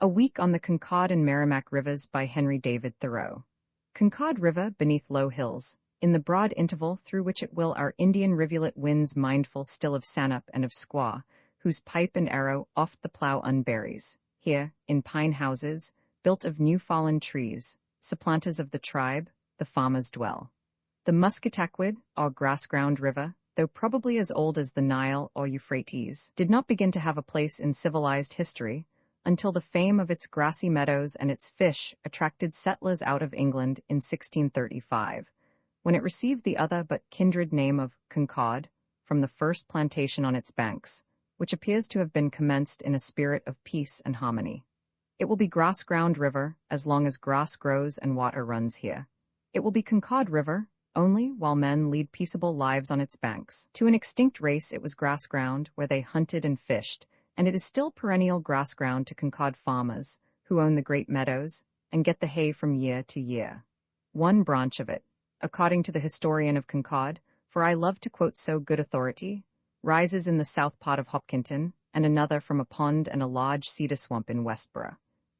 A Week on the Concord and Merrimack Rivers by Henry David Thoreau. Concord River beneath low hills, in the broad interval through which it will our Indian rivulet winds mindful still of sanup and of squaw, whose pipe and arrow oft the plough unburies. Here, in pine houses, built of new fallen trees, supplanters of the tribe, the farmers dwell. The Musketaquid, or grass-ground river, though probably as old as the Nile or Euphrates, did not begin to have a place in civilized history until the fame of its grassy meadows and its fish attracted settlers out of England in 1635, when it received the other but kindred name of Concord from the first plantation on its banks, which appears to have been commenced in a spirit of peace and harmony. It will be grass-ground river as long as grass grows and water runs here. It will be Concord River only while men lead peaceable lives on its banks. To an extinct race it was grass-ground where they hunted and fished, and it is still perennial grass ground to Concord farmers, who own the great meadows, and get the hay from year to year. One branch of it, according to the historian of Concord, for I love to quote so good authority, rises in the south part of Hopkinton, and another from a pond and a large cedar swamp in Westborough,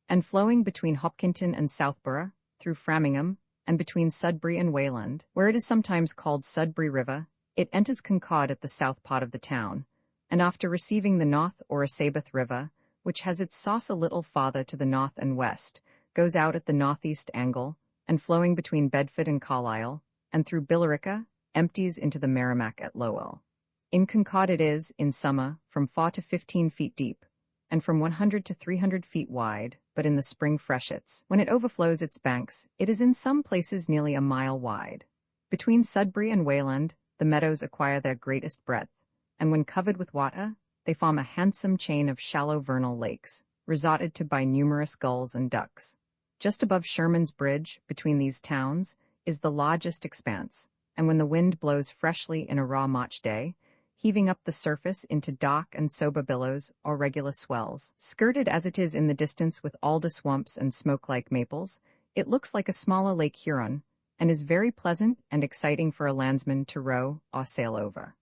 and flowing between Hopkinton and Southborough, through Framingham, and between Sudbury and Wayland, where it is sometimes called Sudbury River, it enters Concord at the south part of the town, and after receiving the North or Sabbath River, which has its source a little farther to the north and west, goes out at the northeast angle, and flowing between Bedford and Carlisle, and through Billerica, empties into the Merrimack at Lowell. In Concord it is, in summer, from 4 to 15 feet deep, and from 100 to 300 feet wide, but in the spring freshets, when it overflows its banks, it is in some places nearly a mile wide. Between Sudbury and Wayland, the meadows acquire their greatest breadth, and when covered with water, they form a handsome chain of shallow vernal lakes, resorted to by numerous gulls and ducks. Just above Sherman's Bridge, between these towns, is the largest expanse, and when the wind blows freshly in a raw March day, heaving up the surface into dark and sober billows or regular swells, skirted as it is in the distance with alder swamps and smoke-like maples, it looks like a smaller Lake Huron, and is very pleasant and exciting for a landsman to row or sail over.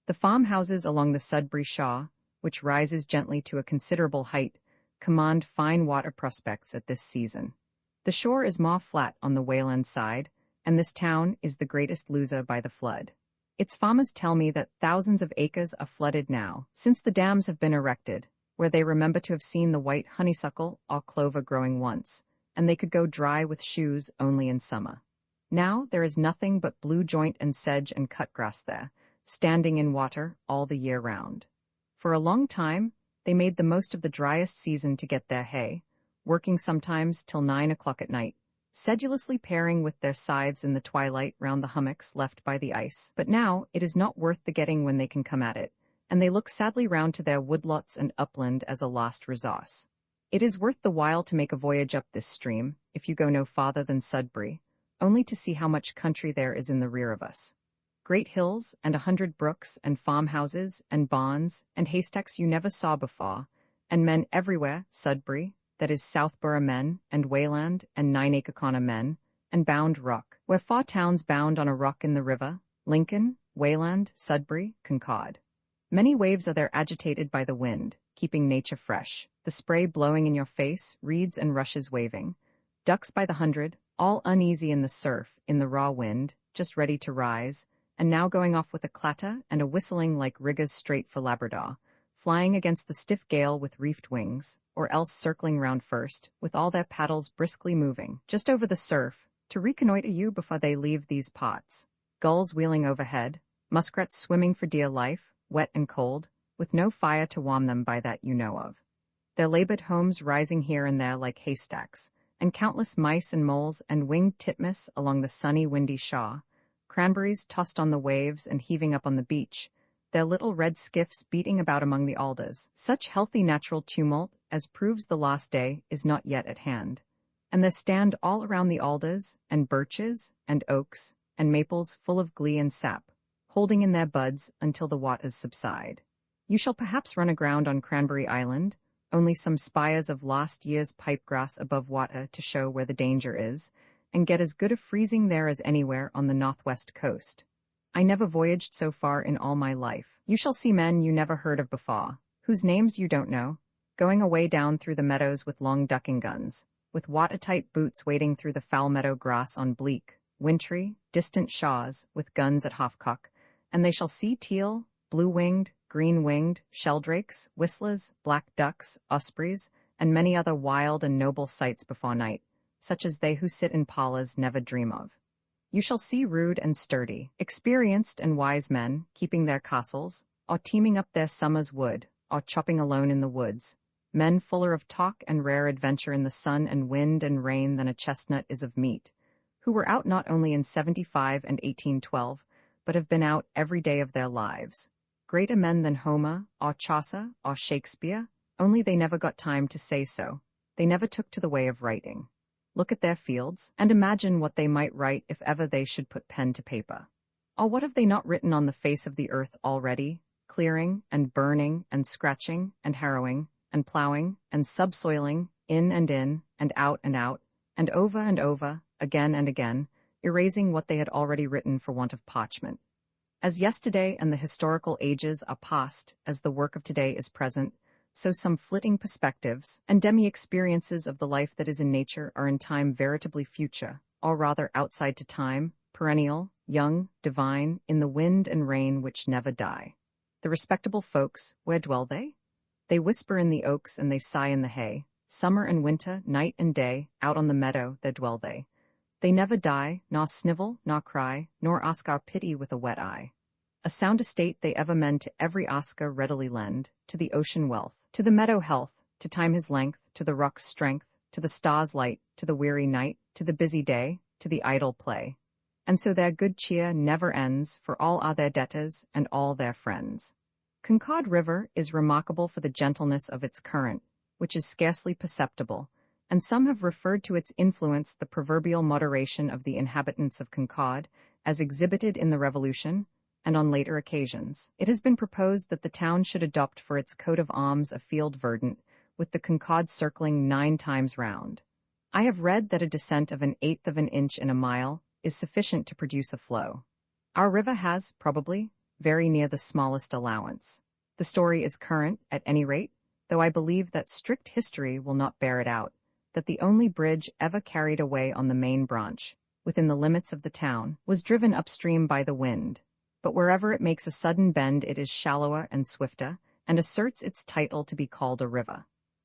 The farmhouses along the Sudbury shore, which rises gently to a considerable height, command fine water prospects at this season. The shore is more flat on the Wayland side, and this town is the greatest loser by the flood. Its farmers tell me that thousands of acres are flooded now, since the dams have been erected, where they remember to have seen the white honeysuckle or clover growing once, and they could go dry with shoes only in summer. Now there is nothing but blue joint and sedge and cutgrass there, standing in water all the year round. For a long time, they made the most of the driest season to get their hay, working sometimes till 9 o'clock at night, sedulously paring with their scythes in the twilight round the hummocks left by the ice. But now it is not worth the getting when they can come at it, and they look sadly round to their woodlots and upland as a last resource. It is worth the while to make a voyage up this stream, if you go no farther than Sudbury, only to see how much country there is in the rear of us. Great hills and 100 brooks and farmhouses and barns and haystacks you never saw before, and men everywhere, Sudbury, that is Southborough men, and Wayland, and 9 Acre Corner men, and Bound Rock, where 4 towns bound on a rock in the river, Lincoln, Wayland, Sudbury, Concord. Many waves are there agitated by the wind, keeping nature fresh, the spray blowing in your face, reeds and rushes waving, ducks by the hundred, all uneasy in the surf, in the raw wind, just ready to rise, and now going off with a clatter and a whistling like riggers straight for Labrador, flying against the stiff gale with reefed wings, or else circling round first, with all their paddles briskly moving, just over the surf, to reconnoitre you before they leave these pots. Gulls wheeling overhead, muskrats swimming for dear life, wet and cold, with no fire to warm them by that you know of. Their labored homes rising here and there like haystacks, and countless mice and moles and winged titmice along the sunny windy shore, cranberries tossed on the waves and heaving up on the beach, their little red skiffs beating about among the alders. Such healthy natural tumult as proves the last day is not yet at hand. And there stand all around the alders, and birches, and oaks, and maples full of glee and sap, holding in their buds until the waters subside. You shall perhaps run aground on Cranberry Island, only some spires of last year's pipe-grass above water to show where the danger is, and get as good a freezing there as anywhere on the northwest coast. I never voyaged so far in all my life. You shall see men you never heard of before, whose names you don't know, going away down through the meadows with long ducking guns, with watertight boots wading through the foul meadow grass on bleak, wintry, distant shaws, with guns at half-cock, and they shall see teal, blue-winged, green-winged, sheldrakes, whistlers, black ducks, ospreys, and many other wild and noble sights before night, such as they who sit in parlors never dream of. You shall see rude and sturdy, experienced and wise men, keeping their castles, or teaming up their summer's wood, or chopping alone in the woods, men fuller of talk and rare adventure in the sun and wind and rain than a chestnut is of meat, who were out not only in 75 and 1812, but have been out every day of their lives. Greater men than Homer, or Chaucer, or Shakespeare, only they never got time to say so. They never took to the way of writing. Look at their fields, and imagine what they might write if ever they should put pen to paper. Or what have they not written on the face of the earth already, clearing, and burning, and scratching, and harrowing, and plowing, and subsoiling, in, and out, and over, again and again, erasing what they had already written for want of parchment. As yesterday and the historical ages are past, as the work of today is present, so some flitting perspectives and demi-experiences of the life that is in nature are in time veritably future, or rather outside to time, perennial, young, divine, in the wind and rain which never die. The respectable folks, where dwell they? They whisper in the oaks and they sigh in the hay. Summer and winter, night and day, out on the meadow, there dwell they. They never die, nor snivel, nor cry, nor ask our pity with a wet eye. A sound estate they ever mend to every Oscar readily lend, to the ocean wealth, to the meadow health, to time his length, to the rock's strength, to the stars' light, to the weary night, to the busy day, to the idle play. And so their good cheer never ends, for all are their debtors, and all their friends. Concord River is remarkable for the gentleness of its current, which is scarcely perceptible, and some have referred to its influence the proverbial moderation of the inhabitants of Concord, as exhibited in the Revolution, and on later occasions. It has been proposed that the town should adopt for its coat of arms a field verdant, with the Concord circling 9 times round. I have read that a descent of 1/8 of an inch in a mile is sufficient to produce a flow. Our river has, probably, very near the smallest allowance. The story is current, at any rate, though I believe that strict history will not bear it out, that the only bridge ever carried away on the main branch, within the limits of the town, was driven upstream by the wind. But wherever it makes a sudden bend it is shallower and swifter, and asserts its title to be called a river.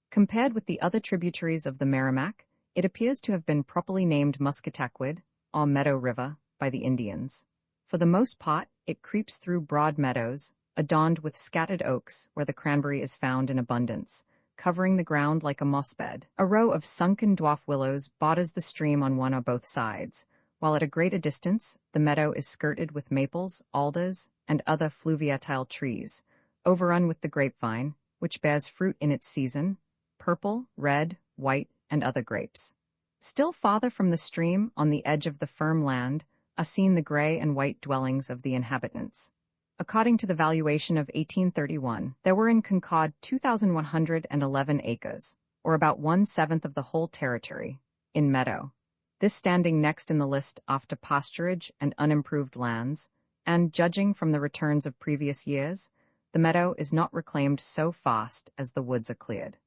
Compared with the other tributaries of the Merrimack, it appears to have been properly named Musketaquid, or Meadow River, by the Indians. For the most part, it creeps through broad meadows, adorned with scattered oaks, where the cranberry is found in abundance, covering the ground like a moss-bed. A row of sunken dwarf willows borders the stream on one or both sides, while at a greater distance, the meadow is skirted with maples, alders, and other fluviatile trees, overrun with the grapevine, which bears fruit in its season, purple, red, white, and other grapes. Still farther from the stream, on the edge of the firm land, are seen the gray and white dwellings of the inhabitants. According to the valuation of 1831, there were in Concord 2,111 acres, or about 1/7 of the whole territory, in meadow. This standing next in the list after pasturage and unimproved lands, and, judging from the returns of previous years, the meadow is not reclaimed so fast as the woods are cleared.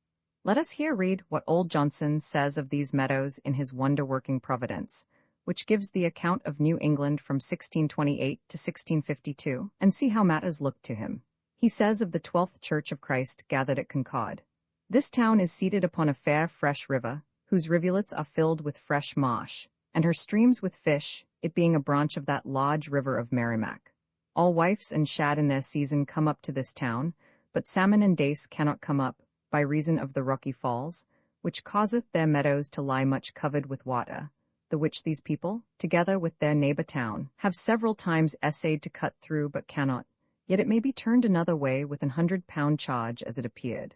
Let us here read what old Johnson says of these meadows in his wonder-working Providence, which gives the account of New England from 1628 to 1652, and see how matters looked to him. He says of the 12th Church of Christ gathered at Concord, "This town is seated upon a fair fresh river, whose rivulets are filled with fresh marsh, and her streams with fish, it being a branch of that large river of Merrimack. All wifes and shad in their season come up to this town, but salmon and dace cannot come up, by reason of the rocky falls, which causeth their meadows to lie much covered with water, the which these people, together with their neighbor town, have several times essayed to cut through but cannot, yet it may be turned another way with 100-pound charge as it appeared.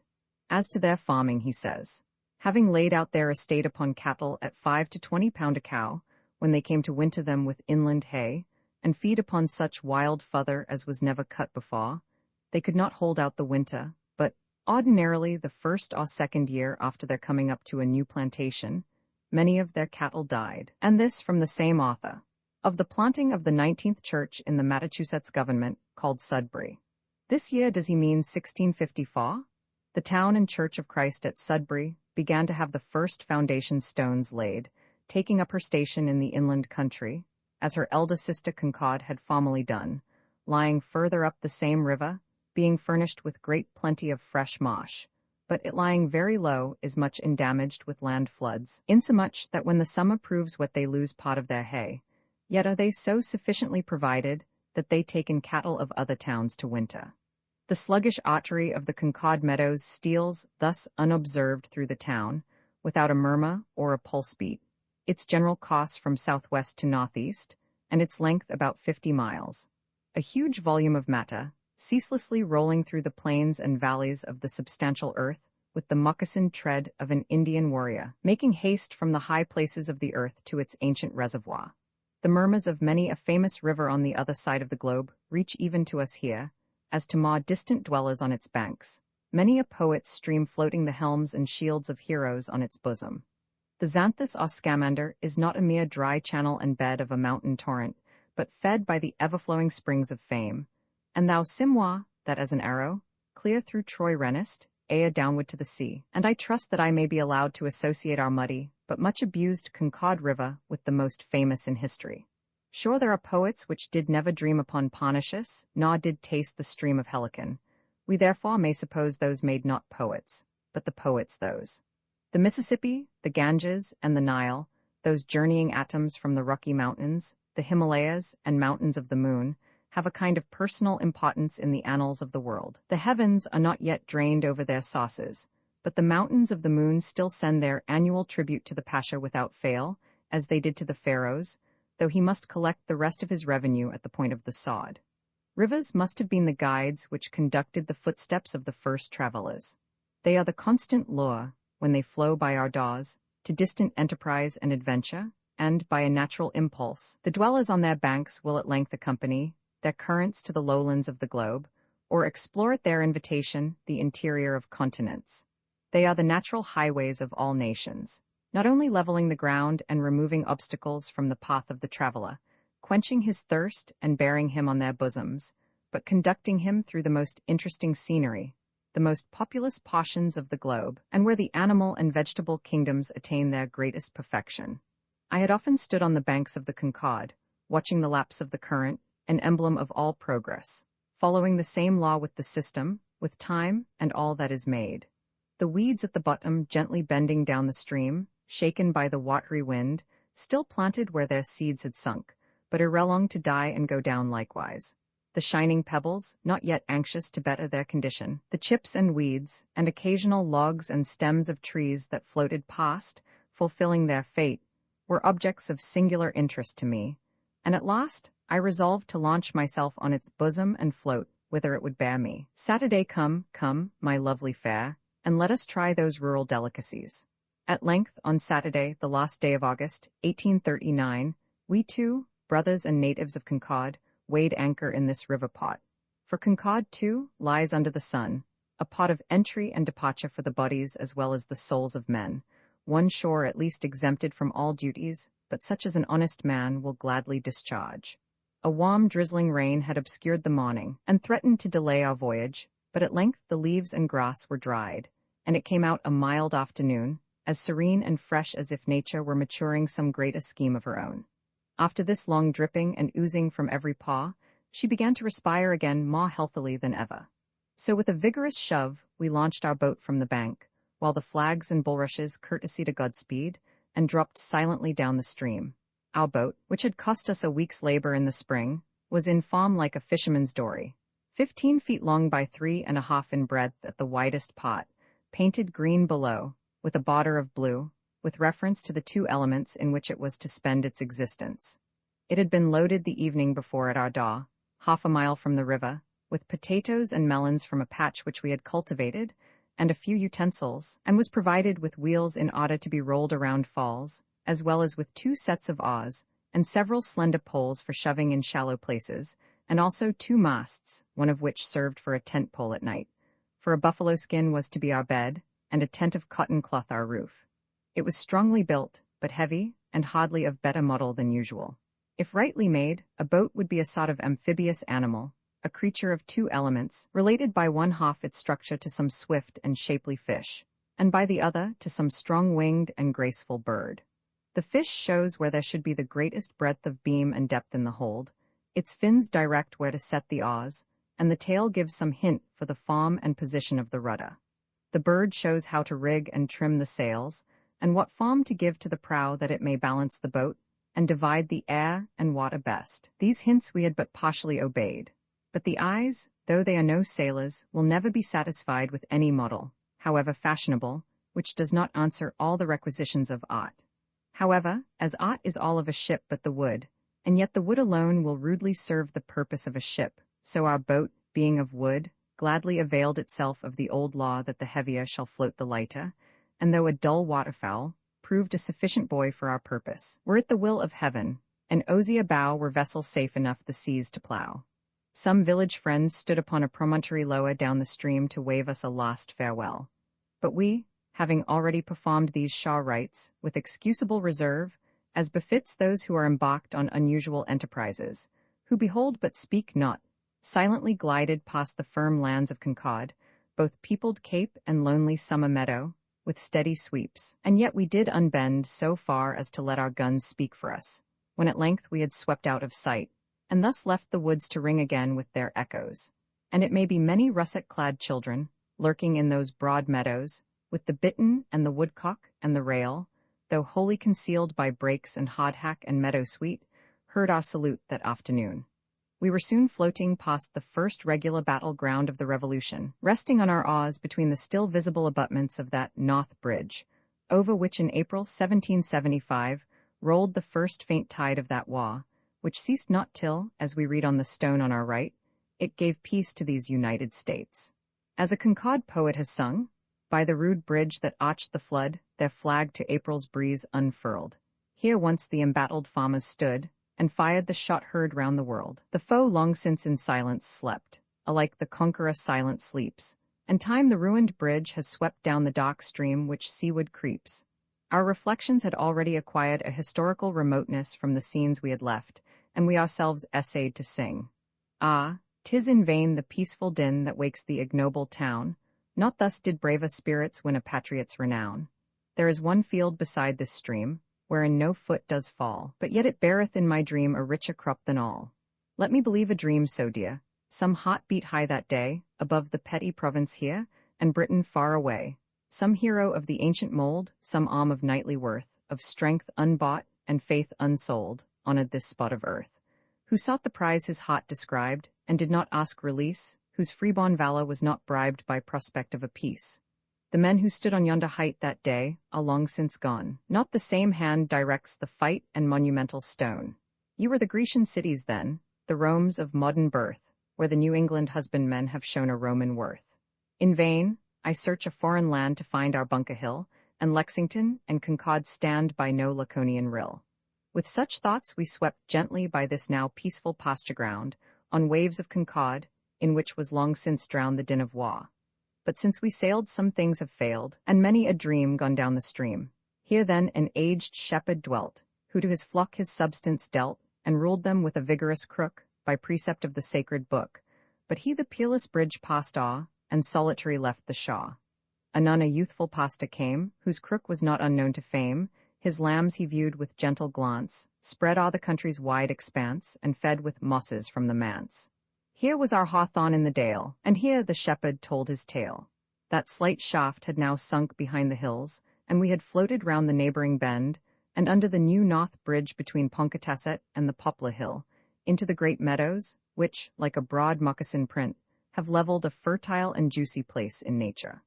As to their farming, he says, having laid out their estate upon cattle at 5 to 20 pound a cow, when they came to winter them with inland hay, and feed upon such wild fother as was never cut before, they could not hold out the winter, but, ordinarily the first or second year after their coming up to a new plantation, many of their cattle died, and this from the same author, of the planting of the 19th church in the Massachusetts government, called Sudbury. This year does he mean 1654? The town and Church of Christ at Sudbury began to have the first foundation stones laid, taking up her station in the inland country, as her eldest sister Concord had formerly done, lying further up the same river, being furnished with great plenty of fresh marsh, but it lying very low is much indamaged with land floods, insomuch that when the summer proves what they lose part of their hay, yet are they so sufficiently provided that they take in cattle of other towns to winter. The sluggish artery of the Concord meadows steals thus unobserved through the town, without a murmur or a pulse beat, its general course from southwest to northeast, and its length about 50 miles. A huge volume of matter, ceaselessly rolling through the plains and valleys of the substantial earth, with the moccasined tread of an Indian warrior, making haste from the high places of the earth to its ancient reservoir. The murmurs of many a famous river on the other side of the globe reach even to us here, as to more distant dwellers on its banks. Many a poet's stream floating the helms and shields of heroes on its bosom. The Xanthus or Scamander is not a mere dry channel and bed of a mountain torrent, but fed by the ever-flowing springs of fame. And thou, Simwa, that as an arrow, clear through Troy rennest, ere downward to the sea. And I trust that I may be allowed to associate our muddy, but much abused Concord River with the most famous in history. Sure there are poets which did never dream upon Parnassus, nor did taste the stream of Helicon. We therefore may suppose those made not poets, but the poets those. The Mississippi, the Ganges, and the Nile, those journeying atoms from the Rocky Mountains, the Himalayas, and mountains of the moon, have a kind of personal importance in the annals of the world. The heavens are not yet drained over their sauces, but the mountains of the moon still send their annual tribute to the Pasha without fail, as they did to the pharaohs, though he must collect the rest of his revenue at the point of the sod. Rivers must have been the guides which conducted the footsteps of the first travelers. They are the constant lure, when they flow by our doors, to distant enterprise and adventure, and, by a natural impulse, the dwellers on their banks will at length accompany their currents to the lowlands of the globe, or explore at their invitation the interior of continents. They are the natural highways of all nations, not only leveling the ground and removing obstacles from the path of the traveler, quenching his thirst and bearing him on their bosoms, but conducting him through the most interesting scenery, the most populous portions of the globe, and where the animal and vegetable kingdoms attain their greatest perfection. I had often stood on the banks of the Concord, watching the lapse of the current, an emblem of all progress, following the same law with the system, with time, and all that is made. The weeds at the bottom gently bending down the stream, shaken by the watery wind, still planted where their seeds had sunk, but ere long to die and go down likewise. The shining pebbles, not yet anxious to better their condition, the chips and weeds, and occasional logs and stems of trees that floated past, fulfilling their fate, were objects of singular interest to me, and at last I resolved to launch myself on its bosom and float whither it would bear me. Saturday come, my lovely fair, and let us try those rural delicacies. At length, on Saturday, the last day of August, 1839, we two, brothers and natives of Concord, weighed anchor in this river pot. For Concord, too, lies under the sun, a pot of entry and departure for the bodies as well as the souls of men, one shore at least exempted from all duties, but such as an honest man will gladly discharge. A warm, drizzling rain had obscured the morning, and threatened to delay our voyage, but at length the leaves and grass were dried, and it came out a mild afternoon, as serene and fresh as if nature were maturing some great scheme of her own. After this long dripping and oozing from every paw, she began to respire again more healthily than ever. So with a vigorous shove, we launched our boat from the bank, while the flags and bulrushes courtesied a Godspeed, and dropped silently down the stream. Our boat, which had cost us a week's labor in the spring, was in form like a fisherman's dory, 15 feet long by 3.5 in breadth at the widest part, painted green below, with a border of blue, with reference to the two elements in which it was to spend its existence. It had been loaded the evening before at our dock, half a mile from the river, with potatoes and melons from a patch which we had cultivated, and a few utensils, and was provided with wheels in order to be rolled around falls, as well as with 2 sets of oars, and several slender poles for shoving in shallow places, and also 2 masts, one of which served for a tent pole at night. For a buffalo skin was to be our bed, and a tent of cotton cloth our roof. It was strongly built, but heavy, and hardly of better model than usual. If rightly made, a boat would be a sort of amphibious animal, a creature of two elements, related by one half its structure to some swift and shapely fish, and by the other to some strong-winged and graceful bird. The fish shows where there should be the greatest breadth of beam and depth in the hold, its fins direct where to set the oars, and the tail gives some hint for the form and position of the rudder. The bird shows how to rig and trim the sails, and what form to give to the prow that it may balance the boat, and divide the air and water best. These hints we had but partially obeyed. But the eyes, though they are no sailors, will never be satisfied with any model, however fashionable, which does not answer all the requisitions of art. However, as art is all of a ship but the wood, and yet the wood alone will rudely serve the purpose of a ship, so our boat, being of wood, gladly availed itself of the old law that the heavier shall float the lighter, and though a dull waterfowl, proved a sufficient buoy for our purpose. Were it the will of heaven, an osier bow were vessel safe enough the seas to plough. Some village friends stood upon a promontory lower down the stream to wave us a last farewell. But we, having already performed these shaw rites, with excusable reserve, as befits those who are embarked on unusual enterprises, who behold but speak not, silently glided past the firm lands of Concord, both peopled cape and lonely summer meadow, with steady sweeps, and yet we did unbend so far as to let our guns speak for us, when at length we had swept out of sight, and thus left the woods to ring again with their echoes. And it may be many russet-clad children, lurking in those broad meadows, with the bittern and the woodcock and the rail, though wholly concealed by brakes and hardhack and meadow-sweet, heard our salute that afternoon. We were soon floating past the first regular battle-ground of the Revolution, resting on our oars between the still visible abutments of that North Bridge, over which in April 1775 rolled the first faint tide of that war, which ceased not till, as we read on the stone on our right, it gave peace to these United States. As a Concord poet has sung, by the rude bridge that arched the flood, their flag to April's breeze unfurled. Here once the embattled farmers stood, and fired the shot heard round the world. The foe long since in silence slept, alike the conqueror silent sleeps, and time the ruined bridge has swept down the dark stream which seaward creeps. Our reflections had already acquired a historical remoteness from the scenes we had left, and we ourselves essayed to sing. Ah, 'tis in vain the peaceful din that wakes the ignoble town, not thus did braver spirits win a patriot's renown. There is one field beside this stream, wherein no foot does fall, but yet it beareth in my dream a richer crop than all. Let me believe a dream so dear, some heart beat high that day, above the petty province here, and Britain far away. Some hero of the ancient mold, some arm of knightly worth, of strength unbought and faith unsold, honored this spot of earth. Who sought the prize his heart described, and did not ask release, whose freeborn valor was not bribed by prospect of a peace. The men who stood on yonder height that day are long since gone. Not the same hand directs the fight and monumental stone. You were the Grecian cities then, the Romes of modern birth, where the New England husbandmen have shown a Roman worth. In vain, I search a foreign land to find our Bunker Hill, and Lexington and Concord stand by no Laconian rill. With such thoughts we swept gently by this now peaceful pasture ground, on waves of Concord, in which was long since drowned the din of war. But since we sailed some things have failed, and many a dream gone down the stream. Here then an aged shepherd dwelt, who to his flock his substance dealt, and ruled them with a vigorous crook, by precept of the sacred book. But he the peerless bridge passed awe, and solitary left the shaw. Anon a youthful pastor came, whose crook was not unknown to fame. His lambs he viewed with gentle glance, spread o'er the country's wide expanse, and fed with mosses from the manse. Here was our hawthorn in the dale, and here the shepherd told his tale. That slight shaft had now sunk behind the hills, and we had floated round the neighboring bend, and under the new North Bridge between Ponkatasset and the Poplar Hill, into the great meadows, which, like a broad moccasin print, have leveled a fertile and juicy place in nature.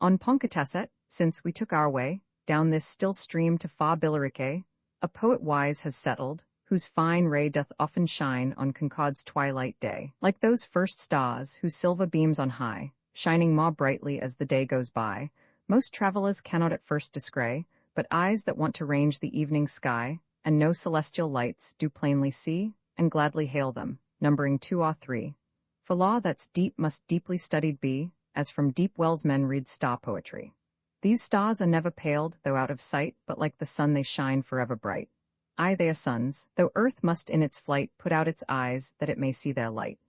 On Ponkatasset, since we took our way, down this still stream to far Billericay, a poet wise has settled, whose fine ray doth often shine on Concord's twilight day, like those first stars whose silver beams on high, shining more brightly as the day goes by, most travellers cannot at first descry, but eyes that want to range the evening sky, and no celestial lights, do plainly see, and gladly hail them, numbering 2 or 3. For law that's deep must deeply studied be, as from deep wells men read star poetry. These stars are never paled, though out of sight, but like the sun they shine forever bright. Aye, they are suns, though earth must in its flight put out its eyes that it may see their light.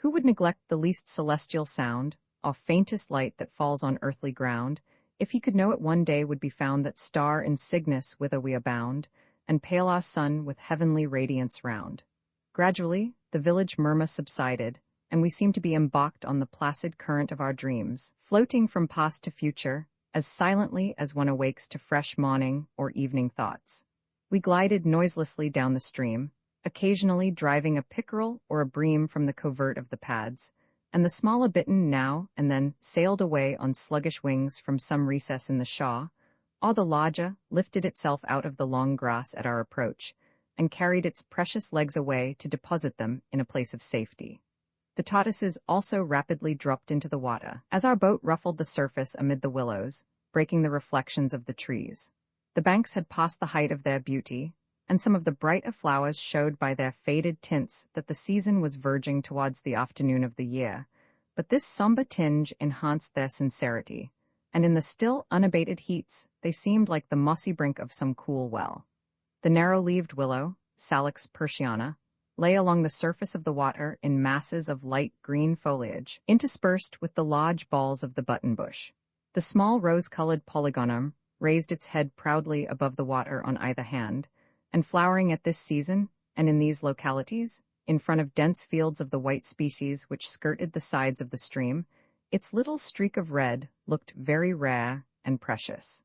Who would neglect the least celestial sound, or faintest light that falls on earthly ground, if he could know it one day would be found that star in Cygnus whither we abound, and pale our sun with heavenly radiance round? Gradually, the village murmur subsided, and we seemed to be embarked on the placid current of our dreams, floating from past to future, as silently as one awakes to fresh morning or evening thoughts. We glided noiselessly down the stream, occasionally driving a pickerel or a bream from the covert of the pads, and the small bittern now and then sailed away on sluggish wings from some recess in the shaw, or the larger lifted itself out of the long grass at our approach, and carried its precious legs away to deposit them in a place of safety. The tortoises also rapidly dropped into the water, as our boat ruffled the surface amid the willows, breaking the reflections of the trees. The banks had passed the height of their beauty, and some of the brighter flowers showed by their faded tints that the season was verging towards the afternoon of the year, but this somber tinge enhanced their sincerity, and in the still unabated heats they seemed like the mossy brink of some cool well. The narrow-leaved willow, Salix persiana, lay along the surface of the water in masses of light green foliage, interspersed with the large balls of the buttonbush. The small rose-colored polygonum raised its head proudly above the water on either hand, and flowering at this season, and in these localities, in front of dense fields of the white species which skirted the sides of the stream, its little streak of red looked very rare and precious.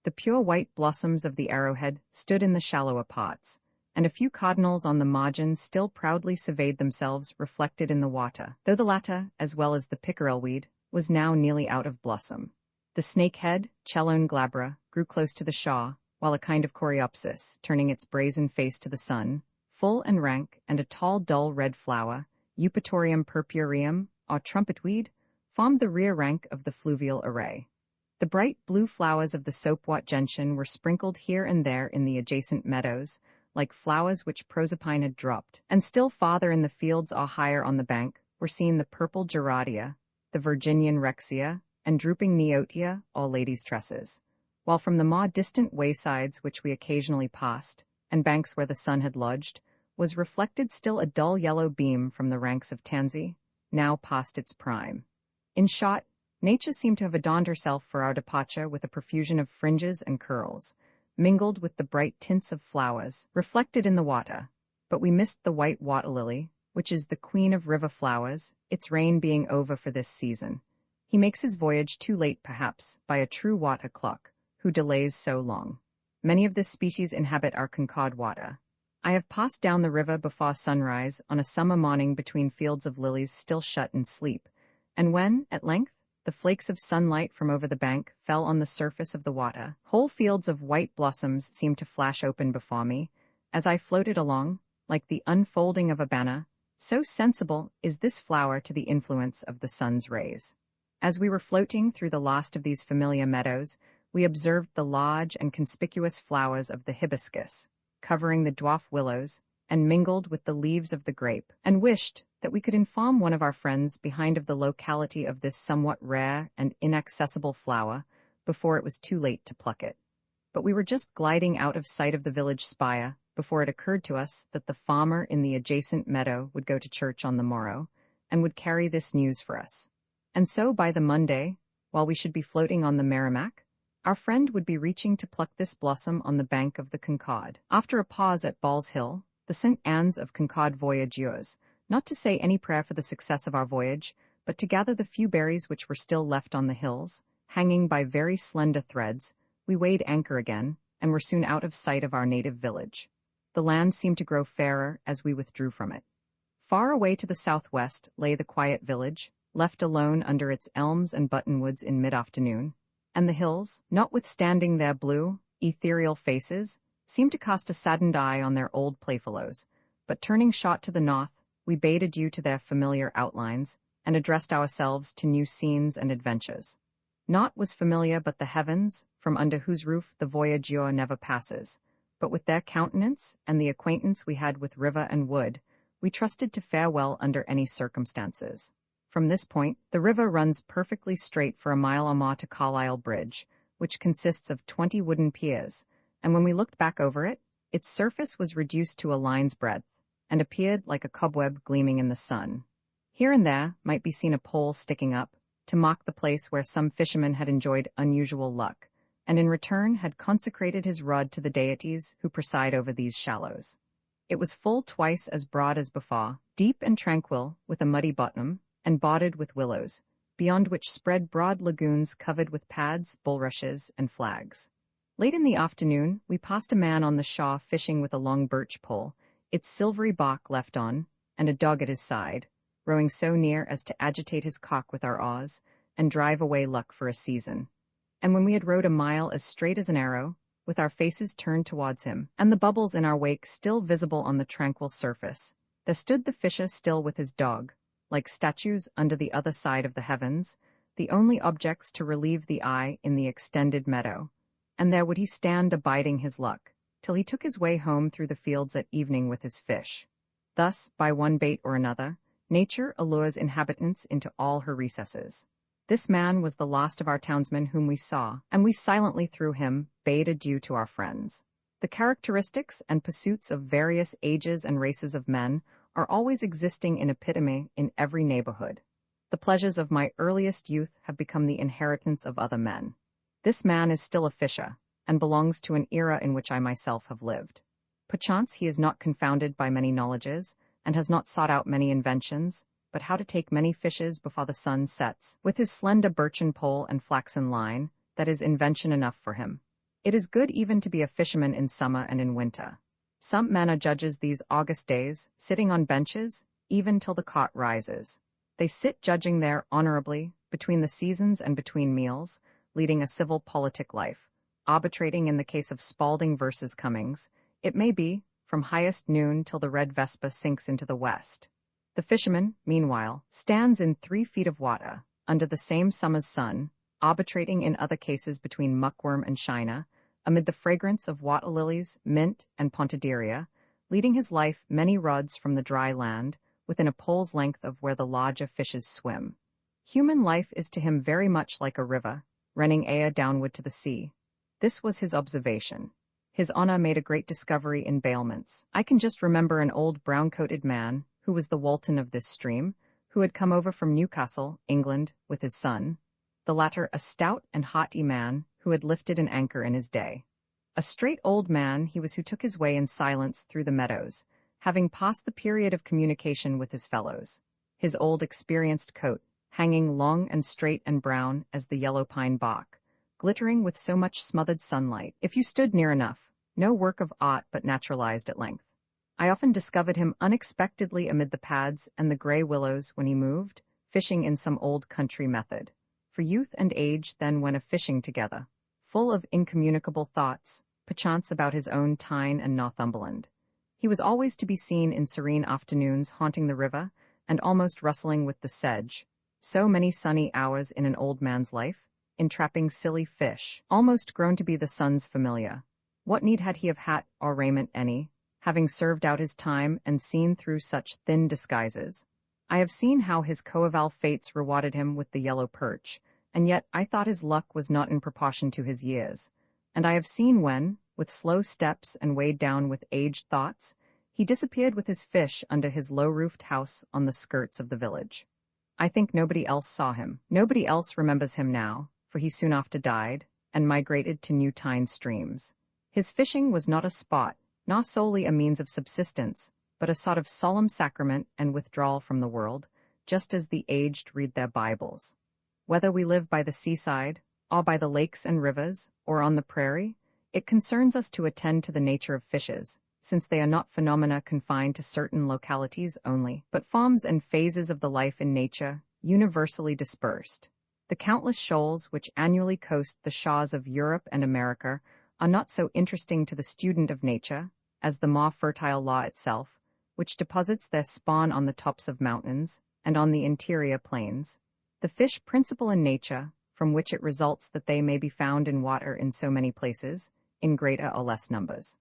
The pure white blossoms of the arrowhead stood in the shallower pots, and a few cardinals on the margin still proudly surveyed themselves reflected in the water, though the latter, as well as the pickerel weed, was now nearly out of blossom. The snakehead, Chelone glabra, grew close to the shaw, while a kind of coreopsis, turning its brazen face to the sun, full and rank, and a tall dull red flower, Eupatorium purpureum, or trumpetweed, formed the rear rank of the fluvial array. The bright blue flowers of the soapwort gentian were sprinkled here and there in the adjacent meadows, like flowers which Proserpine had dropped, and still farther in the fields or higher on the bank were seen the purple gerardia, the Virginian rexia, and drooping neotia, or ladies' tresses, while from the more distant waysides which we occasionally passed, and banks where the sun had lodged, was reflected still a dull yellow beam from the ranks of tansy, now past its prime. In short, nature seemed to have adorned herself for our departure with a profusion of fringes and curls, mingled with the bright tints of flowers, reflected in the water, but we missed the white water lily, which is the queen of river flowers, its reign being over for this season. He makes his voyage too late, perhaps, by a true water clock, who delays so long. Many of this species inhabit our Concord water. I have passed down the river before sunrise on a summer morning between fields of lilies still shut in sleep, and when, at length, the flakes of sunlight from over the bank fell on the surface of the water, whole fields of white blossoms seemed to flash open before me, as I floated along, like the unfolding of a banner, so sensible is this flower to the influence of the sun's rays. As we were floating through the last of these familiar meadows, we observed the large and conspicuous flowers of the hibiscus, covering the dwarf willows, and mingled with the leaves of the grape, and wished that we could inform one of our friends behind of the locality of this somewhat rare and inaccessible flower before it was too late to pluck it. But we were just gliding out of sight of the village spire before it occurred to us that the farmer in the adjacent meadow would go to church on the morrow, and would carry this news for us. And so by the Monday, while we should be floating on the Merrimack, our friend would be reaching to pluck this blossom on the bank of the Concord. After a pause at Ball's Hill, the St. Anne's of Concord voyageurs, not to say any prayer for the success of our voyage, but to gather the few berries which were still left on the hills, hanging by very slender threads, we weighed anchor again, and were soon out of sight of our native village. The land seemed to grow fairer as we withdrew from it. Far away to the southwest lay the quiet village, left alone under its elms and buttonwoods in mid-afternoon, and the hills, notwithstanding their blue, ethereal faces, seemed to cast a saddened eye on their old playfellows, but turning short to the north, we bade adieu to their familiar outlines, and addressed ourselves to new scenes and adventures. Naught was familiar but the heavens, from under whose roof the voyageur never passes, but with their countenance and the acquaintance we had with river and wood, we trusted to fare well under any circumstances. From this point, the river runs perfectly straight for a mile or more to Carlisle Bridge, which consists of 20 wooden piers, and when we looked back over it, its surface was reduced to a line's breadth, and appeared like a cobweb gleaming in the sun. Here and there might be seen a pole sticking up, to mark the place where some fisherman had enjoyed unusual luck, and in return had consecrated his rod to the deities who preside over these shallows. It was full twice as broad as before, deep and tranquil, with a muddy bottom, and bodded with willows, beyond which spread broad lagoons covered with pads, bulrushes, and flags. Late in the afternoon, we passed a man on the shore fishing with a long birch pole, its silvery bark left on, and a dog at his side, rowing so near as to agitate his cock with our oars, and drive away luck for a season. And when we had rowed a mile as straight as an arrow, with our faces turned towards him, and the bubbles in our wake still visible on the tranquil surface, there stood the fisher still with his dog, like statues under the other side of the heavens, the only objects to relieve the eye in the extended meadow, and there would he stand abiding his luck, till he took his way home through the fields at evening with his fish. Thus, by one bait or another, nature allures inhabitants into all her recesses. This man was the last of our townsmen whom we saw, and we silently through him bade adieu to our friends. The characteristics and pursuits of various ages and races of men are always existing in epitome in every neighborhood. The pleasures of my earliest youth have become the inheritance of other men. This man is still a fisher, and belongs to an era in which I myself have lived. Perchance he is not confounded by many knowledges, and has not sought out many inventions, but how to take many fishes before the sun sets, with his slender birchen pole and flaxen line, that is invention enough for him. It is good even to be a fisherman in summer and in winter. Some men are judges these August days, sitting on benches, even till the cot rises. They sit judging there honorably, between the seasons and between meals, leading a civil politic life, arbitrating in the case of Spalding versus Cummings, it may be, from highest noon till the red Vespa sinks into the west. The fisherman, meanwhile, stands in 3 feet of water, under the same summer's sun, arbitrating in other cases between muckworm and shiner, amid the fragrance of water lilies, mint, and pontideria, leading his life many rods from the dry land, within a pole's length of where the larger fishes swim. Human life is to him very much like a river, running downward to the sea. This was his observation. His honor made a great discovery in bailments. I can just remember an old brown-coated man, who was the Walton of this stream, who had come over from Newcastle, England, with his son, the latter a stout and haughty man, who had lifted an anchor in his day. A straight old man he was who took his way in silence through the meadows, having passed the period of communication with his fellows. His old experienced coat, hanging long and straight and brown as the yellow pine bark, glittering with so much smothered sunlight, if you stood near enough, no work of art but naturalized at length. I often discovered him unexpectedly amid the pads and the gray willows when he moved, fishing in some old country method. For youth and age then went a-fishing together, full of incommunicable thoughts, perchance about his own Tyne and Northumberland. He was always to be seen in serene afternoons haunting the river, and almost rustling with the sedge, so many sunny hours in an old man's life, entrapping silly fish, almost grown to be the sun's familiar. What need had he of hat or raiment any, having served out his time and seen through such thin disguises? I have seen how his coeval fates rewarded him with the yellow perch, and yet I thought his luck was not in proportion to his years. And I have seen when, with slow steps and weighed down with aged thoughts, he disappeared with his fish under his low-roofed house on the skirts of the village. I think nobody else saw him. Nobody else remembers him now, for he soon after died, and migrated to new Tyne streams. His fishing was not a sport, not solely a means of subsistence, but a sort of solemn sacrament and withdrawal from the world, just as the aged read their Bibles. Whether we live by the seaside, or by the lakes and rivers, or on the prairie, it concerns us to attend to the nature of fishes, since they are not phenomena confined to certain localities only, but forms and phases of the life in nature, universally dispersed. The countless shoals which annually coast the shores of Europe and America are not so interesting to the student of nature as the more fertile law itself, which deposits their spawn on the tops of mountains and on the interior plains. The fish principle in nature, from which it results that they may be found in water in so many places, in greater or less numbers.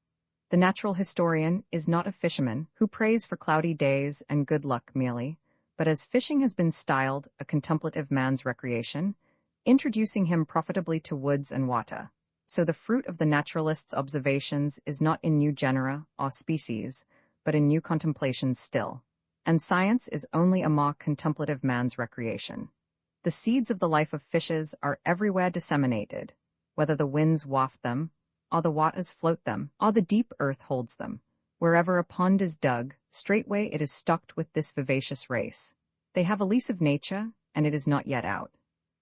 The natural historian is not a fisherman who prays for cloudy days and good luck merely, but as fishing has been styled a contemplative man's recreation, introducing him profitably to woods and water. So the fruit of the naturalist's observations is not in new genera or species, but in new contemplations still. and science is only a mock contemplative man's recreation. The seeds of the life of fishes are everywhere disseminated, whether the winds waft them, or the waters float them, or the deep earth holds them. Wherever a pond is dug, straightway it is stocked with this vivacious race. They have a lease of nature, and it is not yet out.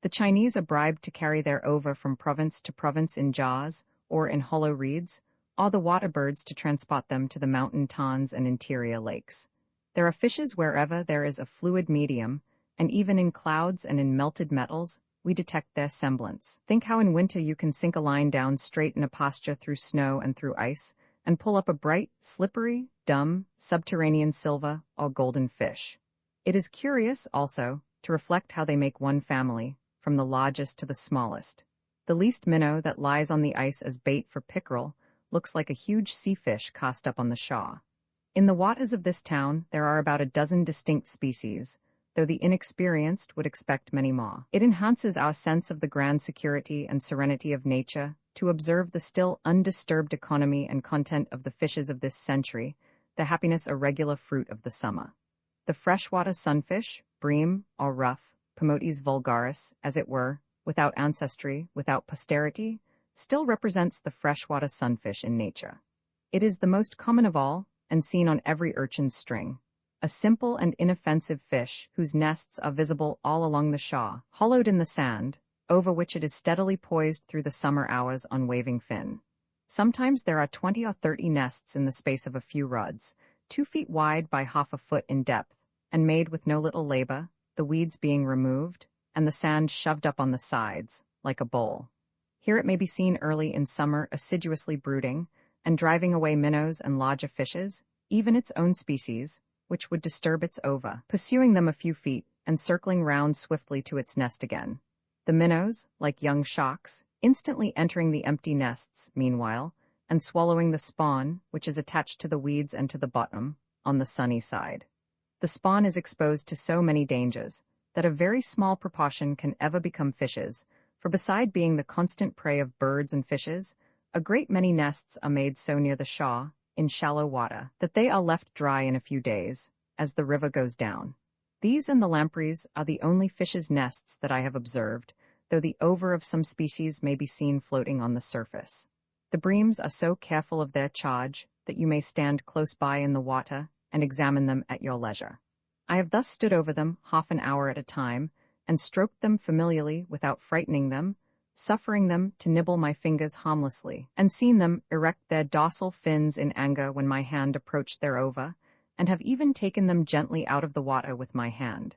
The Chinese are bribed to carry their ova from province to province in jars, or in hollow reeds, or the water birds to transport them to the mountain tarns and interior lakes. There are fishes wherever there is a fluid medium, and even in clouds and in melted metals, we detect their semblance. Think how in winter you can sink a line down straight in a pasture through snow and through ice, and pull up a bright, slippery, dumb, subterranean silver or golden fish. It is curious, also, to reflect how they make one family, from the largest to the smallest. The least minnow that lies on the ice as bait for pickerel looks like a huge sea fish cast up on the shore. In the waters of this town there are about a dozen distinct species, though the inexperienced would expect many more. It enhances our sense of the grand security and serenity of nature to observe the still undisturbed economy and content of the fishes of this century, the happiness a regular fruit of the summer. The freshwater sunfish, bream, or ruff, Pomotes vulgaris, as it were, without ancestry, without posterity, still represents the freshwater sunfish in nature. It is the most common of all, and seen on every urchin's string. A simple and inoffensive fish whose nests are visible all along the shore, hollowed in the sand, over which it is steadily poised through the summer hours on waving fin. Sometimes there are 20 or 30 nests in the space of a few rods, 2 feet wide by half a foot in depth, and made with no little labor, the weeds being removed, and the sand shoved up on the sides, like a bowl. Here it may be seen early in summer assiduously brooding, and driving away minnows and larger fishes, even its own species, which would disturb its ova, pursuing them a few feet, and circling round swiftly to its nest again. The minnows, like young sharks, instantly entering the empty nests, meanwhile, and swallowing the spawn, which is attached to the weeds and to the bottom, on the sunny side. The spawn is exposed to so many dangers, that a very small proportion can ever become fishes, for beside being the constant prey of birds and fishes, a great many nests are made so near the shore, in shallow water, that they are left dry in a few days, as the river goes down. These and the lampreys are the only fishes' nests that I have observed, though the ova of some species may be seen floating on the surface. The breams are so careful of their charge that you may stand close by in the water and examine them at your leisure. I have thus stood over them half an hour at a time, and stroked them familiarly without frightening them, suffering them to nibble my fingers harmlessly, and seen them erect their docile fins in anger when my hand approached their ova, and have even taken them gently out of the water with my hand.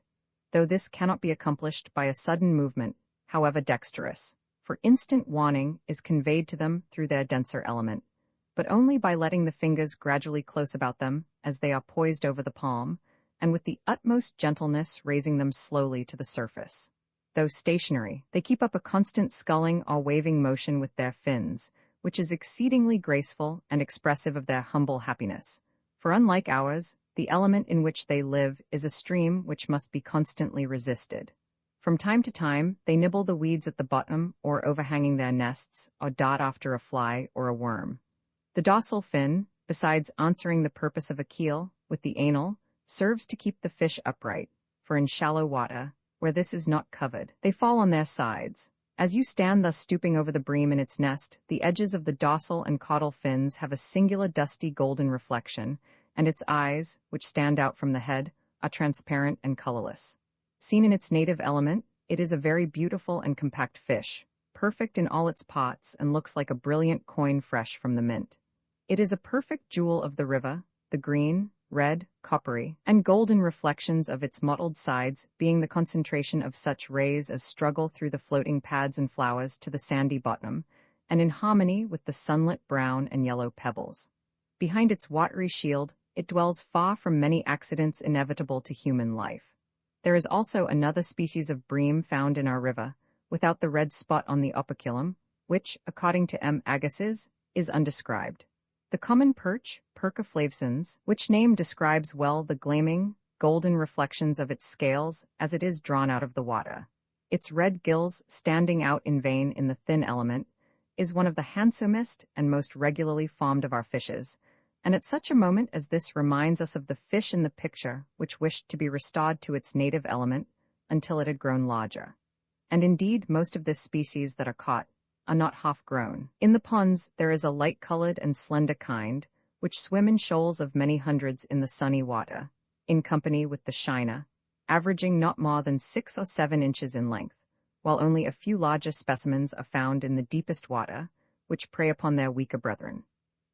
Though this cannot be accomplished by a sudden movement, however dexterous, for instant warning is conveyed to them through their denser element, but only by letting the fingers gradually close about them as they are poised over the palm, and with the utmost gentleness raising them slowly to the surface. Though stationary, they keep up a constant sculling or waving motion with their fins, which is exceedingly graceful and expressive of their humble happiness. For unlike ours, the element in which they live is a stream which must be constantly resisted. From time to time, they nibble the weeds at the bottom or overhanging their nests, or dart after a fly or a worm. The dorsal fin, besides answering the purpose of a keel, with the anal, serves to keep the fish upright, for in shallow water, where this is not covered, they fall on their sides. As you stand thus stooping over the bream in its nest, the edges of the dorsal and caudal fins have a singular dusty golden reflection, and its eyes, which stand out from the head, are transparent and colorless. Seen in its native element, it is a very beautiful and compact fish, perfect in all its parts, and looks like a brilliant coin fresh from the mint. It is a perfect jewel of the river, the green, red, coppery, and golden reflections of its mottled sides being the concentration of such rays as struggle through the floating pads and flowers to the sandy bottom, and in harmony with the sunlit brown and yellow pebbles. Behind its watery shield, it dwells far from many accidents inevitable to human life. There is also another species of bream found in our river, without the red spot on the operculum, which, according to M. Agassiz, is undescribed. The common perch, Perca flavescens, which name describes well the gleaming, golden reflections of its scales as it is drawn out of the water. Its red gills standing out in vain in the thin element, is one of the handsomest and most regularly formed of our fishes, And at such a moment as this reminds us of the fish in the picture, which wished to be restored to its native element until it had grown larger. And indeed, most of this species that are caught are not half-grown. In the ponds, there is a light-colored and slender kind, which swim in shoals of many hundreds in the sunny water, in company with the shiner, averaging not more than 6 or 7 inches in length, while only a few larger specimens are found in the deepest water, which prey upon their weaker brethren.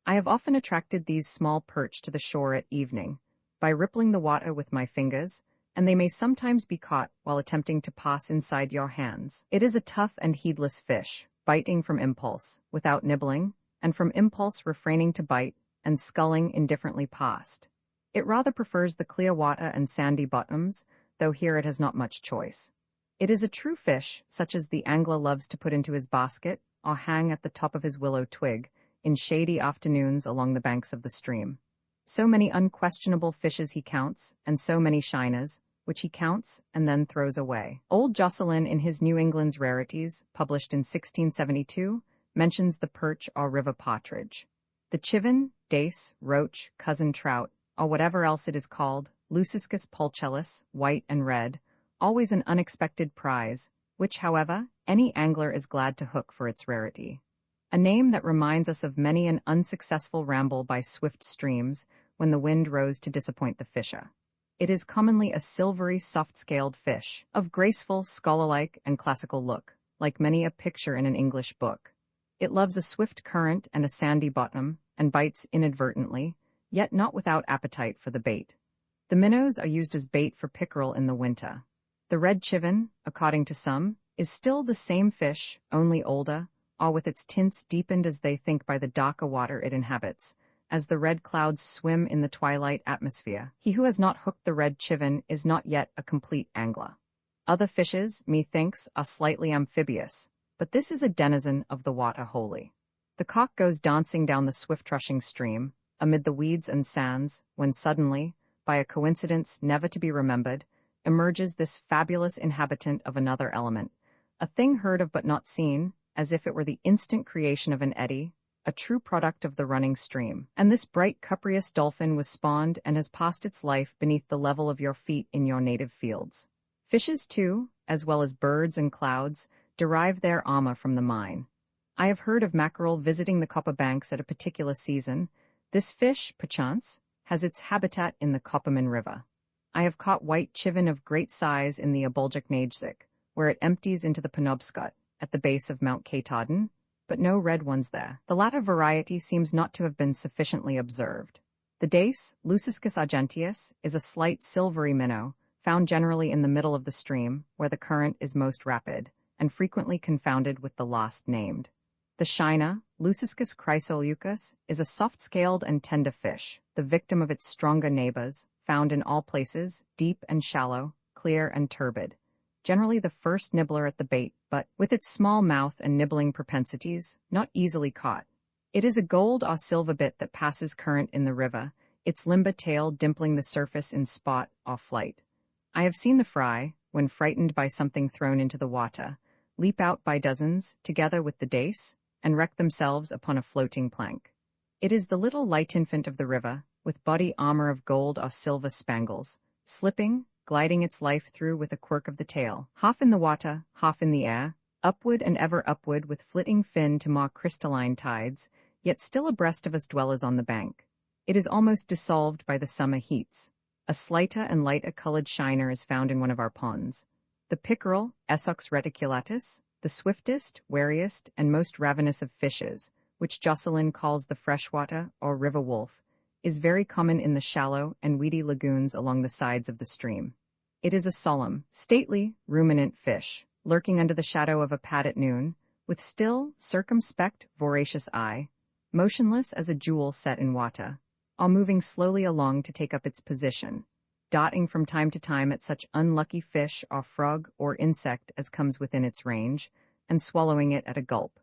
I have often attracted these small perch to the shore at evening, by rippling the water with my fingers, and they may sometimes be caught while attempting to pass inside your hands. It is a tough and heedless fish, biting from impulse, without nibbling, and from impulse refraining to bite, and sculling indifferently past. It rather prefers the clear water and sandy bottoms, though here it has not much choice. It is a true fish, such as the angler loves to put into his basket, or hang at the top of his willow twig, in shady afternoons along the banks of the stream. So many unquestionable fishes he counts, and so many shiners, which he counts and then throws away. Old Josselyn, in his New England's Rarities, published in 1672, mentions the perch or river partridge. The chivin, dace, roach, cousin trout, or whatever else it is called, Leuciscus pulchellus, white and red, always an unexpected prize, which, however, any angler is glad to hook for its rarity. A name that reminds us of many an unsuccessful ramble by swift streams when the wind rose to disappoint the fisher. It is commonly a silvery, soft-scaled fish, of graceful, scholar-like, and classical look, like many a picture in an English book. It loves a swift current and a sandy bottom, and bites inadvertently, yet not without appetite for the bait. The minnows are used as bait for pickerel in the winter. The red chivin, according to some, is still the same fish, only older, all with its tints deepened as they think by the darker water it inhabits, as the red clouds swim in the twilight atmosphere. He who has not hooked the red chivin is not yet a complete angler. Other fishes, methinks, are slightly amphibious, but this is a denizen of the water wholly. The cock goes dancing down the swift-rushing stream, amid the weeds and sands, when suddenly, by a coincidence never to be remembered, emerges this fabulous inhabitant of another element, a thing heard of but not seen, as if it were the instant creation of an eddy, a true product of the running stream. And this bright cupreous dolphin was spawned and has passed its life beneath the level of your feet in your native fields. Fishes, too, as well as birds and clouds, derive their armor from the mine. I have heard of mackerel visiting the copper banks at a particular season. This fish, perchance, has its habitat in the Copperman River. I have caught white chivin of great size in the Abolgic, where it empties into the Penobscot, at the base of Mount Katahdin, but no red ones there. The latter variety seems not to have been sufficiently observed. The dace, Leuciscus argentius, is a slight silvery minnow, found generally in the middle of the stream, where the current is most rapid, and frequently confounded with the last named. The shiner, Leuciscus chrysoleucus, is a soft-scaled and tender fish, the victim of its stronger neighbors, found in all places, deep and shallow, clear and turbid. Generally the first nibbler at the bait, but, with its small mouth and nibbling propensities, not easily caught. It is a gold or silver bit that passes current in the river, its limber tail dimpling the surface in spot or flight. I have seen the fry, when frightened by something thrown into the water, leap out by dozens, together with the dace, and wreck themselves upon a floating plank. It is the little light infant of the river, with body armor of gold or silver spangles, slipping, gliding its life through with a quirk of the tail, half in the water, half in the air, upward and ever upward with flitting fin to more crystalline tides, yet still abreast of us dwellers on the bank. It is almost dissolved by the summer heats. A slighter and lighter colored shiner is found in one of our ponds. The pickerel, Esox reticulatus, the swiftest, wariest, and most ravenous of fishes, which Josselyn calls the freshwater or river wolf, is very common in the shallow and weedy lagoons along the sides of the stream. It is a solemn, stately, ruminant fish, lurking under the shadow of a pad at noon, with still, circumspect, voracious eye, motionless as a jewel set in water, or moving slowly along to take up its position, darting from time to time at such unlucky fish or frog or insect as comes within its range, and swallowing it at a gulp.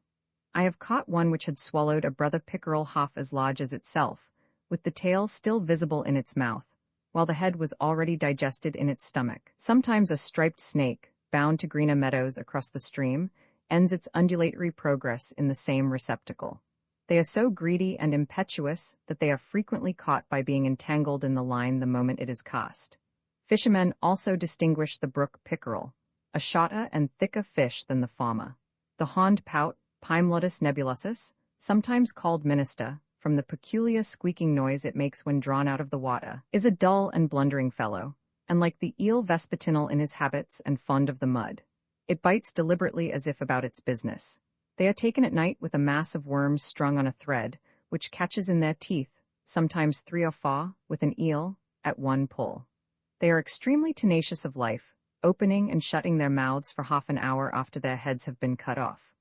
I have caught one which had swallowed a brother pickerel half as large as itself, with the tail still visible in its mouth, while the head was already digested in its stomach. Sometimes a striped snake, bound to greener meadows across the stream, ends its undulatory progress in the same receptacle. They are so greedy and impetuous that they are frequently caught by being entangled in the line the moment it is cast. Fishermen also distinguish the brook pickerel, a shorter and thicker fish than the former. The horned pout, Pimelotus nebulosus, sometimes called minister, from the peculiar squeaking noise it makes when drawn out of the water, is a dull and blundering fellow, and like the eel vespertinal in his habits and fond of the mud. It bites deliberately as if about its business. They are taken at night with a mass of worms strung on a thread, which catches in their teeth, sometimes 3 or 4, with an eel, at one pull. They are extremely tenacious of life, opening and shutting their mouths for half an hour after their heads have been cut off.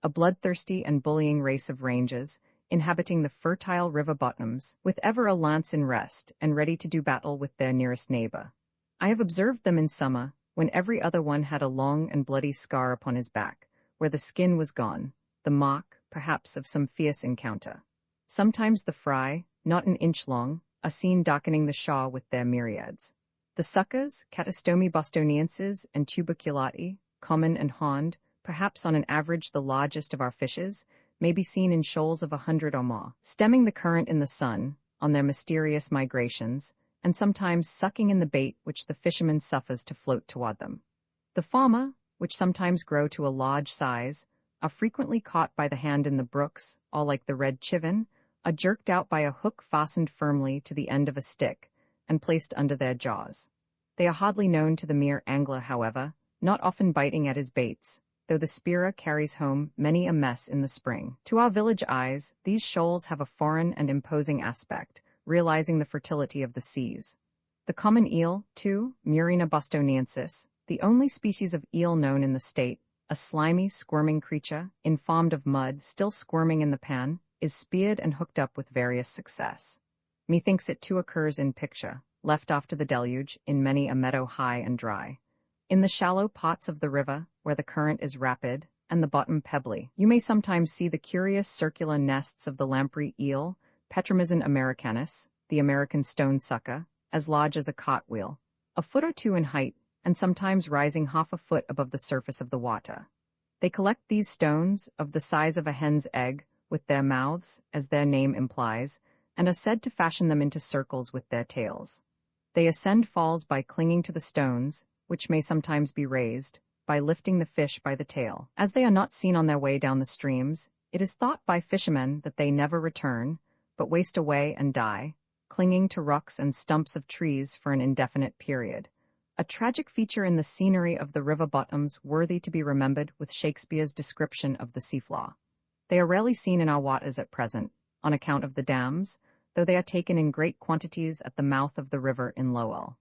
A bloodthirsty and bullying race of ranges, inhabiting the fertile river bottoms, with ever a lance in rest and ready to do battle with their nearest neighbor. I have observed them in summer, when every other one had a long and bloody scar upon his back, where the skin was gone, the mark, perhaps, of some fierce encounter. Sometimes the fry, not an inch long, are seen darkening the shore with their myriads. The suckers, Catastomi bostonienses and tuberculati, common and horned, perhaps on an average the largest of our fishes, may be seen in shoals of 100 or more, stemming the current in the sun, on their mysterious migrations, and sometimes sucking in the bait which the fisherman suffers to float toward them. The former, which sometimes grow to a large size, are frequently caught by the hand in the brooks, or like the red chivin, are jerked out by a hook fastened firmly to the end of a stick, and placed under their jaws. They are hardly known to the mere angler, however, not often biting at his baits, though the spearer carries home many a mess in the spring. To our village eyes, these shoals have a foreign and imposing aspect, realizing the fertility of the seas. The common eel, too, Murina bostoniensis, the only species of eel known in the state, a slimy, squirming creature, informed of mud, still squirming in the pan, is speared and hooked up with various success. Methinks it too occurs in picture, left after the deluge, in many a meadow high and dry. In the shallow pots of the river, where the current is rapid, and the bottom pebbly, you may sometimes see the curious circular nests of the lamprey eel, Petromizon americanus, the American stone sucker, as large as a cartwheel, a foot or 2 in height, and sometimes rising half a foot above the surface of the water. They collect these stones, of the size of a hen's egg, with their mouths, as their name implies, and are said to fashion them into circles with their tails. They ascend falls by clinging to the stones, which may sometimes be raised, by lifting the fish by the tail. As they are not seen on their way down the streams, it is thought by fishermen that they never return, but waste away and die, clinging to rocks and stumps of trees for an indefinite period. A tragic feature in the scenery of the river bottoms worthy to be remembered with Shakespeare's description of the seafloor. They are rarely seen in our waters at present, on account of the dams, though they are taken in great quantities at the mouth of the river in Lowell.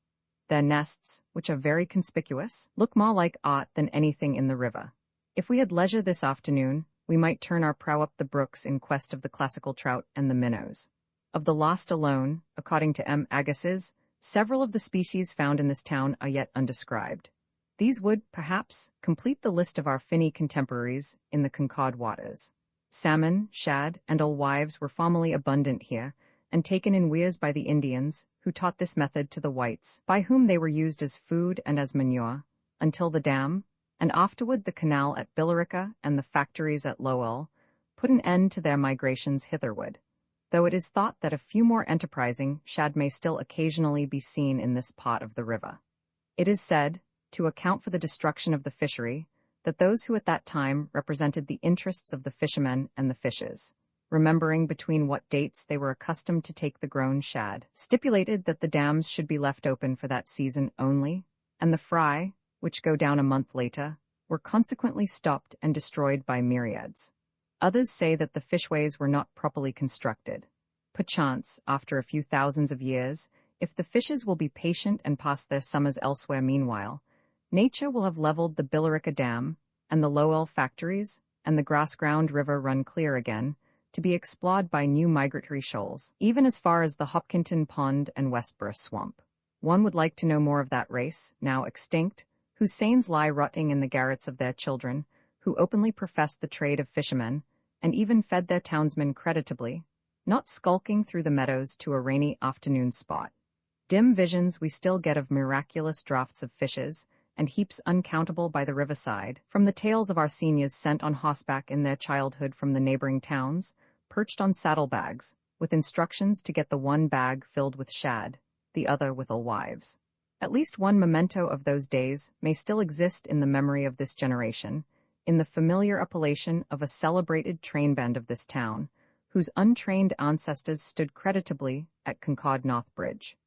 Their nests, which are very conspicuous, look more like aught than anything in the river. If we had leisure this afternoon, we might turn our prow up the brooks in quest of the classical trout and the minnows. Of the lost alone, according to M. Agassiz, several of the species found in this town are yet undescribed. These would, perhaps, complete the list of our finny contemporaries in the Concord waters. Salmon, shad, and alewives were formerly abundant here, and taken in weirs by the Indians, who taught this method to the whites, by whom they were used as food and as manure, until the dam, and afterward the canal at Billerica and the factories at Lowell, put an end to their migrations hitherward, though it is thought that a few more enterprising shad may still occasionally be seen in this part of the river. It is said, to account for the destruction of the fishery, that those who at that time represented the interests of the fishermen and the fishes, remembering between what dates they were accustomed to take the grown shad, stipulated that the dams should be left open for that season only, and the fry, which go down a month later, were consequently stopped and destroyed by myriads. Others say that the fishways were not properly constructed. Perchance, after a few thousands of years, if the fishes will be patient and pass their summers elsewhere meanwhile, nature will have leveled the Billerica Dam, and the Lowell factories, and the grass-ground river run clear again, to be explored by new migratory shoals, even as far as the Hopkinton Pond and Westborough Swamp. One would like to know more of that race, now extinct, whose sains lie rotting in the garrets of their children, who openly professed the trade of fishermen, and even fed their townsmen creditably, not skulking through the meadows to a rainy afternoon spot. Dim visions we still get of miraculous draughts of fishes, and heaps uncountable by the riverside, from the tales of our seniors sent on horseback in their childhood from the neighboring towns, perched on saddlebags, with instructions to get the one bag filled with shad, the other with alewives. At least one memento of those days may still exist in the memory of this generation, in the familiar appellation of a celebrated trainband of this town, whose untrained ancestors stood creditably at Concord North Bridge.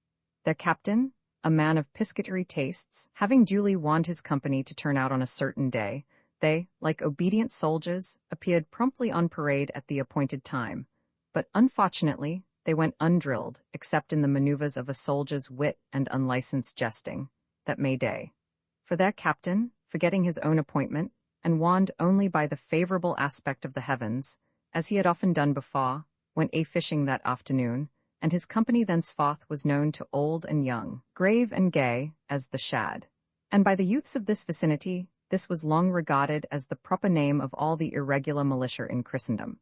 Their captain, a man of piscatory tastes, having duly warned his company to turn out on a certain day, they, like obedient soldiers, appeared promptly on parade at the appointed time, but unfortunately they went undrilled except in the maneuvers of a soldier's wit and unlicensed jesting, that May Day. For their captain, forgetting his own appointment, and warned only by the favorable aspect of the heavens, as he had often done before, went a-fishing that afternoon, and his company thenceforth was known to old and young, grave and gay, as the Shad. And by the youths of this vicinity, this was long regarded as the proper name of all the irregular militia in Christendom.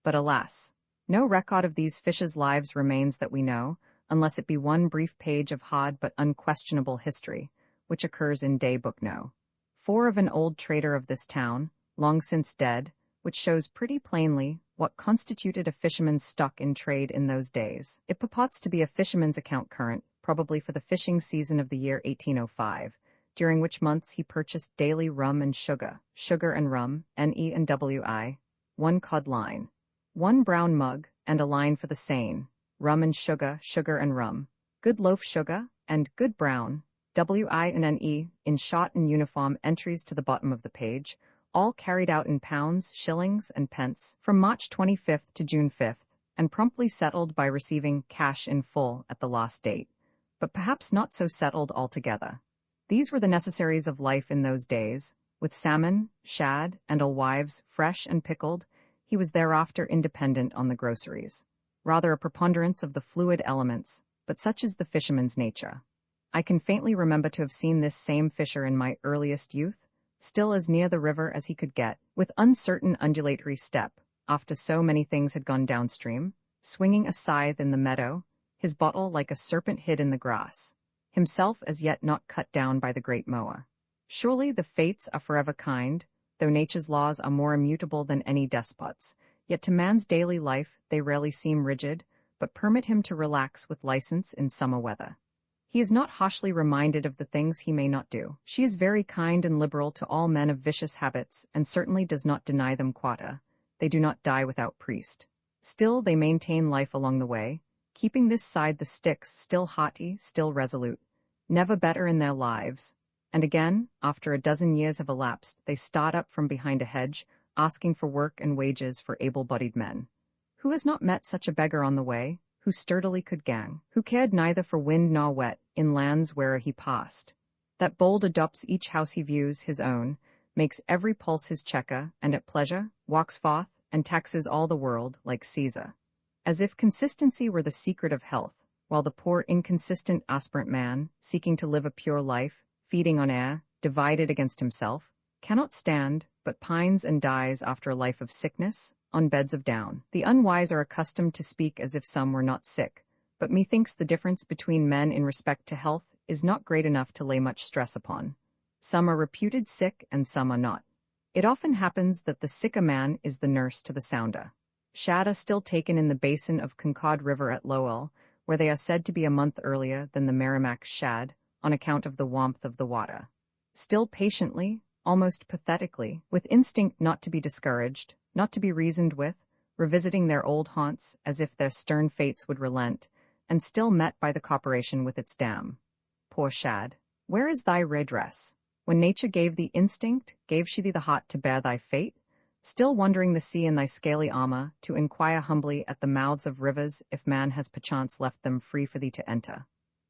But alas, no record of these fishers' lives remains that we know, unless it be one brief page of hard but unquestionable history, which occurs in Day Book No. 4 of an old trader of this town, long since dead, which shows pretty plainly what constituted a fisherman's stock in trade in those days. It purports to be a fisherman's account current, probably for the fishing season of the year 1805, during which months he purchased daily rum and sugar and rum, N-E and W-I, 1 cod line, 1 brown mug, and a line for the seine, rum and sugar and rum, good loaf sugar, and good brown, W-I and N-E, in short and uniform entries to the bottom of the page, all carried out in pounds, shillings, and pence, from March 25th to June 5th, and promptly settled by receiving cash in full at the last date, but perhaps not so settled altogether. These were the necessaries of life in those days. With salmon, shad, and alewives fresh and pickled, he was thereafter independent on the groceries. Rather a preponderance of the fluid elements, but such is the fisherman's nature. I can faintly remember to have seen this same fisher in my earliest youth, still as near the river as he could get, with uncertain undulatory step, after so many things had gone downstream, swinging a scythe in the meadow, his bottle like a serpent hid in the grass, himself as yet not cut down by the great mower. Surely the fates are forever kind, though nature's laws are more immutable than any despots, yet to man's daily life they rarely seem rigid, but permit him to relax with license in summer weather. He is not harshly reminded of the things he may not do. She is very kind and liberal to all men of vicious habits, and certainly does not deny them quota. They do not die without priest. Still they maintain life along the way, keeping this side the sticks still haughty, still resolute, never better in their lives. And again, after a dozen years have elapsed, they start up from behind a hedge, asking for work and wages for able-bodied men. Who has not met such a beggar on the way, who sturdily could gang, who cared neither for wind nor wet, in lands where he passed? That bold adopts each house he views his own, makes every pulse his checker, and at pleasure, walks forth, and taxes all the world, like Caesar. As if consistency were the secret of health, while the poor inconsistent aspirant man, seeking to live a pure life, feeding on air, divided against himself, cannot stand, but pines and dies after a life of sickness, on beds of down. The unwise are accustomed to speak as if some were not sick, but methinks the difference between men in respect to health is not great enough to lay much stress upon. Some are reputed sick and some are not. It often happens that the sicker man is the nurse to the sounder. Shad are still taken in the basin of Concord River at Lowell, where they are said to be a month earlier than the Merrimack shad, on account of the warmth of the water. Still patiently, almost pathetically, with instinct not to be discouraged, not to be reasoned with, revisiting their old haunts as if their stern fates would relent, and still met by the corporation with its dam. Poor shad, where is thy redress? When nature gave thee instinct, gave she thee the heart to bear thy fate? Still wandering the sea in thy scaly armor, to inquire humbly at the mouths of rivers if man has perchance left them free for thee to enter.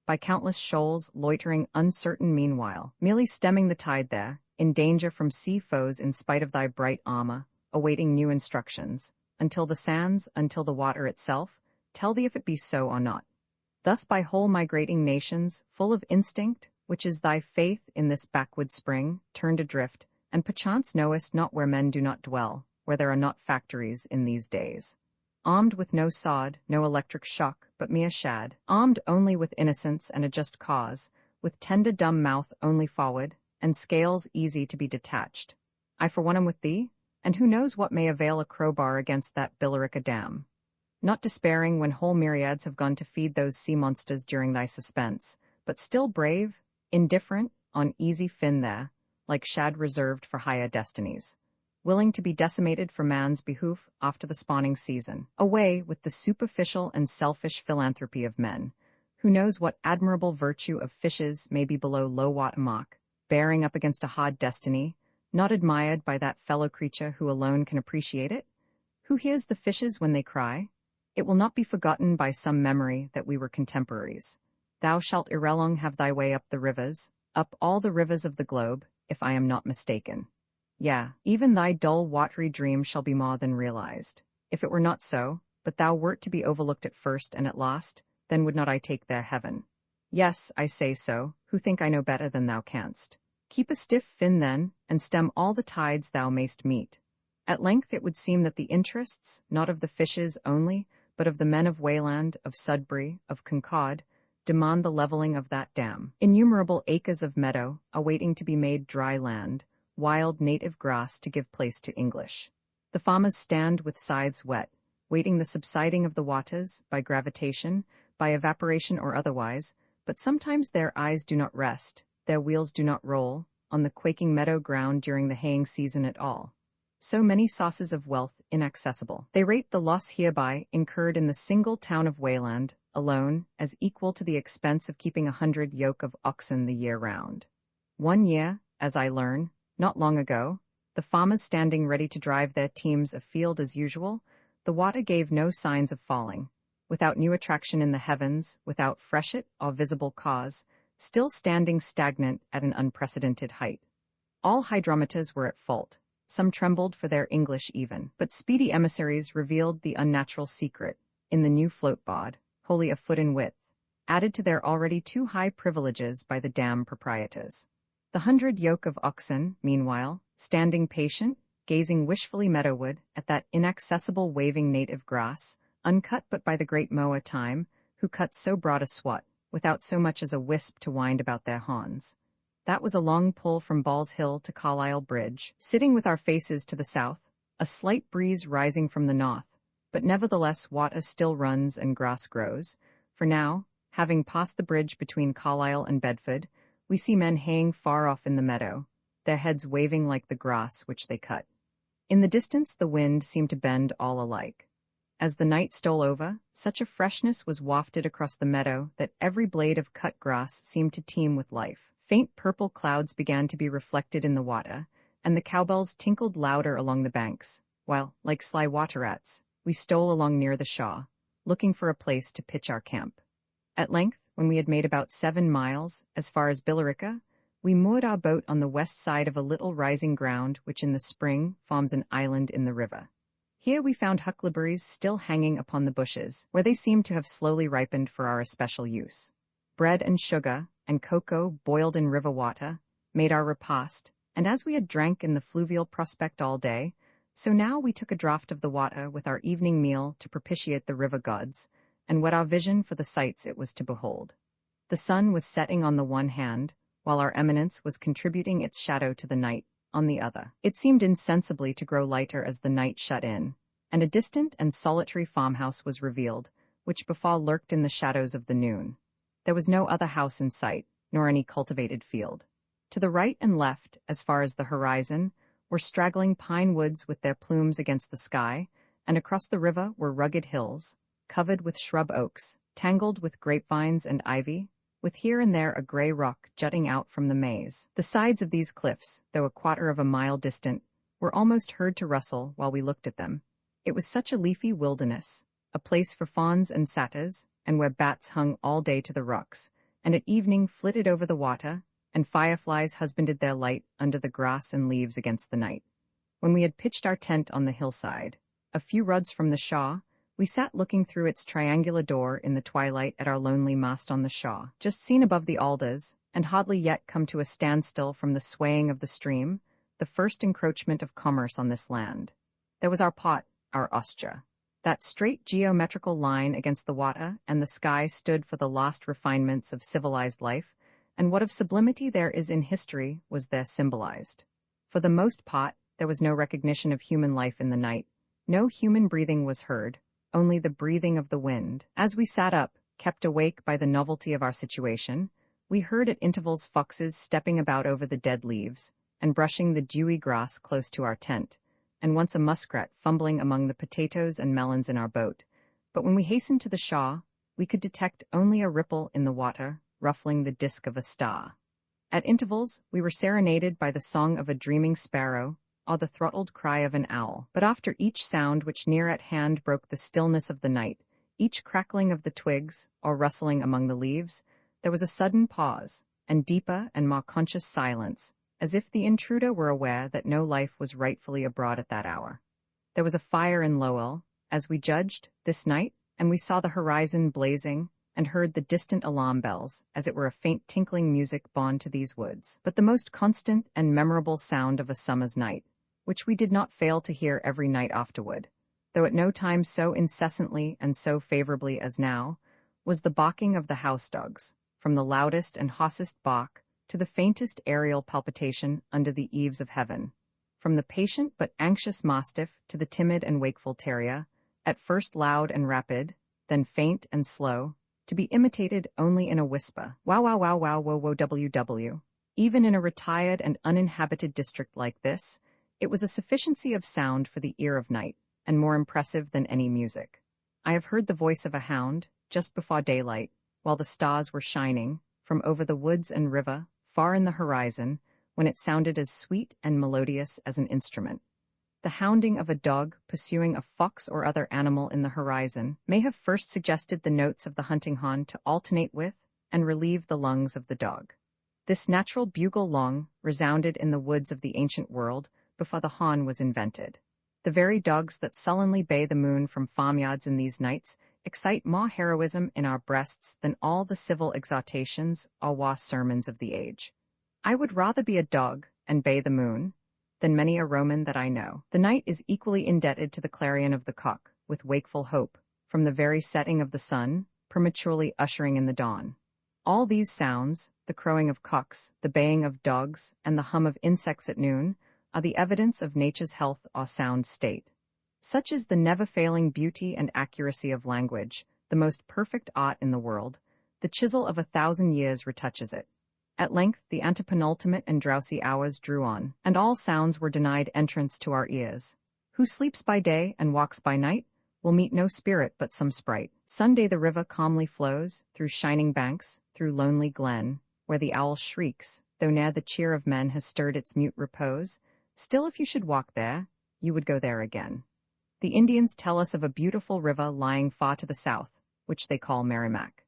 By countless shoals, loitering uncertain meanwhile, merely stemming the tide there, in danger from sea foes in spite of thy bright armor, awaiting new instructions, until the sands, until the water itself, tell thee if it be so or not. Thus by whole migrating nations, full of instinct, which is thy faith in this backwood spring, turned adrift, and perchance knowest not where men do not dwell, where there are not factories in these days. Armed with no sod, no electric shock, but mere shad, armed only with innocence and a just cause, with tender dumb mouth only forward, and scales easy to be detached. I for one am with thee, and who knows what may avail a crowbar against that Billerica dam. Not despairing when whole myriads have gone to feed those sea monsters during thy suspense, but still brave, indifferent, on easy fin there, like shad reserved for higher destinies, willing to be decimated for man's behoof after the spawning season. Away with the superficial and selfish philanthropy of men. Who knows what admirable virtue of fishes may be below low water mark, bearing up against a hard destiny, not admired by that fellow creature who alone can appreciate it? Who hears the fishes when they cry? It will not be forgotten by some memory that we were contemporaries. Thou shalt ere long have thy way up the rivers, up all the rivers of the globe, if I am not mistaken. Yea, even thy dull watery dream shall be more than realized. If it were not so, but thou wert to be overlooked at first and at last, then would not I take their heaven. Yes, I say so, who think I know better than thou canst. Keep a stiff fin then, and stem all the tides thou mayst meet. At length it would seem that the interests, not of the fishes only, but of the men of Wayland, of Sudbury, of Concord, demand the leveling of that dam. Innumerable acres of meadow, awaiting to be made dry land, wild native grass to give place to English. The farmers stand with scythes wet, waiting the subsiding of the waters, by gravitation, by evaporation or otherwise, but sometimes their eyes do not rest, their wheels do not roll, on the quaking meadow ground during the haying season at all. So many sources of wealth inaccessible. They rate the loss hereby incurred in the single town of Wayland, alone, as equal to the expense of keeping 100 yoke of oxen the year round. One year, as I learn, not long ago, the farmers standing ready to drive their teams afield as usual, the water gave no signs of falling. Without new attraction in the heavens, without freshet or visible cause, still standing stagnant at an unprecedented height. All hydrometers were at fault. Some trembled for their English even, but speedy emissaries revealed the unnatural secret, in the new floatboard, wholly a foot in width, added to their already too high privileges by the dam proprietors. The 100 yoke of oxen, meanwhile, standing patient, gazing wishfully meadowward at that inaccessible waving native grass, uncut but by the great mower Time, who cuts so broad a swat, without so much as a wisp to wind about their horns. That was a long pull from Ball's Hill to Carlisle Bridge, sitting with our faces to the south, a slight breeze rising from the north, but nevertheless water still runs and grass grows, for now, having passed the bridge between Carlisle and Bedford, we see men haying far off in the meadow, their heads waving like the grass which they cut. In the distance the wind seemed to bend all alike. As the night stole over, such a freshness was wafted across the meadow that every blade of cut grass seemed to teem with life. Faint purple clouds began to be reflected in the water, and the cowbells tinkled louder along the banks, while, like sly water rats, we stole along near the shore, looking for a place to pitch our camp. At length, when we had made about 7 miles, as far as Billerica, we moored our boat on the west side of a little rising ground which in the spring forms an island in the river. Here we found huckleberries still hanging upon the bushes, where they seemed to have slowly ripened for our especial use. Bread and sugar, and cocoa boiled in river water, made our repast, and as we had drank in the fluvial prospect all day, so now we took a draught of the water with our evening meal to propitiate the river gods, and whet our vision for the sights it was to behold. The sun was setting on the one hand, while our eminence was contributing its shadow to the night, on the other. It seemed insensibly to grow lighter as the night shut in, and a distant and solitary farmhouse was revealed, which before lurked in the shadows of the noon. There was no other house in sight, nor any cultivated field. To the right and left, as far as the horizon, were straggling pine woods with their plumes against the sky, and across the river were rugged hills, covered with shrub oaks, tangled with grapevines and ivy, with here and there a gray rock jutting out from the maize. The sides of these cliffs, though a quarter of a mile distant, were almost heard to rustle while we looked at them. It was such a leafy wilderness, a place for fawns and satyrs, and where bats hung all day to the rocks, and at evening flitted over the water, and fireflies husbanded their light under the grass and leaves against the night. When we had pitched our tent on the hillside, a few rods from the shaw, we sat looking through its triangular door in the twilight at our lonely mast on the shaw, just seen above the alders, and hardly yet come to a standstill from the swaying of the stream, the first encroachment of commerce on this land. There was our pot, our ostia. That straight geometrical line against the water and the sky stood for the lost refinements of civilized life, and what of sublimity there is in history was there symbolized. For the most part, There was no recognition of human life in the night. No human breathing was heard, only the breathing of the wind. As we sat up, kept awake by the novelty of our situation, we heard at intervals foxes stepping about over the dead leaves, and brushing the dewy grass close to our tent, and once a muskrat fumbling among the potatoes and melons in our boat. But when we hastened to the shore, we could detect only a ripple in the water, ruffling the disk of a star. At intervals, we were serenaded by the song of a dreaming sparrow, or the throttled cry of an owl. But after each sound which near at hand broke the stillness of the night, each crackling of the twigs, or rustling among the leaves, there was a sudden pause, and deeper and more conscious silence, as if the intruder were aware that no life was rightfully abroad at that hour. There was a fire in Lowell, as we judged, this night, and we saw the horizon blazing, and heard the distant alarm bells, as it were a faint tinkling music borne to these woods. But the most constant and memorable sound of a summer's night, which we did not fail to hear every night afterward, though at no time so incessantly and so favorably as now, was the barking of the house dogs, from the loudest and hoarsest bark to the faintest aerial palpitation under the eaves of heaven, from the patient but anxious mastiff to the timid and wakeful terrier, at first loud and rapid, then faint and slow, to be imitated only in a whisper. Wow, wow, wow, wow, whoa, whoa, ww. Even in a retired and uninhabited district like this, it was a sufficiency of sound for the ear of night, and more impressive than any music. I have heard the voice of a hound, just before daylight, while the stars were shining, from over the woods and river, far in the horizon, when it sounded as sweet and melodious as an instrument. The hounding of a dog pursuing a fox or other animal in the horizon may have first suggested the notes of the hunting horn to alternate with and relieve the lungs of the dog. This natural bugle long resounded in the woods of the ancient world before the horn was invented. The very dogs that sullenly bay the moon from farmyards in these nights excite more heroism in our breasts than all the civil exhortations or war sermons of the age. I would rather be a dog and bay the moon than many a Roman that I know. The night is equally indebted to the clarion of the cock, with wakeful hope, from the very setting of the sun, prematurely ushering in the dawn. All these sounds, the crowing of cocks, the baying of dogs, and the hum of insects at noon, are the evidence of nature's health or sound state. Such is the never-failing beauty and accuracy of language, the most perfect art in the world. The chisel of 1,000 years retouches it. At length the antepenultimate and drowsy hours drew on, and all sounds were denied entrance to our ears. Who sleeps by day and walks by night will meet no spirit but some sprite. Sunday the river calmly flows, through shining banks, through lonely glen, where the owl shrieks, though ne'er the cheer of men has stirred its mute repose. Still if you should walk there, you would go there again. The Indians tell us of a beautiful river lying far to the south, which they call Merrimack.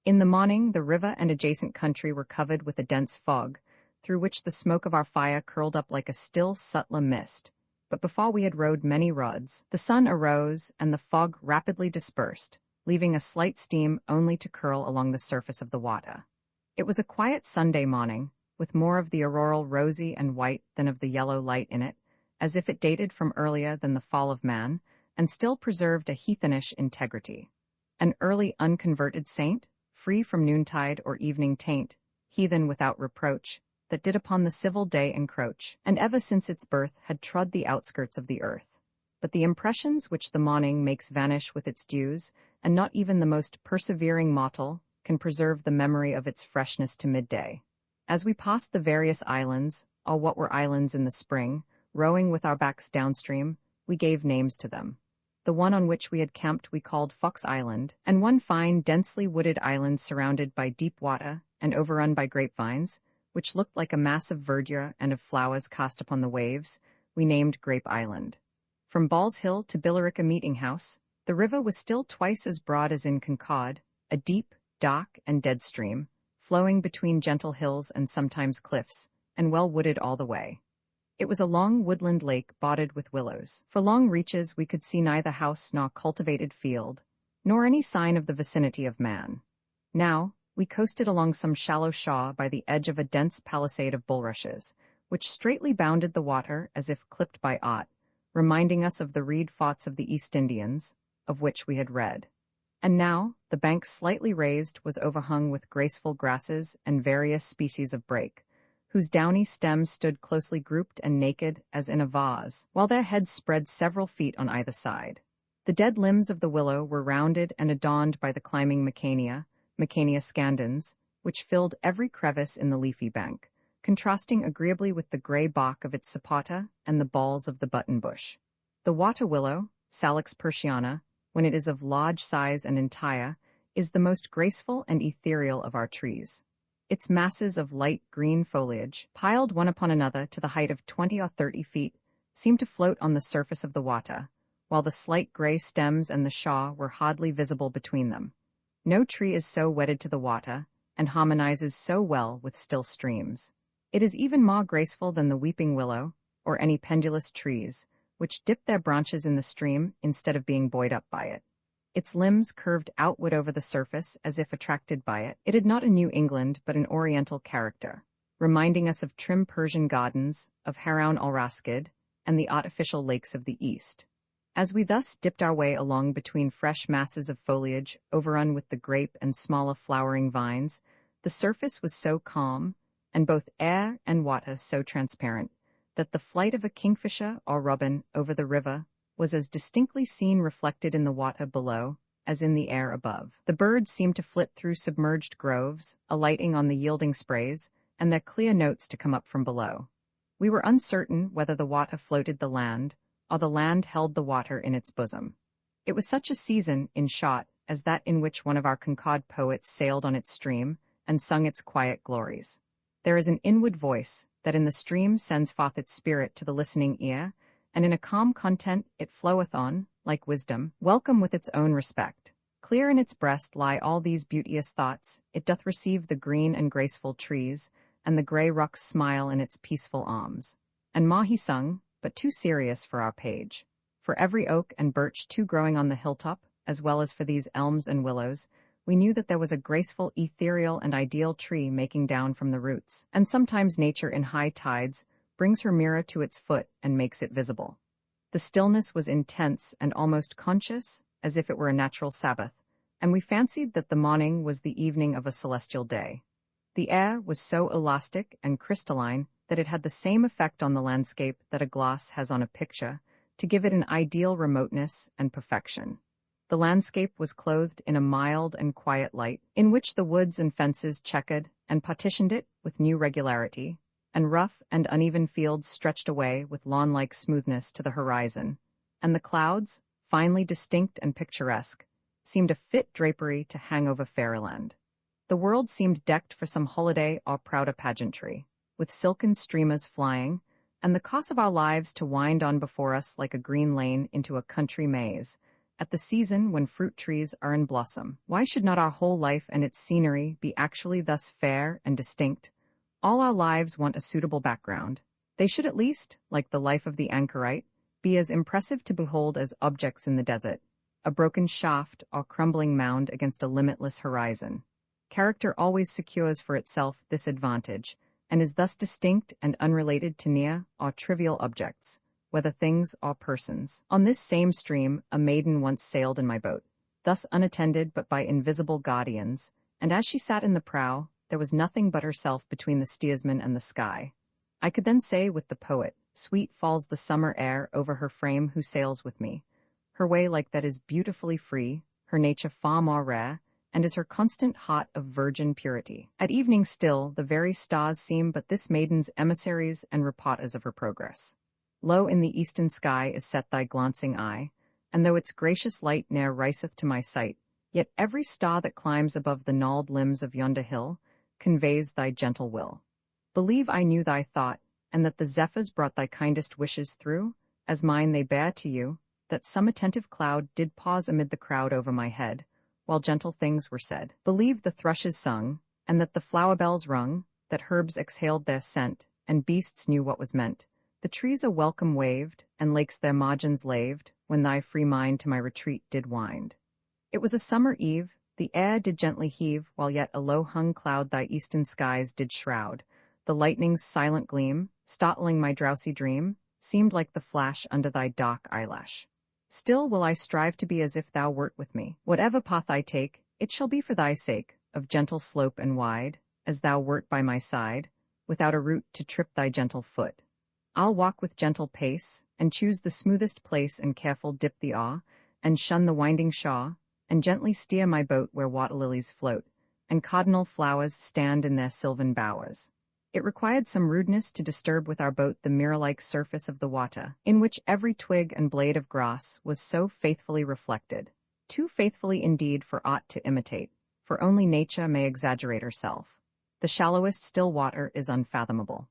In the morning, the river and adjacent country were covered with a dense fog, through which the smoke of our fire curled up like a still, subtler mist. But before we had rowed many rods, the sun arose and the fog rapidly dispersed, leaving a slight steam only to curl along the surface of the water. It was a quiet Sunday morning, with more of the auroral rosy and white than of the yellow light in it, as if it dated from earlier than the fall of man, and still preserved a heathenish integrity. An early unconverted saint, free from noontide or evening taint, heathen without reproach, that did upon the civil day encroach, and ever since its birth had trod the outskirts of the earth. But the impressions which the morning makes vanish with its dews, and not even the most persevering mortal can preserve the memory of its freshness to midday. As we passed the various islands, or what were islands in the spring, rowing with our backs downstream, we gave names to them. The one on which we had camped we called Fox Island, and one fine, densely wooded island surrounded by deep water and overrun by grapevines, which looked like a mass of verdure and of flowers cast upon the waves, we named Grape Island. From Ball's Hill to Billerica Meeting House, the river was still twice as broad as in Concord, a deep, dark, and dead stream, flowing between gentle hills and sometimes cliffs, and well wooded all the way. It was a long woodland lake bordered with willows. For long reaches we could see neither house nor cultivated field, nor any sign of the vicinity of man. Now, we coasted along some shallow shore by the edge of a dense palisade of bulrushes, which straightly bounded the water as if clipped by art, reminding us of the reed forts of the East Indians, of which we had read. And now, the bank slightly raised was overhung with graceful grasses and various species of brake, whose downy stems stood closely grouped and naked as in a vase, while their heads spread several feet on either side. The dead limbs of the willow were rounded and adorned by the climbing Macania scandens, which filled every crevice in the leafy bank, contrasting agreeably with the gray bark of its sapota and the balls of the buttonbush. The water willow, Salix persiana, when it is of large size and entire, is the most graceful and ethereal of our trees. Its masses of light green foliage, piled one upon another to the height of 20 or 30 feet, seem to float on the surface of the water, while the slight gray stems and the shaw were hardly visible between them. No tree is so wedded to the water, and harmonizes so well with still streams. It is even more graceful than the weeping willow, or any pendulous trees, which dip their branches in the stream instead of being buoyed up by it. Its limbs curved outward over the surface as if attracted by it. It had not a New England but an Oriental character, reminding us of trim Persian gardens, of Haroun al-Raskid, and the artificial lakes of the East. As we thus dipped our way along between fresh masses of foliage overrun with the grape and smaller flowering vines, the surface was so calm, and both air and water so transparent, that the flight of a kingfisher or robin over the river was as distinctly seen reflected in the water below as in the air above. The birds seemed to flit through submerged groves, alighting on the yielding sprays, and their clear notes to come up from below. We were uncertain whether the water floated the land, or the land held the water in its bosom. It was such a season, in short, as that in which one of our Concord poets sailed on its stream and sung its quiet glories. There is an inward voice that in the stream sends forth its spirit to the listening ear, and in a calm content it floweth on, like wisdom, welcome with its own respect. Clear in its breast lie all these beauteous thoughts, it doth receive the green and graceful trees, and the grey rocks smile in its peaceful arms. And ma he sung, but too serious for our page. For every oak and birch too growing on the hilltop, as well as for these elms and willows, we knew that there was a graceful, ethereal, and ideal tree making down from the roots, and sometimes nature in high tides brings her mirror to its foot and makes it visible. The stillness was intense and almost conscious, as if it were a natural Sabbath, and we fancied that the morning was the evening of a celestial day. The air was so elastic and crystalline that it had the same effect on the landscape that a glass has on a picture, to give it an ideal remoteness and perfection. The landscape was clothed in a mild and quiet light, in which the woods and fences checkered and partitioned it with new regularity, and rough and uneven fields stretched away with lawn-like smoothness to the horizon, and the clouds, finely distinct and picturesque, seemed a fit drapery to hang over fairyland. The world seemed decked for some holiday or prouder pageantry, with silken streamers flying, and the course of our lives to wind on before us like a green lane into a country maze, at the season when fruit trees are in blossom. Why should not our whole life and its scenery be actually thus fair and distinct? All our lives want a suitable background. They should at least, like the life of the anchorite, be as impressive to behold as objects in the desert, a broken shaft or crumbling mound against a limitless horizon. Character always secures for itself this advantage, and is thus distinct and unrelated to near or trivial objects, whether things or persons. On this same stream, a maiden once sailed in my boat, thus unattended but by invisible guardians, and as she sat in the prow, there was nothing but herself between the steersman and the sky. I could then say with the poet, sweet falls the summer air over her frame who sails with me, her way like that is beautifully free, her nature far more rare, and is her constant heart of virgin purity. At evening still, the very stars seem but this maiden's emissaries and reporters of her progress. Low in the eastern sky is set thy glancing eye, and though its gracious light ne'er riseth to my sight, yet every star that climbs above the gnarled limbs of yonder hill conveys thy gentle will. Believe I knew thy thought, and that the zephyrs brought thy kindest wishes through, as mine they bear to you, that some attentive cloud did pause amid the crowd over my head, while gentle things were said. Believe the thrushes sung, and that the flower bells rung, that herbs exhaled their scent, and beasts knew what was meant. The trees a welcome waved, and lakes their margins laved, when thy free mind to my retreat did wind. It was a summer eve, the air did gently heave, while yet a low-hung cloud thy eastern skies did shroud. The lightning's silent gleam, startling my drowsy dream, seemed like the flash under thy dark eyelash. Still will I strive to be as if thou wert with me. Whatever path I take, it shall be for thy sake, of gentle slope and wide, as thou wert by my side. without a root to trip thy gentle foot. I'll walk with gentle pace, and choose the smoothest place and careful dip the awe, and shun the winding shaw, and gently steer my boat where water lilies float, and cardinal flowers stand in their sylvan bowers. It required some rudeness to disturb with our boat the mirror-like surface of the water, in which every twig and blade of grass was so faithfully reflected, too faithfully indeed for aught to imitate, for only nature may exaggerate herself. The shallowest still water is unfathomable.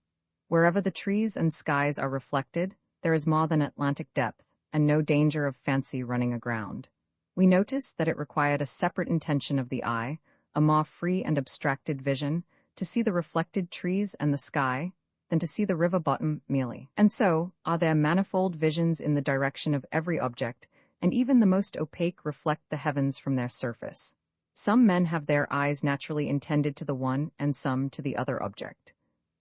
Wherever the trees and skies are reflected, there is more than Atlantic depth, and no danger of fancy running aground. We notice that it required a separate intention of the eye, a more free and abstracted vision, to see the reflected trees and the sky, than to see the river bottom merely. And so, are there manifold visions in the direction of every object, and even the most opaque reflect the heavens from their surface. Some men have their eyes naturally intended to the one, and some to the other object.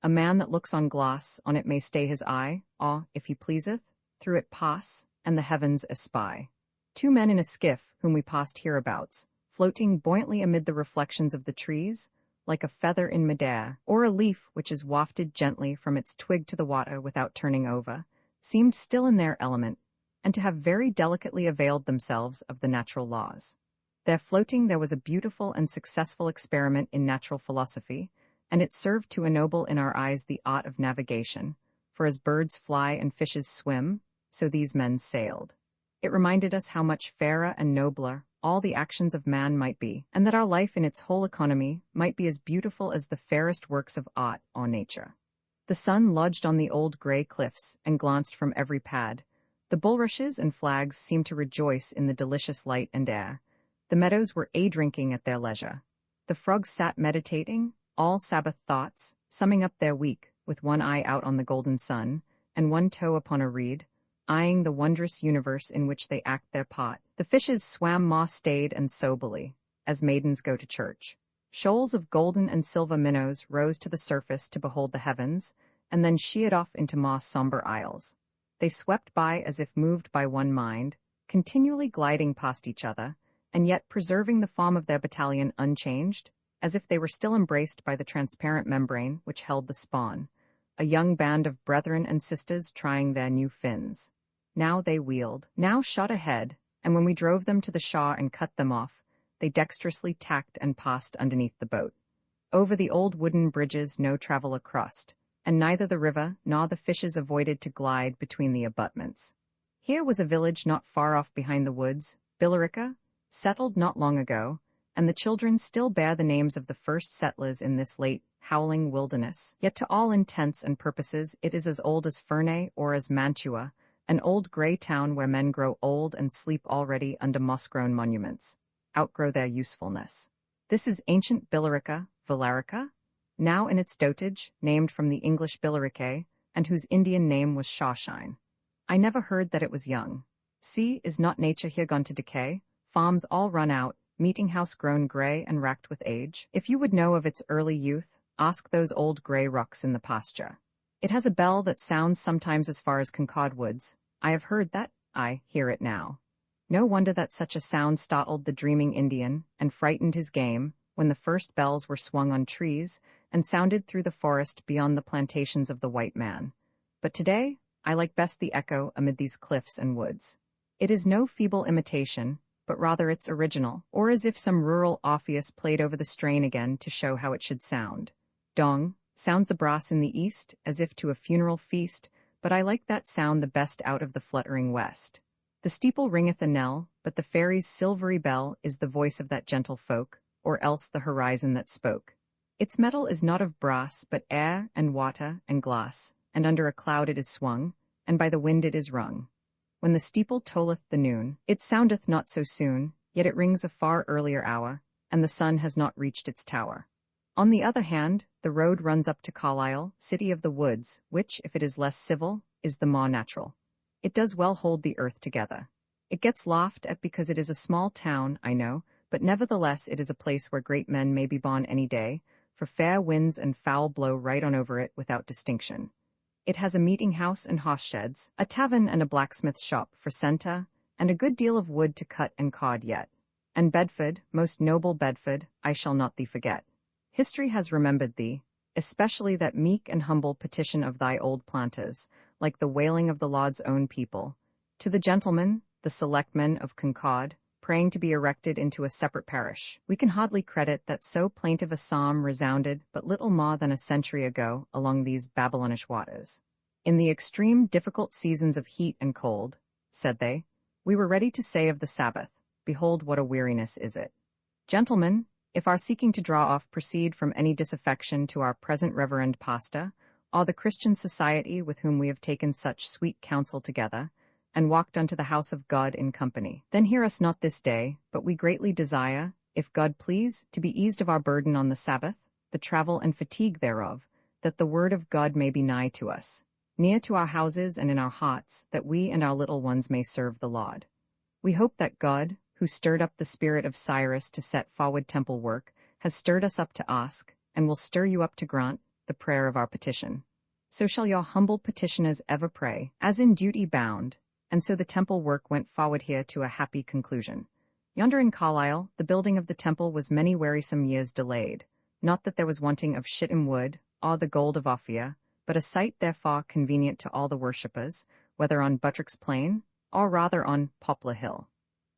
A man that looks on glass, on it may stay his eye, or, if he pleaseth, through it pass, and the heavens espy. 2 men in a skiff, whom we passed hereabouts, floating buoyantly amid the reflections of the trees, like a feather in midair, or a leaf which is wafted gently from its twig to the water without turning over, seemed still in their element, and to have very delicately availed themselves of the natural laws. Their floating there was a beautiful and successful experiment in natural philosophy, and it served to ennoble in our eyes the art of navigation, for as birds fly and fishes swim, so these men sailed. It reminded us how much fairer and nobler all the actions of man might be, and that our life in its whole economy might be as beautiful as the fairest works of art or nature. The sun lodged on the old grey cliffs and glanced from every pad. The bulrushes and flags seemed to rejoice in the delicious light and air. The meadows were drinking at their leisure. The frogs sat meditating, all Sabbath thoughts, summing up their week, with one eye out on the golden sun, and one toe upon a reed, eyeing the wondrous universe in which they act their part. The fishes swam more staid and soberly, as maidens go to church. Shoals of golden and silver minnows rose to the surface to behold the heavens, and then sheered off into more somber isles. They swept by as if moved by one mind, continually gliding past each other, and yet preserving the form of their battalion unchanged, as if they were still embraced by the transparent membrane which held the spawn, a young band of brethren and sisters trying their new fins. Now they wheeled, now shot ahead, and when we drove them to the shore and cut them off, they dexterously tacked and passed underneath the boat. Over the old wooden bridges no traveller crossed, and neither the river nor the fishes avoided to glide between the abutments. Here was a village not far off behind the woods, Billerica, settled not long ago, and the children still bear the names of the first settlers in this late, howling wilderness. Yet to all intents and purposes it is as old as Ferney or as Mantua, an old grey town where men grow old and sleep already under moss-grown monuments, outgrow their usefulness. This is ancient Billerica, Villarica, now in its dotage, named from the English Billericay, and whose Indian name was Shawshine. I never heard that it was young. See, is not nature here gone to decay? Farms all run out, meeting-house grown grey and racked with age. If you would know of its early youth, ask those old grey rocks in the pasture. It has a bell that sounds sometimes as far as Concord woods. I have heard that, I hear it now. No wonder that such a sound startled the dreaming Indian, and frightened his game, when the first bells were swung on trees, and sounded through the forest beyond the plantations of the white man. But today, I like best the echo amid these cliffs and woods. It is no feeble imitation, but rather its original, or as if some rural Orpheus played over the strain again to show how it should sound. Dong, sounds the brass in the east, as if to a funeral feast, but I like that sound the best out of the fluttering west. The steeple ringeth a knell, but the fairy's silvery bell is the voice of that gentle folk, or else the horizon that spoke. Its metal is not of brass, but air and water and glass, and under a cloud it is swung, and by the wind it is rung. When the steeple tolleth the noon, it soundeth not so soon, yet it rings a far earlier hour, and the sun has not reached its tower. On the other hand, the road runs up to Carlisle, city of the woods, which, if it is less civil, is the more natural. It does well hold the earth together. It gets laughed at because it is a small town, I know, but nevertheless it is a place where great men may be born any day, for fair winds and foul blow right on over it without distinction. It has a meeting-house and hoss-sheds, a tavern and a blacksmith's shop for centre, and a good deal of wood to cut and cod yet. And Bedford, most noble Bedford, I shall not thee forget. History has remembered thee, especially that meek and humble petition of thy old planters, like the wailing of the Lord's own people. To the gentlemen, the selectmen of Concord, praying to be erected into a separate parish. We can hardly credit that so plaintive a psalm resounded but little more than a century ago along these Babylonish waters. In the extreme difficult seasons of heat and cold, said they, we were ready to say of the Sabbath, behold what a weariness is it. Gentlemen, if our seeking to draw off proceed from any disaffection to our present reverend pastor, or the Christian society with whom we have taken such sweet counsel together, and walked unto the house of God in company, then hear us not this day, but we greatly desire, if God please, to be eased of our burden on the Sabbath, the travel and fatigue thereof, that the word of God may be nigh to us, near to our houses and in our hearts, that we and our little ones may serve the Lord. We hope that God, who stirred up the spirit of Cyrus to set forward temple work, has stirred us up to ask, and will stir you up to grant, the prayer of our petition. So shall your humble petitioners ever pray, as in duty bound, and so the temple work went forward here to a happy conclusion. Yonder in Carlisle, the building of the temple was many wearisome years delayed, not that there was wanting of shittim wood, or the gold of Ophir, but a site therefore convenient to all the worshippers, whether on Buttrick's Plain, or rather on Poplar Hill.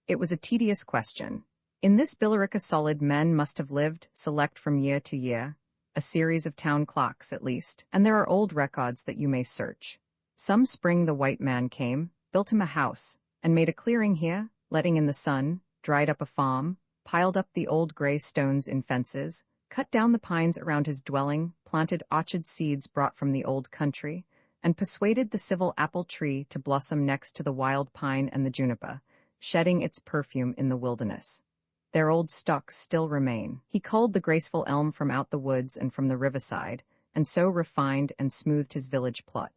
It was a tedious question. In this Billerica solid men must have lived, select from year to year, a series of town clocks at least, and there are old records that you may search. Some spring the white man came, built him a house, and made a clearing here, letting in the sun, dried up a farm, piled up the old gray stones in fences, cut down the pines around his dwelling, planted orchard seeds brought from the old country, and persuaded the civil apple tree to blossom next to the wild pine and the juniper, shedding its perfume in the wilderness. Their old stalks still remain. He culled the graceful elm from out the woods and from the riverside, and so refined and smoothed his village plot.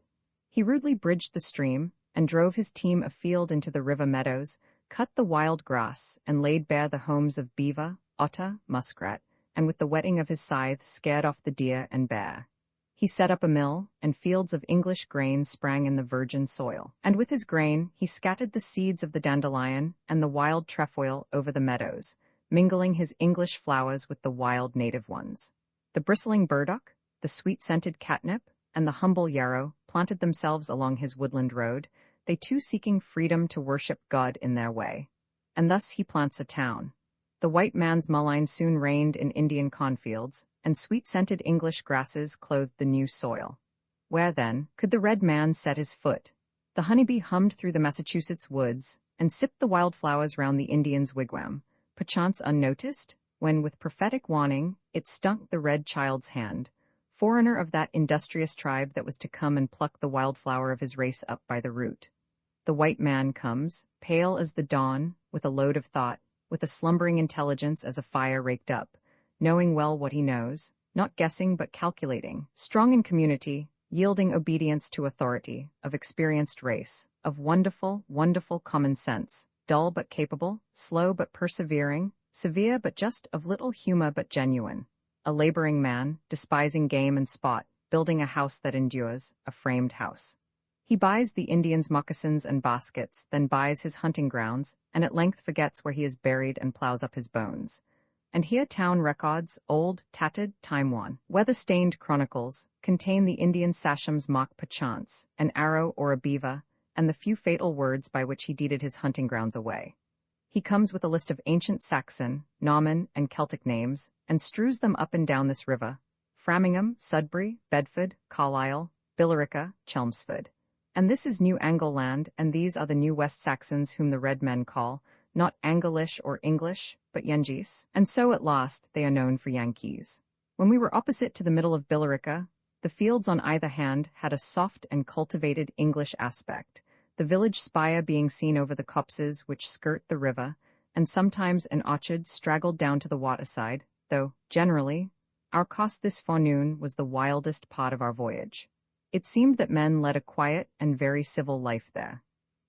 He rudely bridged the stream, and drove his team afield into the river meadows, cut the wild grass, and laid bare the homes of beaver, otter, muskrat, and with the whetting of his scythe scared off the deer and bear. He set up a mill, and fields of English grain sprang in the virgin soil. And with his grain he scattered the seeds of the dandelion and the wild trefoil over the meadows, mingling his English flowers with the wild native ones. The bristling burdock, the sweet-scented catnip, and the humble yarrow planted themselves along his woodland road, they too seeking freedom to worship God in their way. And thus he plants a town. The white man's mullein soon reigned in Indian cornfields, and sweet-scented English grasses clothed the new soil. Where, then, could the red man set his foot? The honeybee hummed through the Massachusetts woods, and sipped the wildflowers round the Indian's wigwam, perchance unnoticed, when with prophetic warning it stunk the red child's hand, foreigner of that industrious tribe that was to come and pluck the wildflower of his race up by the root. The white man comes, pale as the dawn, with a load of thought, with a slumbering intelligence as a fire raked up, knowing well what he knows, not guessing but calculating, strong in community, yielding obedience to authority, of experienced race, of wonderful, wonderful common sense, dull but capable, slow but persevering, severe but just, of little humor but genuine, a laboring man, despising game and spot, building a house that endures, a framed house. He buys the Indian's moccasins and baskets, then buys his hunting grounds, and at length forgets where he is buried and plows up his bones. And here town records, old, tattered, time-worn, weather-stained chronicles, contain the Indian sacham's mock perchance, an arrow or a beaver, and the few fatal words by which he deeded his hunting grounds away. He comes with a list of ancient Saxon, Norman, and Celtic names, and strews them up and down this river: Framingham, Sudbury, Bedford, Carlisle, Billerica, Chelmsford. And this is New Angle land, and these are the New West Saxons whom the red men call, not Anglish or English, but Yengeese, and so at last they are known for Yankees. When we were opposite to the middle of Billerica, the fields on either hand had a soft and cultivated English aspect, the village spire being seen over the copses which skirt the river, and sometimes an orchard straggled down to the waterside, though, generally, our cost this forenoon was the wildest part of our voyage. It seemed that men led a quiet and very civil life there.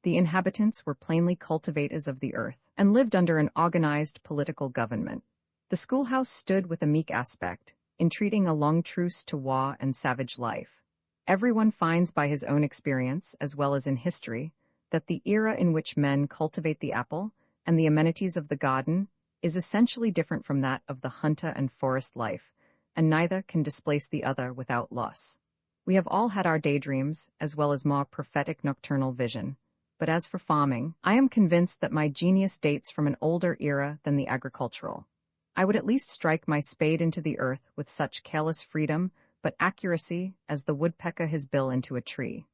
The inhabitants were plainly cultivators of the earth, and lived under an organized political government. The schoolhouse stood with a meek aspect, entreating a long truce to war and savage life. Everyone finds by his own experience, as well as in history, that the era in which men cultivate the apple and the amenities of the garden is essentially different from that of the hunter and forest life, and neither can displace the other without loss. We have all had our daydreams, as well as more prophetic nocturnal vision. But as for farming, I am convinced that my genius dates from an older era than the agricultural. I would at least strike my spade into the earth with such careless freedom, but accuracy, as the woodpecker his bill into a tree.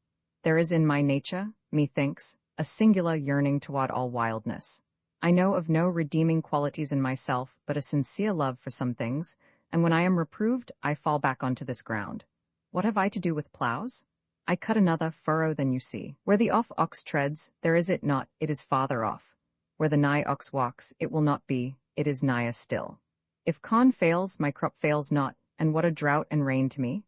There is in my nature, methinks, a singular yearning toward all wildness. I know of no redeeming qualities in myself but a sincere love for some things, and when I am reproved, I fall back onto this ground. What have I to do with plows? I cut another furrow than you see. Where the off ox treads, there is it not, it is farther off. Where the nigh ox walks, it will not be, it is nigher still. If corn fails, my crop fails not, and what a drought and rain to me?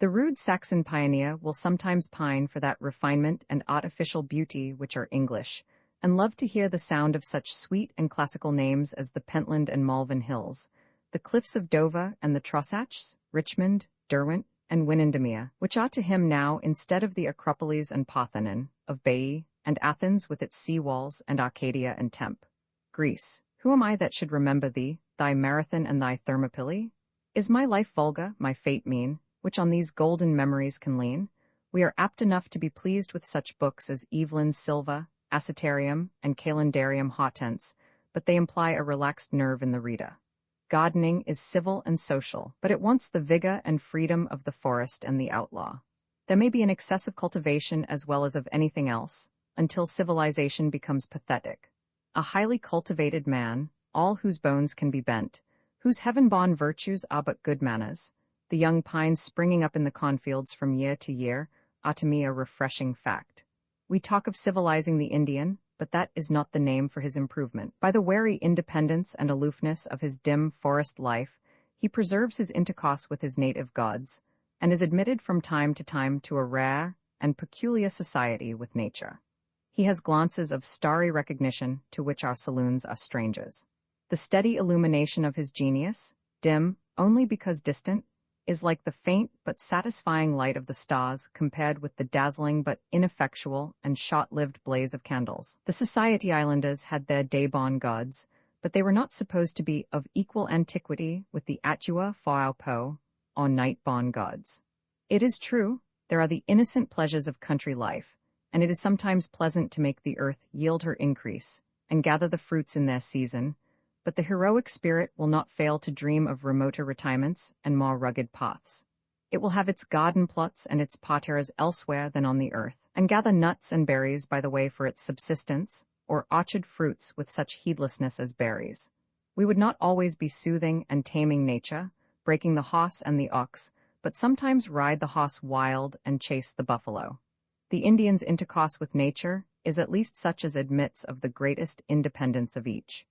The rude Saxon pioneer will sometimes pine for that refinement and artificial beauty which are English, and love to hear the sound of such sweet and classical names as the Pentland and Malvern Hills, the cliffs of Dover and the Trossachs, Richmond, Derwent, and Windermere, which are to him now, instead of the Acropolis and Parthenon, of Baiae, and Athens with its sea walls, and Arcadia and Tempe. Greece, who am I that should remember thee, thy Marathon and thy Thermopylae? Is my life vulgar, my fate mean, which on these golden memories can lean? We are apt enough to be pleased with such books as Evelyn's Sylva, Acetarium, and Calendarium Hortense, but they imply a relaxed nerve in the reader. Gardening is civil and social, but it wants the vigor and freedom of the forest and the outlaw. There may be an excess of cultivation as well as of anything else, until civilization becomes pathetic. A highly cultivated man, all whose bones can be bent, whose heaven-born virtues are but good manners, the young pines springing up in the cornfields from year to year, are to me a refreshing fact. We talk of civilizing the Indian, but that is not the name for his improvement. By the wary independence and aloofness of his dim forest life, he preserves his intercourse with his native gods, and is admitted from time to time to a rare and peculiar society with nature. He has glances of starry recognition to which our saloons are strangers. The steady illumination of his genius, dim only because distant, is like the faint but satisfying light of the stars compared with the dazzling but ineffectual and short-lived blaze of candles. The Society Islanders had their day-born gods, but they were not supposed to be of equal antiquity with the Atua Fauapo, or night-born gods. It is true, there are the innocent pleasures of country life, and it is sometimes pleasant to make the earth yield her increase, and gather the fruits in their season, but the heroic spirit will not fail to dream of remoter retirements and more rugged paths. It will have its garden plots and its parterres elsewhere than on the earth, and gather nuts and berries by the way for its subsistence, or orchard fruits with such heedlessness as berries. We would not always be soothing and taming nature, breaking the horse and the ox, but sometimes ride the horse wild and chase the buffalo. The Indian's intercourse with nature is at least such as admits of the greatest independence of each.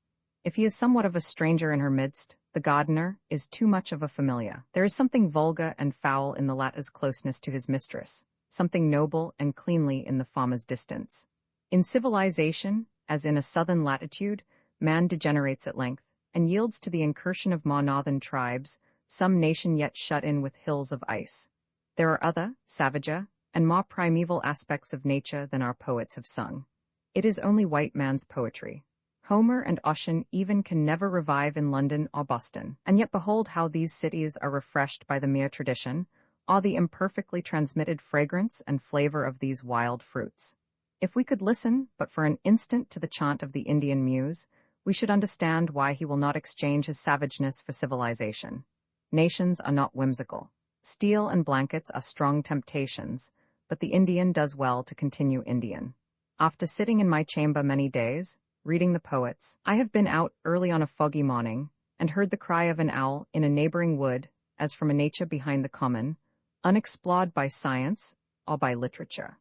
If he is somewhat of a stranger in her midst, the gardener is too much of a familiar. There is something vulgar and foul in the latter's closeness to his mistress, something noble and cleanly in the farmer's distance. In civilization, as in a southern latitude, man degenerates at length, and yields to the incursion of more northern tribes, some nation yet shut in with hills of ice. There are other, savager, and more primeval aspects of nature than our poets have sung. It is only white man's poetry. Homer and Ossian even can never revive in London or Boston, and yet behold how these cities are refreshed by the mere tradition, or the imperfectly transmitted fragrance and flavor of these wild fruits. If we could listen but for an instant to the chant of the Indian muse, we should understand why he will not exchange his savageness for civilization. Nations are not whimsical. Steel and blankets are strong temptations, but the Indian does well to continue Indian. After sitting in my chamber many days, reading the poets, I have been out early on a foggy morning, and heard the cry of an owl in a neighboring wood, as from a nature behind the common, unexplored by science or by literature.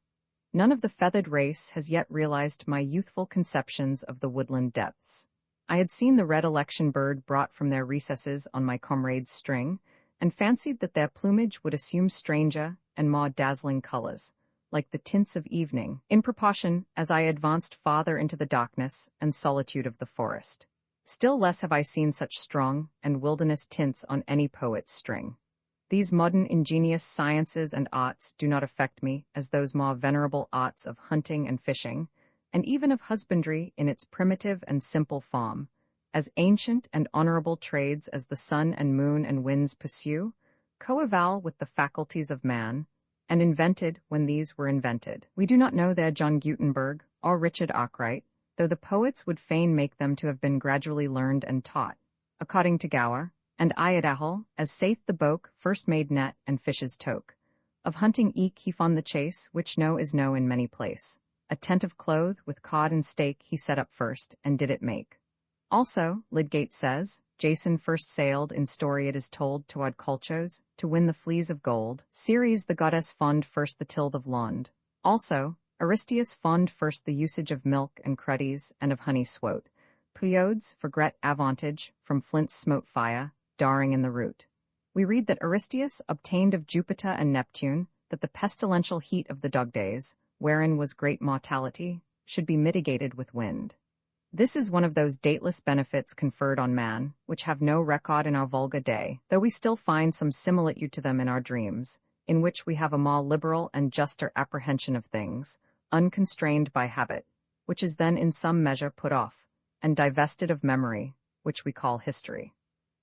None of the feathered race has yet realized my youthful conceptions of the woodland depths. I had seen the red election bird brought from their recesses on my comrade's string, and fancied that their plumage would assume stranger and more dazzling colors, like the tints of evening, in proportion as I advanced farther into the darkness and solitude of the forest. Still less have I seen such strong and wilderness tints on any poet's string. These modern ingenious sciences and arts do not affect me as those more venerable arts of hunting and fishing, and even of husbandry in its primitive and simple form, as ancient and honorable trades as the sun and moon and winds pursue, coeval with the faculties of man, and invented when these were invented. We do not know their John Gutenberg or Richard Arkwright, though the poets would fain make them to have been gradually learned and taught, according to Gower, and Iadahel, as saith the boke, first made net and fishes toke. Of hunting eke he fond the chase, which no is no in many place. A tent of cloth with cod and steak he set up first, and did it make. Also, Lydgate says, Jason first sailed in story it is told toward Colchos, to win the fleas of gold. Ceres the goddess fond first the tilth of lond. Also, Aristeus fond first the usage of milk and cruddies and of honey swote. Puyodes forget avantage, from flints smote fire, darring in the root. We read that Aristeus obtained of Jupiter and Neptune that the pestilential heat of the dog days, wherein was great mortality, should be mitigated with wind. This is one of those dateless benefits conferred on man, which have no record in our vulgar day, though we still find some similitude to them in our dreams, in which we have a more liberal and juster apprehension of things, unconstrained by habit, which is then in some measure put off, and divested of memory, which we call history.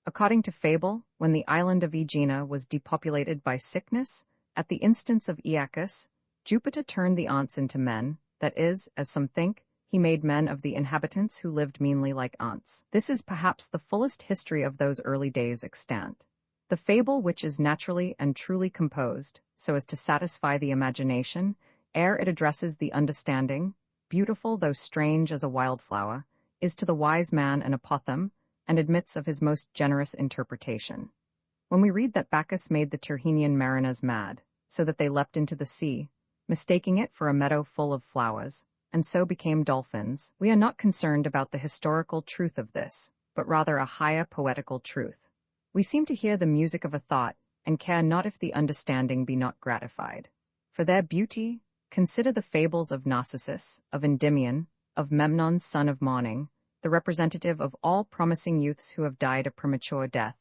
According to fable, when the island of Aegina was depopulated by sickness, at the instance of Aeacus, Jupiter turned the ants into men, that is, as some think, he made men of the inhabitants who lived meanly like ants. This is perhaps the fullest history of those early days extant. The fable, which is naturally and truly composed, so as to satisfy the imagination, ere it addresses the understanding, beautiful though strange as a wildflower, is to the wise man an apothegm, and admits of his most generous interpretation. When we read that Bacchus made the Tyrrhenian mariners mad, so that they leapt into the sea, mistaking it for a meadow full of flowers, and so became dolphins, we are not concerned about the historical truth of this, but rather a higher poetical truth. We seem to hear the music of a thought, and care not if the understanding be not gratified. For their beauty, consider the fables of Narcissus, of Endymion, of Memnon son of Morning, the representative of all promising youths who have died a premature death,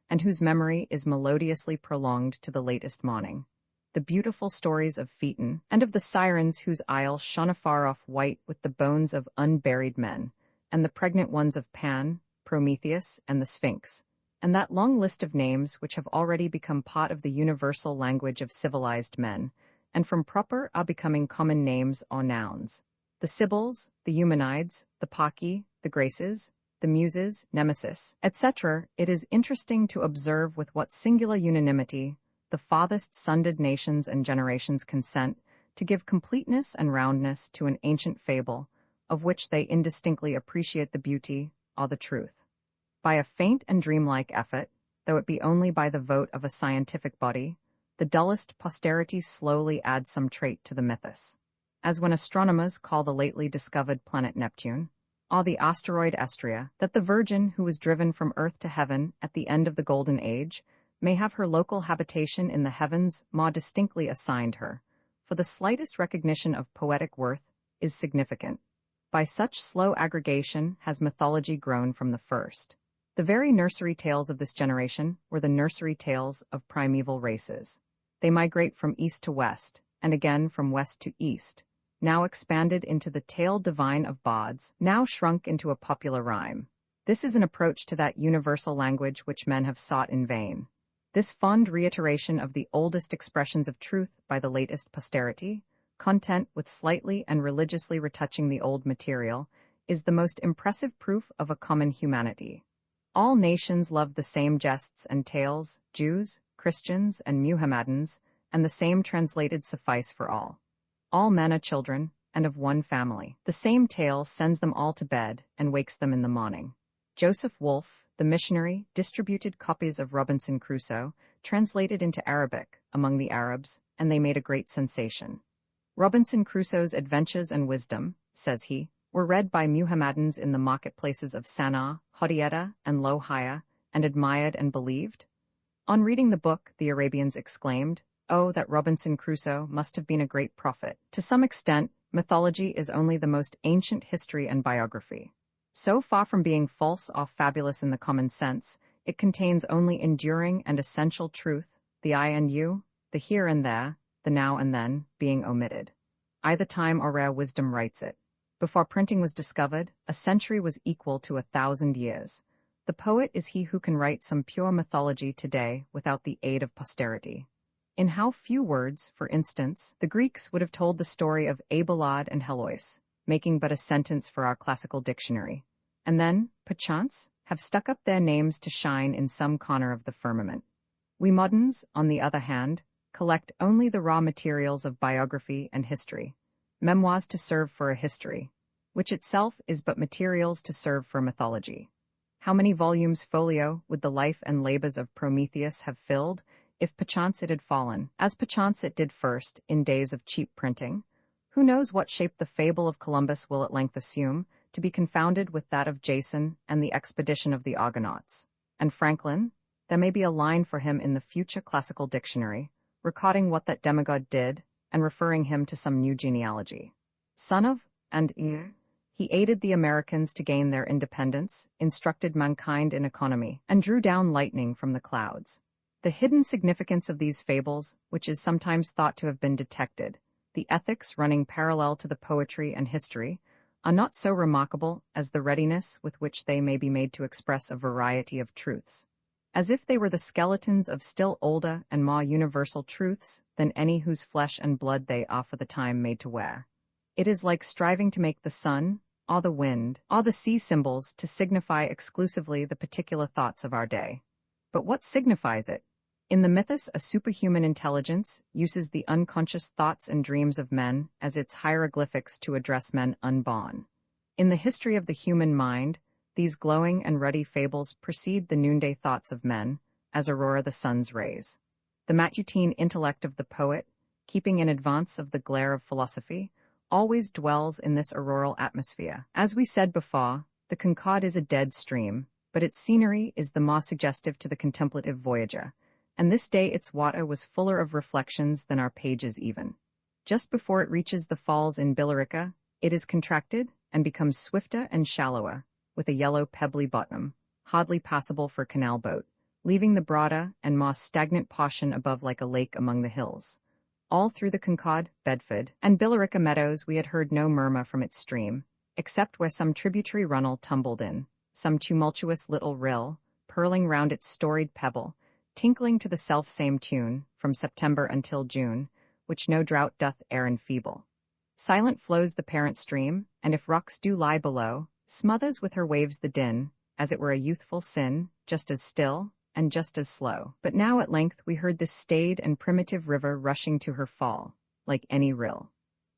and whose memory is melodiously prolonged to the latest morning. The beautiful stories of Phaeton, and of the sirens whose isle shone afar off white with the bones of unburied men, and the pregnant ones of Pan, Prometheus, and the Sphinx, and that long list of names which have already become part of the universal language of civilized men, and from proper are becoming common names or nouns. The Sibyls, the Eumenides, the Pauci, the Graces, the Muses, Nemesis, etc. It is interesting to observe with what singular unanimity the farthest sundered nations and generations consent to give completeness and roundness to an ancient fable, of which they indistinctly appreciate the beauty or the truth. By a faint and dreamlike effort, though it be only by the vote of a scientific body, the dullest posterity slowly adds some trait to the mythus. As when astronomers call the lately discovered planet Neptune, or the asteroid Estria, that the Virgin who was driven from earth to heaven at the end of the Golden Age may have her local habitation in the heavens more distinctly assigned her, for the slightest recognition of poetic worth is significant. By such slow aggregation has mythology grown from the first. The very nursery tales of this generation were the nursery tales of primeval races. They migrate from east to west, and again from west to east, now expanded into the tale divine of bawds, now shrunk into a popular rhyme. This is an approach to that universal language which men have sought in vain. This fond reiteration of the oldest expressions of truth by the latest posterity, content with slightly and religiously retouching the old material, is the most impressive proof of a common humanity. All nations love the same jests and tales, Jews, Christians, and Muhammadans, and the same translated suffice for all. All men are children, and of one family. The same tale sends them all to bed and wakes them in the morning. Joseph Wolfe, the missionary, distributed copies of Robinson Crusoe, translated into Arabic, among the Arabs, and they made a great sensation. Robinson Crusoe's adventures and wisdom, says he, were read by Muhammadans in the marketplaces of Sana'a, Hodeidah, and Lohaya, and admired and believed. On reading the book, the Arabians exclaimed, "Oh, that Robinson Crusoe must have been a great prophet." To some extent, mythology is only the most ancient history and biography. So far from being false or fabulous in the common sense, it contains only enduring and essential truth, the I and you, the here and there, the now and then, being omitted. Either time or rare wisdom writes it. Before printing was discovered, a century was equal to 1,000 years. The poet is he who can write some pure mythology today without the aid of posterity. In how few words, for instance, the Greeks would have told the story of Abelard and Helois, making but a sentence for our classical dictionary, and then, perchance, have stuck up their names to shine in some corner of the firmament. We moderns, on the other hand, collect only the raw materials of biography and history, memoirs to serve for a history, which itself is but materials to serve for mythology. How many volumes folio would the life and labors of Prometheus have filled, if perchance it had fallen, as perchance it did first, in days of cheap printing? Who knows what shape the fable of Columbus will at length assume, to be confounded with that of Jason and the expedition of the Argonauts? And Franklin? There may be a line for him in the future classical dictionary, recording what that demigod did, and referring him to some new genealogy. Son of, and heir, he aided the Americans to gain their independence, instructed mankind in economy, and drew down lightning from the clouds. The hidden significance of these fables, which is sometimes thought to have been detected, the ethics running parallel to the poetry and history, are not so remarkable as the readiness with which they may be made to express a variety of truths, as if they were the skeletons of still older and more universal truths than any whose flesh and blood they are for the time made to wear. It is like striving to make the sun, or the wind, or the sea symbols to signify exclusively the particular thoughts of our day. But what signifies it? In the mythos, a superhuman intelligence uses the unconscious thoughts and dreams of men as its hieroglyphics to address men unborn. In the history of the human mind, these glowing and ruddy fables precede the noonday thoughts of men, as aurora the sun's rays. The matutine intellect of the poet, keeping in advance of the glare of philosophy, always dwells in this auroral atmosphere. As we said before, the Concord is a dead stream, but its scenery is the more suggestive to the contemplative voyager, and this day its water was fuller of reflections than our pages even. Just before it reaches the falls in Billerica, it is contracted and becomes swifter and shallower, with a yellow pebbly bottom, hardly passable for a canal boat, leaving the broader and more stagnant portion above like a lake among the hills. All through the Concord, Bedford, and Billerica meadows we had heard no murmur from its stream, except where some tributary runnel tumbled in, some tumultuous little rill, purling round its storied pebble, tinkling to the self-same tune, from September until June, which no drought doth e'er enfeeble. Silent flows the parent stream, and if rocks do lie below, smothers with her waves the din, as it were a youthful sin, just as still, and just as slow. But now at length we heard this staid and primitive river rushing to her fall, like any rill.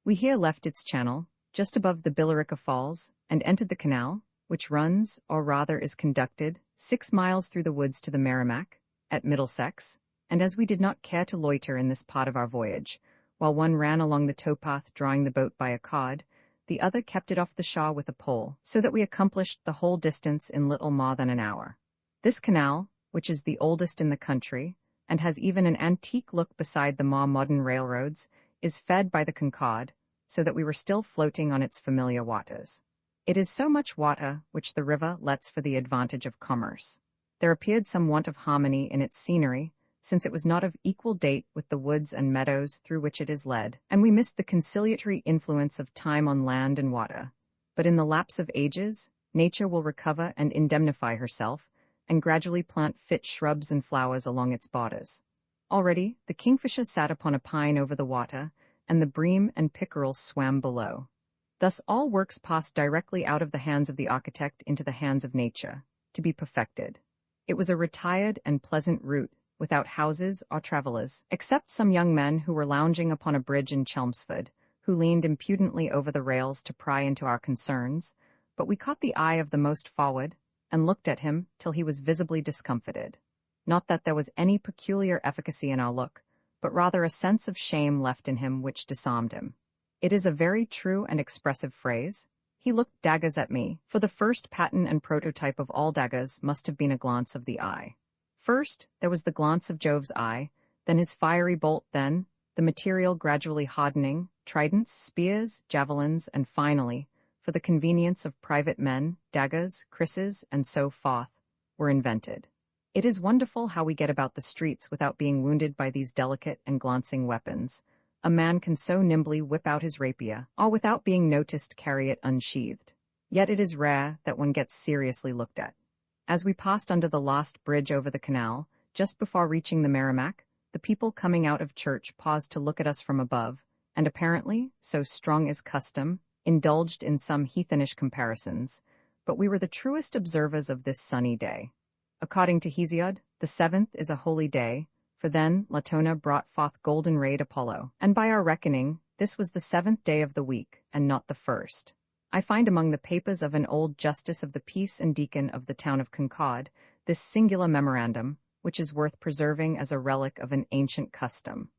We here left its channel, just above the Billerica Falls, and entered the canal, which runs, or rather is conducted, 6 miles through the woods to the Merrimack, at Middlesex, and as we did not care to loiter in this part of our voyage, while one ran along the towpath drawing the boat by a cord, the other kept it off the shore with a pole, so that we accomplished the whole distance in little more than an hour. This canal, which is the oldest in the country, and has even an antique look beside the more modern railroads, is fed by the Concord, so that we were still floating on its familiar waters. It is so much water which the river lets for the advantage of commerce. There appeared some want of harmony in its scenery, since it was not of equal date with the woods and meadows through which it is led, and we missed the conciliatory influence of time on land and water. But in the lapse of ages, nature will recover and indemnify herself, and gradually plant fit shrubs and flowers along its borders. Already, the kingfisher sat upon a pine over the water, and the bream and pickerel swam below. Thus all works passed directly out of the hands of the architect into the hands of nature, to be perfected. It was a retired and pleasant route, without houses or travellers, except some young men who were lounging upon a bridge in Chelmsford, who leaned impudently over the rails to pry into our concerns, but we caught the eye of the most forward, and looked at him till he was visibly discomfited. Not that there was any peculiar efficacy in our look, but rather a sense of shame left in him which disarmed him. It is a very true and expressive phrase. He looked daggers at me, for the first pattern and prototype of all daggers must have been a glance of the eye. First, there was the glance of Jove's eye, then his fiery bolt, then, the material gradually hardening, tridents, spears, javelins, and finally, for the convenience of private men, daggers, krisses, and so forth, were invented. It is wonderful how we get about the streets without being wounded by these delicate and glancing weapons, A man can so nimbly whip out his rapier, all without being noticed carry it unsheathed. Yet it is rare that one gets seriously looked at. As we passed under the last bridge over the canal, just before reaching the Merrimack, the people coming out of church paused to look at us from above, and apparently, so strong is custom, indulged in some heathenish comparisons, but we were the truest observers of this sunny day. According to Hesiod, the 7th is a holy day, for then Latona brought forth golden-rayed Apollo, and by our reckoning, this was the 7th day of the week, and not the 1st. I find among the papers of an old justice of the peace and deacon of the town of Concord this singular memorandum, which is worth preserving as a relic of an ancient custom.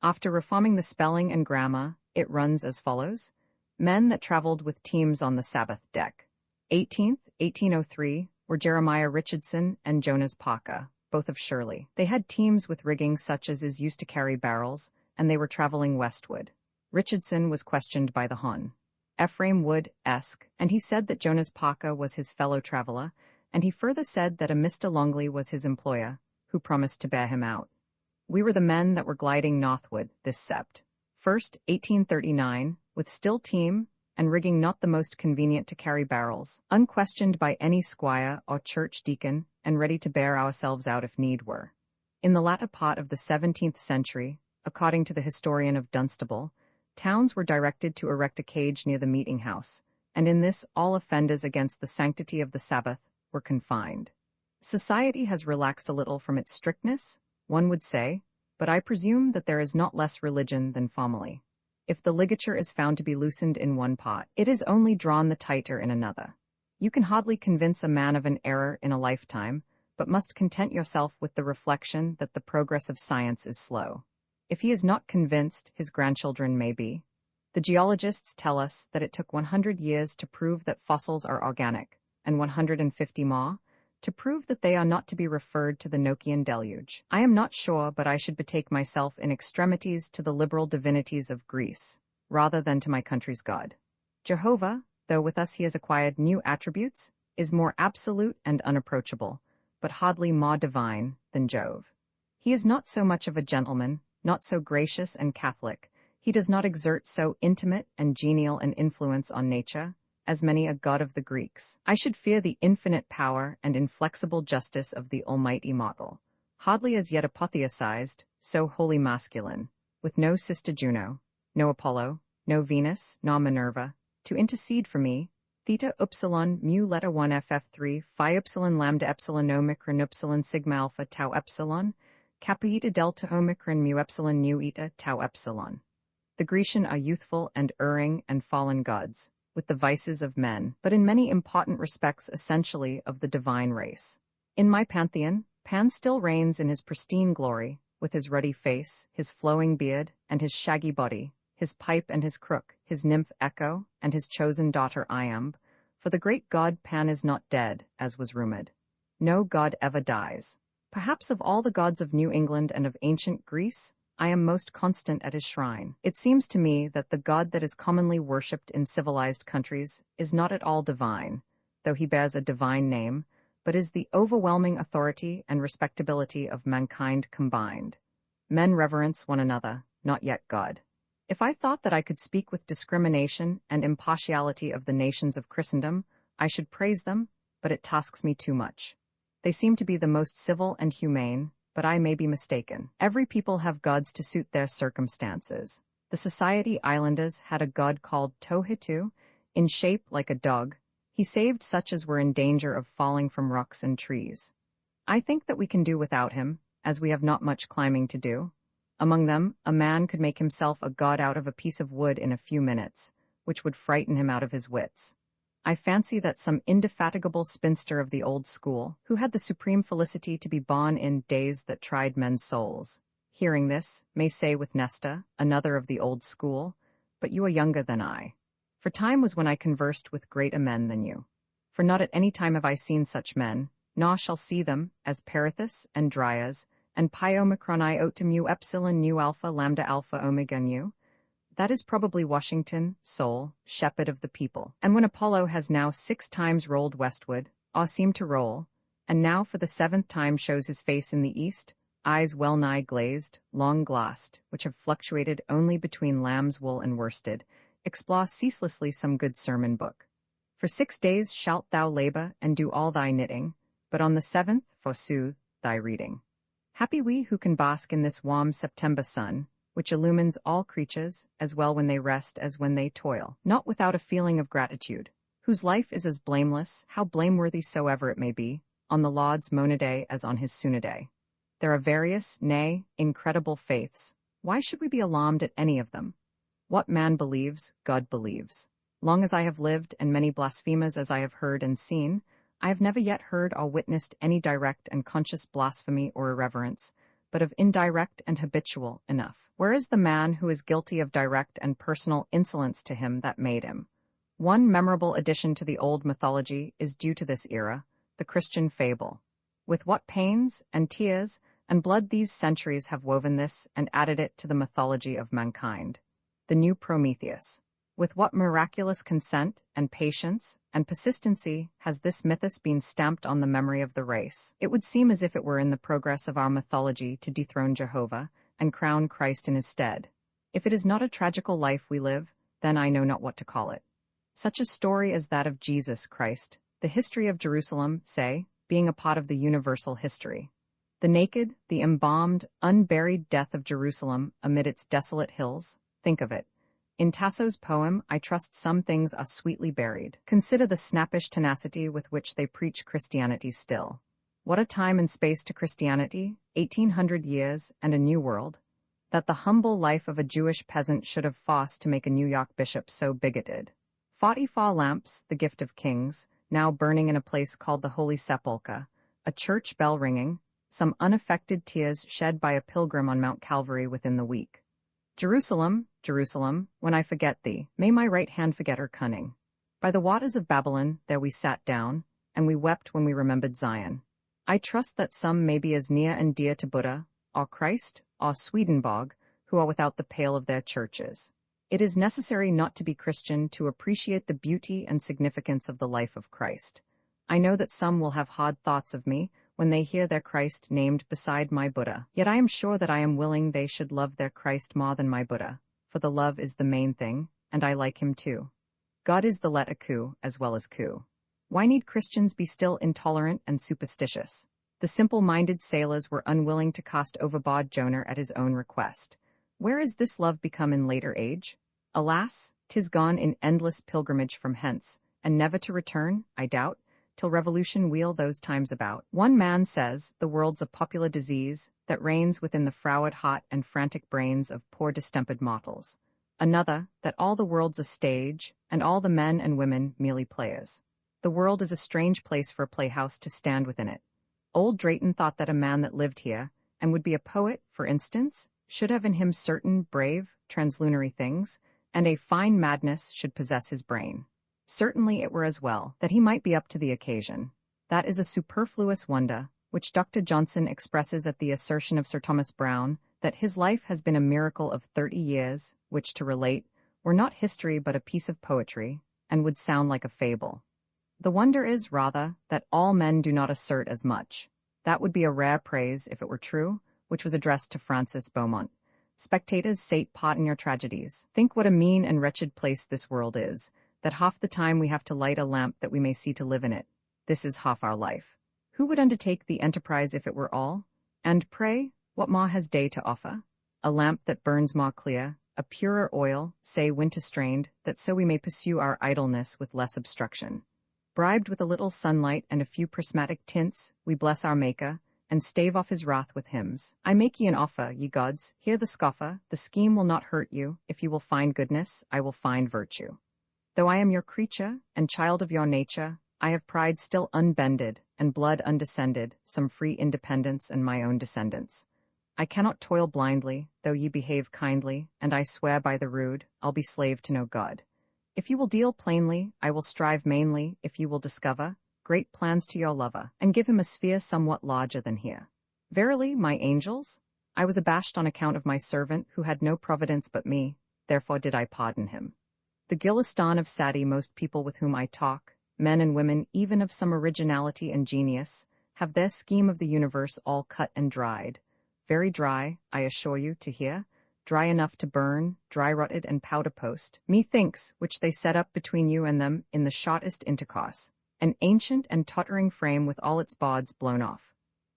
After reforming the spelling and grammar, it runs as follows: men that traveled with teams on the Sabbath deck. 18th, 1803, were Jeremiah Richardson and Jonas Parker, both of Shirley. They had teams with rigging such as is used to carry barrels, and they were traveling westward. Richardson was questioned by the Hon. Ephraim Wood-esque, and he said that Jonas Parker was his fellow traveler, and he further said that a Mr. Longley was his employer, who promised to bear him out. We were the men that were gliding northward this sept. 1st, 1839, with still team, and rigging not the most convenient to carry barrels, unquestioned by any squire or church deacon, and ready to bear ourselves out if need were. In the latter part of the 17th century, according to the historian of Dunstable, towns were directed to erect a cage near the meeting house, and in this all offenders against the sanctity of the Sabbath were confined. Society has relaxed a little from its strictness, one would say, but I presume that there is not less religion than formerly. If the ligature is found to be loosened in one part, it is only drawn the tighter in another. You can hardly convince a man of an error in a lifetime, but must content yourself with the reflection that the progress of science is slow. If he is not convinced, his grandchildren may be. The geologists tell us that it took 100 years to prove that fossils are organic, and 150 more to prove that they are not to be referred to the Nochian deluge. I am not sure, but I should betake myself in extremities to the liberal divinities of Greece, rather than to my country's God. Jehovah, though with us he has acquired new attributes, is more absolute and unapproachable, but hardly more divine than Jove. He is not so much of a gentleman, not so gracious and Catholic, he does not exert so intimate and genial an influence on nature, as many a god of the Greeks. I should fear the infinite power and inflexible justice of the almighty mortal, hardly as yet apotheosized, so wholly masculine, with no sister Juno, no Apollo, no Venus, nor Minerva, to intercede for me, theta upsilon mu letter 1 ff3 phi upsilon lambda epsilon omicron upsilon sigma alpha tau epsilon, kappa eta delta omicron mu epsilon nu eta tau epsilon. The Grecian are youthful and erring and fallen gods, with the vices of men, but in many important respects essentially of the divine race. In my pantheon, Pan still reigns in his pristine glory, with his ruddy face, his flowing beard, and his shaggy body, his pipe and his crook, his nymph Echo, and his chosen daughter Iamb, for the great god Pan is not dead, as was rumored. No god ever dies. Perhaps of all the gods of New England and of ancient Greece, I am most constant at his shrine. It seems to me that the god that is commonly worshipped in civilized countries is not at all divine, though he bears a divine name, but is the overwhelming authority and respectability of mankind combined. Men reverence one another, not yet God. If I thought that I could speak with discrimination and impartiality of the nations of Christendom, I should praise them, but it tasks me too much. They seem to be the most civil and humane, but I may be mistaken. Every people have gods to suit their circumstances. The Society Islanders had a god called Tohitu, in shape like a dog. He saved such as were in danger of falling from rocks and trees. I think that we can do without him, as we have not much climbing to do. Among them, a man could make himself a god out of a piece of wood in a few minutes, which would frighten him out of his wits. I fancy that some indefatigable spinster of the old school, who had the supreme felicity to be born in days that tried men's souls, hearing this, may say with Nesta, another of the old school, but you are younger than I. For time was when I conversed with greater men than you. For not at any time have I seen such men, nor shall see them, as Perithus and Dryas, and pi omicron iota mu epsilon nu alpha lambda alpha omega nu. That is probably Washington, Sol, shepherd of the people. And when Apollo has now 6 times rolled westward, or seemed to roll, and now for the 7th time shows his face in the east, eyes well-nigh glazed, long-glassed, which have fluctuated only between lamb's wool and worsted, explore ceaselessly some good sermon book. For 6 days shalt thou labor and do all thy knitting, but on the 7th, forsooth, thy reading. Happy we who can bask in this warm September sun, which illumines all creatures, as well when they rest as when they toil, not without a feeling of gratitude, whose life is as blameless, how blameworthy soever it may be, on the Lord's Monaday as on his Sunaday. There are various, nay, incredible faiths. Why should we be alarmed at any of them? What man believes, God believes. Long as I have lived, and many blasphemers as I have heard and seen, I have never yet heard or witnessed any direct and conscious blasphemy or irreverence, but of indirect and habitual enough. Where is the man who is guilty of direct and personal insolence to him that made him? One memorable addition to the old mythology is due to this era, the Christian fable. With what pains, and tears, and blood these centuries have woven this and added it to the mythology of mankind. The new Prometheus. With what miraculous consent, and patience, and persistency has this mythos been stamped on the memory of the race. It would seem as if it were in the progress of our mythology to dethrone Jehovah, and crown Christ in his stead. If it is not a tragical life we live, then I know not what to call it. Such a story as that of Jesus Christ, the history of Jerusalem, say, being a part of the universal history. The naked, the embalmed, unburied death of Jerusalem amid its desolate hills, think of it. In Tasso's poem, I trust some things are sweetly buried. Consider the snappish tenacity with which they preach Christianity still. What a time and space to Christianity, 1800 years and a new world. That the humble life of a Jewish peasant should have forced to make a New York bishop so bigoted. 44 lamps, the gift of kings, now burning in a place called the Holy Sepulchre, a church bell ringing, some unaffected tears shed by a pilgrim on Mount Calvary within the week. Jerusalem, Jerusalem, when I forget thee, may my right hand forget her cunning. By the waters of Babylon there we sat down, and we wept when we remembered Zion. I trust that some may be as near and dear to Buddha, or Christ, or Swedenborg, who are without the pale of their churches. It is necessary not to be Christian to appreciate the beauty and significance of the life of Christ. I know that some will have hard thoughts of me when they hear their Christ named beside my Buddha, yet I am sure that I am willing they should love their Christ more than my Buddha, for the love is the main thing, and I like him too. God is the let a coup as well as coup. Why need Christians be still intolerant and superstitious? The simple-minded sailors were unwilling to cast overboard Jonah at his own request. Where is this love become in later age? Alas, 'tis gone in endless pilgrimage from hence, and never to return, I doubt, till revolution wheel those times about. One man says the world's a popular disease that reigns within the froward heart and frantic brains of poor distempered mortals. Another, that all the world's a stage, and all the men and women merely players. The world is a strange place for a playhouse to stand within it. Old Drayton thought that a man that lived here, and would be a poet, for instance, should have in him certain brave, translunary things, and a fine madness should possess his brain. Certainly it were as well that he might be up to the occasion. That is a superfluous wonder, which Dr. Johnson expresses at the assertion of Sir Thomas Browne, that his life has been a miracle of 30 years, which to relate, were not history but a piece of poetry, and would sound like a fable. The wonder is, rather, that all men do not assert as much. That would be a rare praise if it were true, which was addressed to Francis Beaumont. Spectators, sate part in your tragedies. Think what a mean and wretched place this world is, that half the time we have to light a lamp that we may see to live in it. This is half our life. Who would undertake the enterprise if it were all? And pray, what more has day to offer? A lamp that burns more clear, a purer oil, say winter-strained, that so we may pursue our idleness with less obstruction. Bribed with a little sunlight and a few prismatic tints, we bless our Maker, and stave off his wrath with hymns. I make ye an offer, ye gods, hear the scoffer, the scheme will not hurt you, if you will find goodness, I will find virtue. Though I am your creature, and child of your nature, I have pride still unbended, and blood undescended, some free independence and my own descendants. I cannot toil blindly, though ye behave kindly, and I swear by the rood, I'll be slave to no god. If you will deal plainly, I will strive mainly, if you will discover great plans to your lover, and give him a sphere somewhat larger than here. Verily, my angels, I was abashed on account of my servant who had no providence but me, therefore did I pardon him. The Gulistan of Sati most people with whom I talk, men and women even of some originality and genius, have their scheme of the universe all cut and dried. very dry, I assure you, to hear, dry enough to burn, dry-rotted and powder-post, methinks, which they set up between you and them in the shortest intercourse, an ancient and tottering frame with all its boards blown off.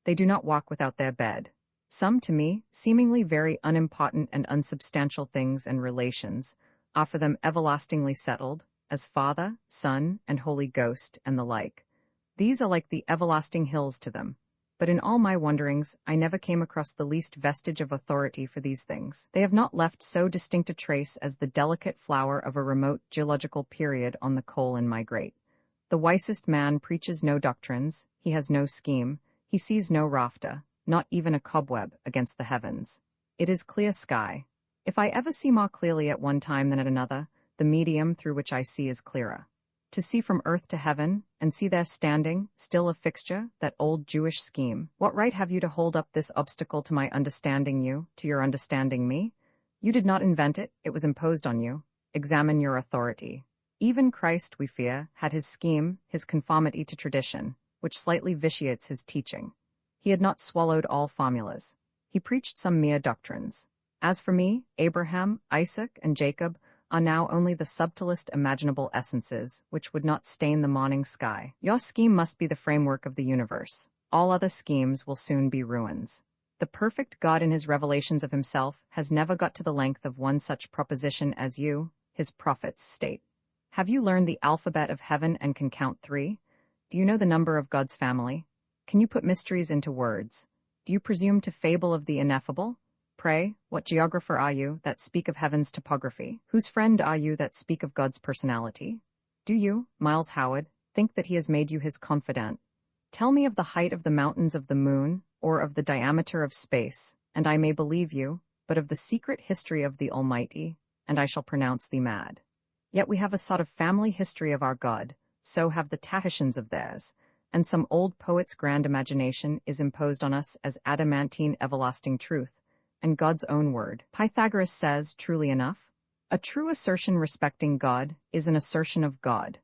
They do not walk without their bed. Some, to me, seemingly very unimportant and unsubstantial things and relations, offer them everlastingly settled, as Father, Son, and Holy Ghost, and the like. These are like the everlasting hills to them. But in all my wanderings, I never came across the least vestige of authority for these things. They have not left so distinct a trace as the delicate flower of a remote geological period on the coal in my grate. The wisest man preaches no doctrines, he has no scheme, he sees no rafter, not even a cobweb, against the heavens. It is clear sky. If I ever see more clearly at one time than at another, the medium through which I see is clearer. To see from earth to heaven, and see there standing, still a fixture, that old Jewish scheme. What right have you to hold up this obstacle to my understanding you, to your understanding me? You did not invent it, it was imposed on you. Examine your authority. Even Christ, we fear, had his scheme, his conformity to tradition, which slightly vitiates his teaching. He had not swallowed all formulas. He preached some mere doctrines. As for me, Abraham, Isaac, and Jacob are now only the subtlest imaginable essences, which would not stain the morning sky. Your scheme must be the framework of the universe. All other schemes will soon be ruins. The perfect God in his revelations of himself has never got to the length of one such proposition as you, his prophets, state. Have you learned the alphabet of heaven and can count 3? Do you know the number of God's family? Can you put mysteries into words? Do you presume to fable of the ineffable? Pray, what geographer are you that speak of heaven's topography? Whose friend are you that speak of God's personality? Do you, Miles Howard, think that he has made you his confidant? Tell me of the height of the mountains of the moon, or of the diameter of space, and I may believe you, but of the secret history of the Almighty, and I shall pronounce thee mad. Yet we have a sort of family history of our God, so have the Tahitians of theirs, and some old poet's grand imagination is imposed on us as adamantine everlasting truth, and God's own word. Pythagoras says, truly enough, a true assertion respecting God is an assertion of God,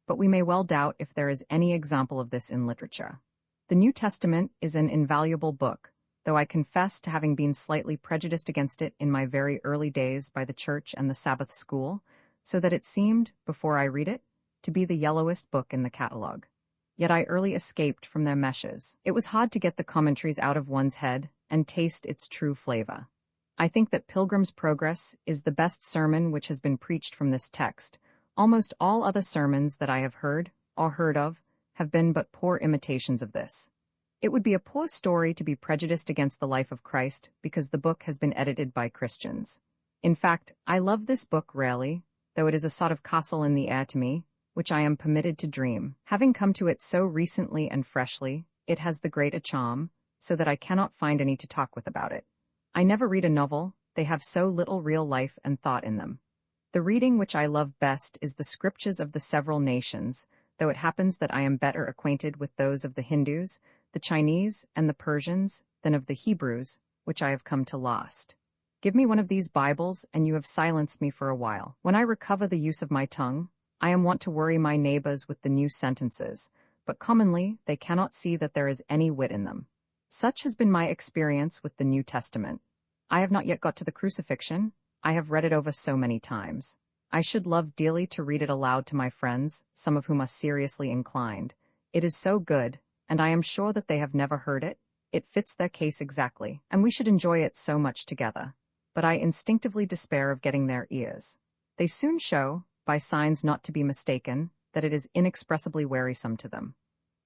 but we may well doubt if there is any example of this in literature. The New Testament is an invaluable book, though I confess to having been slightly prejudiced against it in my very early days by the church and the Sabbath school, so that it seemed, before I read it, to be the yellowest book in the catalogue. Yet I early escaped from their meshes. It was hard to get the commentaries out of one's head and taste its true flavor. I think that Pilgrim's Progress is the best sermon which has been preached from this text. Almost all other sermons that I have heard, or heard of, have been but poor imitations of this. It would be a poor story to be prejudiced against the life of Christ because the book has been edited by Christians. In fact, I love this book rarely, though it is a sort of castle in the air to me, which I am permitted to dream. Having come to it so recently and freshly, it has the great a charm, so that I cannot find any to talk with about it. I never read a novel, they have so little real life and thought in them. The reading which I love best is the scriptures of the several nations, though it happens that I am better acquainted with those of the Hindus, the Chinese, and the Persians, than of the Hebrews, which I have come to lost. Give me one of these Bibles, and you have silenced me for a while. When I recover the use of my tongue, I am wont to worry my neighbors with the new sentences, but commonly they cannot see that there is any wit in them. Such has been my experience with the New Testament. I have not yet got to the crucifixion. I have read it over so many times. I should love dearly to read it aloud to my friends, some of whom are seriously inclined. It is so good, and I am sure that they have never heard it. It fits their case exactly, and we should enjoy it so much together. But I instinctively despair of getting their ears. They soon show, by signs not to be mistaken, that it is inexpressibly wearisome to them.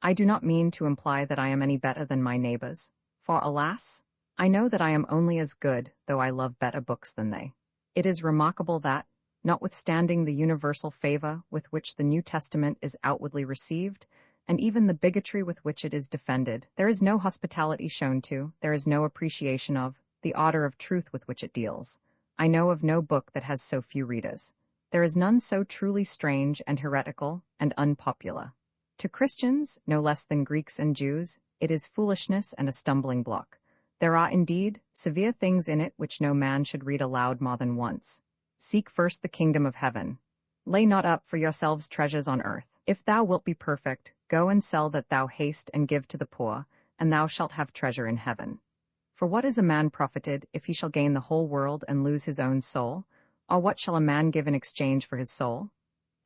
I do not mean to imply that I am any better than my neighbors, for alas, I know that I am only as good, though I love better books than they. It is remarkable that, notwithstanding the universal favor with which the New Testament is outwardly received, and even the bigotry with which it is defended, there is no hospitality shown to, there is no appreciation of, the order of truth with which it deals. I know of no book that has so few readers. There is none so truly strange and heretical and unpopular. To Christians, no less than Greeks and Jews, it is foolishness and a stumbling block. There are indeed severe things in it which no man should read aloud more than once. Seek first the kingdom of heaven. Lay not up for yourselves treasures on earth. If thou wilt be perfect, go and sell that thou hast and give to the poor, and thou shalt have treasure in heaven. For what is a man profited if he shall gain the whole world and lose his own soul? Or what shall a man give in exchange for his soul?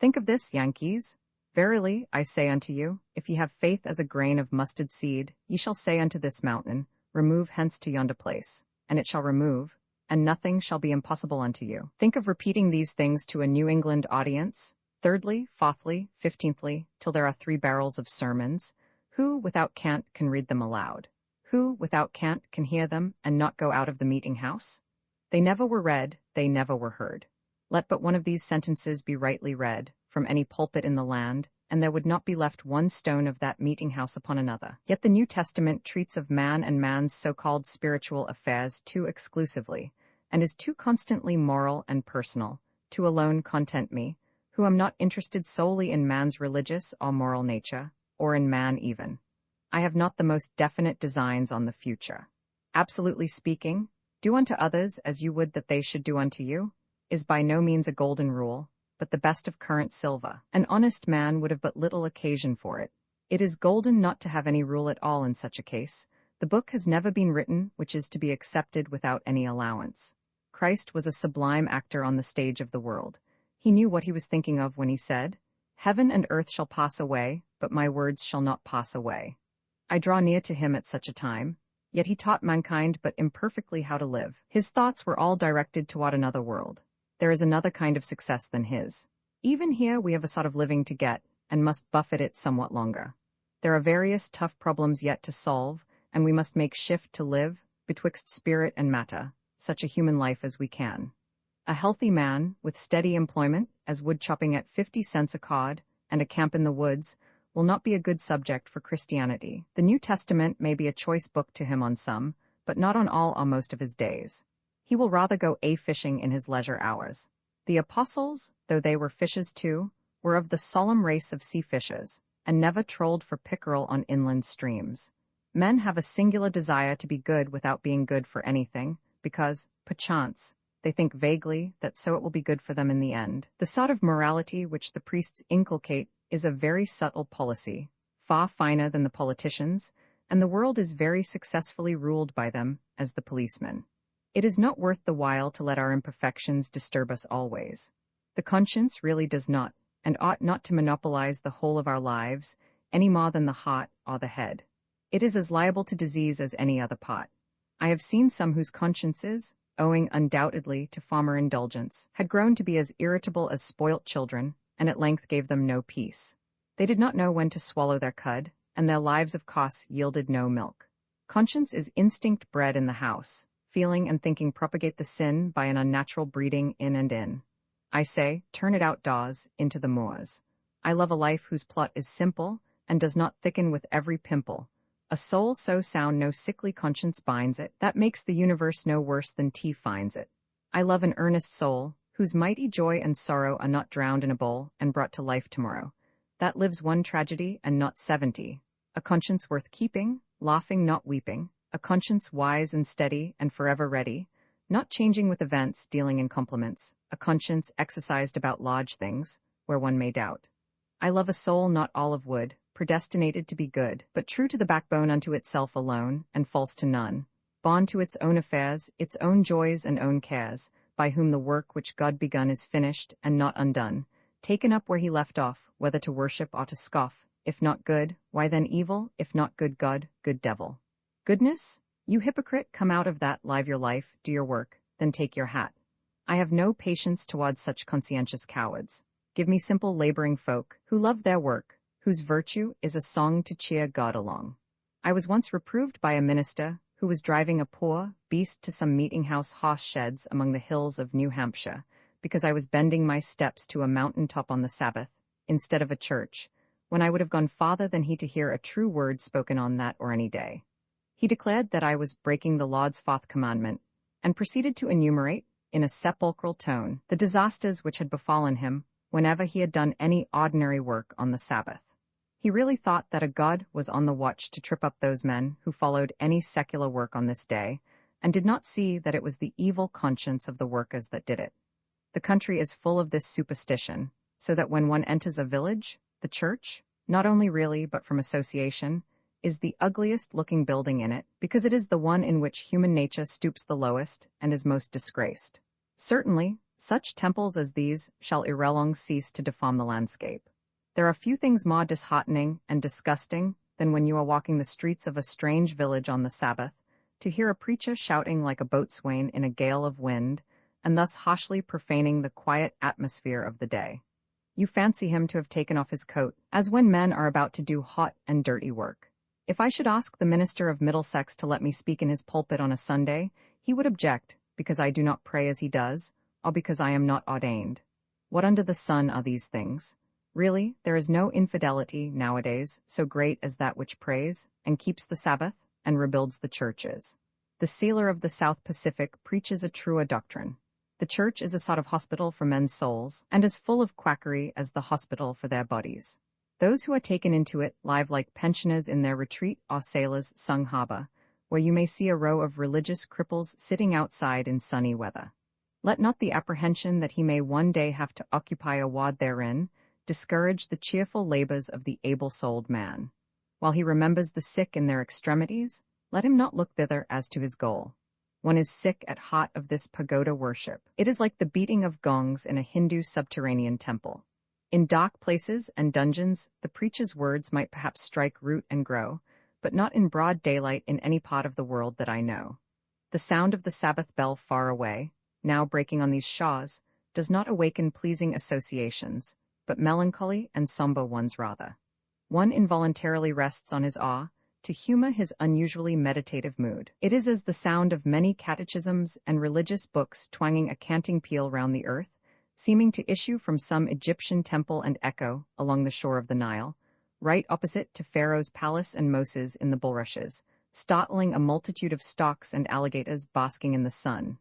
Think of this, Yankees. Verily, I say unto you, if ye have faith as a grain of mustard seed, ye shall say unto this mountain, Remove hence to yonder place, and it shall remove, and nothing shall be impossible unto you. Think of repeating these things to a New England audience, thirdly, fourthly, 15thly, till there are 3 barrels of sermons. Who, without cant, can read them aloud? Who, without cant, can hear them and not go out of the meeting house? They never were read, they never were heard. Let but one of these sentences be rightly read, from any pulpit in the land, and there would not be left one stone of that meeting house upon another. Yet the New Testament treats of man and man's so-called spiritual affairs too exclusively, and is too constantly moral and personal, to alone content me, who am not interested solely in man's religious or moral nature, or in man even. I have not the most definite designs on the future. Absolutely speaking, do unto others as you would that they should do unto you, is by no means a golden rule, but the best of current silver. An honest man would have but little occasion for it. It is golden not to have any rule at all in such a case. The book has never been written which is to be accepted without any allowance. Christ was a sublime actor on the stage of the world. He knew what he was thinking of when he said, Heaven and earth shall pass away, but my words shall not pass away. I draw near to him at such a time, yet he taught mankind but imperfectly how to live. His thoughts were all directed toward another world. There is another kind of success than his. Even here we have a sort of living to get, and must buffet it somewhat longer. There are various tough problems yet to solve, and we must make shift to live, betwixt spirit and matter, such a human life as we can. A healthy man, with steady employment, as wood chopping at 50 cents a cod, and a camp in the woods, will not be a good subject for Christianity. The New Testament may be a choice book to him on some, but not on all or most of his days. He will rather go fishing in his leisure hours. The apostles, though they were fishers too, were of the solemn race of sea fishers, and never trolled for pickerel on inland streams. Men have a singular desire to be good without being good for anything, because, perchance, they think vaguely that so it will be good for them in the end. The sort of morality which the priests inculcate is a very subtle policy, far finer than the politicians, and the world is very successfully ruled by them as the policemen. It is not worth the while to let our imperfections disturb us always. The conscience really does not, and ought not to monopolize the whole of our lives, any more than the heart or the head. It is as liable to disease as any other part. I have seen some whose consciences, owing undoubtedly to former indulgence, had grown to be as irritable as spoilt children, and at length gave them no peace. They did not know when to swallow their cud, and their lives of course yielded no milk. Conscience is instinct bred in the house. Feeling and thinking propagate the sin by an unnatural breeding in and in. I say, turn it outdoors, into the moors. I love a life whose plot is simple, and does not thicken with every pimple. A soul so sound no sickly conscience binds it, that makes the universe no worse than tea finds it. I love an earnest soul, whose mighty joy and sorrow are not drowned in a bowl, and brought to life tomorrow. That lives one tragedy, and not 70. A conscience worth keeping, laughing not weeping. A conscience wise and steady and forever ready, not changing with events, dealing in compliments, a conscience exercised about large things, where one may doubt. I love a soul not all of wood, predestinated to be good, but true to the backbone unto itself alone, and false to none, bond to its own affairs, its own joys and own cares, by whom the work which God begun is finished and not undone, taken up where he left off, whether to worship or to scoff. If not good, why then evil? If not good God, good devil. Goodness? You hypocrite, come out of that, live your life, do your work, then take your hat. I have no patience towards such conscientious cowards. Give me simple laboring folk, who love their work, whose virtue is a song to cheer God along. I was once reproved by a minister, who was driving a poor beast to some meeting-house horse sheds among the hills of New Hampshire, because I was bending my steps to a mountain-top on the Sabbath, instead of a church, when I would have gone farther than he to hear a true word spoken on that or any day. He declared that I was breaking the Lord's fourth commandment, and proceeded to enumerate, in a sepulchral tone, the disasters which had befallen him whenever he had done any ordinary work on the Sabbath. He really thought that a God was on the watch to trip up those men who followed any secular work on this day, and did not see that it was the evil conscience of the workers that did it. The country is full of this superstition, so that when one enters a village, the church, not only really but from association, is the ugliest-looking building in it, because it is the one in which human nature stoops the lowest and is most disgraced. Certainly, such temples as these shall ere long cease to deform the landscape. There are few things more disheartening and disgusting than when you are walking the streets of a strange village on the Sabbath, to hear a preacher shouting like a boatswain in a gale of wind, and thus harshly profaning the quiet atmosphere of the day. You fancy him to have taken off his coat, as when men are about to do hot and dirty work. If I should ask the minister of Middlesex to let me speak in his pulpit on a Sunday, he would object, because I do not pray as he does, or because I am not ordained. What under the sun are these things? Really, there is no infidelity nowadays so great as that which prays, and keeps the Sabbath, and rebuilds the churches. The sailor of the South Pacific preaches a truer doctrine. The church is a sort of hospital for men's souls, and as full of quackery as the hospital for their bodies. Those who are taken into it live like pensioners in their retreat or sailors' sung harbor, where you may see a row of religious cripples sitting outside in sunny weather. Let not the apprehension that he may one day have to occupy a ward therein discourage the cheerful labors of the able-souled man. While he remembers the sick in their extremities, let him not look thither as to his goal. One is sick at heart of this pagoda worship. It is like the beating of gongs in a Hindu subterranean temple. In dark places and dungeons, the preacher's words might perhaps strike root and grow, but not in broad daylight in any part of the world that I know. The sound of the Sabbath bell far away, now breaking on these shaws, does not awaken pleasing associations, but melancholy and somber ones rather. One involuntarily rests on his awe, to humor his unusually meditative mood. It is as the sound of many catechisms and religious books twanging a canting peal round the earth, seeming to issue from some Egyptian temple and echo along the shore of the Nile, right opposite to Pharaoh's palace and Moses in the bulrushes, startling a multitude of storks and alligators basking in the sun.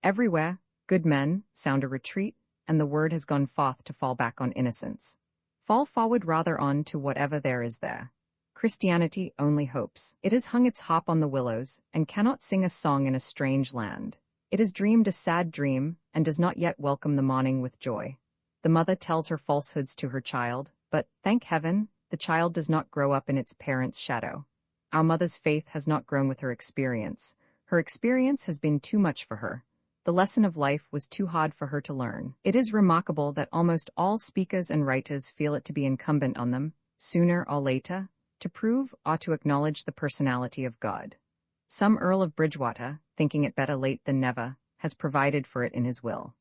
Everywhere, good men sound a retreat, and the word has gone forth to fall back on innocence. Fall forward rather on to whatever there is there. Christianity only hopes. It has hung its harp on the willows, and cannot sing a song in a strange land. It has dreamed a sad dream, and does not yet welcome the morning with joy. The mother tells her falsehoods to her child, but, thank heaven, the child does not grow up in its parent's shadow. Our mother's faith has not grown with her experience. Her experience has been too much for her. The lesson of life was too hard for her to learn. It is remarkable that almost all speakers and writers feel it to be incumbent on them, sooner or later, to prove or to acknowledge the personality of God. Some Earl of Bridgewater, thinking it better late than never, has provided for it in his will.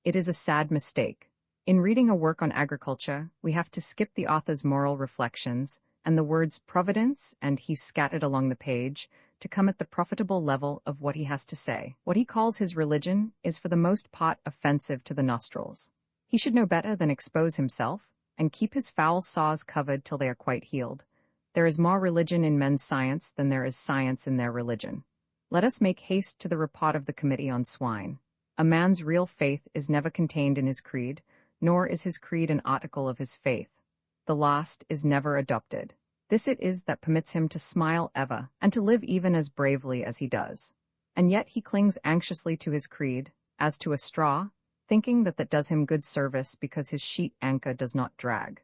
It is a sad mistake. In reading a work on agriculture, we have to skip the author's moral reflections, and the words providence and he scattered along the page, to come at the profitable level of what he has to say. What he calls his religion is for the most part offensive to the nostrils. He should know better than expose himself, and keep his foul saws covered till they are quite healed. There is more religion in men's science than there is science in their religion. Let us make haste to the report of the Committee on Swine. A man's real faith is never contained in his creed, nor is his creed an article of his faith. The lost is never adopted. This it is that permits him to smile ever, and to live even as bravely as he does. And yet he clings anxiously to his creed, as to a straw, thinking that that does him good service because his sheet anchor does not drag.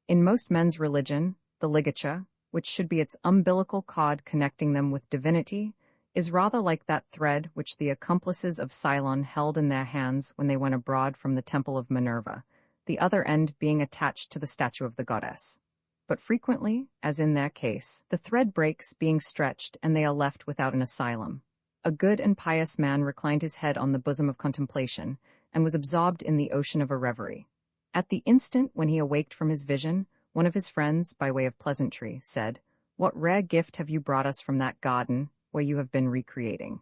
In most men's religion, the ligature, which should be its umbilical cord connecting them with divinity, is rather like that thread which the accomplices of Cylon held in their hands when they went abroad from the temple of Minerva, the other end being attached to the statue of the goddess. But frequently, as in their case, the thread breaks, being stretched, and they are left without an asylum. A good and pious man reclined his head on the bosom of contemplation, and was absorbed in the ocean of a reverie. At the instant when he awaked from his vision, one of his friends, by way of pleasantry, said, "What rare gift have you brought us from that garden where you have been recreating?"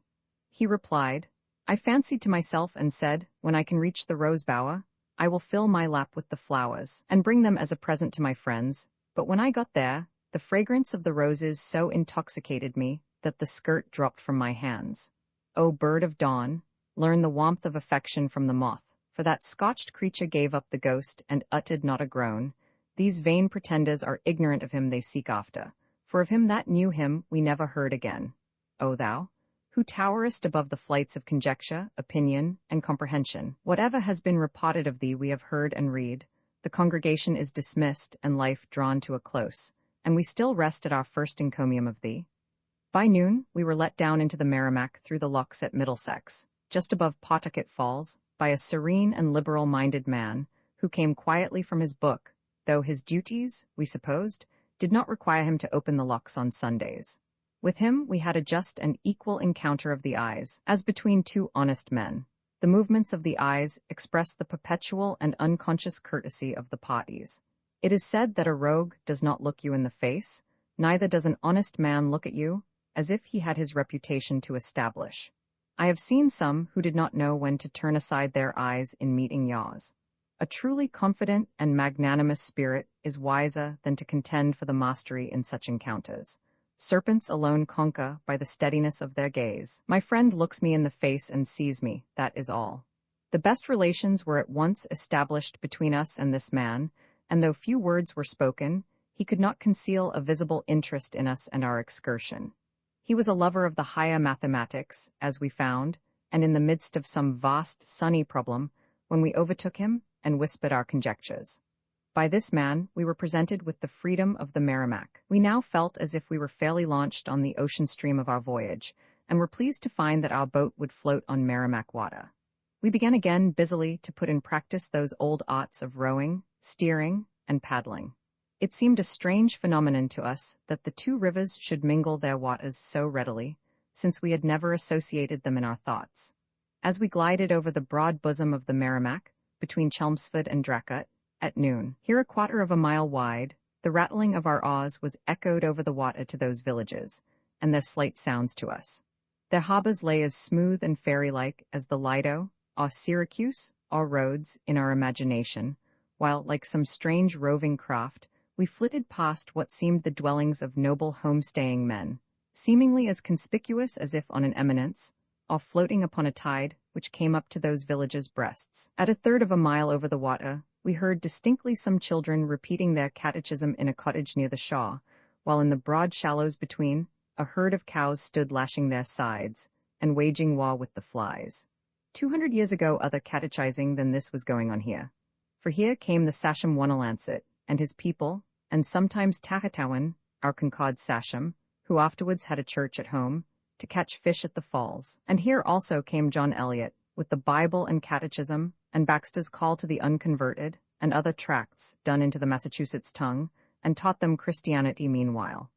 He replied, "I fancied to myself and said, when I can reach the rose bower, I will fill my lap with the flowers, and bring them as a present to my friends. But when I got there, the fragrance of the roses so intoxicated me that the skirt dropped from my hands. O bird of dawn, learn the warmth of affection from the moth, for that scotched creature gave up the ghost and uttered not a groan. These vain pretenders are ignorant of him they seek after, for of him that knew him we never heard again. O thou, who towerest above the flights of conjecture, opinion, and comprehension, whatever has been reported of thee we have heard and read. The congregation is dismissed and life drawn to a close. and we still rest at our first encomium of thee. By noon, we were let down into the Merrimack through the locks at Middlesex, just above Pawtucket Falls, by a serene and liberal-minded man, who came quietly from his book, though his duties, we supposed, did not require him to open the locks on Sundays. With him we had a just and equal encounter of the eyes, as between two honest men. The movements of the eyes expressed the perpetual and unconscious courtesy of the parties. It is said that a rogue does not look you in the face, neither does an honest man look at you, as if he had his reputation to establish. I have seen some who did not know when to turn aside their eyes in meeting yaws. A truly confident and magnanimous spirit is wiser than to contend for the mastery in such encounters. Serpents alone conquer by the steadiness of their gaze. My friend looks me in the face and sees me, that is all. The best relations were at once established between us and this man, and though few words were spoken, he could not conceal a visible interest in us and our excursion. He was a lover of the higher mathematics, as we found, and in the midst of some vast, sunny problem, when we overtook him and whispered our conjectures. By this man, we were presented with the freedom of the Merrimack. We now felt as if we were fairly launched on the ocean stream of our voyage, and were pleased to find that our boat would float on Merrimack water. We began again busily to put in practice those old arts of rowing, steering, and paddling. It seemed a strange phenomenon to us that the two rivers should mingle their waters so readily, since we had never associated them in our thoughts. As we glided over the broad bosom of the Merrimack, between Chelmsford and Dracut, at noon, here a quarter of a mile wide, the rattling of our oars was echoed over the water to those villages, and their slight sounds to us. Their harbours lay as smooth and fairy-like as the Lido, or Syracuse, or Rhodes, in our imagination, while, like some strange roving craft, we flitted past what seemed the dwellings of noble home-staying men, seemingly as conspicuous as if on an eminence, or floating upon a tide which came up to those villages' breasts. At a third of a mile over the water, we heard distinctly some children repeating their catechism in a cottage near the shore, while in the broad shallows between, a herd of cows stood lashing their sides, and waging war with the flies. 200 years ago other catechizing than this was going on here. For here came the Sachem Wanalancet, and his people, and sometimes Tahatawan, our Concord Sachem, who afterwards had a church at home, to catch fish at the falls. And here also came John Eliot, with the Bible and Catechism, and Baxter's Call to the Unconverted, and other tracts done into the Massachusetts tongue, and taught them Christianity meanwhile.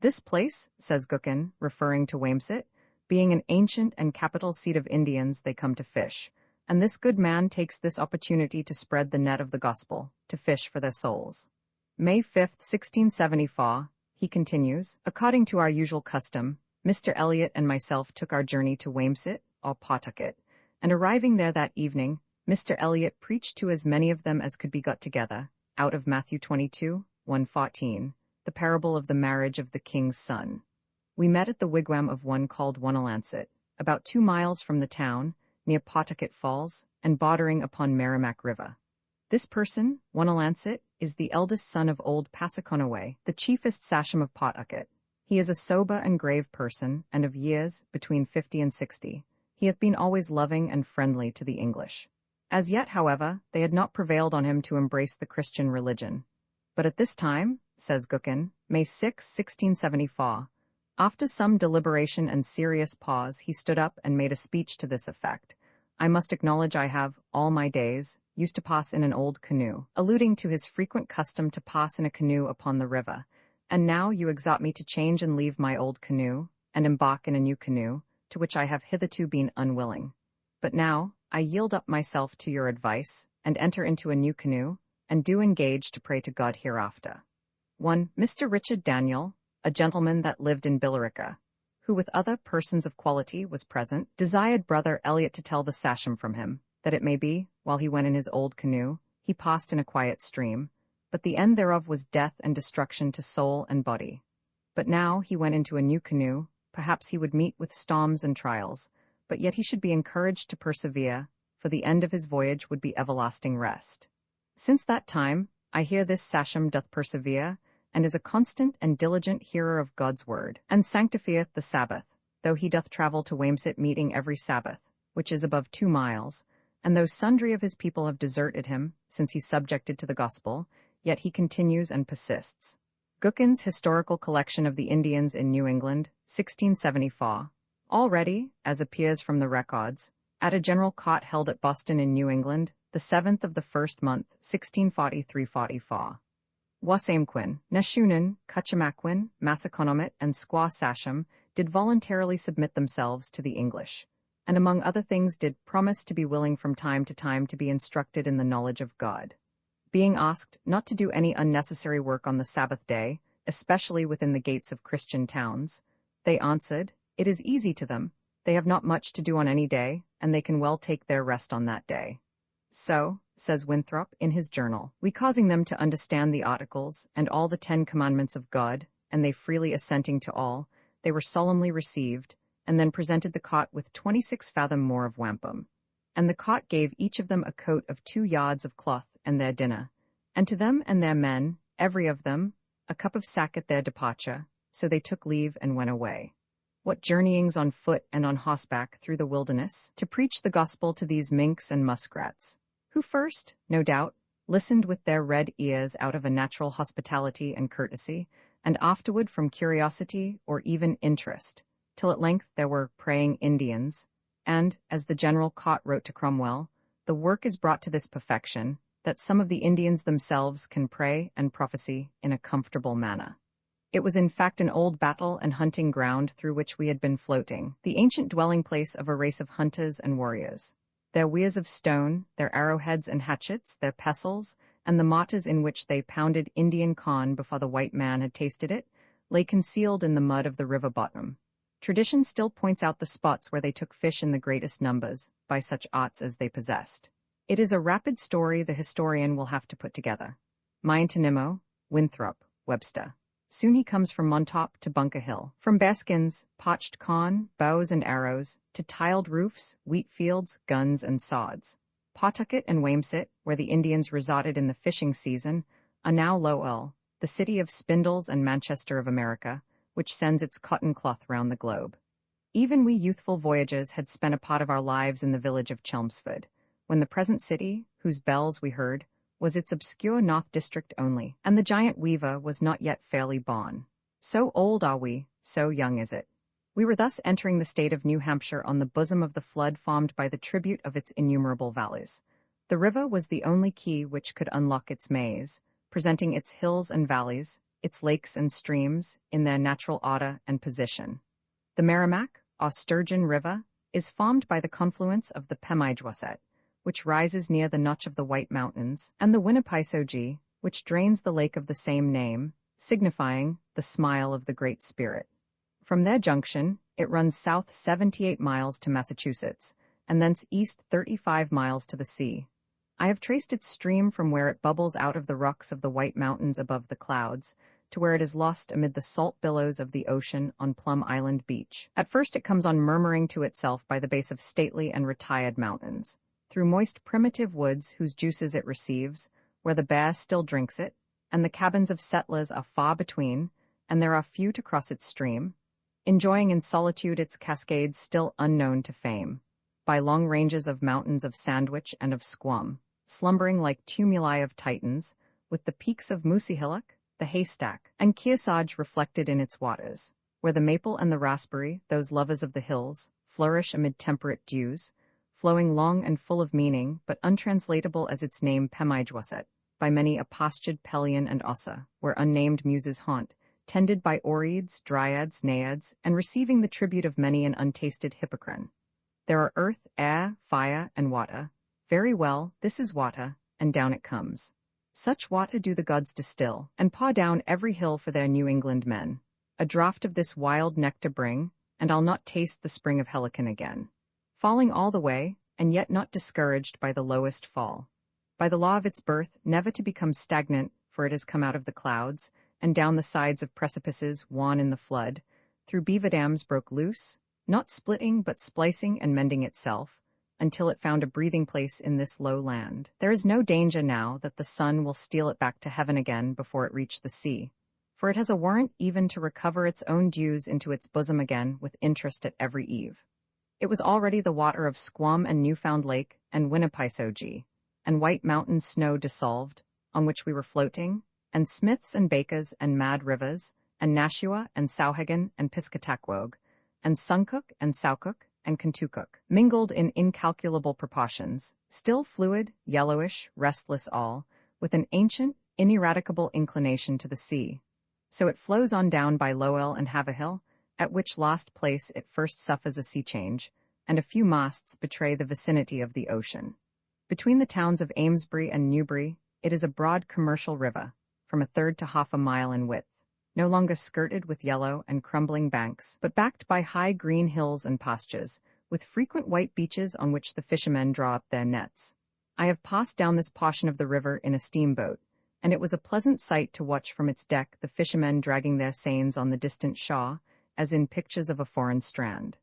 This place, says Gookin, referring to Wamesit, being an ancient and capital seat of Indians, they come to fish, and this good man takes this opportunity to spread the net of the gospel, to fish for their souls. May 5, 1674, he continues, according to our usual custom, Mr. Eliot and myself took our journey to Wamesit, or Pawtucket, and arriving there that evening, Mr. Eliot preached to as many of them as could be got together, out of Matthew 22, 1:14, the parable of the marriage of the king's son. We met at the wigwam of one called Wanalancet, about 2 miles from the town, near Pawtucket Falls, and bordering upon Merrimack River. This person, Wanalancet, is the eldest son of old Passaconaway, the chiefest sachem of Pawtucket. He is a sober and grave person, and of years, between 50 and 60. He hath been always loving and friendly to the English. As yet, however, they had not prevailed on him to embrace the Christian religion. But at this time, says Gookin, May 6, 1674, after some deliberation and serious pause, he stood up and made a speech to this effect. I must acknowledge I have, all my days, used to pass in an old canoe, alluding to his frequent custom to pass in a canoe upon the river. And now you exhort me to change and leave my old canoe, and embark in a new canoe, to which I have hitherto been unwilling. But now, I yield up myself to your advice, and enter into a new canoe, and do engage to pray to God hereafter. 1. Mr. Richard Daniel, a gentleman that lived in Billerica, who with other persons of quality was present, desired brother Eliot to tell the sachem from him, that it may be, while he went in his old canoe, he passed in a quiet stream, but the end thereof was death and destruction to soul and body. But now he went into a new canoe, perhaps he would meet with storms and trials, but yet he should be encouraged to persevere, for the end of his voyage would be everlasting rest. Since that time, I hear this sachem doth persevere, and is a constant and diligent hearer of God's word, and sanctifieth the Sabbath, though he doth travel to Wamesit meeting every Sabbath, which is above 2 miles, and though sundry of his people have deserted him, since he subjected to the gospel, yet he continues and persists. Gookin's Historical Collection of the Indians in New England, 1674. Already, as appears from the records, at a general court held at Boston in New England, the 7th of the first month, 1643-44. Wasamequin, Neshunan, Cutchamaquin, Massaconomet, and Squaw Sasham did voluntarily submit themselves to the English, and among other things did promise to be willing from time to time to be instructed in the knowledge of God. Being asked not to do any unnecessary work on the Sabbath day, especially within the gates of Christian towns, they answered, "It is easy to them, they have not much to do on any day, and they can well take their rest on that day." So, says Winthrop in his journal, we causing them to understand the articles, and all the 10 commandments of God, and they freely assenting to all, they were solemnly received, and then presented the cot with 26 fathom more of wampum. And the cot gave each of them a coat of 2 yards of cloth and their dinner, and to them and their men, every of them, a cup of sack at their departure, so they took leave and went away. What journeyings on foot and on horseback through the wilderness, to preach the gospel to these minks and muskrats, who first, no doubt, listened with their red ears out of a natural hospitality and courtesy, and afterward from curiosity or even interest, till at length there were praying Indians, and, as the General Cott wrote to Cromwell, the work is brought to this perfection, that some of the Indians themselves can pray and prophesy in a comfortable manner. It was in fact an old battle and hunting ground through which we had been floating, the ancient dwelling place of a race of hunters and warriors. Their weirs of stone, their arrowheads and hatchets, their pestles, and the mortars in which they pounded Indian corn before the white man had tasted it, lay concealed in the mud of the river bottom. Tradition still points out the spots where they took fish in the greatest numbers, by such arts as they possessed. It is a rapid story the historian will have to put together. My antonimo, Winthrop, Webster. Soon he comes from Montaup to Bunker Hill, from bearskins, parched corn, bows and arrows, to tiled roofs, wheat fields, guns and sods. Pawtucket and Wamesit, where the Indians resorted in the fishing season, are now Lowell, the city of spindles and Manchester of America, which sends its cotton cloth round the globe. Even we youthful voyagers had spent a part of our lives in the village of Chelmsford, when the present city, whose bells we heard, was its obscure north district only, and the giant weaver was not yet fairly born. So old are we, so young is it. We were thus entering the state of New Hampshire on the bosom of the flood formed by the tribute of its innumerable valleys. The river was the only key which could unlock its maze, presenting its hills and valleys, its lakes and streams, in their natural order and position. The Merrimack, or Sturgeon River, is formed by the confluence of the Pemigewasset, which rises near the notch of the White Mountains, and the Winnipesaukee, which drains the lake of the same name, signifying the smile of the Great Spirit. From their junction, it runs south 78 miles to Massachusetts, and thence east 35 miles to the sea. I have traced its stream from where it bubbles out of the rocks of the White Mountains above the clouds, to where it is lost amid the salt billows of the ocean on Plum Island Beach. At first it comes on murmuring to itself by the base of stately and retired mountains, through moist primitive woods whose juices it receives, where the bear still drinks it, and the cabins of settlers are far between, and there are few to cross its stream, enjoying in solitude its cascades still unknown to fame, by long ranges of mountains of Sandwich and of Squam, slumbering like tumuli of Titans, with the peaks of Moosehillock, the Haystack, and Kearsarge reflected in its waters, where the maple and the raspberry, those lovers of the hills, flourish amid temperate dews, flowing long and full of meaning, but untranslatable as its name Pemigewasset, by many a postured Pelion and Ossa, where unnamed muses haunt, tended by Oreads, Dryads, Naiads, and receiving the tribute of many an untasted hippocrene. There are earth, air, fire, and water. Very well, this is water, and down it comes. Such water do the gods distill, and paw down every hill for their New England men. A draught of this wild nectar bring, and I'll not taste the spring of Helicon again. Falling all the way, and yet not discouraged by the lowest fall. By the law of its birth, never to become stagnant, for it has come out of the clouds, and down the sides of precipices wan in the flood, through beaver dams broke loose, not splitting but splicing and mending itself, until it found a breathing place in this low land. There is no danger now that the sun will steal it back to heaven again before it reach the sea, for it has a warrant even to recover its own dews into its bosom again with interest at every eve. It was already the water of Squam and Newfound Lake and Winnipesaukee, and White Mountain snow dissolved, on which we were floating, and Smiths and Bakas and Mad Rivers, and Nashua and Sauhegan and Piscataqua, and Suncook and Saucook and Kentucook, mingled in incalculable proportions, still fluid, yellowish, restless all, with an ancient, ineradicable inclination to the sea. So it flows on down by Lowell and Haverhill, at which last place it first suffers a sea change, and a few masts betray the vicinity of the ocean. Between the towns of Amesbury and Newbury, it is a broad commercial river, from a third to half a mile in width, no longer skirted with yellow and crumbling banks, but backed by high green hills and pastures, with frequent white beaches on which the fishermen draw up their nets. I have passed down this portion of the river in a steamboat, and it was a pleasant sight to watch from its deck the fishermen dragging their seines on the distant shore, as in pictures of a foreign strand.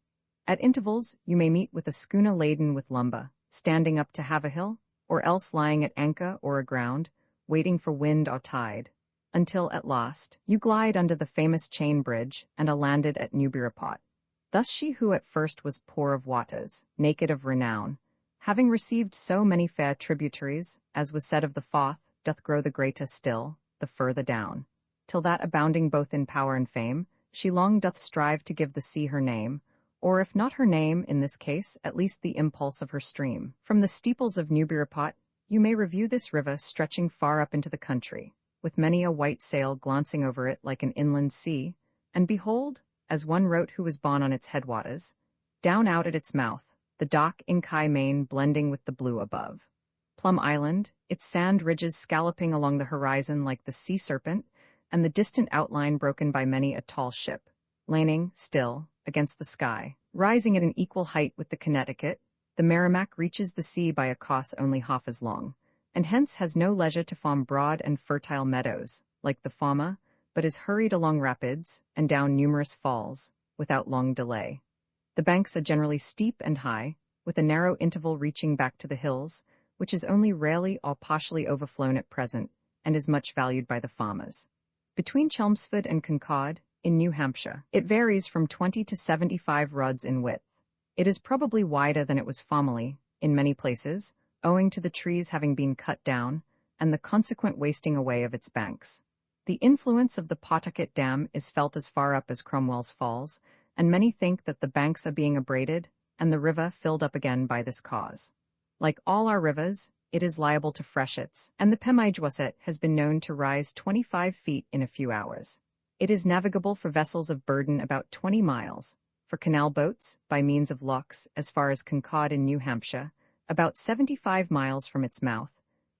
At intervals, you may meet with a schooner laden with lumber, standing up to Haverhill, or else lying at anchor or aground, waiting for wind or tide, until, at last, you glide under the famous chain bridge and are landed at Newburyport. Thus she who at first was poor of waters, naked of renown, having received so many fair tributaries, as was said of the Forth, doth grow the greater still, the further down, till that abounding both in power and fame, she long doth strive to give the sea her name, or if not her name in this case, at least the impulse of her stream. From the steeples of Newburyport, you may review this river stretching far up into the country, with many a white sail glancing over it like an inland sea, and behold, as one wrote who was born on its headwaters, down out at its mouth, the dark inky main blending with the blue above. Plum Island, its sand ridges scalloping along the horizon like the sea serpent, and the distant outline broken by many a tall ship, laning, still, against the sky. Rising at an equal height with the Connecticut, the Merrimack reaches the sea by a course only half as long, and hence has no leisure to form broad and fertile meadows, like the former, but is hurried along rapids, and down numerous falls, without long delay. The banks are generally steep and high, with a narrow interval reaching back to the hills, which is only rarely or partially overflown at present, and is much valued by the farmers. Between Chelmsford and Concord, in New Hampshire, it varies from 20 to 75 rods in width. It is probably wider than it was formerly, in many places, owing to the trees having been cut down, and the consequent wasting away of its banks. The influence of the Pawtucket Dam is felt as far up as Cromwell's Falls, and many think that the banks are being abraded, and the river filled up again by this cause. Like all our rivers, it is liable to freshets, and the Pemigewasset has been known to rise 25 feet in a few hours. It is navigable for vessels of burden about 20 miles, for canal boats, by means of locks, as far as Concord in New Hampshire, about 75 miles from its mouth,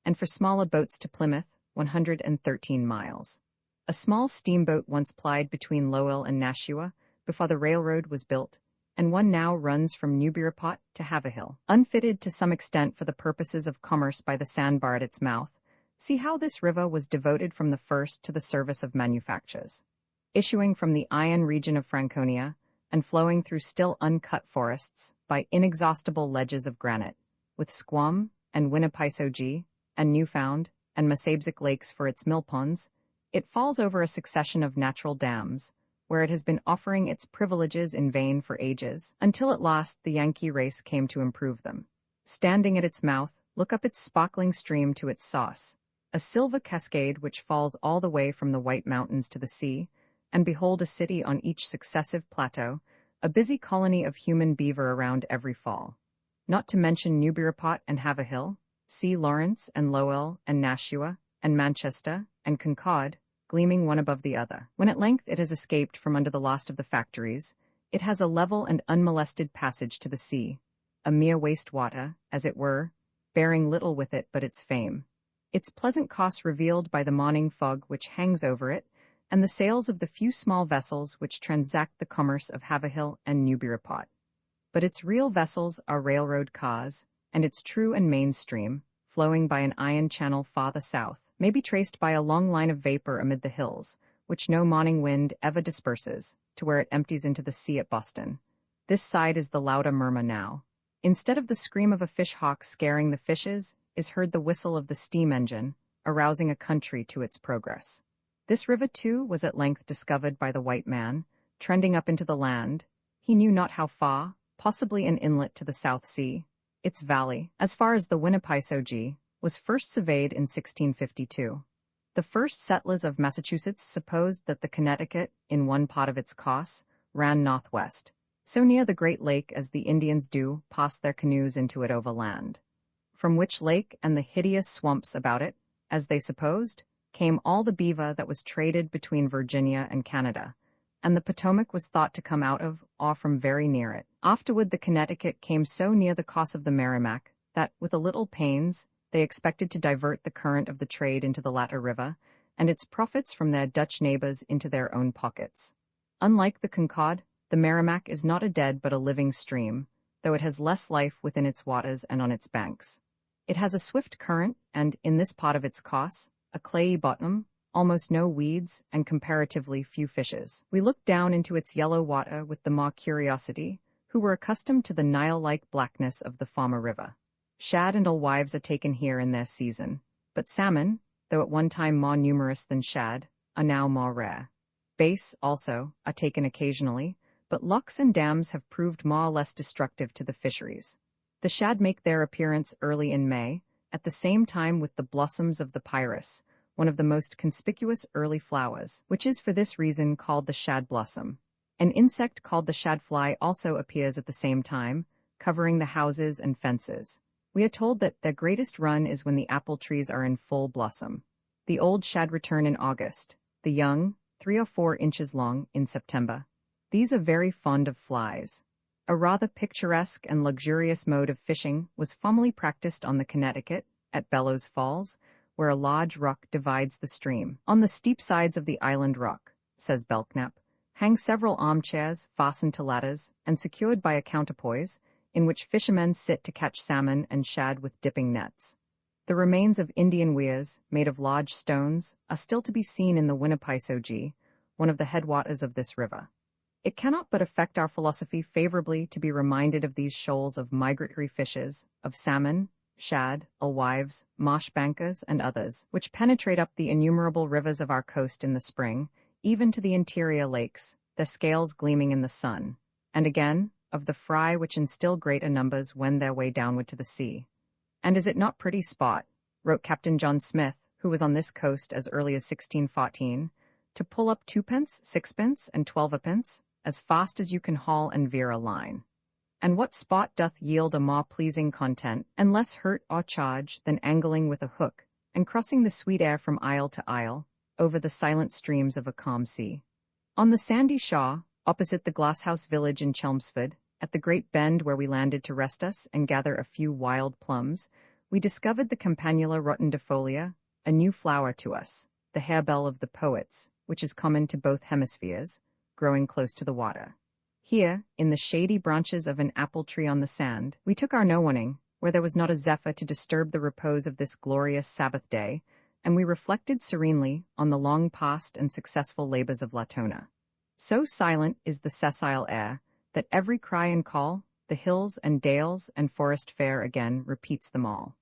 and for smaller boats to Plymouth, 113 miles. A small steamboat once plied between Lowell and Nashua before the railroad was built, and one now runs from Newburyport to Haverhill. Unfitted to some extent for the purposes of commerce by the sandbar at its mouth, see how this river was devoted from the first to the service of manufactures. Issuing from the iron region of Franconia, and flowing through still uncut forests, by inexhaustible ledges of granite, with Squam, and Winnipesaukee, and Newfound, and Massapequa lakes for its mill ponds, it falls over a succession of natural dams, where it has been offering its privileges in vain for ages, until at last the Yankee race came to improve them. Standing at its mouth, look up its sparkling stream to its source, a silver cascade which falls all the way from the White Mountains to the sea, and behold a city on each successive plateau, a busy colony of human beaver around every fall. Not to mention Newburyport and Haverhill, see Lawrence and Lowell and Nashua and Manchester and Concord, gleaming one above the other. When at length it has escaped from under the last of the factories, it has a level and unmolested passage to the sea, a mere waste water, as it were, bearing little with it but its fame. Its pleasant course revealed by the morning fog which hangs over it, and the sails of the few small vessels which transact the commerce of Haverhill and Newburyport. But its real vessels are railroad cars, and its true and main stream, flowing by an iron channel farther south, may be traced by a long line of vapor amid the hills, which no morning wind ever disperses, to where it empties into the sea at Boston. This side is the louder murmur now. Instead of the scream of a fish-hawk scaring the fishes, is heard the whistle of the steam engine, arousing a country to its progress. This river, too, was at length discovered by the white man, trending up into the land, he knew not how far, possibly an inlet to the South Sea. Its valley, as far as the Winnipesaukee, was first surveyed in 1652. The first settlers of Massachusetts supposed that the Connecticut, in one part of its course, ran northwest, so near the Great Lake as the Indians do pass their canoes into it overland. From which lake and the hideous swamps about it, as they supposed, came all the beaver that was traded between Virginia and Canada, and the Potomac was thought to come out of, or from very near it. Afterward the Connecticut came so near the course of the Merrimack, that, with a little pains, they expected to divert the current of the trade into the latter river, and its profits from their Dutch neighbors into their own pockets. Unlike the Concord, the Merrimack is not a dead but a living stream, though it has less life within its waters and on its banks. It has a swift current, and, in this part of its course, a clayey bottom, almost no weeds, and comparatively few fishes. We looked down into its yellow water with the more curiosity, who were accustomed to the Nile-like blackness of the former river. Shad and alewives are taken here in their season, but salmon, though at one time more numerous than shad, are now more rare. Bass, also, are taken occasionally, but locks and dams have proved more or less destructive to the fisheries. The shad make their appearance early in May, at the same time with the blossoms of the pyrus, one of the most conspicuous early flowers, which is for this reason called the shad blossom. An insect called the shadfly also appears at the same time, covering the houses and fences. We are told that their greatest run is when the apple trees are in full blossom. The old shad return in August, the young, 3 or 4 inches long, in September. These are very fond of flies. A rather picturesque and luxurious mode of fishing was formerly practiced on the Connecticut, at Bellows Falls, where a large rock divides the stream. On the steep sides of the island rock, says Belknap, hang several armchairs fastened to ladders and secured by a counterpoise, in which fishermen sit to catch salmon and shad with dipping nets. The remains of Indian weirs, made of large stones, are still to be seen in the Winnipesaukee, one of the headwaters of this river. It cannot but affect our philosophy favorably to be reminded of these shoals of migratory fishes, of salmon, shad, alewives, marshbankers, and others, which penetrate up the innumerable rivers of our coast in the spring, even to the interior lakes, their scales gleaming in the sun, and again, of the fry which in still greater numbers wend their way downward to the sea. And is it not pretty spot, wrote Captain John Smith, who was on this coast as early as 1614, to pull up 2d, 6d, and 12d, as fast as you can haul and veer a line? And what spot doth yield a more pleasing content, and less hurt or charge, than angling with a hook, and crossing the sweet air from isle to isle, over the silent streams of a calm sea? On the sandy shore, opposite the glasshouse village in Chelmsford, at the great bend where we landed to rest us and gather a few wild plums, we discovered the Campanula rotundifolia, a new flower to us, the harebell of the poets, which is common to both hemispheres, growing close to the water. Here, in the shady branches of an apple tree on the sand, we took our no-warning, where there was not a zephyr to disturb the repose of this glorious Sabbath day, and we reflected serenely on the long past and successful labors of Latona. So silent is the sessile air, that every cry and call, the hills and dales and forest fair again repeats them all.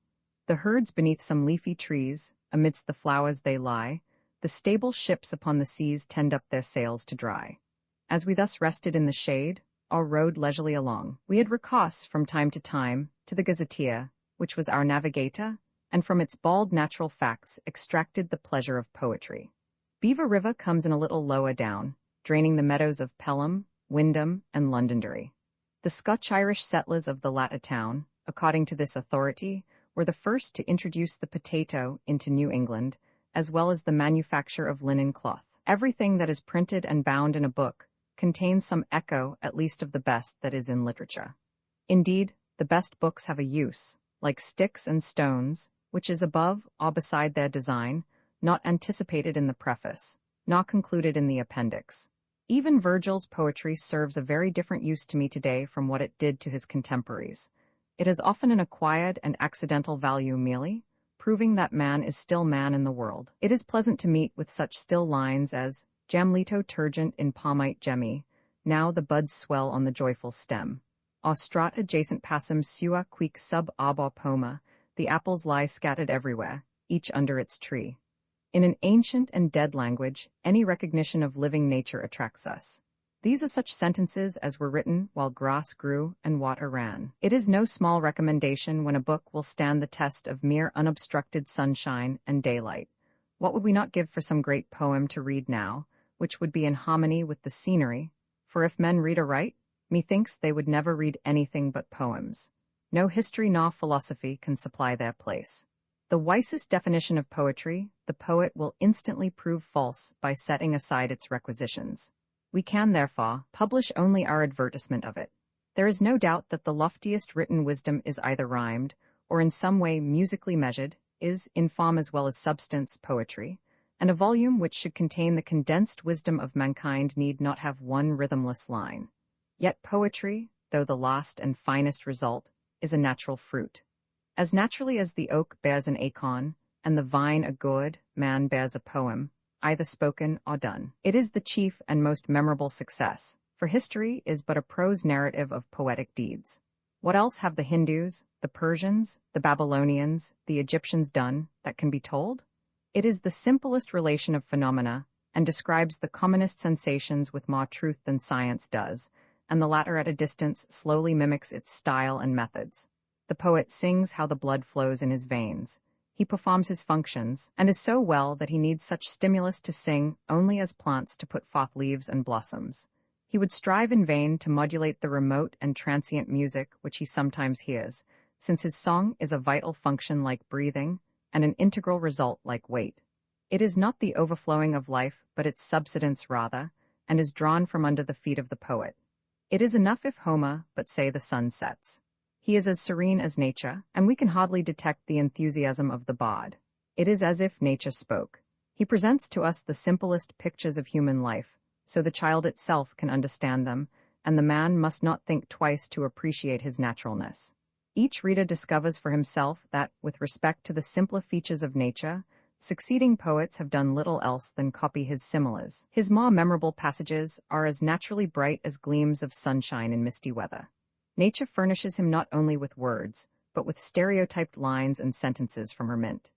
The herds beneath some leafy trees, amidst the flowers they lie, the stable ships upon the seas tend up their sails to dry. As we thus rested in the shade, or rode leisurely along, we had recourse from time to time to the gazetteer, which was our navigator, and from its bald natural facts extracted the pleasure of poetry. Beaver River comes in a little lower down, draining the meadows of Pelham, Wyndham, and Londonderry. The Scotch-Irish settlers of the latter town, according to this authority, were the first to introduce the potato into New England, as well as the manufacture of linen cloth. Everything that is printed and bound in a book contains some echo at least of the best that is in literature. Indeed, the best books have a use, like sticks and stones, which is above or beside their design, not anticipated in the preface, nor concluded in the appendix. Even Virgil's poetry serves a very different use to me today from what it did to his contemporaries. It has often an acquired and accidental value merely, proving that man is still man in the world. It is pleasant to meet with such still lines as, Jamlito turgent in palmite gemmy, now the buds swell on the joyful stem. Or strat adjacent passum sua quique sub arbor poma, the apples lie scattered everywhere, each under its tree. In an ancient and dead language, any recognition of living nature attracts us. These are such sentences as were written while grass grew and water ran. It is no small recommendation when a book will stand the test of mere unobstructed sunshine and daylight, What would we not give for some great poem to read now, which would be in harmony with the scenery? For if men read aright, methinks they would never read anything but poems. No history nor philosophy can supply their place. The wisest definition of poetry, the poet will instantly prove false by setting aside its requisitions. We can, therefore, publish only our advertisement of it. There is no doubt that the loftiest written wisdom is either rhymed, or in some way musically measured, is, in form as well as substance, poetry, and a volume which should contain the condensed wisdom of mankind need not have one rhythmless line. Yet poetry, though the last and finest result, is a natural fruit. As naturally as the oak bears an acorn, and the vine a gourd, man bears a poem, either spoken or done. It is the chief and most memorable success, for history is but a prose narrative of poetic deeds. What else have the Hindus, the Persians, the Babylonians, the Egyptians done that can be told? It is the simplest relation of phenomena, and describes the commonest sensations with more truth than science does, and the latter at a distance slowly mimics its style and methods. The poet sings how the blood flows in his veins. He performs his functions, and is so well that he needs such stimulus to sing only as plants to put forth leaves and blossoms. He would strive in vain to modulate the remote and transient music which he sometimes hears, since his song is a vital function like breathing, and an integral result like weight. It is not the overflowing of life, but its subsidence rather, and is drawn from under the feet of the poet. It is enough if Homer but say the sun sets. He is as serene as nature, and we can hardly detect the enthusiasm of the bard. It is as if nature spoke. He presents to us the simplest pictures of human life, so the child itself can understand them, and the man must not think twice to appreciate his naturalness. Each reader discovers for himself that, with respect to the simpler features of nature, succeeding poets have done little else than copy his similes. His more memorable passages are as naturally bright as gleams of sunshine in misty weather. Nature furnishes him not only with words, but with stereotyped lines and sentences from her mint.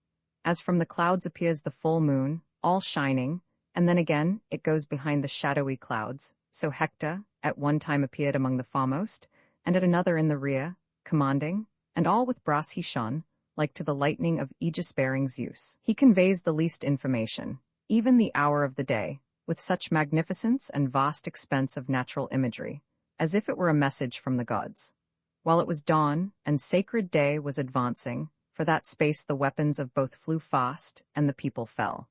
As from the clouds appears the full moon, all shining, and then again it goes behind the shadowy clouds, so Hector at one time appeared among the foremost, and at another in the rear, commanding, and all with brass he shone, like to the lightning of aegis-bearing Zeus. He conveys the least information, even the hour of the day, with such magnificence and vast expense of natural imagery, as if it were a message from the gods. While it was dawn, and sacred day was advancing, for that space the weapons of both flew fast, and the people fell.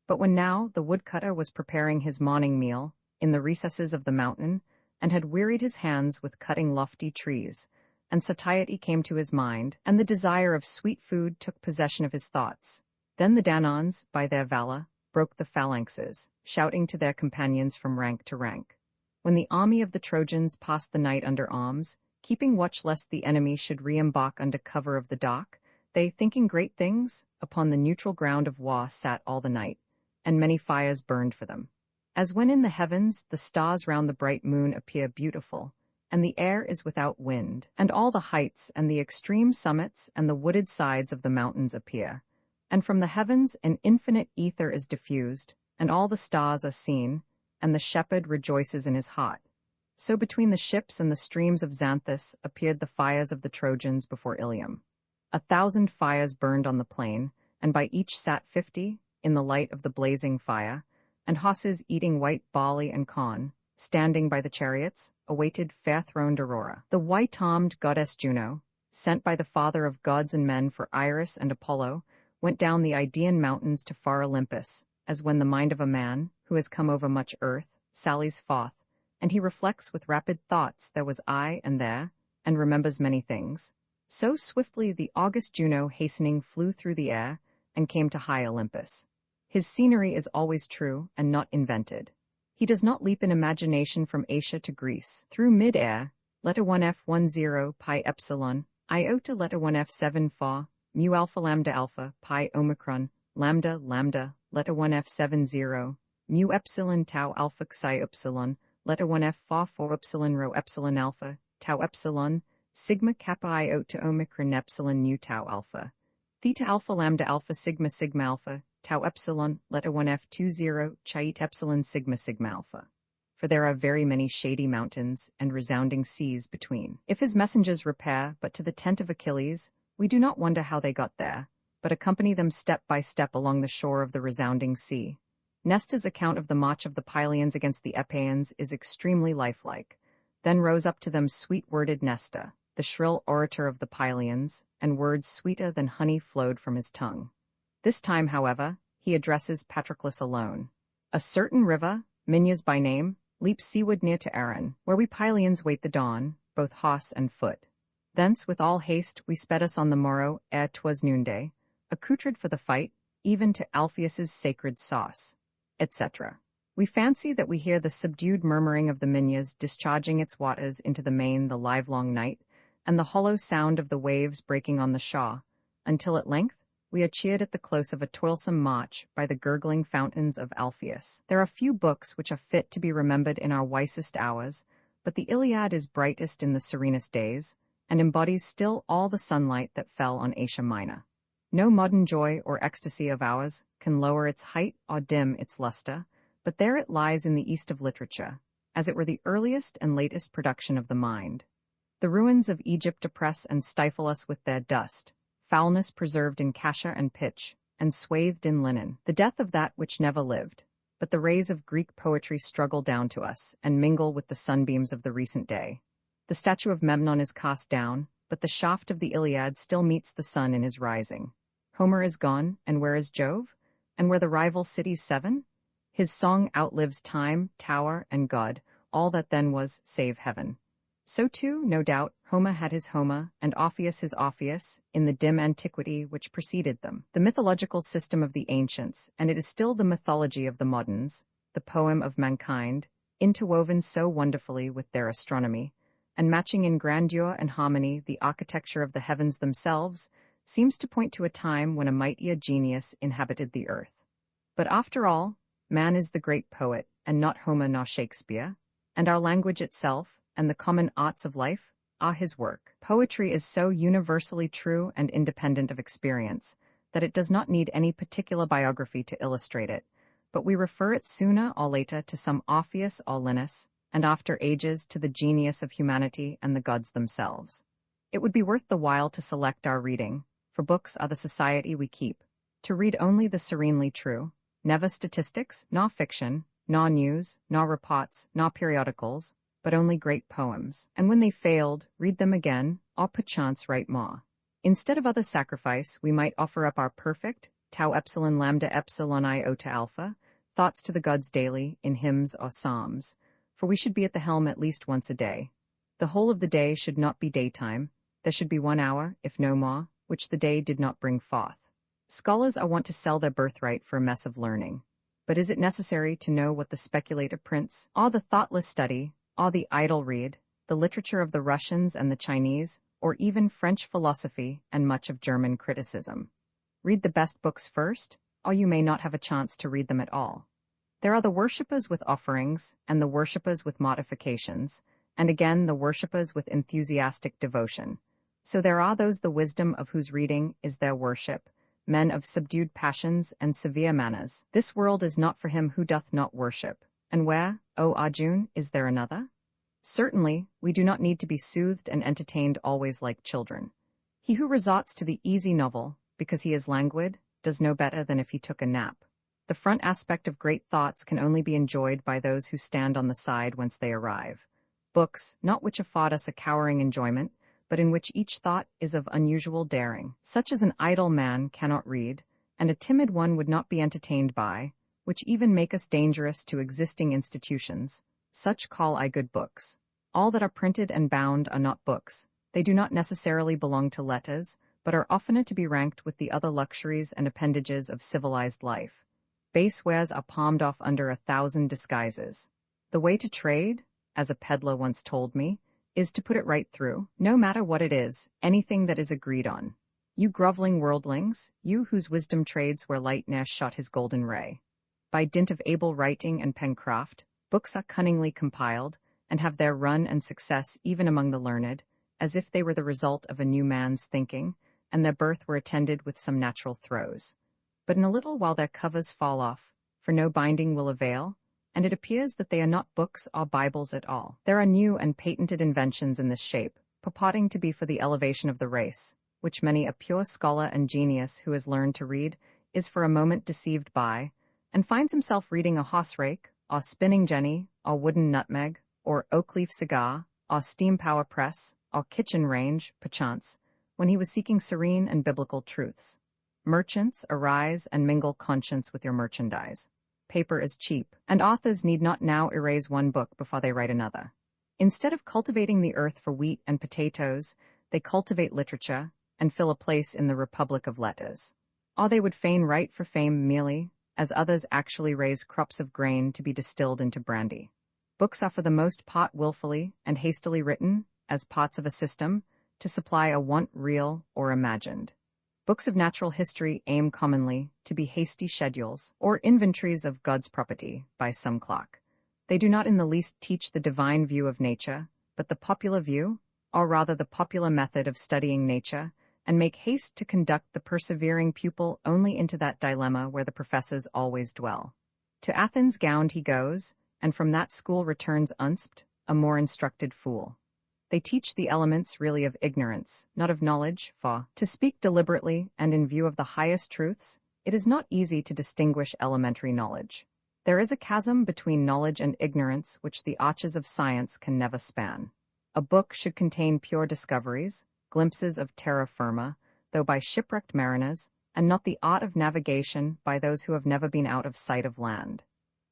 But when now the woodcutter was preparing his morning meal, in the recesses of the mountain, and had wearied his hands with cutting lofty trees, and satiety came to his mind, and the desire of sweet food took possession of his thoughts. Then the Danons, by their valor, broke the phalanxes, shouting to their companions from rank to rank. When the army of the Trojans passed the night under arms, keeping watch lest the enemy should re-embark under cover of the dock, they, thinking great things, upon the neutral ground of war sat all the night, and many fires burned for them. As when in the heavens the stars round the bright moon appear beautiful, and the air is without wind, and all the heights and the extreme summits and the wooded sides of the mountains appear, and from the heavens an infinite ether is diffused, and all the stars are seen, and the shepherd rejoices in his heart. So between the ships and the streams of Xanthus appeared the fires of the Trojans before Ilium. 1,000 fires burned on the plain, and by each sat 50, in the light of the blazing fire, and horses eating white barley and corn, standing by the chariots, awaited fair-throned Aurora. The white-armed goddess Juno, sent by the father of gods and men for Iris and Apollo, went down the Idaean mountains to far Olympus, as when the mind of a man, who has come over much earth, sallies forth, and he reflects with rapid thoughts there was I and there, and remembers many things. So swiftly the august Juno hastening flew through the air, and came to high Olympus. His scenery is always true, and not invented. He does not leap in imagination from Asia to Greece, through mid-air, letter 1F10 pi epsilon, iota letter 1F7 fa, mu alpha pi omicron, lambda letter 1F70, mu epsilon tau alpha xi epsilon, letter 1F fa 4 epsilon rho epsilon alpha, tau epsilon, sigma kappa iota omicron epsilon nu tau alpha, theta alpha sigma alpha, tau epsilon, letter 1F20, chait epsilon sigma alpha. For there are very many shady mountains and resounding seas between. If his messengers repair but to the tent of Achilles, we do not wonder how they got there, but accompany them step by step along the shore of the resounding sea. Nesta's account of the march of the Pylians against the Epeans is extremely lifelike. Then rose up to them sweet-worded Nesta, the shrill orator of the Pylians, and words sweeter than honey flowed from his tongue. This time, however, he addresses Patroclus alone. A certain river, Minyas by name, leaps seaward near to Erin, where we Pylians wait the dawn, both horse and foot. Thence with all haste we sped us on the morrow, ere 'twas noonday, accoutred for the fight, even to Alpheus's sacred sauce, etc. We fancy that we hear the subdued murmuring of the Minyas discharging its waters into the main the livelong night, and the hollow sound of the waves breaking on the shore, until at length we are cheered at the close of a toilsome march by the gurgling fountains of Alpheus. There are few books which are fit to be remembered in our wisest hours, but the Iliad is brightest in the serenest days, and embodies still all the sunlight that fell on Asia Minor. No modern joy or ecstasy of ours can lower its height or dim its luster, but there it lies in the east of literature, as it were the earliest and latest production of the mind. The ruins of Egypt oppress and stifle us with their dust, foulness preserved in cassia and pitch, and swathed in linen, the death of that which never lived. But the rays of Greek poetry struggle down to us, and mingle with the sunbeams of the recent day. The statue of Memnon is cast down, but the shaft of the Iliad still meets the sun in his rising. Homer is gone, and where is Jove? And where the rival cities seven? His song outlives time, tower, and God, all that then was, save heaven. So too, no doubt, Homer had his Homer, and Orpheus his Orpheus, in the dim antiquity which preceded them. The mythological system of the ancients, and it is still the mythology of the moderns, the poem of mankind, interwoven so wonderfully with their astronomy, and matching in grandeur and harmony the architecture of the heavens themselves, seems to point to a time when a mightier genius inhabited the earth. But after all, man is the great poet, and not Homer nor Shakespeare, and our language itself, and the common arts of life, are his work. Poetry is so universally true and independent of experience that it does not need any particular biography to illustrate it, but we refer it sooner or later to some Orpheus or Linus, and after ages to the genius of humanity and the gods themselves. It would be worth the while to select our reading, for books are the society we keep, to read only the serenely true, never statistics, nor fiction, nor news, nor reports, nor periodicals, but only great poems, and when they failed, read them again, or perchance write more. Instead of other sacrifice, we might offer up our perfect, tau epsilon lambda epsilon iota alpha, thoughts to the gods daily, in hymns or psalms, for we should be at the helm at least once a day. The whole of the day should not be daytime, there should be 1 hour, if no more, which the day did not bring forth. Scholars are wont to sell their birthright for a mess of learning. But is it necessary to know what the speculator prints, or the thoughtless study, or the idle read, the literature of the Russians and the Chinese, or even French philosophy and much of German criticism? Read the best books first, or you may not have a chance to read them at all. There are the worshippers with offerings, and the worshippers with mortifications, and again the worshippers with enthusiastic devotion. So there are those the wisdom of whose reading is their worship, men of subdued passions and severe manners. This world is not for him who doth not worship. And where, O Arjun, is there another? Certainly, we do not need to be soothed and entertained always like children. He who resorts to the easy novel, because he is languid, does no better than if he took a nap. The front aspect of great thoughts can only be enjoyed by those who stand on the side whence they arrive. Books, not which afford us a cowering enjoyment, but in which each thought is of unusual daring, such as an idle man cannot read, and a timid one would not be entertained by, which even make us dangerous to existing institutions, such call I good books. All that are printed and bound are not books. They do not necessarily belong to letters, but are oftener to be ranked with the other luxuries and appendages of civilized life. Base wares are palmed off under 1,000 disguises. The way to trade, as a peddler once told me, is to put it right through, no matter what it is, anything that is agreed on. You groveling worldlings, you whose wisdom trades where light ne'er shot his golden ray. By dint of able writing and pencraft, books are cunningly compiled, and have their run and success even among the learned, as if they were the result of a new man's thinking, and their birth were attended with some natural throes. But in a little while their covers fall off, for no binding will avail, and it appears that they are not books or Bibles at all. There are new and patented inventions in this shape, purporting to be for the elevation of the race, which many a pure scholar and genius who has learned to read is for a moment deceived by, and finds himself reading a horse rake, or spinning jenny, or wooden nutmeg, or oak leaf cigar, or steam power press, or kitchen range, perchance, when he was seeking serene and biblical truths. Merchants, arise and mingle conscience with your merchandise. Paper is cheap, and authors need not now erase one book before they write another. Instead of cultivating the earth for wheat and potatoes, they cultivate literature and fill a place in the republic of letters. Or they would fain write for fame merely, as others actually raise crops of grain to be distilled into brandy. Books are for the most part willfully and hastily written, as parts of a system, to supply a want real or imagined. Books of natural history aim commonly to be hasty schedules or inventories of God's property by some clock. They do not in the least teach the divine view of nature, but the popular view, or rather the popular method of studying nature, and make haste to conduct the persevering pupil only into that dilemma where the professors always dwell. To Athens gowned he goes, and from that school returns unspt, a more instructed fool. They teach the elements really of ignorance, not of knowledge, for, to speak deliberately and in view of the highest truths, it is not easy to distinguish elementary knowledge. There is a chasm between knowledge and ignorance which the arches of science can never span. A book should contain pure discoveries, glimpses of terra firma, though by shipwrecked mariners, and not the art of navigation by those who have never been out of sight of land.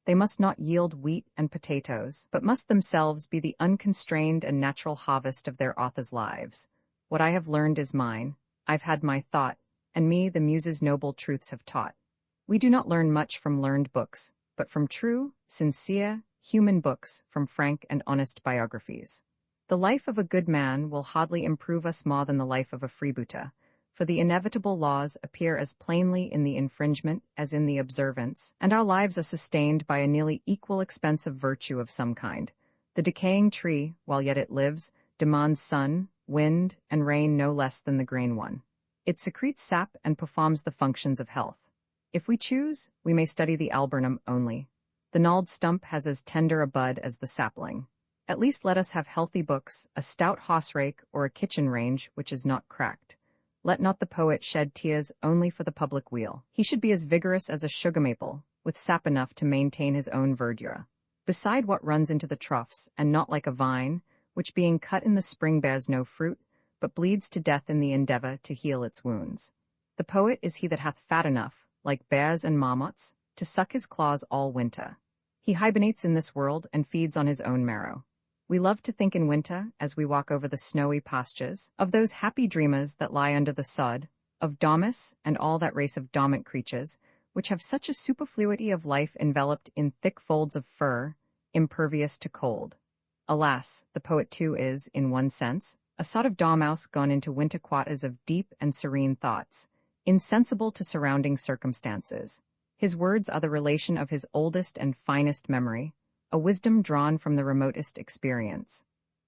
They must not yield wheat and potatoes, but must themselves be the unconstrained and natural harvest of their authors' lives. What I have learned is mine, I've had my thought, and me the muses' noble truths have taught. We do not learn much from learned books, but from true, sincere, human books, from frank and honest biographies. The life of a good man will hardly improve us more than the life of a freebooter, for the inevitable laws appear as plainly in the infringement as in the observance, and our lives are sustained by a nearly equal expense of virtue of some kind. The decaying tree, while yet it lives, demands sun, wind, and rain no less than the green one. It secretes sap and performs the functions of health. If we choose, we may study the alburnum only. The gnarled stump has as tender a bud as the sapling. At least let us have healthy books, a stout horse rake, or a kitchen range which is not cracked. Let not the poet shed tears only for the public weal. He should be as vigorous as a sugar maple, with sap enough to maintain his own verdure. Beside what runs into the troughs, and not like a vine, which being cut in the spring bears no fruit, but bleeds to death in the endeavor to heal its wounds. The poet is he that hath fat enough, like bears and marmots, to suck his claws all winter. He hibernates in this world and feeds on his own marrow. We love to think in winter, as we walk over the snowy pastures, of those happy dreamers that lie under the sod, of Damis and all that race of dormant creatures, which have such a superfluity of life enveloped in thick folds of fur, impervious to cold. Alas, the poet too is, in one sense, a sort of dormouse gone into winter quarters of deep and serene thoughts, insensible to surrounding circumstances. His words are the relation of his oldest and finest memory, a wisdom drawn from the remotest experience.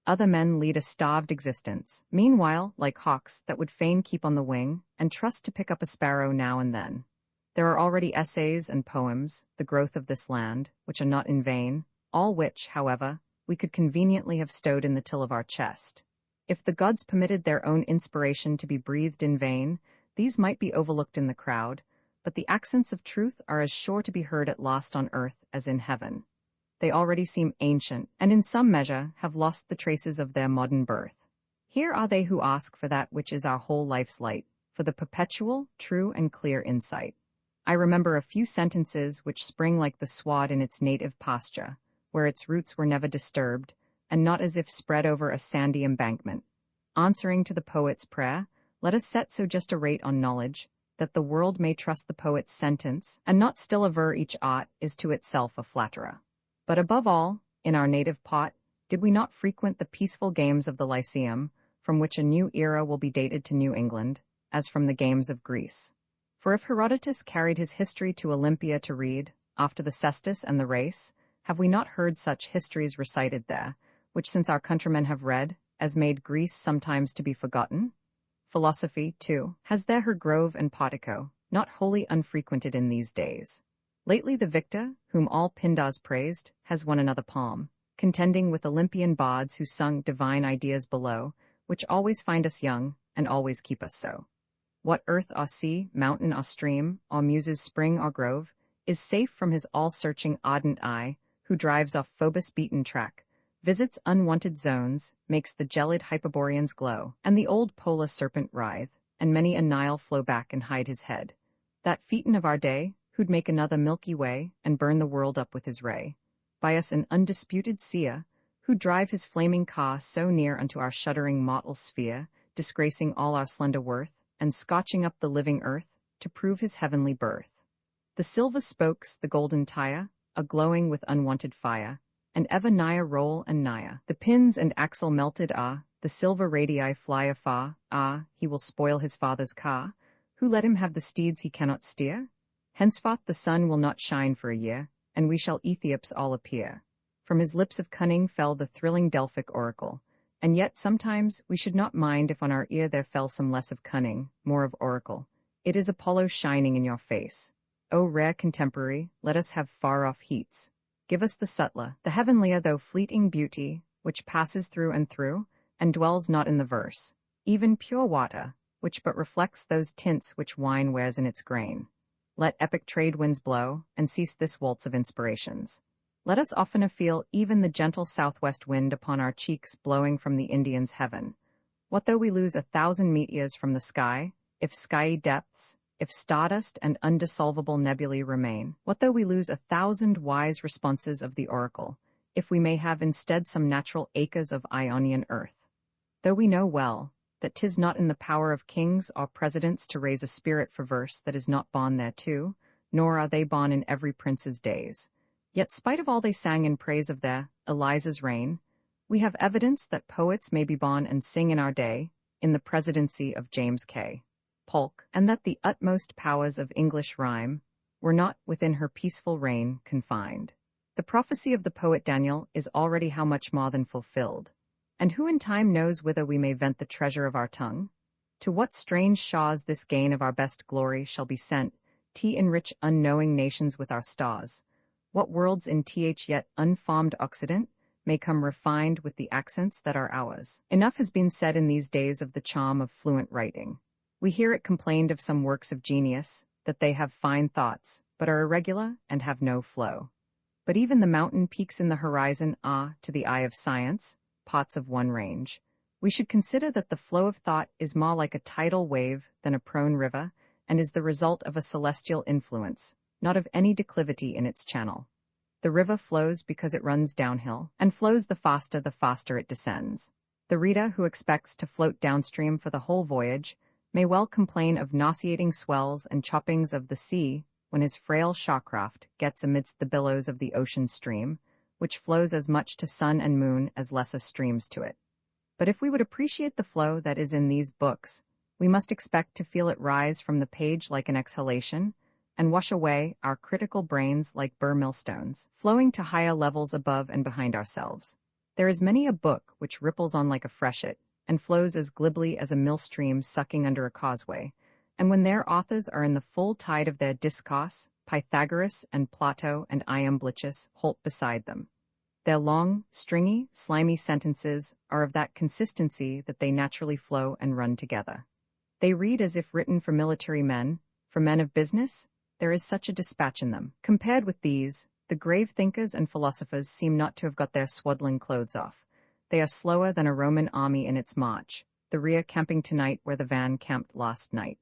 Other men lead a starved existence, meanwhile, like hawks that would fain keep on the wing, and trust to pick up a sparrow now and then. There are already essays and poems, the growth of this land, which are not in vain, all which, however, we could conveniently have stowed in the till of our chest. If the gods permitted their own inspiration to be breathed in vain, these might be overlooked in the crowd, but the accents of truth are as sure to be heard at last on earth as in heaven. They already seem ancient, and in some measure have lost the traces of their modern birth. Here are they who ask for that which is our whole life's light, for the perpetual, true, and clear insight. I remember a few sentences which spring like the sward in its native pasture, where its roots were never disturbed, and not as if spread over a sandy embankment. Answering to the poet's prayer, let us set so just a rate on knowledge, that the world may trust the poet's sentence, and not still aver each art is to itself a flatterer. But above all, in our native pot, did we not frequent the peaceful games of the Lyceum, from which a new era will be dated to New England, as from the games of Greece? For if Herodotus carried his history to Olympia to read, after the cestus and the race, have we not heard such histories recited there, which since our countrymen have read, as made Greece sometimes to be forgotten? Philosophy, too, has there her grove and portico, not wholly unfrequented in these days. Lately the victor, whom all Pindars praised, has won another palm, contending with Olympian bards who sung divine ideas below, which always find us young, and always keep us so. What earth or sea, mountain or stream, or muse's spring or grove, is safe from his all-searching ardent eye, who drives off Phobos' beaten track, visits unwanted zones, makes the gelid Hyperboreans glow, and the old polar serpent writhe, and many a Nile flow back and hide his head. That Phaeton of our day, who'd make another Milky Way, and burn the world up with his ray. By us an undisputed seer, who'd drive his flaming car so near unto our shuddering mortal sphere, disgracing all our slender worth, and scotching up the living earth, to prove his heavenly birth. The silver spokes, the golden tire, a glowing with unwanted fire, and ever nigher roll and nigher. The pins and axle melted are, the silver radii fly afar, he will spoil his father's car, who let him have the steeds he cannot steer? Henceforth the sun will not shine for a year, and we shall Ethiops all appear. From his lips of cunning fell the thrilling Delphic oracle, and yet sometimes we should not mind if on our ear there fell some less of cunning, more of oracle. It is Apollo shining in your face. O rare contemporary, let us have far-off heats. Give us the subtler, the heavenlier though fleeting beauty, which passes through, and dwells not in the verse. Even pure water, which but reflects those tints which wine wears in its grain. Let epic trade winds blow, and cease this waltz of inspirations. Let us oftener feel even the gentle southwest wind upon our cheeks blowing from the Indian's heaven. What though we lose 1,000 meteors from the sky, if skiey depths, if stardust and undissolvable nebulae remain? What though we lose 1,000 wise responses of the oracle, if we may have instead some natural acres of Ionian earth? Though we know well that 'tis not in the power of kings or presidents to raise a spirit for verse that is not born thereto, nor are they born in every prince's days. Yet spite of all they sang in praise of their Eliza's reign, we have evidence that poets may be born and sing in our day, in the presidency of James K. Polk, and that the utmost powers of English rhyme were not within her peaceful reign confined. The prophecy of the poet Daniel is already how much more than fulfilled. And who in time knows whither we may vent the treasure of our tongue? To what strange shores this gain of our best glory shall be sent, enrich unknowing nations with our stars? What worlds in yet unformed Occident may come refined with the accents that are ours? Enough has been said in these days of the charm of fluent writing. We hear it complained of some works of genius, that they have fine thoughts, but are irregular and have no flow. But even the mountain peaks in the horizon are, to the eye of science, pots of one range. We should consider that the flow of thought is more like a tidal wave than a prone river, and is the result of a celestial influence, not of any declivity in its channel. The river flows because it runs downhill, and flows the faster it descends. The reader who expects to float downstream for the whole voyage may well complain of nauseating swells and choppings of the sea when his frail shawcraft gets amidst the billows of the ocean stream, which flows as much to sun and moon as lesser streams to it. But if we would appreciate the flow that is in these books, we must expect to feel it rise from the page like an exhalation, and wash away our critical brains like burr millstones, flowing to higher levels above and behind ourselves. There is many a book which ripples on like a freshet, and flows as glibly as a millstream sucking under a causeway, and when their authors are in the full tide of their discourse, Pythagoras and Plato and Iamblichus halt beside them. Their long, stringy, slimy sentences are of that consistency that they naturally flow and run together. They read as if written for military men, for men of business. There is such a dispatch in them. Compared with these, the grave thinkers and philosophers seem not to have got their swaddling clothes off. They are slower than a Roman army in its march, the rear camping tonight where the van camped last night.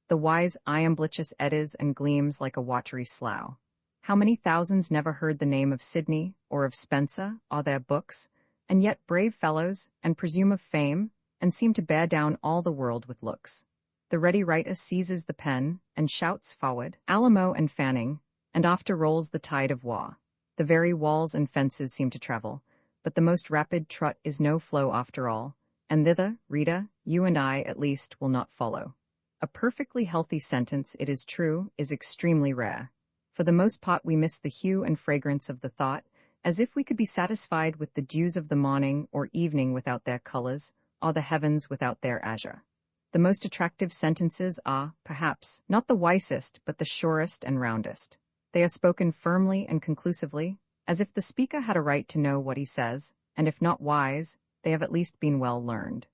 The wise Iamblichus eddies and gleams like a watery slough. How many thousands never heard the name of Sidney, or of Spencer, or their books, and yet brave fellows, and presume of fame, and seem to bear down all the world with looks. The ready writer seizes the pen, and shouts forward, Alamo and Fanning, and after rolls the tide of war. The very walls and fences seem to travel, but the most rapid trot is no flow after all, and thither, reader, you and I, at least, will not follow. A perfectly healthy sentence, it is true, is extremely rare. For the most part we miss the hue and fragrance of the thought, as if we could be satisfied with the dews of the morning or evening without their colors, or the heavens without their azure. The most attractive sentences are, perhaps, not the wisest but the surest and roundest. They are spoken firmly and conclusively, as if the speaker had a right to know what he says, and if not wise, they have at least been well learned.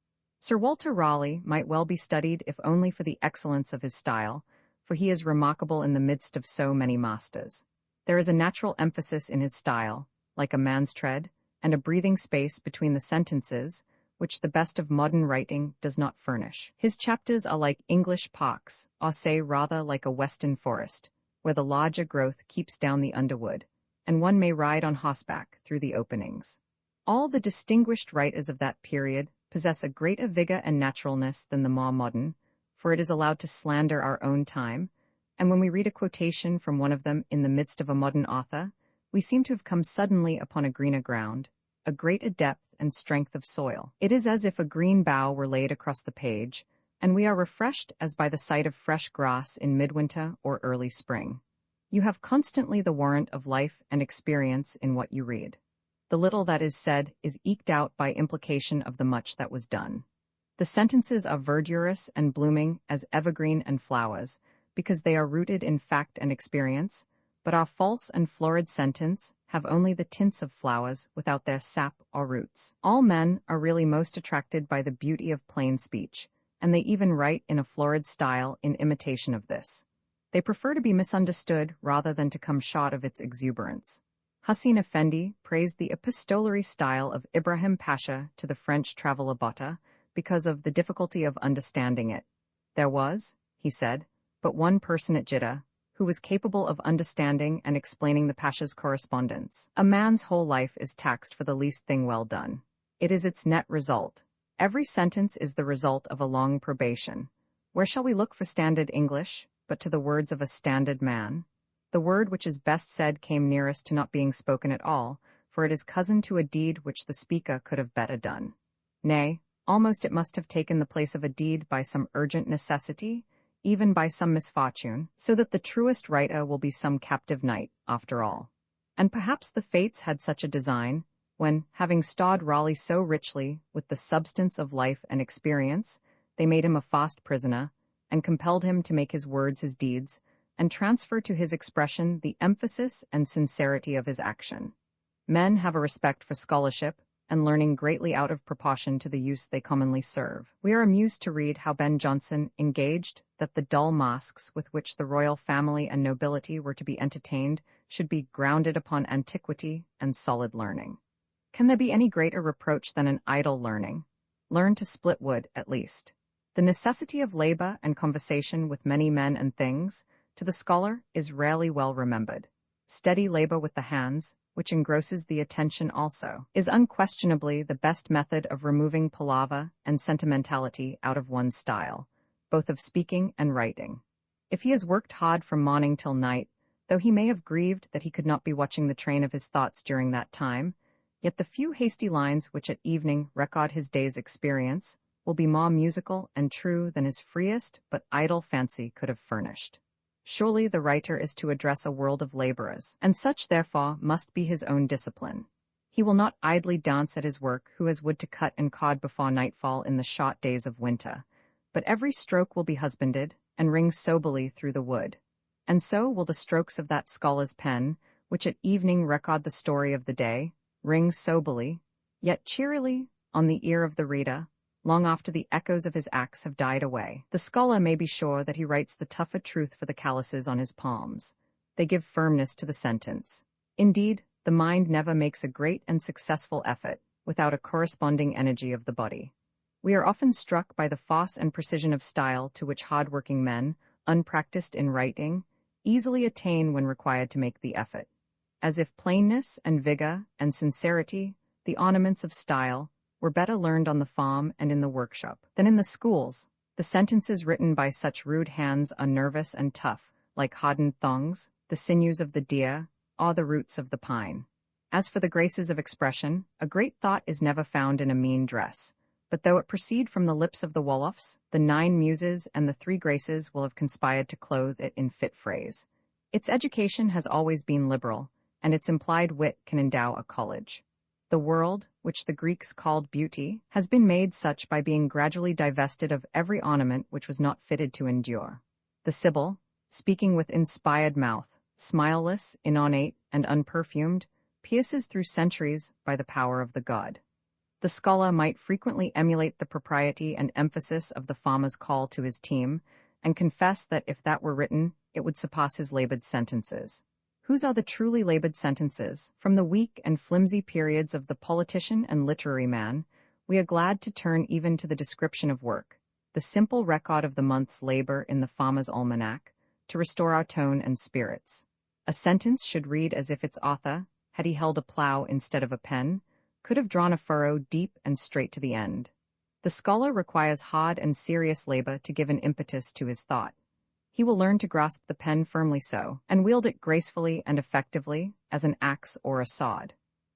Sir Walter Raleigh might well be studied if only for the excellence of his style, for he is remarkable in the midst of so many masters. There is a natural emphasis in his style, like a man's tread, and a breathing space between the sentences, which the best of modern writing does not furnish. His chapters are like English parks, or say rather like a western forest, where the larger growth keeps down the underwood, and one may ride on horseback through the openings. All the distinguished writers of that period possess a greater vigor and naturalness than the more modern, for it is allowed to slander our own time, and when we read a quotation from one of them in the midst of a modern author, we seem to have come suddenly upon a greener ground, a greater depth and strength of soil. It is as if a green bough were laid across the page, and we are refreshed as by the sight of fresh grass in midwinter or early spring. You have constantly the warrant of life and experience in what you read. The little that is said is eked out by implication of the much that was done. The sentences are verdurous and blooming as evergreen and flowers, because they are rooted in fact and experience, but our false and florid sentence have only the tints of flowers without their sap or roots. All men are really most attracted by the beauty of plain speech, and they even write in a florid style in imitation of this. They prefer to be misunderstood rather than to come short of its exuberance. Hussein Effendi praised the epistolary style of Ibrahim Pasha to the French traveler Botta because of the difficulty of understanding it. There was, he said, but one person at Jeddah who was capable of understanding and explaining the Pasha's correspondence. A man's whole life is taxed for the least thing well done. It is its net result. Every sentence is the result of a long probation. Where shall we look for standard English, but to the words of a standard man? The word which is best said came nearest to not being spoken at all, for it is cousin to a deed which the speaker could have better done. Nay, almost it must have taken the place of a deed by some urgent necessity, even by some misfortune, so that the truest writer will be some captive knight, after all. And perhaps the fates had such a design, when, having stawed Raleigh so richly with the substance of life and experience, they made him a fast prisoner, and compelled him to make his words his deeds, and transfer to his expression the emphasis and sincerity of his action. Men have a respect for scholarship, and learning greatly out of proportion to the use they commonly serve. We are amused to read how Ben Jonson engaged that the dull masques with which the royal family and nobility were to be entertained should be grounded upon antiquity and solid learning. Can there be any greater reproach than an idle learning? Learn to split wood, at least. The necessity of labor and conversation with many men and things, to the scholar, is rarely well remembered. Steady labor with the hands, which engrosses the attention also, is unquestionably the best method of removing palaver and sentimentality out of one's style, both of speaking and writing. If he has worked hard from morning till night, though he may have grieved that he could not be watching the train of his thoughts during that time, yet the few hasty lines which at evening record his day's experience will be more musical and true than his freest but idle fancy could have furnished. Surely the writer is to address a world of laborers, and such therefore must be his own discipline. He will not idly dance at his work who has wood to cut and cod before nightfall in the short days of winter, but every stroke will be husbanded, and ring soberly through the wood. And so will the strokes of that scholar's pen, which at evening record the story of the day, ring soberly, yet cheerily, on the ear of the reader, long after the echoes of his acts have died away. The scholar may be sure that he writes the tougher truth for the calluses on his palms. They give firmness to the sentence. Indeed, the mind never makes a great and successful effort without a corresponding energy of the body. We are often struck by the force and precision of style to which hard-working men, unpracticed in writing, easily attain when required to make the effort. As if plainness and vigor and sincerity, the ornaments of style, were better learned on the farm and in the workshop than in the schools. The sentences written by such rude hands are nervous and tough, like hardened thongs, the sinews of the deer, or the roots of the pine. As for the graces of expression, a great thought is never found in a mean dress, but though it proceed from the lips of the Woloffs, the 9 muses and the 3 graces will have conspired to clothe it in fit phrase. Its education has always been liberal, and its implied wit can endow a college. The world, which the Greeks called beauty, has been made such by being gradually divested of every ornament which was not fitted to endure. The Sibyl, speaking with inspired mouth, smileless, inornate, and unperfumed, pierces through centuries by the power of the god. The scholar might frequently emulate the propriety and emphasis of the farmer's call to his team, and confess that if that were written, it would surpass his labored sentences. Whose are the truly labored sentences? From the weak and flimsy periods of the politician and literary man, we are glad to turn even to the description of work, the simple record of the month's labor in the farmer's almanac, to restore our tone and spirits. A sentence should read as if its author, had he held a plow instead of a pen, could have drawn a furrow deep and straight to the end. The scholar requires hard and serious labor to give an impetus to his thought. He will learn to grasp the pen firmly so, and wield it gracefully and effectively, as an axe or a sod.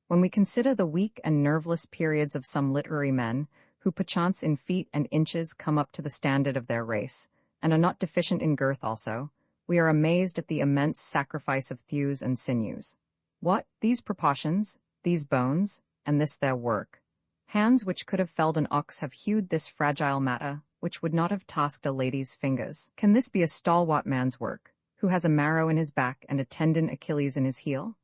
When we consider the weak and nerveless periods of some literary men, who perchance in feet and inches come up to the standard of their race, and are not deficient in girth also, we are amazed at the immense sacrifice of thews and sinews. What, these proportions, these bones, and this their work? Hands which could have felled an ox have hewed this fragile matter, which would not have tasked a lady's fingers. Can this be a stalwart man's work, who has a marrow in his back and a tendon Achilles in his heel?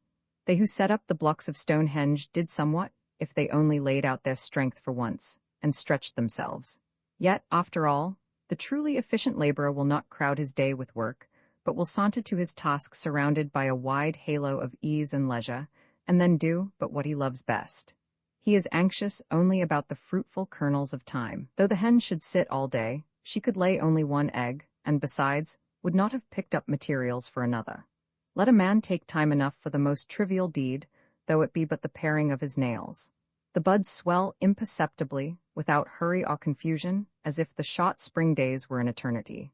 They who set up the blocks of Stonehenge did somewhat, if they only laid out their strength for once, and stretched themselves. Yet, after all, the truly efficient laborer will not crowd his day with work, but will saunter to his task surrounded by a wide halo of ease and leisure, and then do but what he loves best. He is anxious only about the fruitful kernels of time. Though the hen should sit all day, she could lay only one egg, and besides, would not have picked up materials for another. Let a man take time enough for the most trivial deed, though it be but the paring of his nails. The buds swell imperceptibly, without hurry or confusion, as if the short spring days were an eternity.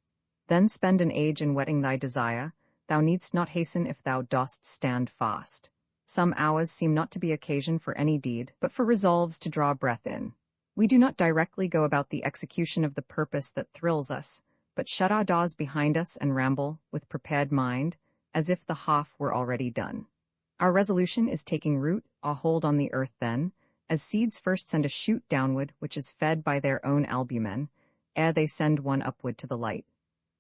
Then spend an age in whetting thy desire, thou needst not hasten if thou dost stand fast. Some hours seem not to be occasion for any deed, but for resolves to draw breath in. We do not directly go about the execution of the purpose that thrills us, but shut our doors behind us and ramble, with prepared mind, as if the half were already done. Our resolution is taking root or hold on the earth then, as seeds first send a shoot downward which is fed by their own albumen, ere they send one upward to the light.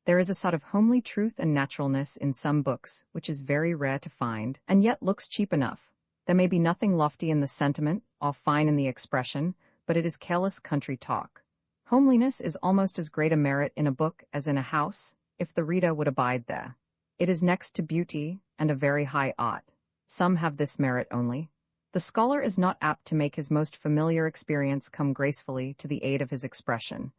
There is a sort of homely truth and naturalness in some books which is very rare to find, and yet looks cheap enough. There may be nothing lofty in the sentiment, or fine in the expression, but it is careless country talk. Homeliness is almost as great a merit in a book as in a house, if the reader would abide there. It is next to beauty, and a very high art. Some have this merit only. The scholar is not apt to make his most familiar experience come gracefully to the aid of his expression.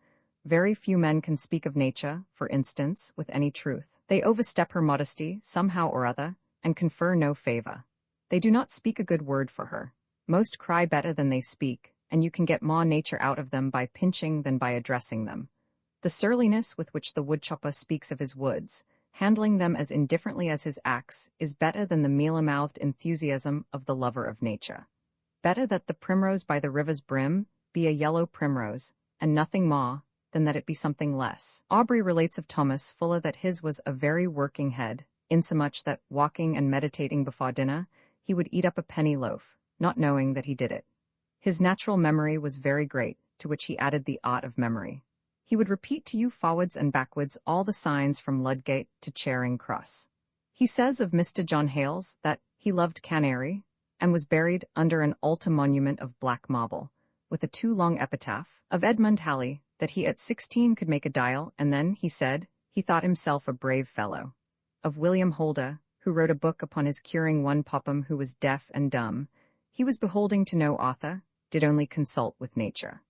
Very few men can speak of nature, for instance, with any truth. They overstep her modesty, somehow or other, and confer no favor. They do not speak a good word for her. Most cry better than they speak, and you can get more nature out of them by pinching than by addressing them. The surliness with which the woodchopper speaks of his woods, handling them as indifferently as his axe, is better than the mealy-mouthed enthusiasm of the lover of nature. Better that the primrose by the river's brim be a yellow primrose, and nothing more, than that it be something less. Aubrey relates of Thomas Fuller that his was a very working head, insomuch that, walking and meditating before dinner, he would eat up a penny loaf, not knowing that he did it. His natural memory was very great, to which he added the art of memory. He would repeat to you forwards and backwards all the signs from Ludgate to Charing Cross. He says of Mr. John Hales that he loved Canary, and was buried under an altar monument of black marble, with a too long epitaph, of Edmund Halley, that he at 16 could make a dial, and then, he said, he thought himself a brave fellow. Of William Holder, who wrote a book upon his curing one Popham who was deaf and dumb, he was beholding to no author, did only consult with nature.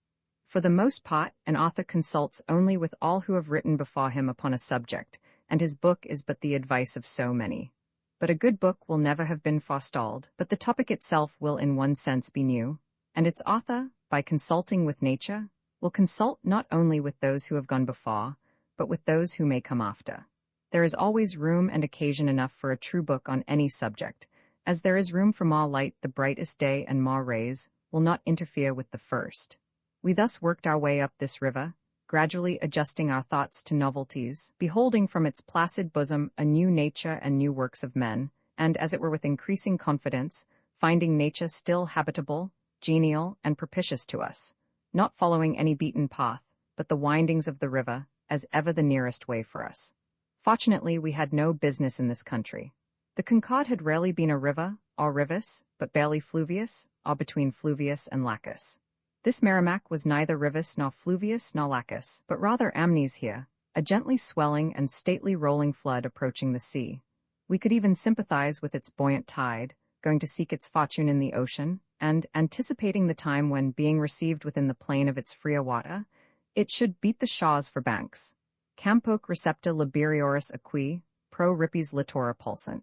For the most part, an author consults only with all who have written before him upon a subject, and his book is but the advice of so many. But a good book will never have been forestalled, but the topic itself will in one sense be new, and its author, by consulting with nature, will consult not only with those who have gone before, but with those who may come after. There is always room and occasion enough for a true book on any subject, as there is room for more light the brightest day and more rays will not interfere with the first. We thus worked our way up this river, gradually adjusting our thoughts to novelties, beholding from its placid bosom a new nature and new works of men, and, as it were with increasing confidence, finding nature still habitable, genial, and propitious to us, not following any beaten path, but the windings of the river, as ever the nearest way for us. Fortunately, we had no business in this country. The Concord had rarely been a river, or rivus, but barely fluvius, or between fluvius and lacus. This Merrimack was neither rivus nor fluvius nor lacus, but rather amnesia, a gently swelling and stately rolling flood approaching the sea. We could even sympathize with its buoyant tide, going to seek its fortune in the ocean, and anticipating the time when, being received within the plain of its freer water, it should beat the shaws for banks. Campoque recepta liberioris equi, pro ripis littora pulsant.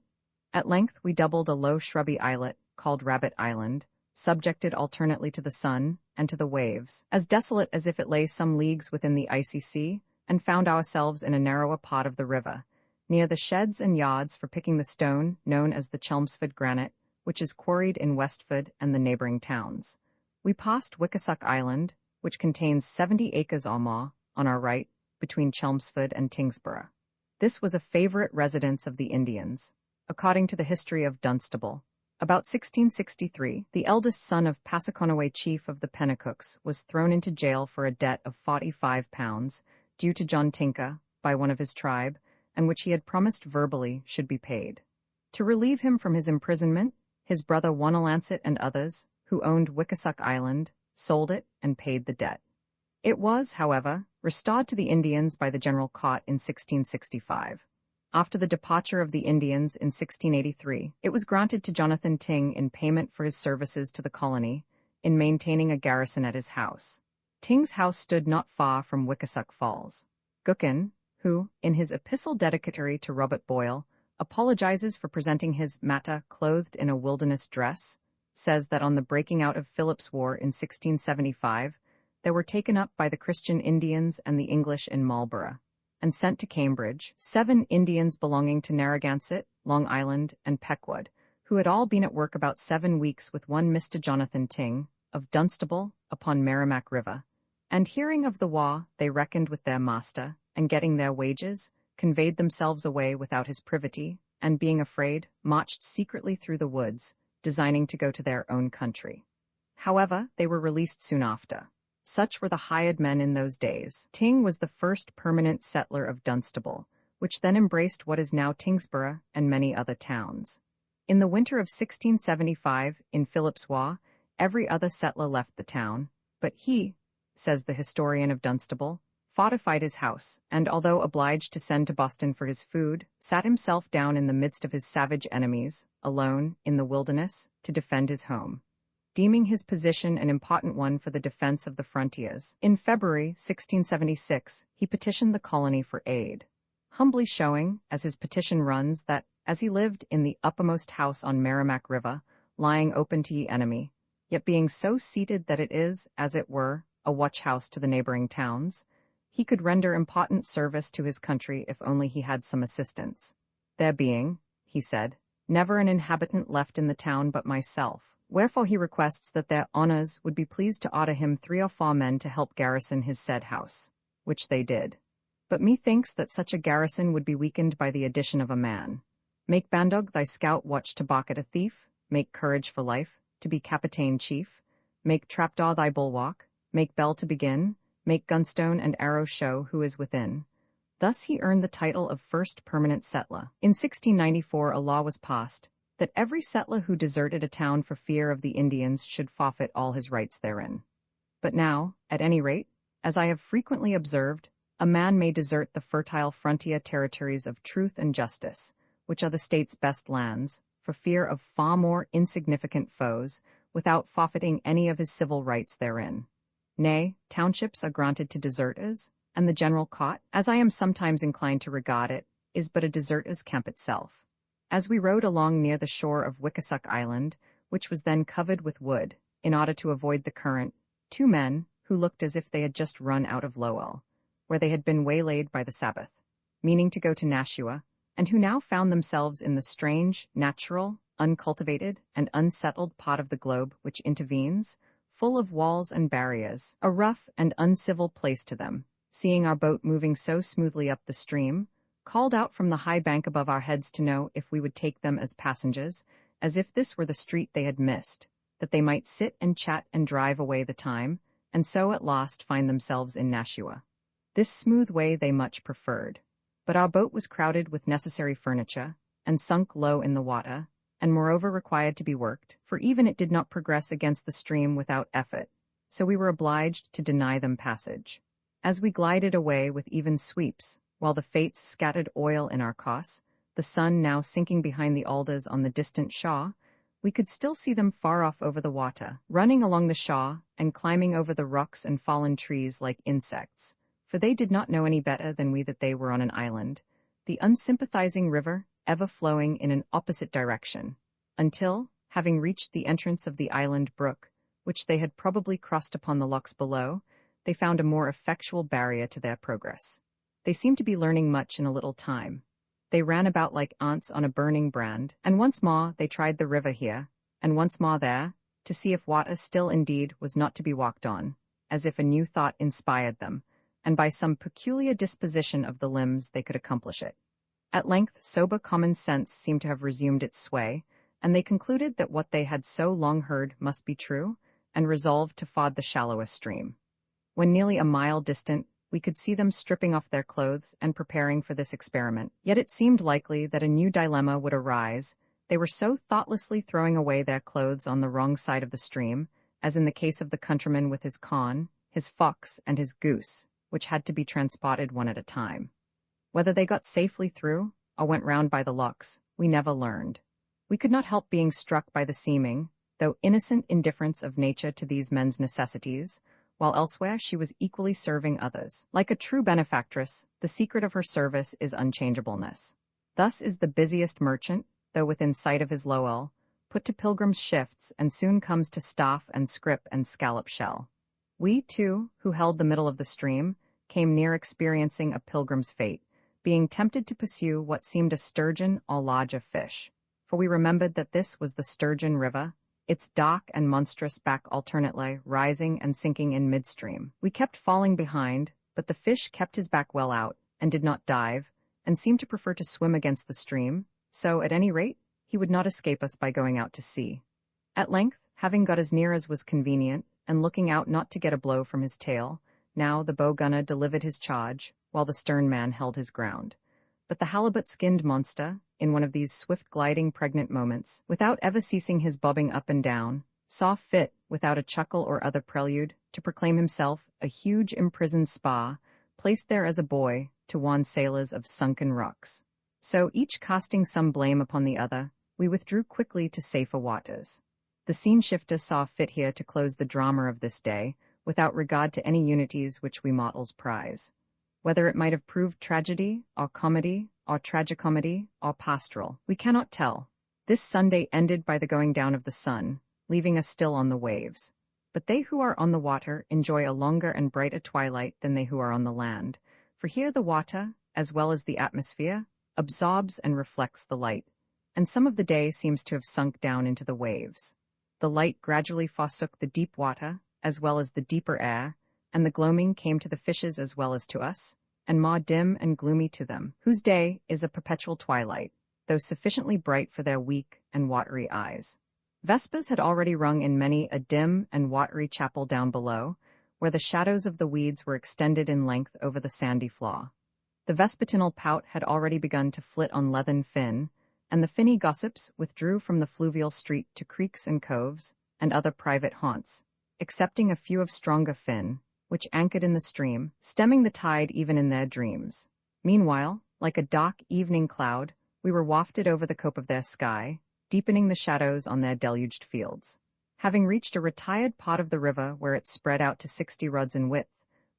At length we doubled a low shrubby islet, called Rabbit Island, subjected alternately to the sun and to the waves, as desolate as if it lay some leagues within the icy sea, and found ourselves in a narrower part of the river, near the sheds and yards for picking the stone known as the Chelmsford granite, which is quarried in Westford and the neighboring towns. We passed Wickasuck Island, which contains 70 acres or more, on our right, between Chelmsford and Tingsboro. This was a favorite residence of the Indians. According to the history of Dunstable, about 1663, the eldest son of Passaconaway chief of the Pennacooks was thrown into jail for a debt of £45, due to John Tinker, by one of his tribe, and which he had promised verbally should be paid. To relieve him from his imprisonment, his brother Wanalancet and others, who owned Wickasuck Island, sold it and paid the debt. It was, however, restored to the Indians by the General Cott in 1665. After the departure of the Indians in 1683, it was granted to Jonathan Ting in payment for his services to the colony, in maintaining a garrison at his house. Ting's house stood not far from Wickasuck Falls. Gookin, who, in his epistle dedicatory to Robert Boyle, apologizes for presenting his matter clothed in a wilderness dress, says that on the breaking out of Philip's War in 1675, they were taken up by the Christian Indians and the English in Marlborough, and sent to Cambridge 7 Indians belonging to Narragansett, Long Island, and Pequod, who had all been at work about 7 weeks with one Mr. Jonathan Ting, of Dunstable, upon Merrimack River, and hearing of the war, they reckoned with their master, and getting their wages, conveyed themselves away without his privity, and being afraid, marched secretly through the woods, designing to go to their own country. However, they were released soon after. Such were the hired men in those days. Ting was the first permanent settler of Dunstable, which then embraced what is now Tingsboro and many other towns. In the winter of 1675, in Philip's War, every other settler left the town, but he, says the historian of Dunstable, fortified his house, and although obliged to send to Boston for his food, sat himself down in the midst of his savage enemies, alone, in the wilderness, to defend his home, deeming his position an important one for the defense of the frontiers. In February 1676, he petitioned the colony for aid, humbly showing, as his petition runs, that, as he lived in the uppermost house on Merrimack River, lying open to ye enemy, yet being so seated that it is, as it were, a watch-house to the neighboring towns, he could render important service to his country if only he had some assistance. There being, he said, never an inhabitant left in the town but myself, wherefore he requests that their honours would be pleased to order him 3 or 4 men to help garrison his said house, which they did. But methinks that such a garrison would be weakened by the addition of a man. Make Bandog thy scout watch to balk at a thief, make Courage for life, to be capitaine chief, make Trapdaw thy bulwark, make Bell to begin, make Gunstone and Arrow show who is within. Thus he earned the title of first permanent settler. In 1694 a law was passed, that every settler who deserted a town for fear of the Indians should forfeit all his rights therein. But now, at any rate, as I have frequently observed, a man may desert the fertile frontier territories of truth and justice, which are the state's best lands, for fear of far more insignificant foes, without forfeiting any of his civil rights therein. Nay, townships are granted to deserters, and the General Cott, as I am sometimes inclined to regard it, is but a deserters' camp itself. As we rode along near the shore of Wickasuck Island, which was then covered with wood, in order to avoid the current, 2 men, who looked as if they had just run out of Lowell, where they had been waylaid by the Sabbath, meaning to go to Nashua, and who now found themselves in the strange, natural, uncultivated, and unsettled part of the globe which intervenes, full of walls and barriers, a rough and uncivil place to them, seeing our boat moving so smoothly up the stream, called out from the high bank above our heads to know if we would take them as passengers, as if this were the street they had missed, that they might sit and chat and drive away the time, and so at last find themselves in Nashua. This smooth way they much preferred, but our boat was crowded with necessary furniture, and sunk low in the water, and moreover required to be worked, for even it did not progress against the stream without effort, so we were obliged to deny them passage. As we glided away with even sweeps, while the fates scattered oil in our costs, the sun now sinking behind the alders on the distant shaw, we could still see them far off over the water, running along the shaw and climbing over the rocks and fallen trees like insects, for they did not know any better than we that they were on an island, the unsympathizing river ever flowing in an opposite direction, until, having reached the entrance of the island brook, which they had probably crossed upon the locks below, they found a more effectual barrier to their progress. They seemed to be learning much in a little time. They ran about like ants on a burning brand, and once more they tried the river here, and once more there, to see if water still indeed was not to be walked on, as if a new thought inspired them, and by some peculiar disposition of the limbs they could accomplish it. At length sober common sense seemed to have resumed its sway, and they concluded that what they had so long heard must be true, and resolved to ford the shallower stream. When nearly a mile distant, we could see them stripping off their clothes and preparing for this experiment. Yet it seemed likely that a new dilemma would arise. They were so thoughtlessly throwing away their clothes on the wrong side of the stream, as in the case of the countryman with his corn, his fox, and his goose, which had to be transported one at a time. Whether they got safely through, or went round by the locks, we never learned. We could not help being struck by the seeming, though innocent indifference of nature to these men's necessities, while elsewhere she was equally serving others. Like a true benefactress, the secret of her service is unchangeableness. Thus is the busiest merchant, though within sight of his Lowell, put to pilgrim's shifts and soon comes to staff and scrip and scallop shell. We, too, who held the middle of the stream, came near experiencing a pilgrim's fate, being tempted to pursue what seemed a sturgeon or lodge of fish. For we remembered that this was the Sturgeon River, its dark and monstrous back alternately rising and sinking in midstream. We kept falling behind, but the fish kept his back well out, and did not dive, and seemed to prefer to swim against the stream, so, at any rate, he would not escape us by going out to sea. At length, having got as near as was convenient, and looking out not to get a blow from his tail, now the bow-gunner delivered his charge, while the stern man held his ground. But the halibut-skinned monster, in one of these swift-gliding pregnant moments, without ever ceasing his bobbing up and down, saw fit, without a chuckle or other prelude, to proclaim himself a huge imprisoned spar, placed there as a buoy to warn sailors of sunken rocks. So, each casting some blame upon the other, we withdrew quickly to safer waters. The scene-shifter saw fit here to close the drama of this day, without regard to any unities which we mortals prize. Whether it might have proved tragedy, or comedy, or tragicomedy, or pastoral, we cannot tell. This Sunday ended by the going down of the sun, leaving us still on the waves. But they who are on the water enjoy a longer and brighter twilight than they who are on the land, for here the water, as well as the atmosphere, absorbs and reflects the light, and some of the day seems to have sunk down into the waves. The light gradually forsook the deep water, as well as the deeper air, and the gloaming came to the fishes as well as to us, and more dim and gloomy to them, whose day is a perpetual twilight, though sufficiently bright for their weak and watery eyes. Vespers had already rung in many a dim and watery chapel down below, where the shadows of the weeds were extended in length over the sandy floor. The vespertinal pout had already begun to flit on Leathern Fin, and the finny gossips withdrew from the fluvial street to creeks and coves, and other private haunts, excepting a few of stronger fin, which anchored in the stream, stemming the tide even in their dreams. Meanwhile, like a dark evening cloud, we were wafted over the cope of their sky, deepening the shadows on their deluged fields. Having reached a retired part of the river where it spread out to 60 rods in width,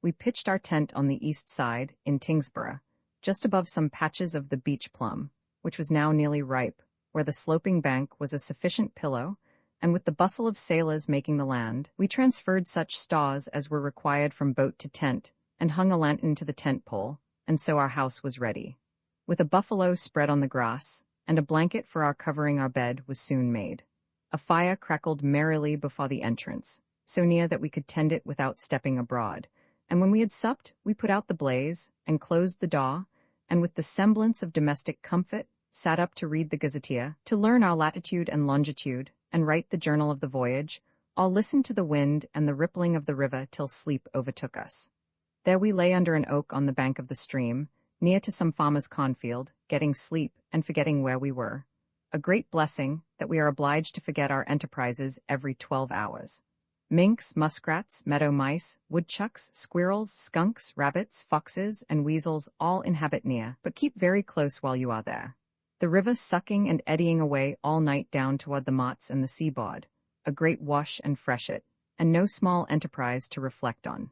we pitched our tent on the east side, in Tingsborough, just above some patches of the beach plum, which was now nearly ripe, where the sloping bank was a sufficient pillow, and with the bustle of sailors making the land, we transferred such stores as were required from boat to tent, and hung a lantern to the tent pole, and so our house was ready. With a buffalo spread on the grass, and a blanket for our covering our bed was soon made. A fire crackled merrily before the entrance, so near that we could tend it without stepping abroad, and when we had supped, we put out the blaze, and closed the door, and with the semblance of domestic comfort, sat up to read the gazetteer, to learn our latitude and longitude, and write the journal of the voyage, or listen to the wind and the rippling of the river till sleep overtook us. There we lay under an oak on the bank of the stream, near to some farmer's cornfield, getting sleep and forgetting where we were. A great blessing, that we are obliged to forget our enterprises every 12 hours. Minks, muskrats, meadow mice, woodchucks, squirrels, skunks, rabbits, foxes, and weasels all inhabit near, but keep very close while you are there. The river sucking and eddying away all night down toward the moats and the seaboard, a great wash and freshet, and no small enterprise to reflect on.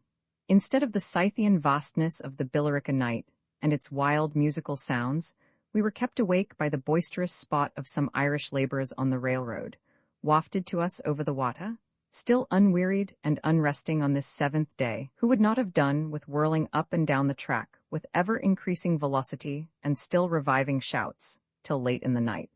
Instead of the Scythian vastness of the Billerica night and its wild musical sounds, we were kept awake by the boisterous spot of some Irish laborers on the railroad, wafted to us over the water, still unwearied and unresting on this seventh day, who would not have done with whirling up and down the track with ever-increasing velocity and still reviving shouts, till late in the night.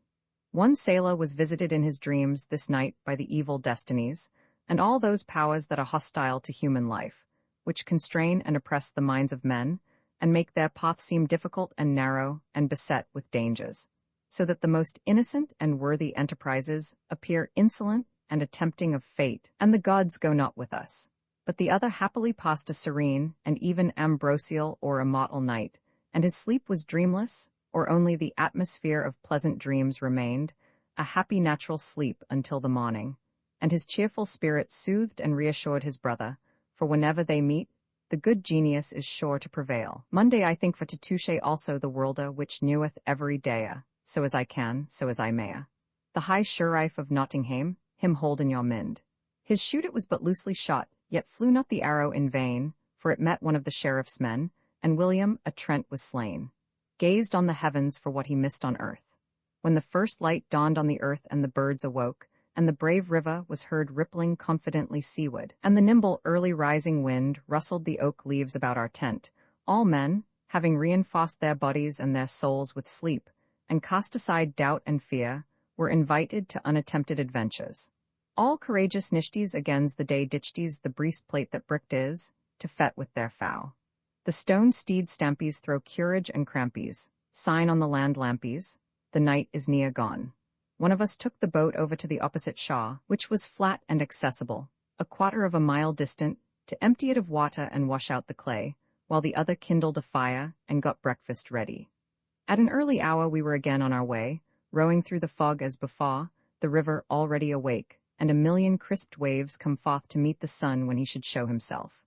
One sailor was visited in his dreams this night by the evil destinies, and all those powers that are hostile to human life, which constrain and oppress the minds of men, and make their path seem difficult and narrow and beset with dangers, so that the most innocent and worthy enterprises appear insolent and a tempting of fate, and the gods go not with us. But the other happily passed a serene and even ambrosial or immortal night, and his sleep was dreamless, or only the atmosphere of pleasant dreams remained, a happy natural sleep until the morning, and his cheerful spirit soothed and reassured his brother, for whenever they meet, the good genius is sure to prevail. Monday I think for to touche also the worlde which kneweth every day, so as I can, so as I may. The high sheriff of Nottingham, him hold in your mind. His shoot it was but loosely shot, yet flew not the arrow in vain, for it met one of the sheriff's men, and William a Trent was slain. Gazed on the heavens for what he missed on earth. When the first light dawned on the earth and the birds awoke, and the brave river was heard rippling confidently seaward, and the nimble early rising wind rustled the oak leaves about our tent, all men, having reinforced their bodies and their souls with sleep, and cast aside doubt and fear, were invited to unattempted adventures. All courageous nishties agains the day ditchties the breastplate that bricked is, to fet with their fow. The stone steed stampies throw courage and crampies, sign on the land lampies, the night is near gone. One of us took the boat over to the opposite shaw, which was flat and accessible, a quarter of a mile distant, to empty it of water and wash out the clay, while the other kindled a fire and got breakfast ready. At an early hour we were again on our way, rowing through the fog as before, the river already awake, and a million crisped waves come forth to meet the sun when he should show himself.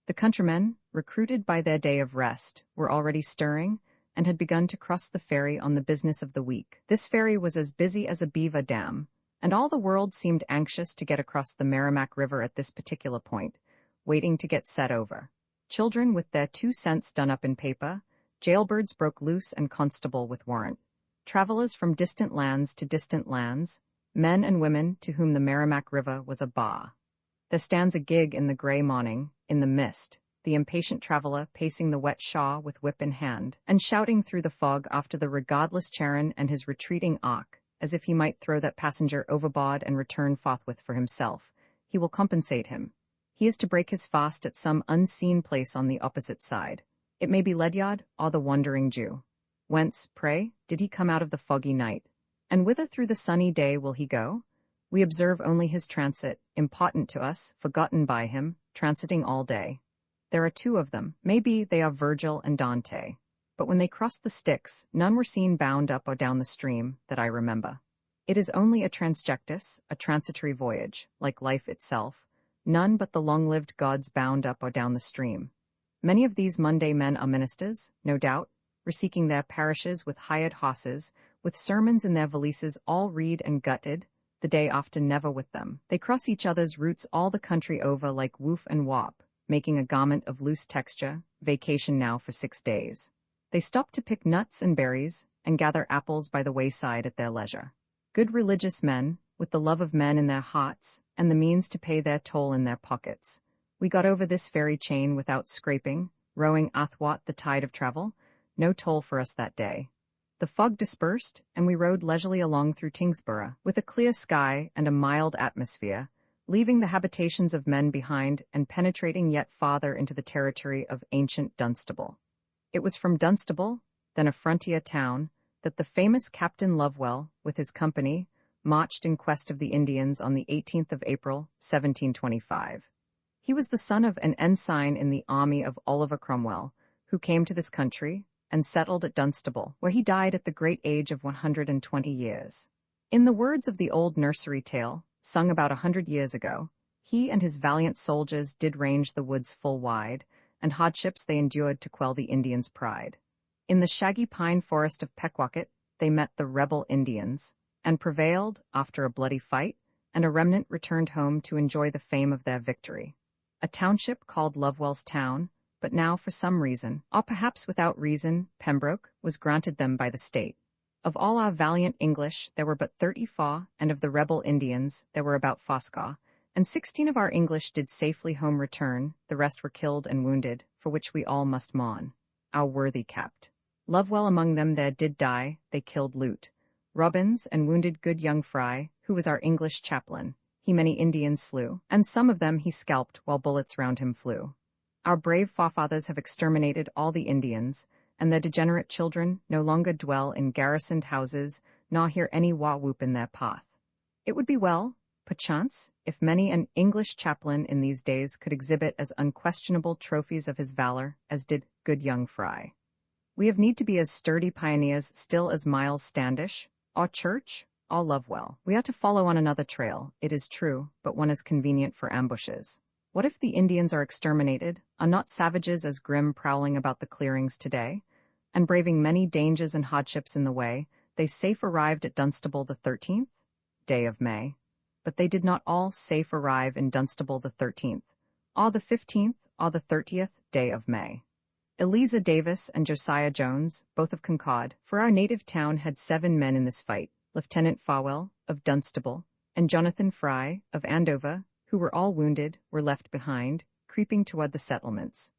The countrymen, recruited by their day of rest, were already stirring, and had begun to cross the ferry on the business of the week. This ferry was as busy as a beaver dam, and all the world seemed anxious to get across the Merrimack River at this particular point, waiting to get set over. Children with their 2 cents done up in paper, jailbirds broke loose and constable with warrant. Travelers from distant lands to distant lands, men and women to whom the Merrimack River was a bar. There stands a gig in the grey morning, in the mist, the impatient traveller pacing the wet shaw with whip in hand, and shouting through the fog after the regardless Charon and his retreating ark, as if he might throw that passenger overboard and return forthwith for himself. He will compensate him. He is to break his fast at some unseen place on the opposite side. It may be Ledyard or the Wandering Jew. Whence, pray, did he come out of the foggy night? And whither through the sunny day will he go? We observe only his transit, important to us, forgotten by him, transiting all day. There are 2 of them. Maybe they are Virgil and Dante. But when they crossed the Styx, none were seen bound up or down the stream, that I remember. It is only a transjectus, a transitory voyage, like life itself. None but the long-lived gods bound up or down the stream. Many of these Monday men are ministers, no doubt, reseeking their parishes with hired horses, with sermons in their valises all read and gutted, the day often never with them. They cross each other's routes all the country over like woof and wop, making a garment of loose texture, vacation now for 6 days. They stop to pick nuts and berries, and gather apples by the wayside at their leisure. Good religious men, with the love of men in their hearts, and the means to pay their toll in their pockets. We got over this ferry chain without scraping, rowing athwart the tide of travel, no toll for us that day. The fog dispersed, and we rode leisurely along through Tingsborough, with a clear sky and a mild atmosphere, leaving the habitations of men behind and penetrating yet farther into the territory of ancient Dunstable. It was from Dunstable, then a frontier town, that the famous Captain Lovewell, with his company, marched in quest of the Indians on the 18th of April, 1725. He was the son of an ensign in the army of Oliver Cromwell, who came to this country and settled at Dunstable, where he died at the great age of 120 years. In the words of the old nursery tale, sung about 100 years ago, He and his valiant soldiers did range the woods full wide, and hardships they endured to quell the Indians' pride. In the shaggy pine forest of Pequawket, they met the rebel Indians, and prevailed, after a bloody fight, and a remnant returned home to enjoy the fame of their victory. A township called Lovewell's Town, but now for some reason, or perhaps without reason, Pembroke, was granted them by the state. Of all our valiant English, there were but 34, and of the rebel Indians, there were about fourscore, and 16 of our English did safely home return, the rest were killed and wounded, for which we all must mourn. Our worthy kept. Lovewell among them there did die, they killed Lute. Robbins, and wounded good young Fry, who was our English chaplain. He many Indians slew, and some of them he scalped while bullets round him flew. Our brave forefathers have exterminated all the Indians, and their degenerate children no longer dwell in garrisoned houses, nor hear any war-whoop in their path. It would be well, perchance, if many an English chaplain in these days could exhibit as unquestionable trophies of his valor as did good young Fry. We have need to be as sturdy pioneers still as Miles Standish, or Church, or Lovewell. We ought to follow on another trail, it is true, but one is convenient for ambushes. What if the Indians are exterminated, are not savages as grim prowling about the clearings today? And braving many dangers and hardships in the way, they safe arrived at Dunstable the 13th day of May. But they did not all safe arrive in Dunstable the 13th, or the 15th, or the 30th day of May. Eliza Davis and Josiah Jones, both of Concord, for our native town had 7 men in this fight, Lieutenant Farwell, of Dunstable, and Jonathan Fry, of Andover, who were all wounded, were left behind, creeping toward the settlements.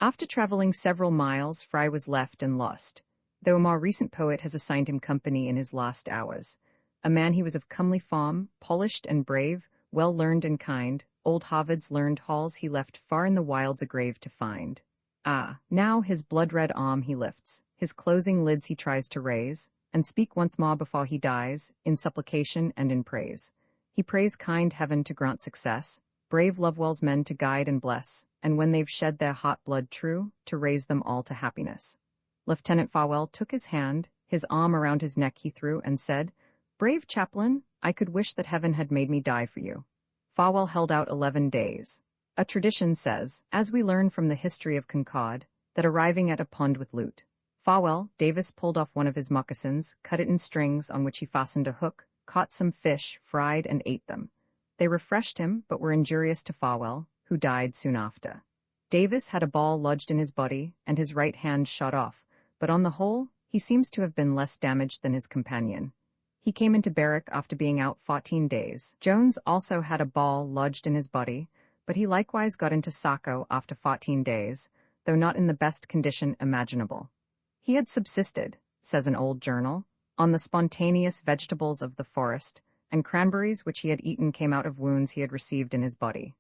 After traveling several miles, Fry was left and lost, though a more recent poet has assigned him company in his last hours. A man he was of comely form, polished and brave, well learned and kind, old Harvard's learned halls he left far in the wilds a grave to find. Ah, now his blood-red arm he lifts, his closing lids he tries to raise, and speak once more before he dies, in supplication and in praise. He prays kind heaven to grant success, brave Lovewell's men to guide and bless, and when they've shed their hot blood true, to raise them all to happiness. Lieutenant Farwell took his hand, his arm around his neck he threw, and said, "Brave chaplain, I could wish that heaven had made me die for you." Farwell held out 11 days. A tradition says, as we learn from the history of Concord, that arriving at a pond with Lute, Farwell, Davis pulled off one of his moccasins, cut it in strings on which he fastened a hook, caught some fish, fried and ate them. They refreshed him, but were injurious to Farwell, who died soon after. Davis had a ball lodged in his body, and his right hand shot off, but on the whole, he seems to have been less damaged than his companion. He came into barrack after being out 14 days. Jones also had a ball lodged in his body, but he likewise got into Saco after 14 days, though not in the best condition imaginable. He had subsisted, says an old journal, on the spontaneous vegetables of the forest, and cranberries which he had eaten came out of wounds he had received in his body.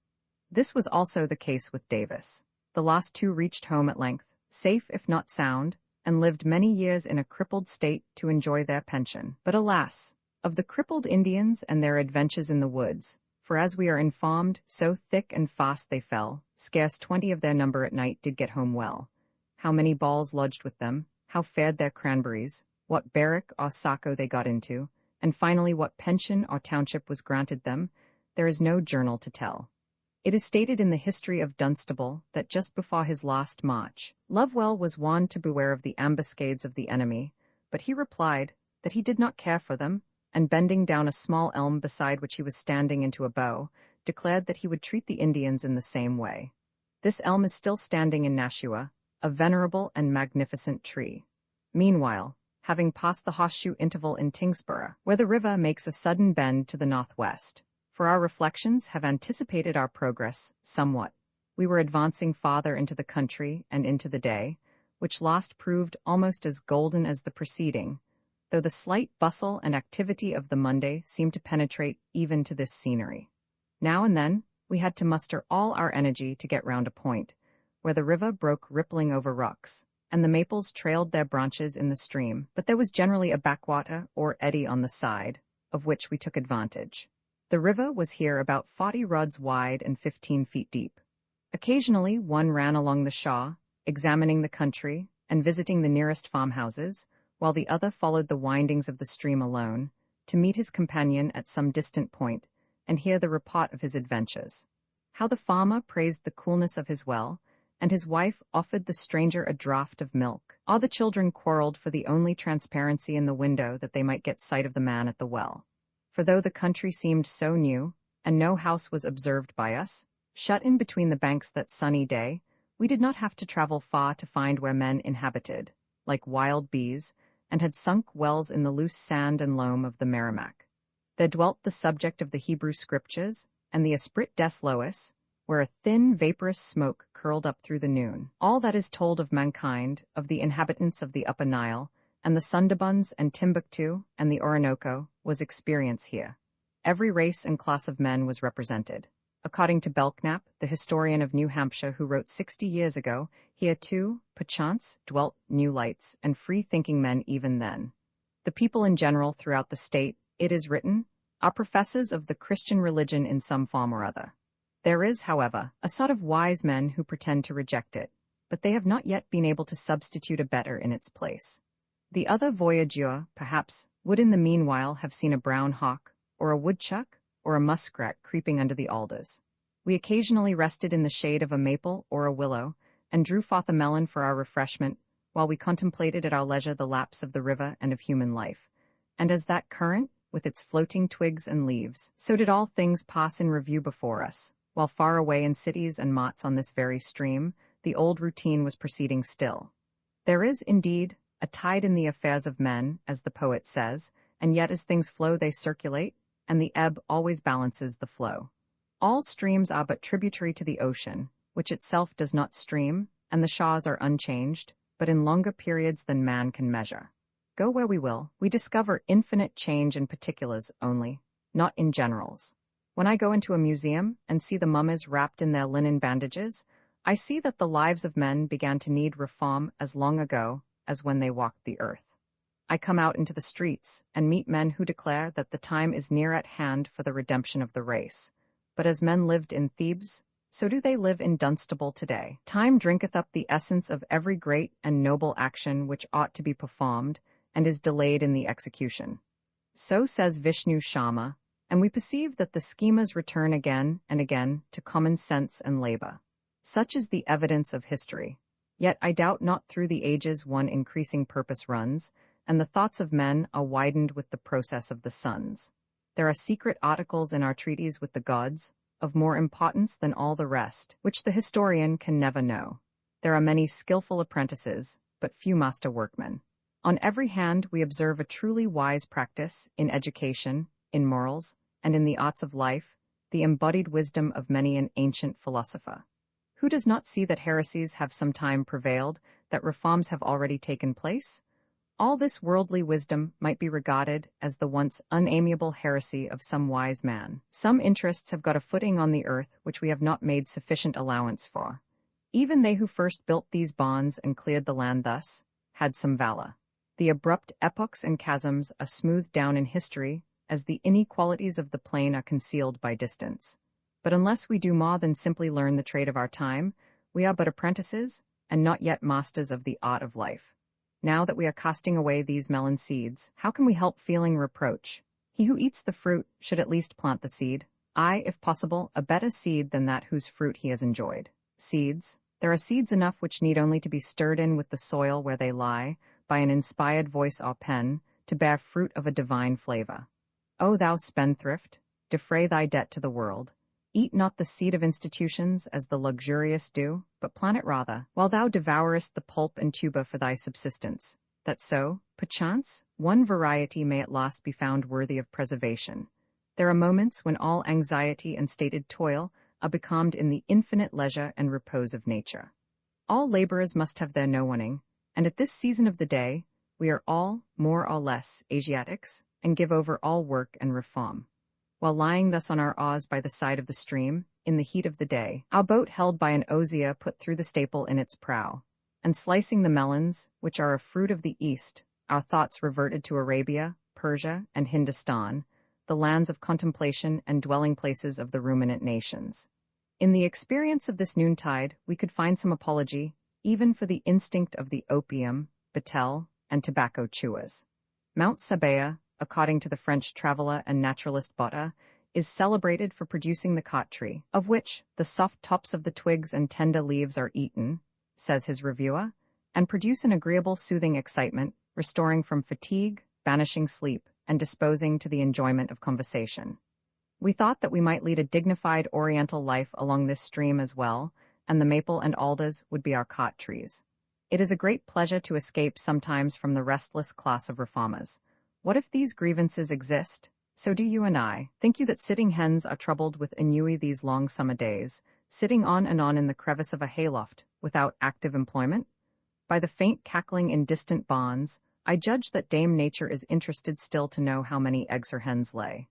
This was also the case with Davis. The last 2 reached home at length, safe if not sound, and lived many years in a crippled state to enjoy their pension. But alas, of the crippled Indians and their adventures in the woods, for as we are informed, so thick and fast they fell, scarce 20 of their number at night did get home well. How many balls lodged with them, how fared their cranberries, what barrack or Saco they got into, and finally what pension or township was granted them, there is no journal to tell. It is stated in the history of Dunstable that just before his last march, Lovewell was warned to beware of the ambuscades of the enemy, but he replied that he did not care for them, and bending down a small elm beside which he was standing into a bow, declared that he would treat the Indians in the same way. This elm is still standing in Nashua, a venerable and magnificent tree. Meanwhile, having passed the horseshoe interval in Tingsborough, where the river makes a sudden bend to the northwest, for our reflections have anticipated our progress somewhat. We were advancing farther into the country and into the day, which last proved almost as golden as the preceding, though the slight bustle and activity of the Monday seemed to penetrate even to this scenery. Now and then, we had to muster all our energy to get round a point, where the river broke rippling over rocks, and the maples trailed their branches in the stream, but there was generally a backwater or eddy on the side, of which we took advantage. The river was here about 40 rods wide and 15 feet deep. Occasionally one ran along the shore, examining the country and visiting the nearest farmhouses, while the other followed the windings of the stream alone, to meet his companion at some distant point and hear the report of his adventures. how the farmer praised the coolness of his well, and his wife offered the stranger a draught of milk. All the children quarreled for the only transparency in the window that they might get sight of the man at the well. For though the country seemed so new, and no house was observed by us, shut in between the banks that sunny day, we did not have to travel far to find where men inhabited, like wild bees, and had sunk wells in the loose sand and loam of the Merrimack. There dwelt the subject of the Hebrew Scriptures, and the Esprit des Lois, where a thin, vaporous smoke curled up through the noon. All that is told of mankind, of the inhabitants of the Upper Nile, and the Sundarbans and Timbuktu and the Orinoco, was experience here. Every race and class of men was represented. According to Belknap, the historian of New Hampshire who wrote 60 years ago, here too, perchance, dwelt new lights and free-thinking men even then. The people in general throughout the state, it is written, are professors of the Christian religion in some form or other. There is, however, a sort of wise men who pretend to reject it, but they have not yet been able to substitute a better in its place. The other voyageur, perhaps, would in the meanwhile have seen a brown hawk, or a woodchuck, or a muskrat creeping under the alders. We occasionally rested in the shade of a maple or a willow, and drew forth a melon for our refreshment, while we contemplated at our leisure the lapse of the river and of human life. And as that current, with its floating twigs and leaves, so did all things pass in review before us, while far away in cities and mots on this very stream, the old routine was proceeding still. There is, indeed, a tide in the affairs of men, as the poet says, and yet as things flow they circulate, and the ebb always balances the flow. All streams are but tributary to the ocean, which itself does not stream, and the shores are unchanged, but in longer periods than man can measure. Go where we will, we discover infinite change in particulars only, not in generals. When I go into a museum and see the mummies wrapped in their linen bandages, I see that the lives of men began to need reform as long ago as when they walked the earth. I come out into the streets and meet men who declare that the time is near at hand for the redemption of the race. But as men lived in Thebes, so do they live in Dunstable today. Time drinketh up the essence of every great and noble action which ought to be performed, and is delayed in the execution. So says Vishnu Sharma, and we perceive that the schemas return again and again to common sense and labor. Such is the evidence of history. Yet I doubt not through the ages one increasing purpose runs, and the thoughts of men are widened with the process of the suns. There are secret articles in our treaties with the gods, of more importance than all the rest, which the historian can never know. There are many skillful apprentices, but few master workmen. On every hand we observe a truly wise practice in education, in morals, and in the arts of life, the embodied wisdom of many an ancient philosopher. Who does not see that heresies have some time prevailed, that reforms have already taken place? All this worldly wisdom might be regarded as the once unamiable heresy of some wise man. Some interests have got a footing on the earth which we have not made sufficient allowance for. Even they who first built these bonds and cleared the land thus, had some valor. The abrupt epochs and chasms are smoothed down in history, as the inequalities of the plain are concealed by distance. But unless we do more than simply learn the trade of our time, we are but apprentices, and not yet masters of the art of life. Now that we are casting away these melon seeds, how can we help feeling reproach? He who eats the fruit should at least plant the seed, if possible, a better seed than that whose fruit he has enjoyed. Seeds. There are seeds enough which need only to be stirred in with the soil where they lie, by an inspired voice or pen, to bear fruit of a divine flavor. O thou spendthrift, defray thy debt to the world. Eat not the seed of institutions as the luxurious do, but plant it rather, while thou devourest the pulp and tuber for thy subsistence, that so, perchance, one variety may at last be found worthy of preservation. There are moments when all anxiety and stated toil are becalmed in the infinite leisure and repose of nature. All laborers must have their no-oneing, and at this season of the day, we are all, more or less, Asiatics, and give over all work and reform. While lying thus on our oars by the side of the stream, in the heat of the day, our boat held by an osier put through the staple in its prow, and slicing the melons, which are a fruit of the East, our thoughts reverted to Arabia, Persia, and Hindustan, the lands of contemplation and dwelling places of the ruminant nations. In the experience of this noontide, we could find some apology, even for the instinct of the opium, betel, and tobacco chewers. Mount Sabea, according to the French traveler and naturalist Botta, is celebrated for producing the cot tree, of which the soft tops of the twigs and tender leaves are eaten, says his reviewer, and produce an agreeable soothing excitement, restoring from fatigue, banishing sleep, and disposing to the enjoyment of conversation. We thought that we might lead a dignified oriental life along this stream as well, and the maple and alders would be our cot trees. It is a great pleasure to escape sometimes from the restless class of reformers. What if these grievances exist? So do you and I. Think you that sitting hens are troubled with ennui these long summer days, sitting on and on in the crevice of a hayloft, without active employment? By the faint cackling in distant barns, I judge that Dame Nature is interested still to know how many eggs her hens lay.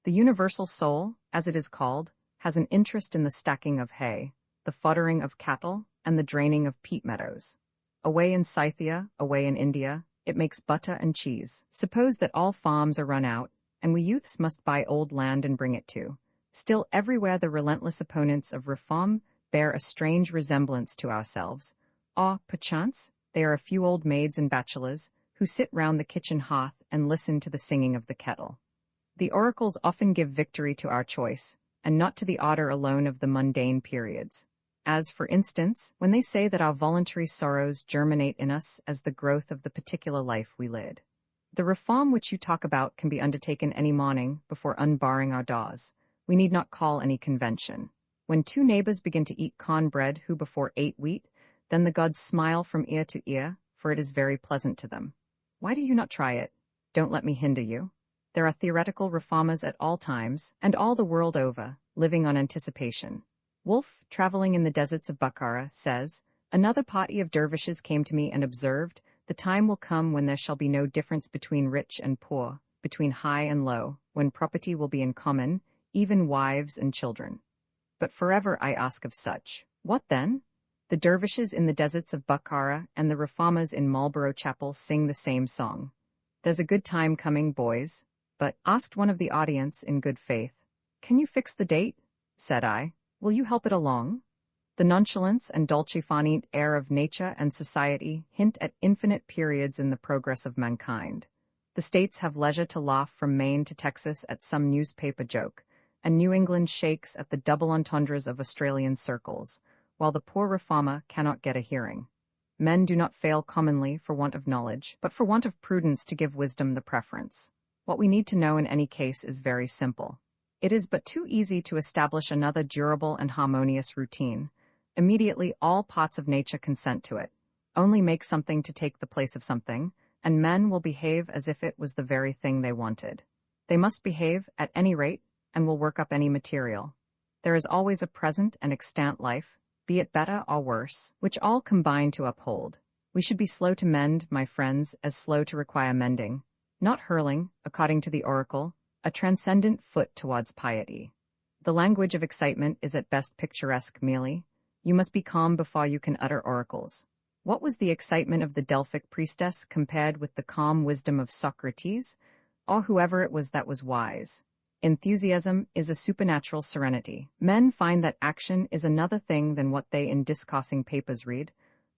The universal soul, as it is called, has an interest in the stacking of hay, the foddering of cattle, and the draining of peat meadows. Away in Scythia, away in India, it makes butter and cheese. Suppose that all farms are run out, and we youths must buy old land and bring it to. Still everywhere the relentless opponents of reform bear a strange resemblance to ourselves. Ah, perchance, they are a few old maids and bachelors, who sit round the kitchen hearth and listen to the singing of the kettle. The oracles often give victory to our choice, and not to the ardor alone of the mundane periods. As, for instance, when they say that our voluntary sorrows germinate in us as the growth of the particular life we led. The reform which you talk about can be undertaken any morning before unbarring our doors. We need not call any convention. When two neighbors begin to eat corn bread who before ate wheat, then the gods smile from ear to ear, for it is very pleasant to them. Why do you not try it? Don't let me hinder you. There are theoretical reformers at all times, and all the world over, living on anticipation. Wolfe, traveling in the deserts of Bukhara, says, "Another party of dervishes came to me and observed, the time will come when there shall be no difference between rich and poor, between high and low, when property will be in common, even wives and children. But forever I ask of such. What then? The dervishes in the deserts of Bukhara and the reformers in Marlborough Chapel sing the same song. There's a good time coming, boys." But, asked one of the audience in good faith, "Can you fix the date?" said I. "Will you help it along?" The nonchalance and dolce-far-niente air of nature and society hint at infinite periods in the progress of mankind. The states have leisure to laugh from Maine to Texas at some newspaper joke, and New England shakes at the double entendres of Australian circles, while the poor reformer cannot get a hearing. Men do not fail commonly for want of knowledge, but for want of prudence to give wisdom the preference. What we need to know in any case is very simple. It is but too easy to establish another durable and harmonious routine. Immediately all parts of nature consent to it. Only make something to take the place of something, and men will behave as if it was the very thing they wanted. They must behave, at any rate, and will work up any material. There is always a present and extant life, be it better or worse, which all combine to uphold. We should be slow to mend, my friends, as slow to require mending, not hurling, according to the oracle, a transcendent foot towards piety. The language of excitement is at best picturesque merely. You must be calm before you can utter oracles. What was the excitement of the Delphic priestess compared with the calm wisdom of Socrates, or whoever it was that was wise? Enthusiasm is a supernatural serenity. Men find that action is another thing than what they in discoursing papers read.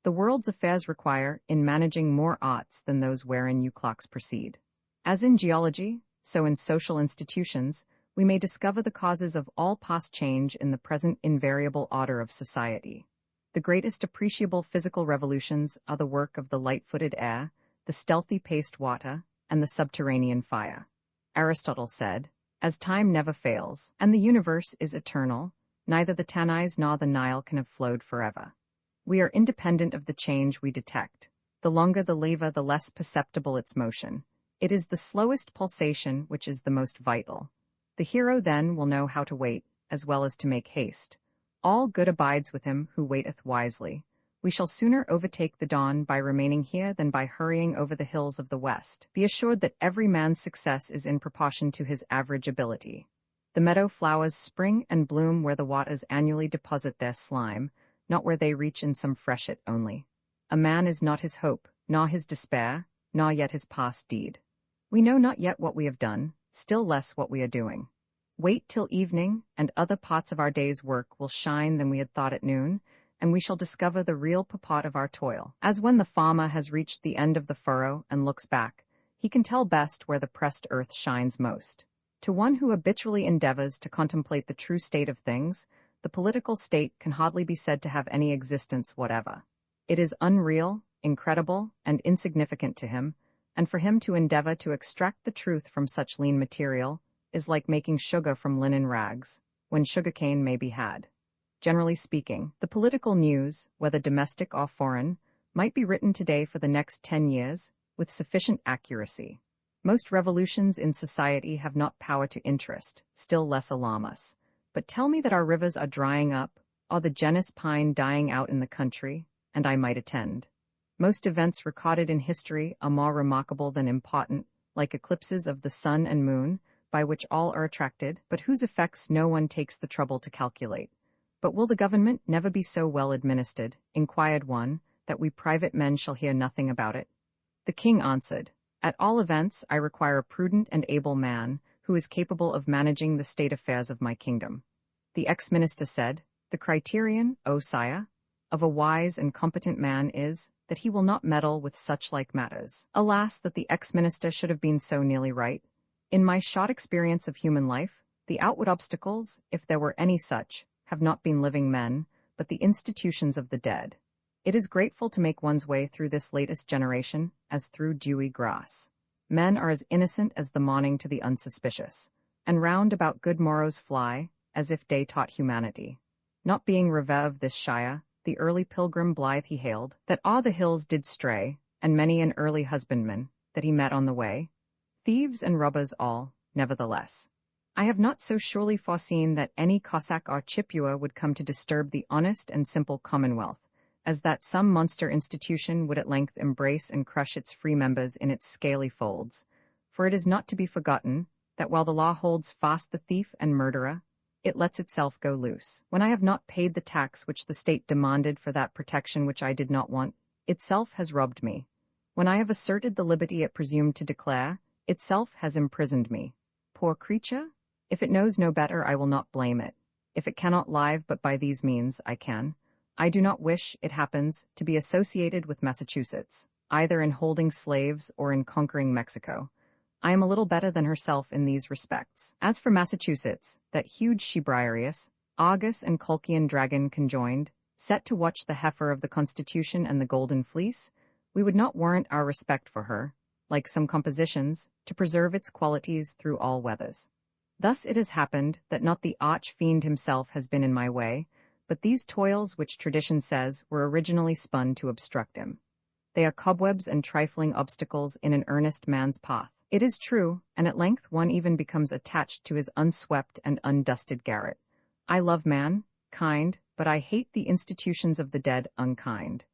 The world's affairs require, in managing, more arts than those wherein you clocks proceed. As in geology, so in social institutions, we may discover the causes of all past change in the present invariable order of society. The greatest appreciable physical revolutions are the work of the light-footed air, the stealthy-paced water, and the subterranean fire. Aristotle said, "As time never fails, and the universe is eternal, neither the Tanais nor the Nile can have flowed forever." We are independent of the change we detect. The longer the lever, the less perceptible its motion. It is the slowest pulsation which is the most vital. The hero then will know how to wait, as well as to make haste. All good abides with him who waiteth wisely. We shall sooner overtake the dawn by remaining here than by hurrying over the hills of the west. Be assured that every man's success is in proportion to his average ability. The meadow flowers spring and bloom where the waters annually deposit their slime, not where they reach in some freshet only. A man is not his hope, nor his despair, nor yet his past deed. We know not yet what we have done, still less what we are doing. Wait till evening, and other parts of our day's work will shine than we had thought at noon, and we shall discover the real purport of our toil. As when the farmer has reached the end of the furrow and looks back, he can tell best where the pressed earth shines most. To one who habitually endeavors to contemplate the true state of things, the political state can hardly be said to have any existence whatever. It is unreal, incredible, and insignificant to him, and for him to endeavor to extract the truth from such lean material is like making sugar from linen rags, when sugarcane may be had. Generally speaking, the political news, whether domestic or foreign, might be written today for the next 10 years with sufficient accuracy. Most revolutions in society have not power to interest, still less alarm us. But tell me that our rivers are drying up, or the genus pine dying out in the country, and I might attend. Most events recorded in history are more remarkable than important, like eclipses of the sun and moon, by which all are attracted, but whose effects no one takes the trouble to calculate. But will the government never be so well administered, inquired one, that we private men shall hear nothing about it? The king answered, At all events I require a prudent and able man, who is capable of managing the state affairs of my kingdom. The ex-minister said, The criterion, O sire, of a wise and competent man is, that he will not meddle with such like matters. Alas, that the ex-minister should have been so nearly right. In my short experience of human life, the outward obstacles, if there were any such, have not been living men, but the institutions of the dead. It is grateful to make one's way through this latest generation, as through dewy grass. Men are as innocent as the morning to the unsuspicious, and round about good morrows fly, as if day taught humanity. Not being reve of this shire, the early pilgrim blithe he hailed, that o'er the hills did stray, and many an early husbandman, that he met on the way. Thieves and robbers all, nevertheless. I have not so surely foreseen that any Cossack or Chippewa would come to disturb the honest and simple commonwealth, as that some monster institution would at length embrace and crush its free members in its scaly folds. For it is not to be forgotten, that while the law holds fast the thief and murderer, it lets itself go loose. When I have not paid the tax which the state demanded for that protection which I did not want, itself has robbed me. When I have asserted the liberty it presumed to declare, itself has imprisoned me. Poor creature! If it knows no better, I will not blame it. If it cannot live but by these means, I can. I do not wish, it happens, to be associated with Massachusetts, either in holding slaves or in conquering Mexico. I am a little better than herself in these respects. As for Massachusetts, that huge she-briarius, Argus and Colchian dragon conjoined, set to watch the heifer of the Constitution and the Golden Fleece, we would not warrant our respect for her, like some compositions, to preserve its qualities through all weathers. Thus it has happened that not the arch-fiend himself has been in my way, but these toils which tradition says were originally spun to obstruct him. They are cobwebs and trifling obstacles in an earnest man's path. It is true, and at length one even becomes attached to his unswept and undusted garret. I love man, kind, but I hate the institutions of the dead unkind.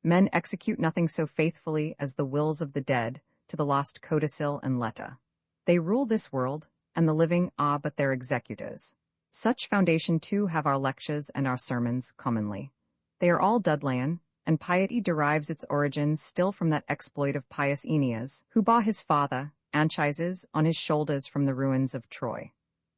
Men execute nothing so faithfully as the wills of the dead to the lost codicil and letter. They rule this world, and the living are but their executors. Such foundation too have our lectures and our sermons commonly. They are all Dudleyan, and piety derives its origin still from that exploit of pious Aeneas, who bore his father, Anchises, on his shoulders from the ruins of Troy.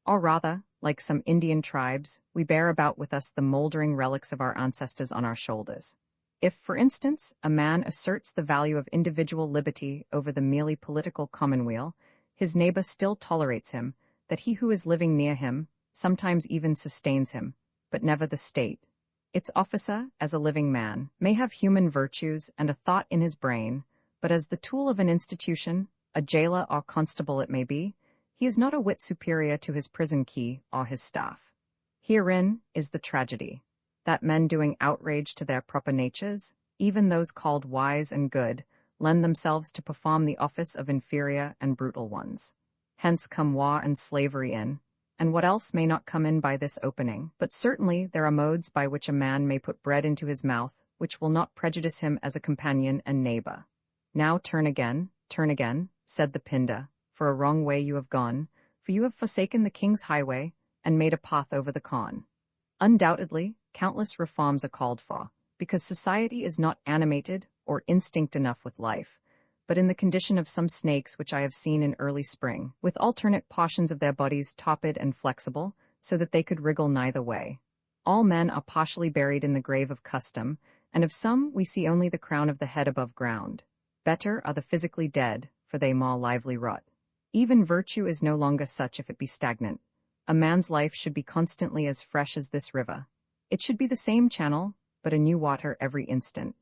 Or rather, like some Indian tribes, we bear about with us the mouldering relics of our ancestors on our shoulders. If, for instance, a man asserts the value of individual liberty over the merely political commonweal, his neighbor still tolerates him, that he who is living near him, sometimes even sustains him, but never the state. Its officer, as a living man, may have human virtues and a thought in his brain, but as the tool of an institution, a jailer or constable it may be, he is not a whit superior to his prison key or his staff. Herein is the tragedy, that men doing outrage to their proper natures, even those called wise and good, lend themselves to perform the office of inferior and brutal ones. Hence come war and slavery in, and what else may not come in by this opening, but certainly there are modes by which a man may put bread into his mouth, which will not prejudice him as a companion and neighbor. Now turn again, said the Pinda, for a wrong way you have gone, for you have forsaken the king's highway, and made a path over the Con. Undoubtedly, countless reforms are called for, because society is not animated or instinct enough with life, but in the condition of some snakes which I have seen in early spring, with alternate portions of their bodies topped and flexible, so that they could wriggle neither way. All men are partially buried in the grave of custom, and of some we see only the crown of the head above ground. Better are the physically dead, for they more lively rot. Even virtue is no longer such if it be stagnant. A man's life should be constantly as fresh as this river. It should be the same channel, but a new water every instant.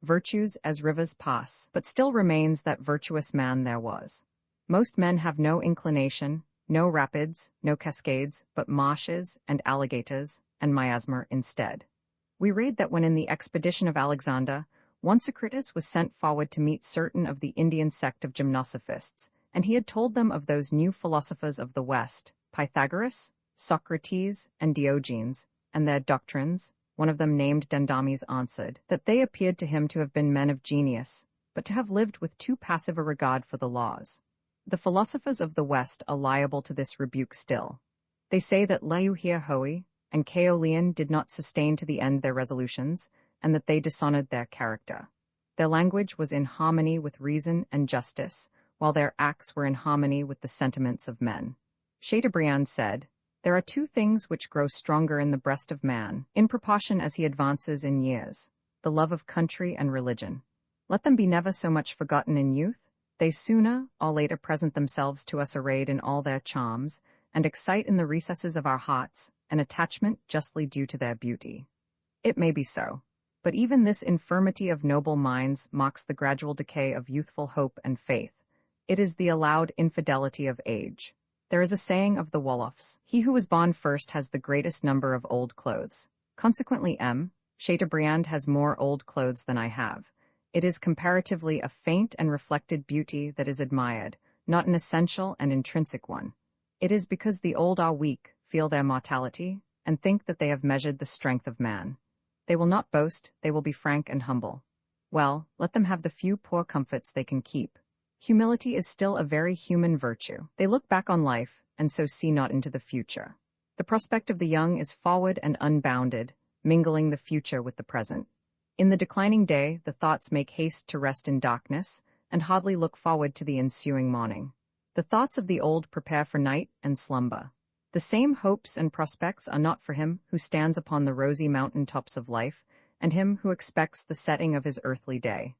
Virtues as rivers pass, but still remains that virtuous man there was. Most men have no inclination, no rapids, no cascades, but marshes and alligators, and miasma instead. We read that when in the expedition of Alexander, one Socrates was sent forward to meet certain of the Indian sect of gymnosophists, and he had told them of those new philosophers of the West, Pythagoras, Socrates, and Diogenes, and their doctrines. One of them named Dendames answered that they appeared to him to have been men of genius, but to have lived with too passive a regard for the laws. The philosophers of the West are liable to this rebuke still. They say that Leuhir Hoi and Caeolian did not sustain to the end their resolutions, and that they dishonored their character. Their language was in harmony with reason and justice, while their acts were in harmony with the sentiments of men. Chateaubriand said, "There are two things which grow stronger in the breast of man, in proportion as he advances in years, the love of country and religion. Let them be never so much forgotten in youth, they sooner or later present themselves to us arrayed in all their charms, and excite in the recesses of our hearts an attachment justly due to their beauty." It may be so. But even this infirmity of noble minds marks the gradual decay of youthful hope and faith. It is the allowed infidelity of age. There is a saying of the Wolofs, "He who was born first has the greatest number of old clothes." Consequently, Chateaubriand has more old clothes than I have. It is comparatively a faint and reflected beauty that is admired, not an essential and intrinsic one. It is because the old are weak, feel their mortality, and think that they have measured the strength of man. They will not boast, they will be frank and humble. Well, let them have the few poor comforts they can keep. Humility is still a very human virtue. They look back on life, and so see not into the future. The prospect of the young is forward and unbounded, mingling the future with the present. In the declining day, the thoughts make haste to rest in darkness, and hardly look forward to the ensuing morning. The thoughts of the old prepare for night and slumber. The same hopes and prospects are not for him who stands upon the rosy mountain tops of life, and him who expects the setting of his earthly day.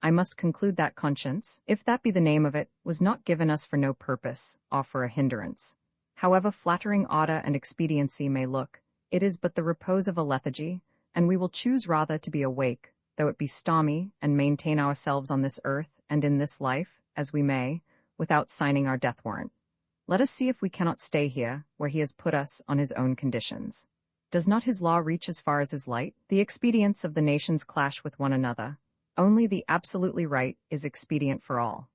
I must conclude that conscience, if that be the name of it, was not given us for no purpose, or for a hindrance. However flattering order and expediency may look, it is but the repose of a lethargy, and we will choose rather to be awake, though it be stormy, and maintain ourselves on this earth and in this life, as we may, without signing our death warrant. Let us see if we cannot stay here, where he has put us on his own conditions. Does not his law reach as far as his light? The expedients of the nations clash with one another. Only the absolutely right is expedient for all.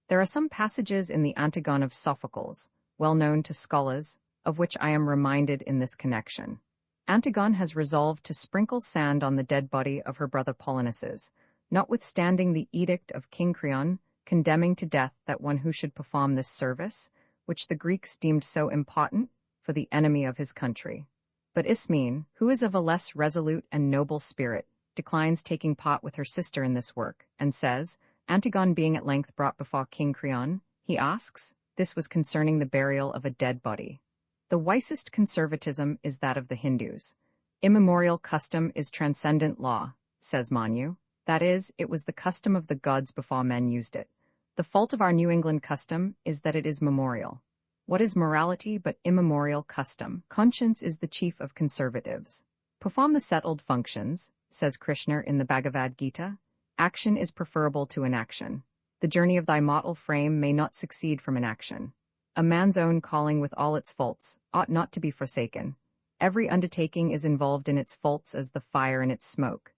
There are some passages in the Antigone of Sophocles, well known to scholars, of which I am reminded in this connection. Antigone has resolved to sprinkle sand on the dead body of her brother Polonices, notwithstanding the edict of King Creon, condemning to death that one who should perform this service, which the Greeks deemed so important, for the enemy of his country. But Ismene, who is of a less resolute and noble spirit, declines taking part with her sister in this work, and says, Antigone being at length brought before King Creon, he asks, this was concerning the burial of a dead body. The wisest conservatism is that of the Hindus. Immemorial custom is transcendent law, says Manu. That is, it was the custom of the gods before men used it. The fault of our New England custom is that it is memorial. What is morality but immemorial custom? Conscience is the chief of conservatives. Perform the settled functions, says Krishna in the Bhagavad Gita. Action is preferable to inaction. The journey of thy mortal frame may not succeed from inaction. A man's own calling with all its faults ought not to be forsaken. Every undertaking is involved in its faults as the fire in its smoke.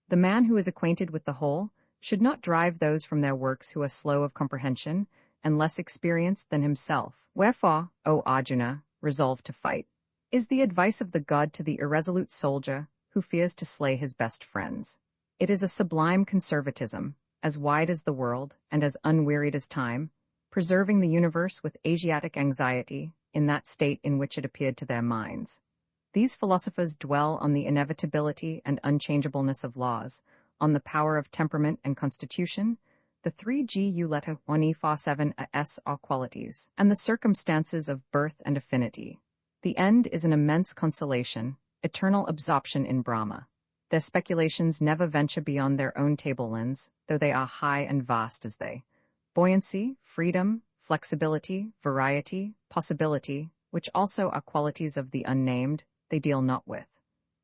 The man who is acquainted with the whole should not drive those from their works who are slow of comprehension and less experienced than himself. Wherefore, O Arjuna, resolve to fight, is the advice of the god to the irresolute soldier who fears to slay his best friends. It is a sublime conservatism, as wide as the world and as unwearied as time, preserving the universe with Asiatic anxiety in that state in which it appeared to their minds. These philosophers dwell on the inevitability and unchangeableness of laws, on the power of temperament and constitution, the 3 letter 1 as are qualities, and the circumstances of birth and affinity. The end is an immense consolation, eternal absorption in Brahma. Their speculations never venture beyond their own tablelands, though they are high and vast as they. Buoyancy, freedom, flexibility, variety, possibility, which also are qualities of the unnamed, they deal not with.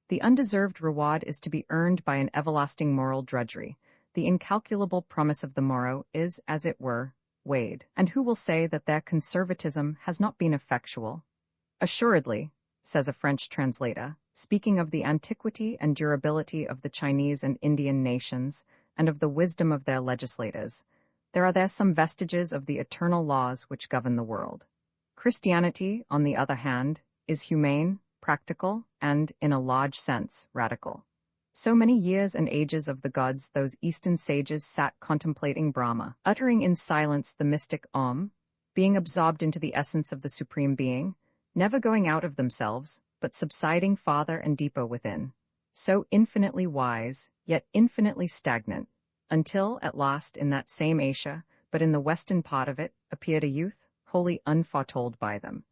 The undeserved reward is to be earned by an everlasting moral drudgery. The incalculable promise of the morrow is, as it were, weighed. And who will say that their conservatism has not been effectual? Assuredly, says a French translator, speaking of the antiquity and durability of the Chinese and Indian nations, and of the wisdom of their legislators, there are there some vestiges of the eternal laws which govern the world. Christianity, on the other hand, is humane, practical, and, in a large sense, radical. So many years and ages of the gods those Eastern sages sat contemplating Brahma, uttering in silence the mystic Om, being absorbed into the essence of the Supreme Being, never going out of themselves, but subsiding farther and deeper within, so infinitely wise, yet infinitely stagnant, until, at last, in that same Asia, but in the western part of it, appeared a youth, wholly unforetold by them,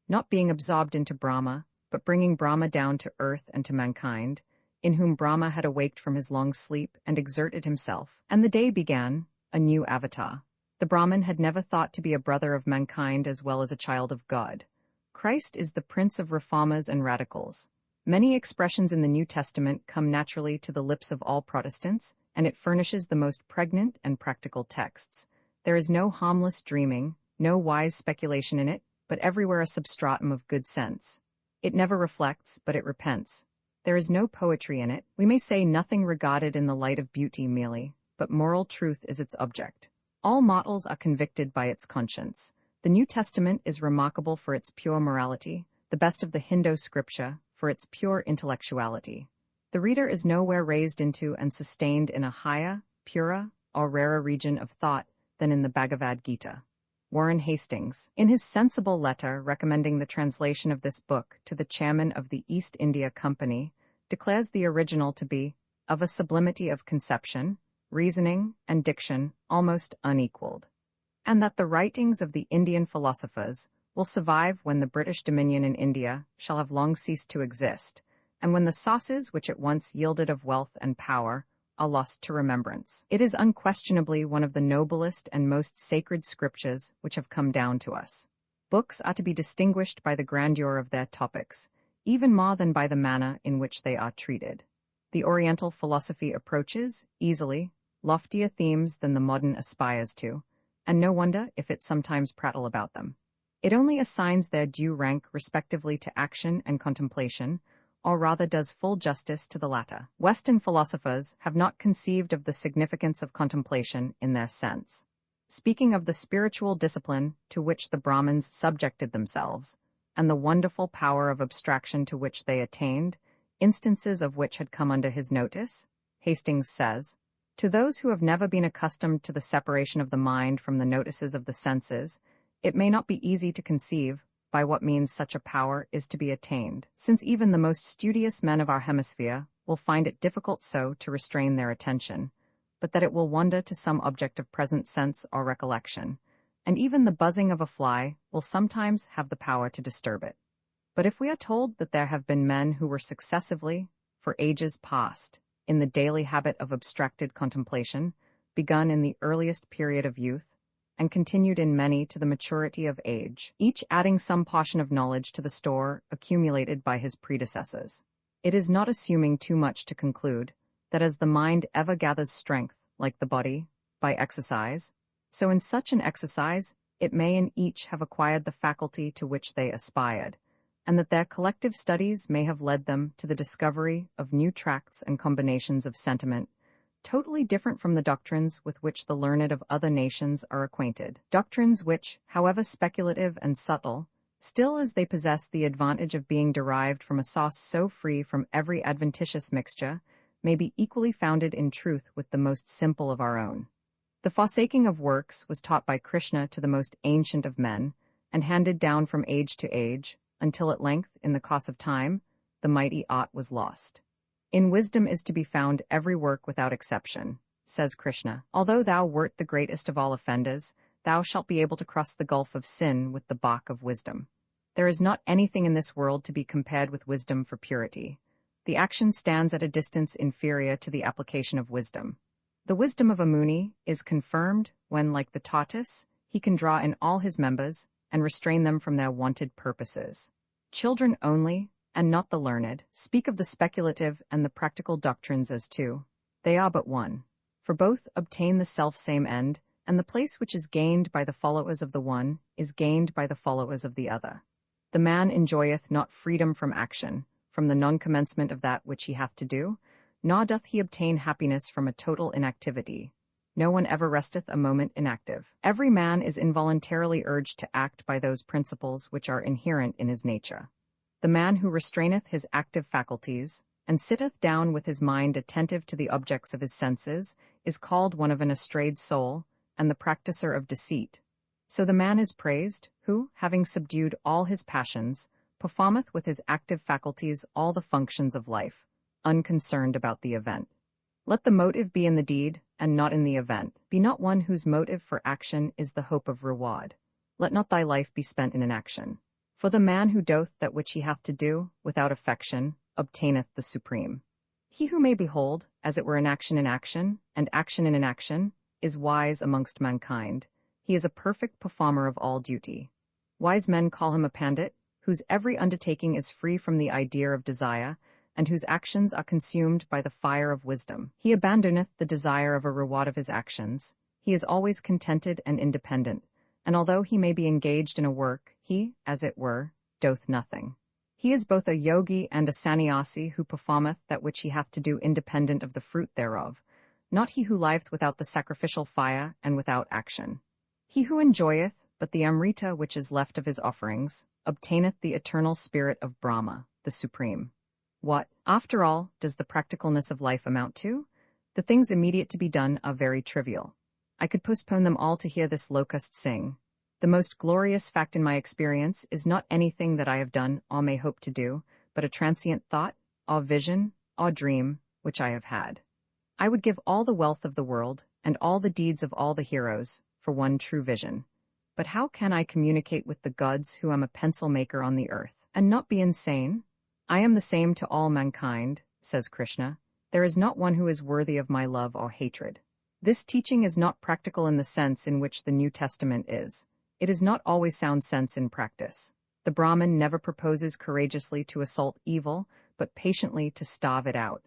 not being absorbed into Brahma, but bringing Brahma down to earth and to mankind, in whom Brahma had awaked from his long sleep and exerted himself, and the day began, a new avatar. The Brahmin had never thought to be a brother of mankind as well as a child of God. Christ is the Prince of reformers and radicals. Many expressions in the New Testament come naturally to the lips of all Protestants, and it furnishes the most pregnant and practical texts. There is no harmless dreaming, no wise speculation in it, but everywhere a substratum of good sense. It never reflects, but it repents. There is no poetry in it. We may say nothing regarded in the light of beauty merely, but moral truth is its object. All mortals are convicted by its conscience. The New Testament is remarkable for its pure morality, the best of the Hindu scripture for its pure intellectuality. The reader is nowhere raised into and sustained in a higher, purer, or rarer region of thought than in the Bhagavad Gita. Warren Hastings, in his sensible letter recommending the translation of this book to the chairman of the East India Company, declares the original to be of a sublimity of conception, reasoning, and diction almost unequaled, and that the writings of the Indian philosophers will survive when the British dominion in India shall have long ceased to exist, and when the sauces which it once yielded of wealth and power are lost to remembrance. It is unquestionably one of the noblest and most sacred scriptures which have come down to us. Books are to be distinguished by the grandeur of their topics, even more than by the manner in which they are treated. The Oriental philosophy approaches, easily, loftier themes than the modern aspires to, and no wonder if it sometimes prattle about them. It only assigns their due rank respectively to action and contemplation, or rather does full justice to the latter. Western philosophers have not conceived of the significance of contemplation in their sense. Speaking of the spiritual discipline to which the Brahmins subjected themselves, and the wonderful power of abstraction to which they attained, instances of which had come under his notice, Hastings says, "To those who have never been accustomed to the separation of the mind from the notices of the senses, it may not be easy to conceive by what means such a power is to be attained, since even the most studious men of our hemisphere will find it difficult so to restrain their attention, but that it will wander to some object of present sense or recollection, and even the buzzing of a fly will sometimes have the power to disturb it. But if we are told that there have been men who were successively, for ages past, in the daily habit of abstracted contemplation, begun in the earliest period of youth, and continued in many to the maturity of age, each adding some portion of knowledge to the store accumulated by his predecessors, it is not assuming too much to conclude that as the mind ever gathers strength, like the body, by exercise, so in such an exercise it may in each have acquired the faculty to which they aspired, and that their collective studies may have led them to the discovery of new tracts and combinations of sentiment, totally different from the doctrines with which the learned of other nations are acquainted. Doctrines which, however speculative and subtle, still as they possess the advantage of being derived from a source so free from every adventitious mixture, may be equally founded in truth with the most simple of our own. The forsaking of works was taught by Krishna to the most ancient of men, and handed down from age to age, until at length, in the course of time, the mighty art was lost. In wisdom is to be found every work without exception, says Krishna. Although thou wert the greatest of all offenders, thou shalt be able to cross the gulf of sin with the bark of wisdom. There is not anything in this world to be compared with wisdom for purity. The action stands at a distance inferior to the application of wisdom. The wisdom of a Muni is confirmed when, like the tortoise, He can draw in all his members, and restrain them from their wonted purposes. Children only, and not the learned, speak of the speculative and the practical doctrines as two. They are but one. For both obtain the self-same end, and the place which is gained by the followers of the one is gained by the followers of the other. The man enjoyeth not freedom from action, from the non-commencement of that which he hath to do, nor doth he obtain happiness from a total inactivity. No one ever resteth a moment inactive. Every man is involuntarily urged to act by those principles which are inherent in his nature. The man who restraineth his active faculties, and sitteth down with his mind attentive to the objects of his senses, is called one of an estrayed soul, and the practicer of deceit. So the man is praised, who, having subdued all his passions, performeth with his active faculties all the functions of life, unconcerned about the event. Let the motive be in the deed, and not in the event. Be not one whose motive for action is the hope of reward. Let not thy life be spent in inaction. For the man who doth that which he hath to do, without affection, obtaineth the supreme. He who may behold, as it were in action, and action in inaction, is wise amongst mankind. He is a perfect performer of all duty. Wise men call him a pandit, whose every undertaking is free from the idea of desire, and whose actions are consumed by the fire of wisdom. He abandoneth the desire of a reward of his actions. He is always contented and independent, and although he may be engaged in a work, he, as it were, doth nothing. He is both a yogi and a sannyasi who performeth that which he hath to do independent of the fruit thereof, not he who liveth without the sacrificial fire and without action. He who enjoyeth but the amrita which is left of his offerings, obtaineth the eternal spirit of Brahma, the Supreme. What, after all, does the practicalness of life amount to? The things immediate to be done are very trivial. I could postpone them all to hear this locust sing. The most glorious fact in my experience is not anything that I have done or may hope to do, but a transient thought, or vision, or dream, which I have had. I would give all the wealth of the world, and all the deeds of all the heroes, for one true vision. But how can I communicate with the gods who am a pencil maker on the earth, and not be insane? I am the same to all mankind, says Krishna. There is not one who is worthy of my love or hatred. This teaching is not practical in the sense in which the New Testament is. It is not always sound sense in practice. The Brahmin never proposes courageously to assault evil, but patiently to starve it out.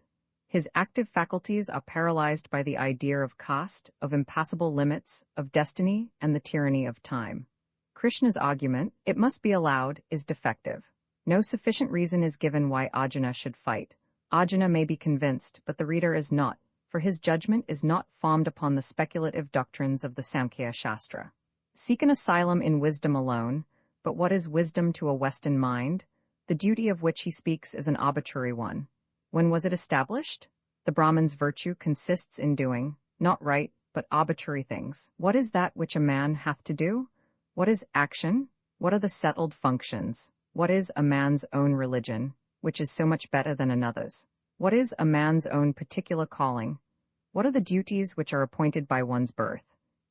His active faculties are paralyzed by the idea of caste, of impassable limits, of destiny, and the tyranny of time. Krishna's argument, it must be allowed, is defective. No sufficient reason is given why Arjuna should fight. Arjuna may be convinced, but the reader is not, for his judgment is not formed upon the speculative doctrines of the Samkhya Shastra. Seek an asylum in wisdom alone, but what is wisdom to a Western mind? The duty of which he speaks is an arbitrary one. When was it established? The Brahmin's virtue consists in doing, not right, but arbitrary things. What is that which a man hath to do? What is action? What are the settled functions? What is a man's own religion, which is so much better than another's? What is a man's own particular calling? What are the duties which are appointed by one's birth?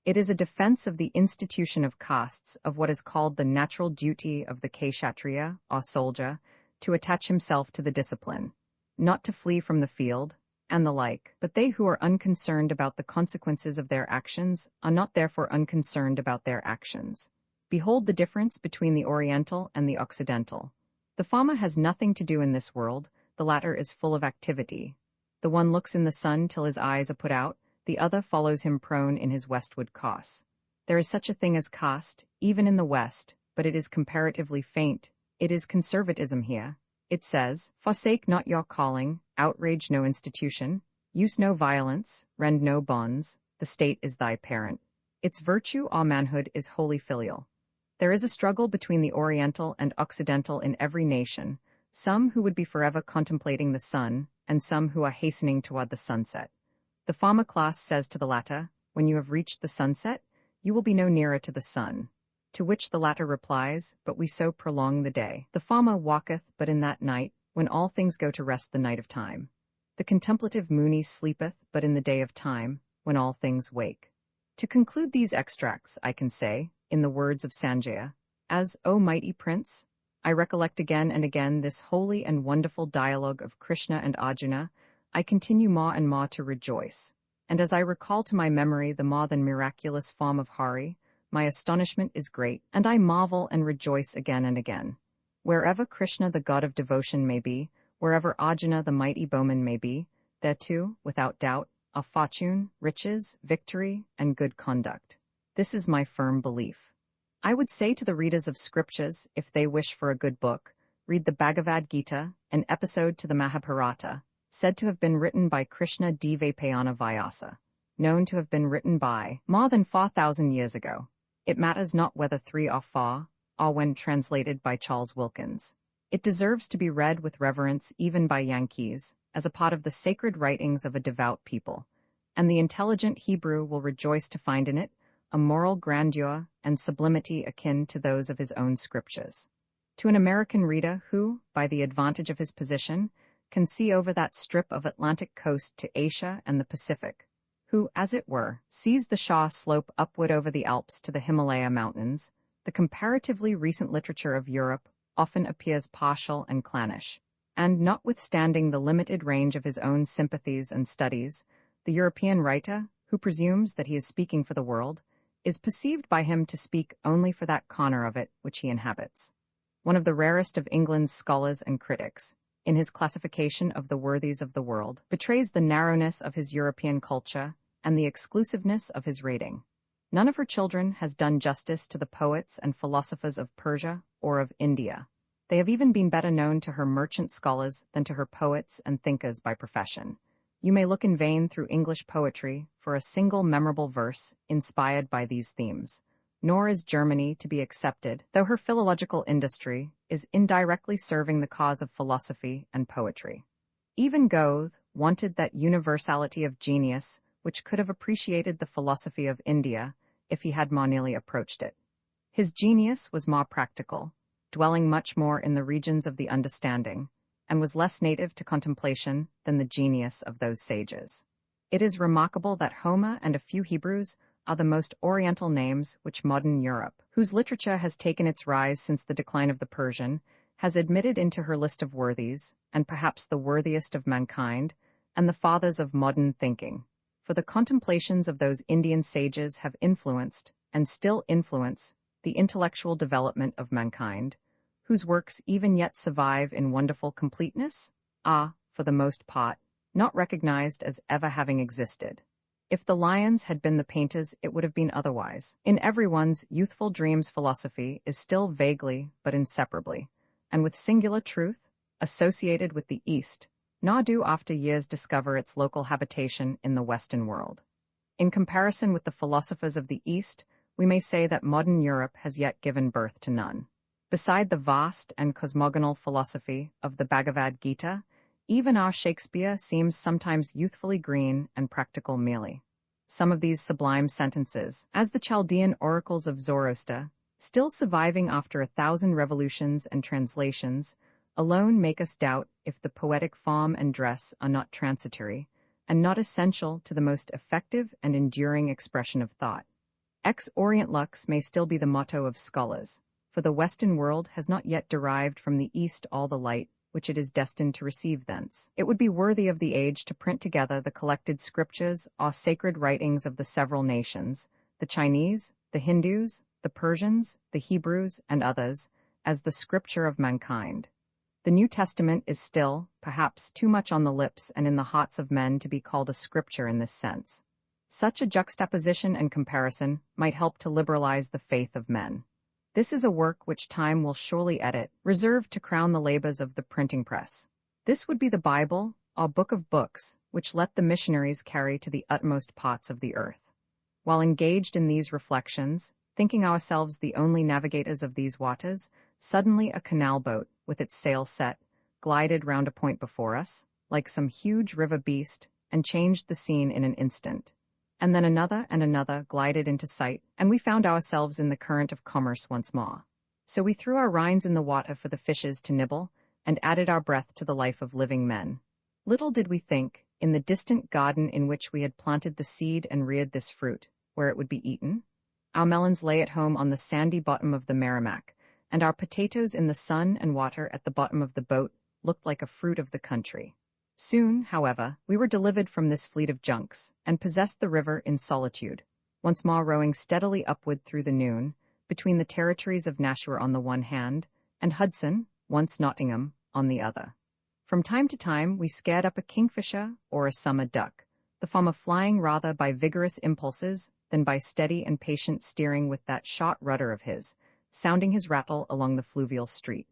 It is a defense of the institution of castes, of what is called the natural duty of the Kshatriya, or soldier, to attach himself to the discipline, not to flee from the field, and the like. But they who are unconcerned about the consequences of their actions are not therefore unconcerned about their actions. Behold the difference between the Oriental and the Occidental. The farmer has nothing to do in this world, the latter is full of activity. The one looks in the sun till his eyes are put out, the other follows him prone in his westward course. There is such a thing as caste, even in the West, but it is comparatively faint. It is conservatism here. It says, forsake not your calling, outrage no institution, use no violence, rend no bonds, the state is thy parent. Its virtue or manhood is wholly filial. There is a struggle between the Oriental and Occidental in every nation, some who would be forever contemplating the sun, and some who are hastening toward the sunset. The farmer class says to the latter, when you have reached the sunset, you will be no nearer to the sun. To which the latter replies, but we so prolong the day. The farmer walketh but in that night, when all things go to rest the night of time. The contemplative Muni sleepeth but in the day of time, when all things wake. To conclude these extracts, I can say, in the words of Sanjaya, as, O mighty prince, I recollect again and again this holy and wonderful dialogue of Krishna and Arjuna, I continue more and more to rejoice. And as I recall to my memory the more than miraculous form of Hari, my astonishment is great, and I marvel and rejoice again and again. Wherever Krishna the god of devotion may be, wherever Arjuna the mighty bowman may be, there too, without doubt, are fortune, riches, victory, and good conduct. This is my firm belief. I would say to the readers of scriptures, if they wish for a good book, read the Bhagavad Gita, an episode to the Mahabharata, said to have been written by Krishna Dvapayana Vyasa, known to have been written by more than 4,000 years ago. It matters not whether 3 or 4, or when translated by Charles Wilkins. It deserves to be read with reverence even by Yankees, as a part of the sacred writings of a devout people, and the intelligent Hebrew will rejoice to find in it a moral grandeur and sublimity akin to those of his own scriptures. To an American reader who, by the advantage of his position, can see over that strip of Atlantic coast to Asia and the Pacific, who, as it were, sees the Shah slope upward over the Alps to the Himalaya mountains, the comparatively recent literature of Europe often appears partial and clannish, and notwithstanding the limited range of his own sympathies and studies, the European writer, who presumes that he is speaking for the world, is perceived by him to speak only for that corner of it which he inhabits. One of the rarest of England's scholars and critics, in his classification of the worthies of the world, betrays the narrowness of his European culture and the exclusiveness of his rating. None of her children has done justice to the poets and philosophers of Persia or of India. They have even been better known to her merchant scholars than to her poets and thinkers by profession. You may look in vain through English poetry for a single memorable verse inspired by these themes. Nor is Germany to be accepted, though her philological industry is indirectly serving the cause of philosophy and poetry. Even Goethe wanted that universality of genius which could have appreciated the philosophy of India if he had more nearly approached it. His genius was more practical, dwelling much more in the regions of the understanding, and was less native to contemplation than the genius of those sages. It is remarkable that Homer and a few Hebrews are the most oriental names which modern Europe, whose literature has taken its rise since the decline of the Persian, has admitted into her list of worthies, and perhaps the worthiest of mankind, and the fathers of modern thinking. For the contemplations of those Indian sages have influenced, and still influence, the intellectual development of mankind, whose works even yet survive in wonderful completeness, are, for the most part, not recognized as ever having existed. If the lions had been the painters, it would have been otherwise. In everyone's youthful dreams, philosophy is still vaguely, but inseparably, and with singular truth, associated with the East, nor do after years discover its local habitation in the Western world. In comparison with the philosophers of the East, we may say that modern Europe has yet given birth to none. Beside the vast and cosmogonal philosophy of the Bhagavad Gita, even our Shakespeare seems sometimes youthfully green and practical merely. Some of these sublime sentences, as the Chaldean oracles of Zoroaster, still surviving after 1,000 revolutions and translations, alone make us doubt if the poetic form and dress are not transitory, and not essential to the most effective and enduring expression of thought. Ex orient lux may still be the motto of scholars, for the Western world has not yet derived from the East all the light which it is destined to receive thence. It would be worthy of the age to print together the collected scriptures or sacred writings of the several nations, the Chinese, the Hindus, the Persians, the Hebrews, and others, as the scripture of mankind. The New Testament is still, perhaps, too much on the lips and in the hearts of men to be called a scripture in this sense. Such a juxtaposition and comparison might help to liberalize the faith of men. This is a work which time will surely edit, reserved to crown the labors of the printing press. This would be the Bible, or book of books, which let the missionaries carry to the utmost parts of the earth. While engaged in these reflections, thinking ourselves the only navigators of these waters, suddenly a canal boat, with its sail set, glided round a point before us, like some huge river beast, and changed the scene in an instant. And then another and another glided into sight, and we found ourselves in the current of commerce once more. So we threw our rinds in the water for the fishes to nibble, and added our breath to the life of living men. Little did we think, in the distant garden in which we had planted the seed and reared this fruit, where it would be eaten. Our melons lay at home on the sandy bottom of the Merrimack, and our potatoes in the sun and water at the bottom of the boat looked like a fruit of the country. Soon, however, we were delivered from this fleet of junks, and possessed the river in solitude. once more rowing steadily upward through the noon, between the territories of Nashua on the one hand, and Hudson, once Nottingham, on the other. From time to time we scared up a kingfisher or a summer duck, the former flying rather by vigorous impulses than by steady and patient steering with that short rudder of his, sounding his rattle along the fluvial street.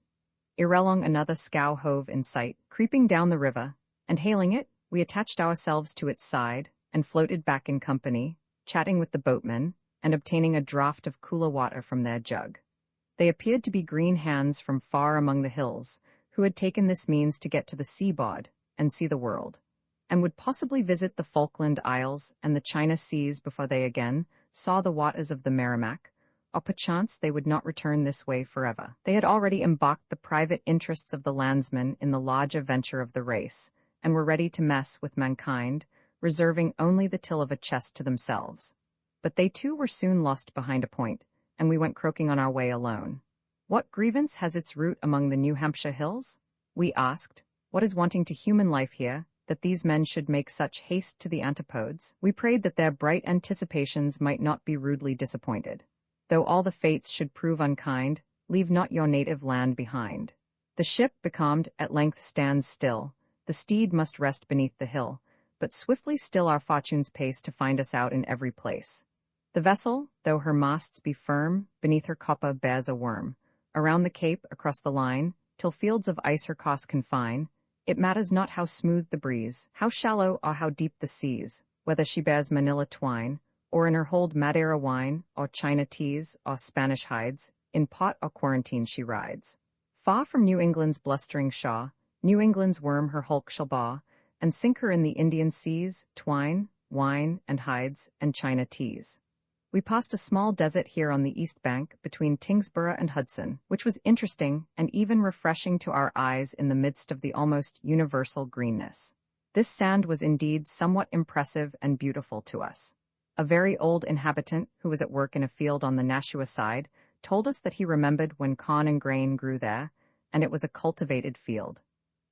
Ere long another scow hove in sight, creeping down the river, and hailing it, we attached ourselves to its side, and floated back in company, chatting with the boatmen, and obtaining a draught of cooler water from their jug. They appeared to be green hands from far among the hills, who had taken this means to get to the seaboard and see the world, and would possibly visit the Falkland Isles and the China Seas before they again saw the waters of the Merrimack, or perchance they would not return this way forever. They had already embarked the private interests of the landsmen in the larger venture of the race, and were ready to mess with mankind, reserving only the till of a chest to themselves. But they too were soon lost behind a point, and we went croaking on our way alone. What grievance has its root among the New Hampshire hills? We asked. What is wanting to human life here, that these men should make such haste to the antipodes? We prayed that their bright anticipations might not be rudely disappointed. Though all the fates should prove unkind, leave not your native land behind. The ship, becalmed, at length stands still. The steed must rest beneath the hill, but swiftly still our fortunes pace to find us out in every place. The vessel, though her masts be firm, beneath her copper bears a worm. Around the cape, across the line, till fields of ice her course confine, it matters not how smooth the breeze, how shallow or how deep the seas, whether she bears Manila twine, or in her hold Madeira wine, or China teas, or Spanish hides, in pot or quarantine she rides. Far from New England's blustering shaw, New England's worm her hulk shall baw, and sink her in the Indian seas, twine, wine, and hides, and China teas. We passed a small desert here on the east bank between Tingsboro and Hudson, which was interesting and even refreshing to our eyes in the midst of the almost universal greenness. This sand was indeed somewhat impressive and beautiful to us. A very old inhabitant, who was at work in a field on the Nashua side, told us that he remembered when corn and grain grew there, and it was a cultivated field.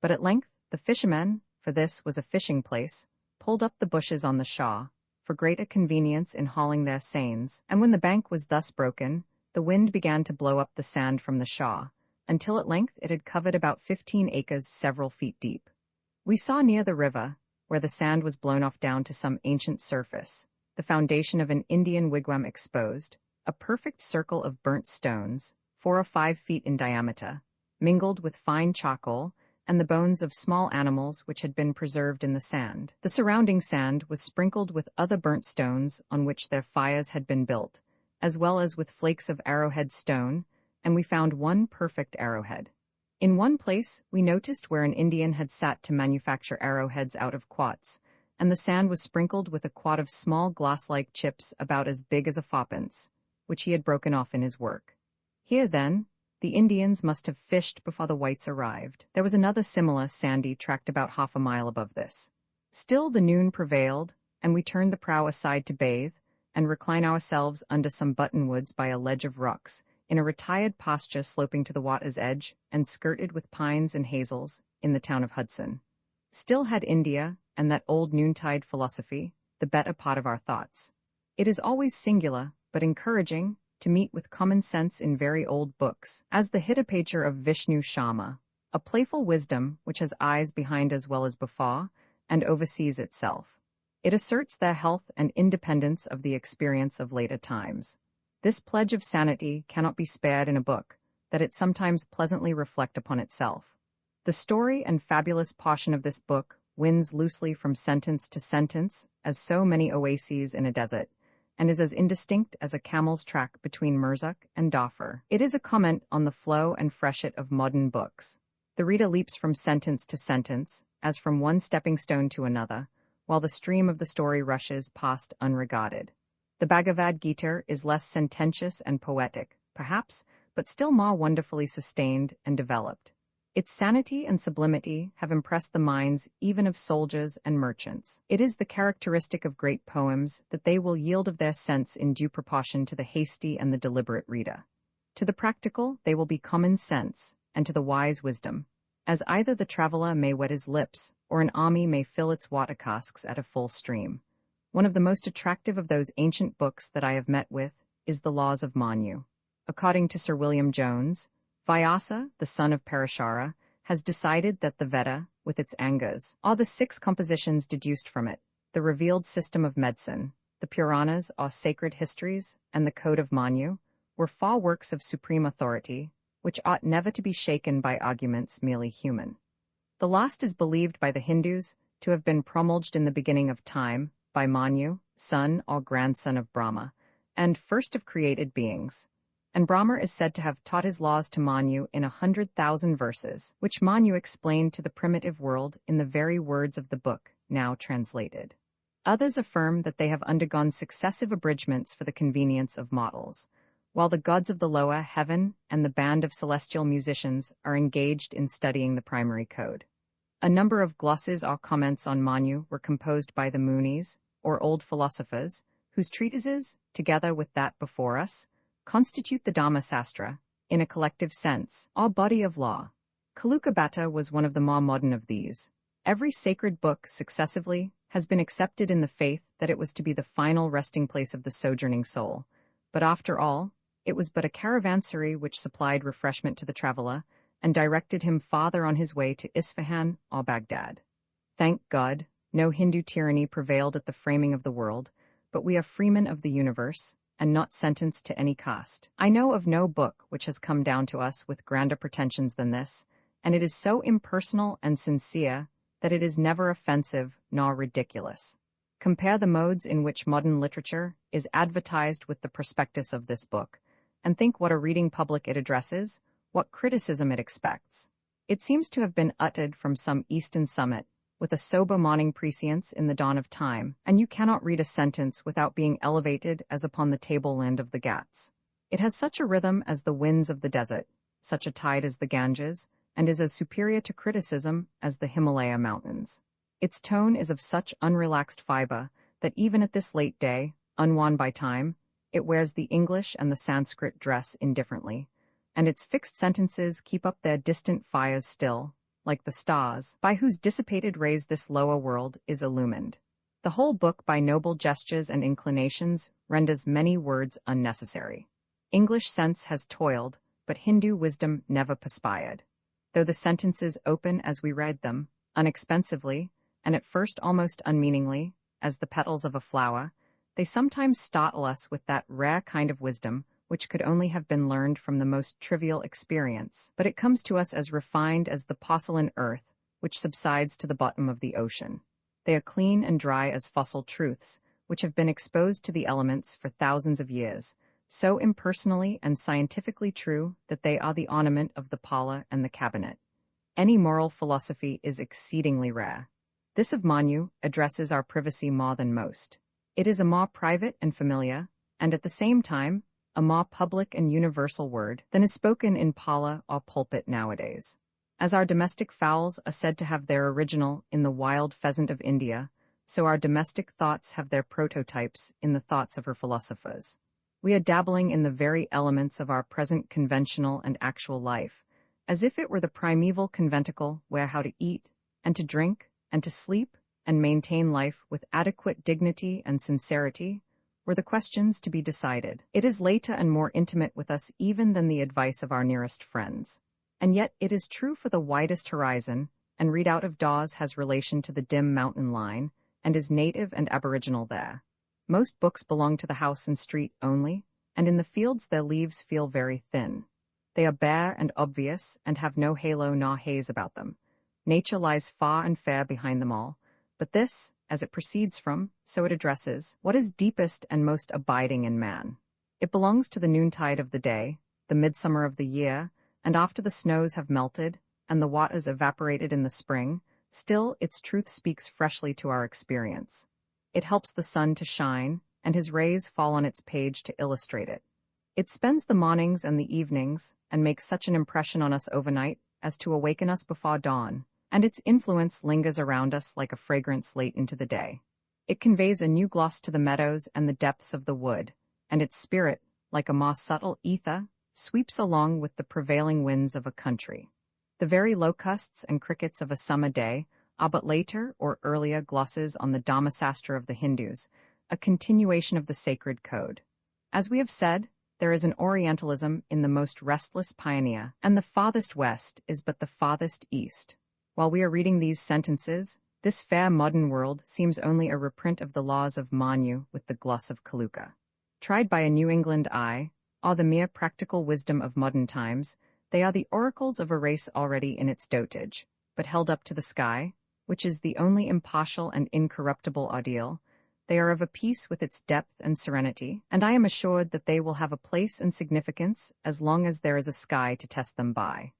But at length the fishermen, for this was a fishing place, pulled up the bushes on the shaw, for greater convenience in hauling their seines, and when the bank was thus broken, the wind began to blow up the sand from the shaw, until at length it had covered about 15 acres several feet deep. We saw near the river, where the sand was blown off down to some ancient surface, the foundation of an Indian wigwam exposed, a perfect circle of burnt stones, 4 or 5 feet in diameter, mingled with fine charcoal, and the bones of small animals which had been preserved in the sand. The surrounding sand was sprinkled with other burnt stones on which their fires had been built, as well as with flakes of arrowhead stone, and we found one perfect arrowhead. In one place we noticed where an Indian had sat to manufacture arrowheads out of quartz, and the sand was sprinkled with a quart of small glass-like chips about as big as a fourpence, which he had broken off in his work. Here, then, the Indians must have fished before the whites arrived. There was another similar sandy tract about half a mile above this. Still the noon prevailed, and we turned the prow aside to bathe, and recline ourselves under some buttonwoods by a ledge of rocks, in a retired pasture sloping to the water's edge, and skirted with pines and hazels, in the town of Hudson. Still had India, and that old noontide philosophy, the better part of our thoughts. It is always singular, but encouraging, to meet with common sense in very old books, as the Hitapature of Vishnu Sharma, a playful wisdom which has eyes behind as well as before, and oversees itself. It asserts their health and independence of the experience of later times. This pledge of sanity cannot be spared in a book, that it sometimes pleasantly reflect upon itself. The story and fabulous portion of this book winds loosely from sentence to sentence, as so many oases in a desert, and is as indistinct as a camel's track between Merzuk and Darfur. It is a comment on the flow and freshet of modern books. The reader leaps from sentence to sentence, as from one stepping stone to another, while the stream of the story rushes past unregarded. The Bhagavad Gita is less sententious and poetic, perhaps, but still more wonderfully sustained and developed. Its sanity and sublimity have impressed the minds even of soldiers and merchants. It is the characteristic of great poems that they will yield of their sense in due proportion to the hasty and the deliberate reader. To the practical they will be common sense, and to the wise wisdom, as either the traveler may wet his lips, or an army may fill its water casks at a full stream. One of the most attractive of those ancient books that I have met with is The Laws of Manu. According to Sir William Jones, Vyasa, the son of Parashara, has decided that the Veda, with its Angas, are the 6 compositions deduced from it, the revealed system of medicine, the Puranas are sacred histories, and the Code of Manu were 4 works of supreme authority, which ought never to be shaken by arguments merely human. The last is believed by the Hindus to have been promulged in the beginning of time by Manu, son or grandson of Brahma, and first of created beings. And Brahma is said to have taught his laws to Manu in 100,000 verses, which Manu explained to the primitive world in the very words of the book, now translated. Others affirm that they have undergone successive abridgments for the convenience of mortals, while the gods of the lower heaven and the band of celestial musicians are engaged in studying the primary code. A number of glosses or comments on Manu were composed by the Munis, or old philosophers, whose treatises, together with that before us, constitute the Dharma Sastra, in a collective sense, or body of law. Kalukabata was one of the more modern of these. Every sacred book, successively, has been accepted in the faith that it was to be the final resting place of the sojourning soul. But after all, it was but a caravanserai which supplied refreshment to the traveler, and directed him farther on his way to Isfahan or Baghdad. Thank God, no Hindu tyranny prevailed at the framing of the world, but we are freemen of the universe, and not sentenced to any caste. I know of no book which has come down to us with grander pretensions than this, and it is so impersonal and sincere that it is never offensive nor ridiculous. Compare the modes in which modern literature is advertised with the prospectus of this book, and think what a reading public it addresses, what criticism it expects. It seems to have been uttered from some eastern summit, with a sober morning prescience in the dawn of time, and you cannot read a sentence without being elevated as upon the tableland of the Ghats. It has such a rhythm as the winds of the desert, such a tide as the Ganges, and is as superior to criticism as the Himalaya mountains. Its tone is of such unrelaxed fiber that even at this late day, unworn by time, it wears the English and the Sanskrit dress indifferently, and its fixed sentences keep up their distant fires still, like the stars, by whose dissipated rays this lower world is illumined. The whole book, by noble gestures and inclinations, renders many words unnecessary. English sense has toiled, but Hindu wisdom never perspired. Though the sentences open as we read them, unexpensively, and at first almost unmeaningly, as the petals of a flower, they sometimes startle us with that rare kind of wisdom which could only have been learned from the most trivial experience, but it comes to us as refined as the porcelain earth which subsides to the bottom of the ocean. They are clean and dry as fossil truths, which have been exposed to the elements for thousands of years, so impersonally and scientifically true that they are the ornament of the parlor and the cabinet. Any moral philosophy is exceedingly rare. This of Manu addresses our privacy more than most. It is a more private and familiar, and at the same time, a more public and universal word than is spoken in parlor or pulpit nowadays. As our domestic fowls are said to have their original in the wild pheasant of India, so our domestic thoughts have their prototypes in the thoughts of her philosophers. We are dabbling in the very elements of our present conventional and actual life, as if it were the primeval conventicle where how to eat, and to drink, and to sleep, and maintain life with adequate dignity and sincerity, were the questions to be decided. It is later and more intimate with us even than the advice of our nearest friends. And yet it is true for the widest horizon, and read out of doors has relation to the dim mountain line, and is native and aboriginal there. Most books belong to the house and street only, and in the fields their leaves feel very thin. They are bare and obvious, and have no halo nor haze about them. Nature lies far and fair behind them all, but this, as it proceeds from, so it addresses, what is deepest and most abiding in man. It belongs to the noontide of the day, the midsummer of the year, and after the snows have melted, and the waters evaporated in the spring, still its truth speaks freshly to our experience. It helps the sun to shine, and his rays fall on its page to illustrate it. It spends the mornings and the evenings, and makes such an impression on us overnight as to awaken us before dawn, and its influence lingers around us like a fragrance late into the day. It conveys a new gloss to the meadows and the depths of the wood, and its spirit, like a more subtle ether, sweeps along with the prevailing winds of a country. The very locusts and crickets of a summer day are but later or earlier glosses on the Dharmasastra of the Hindus, a continuation of the sacred code. As we have said, there is an Orientalism in the most restless pioneer, and the farthest west is but the farthest east. While we are reading these sentences, this fair modern world seems only a reprint of the laws of Manu with the gloss of Kaluka. Tried by a New England eye, are the mere practical wisdom of modern times. They are the oracles of a race already in its dotage, but held up to the sky, which is the only impartial and incorruptible ideal. They are of a piece with its depth and serenity, and I am assured that they will have a place and significance as long as there is a sky to test them by.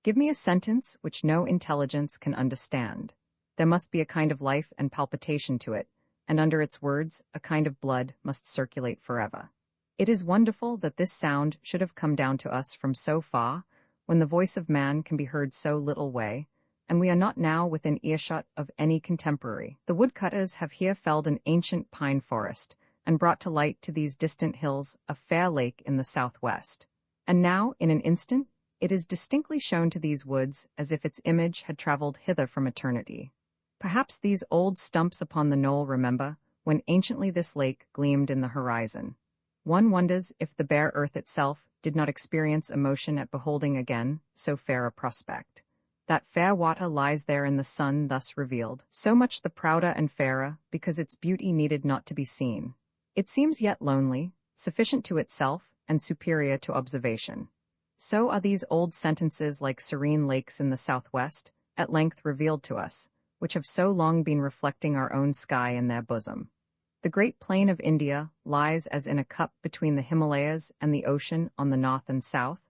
Give me a sentence which no intelligence can understand. There must be a kind of life and palpitation to it, and under its words a kind of blood must circulate forever. It is wonderful that this sound should have come down to us from so far, when the voice of man can be heard so little way, and we are not now within earshot of any contemporary. The woodcutters have here felled an ancient pine forest, and brought to light to these distant hills a fair lake in the southwest. And now, in an instant, it is distinctly shown to these woods as if its image had traveled hither from eternity. Perhaps these old stumps upon the knoll remember when anciently this lake gleamed in the horizon. One wonders if the bare earth itself did not experience emotion at beholding again so fair a prospect. That fair water lies there in the sun thus revealed, so much the prouder and fairer, because its beauty needed not to be seen. It seems yet lonely, sufficient to itself, and superior to observation. So are these old sentences like serene lakes in the southwest, at length revealed to us, which have so long been reflecting our own sky in their bosom. The great plain of India lies as in a cup between the Himalayas and the ocean on the north and south,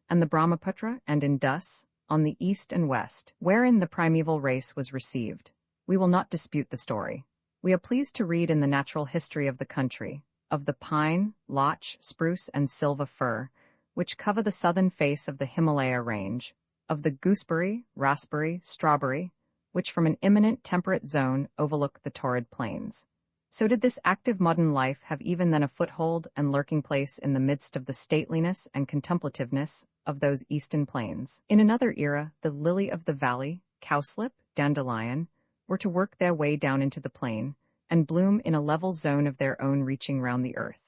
and the Brahmaputra and Indus on the east and west, wherein the primeval race was received. We will not dispute the story. We are pleased to read in the natural history of the country, of the pine, larch, spruce, and silver fir, which cover the southern face of the Himalaya range, of the gooseberry, raspberry, strawberry, which from an eminent temperate zone overlook the torrid plains. So did this active modern life have even then a foothold and lurking place in the midst of the stateliness and contemplativeness of those eastern plains. In another era, the lily of the valley, cowslip, dandelion, were to work their way down into the plain, and bloom in a level zone of their own reaching round the earth.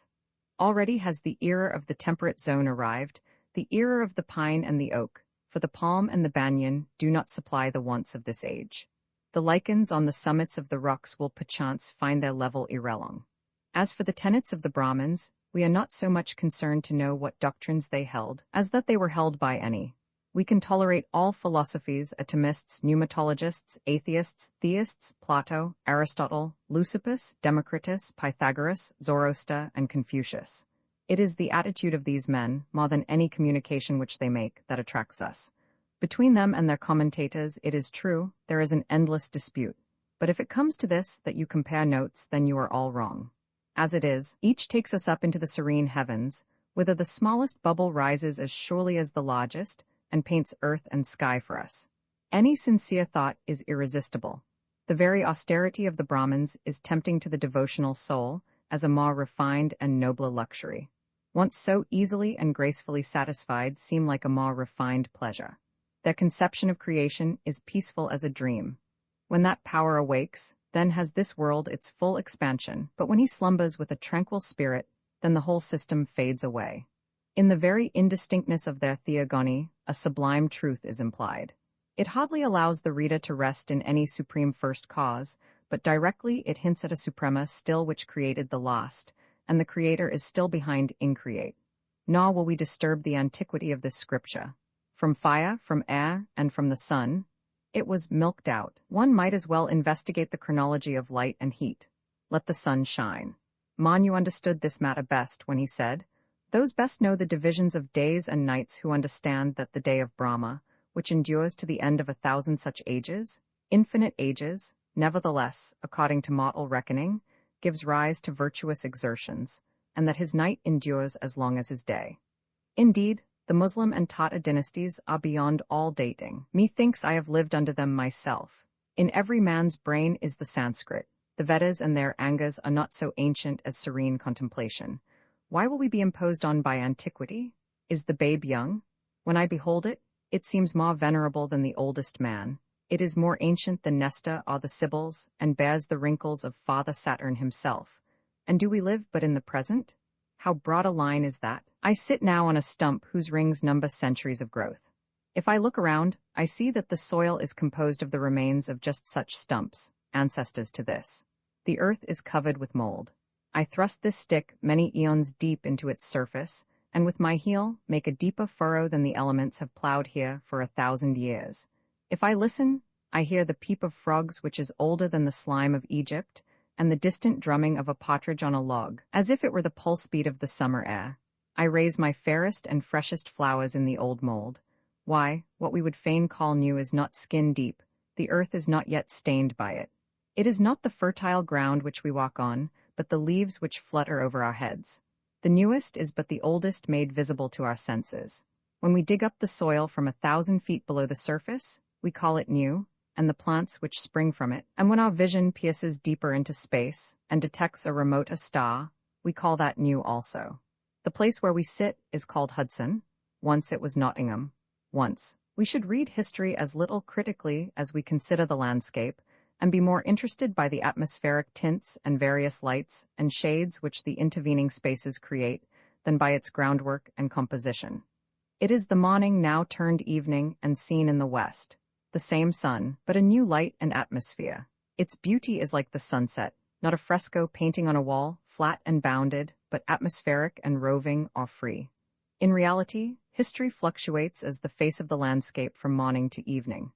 Already has the era of the temperate zone arrived, the era of the pine and the oak, for the palm and the banyan do not supply the wants of this age. The lichens on the summits of the rocks will perchance find their level irrelevant. As for the tenets of the Brahmins, we are not so much concerned to know what doctrines they held, as that they were held by any. We can tolerate all philosophies, atomists, pneumatologists, atheists, theists, Plato, Aristotle, Leucippus, Democritus, Pythagoras, Zoroaster, and Confucius. It is the attitude of these men, more than any communication which they make, that attracts us. Between them and their commentators, it is true, there is an endless dispute. But if it comes to this, that you compare notes, then you are all wrong. As it is, each takes us up into the serene heavens, whither the smallest bubble rises as surely as the largest, and paints earth and sky for us. Any sincere thought is irresistible. The very austerity of the Brahmins is tempting to the devotional soul, as a more refined and nobler luxury. Once so easily and gracefully satisfied seem like a more refined pleasure. Their conception of creation is peaceful as a dream. When that power awakes, then has this world its full expansion, but when he slumbers with a tranquil spirit, then the whole system fades away. In the very indistinctness of their theogony, a sublime truth is implied. It hardly allows the reader to rest in any supreme first cause, but directly it hints at a suprema still which created the last, and the creator is still behind increate. Nor will we disturb the antiquity of this scripture. From fire, from air, and from the sun, it was milked out. One might as well investigate the chronology of light and heat. Let the sun shine. Manu understood this matter best when he said, "Those best know the divisions of days and nights who understand that the day of Brahma, which endures to the end of 1,000 such ages, infinite ages, nevertheless, according to mortal reckoning, gives rise to virtuous exertions, and that his night endures as long as his day." Indeed, the Muslim and Tata dynasties are beyond all dating. Methinks I have lived under them myself. In every man's brain is the Sanskrit. The Vedas and their Angas are not so ancient as serene contemplation. Why will we be imposed on by antiquity? Is the babe young? When I behold it, it seems more venerable than the oldest man. It is more ancient than Nesta or the Sibyls, and bears the wrinkles of Father Saturn himself. And do we live but in the present? How broad a line is that? I sit now on a stump whose rings number centuries of growth. If I look around, I see that the soil is composed of the remains of just such stumps, ancestors to this. The earth is covered with mold. I thrust this stick many eons deep into its surface, and with my heel make a deeper furrow than the elements have plowed here for 1,000 years. If I listen, I hear the peep of frogs which is older than the slime of Egypt, and the distant drumming of a partridge on a log, as if it were the pulse beat of the summer air. I raise my fairest and freshest flowers in the old mold. Why, what we would fain call new is not skin deep, the earth is not yet stained by it. It is not the fertile ground which we walk on, but the leaves which flutter over our heads. The newest is but the oldest made visible to our senses. When we dig up the soil from 1,000 feet below the surface, we call it new, and the plants which spring from it, and when our vision pierces deeper into space and detects a remote star, we call that new also. The place where we sit is called Hudson. Once it was Nottingham. Once. We should read history as little critically as we consider the landscape, and be more interested by the atmospheric tints and various lights and shades which the intervening spaces create than by its groundwork and composition. It is the morning now turned evening and seen in the west. The same sun, but a new light and atmosphere. Its beauty is like the sunset, not a fresco painting on a wall, flat and bounded, but atmospheric and roving or free. In reality, history fluctuates as the face of the landscape from morning to evening.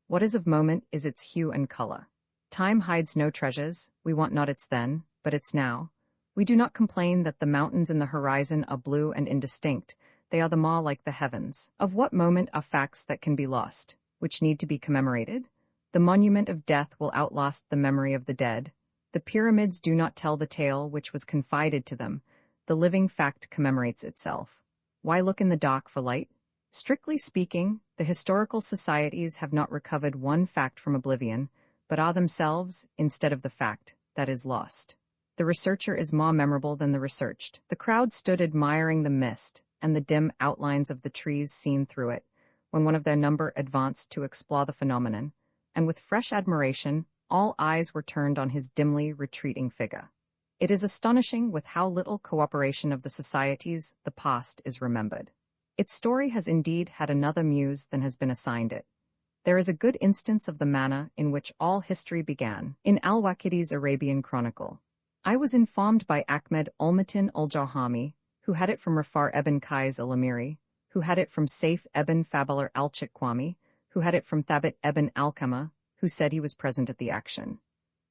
What is of moment is its hue and color. Time hides no treasures, we want not its then, but its now. We do not complain that the mountains in the horizon are blue and indistinct, they are the more like the heavens. Of what moment are facts that can be lost, which need to be commemorated? The monument of death will outlast the memory of the dead. The pyramids do not tell the tale which was confided to them. The living fact commemorates itself. Why look in the dark for light? Strictly speaking, the historical societies have not recovered one fact from oblivion, but are themselves, instead of the fact, that is lost. The researcher is more memorable than the researched. The crowd stood admiring the mist and the dim outlines of the trees seen through it, when one of their number advanced to explore the phenomenon, and with fresh admiration, all eyes were turned on his dimly retreating figure. It is astonishing with how little cooperation of the societies the past is remembered. Its story has indeed had another muse than has been assigned it. There is a good instance of the manner in which all history began, in Al-Waqidi's Arabian Chronicle. I was informed by Ahmed Olmatin al-Jawhami, who had it from Rafar ibn Qais al-Amiri, who had it from Saif ibn Fabalar al-Chikwami, who had it from Thabit ibn Alqama, who said he was present at the action.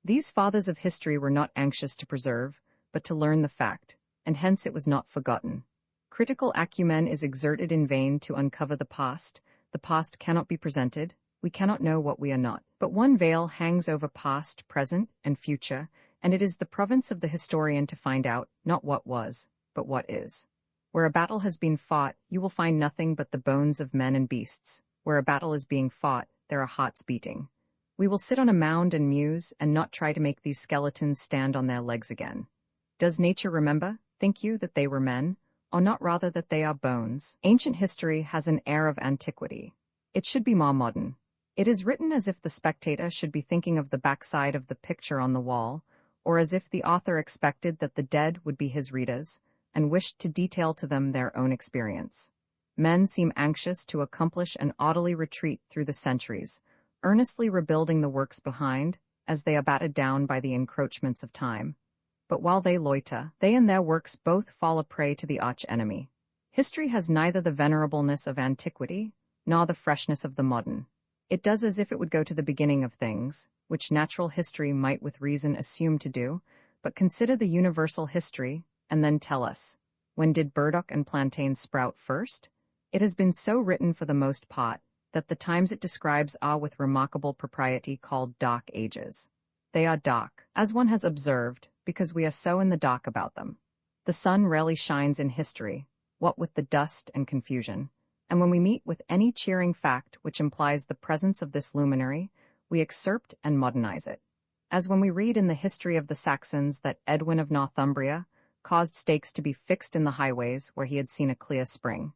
These fathers of history were not anxious to preserve, but to learn the fact, and hence it was not forgotten. Critical acumen is exerted in vain to uncover the past cannot be presented, we cannot know what we are not. But one veil hangs over past, present, and future, and it is the province of the historian to find out, not what was, but what is. Where a battle has been fought, you will find nothing but the bones of men and beasts. Where a battle is being fought, there are hearts beating. We will sit on a mound and muse, and not try to make these skeletons stand on their legs again. Does nature remember, think you, that they were men, or not rather that they are bones? Ancient history has an air of antiquity. It should be more modern. It is written as if the spectator should be thinking of the backside of the picture on the wall, or as if the author expected that the dead would be his readers, and wished to detail to them their own experience. Men seem anxious to accomplish an orderly retreat through the centuries, earnestly rebuilding the works behind, as they are battered down by the encroachments of time. But while they loiter, they and their works both fall a prey to the arch-enemy. History has neither the venerableness of antiquity, nor the freshness of the modern. It does as if it would go to the beginning of things, which natural history might with reason assume to do, but consider the universal history, and then tell us, when did burdock and plantain sprout first? It has been so written for the most part, that the times it describes are with remarkable propriety called dark ages. They are dark, as one has observed, because we are so in the dark about them. The sun rarely shines in history, what with the dust and confusion, and when we meet with any cheering fact which implies the presence of this luminary, we excerpt and modernize it. As when we read in the history of the Saxons that Edwin of Northumbria caused stakes to be fixed in the highways where he had seen a clear spring.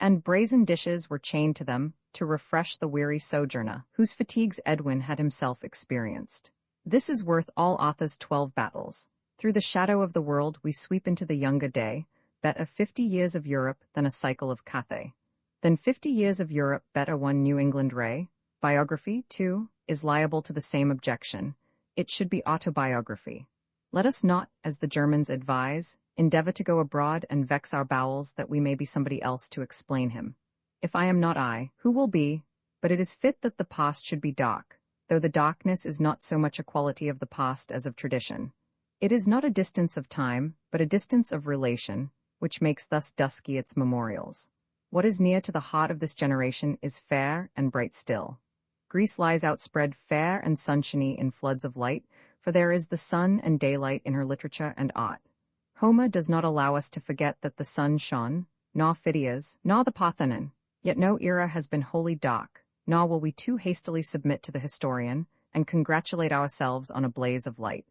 and brazen dishes were chained to them to refresh the weary sojourner, whose fatigues Edwin had himself experienced. This is worth all Arthur's 12 battles. Through the shadow of the world we sweep into the younger day, better 50 years of Europe than a cycle of Cathay. Than 50 years of Europe better one New England ray. Biography, too, is liable to the same objection. It should be autobiography. Let us not, as the Germans advise, endeavor to go abroad and vex our bowels that we may be somebody else to explain him. If I am not I, who will be? But it is fit that the past should be dark, though the darkness is not so much a quality of the past as of tradition. It is not a distance of time, but a distance of relation, which makes thus dusky its memorials. What is near to the heart of this generation is fair and bright still. Greece lies outspread fair and sunshiny in floods of light, for there is the sun and daylight in her literature and art. Homer does not allow us to forget that the sun shone, nor Phidias, nor the Parthenon, yet no era has been wholly dark, nor will we too hastily submit to the historian, and congratulate ourselves on a blaze of light.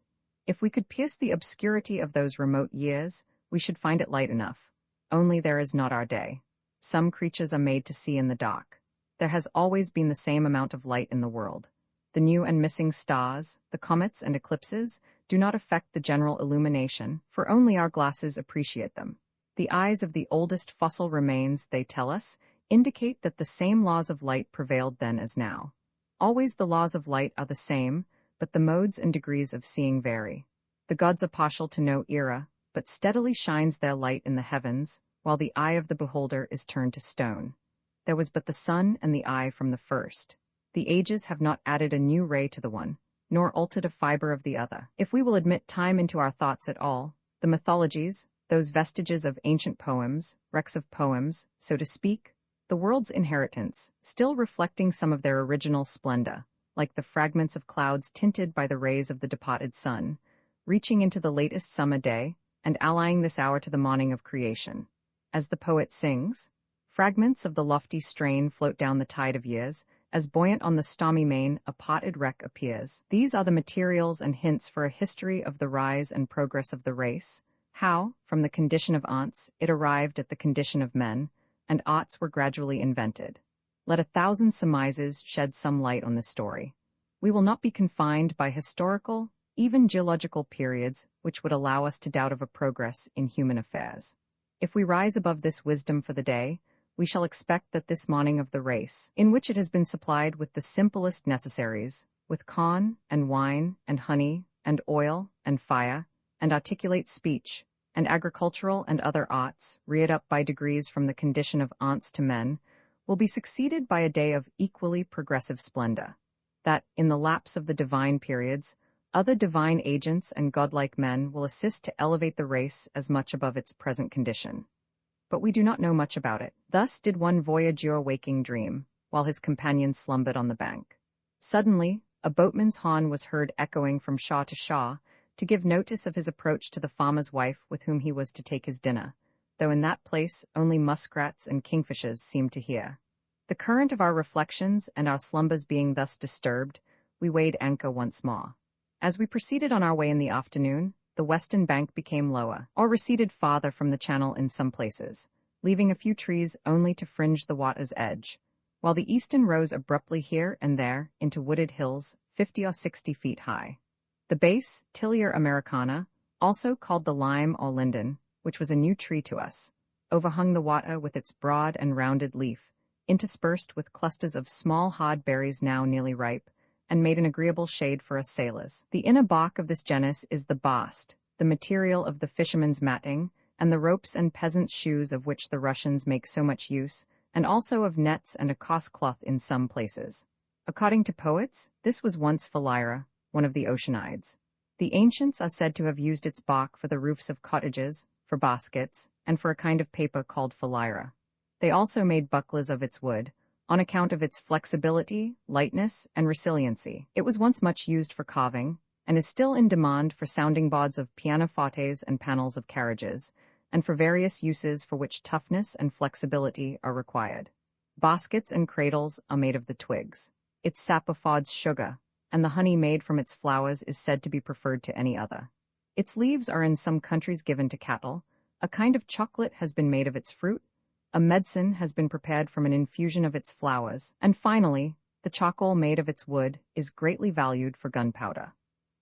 If we could pierce the obscurity of those remote years, we should find it light enough. Only there is not our day. Some creatures are made to see in the dark. There has always been the same amount of light in the world. The new and missing stars, the comets and eclipses, do not affect the general illumination, for only our glasses appreciate them. The eyes of the oldest fossil remains, they tell us, indicate that the same laws of light prevailed then as now. Always the laws of light are the same, but the modes and degrees of seeing vary. The gods are partial to no era, but steadily shines their light in the heavens, while the eye of the beholder is turned to stone. There was but the sun and the eye from the first. The ages have not added a new ray to the one, nor altered a fiber of the other. If we will admit time into our thoughts at all, the mythologies, those vestiges of ancient poems, wrecks of poems, so to speak, the world's inheritance, still reflecting some of their original splendor, like the fragments of clouds tinted by the rays of the departed sun, reaching into the latest summer day, and allying this hour to the morning of creation. As the poet sings, fragments of the lofty strain float down the tide of years, as buoyant on the stormy main a potted wreck appears. These are the materials and hints for a history of the rise and progress of the race, how, from the condition of ants, it arrived at the condition of men, and arts were gradually invented. Let 1,000 surmises shed some light on this story. We will not be confined by historical, even geological periods which would allow us to doubt of a progress in human affairs. If we rise above this wisdom for the day, we shall expect that this morning of the race, in which it has been supplied with the simplest necessaries, with corn and wine and honey and oil and fire and articulate speech and agricultural and other arts, reared up by degrees from the condition of ants to men, will be succeeded by a day of equally progressive splendor. That, in the lapse of the divine periods, other divine agents and godlike men will assist to elevate the race as much above its present condition. But we do not know much about it. Thus did one voyageur waking dream, while his companion slumbered on the bank. Suddenly, a boatman's horn was heard echoing from shaw to shaw, to give notice of his approach to the farmer's wife with whom he was to take his dinner, though in that place only muskrats and kingfishers seemed to hear. The current of our reflections and our slumbers being thus disturbed, we weighed anchor once more. As we proceeded on our way in the afternoon, the western bank became lower, or receded farther from the channel in some places, leaving a few trees only to fringe the water's edge, while the eastern rose abruptly here and there into wooded hills 50 or 60 feet high. The base, Tilia americana, also called the lime or linden, which was a new tree to us, overhung the water with its broad and rounded leaf, interspersed with clusters of small hard berries now nearly ripe, and made an agreeable shade for us sailors. The inner bark of this genus is the bast, the material of the fisherman's matting, and the ropes and peasants' shoes of which the Russians make so much use, and also of nets and a coarse cloth in some places. According to poets, this was once Philyra, one of the Oceanides. The ancients are said to have used its bark for the roofs of cottages, for baskets, and for a kind of paper called Philyra. They also made bucklers of its wood, on account of its flexibility, lightness, and resiliency. It was once much used for carving, and is still in demand for sounding boards of pianofortes and panels of carriages, and for various uses for which toughness and flexibility are required. Baskets and cradles are made of the twigs. Its sap affords sugar, and the honey made from its flowers is said to be preferred to any other. Its leaves are in some countries given to cattle. A kind of chocolate has been made of its fruit, A medicine has been prepared from an infusion of its flowers, and finally, the charcoal made of its wood is greatly valued for gunpowder.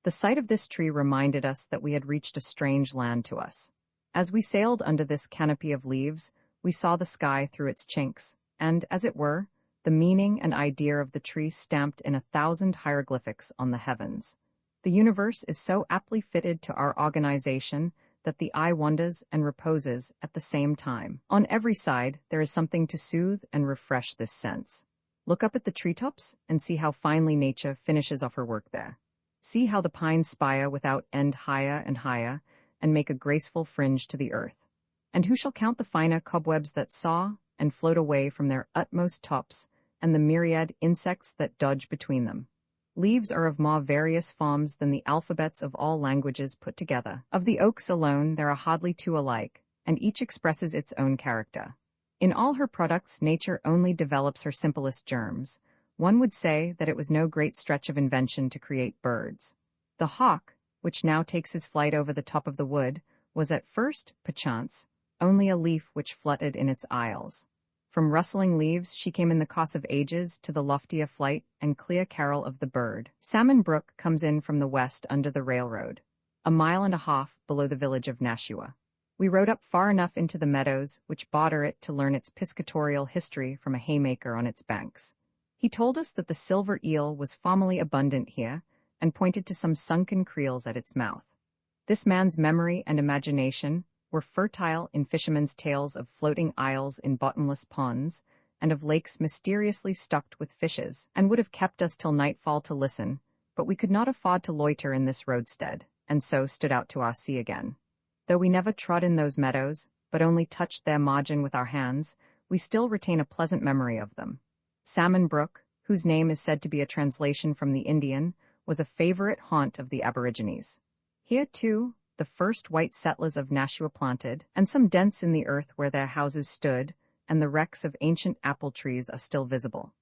The sight of this tree reminded us that we had reached a strange land to us. As we sailed under this canopy of leaves, we saw the sky through its chinks, and, as it were, the meaning and idea of the tree stamped in 1,000 hieroglyphics on the heavens. The universe is so aptly fitted to our organization that the eye wonders and reposes at the same time. On every side, there is something to soothe and refresh this sense. Look up at the treetops and see how finely nature finishes off her work there. See how the pines spire without end higher and higher, and make a graceful fringe to the earth. And who shall count the finer cobwebs that saw and float away from their utmost tops, and the myriad insects that dodge between them? Leaves are of more various forms than the alphabets of all languages put together. Of the oaks alone there are hardly two alike, and each expresses its own character. In all her products nature only develops her simplest germs. One would say that it was no great stretch of invention to create birds. The hawk, which now takes his flight over the top of the wood, was at first, perchance, only a leaf which fluttered in its aisles. From rustling leaves she came in the course of ages to the loftier flight and clear carol of the bird. Salmon Brook comes in from the west under the railroad, 1.5 miles below the village of Nashua. We rode up far enough into the meadows which border it to learn its piscatorial history from a haymaker on its banks. He told us that the silver eel was formerly abundant here, and pointed to some sunken creels at its mouth. This man's memory and imagination were fertile in fishermen's tales of floating isles in bottomless ponds, and of lakes mysteriously stocked with fishes, and would have kept us till nightfall to listen, but we could not afford to loiter in this roadstead, and so stood out to our sea again. Though we never trod in those meadows, but only touched their margin with our hands, we still retain a pleasant memory of them. Salmon Brook, whose name is said to be a translation from the Indian, was a favorite haunt of the aborigines. Here, too, the first white settlers of Nashua planted, and some dents in the earth where their houses stood, and the wrecks of ancient apple trees are still visible.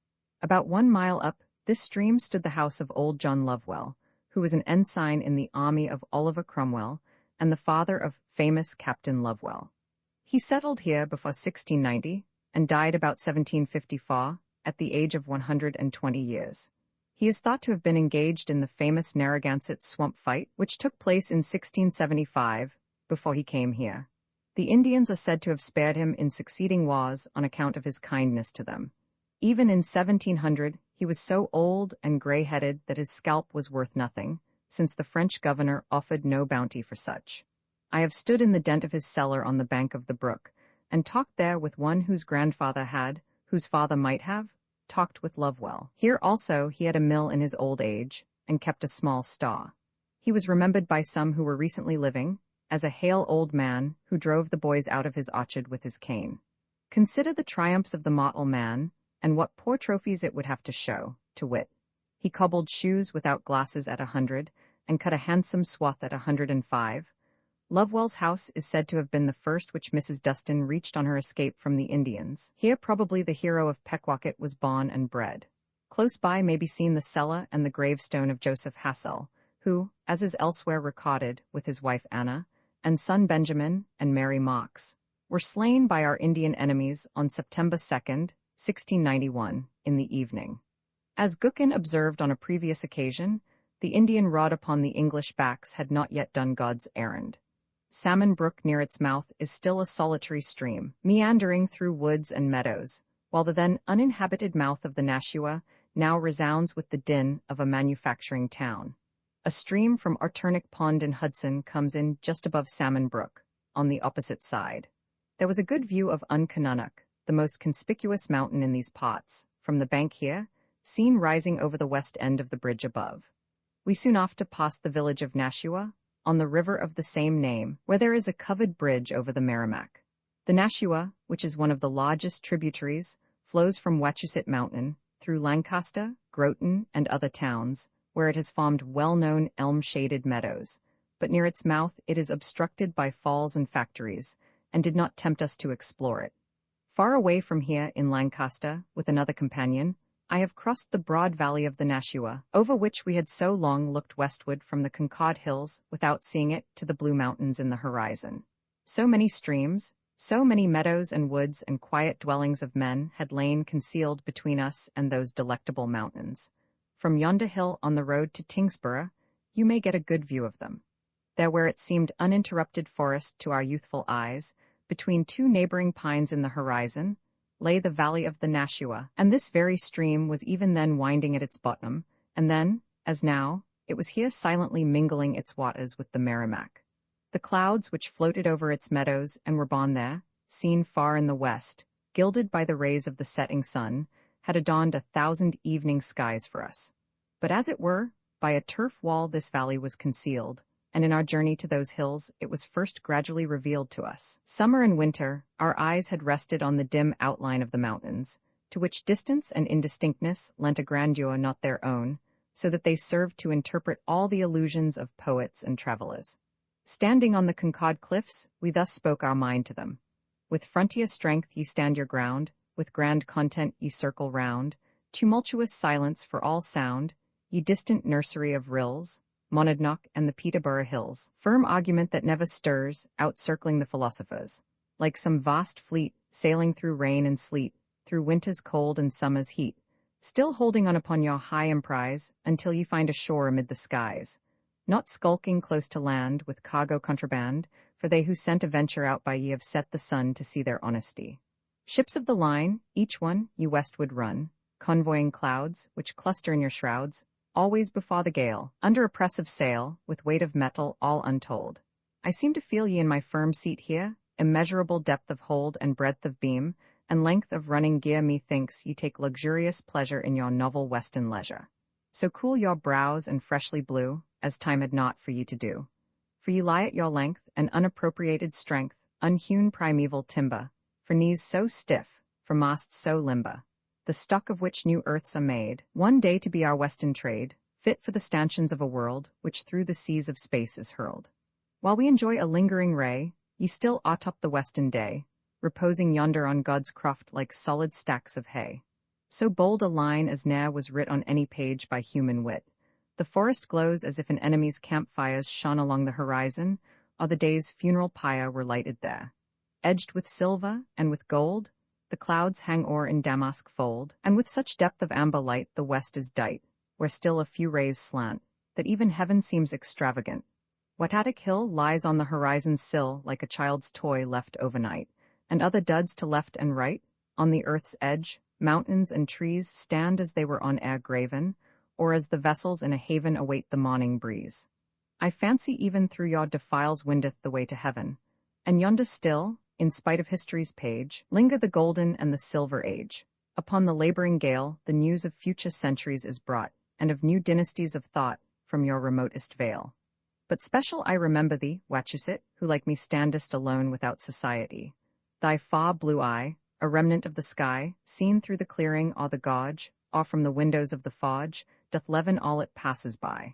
About 1 mile up, this stream stood the house of old John Lovewell, who was an ensign in the army of Oliver Cromwell, and the father of famous Captain Lovewell. He settled here before 1690, and died about 1754, at the age of 120 years. He is thought to have been engaged in the famous Narragansett swamp fight, which took place in 1675, before he came here. The Indians are said to have spared him in succeeding wars on account of his kindness to them. Even in 1700, he was so old and gray-headed that his scalp was worth nothing, since the French governor offered no bounty for such. I have stood in the dent of his cellar on the bank of the brook, and talked there with one whose grandfather had, whose father might have, talked with Lovewell. Here also he had a mill in his old age, and kept a small stall. He was remembered by some who were recently living, as a hale old man who drove the boys out of his orchard with his cane. Consider the triumphs of the mortal man, and what poor trophies it would have to show, to wit. He cobbled shoes without glasses at 100, and cut a handsome swath at 105. Lovewell's house is said to have been the first which Mrs. Dustin reached on her escape from the Indians. Here probably the hero of Pequawket was born and bred. Close by may be seen the cella and the gravestone of Joseph Hassell, who, as is elsewhere recorded, with his wife Anna, and son Benjamin and Mary Mox, were slain by our Indian enemies on September 2nd, 1691, in the evening. As Gookin observed on a previous occasion, the Indian rod upon the English backs had not yet done God's errand. Salmon Brook near its mouth is still a solitary stream, meandering through woods and meadows, while the then uninhabited mouth of the Nashua now resounds with the din of a manufacturing town. A stream from Arturnic Pond in Hudson comes in just above Salmon Brook, on the opposite side. There was a good view of Uncanunnock, the most conspicuous mountain in these parts, from the bank here, seen rising over the west end of the bridge above. We soon after passed the village of Nashua, on the river of the same name, where there is a covered bridge over the Merrimack. The Nashua, which is one of the largest tributaries, flows from Wachusett Mountain, through Lancaster, Groton, and other towns, where it has formed well-known elm-shaded meadows, but near its mouth it is obstructed by falls and factories, and did not tempt us to explore it. Far away from here in Lancaster, with another companion, I have crossed the broad valley of the Nashua, over which we had so long looked westward from the Concord hills without seeing it to the blue mountains in the horizon. So many streams, So many meadows and woods and quiet dwellings of men had lain concealed between us and those delectable mountains. From yonder hill on the road to Tingsborough, you may get a good view of them. There where it seemed uninterrupted forest to our youthful eyes, between two neighboring pines in the horizon, lay the valley of the Nashua, and this very stream was even then winding at its bottom, and then, as now, it was here silently mingling its waters with the Merrimack. The clouds which floated over its meadows and were borne there, seen far in the west, gilded by the rays of the setting sun, had adorned 1,000 evening skies for us. But as it were, by a turf wall this valley was concealed, and in our journey to those hills it was first gradually revealed to us. Summer and winter, our eyes had rested on the dim outline of the mountains, to which distance and indistinctness lent a grandeur not their own, so that they served to interpret all the illusions of poets and travellers. Standing on the Concord cliffs, we thus spoke our mind to them. With frontier strength ye stand your ground, with grand content ye circle round, tumultuous silence for all sound, ye distant nursery of rills, Monadnock and the Peterborough hills, firm argument that never stirs, outcircling the philosophers, like some vast fleet, sailing through rain and sleet, through winter's cold and summer's heat, still holding on upon your high emprise, until ye find a shore amid the skies, not skulking close to land with cargo contraband, for they who sent a venture out by ye have set the sun to see their honesty. Ships of the line, each one, ye westward run, convoying clouds, which cluster in your shrouds, always before the gale, under a press of sail, with weight of metal all untold. I seem to feel ye in my firm seat here, immeasurable depth of hold and breadth of beam, and length of running gear. Methinks ye take luxurious pleasure in your novel western leisure. So cool your brows and freshly blue, as time had not for ye to do. For ye lie at your length, an unappropriated strength, unhewn primeval timber, for knees so stiff, for masts so limber, the stock of which new earths are made, one day to be our western trade, fit for the stanchions of a world, which through the seas of space is hurled. While we enjoy a lingering ray, ye still autop the western day, reposing yonder on God's croft like solid stacks of hay. So bold a line as ne'er was writ on any page by human wit. The forest glows as if an enemy's campfires shone along the horizon, or the day's funeral pyre were lighted there. Edged with silver and with gold, the clouds hang o'er in damask fold, and with such depth of amber light the west is dight, where still a few rays slant, that even heaven seems extravagant. Watatic Hill lies on the horizon's sill like a child's toy left overnight, and other duds to left and right, on the earth's edge, mountains and trees stand as they were on air graven, or as the vessels in a haven await the morning breeze. I fancy even through your defiles windeth the way to heaven, and yonder still, in spite of history's page, linger the golden and the silver age. Upon the laboring gale, the news of future centuries is brought, and of new dynasties of thought, from your remotest vale. But special I remember thee, Wachusett, who like me standest alone without society. Thy far blue eye, a remnant of the sky, seen through the clearing or the gorge, or from the windows of the forge, doth leaven all it passes by.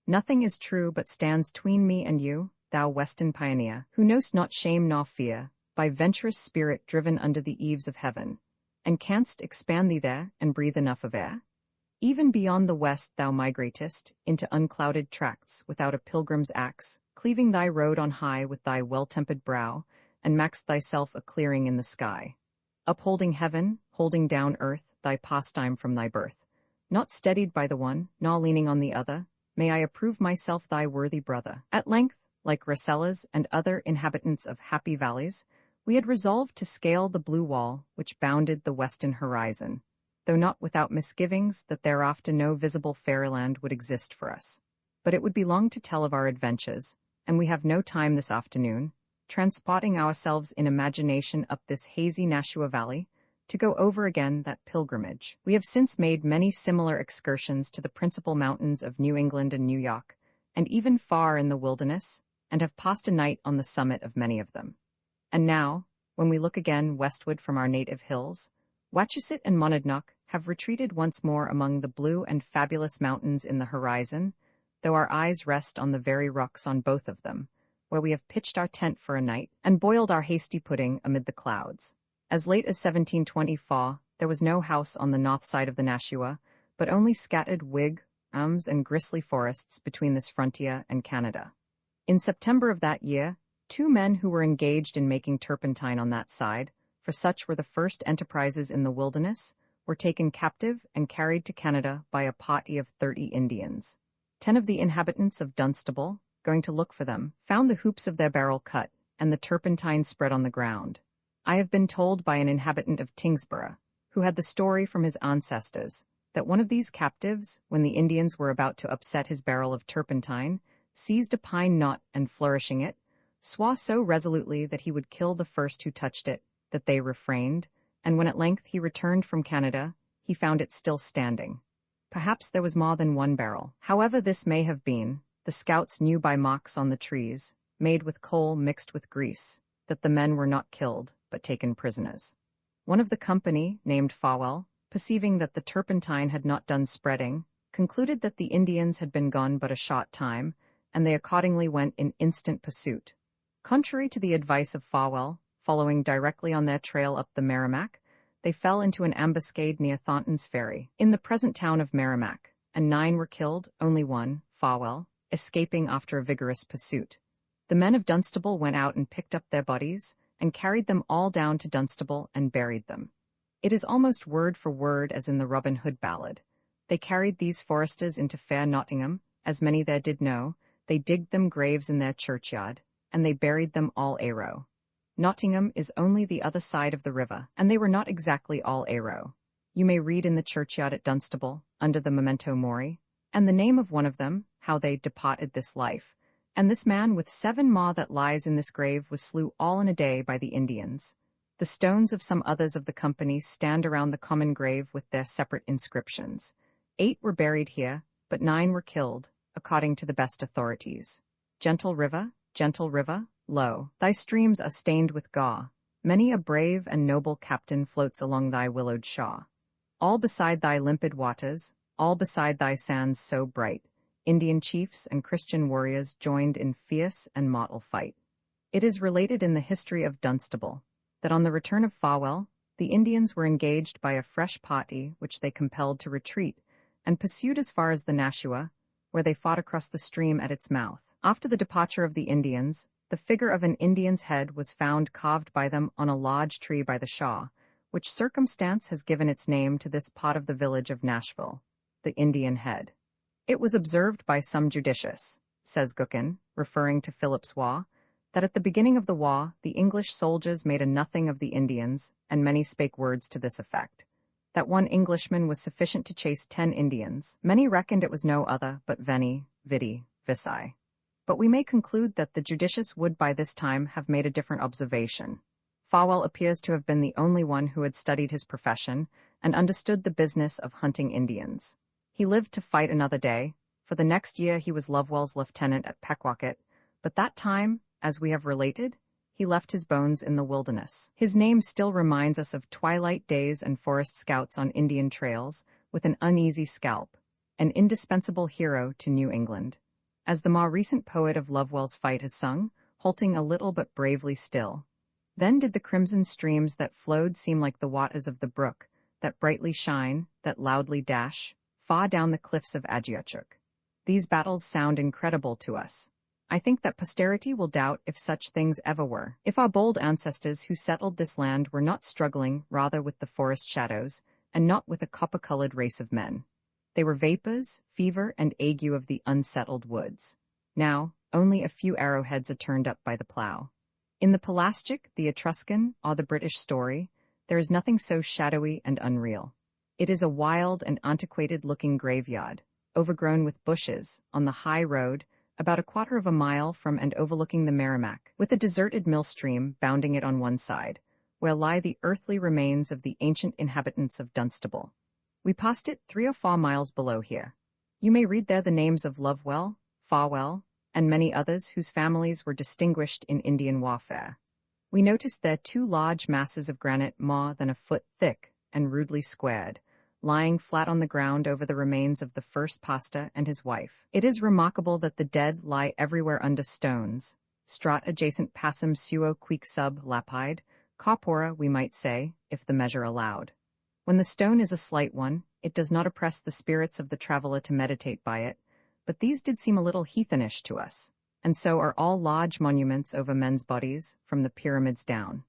Nothing is true but stands tween me and you, thou western pioneer, who know'st not shame nor fear, by venturous spirit driven under the eaves of heaven, and canst expand thee there and breathe enough of air? Even beyond the west thou migratest, into unclouded tracts without a pilgrim's axe, cleaving thy road on high with thy well-tempered brow, and mak'st thyself a clearing in the sky. Upholding heaven, holding down earth, thy pastime from thy birth. Not steadied by the one, nor leaning on the other, may I approve myself thy worthy brother. At length, like Racellas and other inhabitants of happy valleys, we had resolved to scale the blue wall which bounded the western horizon, though not without misgivings that thereafter no visible fairyland would exist for us. But it would be long to tell of our adventures, and we have no time this afternoon, transporting ourselves in imagination up this hazy Nashua Valley, to go over again that pilgrimage. We have since made many similar excursions to the principal mountains of New England and New York, and even far in the wilderness, and have passed a night on the summit of many of them. And now, when we look again westward from our native hills, Wachusett and Monadnock have retreated once more among the blue and fabulous mountains in the horizon, though our eyes rest on the very rocks on both of them, where we have pitched our tent for a night, and boiled our hasty pudding amid the clouds. As late as 1724, there was no house on the north side of the Nashua, but only scattered Whig, and gristly forests between this frontier and Canada. In September of that year, 2 men who were engaged in making turpentine on that side, for such were the first enterprises in the wilderness, were taken captive and carried to Canada by a party of 30 Indians. 10 of the inhabitants of Dunstable, going to look for them, found the hoops of their barrel cut, and the turpentine spread on the ground. I have been told by an inhabitant of Tingsborough, who had the story from his ancestors, that one of these captives, when the Indians were about to upset his barrel of turpentine, seized a pine knot and flourishing it, swore so resolutely that he would kill the first who touched it, that they refrained, and when at length he returned from Canada, he found it still standing. Perhaps there was more than one barrel. However this may have been, the scouts knew by marks on the trees, made with coal mixed with grease, that the men were not killed, but taken prisoners. One of the company, named Farwell, perceiving that the turpentine had not done spreading, concluded that the Indians had been gone but a short time, and they accordingly went in instant pursuit. Contrary to the advice of Farwell, following directly on their trail up the Merrimack, they fell into an ambuscade near Thornton's Ferry, in the present town of Merrimack, and 9 were killed, only one, Farwell, escaping after a vigorous pursuit. The men of Dunstable went out and picked up their bodies, and carried them all down to Dunstable and buried them. It is almost word for word as in the Robin Hood ballad. They carried these foresters into fair Nottingham, as many there did know, they digged them graves in their churchyard, and they buried them all arow. Nottingham is only the other side of the river, and they were not exactly all arow. You may read in the churchyard at Dunstable, under the memento mori, and the name of one of them, how they departed this life, and this man with 7 more that lies in this grave was slew all in a day by the Indians. The stones of some others of the company stand around the common grave with their separate inscriptions. 8 were buried here, but 9 were killed, according to the best authorities. Gentle river, lo, thy streams are stained with gore. Many a brave and noble captain floats along thy willowed shore. All beside thy limpid waters, all beside thy sands so bright, Indian chiefs and Christian warriors joined in fierce and mortal fight. It is related in the history of Dunstable that on the return of Farwell, the Indians were engaged by a fresh party which they compelled to retreat, and pursued as far as the Nashua, where they fought across the stream at its mouth. After the departure of the Indians, the figure of an Indian's head was found carved by them on a large tree by the Shaw, which circumstance has given its name to this part of the village of Nashville, the Indian head. It was observed by some judicious, says Gookin, referring to Philip's War, that at the beginning of the war the English soldiers made a nothing of the Indians, and many spake words to this effect, that one Englishman was sufficient to chase 10 Indians. Many reckoned it was no other but veni, vidi, vici. But we may conclude that the judicious would by this time have made a different observation. Farwell appears to have been the only one who had studied his profession and understood the business of hunting Indians. He lived to fight another day, for the next year he was Lovewell's lieutenant at Pequawket, but that time, as we have related, he left his bones in the wilderness. His name still reminds us of twilight days and forest scouts on Indian trails, with an uneasy scalp, an indispensable hero to New England. As the more recent poet of Lovewell's fight has sung, halting a little but bravely still. Then did the crimson streams that flowed seem like the waters of the brook, that brightly shine, that loudly dash, far down the cliffs of Agiochuk. These battles sound incredible to us. I think that posterity will doubt if such things ever were. If our bold ancestors who settled this land were not struggling rather with the forest shadows, and not with a copper-colored race of men. They were vapors, fever, and ague of the unsettled woods. Now, only a few arrowheads are turned up by the plow. In the Pelasgic, the Etruscan, or the British story, there is nothing so shadowy and unreal. It is a wild and antiquated-looking graveyard, overgrown with bushes, on the high road, about a quarter of a mile from and overlooking the Merrimack, with a deserted mill stream bounding it on one side, where lie the earthly remains of the ancient inhabitants of Dunstable. We passed it 3 or 4 miles below here. You may read there the names of Lovewell, Farwell, and many others whose families were distinguished in Indian warfare. We noticed there 2 large masses of granite more than a foot thick and rudely squared, lying flat on the ground over the remains of the first pastor and his wife. It is remarkable that the dead lie everywhere under stones, strat adjacent passum suo quic sub lapide, corpora we might say, if the measure allowed. When the stone is a slight one, it does not oppress the spirits of the traveller to meditate by it, but these did seem a little heathenish to us. And so are all large monuments over men's bodies, from the pyramids down.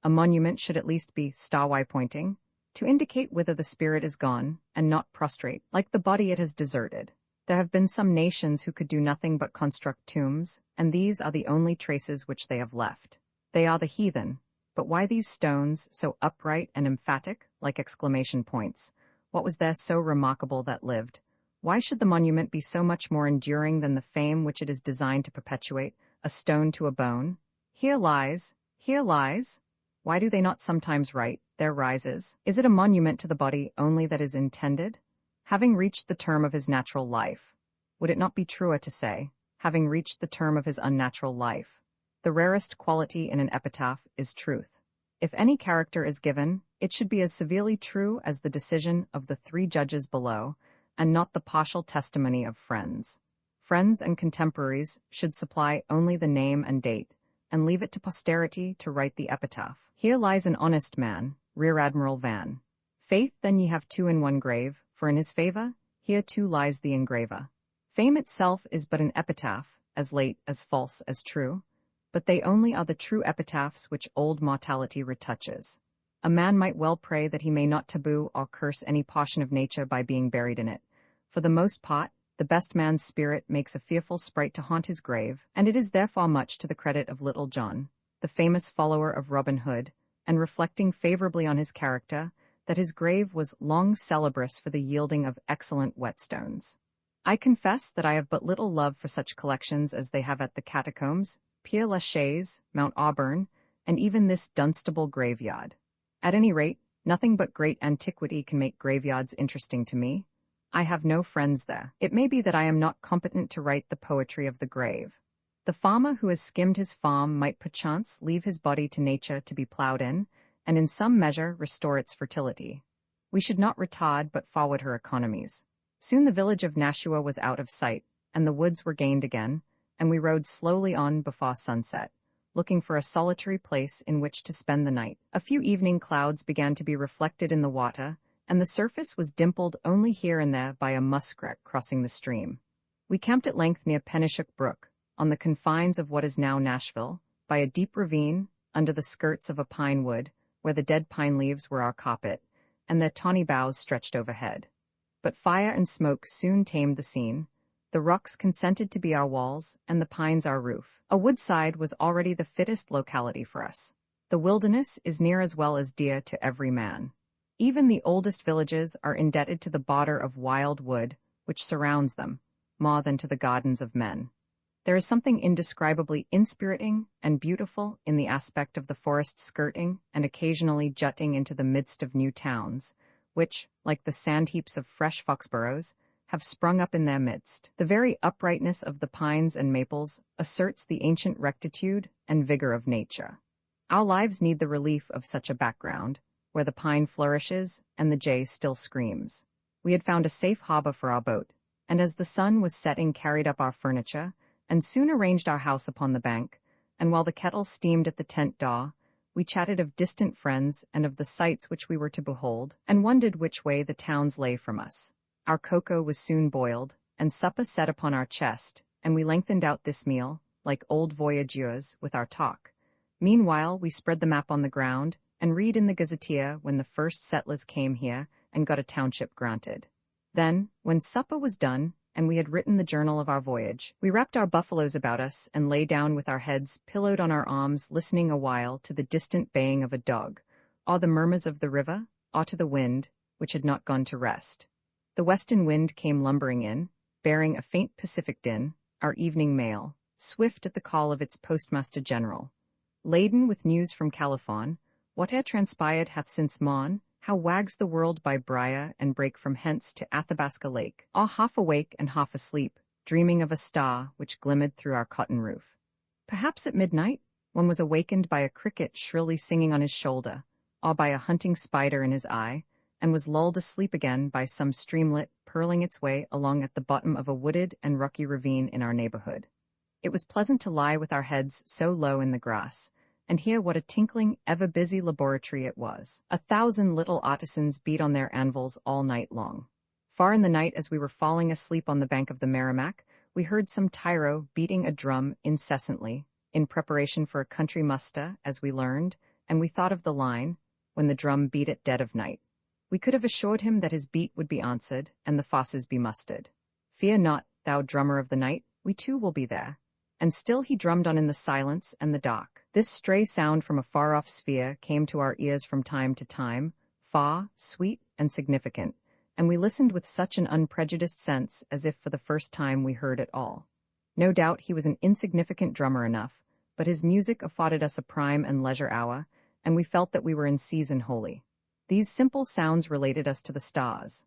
A monument should at least be starwise pointing, to indicate whither the spirit is gone, and not prostrate, like the body it has deserted. There have been some nations who could do nothing but construct tombs, and these are the only traces which they have left. They are the heathen. But why these stones, so upright and emphatic, like exclamation points? What was there so remarkable that lived? Why should the monument be so much more enduring than the fame which it is designed to perpetuate, a stone to a bone? Here lies, here lies. Why do they not sometimes write, there rises? Is it a monument to the body only that is intended? Having reached the term of his natural life. Would it not be truer to say, having reached the term of his unnatural life? The rarest quality in an epitaph is truth. If any character is given, it should be as severely true as the decision of the 3 judges below, and not the partial testimony of friends. Friends and contemporaries should supply only the name and date, and leave it to posterity to write the epitaph. Here lies an honest man, Rear Admiral Van. Faith, then ye have 2 in one grave, for in his favor, here too lies the engraver. Fame itself is but an epitaph, as late, as false, as true, but they only are the true epitaphs which old mortality retouches. A man might well pray that he may not taboo or curse any portion of nature by being buried in it. For the most part, the best man's spirit makes a fearful sprite to haunt his grave, and it is therefore much to the credit of Little John, the famous follower of Robin Hood, and reflecting favorably on his character, that his grave was long celebrous for the yielding of excellent whetstones. I confess that I have but little love for such collections as they have at the Catacombs, Père Lachaise, Mount Auburn, and even this Dunstable graveyard. At any rate, nothing but great antiquity can make graveyards interesting to me. I have no friends there. It may be that I am not competent to write the poetry of the grave. The farmer who has skimmed his farm might perchance leave his body to nature to be ploughed in, and in some measure restore its fertility. We should not retard but forward her economies. Soon the village of Nashua was out of sight, and the woods were gained again, and we rode slowly on before sunset, looking for a solitary place in which to spend the night. A few evening clouds began to be reflected in the water, and the surface was dimpled only here and there by a muskrat crossing the stream. We camped at length near Pennishook Brook, on the confines of what is now Nashville, by a deep ravine, under the skirts of a pine wood, where the dead pine leaves were our carpet, and their tawny boughs stretched overhead. But fire and smoke soon tamed the scene. The rocks consented to be our walls, and the pines our roof. A woodside was already the fittest locality for us. The wilderness is near as well as dear to every man. Even the oldest villages are indebted to the border of wild wood which surrounds them, more than to the gardens of men. There is something indescribably inspiriting and beautiful in the aspect of the forest skirting and occasionally jutting into the midst of new towns, which, like the sand-heaps of fresh foxboroughs, have sprung up in their midst. The very uprightness of the pines and maples asserts the ancient rectitude and vigor of nature. Our lives need the relief of such a background, where the pine flourishes and the jay still screams. We had found a safe harbor for our boat, and as the sun was setting carried up our furniture, and soon arranged our house upon the bank, and while the kettle steamed at the tent door, we chatted of distant friends and of the sights which we were to behold, and wondered which way the towns lay from us. Our cocoa was soon boiled, and supper set upon our chest, and we lengthened out this meal, like old voyageurs, with our talk. Meanwhile, we spread the map on the ground, and read in the gazetteer when the first settlers came here and got a township granted. Then, when supper was done, and we had written the journal of our voyage, we wrapped our buffaloes about us and lay down with our heads pillowed on our arms, listening a while to the distant baying of a dog, or the murmurs of the river, or to the wind, which had not gone to rest. The western wind came lumbering in, bearing a faint Pacific din, our evening mail, swift at the call of its postmaster general. Laden with news from California, whate'er transpired hath since morn, how wags the world by Briar and break from hence to Athabasca Lake, all half awake and half asleep, dreaming of a star which glimmered through our cotton roof. Perhaps at midnight, one was awakened by a cricket shrilly singing on his shoulder, or by a hunting spider in his eye, and was lulled asleep again by some streamlet purling its way along at the bottom of a wooded and rocky ravine in our neighborhood. It was pleasant to lie with our heads so low in the grass, and hear what a tinkling, ever-busy laboratory it was. 1,000 little artisans beat on their anvils all night long. Far in the night, as we were falling asleep on the bank of the Merrimack, We heard some tyro beating a drum incessantly, in preparation for a country muster, as we learned, and we thought of the line, when the drum beat at dead of night. We could have assured him that his beat would be answered, and the fosses be mustered. Fear not, thou drummer of the night, we too will be there. And still he drummed on in the silence and the dark. This stray sound from a far-off sphere came to our ears from time to time, far, sweet, and significant, and we listened with such an unprejudiced sense as if for the first time we heard it all. No doubt he was an insignificant drummer enough, but his music afforded us a prime and leisure hour, and we felt that we were in season wholly. These simple sounds related us to the stars.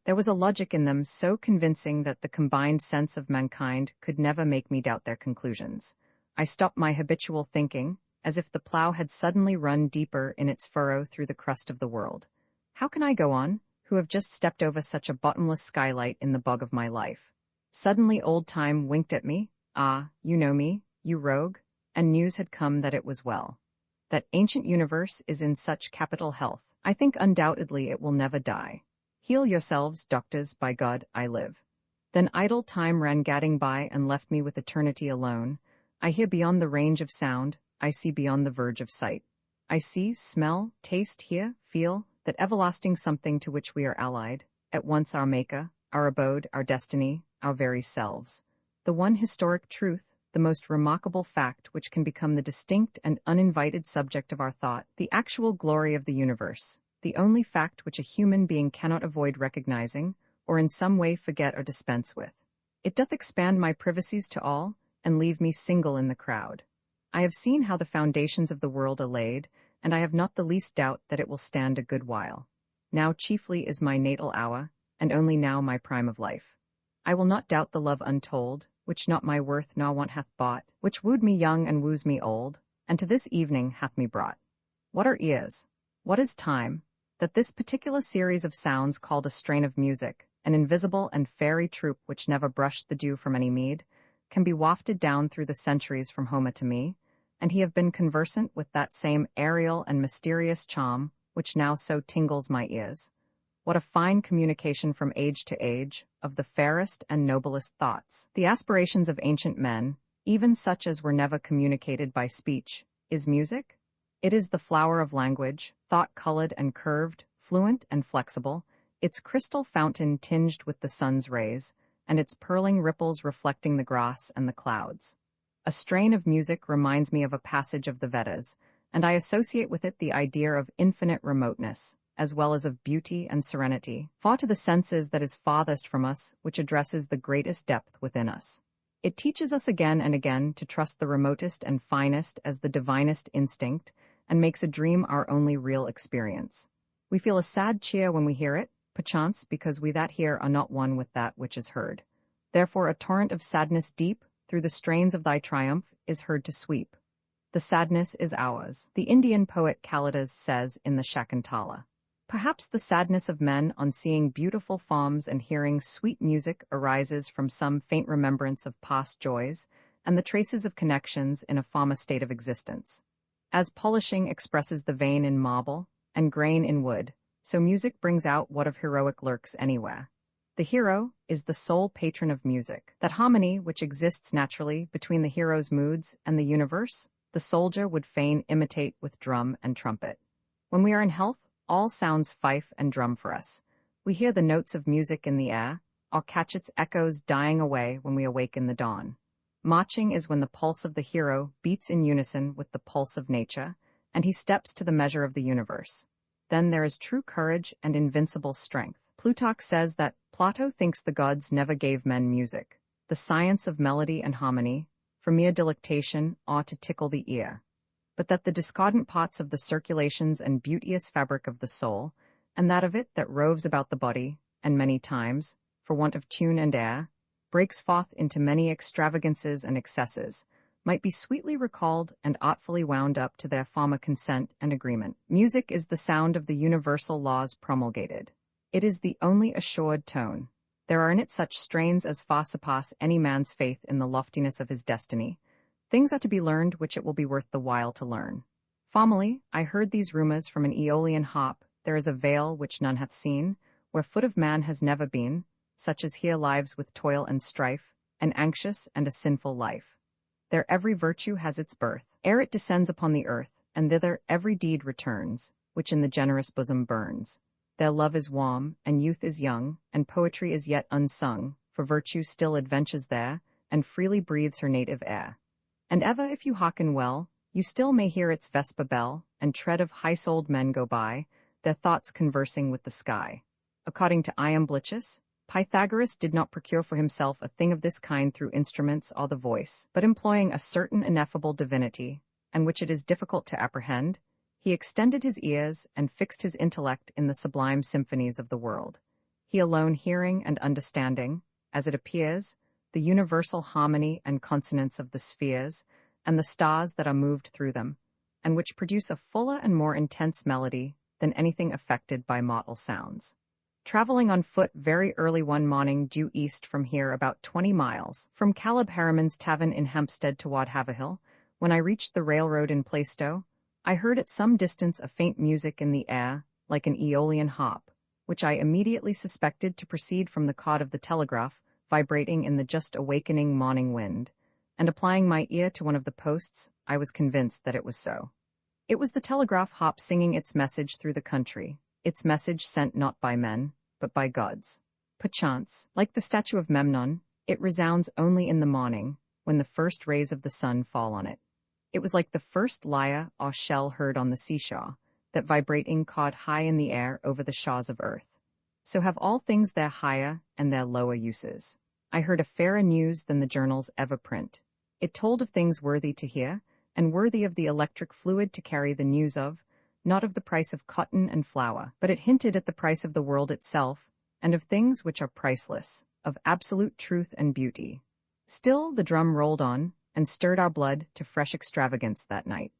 There was a logic in them so convincing that the combined sense of mankind could never make me doubt their conclusions. I stopped my habitual thinking, as if the plow had suddenly run deeper in its furrow through the crust of the world. How can I go on, who have just stepped over such a bottomless skylight in the bog of my life? Suddenly old time winked at me. You know me, you rogue, and news had come that it was well. That ancient universe is in such capital health. I think undoubtedly it will never die. Heal yourselves, doctors, by God, I live. Then idle time ran gadding by and left me with eternity alone. I hear beyond the range of sound, I see beyond the verge of sight. I see, smell, taste, hear, feel, that everlasting something to which we are allied, at once our maker, our abode, our destiny, our very selves. The one historic truth, the most remarkable fact which can become the distinct and uninvited subject of our thought, the actual glory of the universe, the only fact which a human being cannot avoid recognizing, or in some way forget or dispense with. It doth expand my privacies to all, and leave me single in the crowd. I have seen how the foundations of the world are laid, and I have not the least doubt that it will stand a good while. Now chiefly is my natal hour, and only now my prime of life. I will not doubt the love untold, which not my worth nor want hath bought, which wooed me young and woos me old, and to this evening hath me brought. What are ears? What is time? That this particular series of sounds called a strain of music, an invisible and fairy troop which never brushed the dew from any mead, can be wafted down through the centuries from Homer to me, and he have been conversant with that same aerial and mysterious charm which now so tingles my ears. What a fine communication from age to age, of the fairest and noblest thoughts. The aspirations of ancient men, even such as were never communicated by speech, is music? It is the flower of language, thought-colored and curved, fluent and flexible, its crystal fountain tinged with the sun's rays, and its purling ripples reflecting the grass and the clouds. A strain of music reminds me of a passage of the Vedas, and I associate with it the idea of infinite remoteness, as well as of beauty and serenity, far to the senses that is farthest from us, which addresses the greatest depth within us. It teaches us again and again to trust the remotest and finest as the divinest instinct, and makes a dream our only real experience. We feel a sad cheer when we hear it, perchance because we that hear are not one with that which is heard. Therefore a torrent of sadness deep, through the strains of thy triumph, is heard to sweep. The sadness is ours. The Indian poet Kalidas says in the Shakuntala. Perhaps the sadness of men on seeing beautiful forms and hearing sweet music arises from some faint remembrance of past joys, and the traces of connections in a former state of existence. As polishing expresses the vein in marble, and grain in wood, so music brings out what of heroic lurks anywhere. The hero is the sole patron of music. That harmony which exists naturally between the hero's moods and the universe, the soldier would fain imitate with drum and trumpet. When we are in health, all sounds fife and drum for us. We hear the notes of music in the air, or catch its echoes dying away when we awake in the dawn. Marching is when the pulse of the hero beats in unison with the pulse of nature, and he steps to the measure of the universe. Then there is true courage and invincible strength. Plutarch says that Plato thinks the gods never gave men music, the science of melody and harmony, for mere delectation or to tickle the ear, but that the discordant parts of the circulations and beauteous fabric of the soul, and that of it that roves about the body, and many times, for want of tune and air, breaks forth into many extravagances and excesses, might be sweetly recalled and artfully wound up to their former consent and agreement. Music is the sound of the universal laws promulgated. It is the only assured tone. There are in it such strains as far surpass any man's faith in the loftiness of his destiny. Things are to be learned which it will be worth the while to learn. Formerly, I heard these rumors from an Aeolian harp, there is a vale which none hath seen, where foot of man has never been, such as here lives with toil and strife, an anxious and a sinful life. There every virtue has its birth, ere it descends upon the earth, and thither every deed returns, which in the generous bosom burns. Their love is warm, and youth is young, and poetry is yet unsung, for virtue still adventures there, and freely breathes her native air. And ever if you hearken well, you still may hear its vesper bell, and tread of high-souled men go by, their thoughts conversing with the sky. According to Iamblichus, Pythagoras did not procure for himself a thing of this kind through instruments or the voice, but employing a certain ineffable divinity, and which it is difficult to apprehend, he extended his ears and fixed his intellect in the sublime symphonies of the world. He alone hearing and understanding, as it appears, the universal harmony and consonance of the spheres, and the stars that are moved through them, and which produce a fuller and more intense melody than anything affected by mortal sounds. Traveling on foot very early one morning due east from here about 20 miles, from Caleb Harriman's tavern in Hempstead toward Haverhill, when I reached the railroad in Plaistow, I heard at some distance a faint music in the air, like an Aeolian harp, which I immediately suspected to proceed from the cord of the telegraph, vibrating in the just awakening morning wind, and applying my ear to one of the posts, I was convinced that it was so. It was the telegraph harp singing its message through the country, its message sent not by men, but by gods. Perchance, like the statue of Memnon, it resounds only in the morning, when the first rays of the sun fall on it. It was like the first lyre or shell heard on the seashore, that vibrating caught high in the air over the shores of earth. So have all things their higher and their lower uses. I heard a fairer news than the journals ever print. It told of things worthy to hear, and worthy of the electric fluid to carry the news of, not of the price of cotton and flour, but it hinted at the price of the world itself, and of things which are priceless, of absolute truth and beauty. Still the drum rolled on, and stirred our blood to fresh extravagance that night.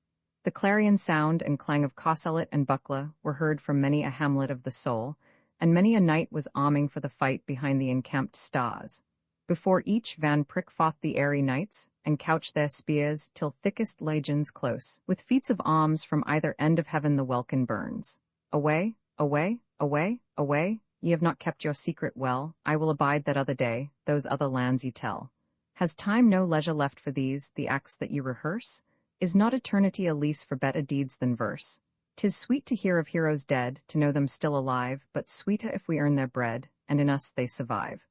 The clarion sound and clang of corselet and buckler were heard from many a hamlet of the soul, and many a knight was arming for the fight behind the encamped stars. Before each van prick forth the airy knights, and couch their spears till thickest legions close, with feats of arms from either end of heaven the welkin burns. Away, away, away, away, ye have not kept your secret well, I will abide that other day, those other lands ye tell. Has time no leisure left for these, the acts that ye rehearse? Is not eternity a lease for better deeds than verse? 'Tis sweet to hear of heroes dead, to know them still alive, but sweeter if we earn their bread, and in us they survive.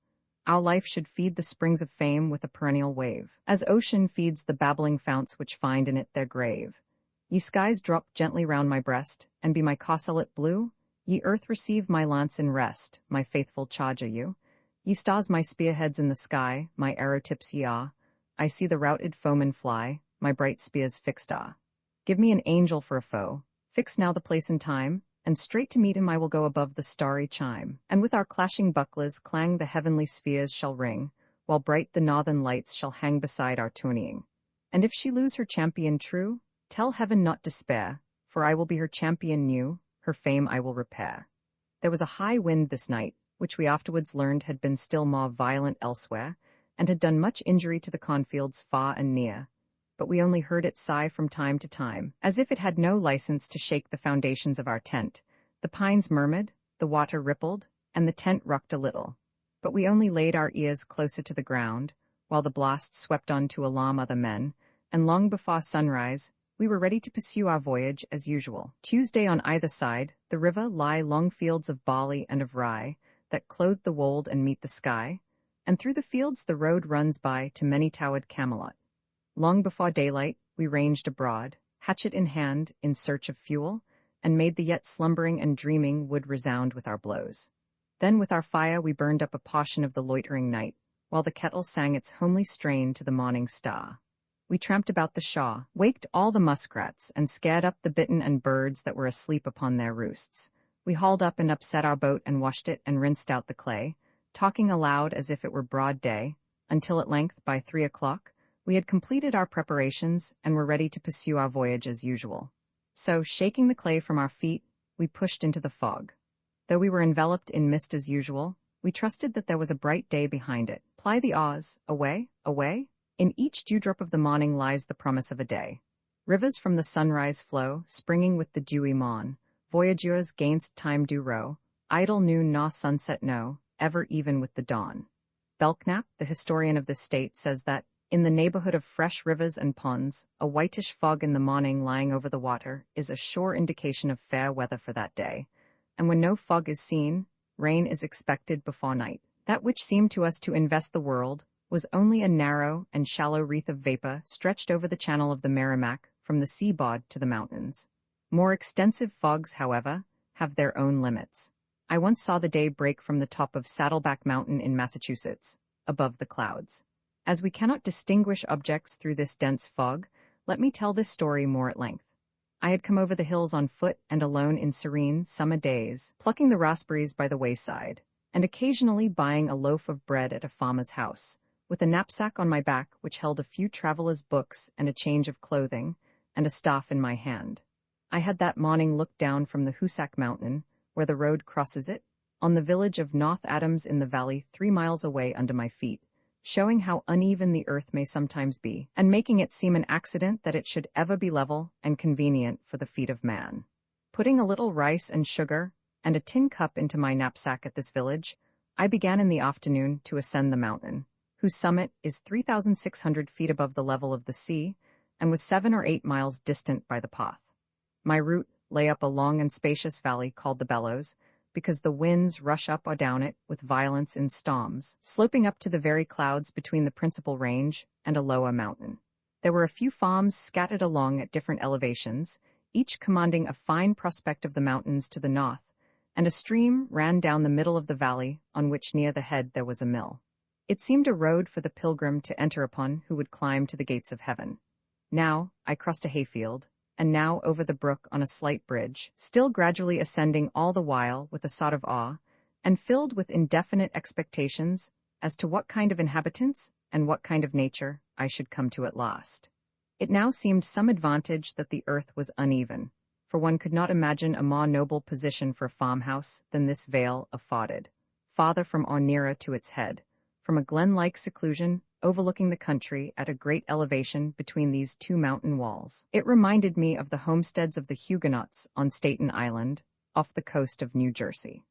Our life should feed the springs of fame with a perennial wave, as ocean feeds the babbling founts which find in it their grave. Ye skies drop gently round my breast, and be my corselet blue. Ye earth receive my lance in rest, my faithful charger you. Ye stars my spearheads in the sky, my arrow tips ye are. I see the routed foemen fly, my bright spears fixed are. Give me an angel for a foe, fix now the place and time, and straight to meet him I will go above the starry chime, and with our clashing bucklers clang the heavenly spheres shall ring, while bright the northern lights shall hang beside our tourneying. And if she lose her champion true, tell heaven not despair, for I will be her champion new, her fame I will repair. There was a high wind this night, which we afterwards learned had been still more violent elsewhere, and had done much injury to the cornfields far and near, but we only heard it sigh from time to time, as if it had no license to shake the foundations of our tent. The pines murmured, the water rippled, and the tent rocked a little, but we only laid our ears closer to the ground, while the blast swept on to alarm other men, and long before sunrise, we were ready to pursue our voyage as usual. Tuesday on either side, the river lie long fields of barley and of rye, that clothe the wold and meet the sky, and through the fields the road runs by to many-towered Camelot. Long before daylight, we ranged abroad, hatchet in hand, in search of fuel, and made the yet slumbering and dreaming wood resound with our blows. Then with our fire we burned up a portion of the loitering night, while the kettle sang its homely strain to the morning star. We tramped about the shaw, waked all the muskrats, and scared up the bittern and birds that were asleep upon their roosts. We hauled up and upset our boat and washed it and rinsed out the clay, talking aloud as if it were broad day, until at length, by 3 o'clock, we had completed our preparations and were ready to pursue our voyage as usual. So, shaking the clay from our feet, we pushed into the fog. Though we were enveloped in mist as usual, we trusted that there was a bright day behind it. Ply the oars, away, away. In each dewdrop of the morning lies the promise of a day. Rivers from the sunrise flow, springing with the dewy morn. Voyageurs gainst time do row, idle noon nor sunset know, ever even with the dawn. Belknap, the historian of this state, says that, in the neighborhood of fresh rivers and ponds, a whitish fog in the morning lying over the water is a sure indication of fair weather for that day, and when no fog is seen, rain is expected before night. That which seemed to us to invest the world was only a narrow and shallow wreath of vapor stretched over the channel of the Merrimack from the seaboard to the mountains. More extensive fogs, however, have their own limits. I once saw the day break from the top of Saddleback Mountain in Massachusetts, above the clouds. As we cannot distinguish objects through this dense fog, let me tell this story more at length. I had come over the hills on foot and alone in serene summer days, plucking the raspberries by the wayside, and occasionally buying a loaf of bread at a farmer's house, with a knapsack on my back which held a few travelers' books and a change of clothing, and a staff in my hand. I had that morning looked down from the Hoosac Mountain, where the road crosses it, on the village of North Adams in the valley 3 miles away under my feet, showing how uneven the earth may sometimes be, and making it seem an accident that it should ever be level and convenient for the feet of man. Putting a little rice and sugar and a tin cup into my knapsack at this village, I began in the afternoon to ascend the mountain, whose summit is 3,600 feet above the level of the sea, and was 7 or 8 miles distant by the path. My route lay up a long and spacious valley called the Bellows, because the winds rush up or down it with violence in storms, sloping up to the very clouds between the principal range and a lower mountain. There were a few farms scattered along at different elevations, each commanding a fine prospect of the mountains to the north, and a stream ran down the middle of the valley, on which near the head there was a mill. It seemed a road for the pilgrim to enter upon who would climb to the gates of heaven. Now I crossed a hayfield, and now over the brook on a slight bridge, still gradually ascending all the while with a sort of awe, and filled with indefinite expectations as to what kind of inhabitants and what kind of nature I should come to at last. It now seemed some advantage that the earth was uneven, for one could not imagine a more noble position for a farmhouse than this vale afforded, farther from or nearer to its head, from a glen-like seclusion overlooking the country at a great elevation between these two mountain walls. It reminded me of the homesteads of the Huguenots on Staten Island, off the coast of New Jersey.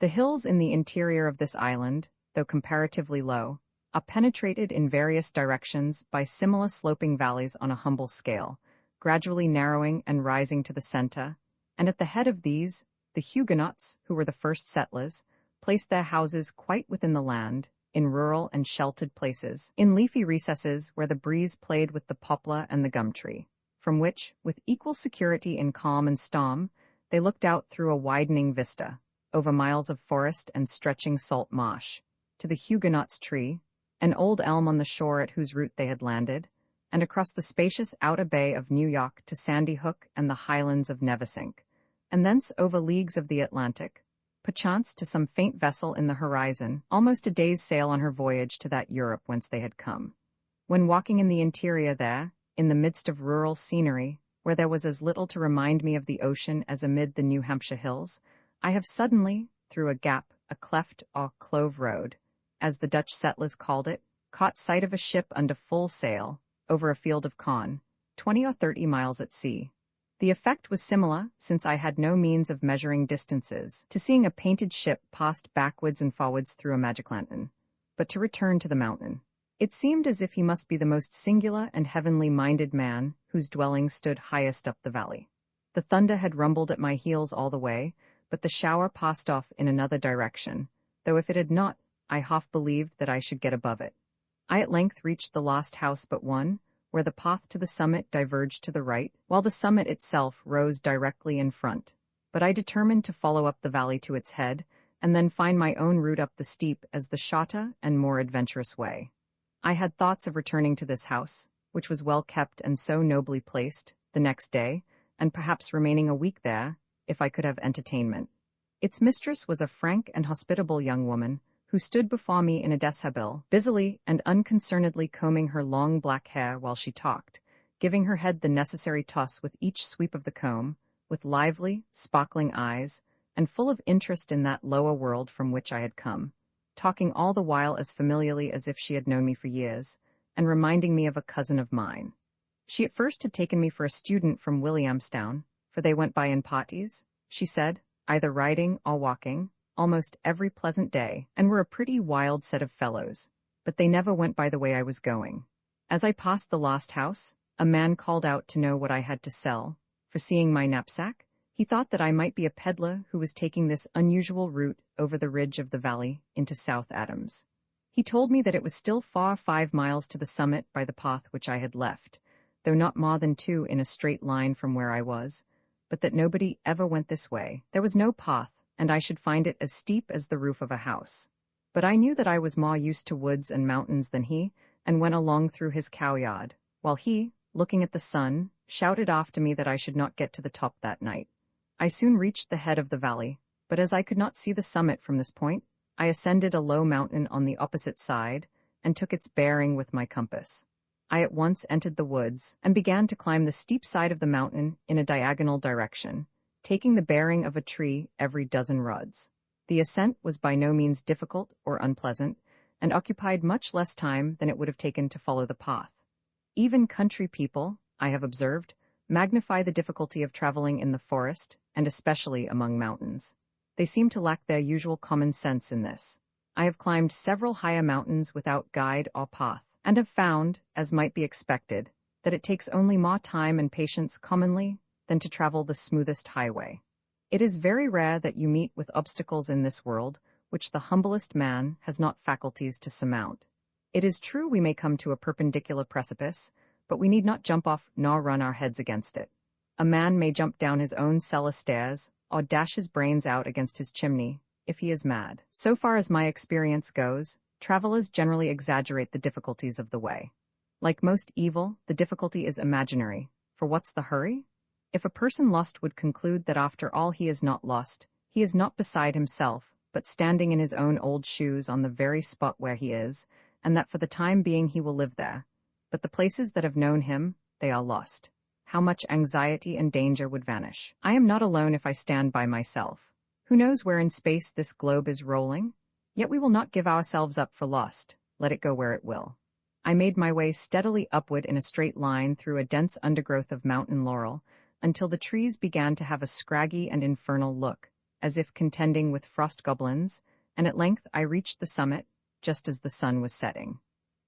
The hills in the interior of this island, though comparatively low, are penetrated in various directions by similar sloping valleys on a humble scale, gradually narrowing and rising to the center, and at the head of these, the Huguenots, who were the first settlers, placed their houses quite within the land, in rural and sheltered places, in leafy recesses where the breeze played with the poplar and the gum tree, from which, with equal security in calm and storm, they looked out through a widening vista, over miles of forest and stretching salt marsh, to the Huguenot's tree, an old elm on the shore at whose root they had landed, and across the spacious outer bay of New York to Sandy Hook and the highlands of Neversink, and thence over leagues of the Atlantic, perchance to some faint vessel in the horizon, almost a day's sail on her voyage to that Europe whence they had come. When walking in the interior there, in the midst of rural scenery, where there was as little to remind me of the ocean as amid the New Hampshire hills, I have suddenly, through a gap, a cleft or clove road, as the Dutch settlers called it, caught sight of a ship under full sail, over a field of corn, 20 or 30 miles at sea. The effect was similar, since I had no means of measuring distances, to seeing a painted ship passed backwards and forwards through a magic lantern. But to return to the mountain. It seemed as if he must be the most singular and heavenly-minded man whose dwelling stood highest up the valley. The thunder had rumbled at my heels all the way, but the shower passed off in another direction, though if it had not, I half believed that I should get above it. I at length reached the last house but one, where the path to the summit diverged to the right, while the summit itself rose directly in front. But I determined to follow up the valley to its head, and then find my own route up the steep as the shorter and more adventurous way. I had thoughts of returning to this house, which was well kept and so nobly placed, the next day, and perhaps remaining a week there, if I could have entertainment. Its mistress was a frank and hospitable young woman, who stood before me in a deshabille, busily and unconcernedly combing her long black hair while she talked, giving her head the necessary toss with each sweep of the comb, with lively, sparkling eyes, and full of interest in that lower world from which I had come, talking all the while as familiarly as if she had known me for years, and reminding me of a cousin of mine. She at first had taken me for a student from Williamstown, for they went by in parties, she said, either riding or walking, almost every pleasant day, and were a pretty wild set of fellows, but they never went by the way I was going. As I passed the last house, a man called out to know what I had to sell. For seeing my knapsack, he thought that I might be a peddler who was taking this unusual route over the ridge of the valley into South Adams. He told me that it was still far 5 miles to the summit by the path which I had left, though not more than 2 in a straight line from where I was, but that nobody ever went this way. There was no path, and I should find it as steep as the roof of a house. But I knew that I was more used to woods and mountains than he, and went along through his cowyard, while he, looking at the sun, shouted after me that I should not get to the top that night. I soon reached the head of the valley, but as I could not see the summit from this point, I ascended a low mountain on the opposite side, and took its bearing with my compass. I at once entered the woods, and began to climb the steep side of the mountain in a diagonal direction, taking the bearing of a tree every dozen rods. The ascent was by no means difficult or unpleasant, and occupied much less time than it would have taken to follow the path. Even country people, I have observed, magnify the difficulty of traveling in the forest, and especially among mountains. They seem to lack their usual common sense in this. I have climbed several higher mountains without guide or path, and have found, as might be expected, that it takes only more time and patience commonly than to travel the smoothest highway. It is very rare that you meet with obstacles in this world which the humblest man has not faculties to surmount. It is true we may come to a perpendicular precipice, but we need not jump off nor run our heads against it. A man may jump down his own cellar stairs, or dash his brains out against his chimney, if he is mad. So far as my experience goes, travelers generally exaggerate the difficulties of the way. Like most evil, the difficulty is imaginary, for what's the hurry? If a person lost would conclude that after all he is not lost, he is not beside himself, but standing in his own old shoes on the very spot where he is, and that for the time being he will live there. But the places that have known him, they are lost. How much anxiety and danger would vanish. I am not alone if I stand by myself. Who knows where in space this globe is rolling? Yet we will not give ourselves up for lost, let it go where it will. I made my way steadily upward in a straight line through a dense undergrowth of mountain laurel, until the trees began to have a scraggy and infernal look, as if contending with frost goblins, and at length I reached the summit, just as the sun was setting.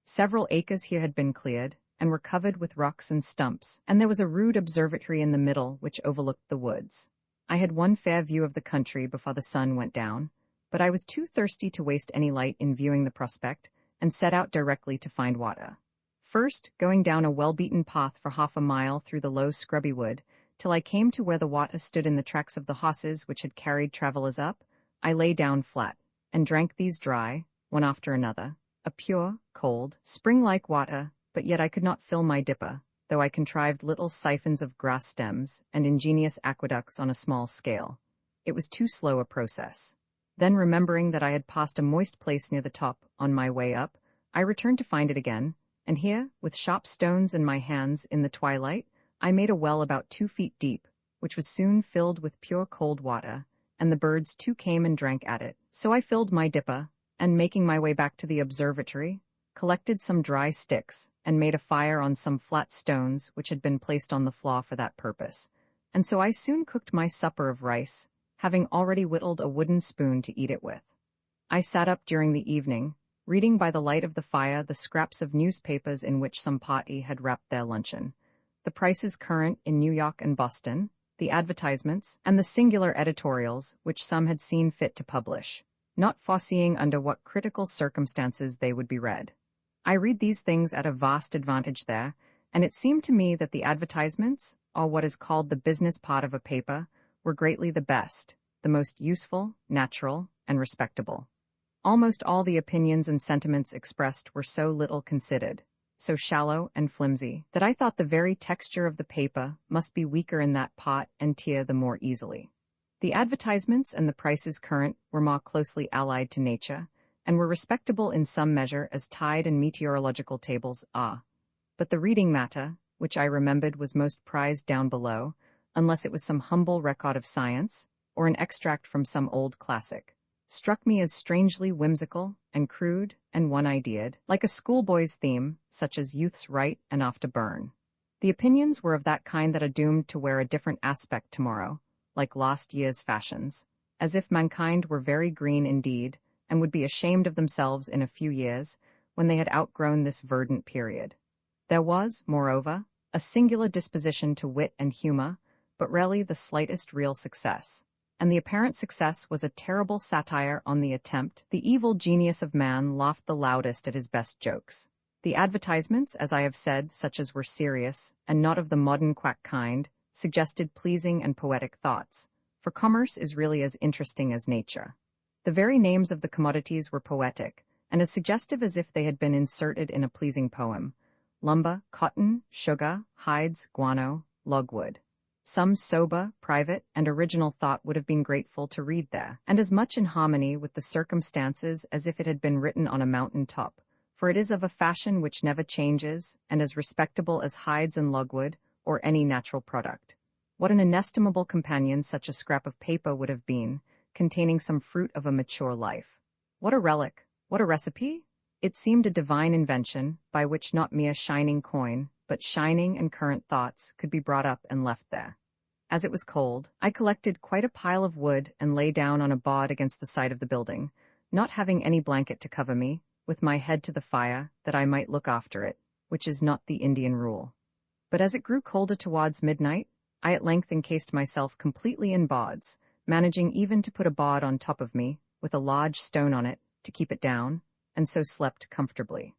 Several acres here had been cleared, and were covered with rocks and stumps, and there was a rude observatory in the middle which overlooked the woods. I had one fair view of the country before the sun went down, but I was too thirsty to waste any light in viewing the prospect, and set out directly to find water. First, going down a well-beaten path for half a mile through the low scrubby wood, till I came to where the water stood in the tracks of the horses which had carried travellers up, I lay down flat, and drank these dry, one after another, a pure, cold, spring-like water, but yet I could not fill my dipper, though I contrived little siphons of grass stems and ingenious aqueducts on a small scale. It was too slow a process. Then, remembering that I had passed a moist place near the top on my way up, I returned to find it again, and here, with sharp stones in my hands in the twilight, I made a well about 2 feet deep, which was soon filled with pure cold water, and the birds too came and drank at it. So I filled my dipper, and making my way back to the observatory, collected some dry sticks, and made a fire on some flat stones which had been placed on the floor for that purpose, and so I soon cooked my supper of rice, having already whittled a wooden spoon to eat it with. I sat up during the evening, reading by the light of the fire the scraps of newspapers in which some party had wrapped their luncheon, the prices current in New York and Boston, the advertisements, and the singular editorials which some had seen fit to publish, not foreseeing under what critical circumstances they would be read. I read these things at a vast advantage there, and it seemed to me that the advertisements, or what is called the business part of a paper, were greatly the best, the most useful, natural, and respectable. Almost all the opinions and sentiments expressed were so little considered, so shallow and flimsy, that I thought the very texture of the paper must be weaker in that pot and tear the more easily. The advertisements and the prices current were more closely allied to nature, and were respectable in some measure as tide and meteorological tables are. But the reading matter, which I remembered was most prized down below, unless it was some humble record of science, or an extract from some old classic, struck me as strangely whimsical and crude and one-ideaed, like a schoolboy's theme, such as youth's right and off to burn. The opinions were of that kind that are doomed to wear a different aspect tomorrow, like last year's fashions, as if mankind were very green indeed, and would be ashamed of themselves in a few years, when they had outgrown this verdant period. There was, moreover, a singular disposition to wit and humor, but rarely the slightest real success. And the apparent success was a terrible satire on the attempt. The evil genius of man laughed the loudest at his best jokes. The advertisements, as I have said, such as were serious, and not of the modern quack kind, suggested pleasing and poetic thoughts, for commerce is really as interesting as nature. The very names of the commodities were poetic, and as suggestive as if they had been inserted in a pleasing poem: lumber, cotton, sugar, hides, guano, logwood. Some sober, private, and original thought would have been grateful to read there, and as much in harmony with the circumstances as if it had been written on a mountain top, for it is of a fashion which never changes, and as respectable as hides and logwood, or any natural product. What an inestimable companion such a scrap of paper would have been, containing some fruit of a mature life. What a relic! What a recipe! It seemed a divine invention, by which not mere shining coin, but shining and current thoughts could be brought up and left there. As it was cold, I collected quite a pile of wood and lay down on a board against the side of the building, not having any blanket to cover me, with my head to the fire, that I might look after it, which is not the Indian rule. But as it grew colder towards midnight, I at length encased myself completely in boards, managing even to put a board on top of me, with a large stone on it, to keep it down, and so slept comfortably.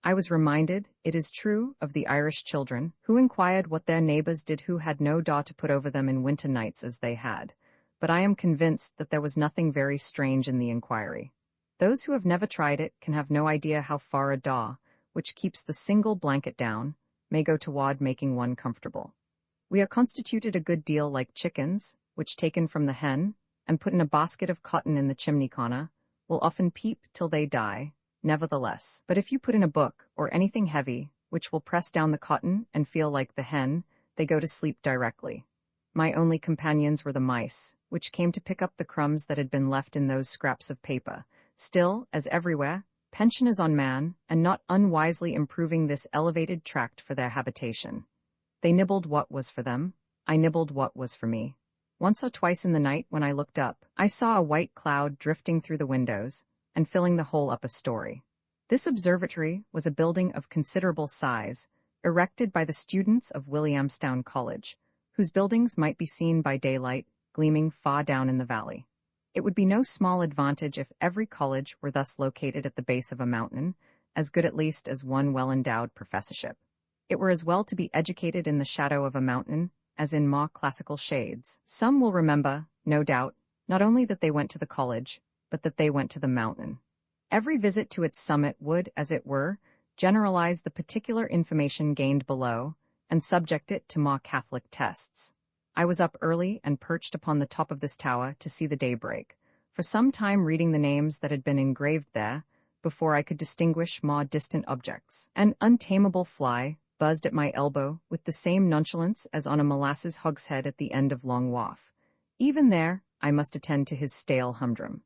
I was reminded, it is true, of the Irish children, who inquired what their neighbors did who had no daw to put over them in winter nights as they had, but I am convinced that there was nothing very strange in the inquiry. Those who have never tried it can have no idea how far a daw, which keeps the single blanket down, may go toward making one comfortable. We are constituted a good deal like chickens, which taken from the hen, and put in a basket of cotton in the chimney corner, will often peep till they die, nevertheless. But if you put in a book, or anything heavy, which will press down the cotton and feel like the hen, they go to sleep directly. My only companions were the mice, which came to pick up the crumbs that had been left in those scraps of paper. Still, as everywhere, pension is on man, and not unwisely improving this elevated tract for their habitation. They nibbled what was for them, I nibbled what was for me. Once or twice in the night when I looked up, I saw a white cloud drifting through the windows, and filling the whole upper story. This observatory was a building of considerable size, erected by the students of Williamstown College, whose buildings might be seen by daylight, gleaming far down in the valley. It would be no small advantage if every college were thus located at the base of a mountain, as good at least as one well-endowed professorship. It were as well to be educated in the shadow of a mountain as in more classical shades. Some will remember, no doubt, not only that they went to the college, but that they went to the mountain. Every visit to its summit would, as it were, generalize the particular information gained below, and subject it to more Catholic tests. I was up early and perched upon the top of this tower to see the daybreak, for some time reading the names that had been engraved there, before I could distinguish more distant objects. An untamable fly buzzed at my elbow with the same nonchalance as on a molasses hogshead at the end of Long Wharf. Even there, I must attend to his stale humdrum.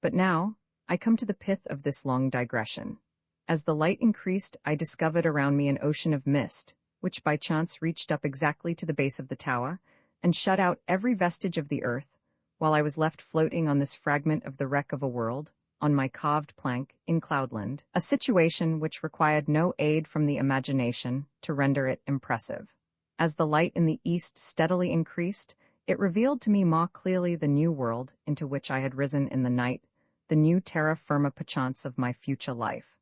But now, I come to the pith of this long digression. As the light increased, I discovered around me an ocean of mist, which by chance reached up exactly to the base of the tower, and shut out every vestige of the earth, while I was left floating on this fragment of the wreck of a world, on my carved plank, in cloudland, a situation which required no aid from the imagination to render it impressive. As the light in the east steadily increased, it revealed to me more clearly the new world into which I had risen in the night, the new terra firma perchance of my future life.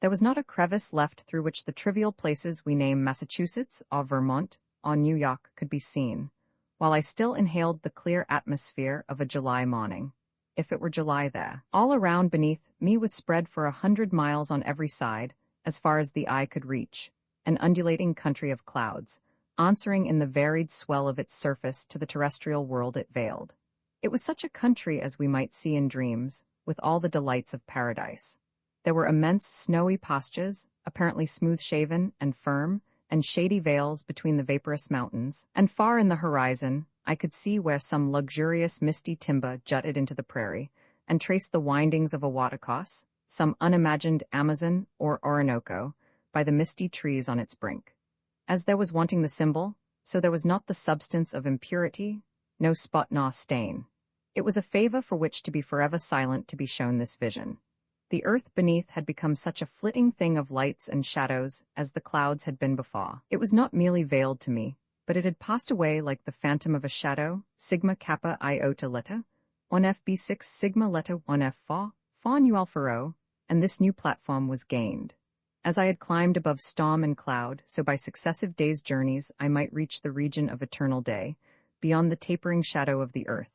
There was not a crevice left through which the trivial places we name Massachusetts or Vermont or New York could be seen, while I still inhaled the clear atmosphere of a July morning, if it were July there. All around beneath me was spread for 100 miles on every side, as far as the eye could reach, an undulating country of clouds, answering in the varied swell of its surface to the terrestrial world it veiled. It was such a country as we might see in dreams, with all the delights of paradise. There were immense snowy pastures, apparently smooth-shaven and firm, and shady vales between the vaporous mountains, and far in the horizon I could see where some luxurious misty timber jutted into the prairie, and trace the windings of a watercourse, some unimagined Amazon or Orinoco, by the misty trees on its brink. As there was wanting the symbol, so there was not the substance of impurity, no spot nor stain. It was a favor for which to be forever silent to be shown this vision. The earth beneath had become such a flitting thing of lights and shadows as the clouds had been before. It was not merely veiled to me, but it had passed away like the phantom of a shadow, sigma kappa iota letta, on FB6 sigma letta 1F4, fa nu alpha rho, and this new platform was gained. As I had climbed above storm and cloud, so by successive days' journeys I might reach the region of eternal day, beyond the tapering shadow of the earth.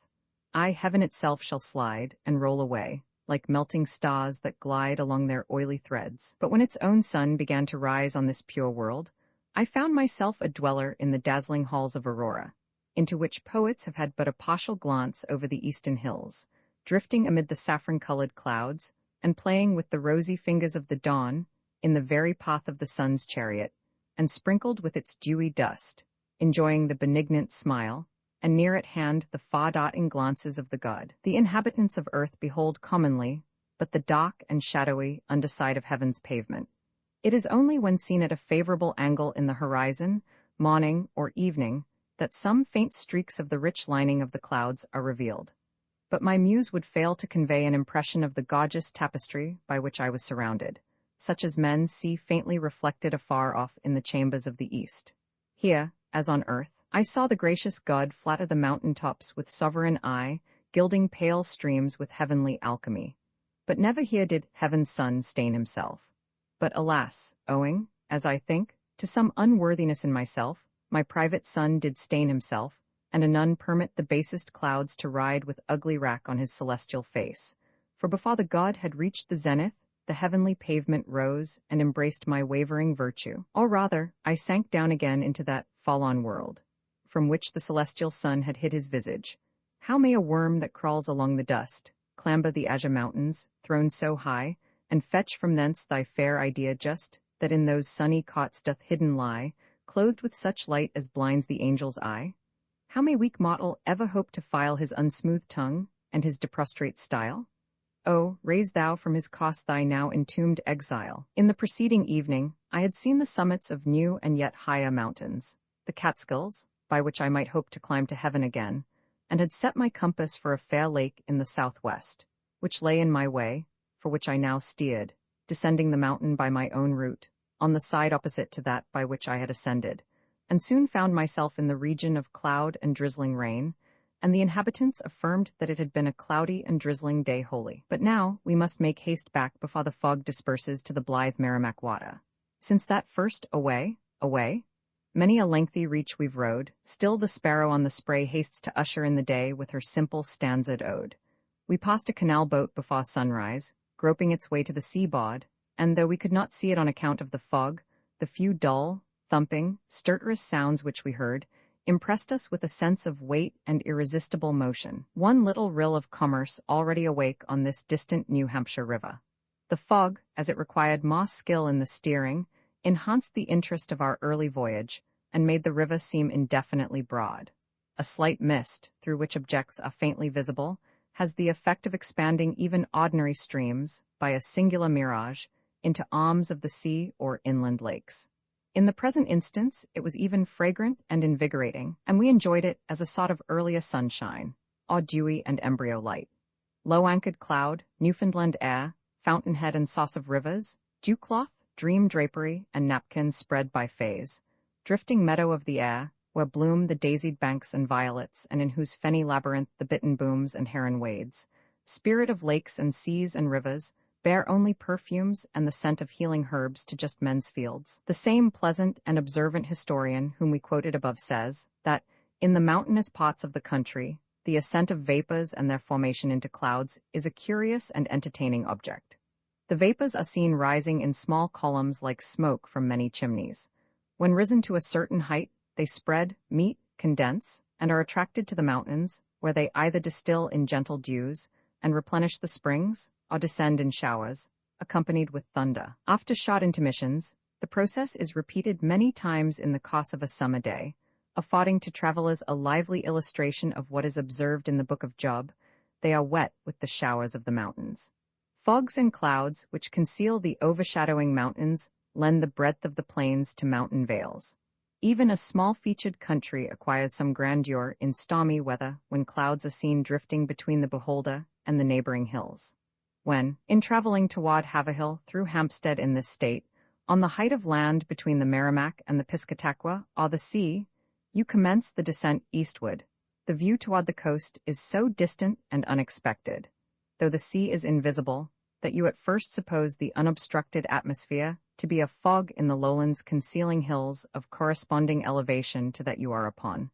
Heaven itself shall slide and roll away, like melting stars that glide along their oily threads. But when its own sun began to rise on this pure world, I found myself a dweller in the dazzling halls of Aurora, into which poets have had but a partial glance over the eastern hills, drifting amid the saffron-colored clouds, and playing with the rosy fingers of the dawn in the very path of the sun's chariot, and sprinkled with its dewy dust, enjoying the benignant smile, and near at hand the far-darting glances of the god. The inhabitants of earth behold commonly but the dark and shadowy underside of heaven's pavement. It is only when seen at a favorable angle in the horizon, morning or evening, that some faint streaks of the rich lining of the clouds are revealed. But my muse would fail to convey an impression of the gorgeous tapestry by which I was surrounded, such as men see faintly reflected afar off in the chambers of the east. Here, as on earth, I saw the gracious god flatter the mountain tops with sovereign eye, gilding pale streams with heavenly alchemy. But never here did heaven's sun stain himself. But alas, owing, as I think, to some unworthiness in myself, my private son did stain himself, and none permit the basest clouds to ride with ugly wrack on his celestial face. For before the god had reached the zenith, the heavenly pavement rose and embraced my wavering virtue. Or rather, I sank down again into that fallen world, from which the celestial sun had hid his visage. How may a worm that crawls along the dust clamber the azure mountains, thrown so high, and fetch from thence thy fair idea just, that in those sunny cots doth hidden lie, clothed with such light as blinds the angel's eye? How may weak mortal ever hope to file his unsmooth tongue, and his deprostrate style? Oh, raise thou from his cost thy now entombed exile. In the preceding evening, I had seen the summits of new and yet higher mountains, the Catskills, by which I might hope to climb to heaven again, and had set my compass for a fair lake in the southwest, which lay in my way, for which I now steered, descending the mountain by my own route, on the side opposite to that by which I had ascended, and soon found myself in the region of cloud and drizzling rain, and the inhabitants affirmed that it had been a cloudy and drizzling day wholly. But now we must make haste back before the fog disperses to the blithe Merrimack water. Since that first away, many a lengthy reach we've rode, still the sparrow on the spray hastes to usher in the day with her simple stanza'd ode. We passed a canal boat before sunrise, groping its way to the seaboard, and though we could not see it on account of the fog, the few dull, thumping, stertorous sounds which we heard impressed us with a sense of weight and irresistible motion. One little rill of commerce already awake on this distant New Hampshire river. The fog, as it required more skill in the steering, enhanced the interest of our early voyage, and made the river seem indefinitely broad. A slight mist, through which objects are faintly visible, has the effect of expanding even ordinary streams, by a singular mirage, into arms of the sea or inland lakes. In the present instance, it was even fragrant and invigorating, and we enjoyed it as a sort of earlier sunshine, or dewy and embryo light. Low-anchored cloud, Newfoundland air, fountainhead and source of rivers, dewcloth, dream drapery, and napkins spread by fays, drifting meadow of the air, where bloom the daisied banks and violets, and in whose fenny labyrinth the bittern booms and heron wades, spirit of lakes and seas and rivers, bear only perfumes and the scent of healing herbs to just men's fields. The same pleasant and observant historian whom we quoted above says that, in the mountainous parts of the country, the ascent of vapors and their formation into clouds is a curious and entertaining object. The vapors are seen rising in small columns like smoke from many chimneys. When risen to a certain height, they spread, meet, condense, and are attracted to the mountains, where they either distill in gentle dews and replenish the springs, or descend in showers, accompanied with thunder. After short intermissions, the process is repeated many times in the course of a summer day, affording to travelers a lively illustration of what is observed in the Book of Job. They are wet with the showers of the mountains. Fogs and clouds, which conceal the overshadowing mountains, lend the breadth of the plains to mountain vales. Even a small-featured country acquires some grandeur in stormy weather when clouds are seen drifting between the beholder and the neighboring hills. when, in traveling toward Haverhill through Hampstead in this state, on the height of land between the Merrimack and the Piscataqua, or the sea, you commence the descent eastward. The view toward the coast is so distant and unexpected, though the sea is invisible, that you at first suppose the unobstructed atmosphere to be a fog in the lowlands concealing hills of corresponding elevation to that you are upon.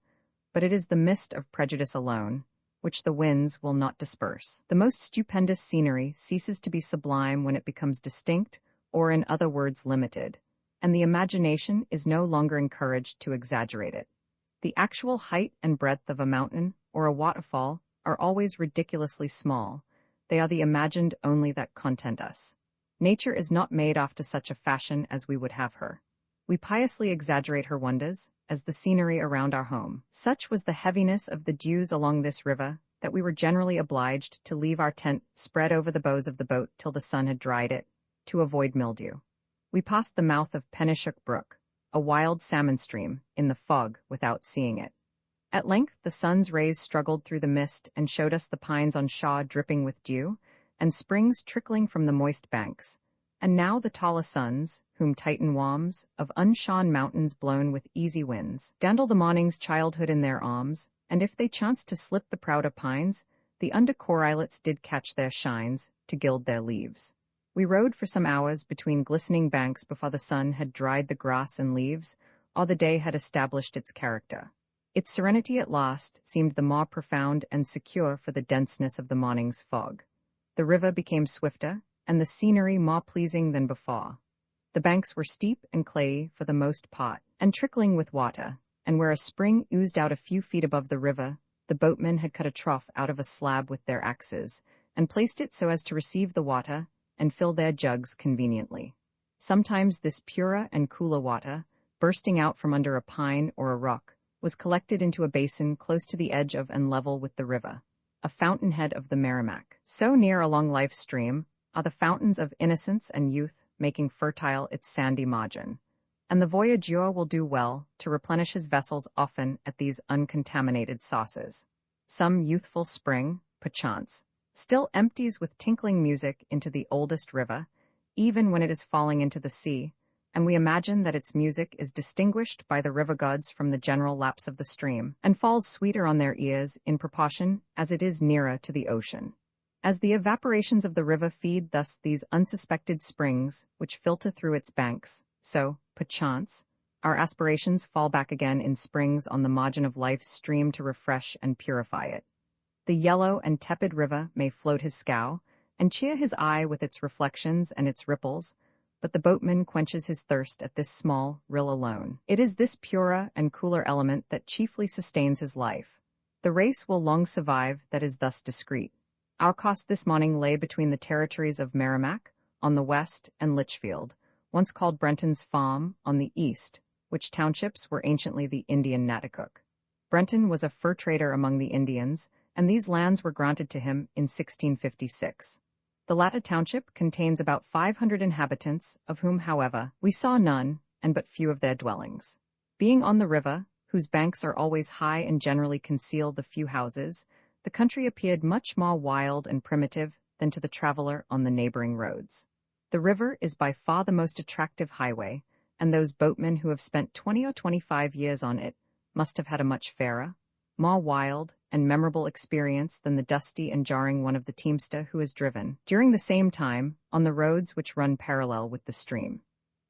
But it is the mist of prejudice alone, which the winds will not disperse. The most stupendous scenery ceases to be sublime when it becomes distinct, or in other words limited, and the imagination is no longer encouraged to exaggerate it. The actual height and breadth of a mountain or a waterfall are always ridiculously small. They are the imagined only that content us. Nature is not made after such a fashion as we would have her. We piously exaggerate her wonders, as the scenery around our home. Such was the heaviness of the dews along this river, that we were generally obliged to leave our tent spread over the bows of the boat till the sun had dried it, to avoid mildew. We passed the mouth of Pennishook Brook, a wild salmon stream, in the fog without seeing it. At length the sun's rays struggled through the mist and showed us the pines on Shaw dripping with dew, and springs trickling from the moist banks. And now the taller suns, whom Titan warms, of unshorn mountains blown with easy winds, dandle the morning's childhood in their arms, and if they chanced to slip the prouder pines, the under correlets did catch their shines, to gild their leaves. We rode for some hours between glistening banks before the sun had dried the grass and leaves, or the day had established its character. Its serenity at last seemed the more profound and secure for the denseness of the morning's fog. The river became swifter, and the scenery more pleasing than before. The banks were steep and clayey for the most part, and trickling with water, and where a spring oozed out a few feet above the river, the boatmen had cut a trough out of a slab with their axes, and placed it so as to receive the water and fill their jugs conveniently. Sometimes this purer and cooler water, bursting out from under a pine or a rock, was collected into a basin close to the edge of and level with the river, a fountainhead of the Merrimack. So near along life's stream are the fountains of innocence and youth, making fertile its sandy margin, and the voyageur will do well to replenish his vessels often at these uncontaminated sources. Some youthful spring, perchance, still empties with tinkling music into the oldest river, even when it is falling into the sea, and we imagine that its music is distinguished by the river gods from the general lapse of the stream, and falls sweeter on their ears in proportion as it is nearer to the ocean. As the evaporations of the river feed thus these unsuspected springs which filter through its banks, so, perchance, our aspirations fall back again in springs on the margin of life's stream to refresh and purify it. The yellow and tepid river may float his scow, and cheer his eye with its reflections and its ripples, but the boatman quenches his thirst at this small rill alone. It is this purer and cooler element that chiefly sustains his life. The race will long survive that is thus discreet. Our coast this morning lay between the territories of Merrimack, on the west, and Litchfield, once called Brenton's Farm, on the east, which townships were anciently the Indian Natticook. Brenton was a fur trader among the Indians, and these lands were granted to him in 1656. The latter township contains about 500 inhabitants, of whom, however, we saw none, and but few of their dwellings. Being on the river, whose banks are always high and generally conceal the few houses, the country appeared much more wild and primitive than to the traveler on the neighboring roads. The river is by far the most attractive highway, and those boatmen who have spent 20 or 25 years on it must have had a much fairer, more wild, and memorable experience than the dusty and jarring one of the teamster who has driven, during the same time, on the roads which run parallel with the stream.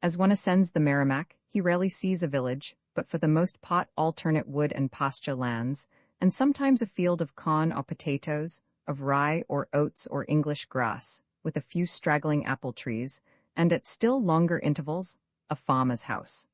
As one ascends the Merrimack, he rarely sees a village, but for the most part alternate wood and pasture lands, and sometimes a field of corn or potatoes, of rye or oats or English grass, with a few straggling apple trees, and at still longer intervals, a farmer's house.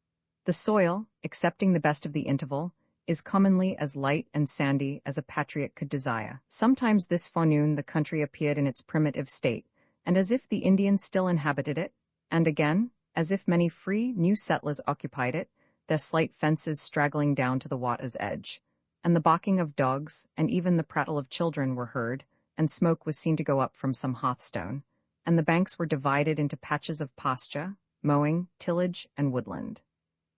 The soil, excepting the best of the interval, is commonly as light and sandy as a patriot could desire. Sometimes this forenoon the country appeared in its primitive state, and as if the Indians still inhabited it, and again, as if many free new settlers occupied it, their slight fences straggling down to the water's edge, and the barking of dogs and even the prattle of children were heard, and smoke was seen to go up from some hearthstone, and the banks were divided into patches of pasture, mowing, tillage, and woodland.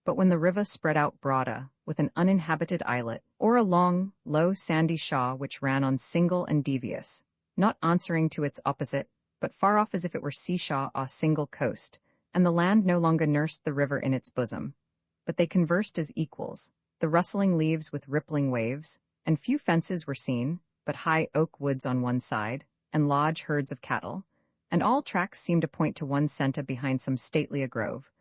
But when the river spread out broader, with an uninhabited islet, or a long, low sandy shaw which ran on single and devious, not answering to its opposite, but far off as if it were seashore or single coast, and the land no longer nursed the river in its bosom. But they conversed as equals, the rustling leaves with rippling waves, and few fences were seen, but high oak woods on one side, and large herds of cattle, and all tracks seemed to point to one centre behind some statelier grove.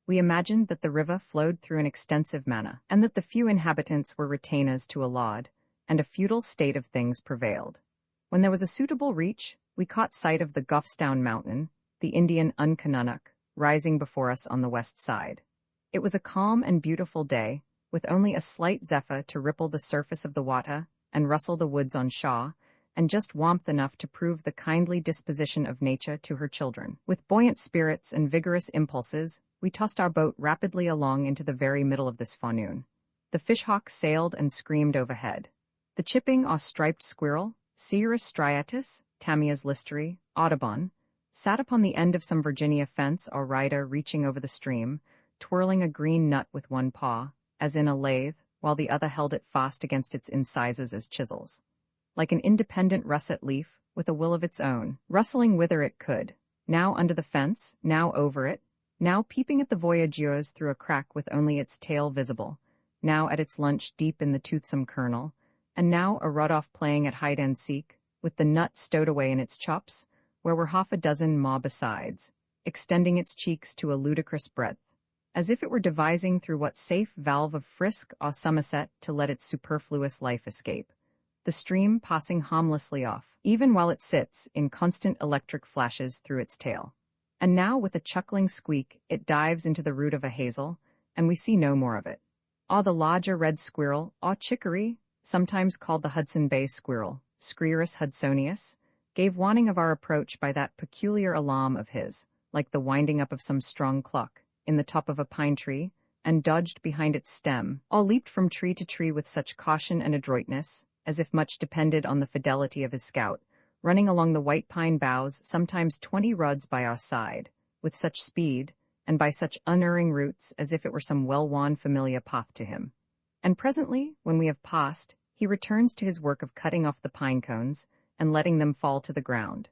We imagined that the river flowed through an extensive manor, and that the few inhabitants were retainers to a lord, and a feudal state of things prevailed. When there was a suitable reach, we caught sight of the Goffstown Mountain, the Indian Uncanunnock, rising before us on the west side. It was a calm and beautiful day, with only a slight zephyr to ripple the surface of the water and rustle the woods on shore, and just warmth enough to prove the kindly disposition of nature to her children. With buoyant spirits and vigorous impulses, we tossed our boat rapidly along into the very middle of this forenoon. The fishhawk sailed and screamed overhead. The chipping or striped squirrel, Sciurus striatus, Tamia's listery, Audubon, sat upon the end of some Virginia fence or rider reaching over the stream, twirling a green nut with one paw, as in a lathe, while the other held it fast against its incisors as chisels. Like an independent russet leaf, with a will of its own, rustling whither it could, now under the fence, now over it, now peeping at the voyageurs through a crack with only its tail visible, now at its lunch deep in the toothsome kernel, and now a rod-off playing at hide-and-seek, with the nut stowed away in its chops, where were half a dozen more besides, extending its cheeks to a ludicrous breadth, as if it were devising through what safe valve of Frisk or Somerset to let its superfluous life escape, the stream passing harmlessly off, even while it sits in constant electric flashes through its tail. And now, with a chuckling squeak, it dives into the root of a hazel, and we see no more of it. Or the larger red squirrel, or chicory, sometimes called the Hudson Bay squirrel, Sciurus hudsonius, gave warning of our approach by that peculiar alarm of his, like the winding up of some strong clock, in the top of a pine tree, and dodged behind its stem, or leaped from tree to tree with such caution and adroitness, as if much depended on the fidelity of his scout, running along the white pine boughs sometimes 20 rods by our side, with such speed, and by such unerring routes as if it were some well-worn familiar path to him. And presently, when we have passed, he returns to his work of cutting off the pine cones, and letting them fall to the ground.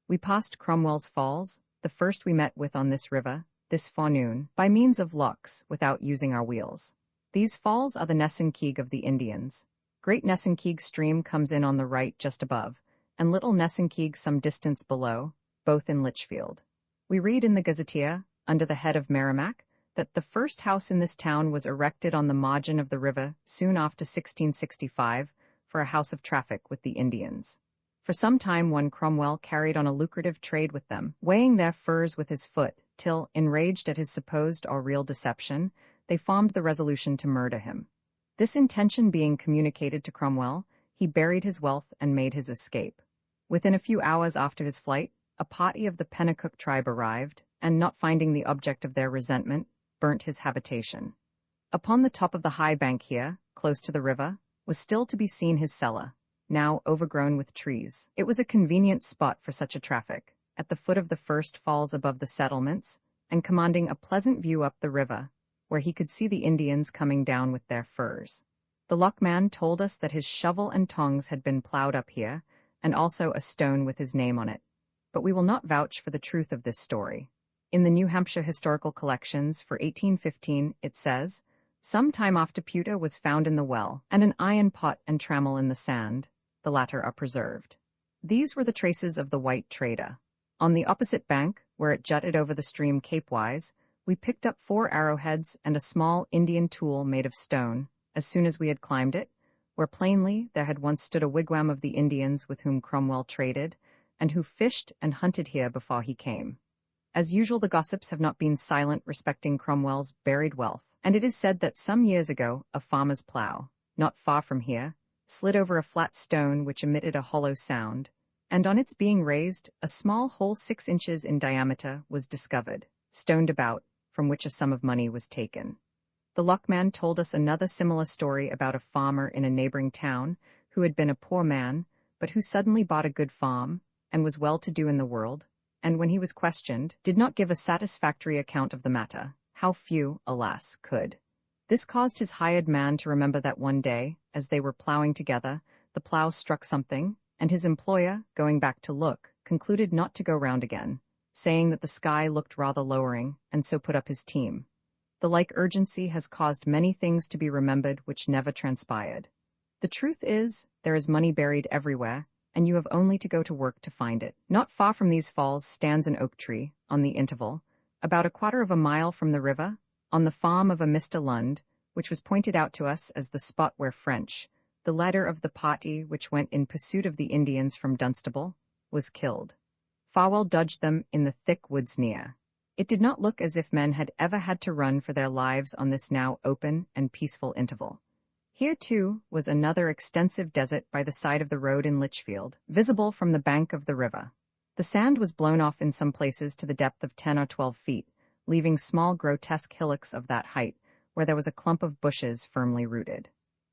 We passed Cromwell's Falls, the first we met with on this river, this forenoon, by means of locks, without using our wheels. These falls are the Nessunkeag of the Indians. Great Nessunkeag stream comes in on the right just above, and Little Nessunkeag some distance below, both in Litchfield. We read in the Gazetteer, under the head of Merrimack, that the first house in this town was erected on the margin of the river soon after 1665 for a house of traffic with the Indians. For some time one Cromwell carried on a lucrative trade with them, weighing their furs with his foot, till, enraged at his supposed or real deception, they formed the resolution to murder him. This intention being communicated to Cromwell, he buried his wealth and made his escape. Within a few hours after his flight, a party of the Pennacook tribe arrived, and not finding the object of their resentment, burnt his habitation. Upon the top of the high bank here, close to the river, was still to be seen his cellar, now overgrown with trees. It was a convenient spot for such a traffic, at the foot of the first falls above the settlements, and commanding a pleasant view up the river, where he could see the Indians coming down with their furs. The lockman told us that his shovel and tongs had been plowed up here, and also a stone with his name on it. But we will not vouch for the truth of this story. In the New Hampshire Historical Collections for 1815, it says, "Some time after pewter was found in the well, and an iron pot and trammel in the sand. The latter are preserved." These were the traces of the white trader. On the opposite bank, where it jutted over the stream capewise, we picked up 4 arrowheads and a small Indian tool made of stone, as soon as we had climbed it, where plainly there had once stood a wigwam of the Indians with whom Cromwell traded, and who fished and hunted here before he came. As usual, the gossips have not been silent respecting Cromwell's buried wealth, and it is said that some years ago a farmer's plough, not far from here, slid over a flat stone which emitted a hollow sound, and on its being raised, a small hole 6 inches in diameter was discovered, stoned about, from which a sum of money was taken. The lockman told us another similar story about a farmer in a neighboring town who had been a poor man, but who suddenly bought a good farm, and was well-to-do in the world, and when he was questioned, did not give a satisfactory account of the matter. How few, alas, could. This caused his hired man to remember that one day, as they were plowing together, the plow struck something, and his employer, going back to look, concluded not to go round again, saying that the sky looked rather lowering, and so put up his team. The like urgency has caused many things to be remembered which never transpired. The truth is, there is money buried everywhere, and you have only to go to work to find it. Not far from these falls stands an oak tree, on the interval, about 1/4 of a mile from the river, on the farm of a Mr. Lund, which was pointed out to us as the spot where French, the leader of the party which went in pursuit of the Indians from Dunstable, was killed. Farwell dodged them in the thick woods near. It did not look as if men had ever had to run for their lives on this now open and peaceful interval. Here, too, was another extensive desert by the side of the road in Litchfield, visible from the bank of the river. The sand was blown off in some places to the depth of 10 or 12 feet, leaving small grotesque hillocks of that height, where there was a clump of bushes firmly rooted.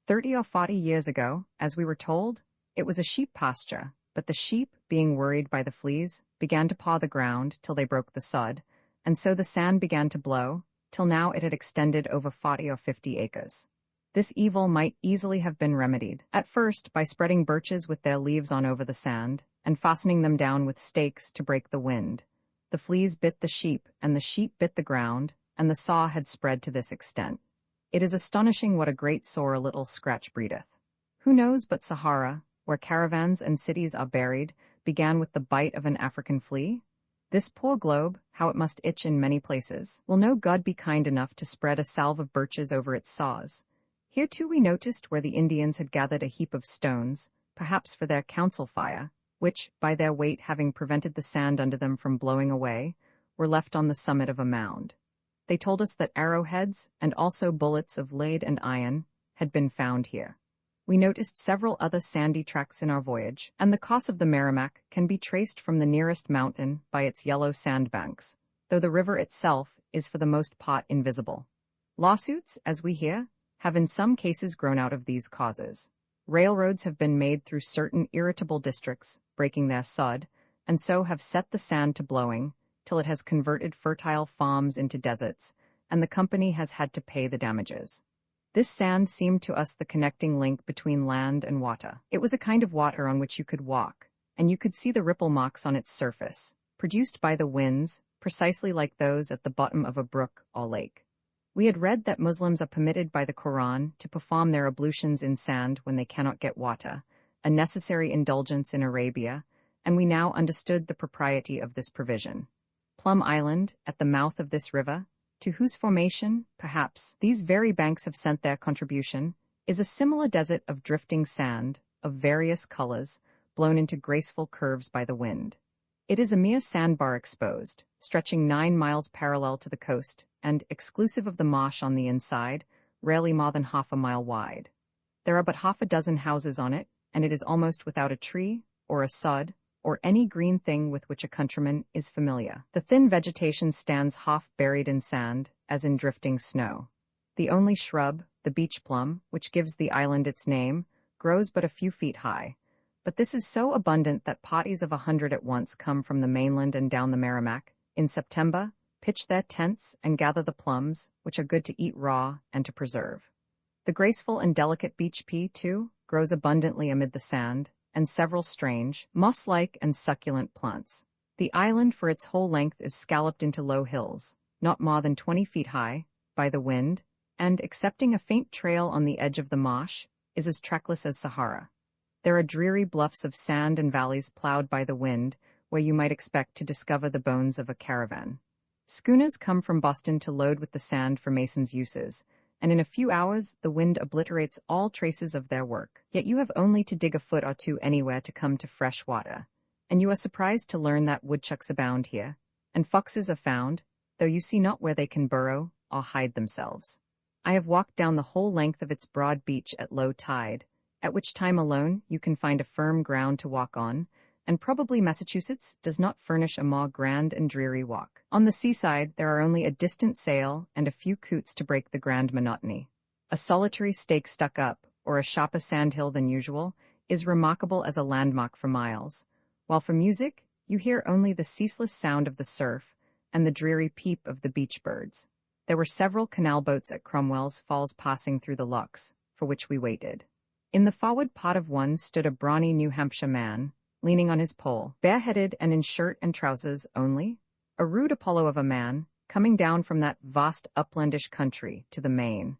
30 or 40 years ago, as we were told, it was a sheep pasture, but the sheep, being worried by the fleas, began to paw the ground till they broke the sod, and so the sand began to blow, till now it had extended over 40 or 50 acres. This evil might easily have been remedied, at first by spreading birches with their leaves on over the sand, and fastening them down with stakes to break the wind. The fleas bit the sheep, and the sheep bit the ground, and the saw had spread to this extent. It is astonishing what a great sore a little scratch breedeth. Who knows but Sahara, where caravans and cities are buried, began with the bite of an African flea? This poor globe, how it must itch in many places. Will no God be kind enough to spread a salve of birches over its saws? Here too we noticed where the Indians had gathered a heap of stones, perhaps for their council fire, which, by their weight having prevented the sand under them from blowing away, were left on the summit of a mound. They told us that arrowheads, and also bullets of lead and iron, had been found here. We noticed several other sandy tracks in our voyage, and the course of the Merrimack can be traced from the nearest mountain by its yellow sandbanks, though the river itself is for the most part invisible. Lawsuits, as we hear, have in some cases grown out of these causes. Railroads have been made through certain irritable districts, breaking their sod, and so have set the sand to blowing, till it has converted fertile farms into deserts, and the company has had to pay the damages. This sand seemed to us the connecting link between land and water. It was a kind of water on which you could walk, and you could see the ripple marks on its surface, produced by the winds, precisely like those at the bottom of a brook or lake. We had read that Muslims are permitted by the Koran to perform their ablutions in sand when they cannot get water, a necessary indulgence in Arabia, and we now understood the propriety of this provision. Plum Island, at the mouth of this river, to whose formation, perhaps, these very banks have sent their contribution, is a similar desert of drifting sand, of various colors, blown into graceful curves by the wind. It is a mere sandbar exposed, stretching 9 miles parallel to the coast, and, exclusive of the marsh on the inside, rarely more than half a mile wide. There are but half a dozen houses on it, and it is almost without a tree, or a sod, or any green thing with which a countryman is familiar. The thin vegetation stands half buried in sand, as in drifting snow. The only shrub, the beach plum, which gives the island its name, grows but a few feet high. But this is so abundant that parties of 100 at once come from the mainland and down the Merrimack, in September, pitch their tents and gather the plums, which are good to eat raw and to preserve. The graceful and delicate beach pea, too, grows abundantly amid the sand, and several strange, moss-like and succulent plants. The island for its whole length is scalloped into low hills, not more than 20 feet high, by the wind, and, excepting a faint trail on the edge of the marsh, is as trackless as Sahara. There are dreary bluffs of sand and valleys plowed by the wind, where you might expect to discover the bones of a caravan. Schooners come from Boston to load with the sand for masons' uses, and in a few hours the wind obliterates all traces of their work. Yet you have only to dig a foot or two anywhere to come to fresh water, and you are surprised to learn that woodchucks abound here, and foxes are found, though you see not where they can burrow or hide themselves. I have walked down the whole length of its broad beach at low tide, at which time alone you can find a firm ground to walk on, and probably Massachusetts does not furnish a more grand and dreary walk. On the seaside there are only a distant sail and a few coots to break the grand monotony. A solitary stake stuck up, or a sharper sandhill than usual, is remarkable as a landmark for miles, while for music you hear only the ceaseless sound of the surf and the dreary peep of the beach birds. There were several canal boats at Cromwell's Falls passing through the locks, for which we waited. In the forward part of one stood a brawny New Hampshire man, leaning on his pole, bareheaded and in shirt and trousers only, a rude Apollo of a man, coming down from that vast uplandish country to the main,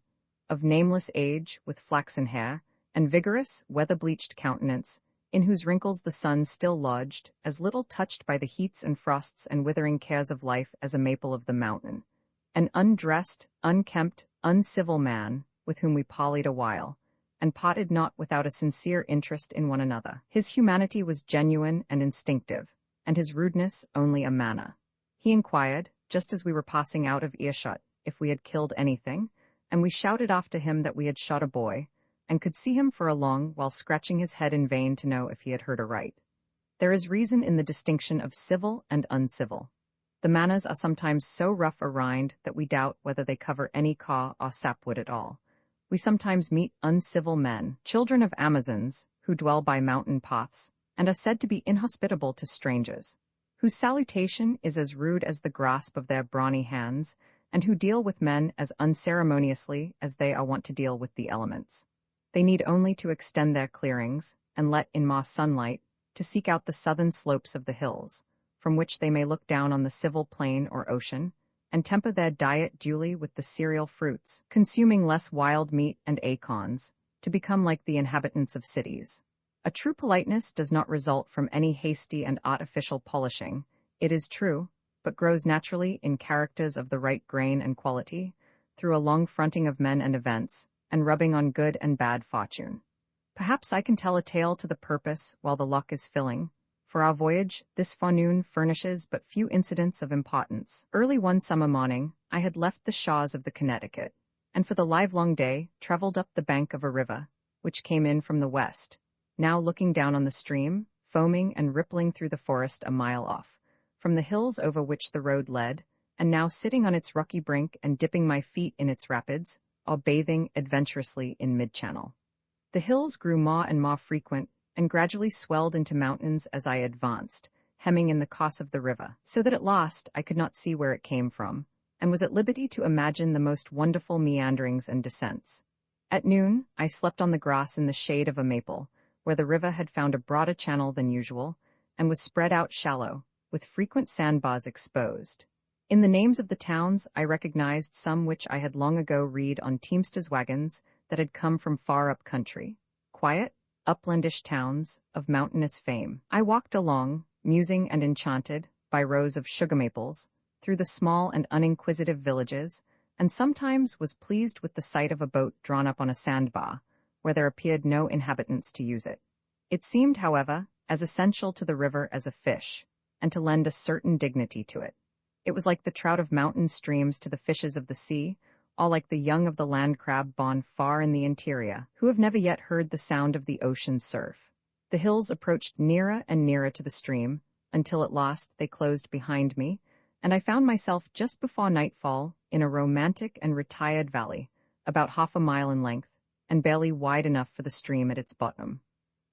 of nameless age, with flaxen hair, and vigorous, weather-bleached countenance, in whose wrinkles the sun still lodged, as little touched by the heats and frosts and withering cares of life as a maple of the mountain. An undressed, unkempt, uncivil man, with whom we parleyed a while, and potted not without a sincere interest in one another. His humanity was genuine and instinctive, and his rudeness only a manner. He inquired, just as we were passing out of earshot, if we had killed anything, and we shouted after him that we had shot a boy, and could see him for a long while scratching his head in vain to know if he had heard aright. There is reason in the distinction of civil and uncivil. The manners are sometimes so rough or rind that we doubt whether they cover any caw or sapwood at all. We sometimes meet uncivil men, children of Amazons, who dwell by mountain paths, and are said to be inhospitable to strangers, whose salutation is as rude as the grasp of their brawny hands, and who deal with men as unceremoniously as they are wont to deal with the elements. They need only to extend their clearings, and let in more sunlight, to seek out the southern slopes of the hills, from which they may look down on the civil plain or ocean, and temper their diet duly with the cereal fruits, consuming less wild meat and acorns, to become like the inhabitants of cities. A true politeness does not result from any hasty and artificial polishing, it is true, but grows naturally in characters of the right grain and quality, through a long fronting of men and events, and rubbing on good and bad fortune. Perhaps I can tell a tale to the purpose while the luck is filling. For our voyage, this forenoon furnishes but few incidents of importance. Early one summer morning, I had left the shores of the Connecticut, and for the livelong day traveled up the bank of a river, which came in from the west, now looking down on the stream, foaming and rippling through the forest a mile off, from the hills over which the road led, and now sitting on its rocky brink and dipping my feet in its rapids, or bathing adventurously in mid-channel. The hills grew more and more frequent, and gradually swelled into mountains as I advanced, hemming in the course of the river, so that at last I could not see where it came from, and was at liberty to imagine the most wonderful meanderings and descents. At noon, I slept on the grass in the shade of a maple, where the river had found a broader channel than usual, and was spread out shallow, with frequent sandbars exposed. In the names of the towns I recognized some which I had long ago read on teamsters' wagons that had come from far up country. Quiet, uplandish towns, of mountainous fame. I walked along, musing and enchanted, by rows of sugar maples, through the small and uninquisitive villages, and sometimes was pleased with the sight of a boat drawn up on a sandbar, where there appeared no inhabitants to use it. It seemed, however, as essential to the river as a fish, and to lend a certain dignity to it. It was like the trout of mountain streams to the fishes of the sea, all like the young of the land crab born far in the interior, who have never yet heard the sound of the ocean's surf. The hills approached nearer and nearer to the stream, until at last they closed behind me, and I found myself just before nightfall in a romantic and retired valley, about half a mile in length, and barely wide enough for the stream at its bottom.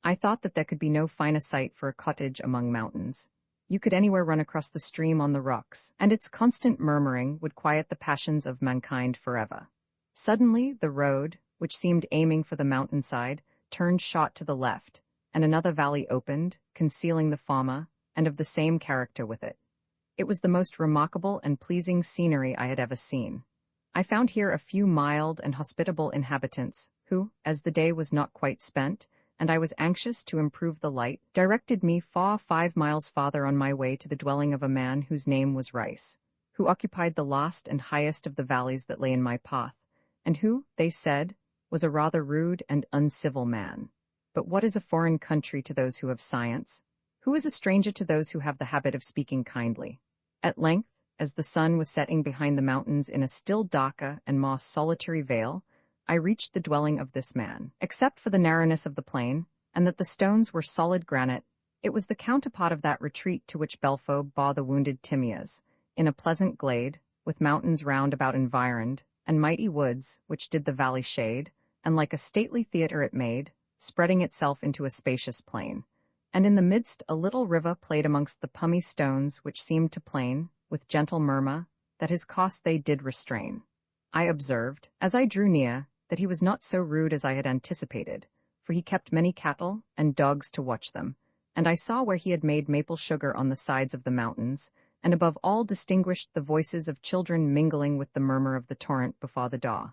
I thought that there could be no finer site for a cottage among mountains. You could anywhere run across the stream on the rocks, and its constant murmuring would quiet the passions of mankind forever. Suddenly, the road, which seemed aiming for the mountainside, turned short to the left, and another valley opened, concealing the former, and of the same character with it. It was the most remarkable and pleasing scenery I had ever seen. I found here a few mild and hospitable inhabitants, who, as the day was not quite spent, and I was anxious to improve the light, directed me 5 miles farther on my way to the dwelling of a man whose name was Rice, who occupied the last and highest of the valleys that lay in my path, and who, they said, was a rather rude and uncivil man. But what is a foreign country to those who have science? Who is a stranger to those who have the habit of speaking kindly? At length, as the sun was setting behind the mountains in a still darker and more solitary vale, I reached the dwelling of this man. Except for the narrowness of the plain, and that the stones were solid granite, it was the counterpart of that retreat to which Belphobe bore the wounded Timaeus, in a pleasant glade, with mountains round about environed, and mighty woods, which did the valley shade, and like a stately theatre it made, spreading itself into a spacious plain. And in the midst a little river played amongst the pummy stones, which seemed to plain, with gentle murmur, that his cost they did restrain. I observed, as I drew near, that he was not so rude as I had anticipated, for he kept many cattle and dogs to watch them, and I saw where he had made maple sugar on the sides of the mountains, and above all distinguished the voices of children mingling with the murmur of the torrent before the daw.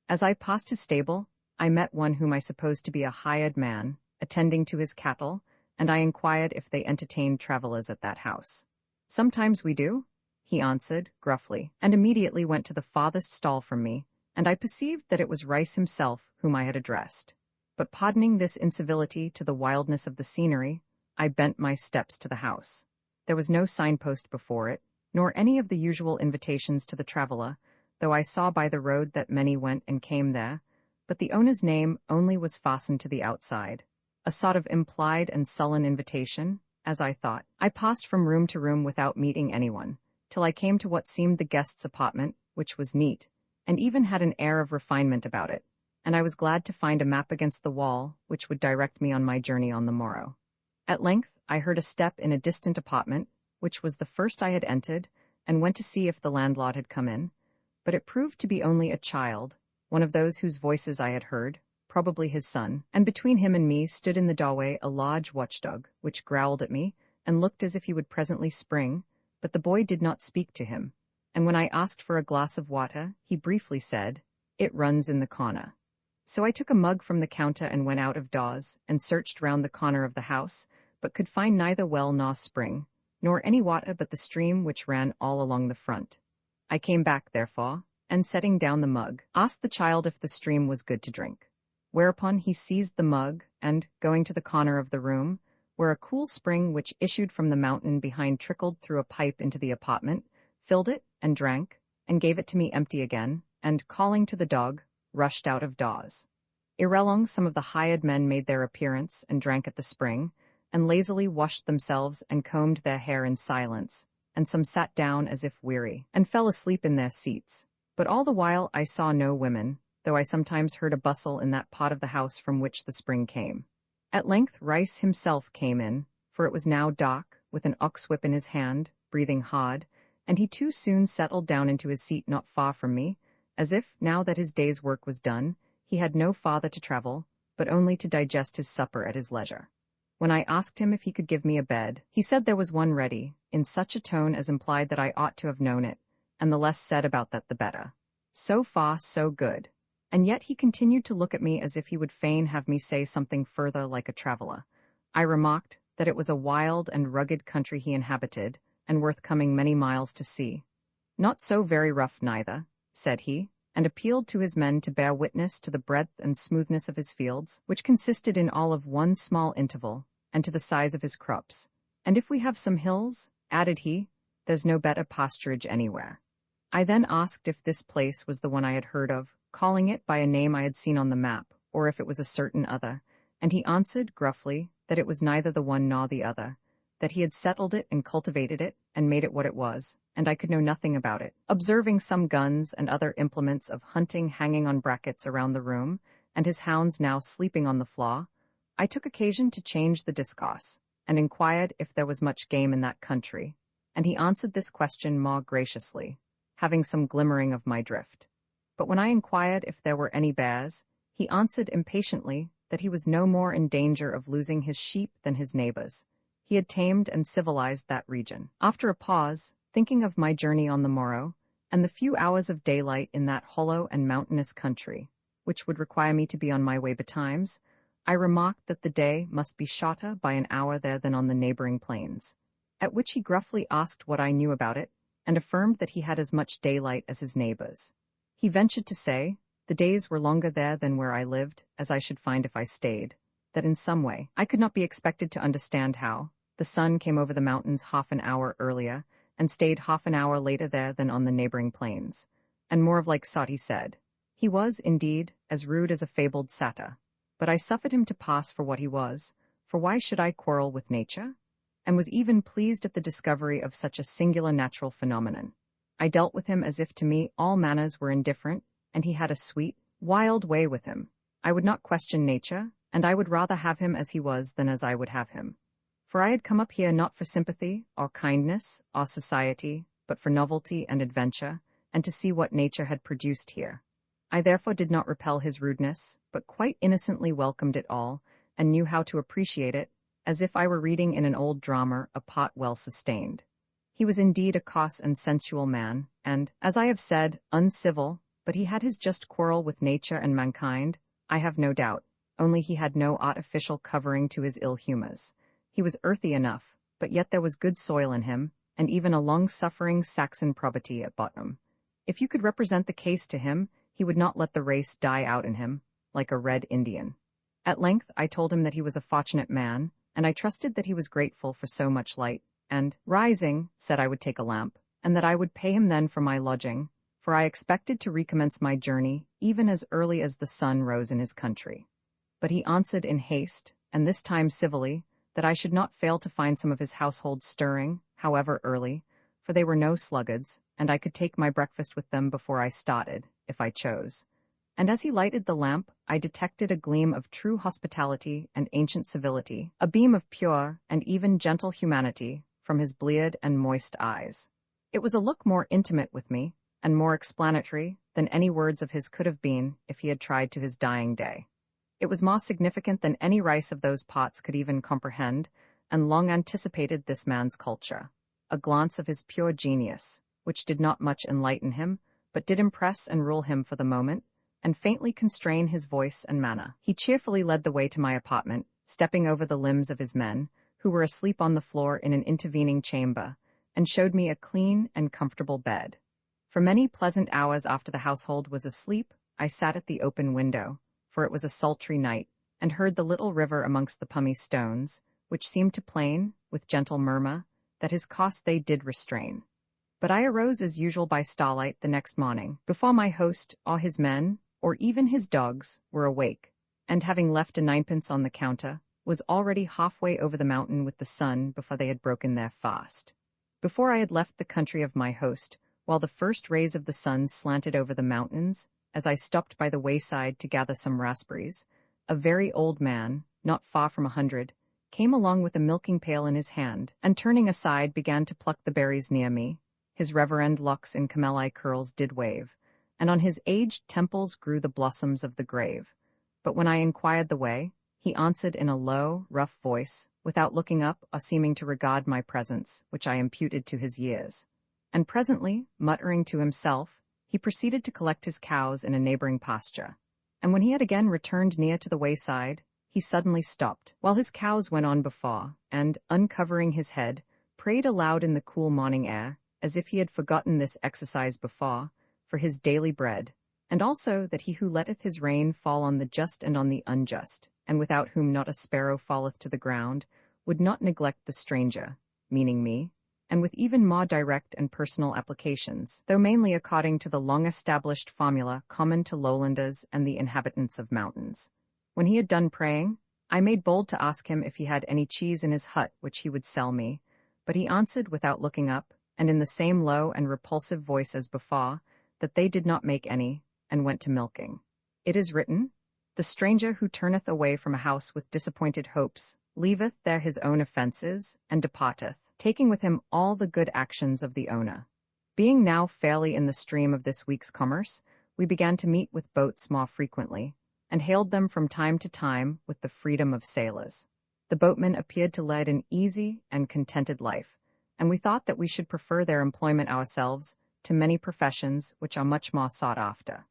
As I passed his stable, I met one whom I supposed to be a hired man, attending to his cattle, and I inquired if they entertained travellers at that house. "Sometimes we do," he answered, gruffly, and immediately went to the farthest stall from me, and I perceived that it was Rice himself whom I had addressed. But pardoning this incivility to the wildness of the scenery, I bent my steps to the house. There was no signpost before it, nor any of the usual invitations to the traveller, though I saw by the road that many went and came there, but the owner's name only was fastened to the outside, a sort of implied and sullen invitation, as I thought. I passed from room to room without meeting anyone, till I came to what seemed the guest's apartment, which was neat, and even had an air of refinement about it, and I was glad to find a map against the wall, which would direct me on my journey on the morrow. At length, I heard a step in a distant apartment, which was the first I had entered, and went to see if the landlord had come in, but it proved to be only a child, one of those whose voices I had heard, probably his son, and between him and me stood in the doorway a large watchdog, which growled at me, and looked as if he would presently spring, but the boy did not speak to him, and when I asked for a glass of water, he briefly said, "It runs in the corner." So I took a mug from the counter and went out of doors, and searched round the corner of the house, but could find neither well nor spring, nor any water but the stream which ran all along the front. I came back, therefore, and setting down the mug, asked the child if the stream was good to drink. Whereupon he seized the mug, and, going to the corner of the room, where a cool spring which issued from the mountain behind trickled through a pipe into the apartment, filled it, and drank, and gave it to me empty again, and, calling to the dog, rushed out of doors. Ere long some of the hired men made their appearance, and drank at the spring, and lazily washed themselves and combed their hair in silence, and some sat down as if weary, and fell asleep in their seats. But all the while I saw no women, though I sometimes heard a bustle in that part of the house from which the spring came. At length Rice himself came in, for it was now dark, with an ox-whip in his hand, breathing hard, and he too soon settled down into his seat not far from me, as if, now that his day's work was done, he had no farther to travel, but only to digest his supper at his leisure. When I asked him if he could give me a bed, he said there was one ready, in such a tone as implied that I ought to have known it, and the less said about that the better. So far, so good. And yet he continued to look at me as if he would fain have me say something further like a traveller. I remarked that it was a wild and rugged country he inhabited, and worth coming many miles to see. "Not so very rough neither," said he, and appealed to his men to bear witness to the breadth and smoothness of his fields, which consisted in all of one small interval, and to the size of his crops. "And if we have some hills," added he, "there's no better pasturage anywhere." I then asked if this place was the one I had heard of, calling it by a name I had seen on the map, or if it was a certain other, and he answered gruffly that it was neither the one nor the other, that he had settled it and cultivated it, and made it what it was, and I could know nothing about it. Observing some guns and other implements of hunting hanging on brackets around the room, and his hounds now sleeping on the floor, I took occasion to change the discourse, and inquired if there was much game in that country, and he answered this question more graciously, having some glimmering of my drift. But when I inquired if there were any bears, he answered impatiently that he was no more in danger of losing his sheep than his neighbors. He had tamed and civilized that region. After a pause, thinking of my journey on the morrow, and the few hours of daylight in that hollow and mountainous country, which would require me to be on my way betimes, I remarked that the day must be shorter by an hour there than on the neighboring plains, at which he gruffly asked what I knew about it, and affirmed that he had as much daylight as his neighbors. He ventured to say, the days were longer there than where I lived, as I should find if I stayed, that in some way I could not be expected to understand how the sun came over the mountains half an hour earlier, and stayed half an hour later there than on the neighboring plains, and more of like sort he said. He was, indeed, as rude as a fabled satyr, but I suffered him to pass for what he was, for why should I quarrel with nature? And was even pleased at the discovery of such a singular natural phenomenon. I dealt with him as if to me all manners were indifferent, and he had a sweet, wild way with him. I would not question nature, and I would rather have him as he was than as I would have him. For I had come up here not for sympathy, or kindness, or society, but for novelty and adventure, and to see what nature had produced here. I therefore did not repel his rudeness, but quite innocently welcomed it all, and knew how to appreciate it, as if I were reading in an old drama a pot well sustained. He was indeed a coarse and sensual man, and, as I have said, uncivil, but he had his just quarrel with nature and mankind, I have no doubt, only he had no artificial covering to his ill humours. He was earthy enough, but yet there was good soil in him, and even a long-suffering Saxon probity at bottom. If you could represent the case to him, he would not let the race die out in him, like a red Indian. At length I told him that he was a fortunate man, and I trusted that he was grateful for so much light, and, rising, said I would take a lamp, and that I would pay him then for my lodging, for I expected to recommence my journey even as early as the sun rose in his country. But he answered in haste, and this time civilly, that I should not fail to find some of his household stirring, however early, for they were no sluggards, and I could take my breakfast with them before I started, if I chose. And as he lighted the lamp, I detected a gleam of true hospitality and ancient civility, a beam of pure and even gentle humanity from his bleared and moist eyes. It was a look more intimate with me, and more explanatory than any words of his could have been if he had tried to his dying day. It was more significant than any rice of those pots could even comprehend, and long anticipated this man's culture. A glance of his pure genius, which did not much enlighten him, but did impress and rule him for the moment, and faintly constrain his voice and manner. He cheerfully led the way to my apartment, stepping over the limbs of his men, who were asleep on the floor in an intervening chamber, and showed me a clean and comfortable bed. For many pleasant hours after the household was asleep, I sat at the open window, for it was a sultry night, and heard the little river amongst the pumice stones, which seemed to plain, with gentle murmur, that his cost they did restrain. But I arose as usual by starlight the next morning, before my host, or his men, or even his dogs, were awake, and having left a ninepence on the counter, was already halfway over the mountain with the sun before they had broken their fast. Before I had left the country of my host, while the first rays of the sun slanted over the mountains, as I stopped by the wayside to gather some raspberries, a very old man, not far from 100, came along with a milking pail in his hand, and turning aside began to pluck the berries near me. His reverend locks in camellia curls did wave, and on his aged temples grew the blossoms of the grave. But when I inquired the way, he answered in a low, rough voice, without looking up or seeming to regard my presence, which I imputed to his years. And presently, muttering to himself, he proceeded to collect his cows in a neighboring pasture. And when he had again returned near to the wayside, he suddenly stopped, while his cows went on before, and, uncovering his head, prayed aloud in the cool morning air, as if he had forgotten this exercise before, for his daily bread, and also that he who letteth his rain fall on the just and on the unjust, and without whom not a sparrow falleth to the ground, would not neglect the stranger, meaning me, and with even more direct and personal applications, though mainly according to the long-established formula common to lowlanders and the inhabitants of mountains. When he had done praying, I made bold to ask him if he had any cheese in his hut which he would sell me, but he answered without looking up, and in the same low and repulsive voice as before, that they did not make any, and went to milking. It is written, "The stranger who turneth away from a house with disappointed hopes, leaveth there his own offences, and departeth, taking with him all the good actions of the owner." Being now fairly in the stream of this week's commerce, we began to meet with boats more frequently, and hailed them from time to time with the freedom of sailors. The boatmen appeared to lead an easy and contented life, and we thought that we should prefer their employment ourselves to many professions which are much more sought after.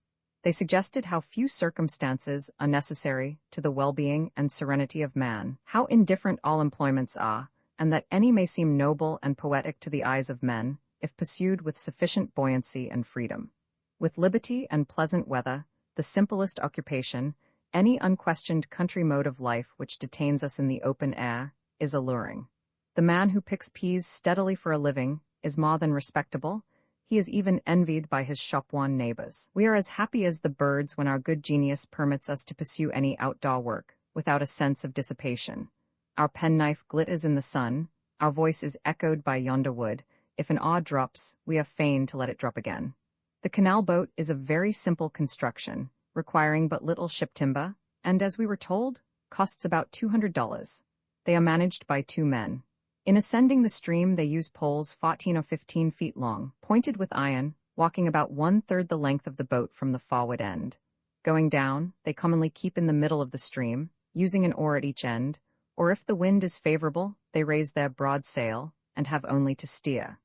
They suggested how few circumstances are necessary to the well-being and serenity of man, how indifferent all employments are, and that any may seem noble and poetic to the eyes of men, if pursued with sufficient buoyancy and freedom. With liberty and pleasant weather, the simplest occupation, any unquestioned country mode of life which detains us in the open air, is alluring. The man who picks peas steadily for a living is more than respectable. He is even envied by his shop-worn neighbors. We are as happy as the birds when our good genius permits us to pursue any outdoor work, without a sense of dissipation. Our penknife glitters in the sun, our voice is echoed by yonder wood. If an oar drops, we are fain to let it drop again. The canal boat is of very simple construction, requiring but little ship timber, and, as we were told, costs about $200. They are managed by 2 men. In ascending the stream they use poles 14 or 15 feet long, pointed with iron, walking about 1/3 the length of the boat from the forward end. Going down, they commonly keep in the middle of the stream, using an oar at each end, Or if the wind is favorable, they raise their broad sail and have only to steer.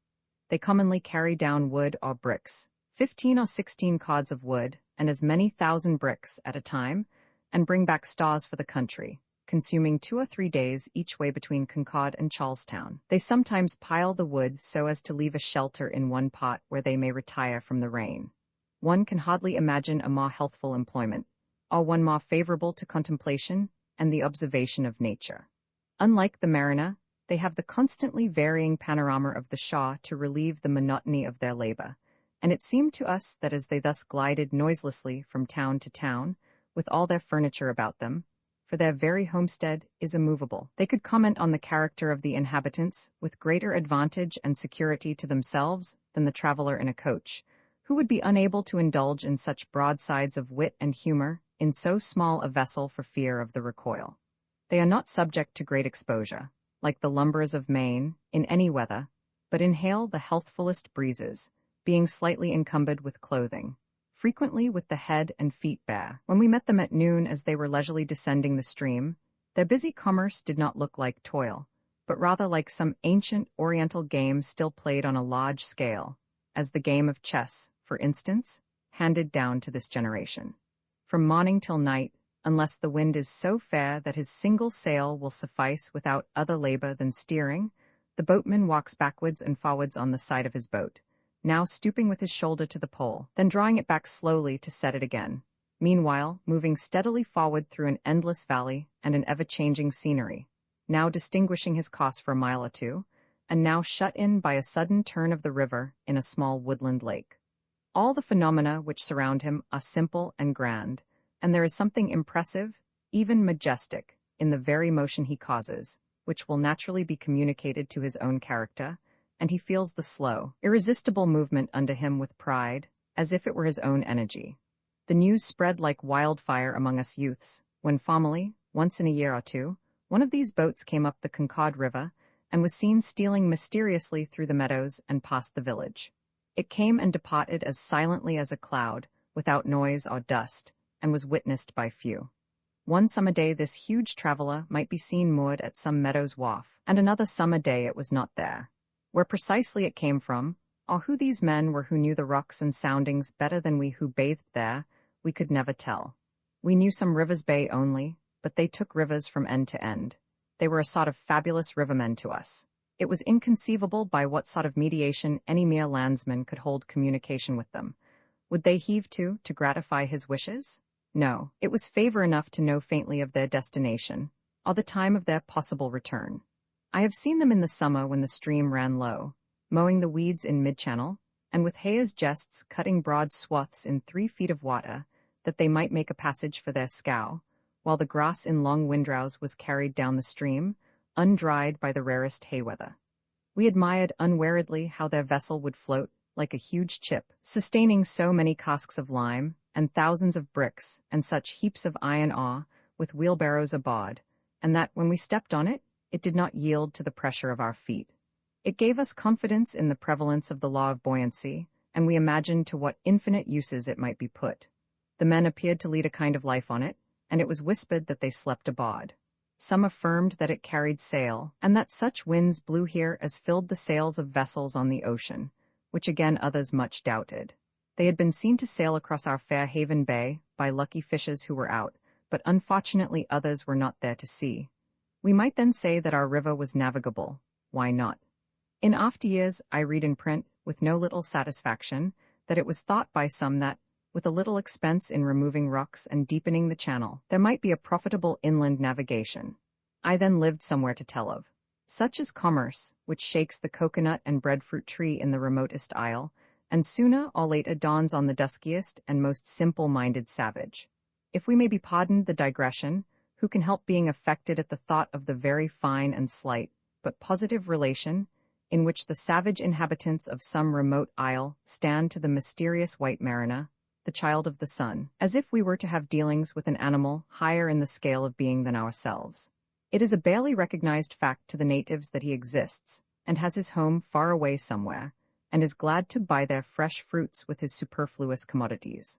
They commonly carry down wood or bricks, 15 or 16 cords of wood, and as many thousand bricks at a time, and bring back stores for the country, consuming 2 or 3 days each way between Concord and Charlestown. They sometimes pile the wood so as to leave a shelter in one pot where they may retire from the rain. One can hardly imagine a more healthful employment, or one more favorable to contemplation and the observation of nature. Unlike the mariner, they have the constantly varying panorama of the shore to relieve the monotony of their labor, and it seemed to us that as they thus glided noiselessly from town to town, with all their furniture about them, for their very homestead is immovable, they could comment on the character of the inhabitants with greater advantage and security to themselves than the traveler in a coach, who would be unable to indulge in such broadsides of wit and humor in so small a vessel for fear of the recoil. They are not subject to great exposure, like the lumberers of Maine, in any weather, but inhale the healthfulest breezes, being slightly encumbered with clothing, frequently with the head and feet bare. When we met them at noon as they were leisurely descending the stream, their busy commerce did not look like toil, but rather like some ancient oriental game still played on a large scale, as the game of chess, for instance, handed down to this generation. From morning till night, unless the wind is so fair that his single sail will suffice without other labor than steering, the boatman walks backwards and forwards on the side of his boat, now stooping with his shoulder to the pole, then drawing it back slowly to set it again, meanwhile moving steadily forward through an endless valley and an ever-changing scenery, now distinguishing his course for a mile or two, and now shut in by a sudden turn of the river in a small woodland lake. All the phenomena which surround him are simple and grand, and there is something impressive, even majestic, in the very motion he causes, which will naturally be communicated to his own character, and he feels the slow, irresistible movement under him with pride, as if it were his own energy. The news spread like wildfire among us youths, when formerly, once in a year or two, one of these boats came up the Concord River, and was seen stealing mysteriously through the meadows and past the village. It came and departed as silently as a cloud, without noise or dust, and was witnessed by few. One summer day this huge traveler might be seen moored at some meadow's wharf, and another summer day it was not there. Where precisely it came from, or who these men were who knew the rocks and soundings better than we who bathed there, we could never tell. We knew some rivers bay only, but they took rivers from end to end. They were a sort of fabulous rivermen to us. It was inconceivable by what sort of mediation any mere landsman could hold communication with them. Would they heave to gratify his wishes? No, it was favor enough to know faintly of their destination, or the time of their possible return. I have seen them in the summer when the stream ran low, mowing the weeds in mid-channel, and with Hayes' jests cutting broad swaths in 3 feet of water, that they might make a passage for their scow, while the grass in long windrows was carried down the stream, undried by the rarest hay weather. We admired unweariedly how their vessel would float, like a huge chip, sustaining so many casks of lime, and thousands of bricks, and such heaps of iron ore, with wheelbarrows aboard, and that, when we stepped on it, it did not yield to the pressure of our feet. It gave us confidence in the prevalence of the law of buoyancy, and we imagined to what infinite uses it might be put. The men appeared to lead a kind of life on it, and it was whispered that they slept aboard. Some affirmed that it carried sail, and that such winds blew here as filled the sails of vessels on the ocean, which again others much doubted. They had been seen to sail across our Fair Haven Bay by lucky fishers who were out, but unfortunately others were not there to see. We might then say that our river was navigable. Why not? In after years I read in print, with no little satisfaction, that it was thought by some that, with a little expense in removing rocks and deepening the channel, there might be a profitable inland navigation. I then lived somewhere to tell of. Such is commerce, which shakes the coconut and breadfruit tree in the remotest isle, and sooner or later dawns on the duskiest and most simple-minded savage. If we may be pardoned the digression, who can help being affected at the thought of the very fine and slight, but positive relation, in which the savage inhabitants of some remote isle stand to the mysterious white mariner, the child of the sun, as if we were to have dealings with an animal higher in the scale of being than ourselves. It is a barely recognized fact to the natives that he exists, and has his home far away somewhere, and is glad to buy their fresh fruits with his superfluous commodities.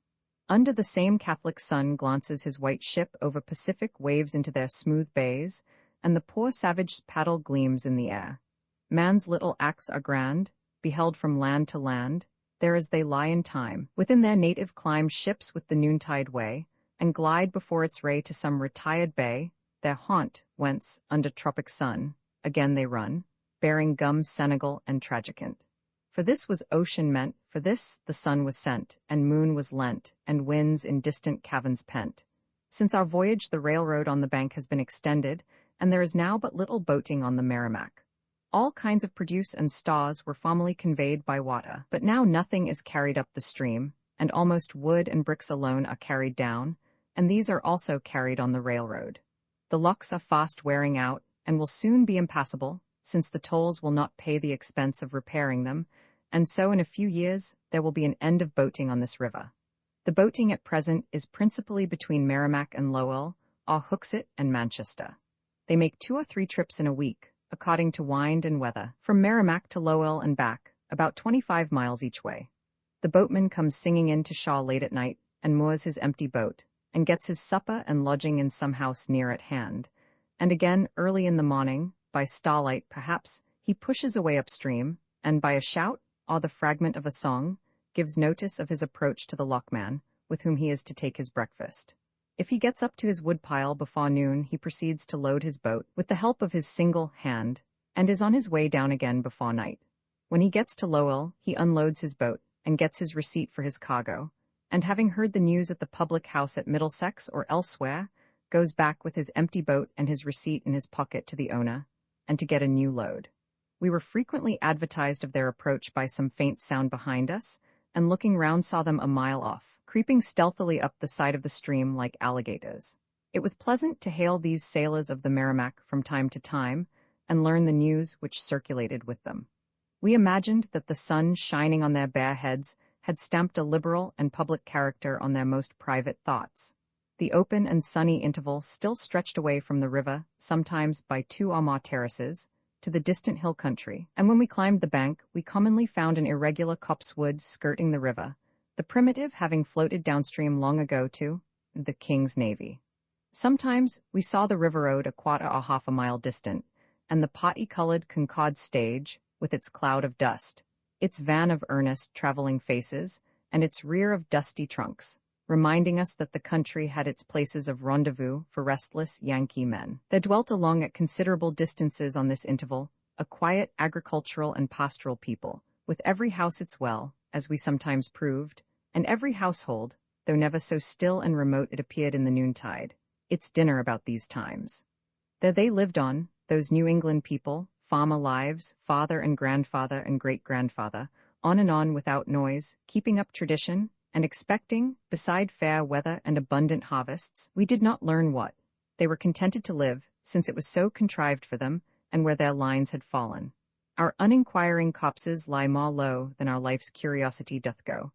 Under the same Catholic sun glances his white ship over Pacific waves into their smooth bays, and the poor savage's paddle gleams in the air. Man's little acts are grand, beheld from land to land, there as they lie in time. Within their native clime ships with the noontide way, and glide before its ray to some retired bay, their haunt, whence, under tropic sun, again they run, bearing gums Senegal and Tragicant. For this was ocean meant, for this the sun was sent, and moon was lent, and winds in distant caverns pent. Since our voyage the railroad on the bank has been extended, and there is now but little boating on the Merrimack. All kinds of produce and stores were formerly conveyed by water, but now nothing is carried up the stream, and almost wood and bricks alone are carried down, and these are also carried on the railroad. The locks are fast wearing out, and will soon be impassable, since the tolls will not pay the expense of repairing them, and so in a few years there will be an end of boating on this river. The boating at present is principally between Merrimack and Lowell, or Hooksett and Manchester. They make 2 or 3 trips in a week, according to wind and weather, from Merrimack to Lowell and back, about 25 miles each way. The boatman comes singing in to Shaw late at night, and moors his empty boat, and gets his supper and lodging in some house near at hand. And again, early in the morning, by starlight perhaps, he pushes away upstream, and by a shout, or the fragment of a song, gives notice of his approach to the lockman, with whom he is to take his breakfast. If he gets up to his woodpile before noon, he proceeds to load his boat with the help of his single hand, and is on his way down again before night. When he gets to Lowell, he unloads his boat, and gets his receipt for his cargo, and having heard the news at the public house at Middlesex or elsewhere, goes back with his empty boat and his receipt in his pocket to the owner, and to get a new load. We were frequently advertised of their approach by some faint sound behind us, and looking round saw them a mile off, creeping stealthily up the side of the stream like alligators. It was pleasant to hail these sailors of the Merrimack from time to time, and learn the news which circulated with them. We imagined that the sun shining on their bare heads had stamped a liberal and public character on their most private thoughts. The open and sunny interval still stretched away from the river, sometimes by 2 or more terraces, to the distant hill country, and when we climbed the bank, we commonly found an irregular copsewood skirting the river, the primitive having floated downstream long ago to the King's Navy. Sometimes we saw the river road a quarter or half a mile distant, and the potty-colored Concord stage, with its cloud of dust, its van of earnest traveling faces, and its rear of dusty trunks, reminding us that the country had its places of rendezvous for restless Yankee men. There dwelt along at considerable distances on this interval a quiet agricultural and pastoral people, with every house its well, as we sometimes proved, and every household, though never so still and remote it appeared in the noontide, its dinner about these times. There they lived on, those New England people, farmer lives, father and grandfather and great-grandfather, on and on without noise, keeping up tradition, and expecting, beside fair weather and abundant harvests, we did not learn what. They were contented to live, since it was so contrived for them, and where their lines had fallen. Our uninquiring copses lie more low than our life's curiosity doth go.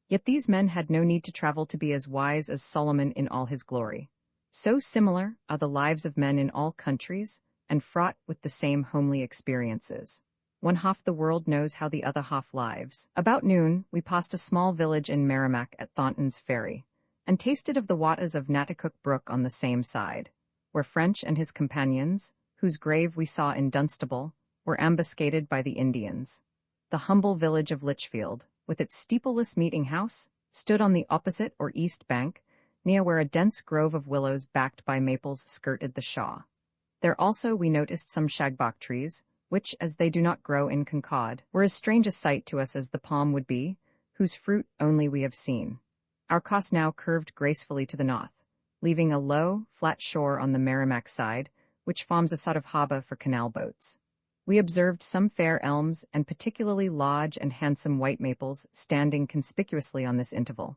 Yet these men had no need to travel to be as wise as Solomon in all his glory. So similar are the lives of men in all countries, and fraught with the same homely experiences. One half the world knows how the other half lives. About noon, we passed a small village in Merrimack at Thornton's Ferry, and tasted of the waters of Natticook Brook on the same side, where French and his companions, whose grave we saw in Dunstable, were ambuscaded by the Indians. The humble village of Litchfield, with its steepleless meeting house, stood on the opposite or east bank, near where a dense grove of willows backed by maples skirted the Shaw. There also we noticed some shagbark trees, which, as they do not grow in Concord, were as strange a sight to us as the palm would be, whose fruit only we have seen. Our course now curved gracefully to the north, leaving a low, flat shore on the Merrimack side, which forms a sort of harbor for canal boats. We observed some fair elms and particularly large and handsome white maples standing conspicuously on this interval,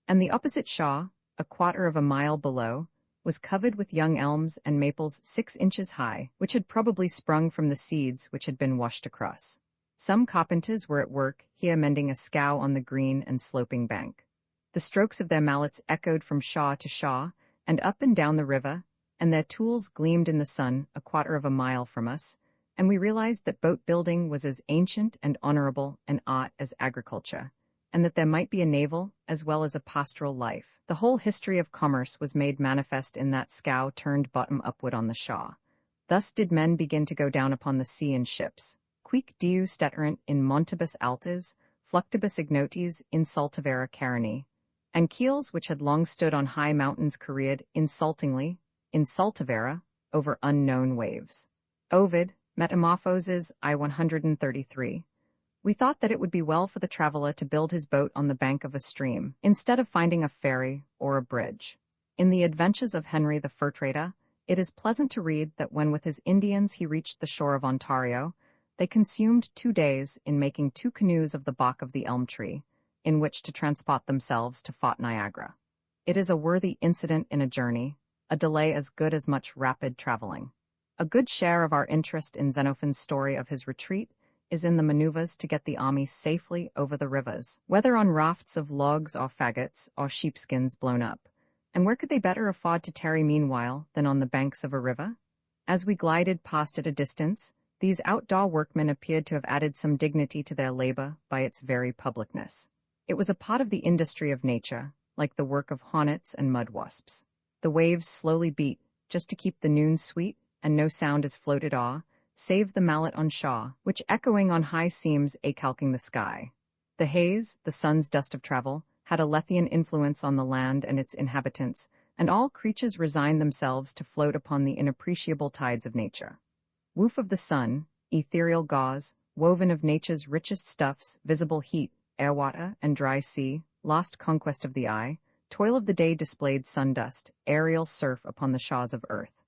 and the opposite Shaw, a quarter of a mile below, was covered with young elms and maples 6 inches high, which had probably sprung from the seeds which had been washed across. Some carpenters were at work here mending a scow on the green and sloping bank. The strokes of their mallets echoed from Shaw to Shaw and up and down the river, and their tools gleamed in the sun a quarter of a mile from us, and we realized that boat building was as ancient and honorable an art as agriculture, and that there might be a naval as well as a pastoral life. The whole history of commerce was made manifest in that scow turned bottom upward on the Shaw, Thus did men begin to go down upon the sea in ships, quic diu steterant in montibus altis, fluctibus ignotis in saltivera carini, and keels which had long stood on high mountains careered insultingly, in saltivera, over unknown waves. Ovid, Metamorphoses I 133. We thought that it would be well for the traveler to build his boat on the bank of a stream, instead of finding a ferry or a bridge. In the Adventures of Henry the Fur Trader, it is pleasant to read that when with his Indians he reached the shore of Ontario, they consumed 2 days in making 2 canoes of the bark of the elm tree, in which to transport themselves to Fort Niagara. It is a worthy incident in a journey, a delay as good as much rapid traveling. A good share of our interest in Xenophon's story of his retreat is in the maneuvers to get the army safely over the rivers, whether on rafts of logs or faggots or sheepskins blown up. And where could they better afford to tarry meanwhile than on the banks of a river? As we glided past at a distance, these outdoor workmen appeared to have added some dignity to their labor by its very publicness. It was a part of the industry of nature, like the work of hornets and mud wasps. The waves slowly beat, just to keep the noon sweet, and no sound is floated o'er, save the mallet on shore, which echoing on high seems acalking the sky. The haze, the sun's dust of travel, had a Lethian influence on the land and its inhabitants, and all creatures resigned themselves to float upon the inappreciable tides of nature. Woof of the sun, ethereal gauze, woven of nature's richest stuffs, visible heat, air water, and dry sea, lost conquest of the eye, toil of the day displayed sun-dust, aerial surf upon the shores of earth.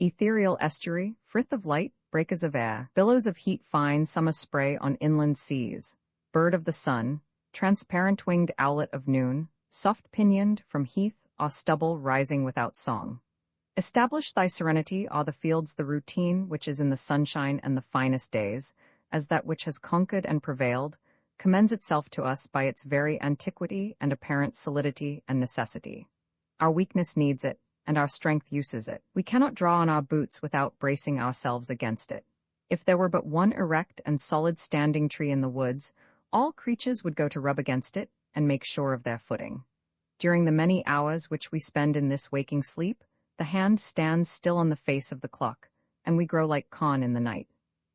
Ethereal estuary, frith of light, breakers of air, billows of heat fine summer spray on inland seas, bird of the sun, transparent winged owlet of noon, soft-pinioned from heath or stubble rising without song. Establish thy serenity o'er the fields the routine which is in the sunshine and the finest days, as that which has conquered and prevailed, commends itself to us by its very antiquity and apparent solidity and necessity. Our weakness needs it, and our strength uses it. We cannot draw on our boots without bracing ourselves against it. If there were but one erect and solid standing tree in the woods, all creatures would go to rub against it and make sure of their footing. During the many hours which we spend in this waking sleep, the hand stands still on the face of the clock, and we grow like corn in the night.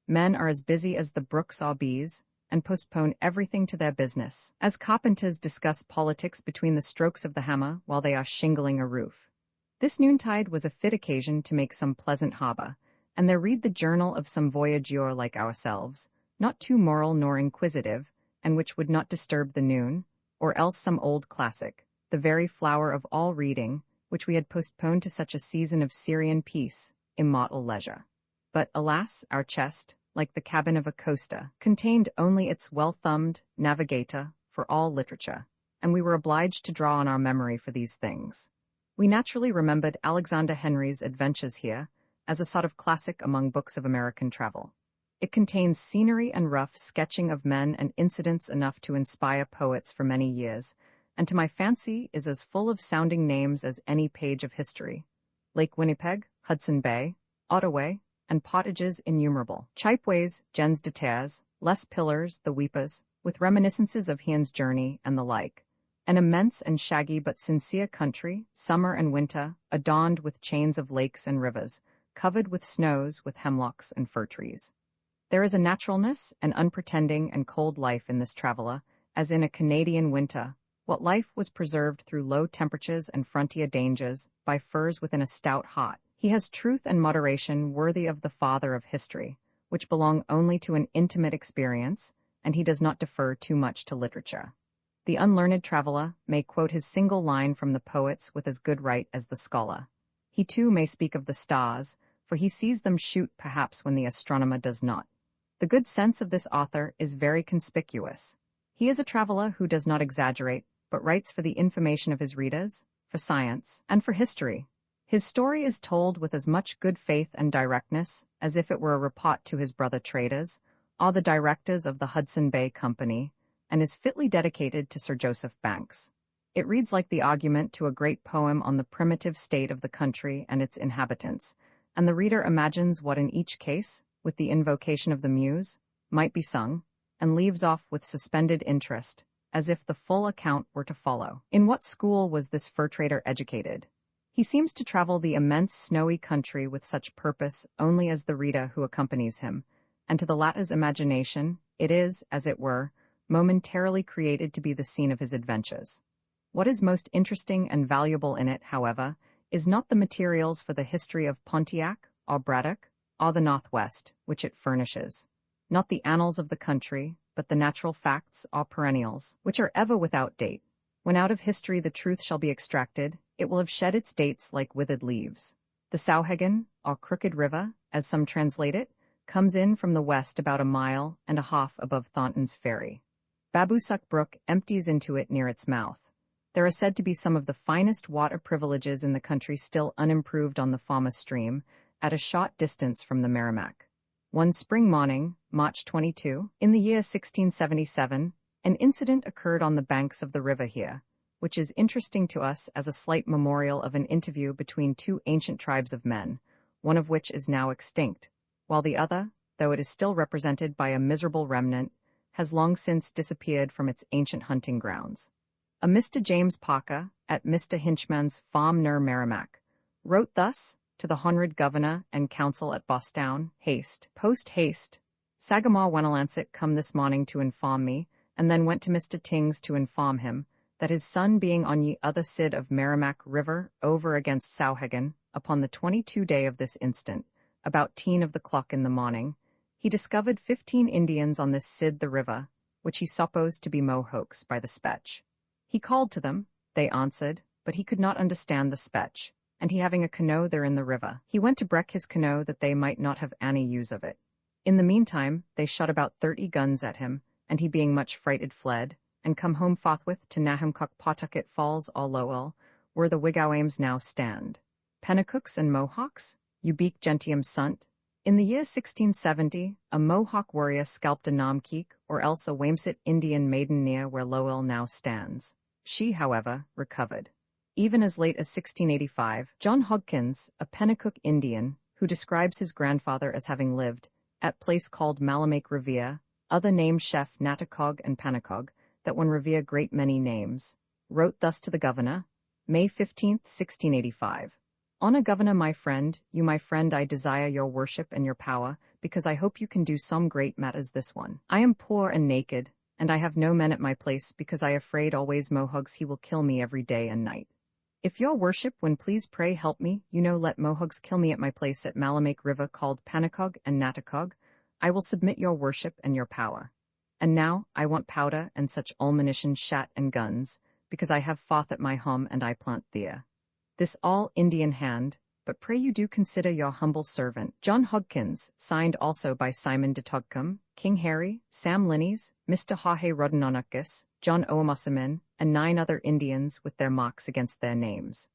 Men are as busy as the brooks or bees, and postpone everything to their business, as carpenters discuss politics between the strokes of the hammer while they are shingling a roof. This noontide was a fit occasion to make some pleasant harbor, and there read the journal of some voyageur like ourselves, not too moral nor inquisitive, and which would not disturb the noon, or else some old classic, the very flower of all reading, which we had postponed to such a season of Syrian peace, immortal leisure. But, alas, our chest, like the cabin of a coaster, contained only its well-thumbed navigator for all literature, and we were obliged to draw on our memory for these things. We naturally remembered Alexander Henry's Adventures here as a sort of classic among books of American travel. It contains scenery and rough sketching of men and incidents enough to inspire poets for many years, and to my fancy is as full of sounding names as any page of history. Lake Winnipeg, Hudson Bay, Ottawa, and pottages innumerable, Chipeways, gens de terres, Les Pillars, the Weepas, with reminiscences of Hian's journey and the like. An immense and shaggy but sincere country, summer and winter, adorned with chains of lakes and rivers, covered with snows, with hemlocks and fir trees. There is a naturalness, an unpretending and cold life in this traveler, as in a Canadian winter. What life was preserved through low temperatures and frontier dangers, by firs within a stout heart. He has truth and moderation worthy of the father of history, which belong only to an intimate experience, and he does not defer too much to literature. The unlearned traveler may quote his single line from the poets with as good right as the scholar. He too may speak of the stars, for he sees them shoot perhaps when the astronomer does not. The good sense of this author is very conspicuous. He is a traveler who does not exaggerate, but writes for the information of his readers, for science, and for history. His story is told with as much good faith and directness as if it were a report to his brother traders, or the directors of the Hudson Bay Company, and is fitly dedicated to Sir Joseph Banks. It reads like the argument to a great poem on the primitive state of the country and its inhabitants, and the reader imagines what in each case, with the invocation of the muse, might be sung, and leaves off with suspended interest, as if the full account were to follow. In what school was this fur trader educated? He seems to travel the immense snowy country with such purpose only as the Rita who accompanies him, and to the latter's imagination, it is, as it were, momentarily created to be the scene of his adventures. What is most interesting and valuable in it, however, is not the materials for the history of Pontiac, or Braddock, or the Northwest, which it furnishes, not the annals of the country, but the natural facts, or perennials, which are ever without date. When out of history the truth shall be extracted, it will have shed its dates like withered leaves. The Sauhegan, or Crooked River, as some translate it, comes in from the west about 1.5 miles above Thornton's Ferry. Babusuck Brook empties into it near its mouth. There are said to be some of the finest water privileges in the country still unimproved on the former stream, at a short distance from the Merrimack. One spring morning, March 22, in the year 1677, an incident occurred on the banks of the river here, which is interesting to us as a slight memorial of an interview between two ancient tribes of men, one of which is now extinct, while the other, though it is still represented by a miserable remnant, has long since disappeared from its ancient hunting grounds. A Mr. James Parker, at Mr. Hinchman's farm near Merrimack, wrote thus to the Honred Governor and Council at Bosstown, haste, post haste. Sagamore Wenelancet come this morning to inform me, and then went to Mr. Ting's to inform him, that his son being on ye other sid of Merrimack River over against Sauhegan, upon the 22 day of this instant, about 10 of the clock in the morning, he discovered 15 Indians on this sid the river, which he supposed to be Mohawks by the spetch. He called to them, they answered, but he could not understand the spetch, and he having a canoe there in the river, he went to break his canoe that they might not have any use of it. In the meantime, they shot about 30 guns at him, and he being much frighted fled, and come home forthwith to Nahumcock Pawtucket Falls or Lowell, where the Wigwams now stand. Pennacooks and Mohawks, you beak gentium sunt. In the year 1670, a Mohawk warrior scalped a Namkeek, or else a Waimsett Indian maiden near where Lowell now stands. She, however, recovered. Even as late as 1685, John Hogkins, a Pennacook Indian, who describes his grandfather as having lived at place called Malamake Revere, other names Chef Natacog and Panacog, that one revere great many names, wrote thus to the governor, May 15, 1685. Honor Governor my friend, you my friend I desire your worship and your power, because I hope you can do some great matters this one. I am poor and naked, and I have no men at my place because I afraid always Mohawks he will kill me every day and night. If your worship when please pray help me, let Mohawks kill me at my place at Malamake River called Panacog and Natacog, I will submit your worship and your power. And now I want powder and such ammunition shat and guns, because I have fought at my home and I plant there. This all Indian hand, but pray you do consider your humble servant, John Hogkins, signed also by Simon de Togcombe, King Harry, Sam Linneys, Mr. Hahe Rodononakis, John Oamasamin, and 9 other Indians with their marks against their names.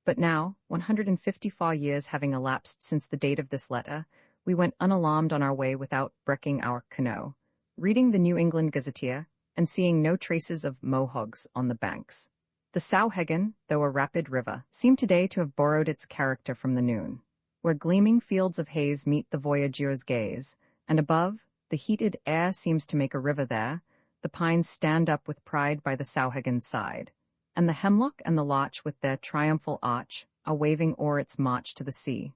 But now, 154 years having elapsed since the date of this letter, we went unalarmed on our way without breaking our canoe, reading the New England Gazetteer, and seeing no traces of Mohawks on the banks. The Sauhegan, though a rapid river, seemed today to have borrowed its character from the noon, where gleaming fields of haze meet the voyageur's gaze, and above, the heated air seems to make a river there. The pines stand up with pride by the Sauhegan's side, and the hemlock and the larch with their triumphal arch are waving o'er its march to the sea.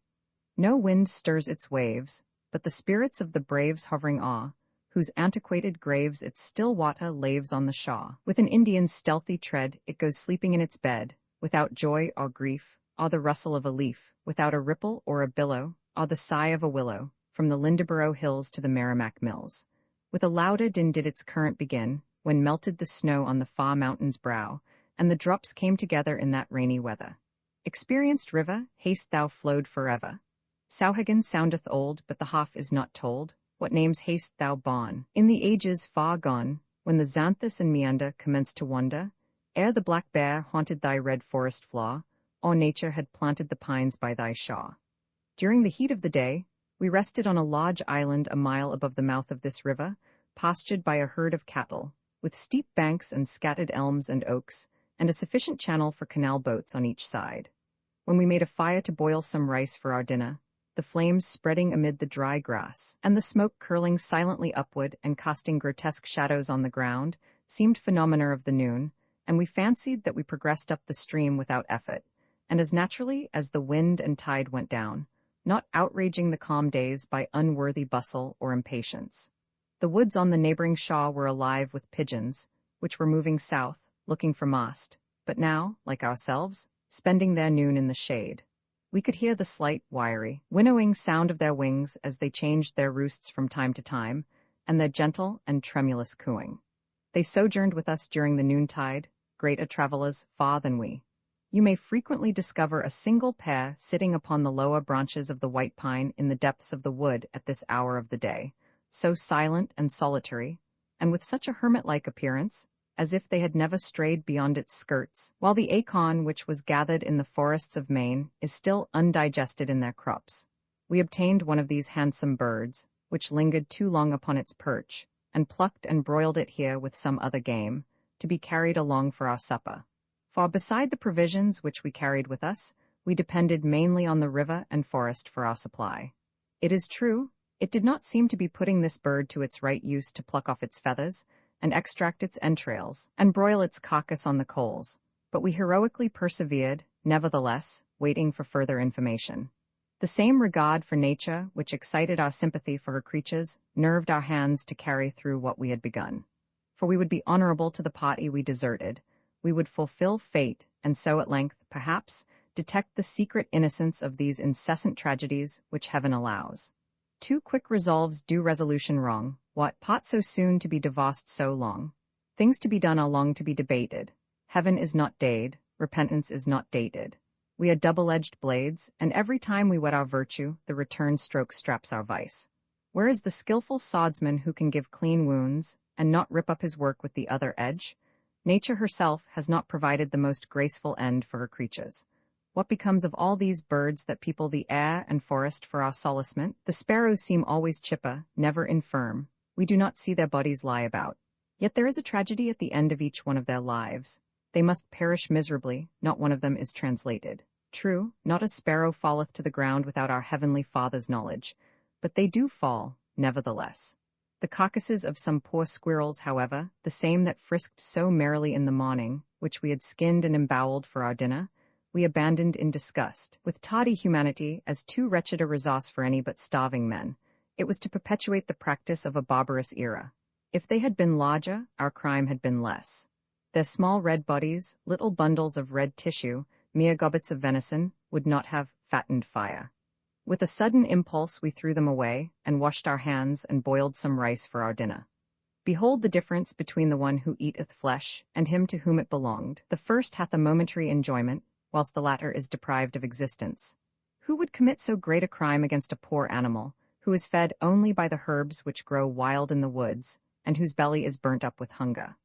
No wind stirs its waves, but the spirits of the braves hovering o'er, whose antiquated graves its still water laves on the shore. With an Indian's stealthy tread it goes sleeping in its bed, without joy or grief, or the rustle of a leaf, without a ripple or a billow, or the sigh of a willow, from the Lindeborough hills to the Merrimack mills. With a louder din did its current begin, when melted the snow on the far mountain's brow, and the drops came together in that rainy weather. Experienced river, haste thou flowed forever. Sauhegan soundeth old, but the half is not told. What names hast thou borne? In the ages far gone, when the Xanthus and Meander commenced to wander, ere the black bear haunted thy red forest floor, or nature had planted the pines by thy shore. During the heat of the day, we rested on a large island a mile above the mouth of this river, pastured by a herd of cattle, with steep banks and scattered elms and oaks, and a sufficient channel for canal boats on each side. When we made a fire to boil some rice for our dinner, the flames spreading amid the dry grass, and the smoke curling silently upward and casting grotesque shadows on the ground, seemed phenomena of the noon, and we fancied that we progressed up the stream without effort, and as naturally as the wind and tide went down, not outraging the calm days by unworthy bustle or impatience. The woods on the neighboring shaw were alive with pigeons, which were moving south, looking for mast, but now, like ourselves, spending their noon in the shade. We could hear the slight, wiry, winnowing sound of their wings as they changed their roosts from time to time, and their gentle and tremulous cooing. They sojourned with us during the noontide, greater travelers far than we. You may frequently discover a single pair sitting upon the lower branches of the white pine in the depths of the wood at this hour of the day, so silent and solitary, and with such a hermit-like appearance, as if they had never strayed beyond its skirts, while the acorn which was gathered in the forests of Maine is still undigested in their crops. We obtained one of these handsome birds, which lingered too long upon its perch, and plucked and broiled it here with some other game, to be carried along for our supper. For beside the provisions which we carried with us, we depended mainly on the river and forest for our supply. It is true, it did not seem to be putting this bird to its right use to pluck off its feathers, and extract its entrails, and broil its carcass on the coals, but we heroically persevered, nevertheless, waiting for further information. The same regard for nature which excited our sympathy for her creatures nerved our hands to carry through what we had begun. For we would be honorable to the party we deserted, we would fulfill fate, and so at length, perhaps, detect the secret innocence of these incessant tragedies which heaven allows. Two quick resolves do resolution wrong. What pot so soon to be divorced so long? Things to be done are long to be debated. Heaven is not dayed, repentance is not dated. We are double-edged blades, and every time we whet our virtue, the return stroke straps our vice. Where is the skillful swordsman who can give clean wounds, and not rip up his work with the other edge? Nature herself has not provided the most graceful end for her creatures. What becomes of all these birds that people the air and forest for our solacement? The sparrows seem always chipper, never infirm. We do not see their bodies lie about. Yet there is a tragedy at the end of each one of their lives. They must perish miserably, not one of them is translated. True, not a sparrow falleth to the ground without our heavenly Father's knowledge, but they do fall, nevertheless. The carcasses of some poor squirrels, however, the same that frisked so merrily in the morning, which we had skinned and emboweled for our dinner, we abandoned in disgust, with tardy humanity, as too wretched a resource for any but starving men. It was to perpetuate the practice of a barbarous era. If they had been larger, our crime had been less. Their small red bodies, little bundles of red tissue, mere gobbets of venison, would not have fattened fire. With a sudden impulse we threw them away, and washed our hands and boiled some rice for our dinner. Behold the difference between the one who eateth flesh, and him to whom it belonged. The first hath a momentary enjoyment, whilst the latter is deprived of existence. Who would commit so great a crime against a poor animal, who is fed only by the herbs which grow wild in the woods, and whose belly is burnt up with hunger?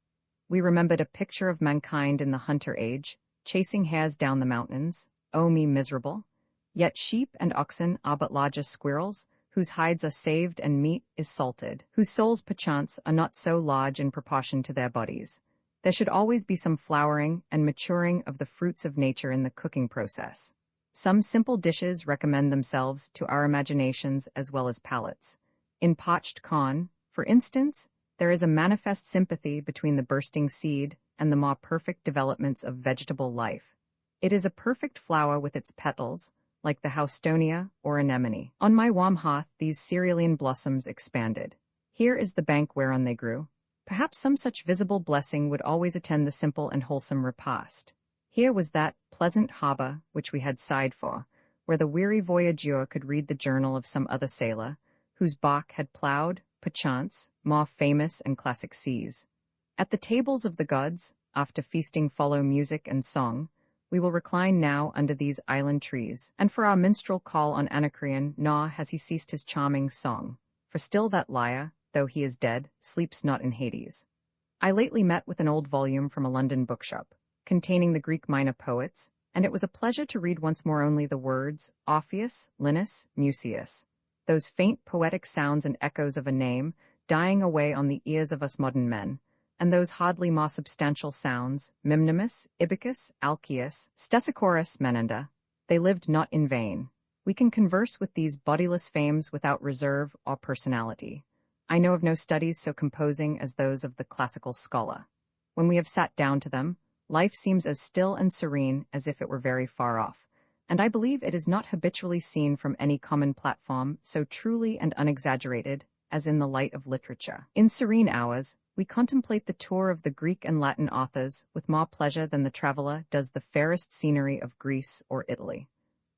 We remembered a picture of mankind in the hunter age, chasing hares down the mountains. Oh, me miserable! Yet sheep and oxen are but larger squirrels, whose hides are saved and meat is salted, whose souls perchance are not so large in proportion to their bodies. There should always be some flowering and maturing of the fruits of nature in the cooking process. Some simple dishes recommend themselves to our imaginations as well as palates. In parched corn, for instance, there is a manifest sympathy between the bursting seed and the more perfect developments of vegetable life. It is a perfect flower with its petals, like the houstonia or anemone. On my warm hearth these cerealian blossoms expanded. Here is the bank whereon they grew. Perhaps some such visible blessing would always attend the simple and wholesome repast. Here was that pleasant harbor which we had sighed for, where the weary voyageur could read the journal of some other sailor, whose bark had ploughed, perchance, more famous and classic seas. At the tables of the gods, after feasting follow music and song, we will recline now under these island trees, and for our minstrel call on Anacreon, nor has he ceased his charming song, for still that lyre, though he is dead, sleeps not in Hades. I lately met with an old volume from a London bookshop, containing the Greek minor poets, and it was a pleasure to read once more only the words Orpheus, Linus, Musaeus, those faint poetic sounds and echoes of a name dying away on the ears of us modern men, and those hardly more substantial sounds, Mimnemus, Ibycus, Alcaeus, Stesichorus, Menanda. They lived not in vain. We can converse with these bodiless fames without reserve or personality. I know of no studies so composing as those of the classical scholar. When we have sat down to them, Life seems as still and serene as if it were very far off, and I believe it is not habitually seen from any common platform so truly and unexaggerated as in the light of literature. In serene hours, we contemplate the tour of the Greek and Latin authors with more pleasure than the traveler does the fairest scenery of Greece or Italy.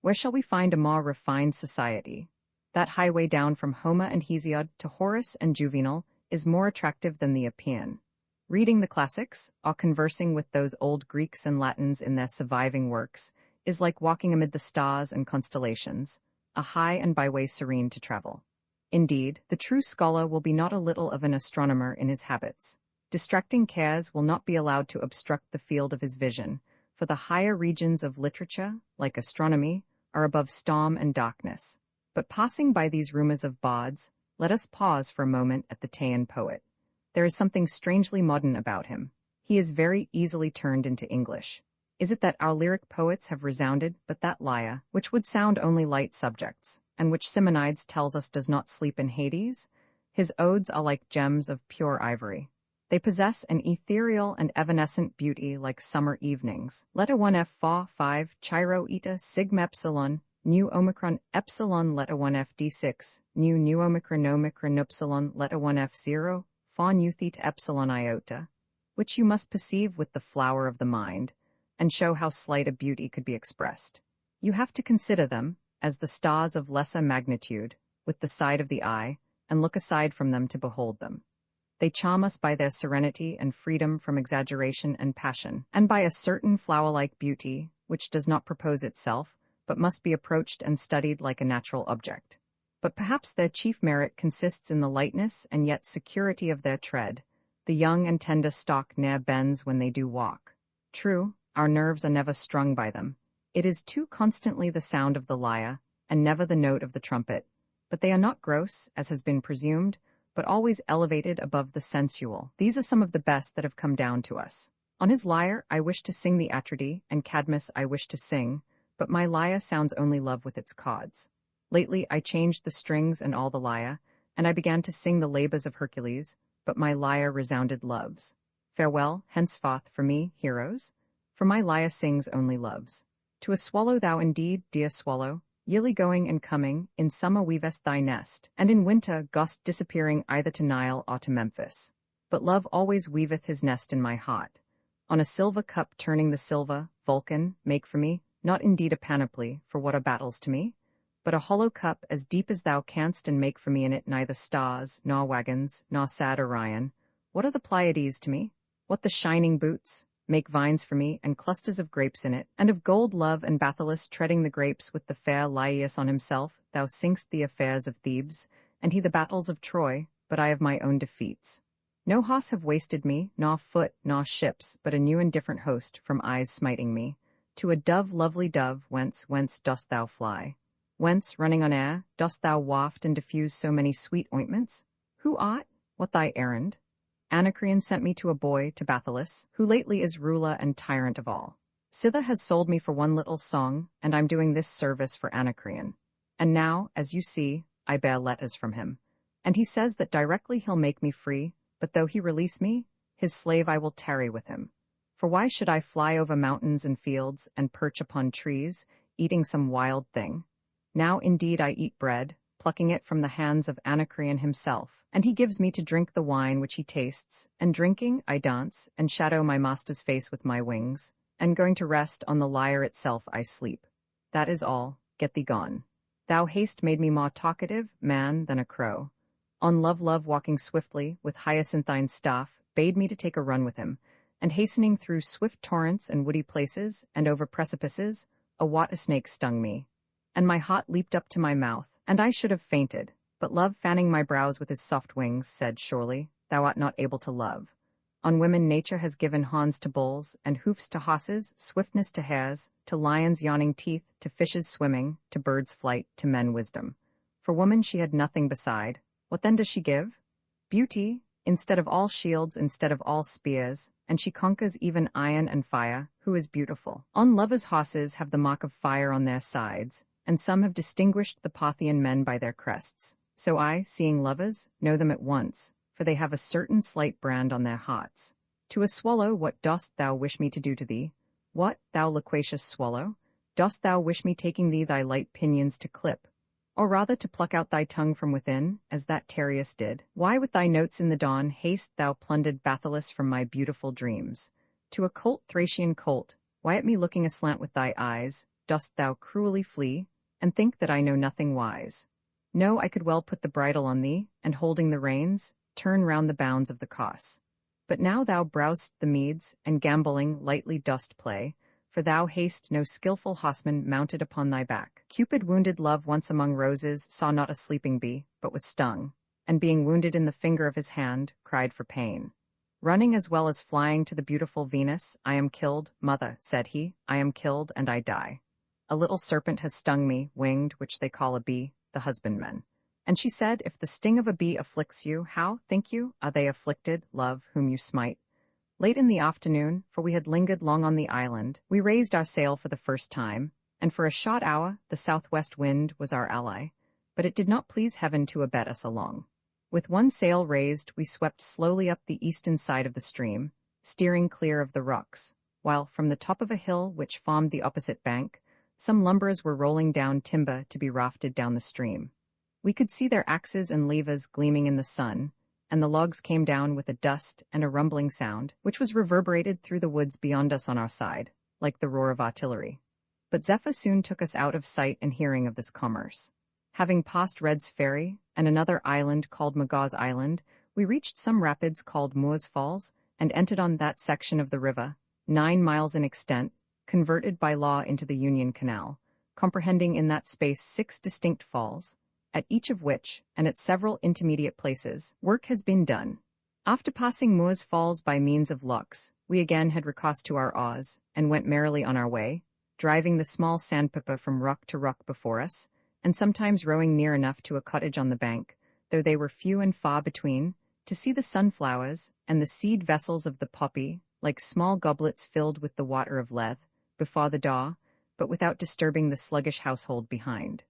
Where shall we find a more refined society? That highway down from Homer and Hesiod to Horace and Juvenal is more attractive than the Epean. Reading the classics, or conversing with those old Greeks and Latins in their surviving works, is like walking amid the stars and constellations, a high and byway serene to travel. Indeed, the true scholar will be not a little of an astronomer in his habits. Distracting cares will not be allowed to obstruct the field of his vision, for the higher regions of literature, like astronomy, are above storm and darkness. But passing by these rumors of bards, let us pause for a moment at the Teian poet. There is something strangely modern about him. He is very easily turned into English. Is it that our lyric poets have resounded but that lyre, which would sound only light subjects, and which Simonides tells us does not sleep in Hades? His odes are like gems of pure ivory. They possess an ethereal and evanescent beauty like summer evenings. Letter 1 F Fa 5 Chiro Eta Sigma Epsilon Nu Omicron Epsilon Letter 1 F D6 Nu Omicron Omicron Upsilon Letter 1 F 0 Fa Nu Theta Epsilon Iota, which you must perceive with the flower of the mind, and show how slight a beauty could be expressed. You have to consider them as the stars of lesser magnitude, with the side of the eye, and look aside from them to behold them. They charm us by their serenity and freedom from exaggeration and passion, and by a certain flower-like beauty, which does not propose itself, but must be approached and studied like a natural object. But perhaps their chief merit consists in the lightness and yet security of their tread. The young and tender stalk ne'er bends when they do walk. True, our nerves are never strung by them. It is too constantly the sound of the lyre, and never the note of the trumpet. But they are not gross, as has been presumed, but always elevated above the sensual. These are some of the best that have come down to us. On his lyre I wish to sing the Atridae, and Cadmus I wish to sing, but my lyre sounds only love with its chords. Lately I changed the strings and all the lyre, and I began to sing the labors of Hercules, but my lyre resounded loves. Farewell, henceforth, for me, heroes, for my lyre sings only loves. To a swallow thou indeed, dear swallow, yearly going and coming, in summer weavest thy nest, and in winter gost disappearing either to Nile or to Memphis. But love always weaveth his nest in my heart. On a silver cup turning the silver, Vulcan, make for me, not indeed a panoply, for what are battles to me, but a hollow cup as deep as thou canst, and make for me in it neither stars, nor wagons, nor sad Orion. What are the Pleiades to me? What the shining boots? Make vines for me, and clusters of grapes in it, and of gold love and Bathyllus treading the grapes with the fair Laius on himself, thou sing'st the affairs of Thebes, and he the battles of Troy, but I of my own defeats. No horse have wasted me, nor foot, nor ships, but a new and different host from eyes smiting me. To a dove, lovely dove, whence dost thou fly? Whence, running on air, dost thou waft and diffuse so many sweet ointments? Who art? What thy errand? Anacreon sent me to a boy, to Bathyllus, who lately is ruler and tyrant of all. Scytha has sold me for one little song, and I'm doing this service for Anacreon. And now, as you see, I bear letters from him. And he says that directly he'll make me free, but though he release me, his slave I will tarry with him. For why should I fly over mountains and fields, and perch upon trees, eating some wild thing? Now indeed I eat bread, plucking it from the hands of Anacreon himself, and he gives me to drink the wine which he tastes, and drinking I dance, and shadow my master's face with my wings, and going to rest on the lyre itself I sleep. That is all, get thee gone. Thou haste made me more talkative, man, than a crow. On love walking swiftly, with hyacinthine staff, bade me to take a run with him, and hastening through swift torrents and woody places, and over precipices, a snake stung me, and my heart leaped up to my mouth, and I should have fainted, but love, fanning my brows with his soft wings, said, surely, thou art not able to love. On women nature has given horns to bulls, and hoofs to horses, swiftness to hares, to lions' yawning teeth, to fishes swimming, to birds' flight, to men wisdom. For woman she had nothing beside. What then does she give? Beauty, instead of all shields, instead of all spears, and she conquers even iron and fire, who is beautiful. On lovers' horses have the mark of fire on their sides, and some have distinguished the Parthian men by their crests. So I, seeing lovers, know them at once, for they have a certain slight brand on their hearts. To a swallow, what dost thou wish me to do to thee? What, thou loquacious swallow? Dost thou wish me taking thee thy light pinions to clip? Or rather to pluck out thy tongue from within, as that Tereus did? Why with thy notes in the dawn haste thou plundered Bathyllus from my beautiful dreams? To a colt Thracian colt, why at me looking aslant with thy eyes, dost thou cruelly flee, and think that I know nothing wise? No, I could well put the bridle on thee, and holding the reins, turn round the bounds of the course. But now thou browsest the meads, and gambolling lightly dost play, for thou hast no skilful horseman mounted upon thy back. Cupid wounded love once among roses saw not a sleeping bee, but was stung, and being wounded in the finger of his hand, cried for pain. Running as well as flying to the beautiful Venus, I am killed, mother, said he, I am killed and I die. A little serpent has stung me, winged, which they call a bee, the husbandmen. And she said, if the sting of a bee afflicts you, how, think you, are they afflicted, love, whom you smite? Late in the afternoon, for we had lingered long on the island, we raised our sail for the first time, and for a short hour the southwest wind was our ally, but it did not please heaven to abet us along. With one sail raised, we swept slowly up the eastern side of the stream, steering clear of the rocks, while from the top of a hill which formed the opposite bank, some lumberers were rolling down timber to be rafted down the stream. We could see their axes and levers gleaming in the sun, and the logs came down with a dust and a rumbling sound, which was reverberated through the woods beyond us on our side, like the roar of artillery. But Zephyr soon took us out of sight and hearing of this commerce. Having passed Red's Ferry and another island called Magaw's Island, we reached some rapids called Moore's Falls and entered on that section of the river, 9 miles in extent, converted by law into the Union Canal, comprehending in that space 6 distinct falls, at each of which, and at several intermediate places, work has been done. After passing Moore's Falls by means of locks, we again had recourse to our oars, and went merrily on our way, driving the small sandpiper from rock to rock before us, and sometimes rowing near enough to a cottage on the bank, though they were few and far between, to see the sunflowers and the seed vessels of the poppy, like small goblets filled with the water of Lethe, before the door, but without disturbing the sluggish household behind.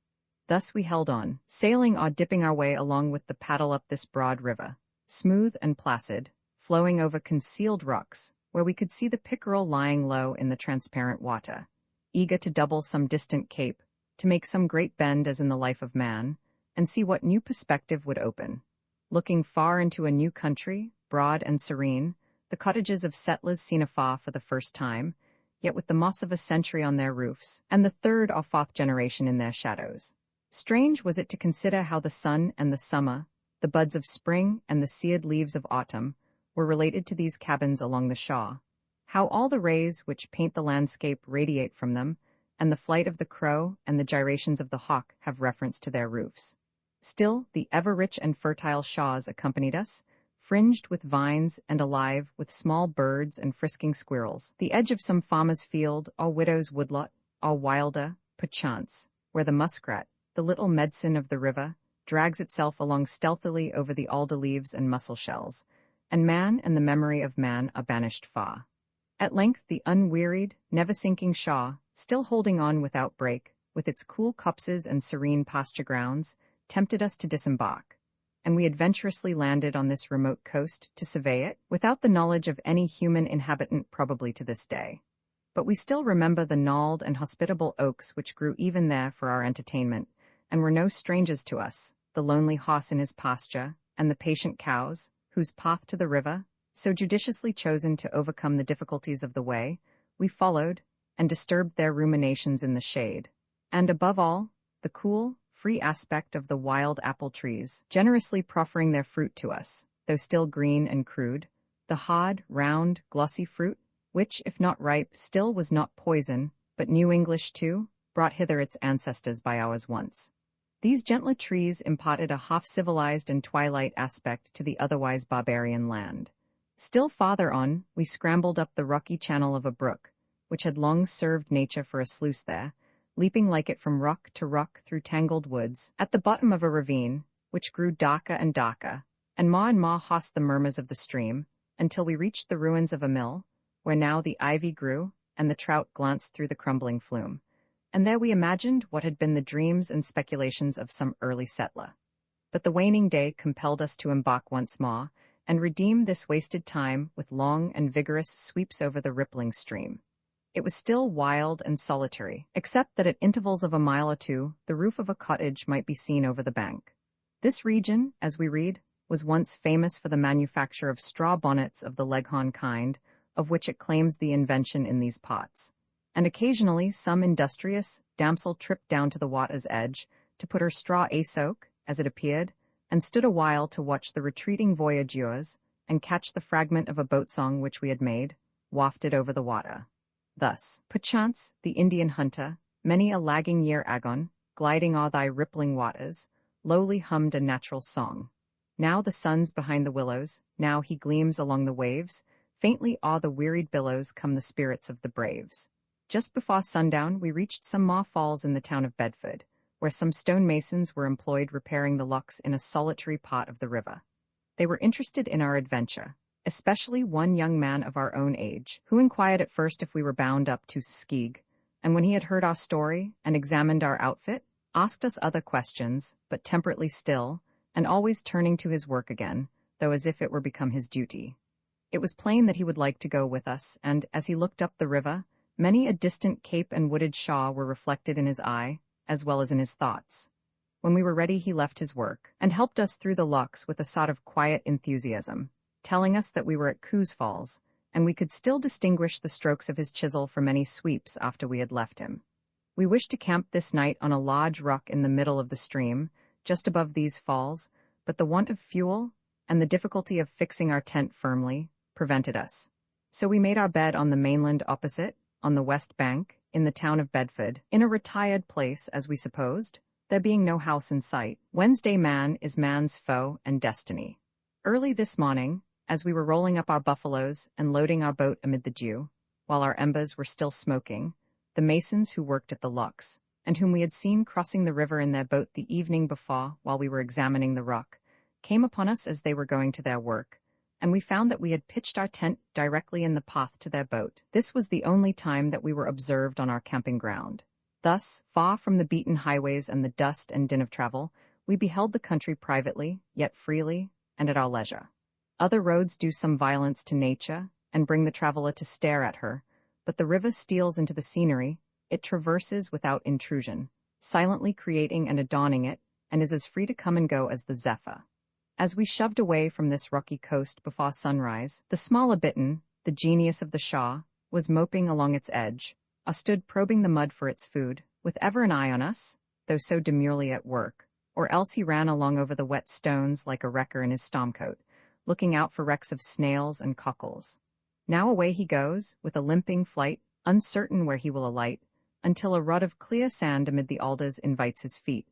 Thus we held on, sailing or dipping our way along with the paddle up this broad river, smooth and placid, flowing over concealed rocks, where we could see the pickerel lying low in the transparent water, eager to double some distant cape, to make some great bend as in the life of man, and see what new perspective would open. Looking far into a new country, broad and serene, the cottages of settlers seen afar for the first time, yet with the moss of a century on their roofs, and the third or fourth generation in their shadows. Strange was it to consider how the sun and the summer, the buds of spring and the seared leaves of autumn, were related to these cabins along the shore, how all the rays which paint the landscape radiate from them, and the flight of the crow and the gyrations of the hawk have reference to their roofs. Still, the ever-rich and fertile shores accompanied us, fringed with vines and alive with small birds and frisking squirrels, the edge of some farmer's field or widow's woodlot, or wilder, perchance, where the muskrat, the little medicine of the river, drags itself along stealthily over the alder leaves and mussel shells, and man and the memory of man are banished far. At length the unwearied, never-sinking shore, still holding on without break, with its cool copses and serene pasture grounds, tempted us to disembark, and we adventurously landed on this remote coast to survey it, without the knowledge of any human inhabitant probably to this day. But we still remember the gnarled and hospitable oaks which grew even there for our entertainment, and were no strangers to us, the lonely horse in his pasture, and the patient cows, whose path to the river, so judiciously chosen to overcome the difficulties of the way, we followed, and disturbed their ruminations in the shade. And above all, the cool, free aspect of the wild apple trees, generously proffering their fruit to us, though still green and crude, the hard, round, glossy fruit, which, if not ripe, still was not poison, but New English too, brought hither its ancestors by ours once. These gentler trees imparted a half-civilized and twilight aspect to the otherwise barbarian land. Still farther on, we scrambled up the rocky channel of a brook, which had long served nature for a sluice there, leaping like it from rock to rock through tangled woods, at the bottom of a ravine, which grew darker and darker, and more hoarse the murmurs of the stream, until we reached the ruins of a mill, where now the ivy grew, and the trout glanced through the crumbling flume. And there we imagined what had been the dreams and speculations of some early settler. But the waning day compelled us to embark once more, and redeem this wasted time with long and vigorous sweeps over the rippling stream. It was still wild and solitary, except that at intervals of a mile or two, the roof of a cottage might be seen over the bank. This region, as we read, was once famous for the manufacture of straw bonnets of the Leghorn kind, of which it claims the invention in these pots. And occasionally some industrious damsel tripped down to the water's edge to put her straw a-soak, as it appeared, and stood a while to watch the retreating voyageurs and catch the fragment of a boat song which we had made, wafted over the water. Thus, perchance, the Indian hunter, many a lagging year agone, gliding o'er thy rippling waters, lowly hummed a natural song. Now the sun's behind the willows, now he gleams along the waves, faintly o'er the wearied billows come the spirits of the braves. Just before sundown we reached some more falls in the town of Bedford, where some stonemasons were employed repairing the locks in a solitary part of the river. They were interested in our adventure, especially one young man of our own age, who inquired at first if we were bound up to Skeg, and when he had heard our story and examined our outfit, asked us other questions, but temperately still, and always turning to his work again, though as if it were become his duty. It was plain that he would like to go with us, and, as he looked up the river, many a distant cape and wooded shaw were reflected in his eye, as well as in his thoughts. When we were ready he left his work, and helped us through the locks with a sort of quiet enthusiasm, telling us that we were at Coos Falls, and we could still distinguish the strokes of his chisel from many sweeps after we had left him. We wished to camp this night on a large rock in the middle of the stream, just above these falls, but the want of fuel, and the difficulty of fixing our tent firmly, prevented us. So we made our bed on the mainland opposite, on the west bank, in the town of Bedford, in a retired place, as we supposed, there being no house in sight. Wednesday man is man's foe and destiny. Early this morning, as we were rolling up our buffaloes and loading our boat amid the dew, while our embers were still smoking, the masons who worked at the locks, and whom we had seen crossing the river in their boat the evening before while we were examining the rock, came upon us as they were going to their work, and we found that we had pitched our tent directly in the path to their boat. This was the only time that we were observed on our camping ground. Thus, far from the beaten highways and the dust and din of travel, we beheld the country privately, yet freely, and at our leisure. Other roads do some violence to nature, and bring the traveller to stare at her, but the river steals into the scenery, it traverses without intrusion, silently creating and adorning it, and is as free to come and go as the zephyr. As we shoved away from this rocky coast before sunrise, the smaller bittern, the genius of the shaw, was moping along its edge, or stood probing the mud for its food, with ever an eye on us, though so demurely at work, or else he ran along over the wet stones like a wrecker in his stormcoat, looking out for wrecks of snails and cockles. Now away he goes, with a limping flight, uncertain where he will alight, until a rod of clear sand amid the alders invites his feet,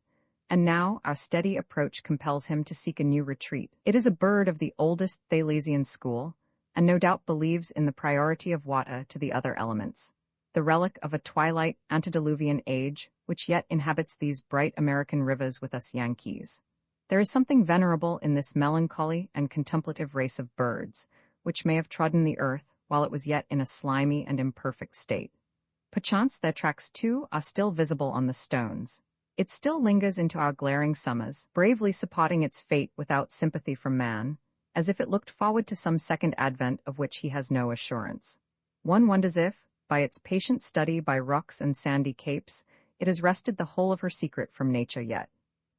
and now our steady approach compels him to seek a new retreat. It is a bird of the oldest Thalesian school, and no doubt believes in the priority of water to the other elements, the relic of a twilight antediluvian age which yet inhabits these bright American rivers with us Yankees. There is something venerable in this melancholy and contemplative race of birds, which may have trodden the earth while it was yet in a slimy and imperfect state. Perchance their tracks, too, are still visible on the stones. It still lingers into our glaring summers, bravely supporting its fate without sympathy from man, as if it looked forward to some second advent of which he has no assurance. One wonders if, by its patient study by rocks and sandy capes, it has wrested the whole of her secret from nature yet.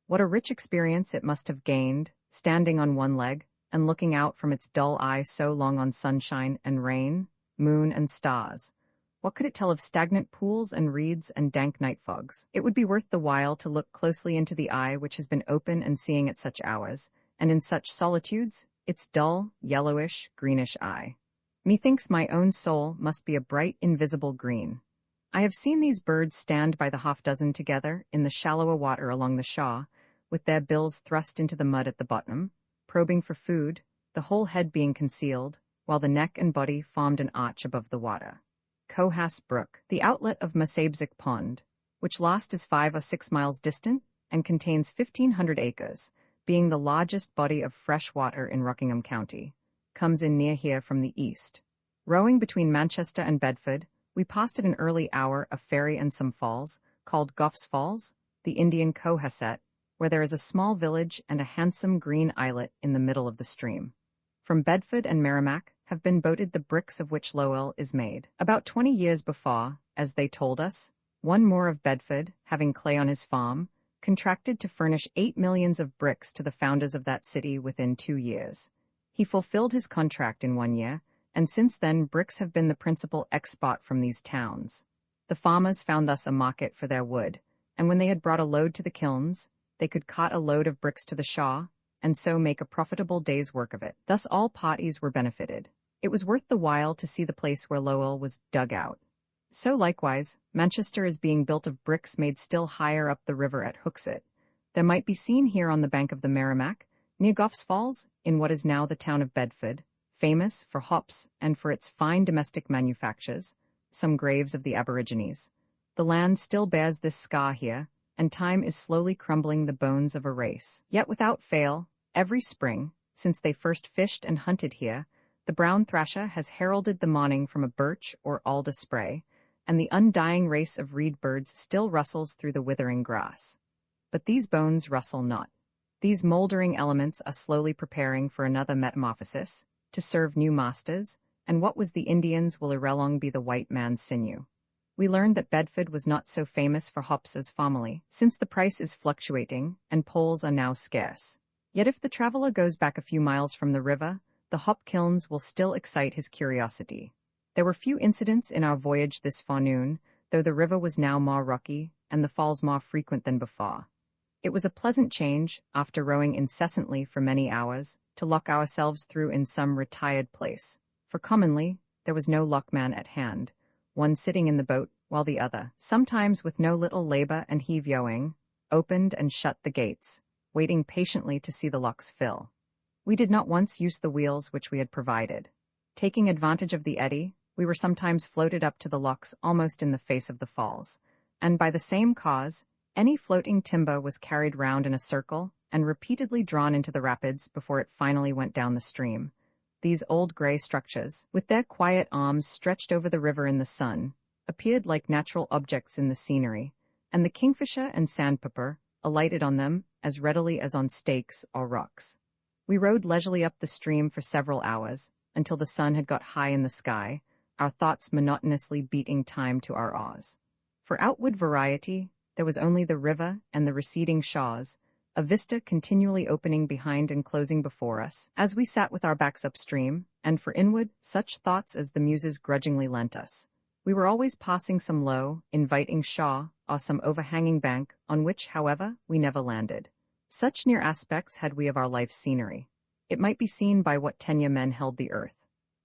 What a rich experience it must have gained, standing on one leg, and looking out from its dull eye so long on sunshine and rain, moon and stars. What could it tell of stagnant pools and reeds and dank night fogs? It would be worth the while to look closely into the eye which has been open and seeing at such hours, and in such solitudes, its dull, yellowish, greenish eye. Methinks my own soul must be a bright, invisible green. I have seen these birds stand by the half-dozen together in the shallower water along the shaw, with their bills thrust into the mud at the bottom, probing for food, the whole head being concealed, while the neck and body formed an arch above the water. Cohas Brook, the outlet of Masabesic Pond, which last is 5 or 6 miles distant and contains 1,500 acres, being the largest body of fresh water in Rockingham County, comes in near here from the east. Rowing between Manchester and Bedford, we passed at an early hour a ferry and some falls, called Gough's Falls, the Indian Cohasset, where there is a small village and a handsome green islet in the middle of the stream. from Bedford and Merrimack, have been boated the bricks of which Lowell is made. About 20 years before, as they told us, one Moore of Bedford, having clay on his farm, contracted to furnish 8 millions of bricks to the founders of that city within 2 years. He fulfilled his contract in 1 year, and since then bricks have been the principal export from these towns. The farmers found thus a market for their wood, and when they had brought a load to the kilns, they could cart a load of bricks to the Shaw, and so make a profitable day's work of it. Thus all parties were benefited. It was worth the while to see the place where Lowell was dug out. So likewise, Manchester is being built of bricks made still higher up the river at Hooksett. There might be seen here on the bank of the Merrimack, near Goff's Falls, in what is now the town of Bedford, famous for hops and for its fine domestic manufactures, some graves of the Aborigines. The land still bears this scar here, and time is slowly crumbling the bones of a race. Yet without fail, every spring, since they first fished and hunted here, the brown thrasher has heralded the morning from a birch or alder spray, and the undying race of reed birds still rustles through the withering grass. But these bones rustle not. These mouldering elements are slowly preparing for another metamorphosis, to serve new masters, and what was the Indians will ere long be the white man's sinew. We learned that Bedford was not so famous for hops as formerly, since the price is fluctuating, and poles are now scarce. Yet if the traveler goes back a few miles from the river, the hop kilns will still excite his curiosity. There were few incidents in our voyage this forenoon, though the river was now more rocky, and the falls more frequent than before. It was a pleasant change, after rowing incessantly for many hours, to lock ourselves through in some retired place, for commonly there was no lockman at hand, one sitting in the boat, while the other, sometimes with no little labor and heave-yoing, opened and shut the gates, waiting patiently to see the locks fill. We did not once use the wheels which we had provided. Taking advantage of the eddy, we were sometimes floated up to the locks almost in the face of the falls, and by the same cause, any floating timber was carried round in a circle and repeatedly drawn into the rapids before it finally went down the stream. These old gray structures, with their quiet arms stretched over the river in the sun, appeared like natural objects in the scenery, and the kingfisher and sandpiper alighted on them as readily as on stakes or rocks. We rowed leisurely up the stream for several hours, until the sun had got high in the sky, our thoughts monotonously beating time to our oars. For outward variety, there was only the river and the receding shaws, a vista continually opening behind and closing before us, as we sat with our backs upstream, and for inward, such thoughts as the muses grudgingly lent us. We were always passing some low, inviting shaw, or some overhanging bank, on which, however, we never landed. Such near aspects had we of our life's scenery. It might be seen by what tenure men held the earth.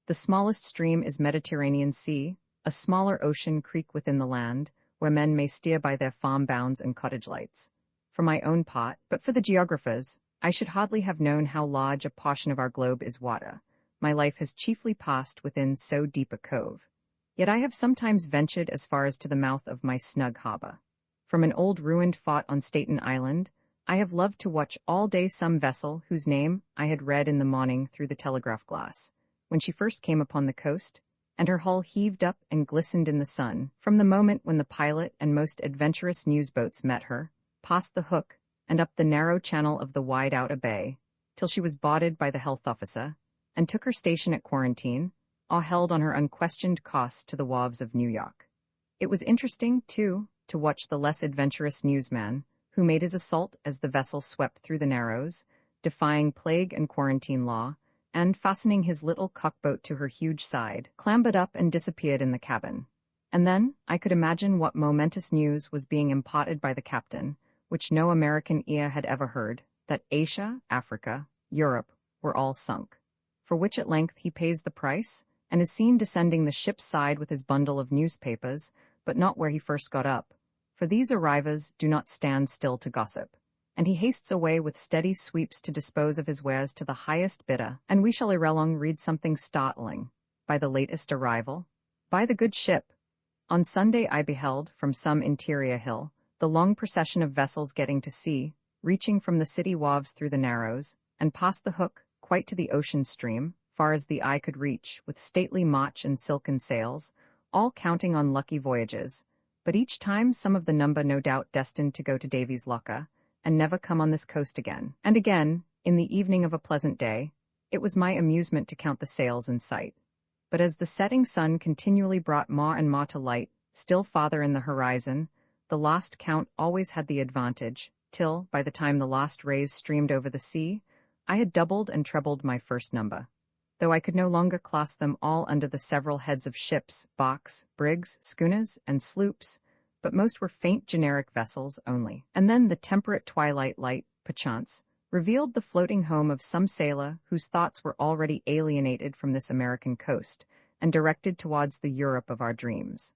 The smallest stream is Mediterranean Sea, a smaller ocean creek within the land, where men may steer by their farm bounds and cottage lights. For my own part, but for the geographers, I should hardly have known how large a portion of our globe is water. My life has chiefly passed within so deep a cove. Yet I have sometimes ventured as far as to the mouth of my snug harbor. From an old ruined fort on Staten Island, I have loved to watch all day some vessel whose name I had read in the morning through the telegraph glass, when she first came upon the coast, and her hull heaved up and glistened in the sun, from the moment when the pilot and most adventurous newsboats met her, past the Hook, and up the narrow channel of the wide outer bay, till she was boarded by the health officer, and took her station at quarantine, or held on her unquestioned costs to the wharves of New York. It was interesting, too, to watch the less adventurous newsman, who made his assault as the vessel swept through the Narrows, defying plague and quarantine law, and, fastening his little cockboat to her huge side, clambered up and disappeared in the cabin. And then I could imagine what momentous news was being imparted by the captain, which no American ear had ever heard, that Asia, Africa, Europe were all sunk, for which at length he pays the price, and is seen descending the ship's side with his bundle of newspapers, but not where he first got up, for these arrivals do not stand still to gossip, and he hastes away with steady sweeps to dispose of his wares to the highest bidder, and we shall ere long read something startling. By the latest arrival, by the good ship. On Sunday I beheld, from some interior hill, the long procession of vessels getting to sea, reaching from the city wharves through the Narrows, and past the Hook, quite to the ocean stream, far as the eye could reach, with stately motch and silken sails, all counting on lucky voyages, but each time some of the number no doubt destined to go to Davy's Locker, and never come on this coast again. And again, in the evening of a pleasant day, It was my amusement to count the sails in sight. But as the setting sun continually brought more and more to light, still farther in the horizon, the lost count always had the advantage, till, by the time the lost rays streamed over the sea, I had doubled and trebled my first number. Though I could no longer class them all under the several heads of ships, barks, brigs, schooners, and sloops, but most were faint generic vessels only. And then the temperate twilight light, perchance, revealed the floating home of some sailor whose thoughts were already alienated from this American coast and directed towards the Europe of our dreams.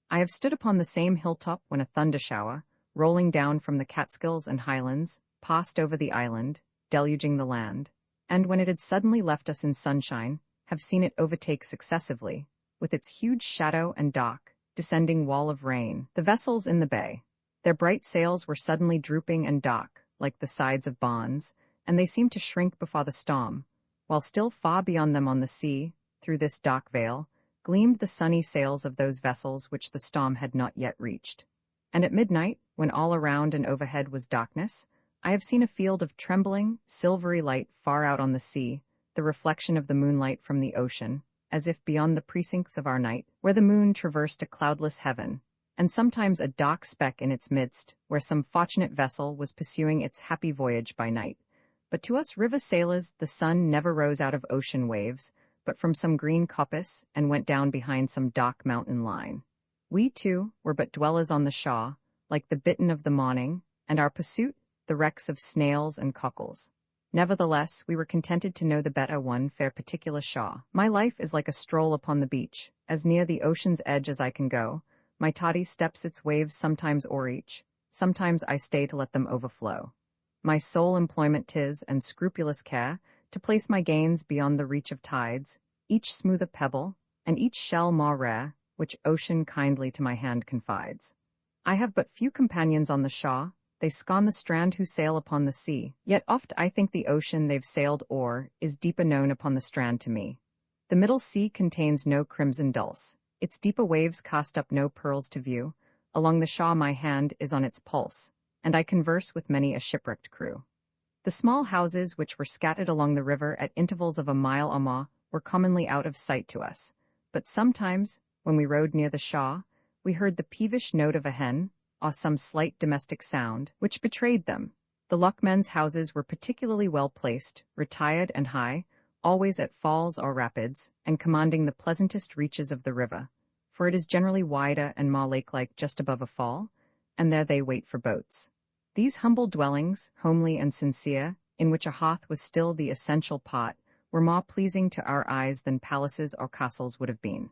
I have stood upon the same hilltop when a thunder shower, rolling down from the Catskills and Highlands, passed over the island, deluging the land, and when it had suddenly left us in sunshine, have seen it overtake successively, with its huge shadow and dark, descending wall of rain, the vessels in the bay. Their bright sails were suddenly drooping and dark, like the sides of barns, and they seemed to shrink before the storm, while still far beyond them on the sea, through this dark veil, gleamed the sunny sails of those vessels which the storm had not yet reached. And at midnight, when all around and overhead was darkness, I have seen a field of trembling, silvery light far out on the sea, the reflection of the moonlight from the ocean, as if beyond the precincts of our night, where the moon traversed a cloudless heaven, and sometimes a dark speck in its midst, where some fortunate vessel was pursuing its happy voyage by night. But to us river sailors the sun never rose out of ocean waves, but from some green coppice, and went down behind some dark mountain line. We, too, were but dwellers on the shore, like the bittern of the morning, and our pursuit, the wrecks of snails and cockles. Nevertheless, we were contented to know the better one fair particular shore. My life is like a stroll upon the beach, as near the ocean's edge as I can go. My toddy steps its waves sometimes o'erreach, sometimes I stay to let them overflow. My sole employment 'tis, and scrupulous care, to place my gains beyond the reach of tides, each smooth a pebble, and each shell more rare, which ocean kindly to my hand confides. I have but few companions on the shore, they scorn the strand who sail upon the sea, yet oft I think the ocean they've sailed o'er is deeper known upon the strand to me. The middle sea contains no crimson dulce, its deeper waves cast up no pearls to view, along the shore my hand is on its pulse, and I converse with many a shipwrecked crew. The small houses which were scattered along the river at intervals of a mile or more were commonly out of sight to us, but sometimes, when we rode near the shore, we heard the peevish note of a hen, or some slight domestic sound, which betrayed them. The lockmen's houses were particularly well placed, retired and high, always at falls or rapids, and commanding the pleasantest reaches of the river, for it is generally wider and more lake-like just above a fall, and there they wait for boats. These humble dwellings, homely and sincere, in which a hearth was still the essential part, were more pleasing to our eyes than palaces or castles would have been.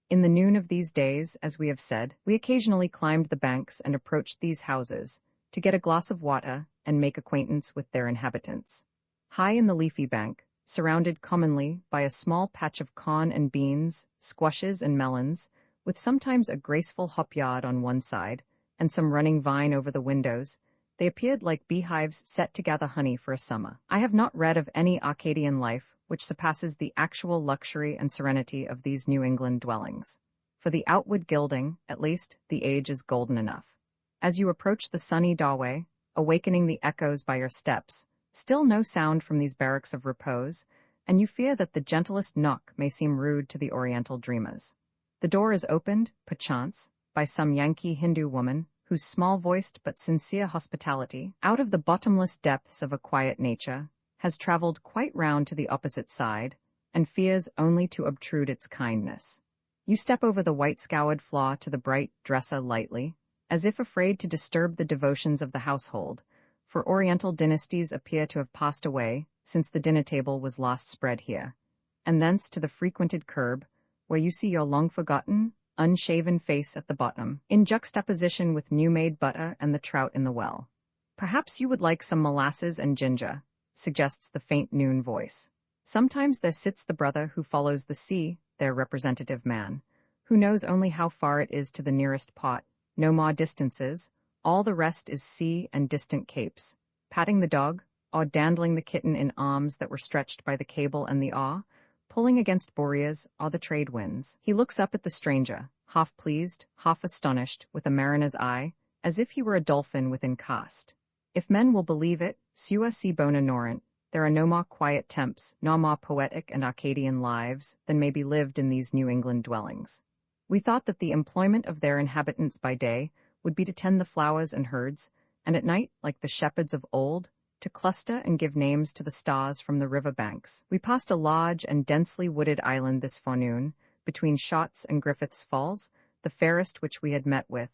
In the noon of these days, as we have said, we occasionally climbed the banks and approached these houses, to get a glass of water and make acquaintance with their inhabitants. High in the leafy bank, surrounded commonly by a small patch of corn and beans, squashes and melons, with sometimes a graceful hop-yard on one side, and some running vine over the windows, they appeared like beehives set to gather honey for a summer. I have not read of any Arcadian life which surpasses the actual luxury and serenity of these New England dwellings. For the outward gilding, at least, the age is golden enough. As you approach the sunny doorway, awakening the echoes by your steps, still no sound from these barracks of repose, and you fear that the gentlest knock may seem rude to the Oriental dreamers. The door is opened, perchance, by some Yankee Hindu woman, whose small-voiced but sincere hospitality, out of the bottomless depths of a quiet nature, has traveled quite round to the opposite side, and fears only to obtrude its kindness. You step over the white-scoured floor to the bright dresser lightly, as if afraid to disturb the devotions of the household, for Oriental dynasties appear to have passed away since the dinner table was last spread here, and thence to the frequented curb, where you see your long-forgotten, unshaven face at the bottom, in juxtaposition with new-made butter and the trout in the well. Perhaps you would like some molasses and ginger, suggests the faint noon voice. Sometimes there sits the brother who follows the sea, their representative man, who knows only how far it is to the nearest pot, no more distances, all the rest is sea and distant capes, patting the dog, or dandling the kitten in arms that were stretched by the cable and the awe, pulling against boreas or the trade winds. He looks up at the stranger, half pleased, half astonished, with a mariner's eye, as if he were a dolphin within cast. If men will believe it, sua si bona norant, there are no more quiet temps, no more poetic and Arcadian lives than may be lived in these New England dwellings. We thought that the employment of their inhabitants by day would be to tend the flowers and herds, and at night, like the shepherds of old, to cluster and give names to the stars from the river banks. We passed a large and densely wooded island this forenoon, between Shotts and Griffith's Falls, the fairest which we had met with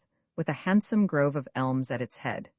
a handsome grove of elms at its head.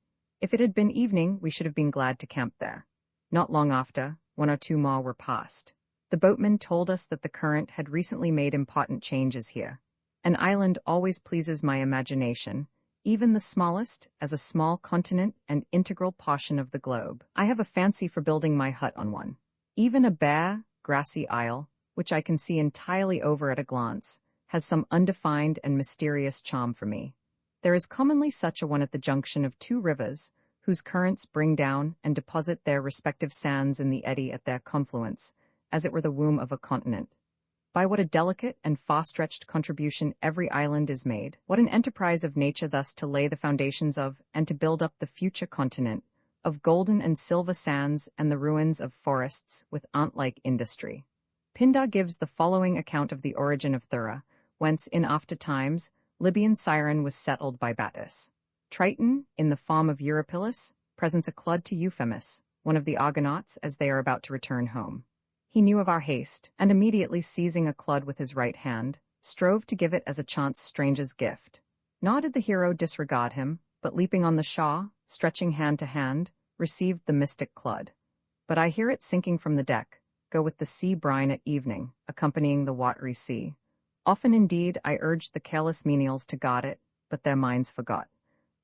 If it had been evening, we should have been glad to camp there. Not long after, 1 or 2 more were passed. The boatman told us that the current had recently made important changes here. An island always pleases my imagination, even the smallest, as a small continent and integral portion of the globe. I have a fancy for building my hut on one. Even a bare, grassy isle, which I can see entirely over at a glance, has some undefined and mysterious charm for me. There is commonly such a one at the junction of 2 rivers, whose currents bring down and deposit their respective sands in the eddy at their confluence, as it were the womb of a continent. By what a delicate and far-stretched contribution every island is made, what an enterprise of nature thus to lay the foundations of and to build up the future continent, of golden and silver sands and the ruins of forests with ant-like industry. Pindar gives the following account of the origin of Thura, whence in after times Libyan Cyrene was settled by Battus. Triton, in the form of Eurypylus, presents a clod to Euphemus, one of the Argonauts, as they are about to return home. He knew of our haste, and immediately seizing a clod with his right hand, strove to give it as a chance stranger's gift. Nor did the hero disregard him, but leaping on the shore, stretching hand to hand, received the mystic clod. But I hear it sinking from the deck, go with the sea brine at evening, accompanying the watery sea. Often indeed I urged the careless menials to guard it, but their minds forgot.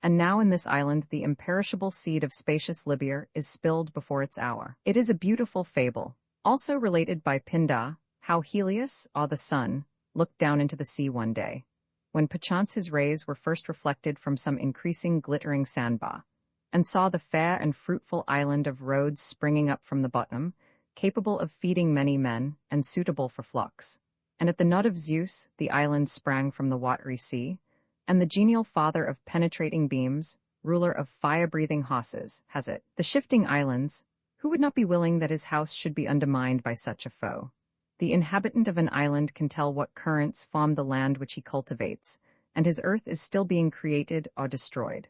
And now in this island the imperishable seed of spacious Libya is spilled before its hour. It is a beautiful fable, also related by Pindar, how Helios, or the sun, looked down into the sea one day, when perchance his rays were first reflected from some increasing glittering sandbar, and saw the fair and fruitful island of Rhodes springing up from the bottom, capable of feeding many men, and suitable for flocks. And at the nod of Zeus, the island sprang from the watery sea, and the genial father of penetrating beams, ruler of fire-breathing horses, has it. The shifting islands, who would not be willing that his house should be undermined by such a foe? The inhabitant of an island can tell what currents form the land which he cultivates, and his earth is still being created or destroyed.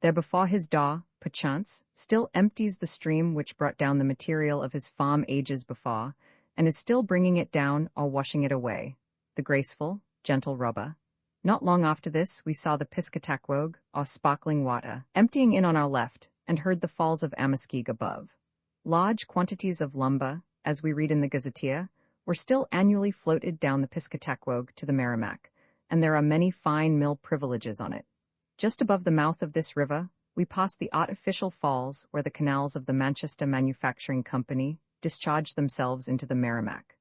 There before his door, perchance, still empties the stream which brought down the material of his farm ages before, and is still bringing it down or washing it away, the graceful, gentle robber. Not long after this we saw the Piscataqua, or sparkling water, emptying in on our left, and heard the falls of Amaskeag above. Large quantities of lumber, as we read in the Gazetteer, were still annually floated down the Piscataqua to the Merrimack, and there are many fine mill privileges on it. Just above the mouth of this river, we passed the artificial falls where the canals of the Manchester Manufacturing Company discharge themselves into the Merrimack.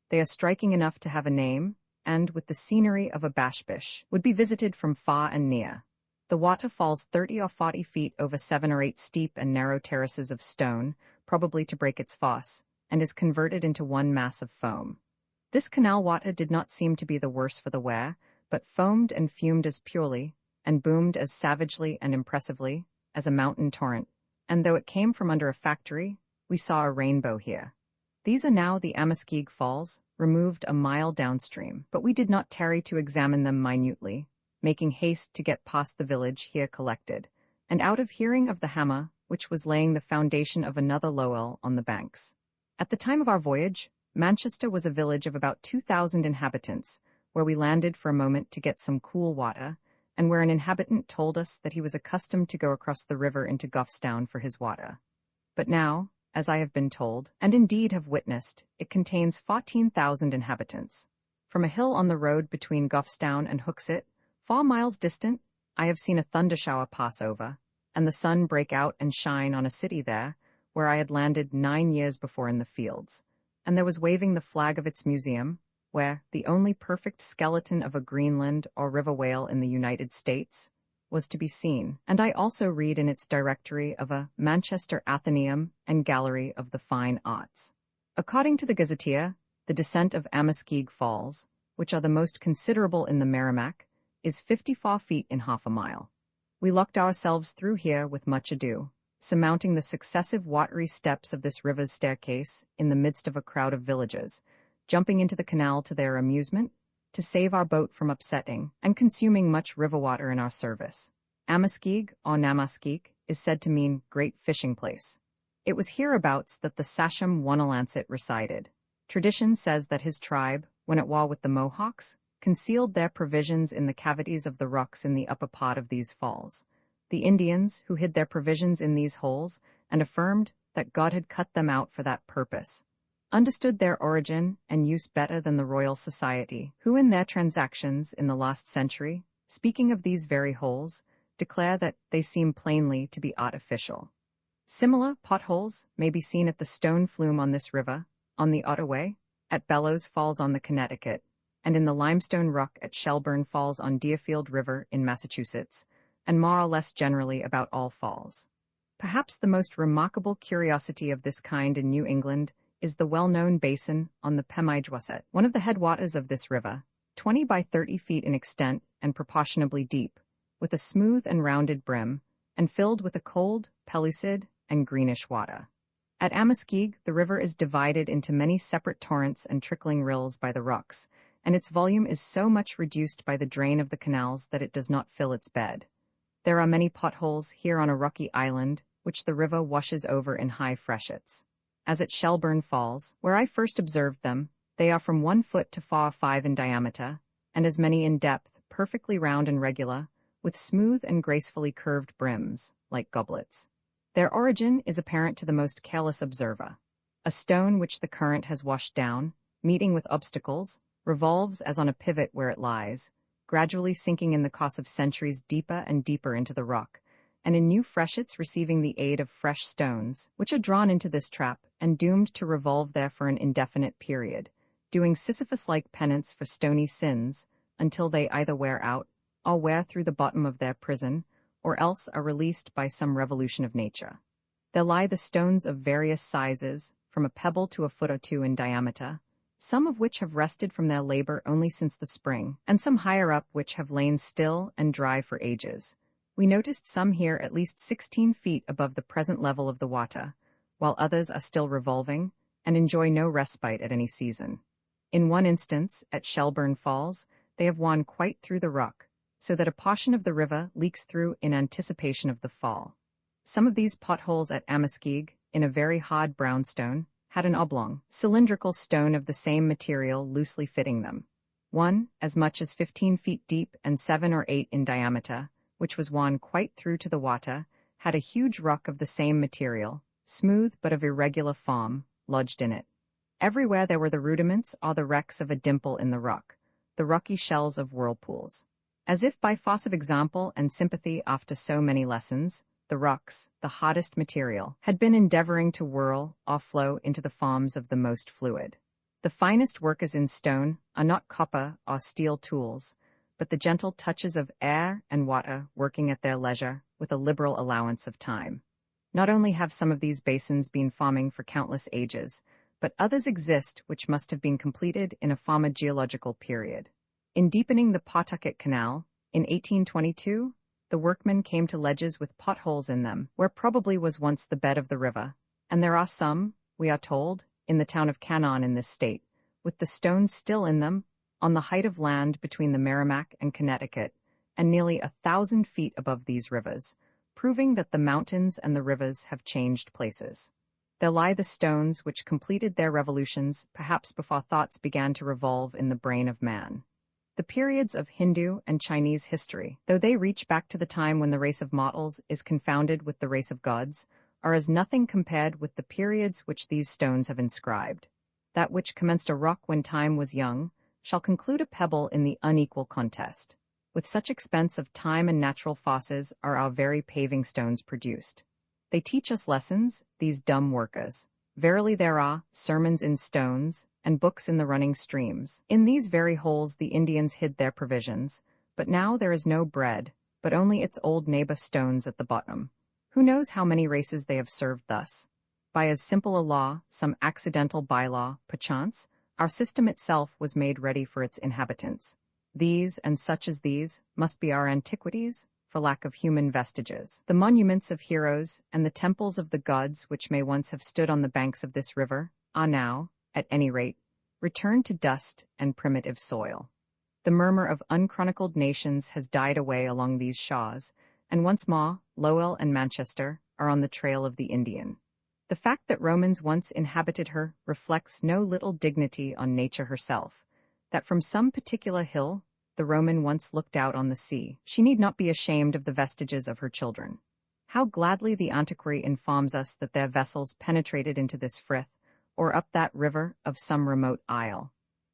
They are striking enough to have a name, and, with the scenery of a bashbish, would be visited from far and near. The water falls 30 or 40 feet over 7 or 8 steep and narrow terraces of stone, probably to break its fosse, and is converted into one mass of foam. This canal water did not seem to be the worse for the wear, but foamed and fumed as purely, and boomed as savagely and impressively, as a mountain torrent, and though it came from under a factory, we saw a rainbow here. These are now the Amaskeag Falls, removed a mile downstream, but we did not tarry to examine them minutely, making haste to get past the village here collected, and out of hearing of the hammer, which was laying the foundation of another Lowell on the banks. At the time of our voyage, Manchester was a village of about 2,000 inhabitants, where we landed for a moment to get some cool water, and where an inhabitant told us that he was accustomed to go across the river into Goffstown for his water. But now, as I have been told, and indeed have witnessed, it contains 14,000 inhabitants. From a hill on the road between Goffstown and Hooksett, 4 miles distant, I have seen a thundershower pass over, and the sun break out and shine on a city there, where I had landed 9 years before in the fields, and there was waving the flag of its museum, where the only perfect skeleton of a Greenland or river whale in the United States was to be seen, and I also read in its directory of a Manchester Athenaeum and Gallery of the Fine Arts. According to the Gazetteer, the descent of Amaskeag Falls, which are the most considerable in the Merrimack, is 54 feet in half a mile. We lucked ourselves through here with much ado, surmounting the successive watery steps of this river's staircase in the midst of a crowd of villagers, jumping into the canal to their amusement, to save our boat from upsetting and consuming much river water in our service. Amaskig, or Namaskik, is said to mean great fishing place. It was hereabouts that the Sachem Wanalancet resided. Tradition says that his tribe, when at war with the Mohawks, concealed their provisions in the cavities of the rocks in the upper part of these falls. The Indians, who hid their provisions in these holes and affirmed that God had cut them out for that purpose, understood their origin and use better than the Royal Society, who in their transactions in the last century, speaking of these very holes, declare that they seem plainly to be artificial. Similar potholes may be seen at the Stone Flume on this river, on the Ottaway, at Bellows Falls on the Connecticut, and in the Limestone Rock at Shelburne Falls on Deerfield River in Massachusetts, and more or less generally about all falls. Perhaps the most remarkable curiosity of this kind in New England is the well-known basin on the Pemigewasset, one of the headwaters of this river, 20 by 30 feet in extent and proportionably deep, with a smooth and rounded brim, and filled with a cold, pellucid, and greenish water. At Amaskig, the river is divided into many separate torrents and trickling rills by the rocks, and its volume is so much reduced by the drain of the canals that it does not fill its bed. There are many potholes here on a rocky island, which the river washes over in high freshets. As at Shelburne Falls, where I first observed them, they are from 1 foot to 4 or 5 in diameter, and as many in depth, perfectly round and regular, with smooth and gracefully curved brims, like goblets. Their origin is apparent to the most careless observer. A stone which the current has washed down, meeting with obstacles, revolves as on a pivot where it lies, gradually sinking in the course of centuries deeper and deeper into the rock, and in new freshets receiving the aid of fresh stones, which are drawn into this trap and doomed to revolve there for an indefinite period, doing Sisyphus-like penance for stony sins, until they either wear out, or wear through the bottom of their prison, or else are released by some revolution of nature. There lie the stones of various sizes, from a pebble to a foot or 2 in diameter, some of which have rested from their labor only since the spring, and some higher up which have lain still and dry for ages. We noticed some here at least 16 feet above the present level of the water, while others are still revolving, and enjoy no respite at any season. In one instance, at Shelburne Falls, they have worn quite through the rock, so that a portion of the river leaks through in anticipation of the fall. Some of these potholes at Amaskig, in a very hard brownstone, had an oblong, cylindrical stone of the same material loosely fitting them. One, as much as 15 feet deep and 7 or 8 in diameter, which was worn quite through to the water, had a huge rock of the same material, smooth but of irregular form, lodged in it. Everywhere there were the rudiments or the wrecks of a dimple in the rock, the rocky shells of whirlpools. As if by force of example and sympathy after so many lessons, the rocks, the hardest material, had been endeavoring to whirl or flow into the forms of the most fluid. The finest workers in stone are not copper or steel tools, but the gentle touches of air and water working at their leisure with a liberal allowance of time. Not only have some of these basins been forming for countless ages, but others exist which must have been completed in a former geological period. In deepening the Pawtucket Canal, in 1822, the workmen came to ledges with potholes in them, where probably was once the bed of the river, and there are some, we are told, in the town of Canaan in this state, with the stones still in them, on the height of land between the Merrimack and Connecticut, and nearly 1,000 feet above these rivers, proving that the mountains and the rivers have changed places. There lie the stones which completed their revolutions, perhaps before thoughts began to revolve in the brain of man. The periods of Hindu and Chinese history, though they reach back to the time when the race of mortals is confounded with the race of gods, are as nothing compared with the periods which these stones have inscribed. That which commenced a rock when time was young, shall conclude a pebble in the unequal contest. With such expense of time and natural forces are our very paving stones produced. They teach us lessons, these dumb workers. Verily there are sermons in stones, and books in the running streams. In these very holes the Indians hid their provisions, but now there is no bread, but only its old neighbor stones at the bottom. Who knows how many races they have served thus? By as simple a law, some accidental bylaw, perchance, our system itself was made ready for its inhabitants. These, and such as these, must be our antiquities, for lack of human vestiges. The monuments of heroes and the temples of the gods which may once have stood on the banks of this river are now, at any rate, returned to dust and primitive soil. The murmur of unchronicled nations has died away along these shores, and once more Lowell and Manchester are on the trail of the Indian. The fact that Romans once inhabited her reflects no little dignity on nature herself, that from some particular hill the Roman once looked out on the sea. She need not be ashamed of the vestiges of her children. How gladly the antiquary informs us that their vessels penetrated into this frith, or up that river of some remote isle.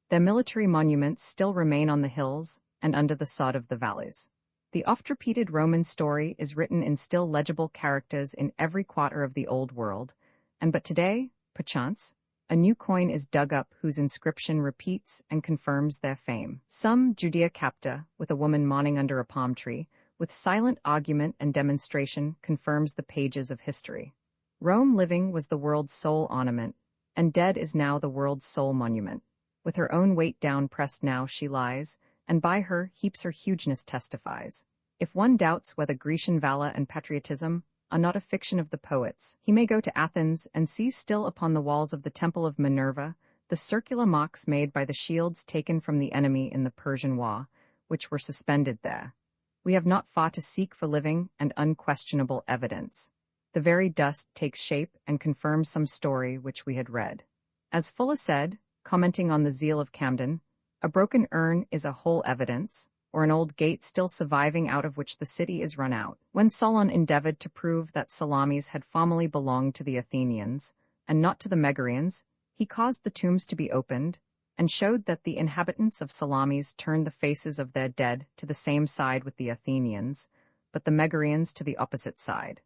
Their military monuments still remain on the hills and under the sod of the valleys. The oft-repeated Roman story is written in still legible characters in every quarter of the Old World, and but today, perchance, a new coin is dug up whose inscription repeats and confirms their fame. Some Judea capta, with a woman mourning under a palm tree, with silent argument and demonstration confirms the pages of history. Rome living was the world's sole ornament, and dead is now the world's sole monument. With her own weight down pressed now she lies, and by her heaps her hugeness testifies. If one doubts whether Grecian valor and patriotism are not a fiction of the poets, he may go to Athens and see still upon the walls of the Temple of Minerva the circular marks made by the shields taken from the enemy in the Persian War, which were suspended there. We have not far to seek for living and unquestionable evidence. The very dust takes shape and confirms some story which we had read. As Fuller said, commenting on the zeal of Camden, a broken urn is a whole evidence, or an old gate still surviving out of which the city is run out. When Solon endeavored to prove that Salamis had formerly belonged to the Athenians, and not to the Megarians, he caused the tombs to be opened, and showed that the inhabitants of Salamis turned the faces of their dead to the same side with the Athenians, but the Megarians to the opposite side.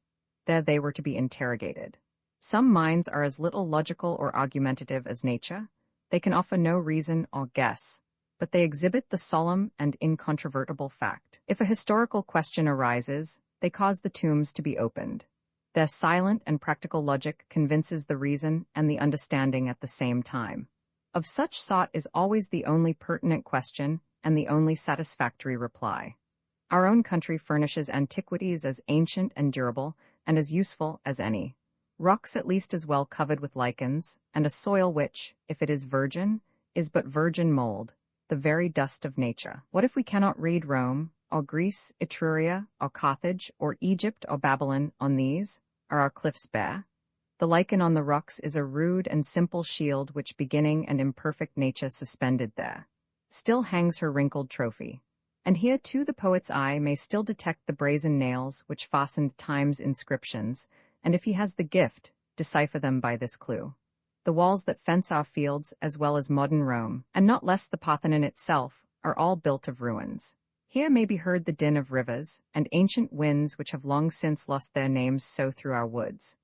There they were to be interrogated. Some minds are as little logical or argumentative as nature. They can offer no reason or guess, but they exhibit the solemn and incontrovertible fact. If a historical question arises, they cause the tombs to be opened. Their silent and practical logic convinces the reason and the understanding at the same time. Of such sort is always the only pertinent question and the only satisfactory reply. Our own country furnishes antiquities as ancient and durable and as useful as any. Rocks at least as well covered with lichens, and a soil which, if it is virgin, is but virgin mold, the very dust of nature. What if we cannot read Rome, or Greece, Etruria, or Carthage, or Egypt, or Babylon on these? Are our cliffs bare? The lichen on the rocks is a rude and simple shield which beginning and imperfect nature suspended there. Still hangs her wrinkled trophy. And here too the poet's eye may still detect the brazen nails which fastened time's inscriptions, and if he has the gift, decipher them by this clue. The walls that fence our fields as well as modern Rome, and not less the Parthenon itself, are all built of ruins. Here may be heard the din of rivers, and ancient winds which have long since lost their names sough through our woods.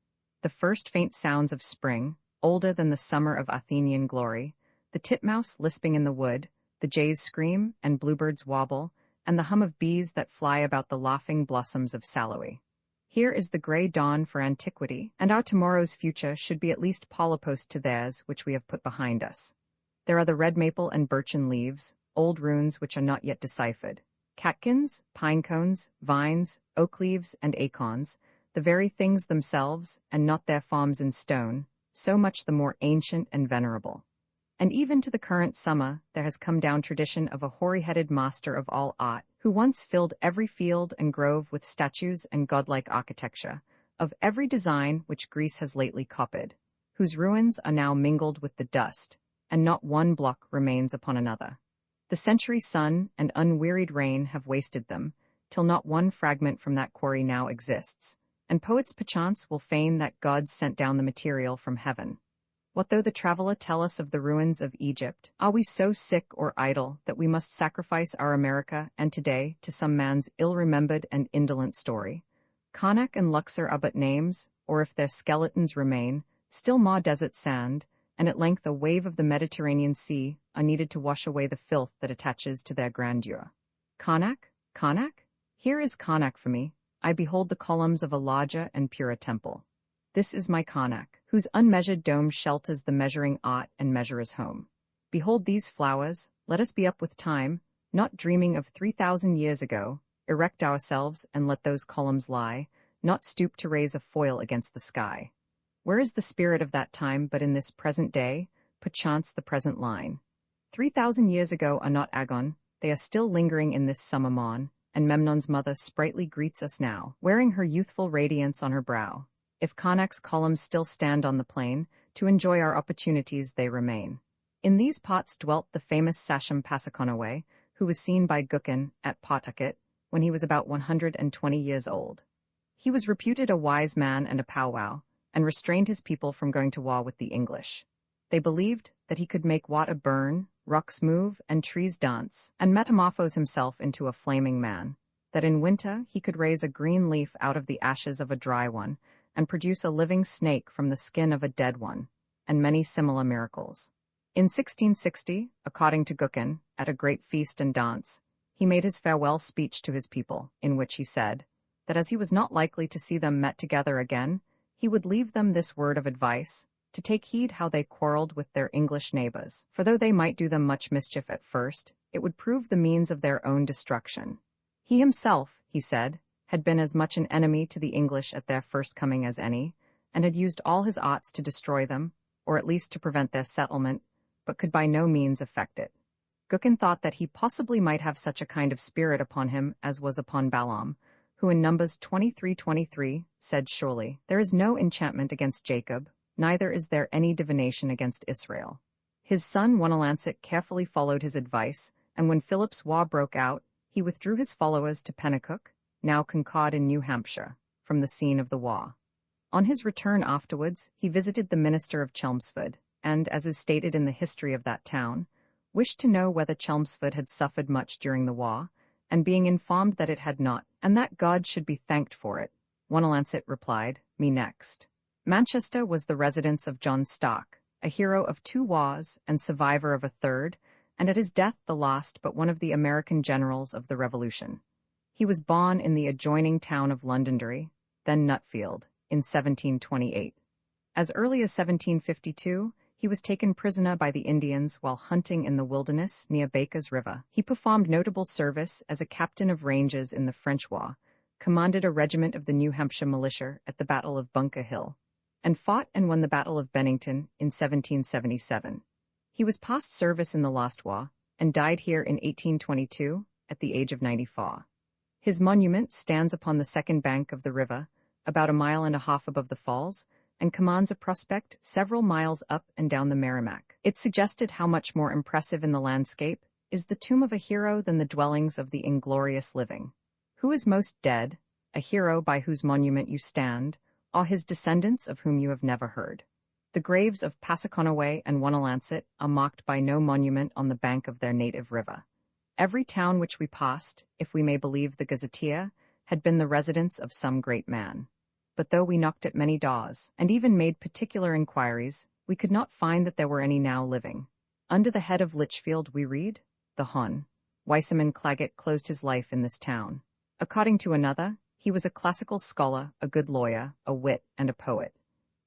The first faint sounds of spring, older than the summer of Athenian glory, the titmouse lisping in the wood, the jays scream and bluebirds wobble, and the hum of bees that fly about the laughing blossoms of Saloe. Here is the grey dawn for antiquity, and our tomorrow's future should be at least polypost to theirs which we have put behind us. There are the red maple and birchen leaves, old runes which are not yet deciphered, catkins, pine cones, vines, oak leaves, and acorns, the very things themselves, and not their forms in stone, so much the more ancient and venerable. And even to the current summer there has come down tradition of a hoary-headed master of all art, who once filled every field and grove with statues and godlike architecture, of every design which Greece has lately copied, whose ruins are now mingled with the dust, and not one block remains upon another. The century sun and unwearied rain have wasted them, till not one fragment from that quarry now exists, and poets perchance will feign that gods sent down the material from heaven. What though the traveller tell us of the ruins of Egypt? Are we so sick or idle that we must sacrifice our America and today to some man's ill-remembered and indolent story? Karnak and Luxor are but names, or if their skeletons remain, still more desert sand, and at length a wave of the Mediterranean Sea are needed to wash away the filth that attaches to their grandeur. Karnak? Karnak? Here is Karnak for me. I behold the columns of a larger and purer temple. This is my Karnak, whose unmeasured dome shelters the measuring art and measurer's home. Behold these flowers, let us be up with time, not dreaming of 3,000 years ago, erect ourselves and let those columns lie, not stoop to raise a foil against the sky. Where is the spirit of that time but in this present day, perchance the present line? 3,000 years ago are not agone, they are still lingering in this summer morn, and Memnon's mother sprightly greets us now, wearing her youthful radiance on her brow. If Karnak's columns still stand on the plain, to enjoy our opportunities they remain. In these pots dwelt the famous Sachem Passaconaway, who was seen by Gookin at Pawtucket when he was about 120 years old. He was reputed a wise man and a powwow, and restrained his people from going to war with the English. They believed that he could make water burn, rocks move, and trees dance, and metamorphose himself into a flaming man, that in winter he could raise a green leaf out of the ashes of a dry one, and produce a living snake from the skin of a dead one, and many similar miracles. In 1660, according to Gookin, at a great feast and dance, he made his farewell speech to his people, in which he said that as he was not likely to see them met together again, he would leave them this word of advice, to take heed how they quarrelled with their English neighbours, for though they might do them much mischief at first, it would prove the means of their own destruction. He himself, he said, had been as much an enemy to the English at their first coming as any, and had used all his arts to destroy them, or at least to prevent their settlement, but could by no means effect it. Gookin thought that he possibly might have such a kind of spirit upon him as was upon Balaam, who in Numbers 23:23 said, "Surely there is no enchantment against Jacob, neither is there any divination against Israel." His son Wonalancet carefully followed his advice, and when Philip's War broke out, he withdrew his followers to Pennacook, now Concord in New Hampshire, from the scene of the war. On his return afterwards, he visited the minister of Chelmsford, and, as is stated in the history of that town, wished to know whether Chelmsford had suffered much during the war, and being informed that it had not, and that God should be thanked for it, Wonalancet replied, "Me next." Manchester was the residence of John Stark, a hero of 2 wars and survivor of a 3rd, and at his death the last but one of the American generals of the Revolution. He was born in the adjoining town of Londonderry, then Nutfield, in 1728. As early as 1752, he was taken prisoner by the Indians while hunting in the wilderness near Baker's River. He performed notable service as a captain of rangers in the French War, commanded a regiment of the New Hampshire militia at the Battle of Bunker Hill, and fought and won the Battle of Bennington in 1777. He was past service in the Lost War, and died here in 1822 at the age of 94. His monument stands upon the second bank of the river, about 1.5 miles above the falls, and commands a prospect several miles up and down the Merrimack. It suggested how much more impressive in the landscape is the tomb of a hero than the dwellings of the inglorious living. Who is most dead, a hero by whose monument you stand, or his descendants of whom you have never heard? The graves of Passaconaway and Wonalancet are marked by no monument on the bank of their native river. Every town which we passed, if we may believe the gazetteer, had been the residence of some great man. But though we knocked at many doors, and even made particular inquiries, we could not find that there were any now living. Under the head of Litchfield we read, the Hon. Wiseman Claggett closed his life in this town. According to another, he was a classical scholar, a good lawyer, a wit, and a poet.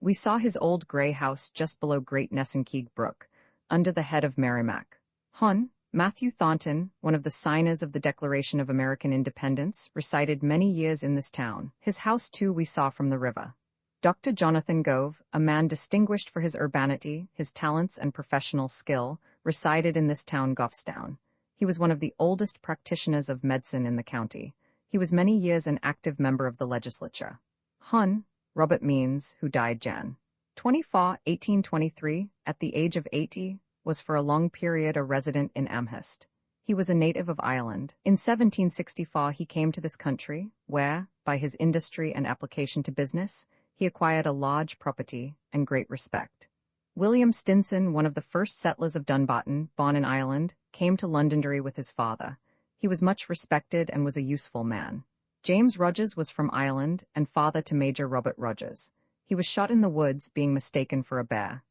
We saw his old grey house just below Great Nessankeag Brook, under the head of Merrimack. Hon. Matthew Thornton, one of the signers of the Declaration of American Independence, resided many years in this town. His house, too, we saw from the river. Dr. Jonathan Gove, a man distinguished for his urbanity, his talents, and professional skill, resided in this town, Goffstown. He was one of the oldest practitioners of medicine in the county. He was many years an active member of the legislature. Hon. Robert Means, who died Jan. 24, 1823, at the age of 80, was for a long period a resident in Amherst. He was a native of Ireland. In 1764 he came to this country, where, by his industry and application to business, he acquired a large property and great respect. William Stinson, one of the first settlers of Dunbarton, born in Ireland, came to Londonderry with his father. He was much respected and was a useful man. James Rogers was from Ireland and father to Major Robert Rogers. He was shot in the woods, being mistaken for a bear.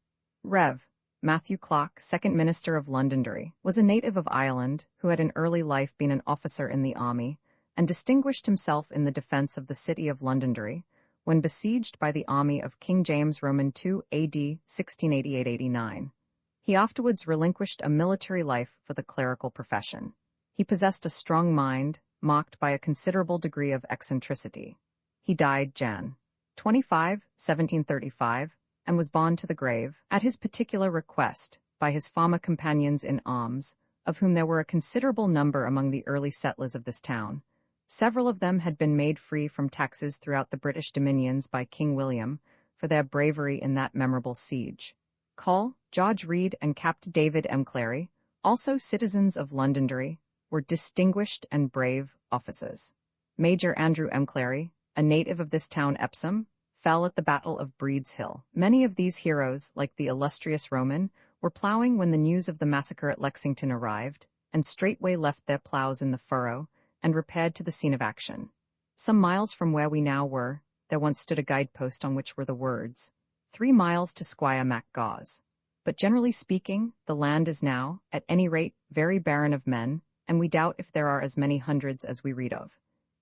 Rev. Matthew Clark, second minister of Londonderry, was a native of Ireland who had in early life been an officer in the army and distinguished himself in the defense of the city of Londonderry when besieged by the army of King James Roman II A.D. 1688-89. He afterwards relinquished a military life for the clerical profession. He possessed a strong mind, marked by a considerable degree of eccentricity. He died Jan. 25, 1735, and was borne to the grave, at his particular request, by his farmer companions in arms, of whom there were a considerable number among the early settlers of this town. Several of them had been made free from taxes throughout the British dominions by King William for their bravery in that memorable siege. Cole, George Reed, and Captain David M. Clary, also citizens of Londonderry, were distinguished and brave officers. Major Andrew M. Clary, a native of this town Epsom, fell at the Battle of Breed's Hill. Many of these heroes, like the illustrious Roman, were ploughing when the news of the massacre at Lexington arrived, and straightway left their ploughs in the furrow and repaired to the scene of action. Some miles from where we now were, there once stood a guidepost on which were the words, 3 miles to Squire Mac Gawes. But generally speaking, the land is now, at any rate, very barren of men, and we doubt if there are as many hundreds as we read of.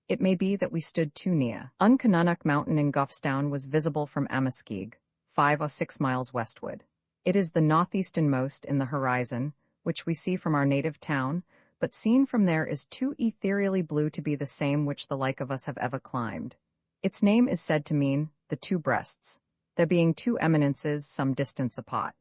It may be that we stood too near. Uncannonoc Mountain in Goffstown was visible from Amaskig, 5 or 6 miles westward. It is the northeasternmost in the horizon, which we see from our native town, but seen from there is too ethereally blue to be the same which the like of us have ever climbed. Its name is said to mean the two breasts, there being 2 eminences some distance apart.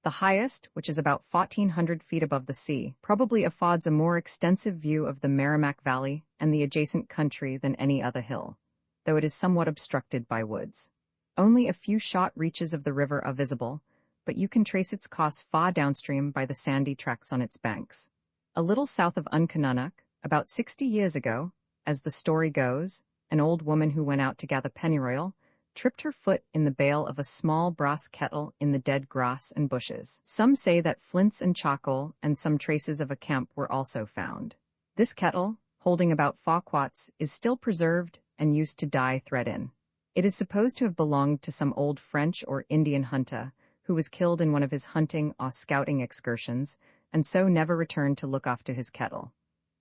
The highest, which is about 1,400 feet above the sea, probably affords a more extensive view of the Merrimack Valley and the adjacent country than any other hill, though it is somewhat obstructed by woods. Only a few short reaches of the river are visible, but you can trace its course far downstream by the sandy tracts on its banks. A little south of Uncannonoc, about 60 years ago, as the story goes, an old woman who went out to gather pennyroyal tripped her foot in the bale of a small brass kettle in the dead grass and bushes. Some say that flints and charcoal and some traces of a camp were also found. This kettle, holding about 4 quarts, is still preserved and used to dye thread in. It is supposed to have belonged to some old French or Indian hunter who was killed in one of his hunting or scouting excursions, and so never returned to look after his kettle.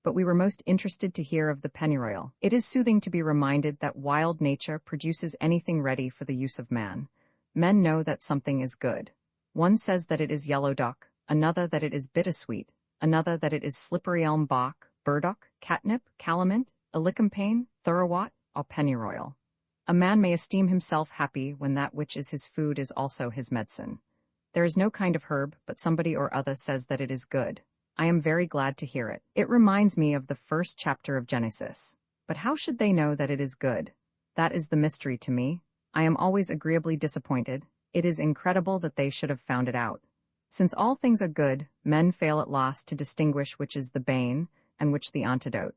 But we were most interested to hear of the pennyroyal. It is soothing to be reminded that wild nature produces anything ready for the use of man. Men know that something is good. One says that it is yellow dock, another that it is bittersweet, another that it is slippery elm bark, burdock, catnip, calamint, elecampane, thoroughwort, or pennyroyal. A man may esteem himself happy when that which is his food is also his medicine. There is no kind of herb, but somebody or other says that it is good. I am very glad to hear it. It reminds me of the first chapter of Genesis. But how should they know that it is good? That is the mystery to me. I am always agreeably disappointed. It is incredible that they should have found it out. Since all things are good, men fail at last to distinguish which is the bane and which the antidote.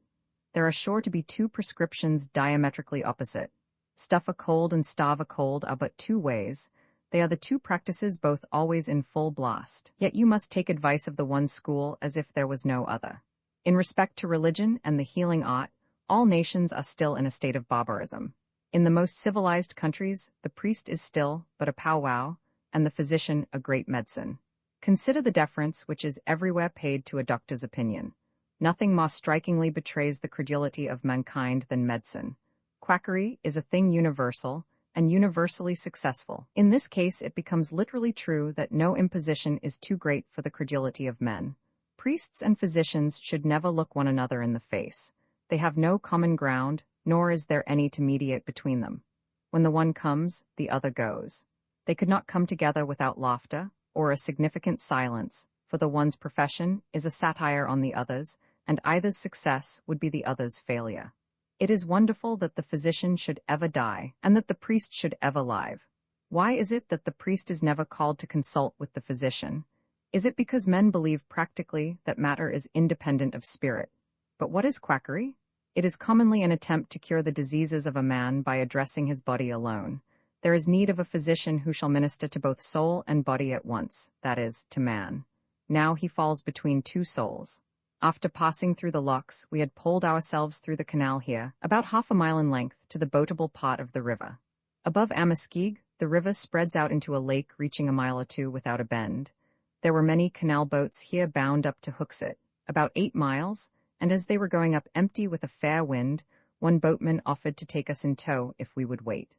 There are sure to be 2 prescriptions diametrically opposite. Stuff a cold and starve a cold are but 2 ways. They are the 2 practices both always in full blast. Yet you must take advice of the one school as if there was no other. In respect to religion and the healing art, all nations are still in a state of barbarism. In the most civilized countries, the priest is still but a powwow, and the physician a great medicine. Consider the deference which is everywhere paid to a doctor's opinion. Nothing more strikingly betrays the credulity of mankind than medicine. Quackery is a thing universal, and universally successful. In this case, it becomes literally true that no imposition is too great for the credulity of men. Priests and physicians should never look one another in the face. They have no common ground, nor is there any to mediate between them. When the one comes, the other goes. They could not come together without laughter, or a significant silence, for the one's profession is a satire on the other's, and either's success would be the other's failure. It is wonderful that the physician should ever die, and that the priest should ever live. Why is it that the priest is never called to consult with the physician? Is it because men believe practically that matter is independent of spirit? But what is quackery? It is commonly an attempt to cure the diseases of a man by addressing his body alone. There is need of a physician who shall minister to both soul and body at once, that is, to man. Now he falls between 2 souls. After passing through the locks, we had poled ourselves through the canal here, about half a mile in length, to the boatable part of the river. Above Amaskig, the river spreads out into a lake reaching a mile or 2 without a bend. There were many canal boats here bound up to Hooksett, about 8 miles, and as they were going up empty with a fair wind, one boatman offered to take us in tow if we would wait.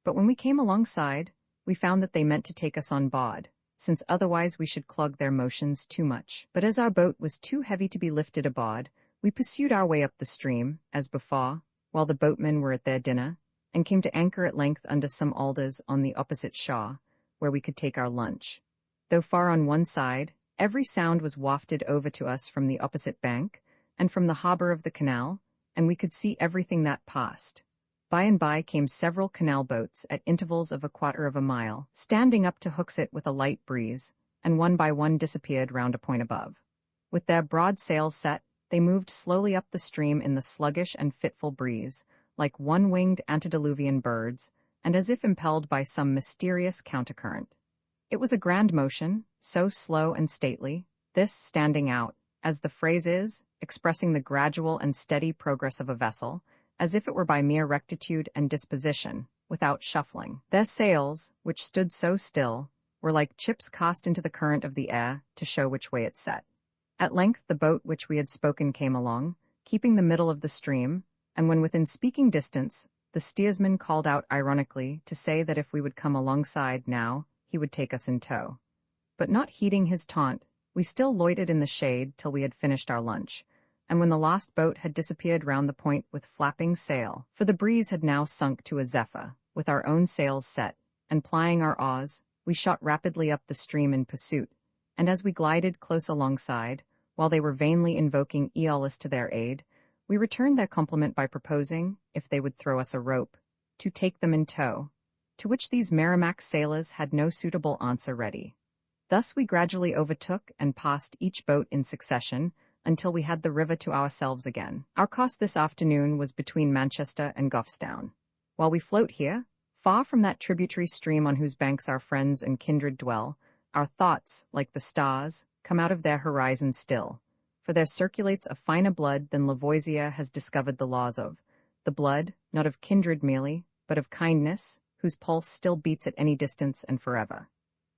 But when we came alongside, we found that they meant to take us on board, since otherwise we should clog their motions too much. But as our boat was too heavy to be lifted aboard, We pursued our way up the stream, as before, while the boatmen were at their dinner, and came to anchor at length under some alders on the opposite shore, where we could take our lunch. Though far on one side, every sound was wafted over to us from the opposite bank, and from the harbor of the canal, and we could see everything that passed. By and by came several canal boats at intervals of 1/4 of a mile, standing up to hooks it with a light breeze, and one by one disappeared round a point above. With their broad sails set, they moved slowly up the stream in the sluggish and fitful breeze, like one-winged antediluvian birds, and as if impelled by some mysterious countercurrent. It was a grand motion, so slow and stately, this standing out, as the phrase is, expressing the gradual and steady progress of a vessel, as if it were by mere rectitude and disposition, without shuffling. Their sails, which stood so still, were like chips cast into the current of the air to show which way it set. At length the boat which we had spoken came along, keeping the middle of the stream, and when within speaking distance, the steersman called out ironically to say that if we would come alongside now, he would take us in tow. But not heeding his taunt, we still loitered in the shade till we had finished our lunch, and when the last boat had disappeared round the point with flapping sail, for the breeze had now sunk to a zephyr, with our own sails set, and plying our oars, we shot rapidly up the stream in pursuit, and as we glided close alongside, while they were vainly invoking Aeolus to their aid, we returned their compliment by proposing, if they would throw us a rope, to take them in tow, to which these Merrimack sailors had no suitable answer ready. Thus we gradually overtook and passed each boat in succession, until we had the river to ourselves again. Our course this afternoon was between Manchester and Goffstown. While we float here, far from that tributary stream on whose banks our friends and kindred dwell, our thoughts, like the stars, come out of their horizon still, for there circulates a finer blood than Lavoisier has discovered the laws of, the blood, not of kindred merely, but of kindness, whose pulse still beats at any distance and forever.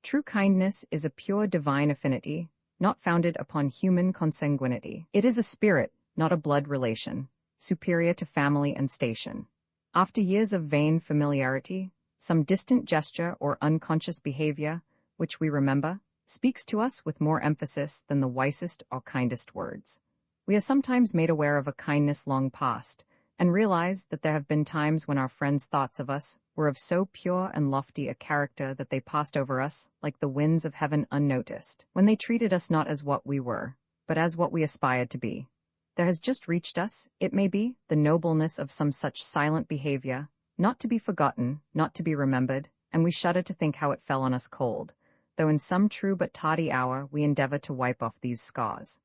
True kindness is a pure divine affinity, not founded upon human consanguinity. It is a spirit, not a blood relation, superior to family and station. After years of vain familiarity, some distant gesture or unconscious behavior, which we remember, speaks to us with more emphasis than the wisest or kindest words. We are sometimes made aware of a kindness long past, and realize that there have been times when our friends' thoughts of us were of so pure and lofty a character that they passed over us like the winds of heaven unnoticed, when they treated us not as what we were, but as what we aspired to be. There has just reached us, it may be, the nobleness of some such silent behavior, not to be forgotten, not to be remembered, and we shudder to think how it fell on us cold, though in some true but tardy hour we endeavor to wipe off these scars.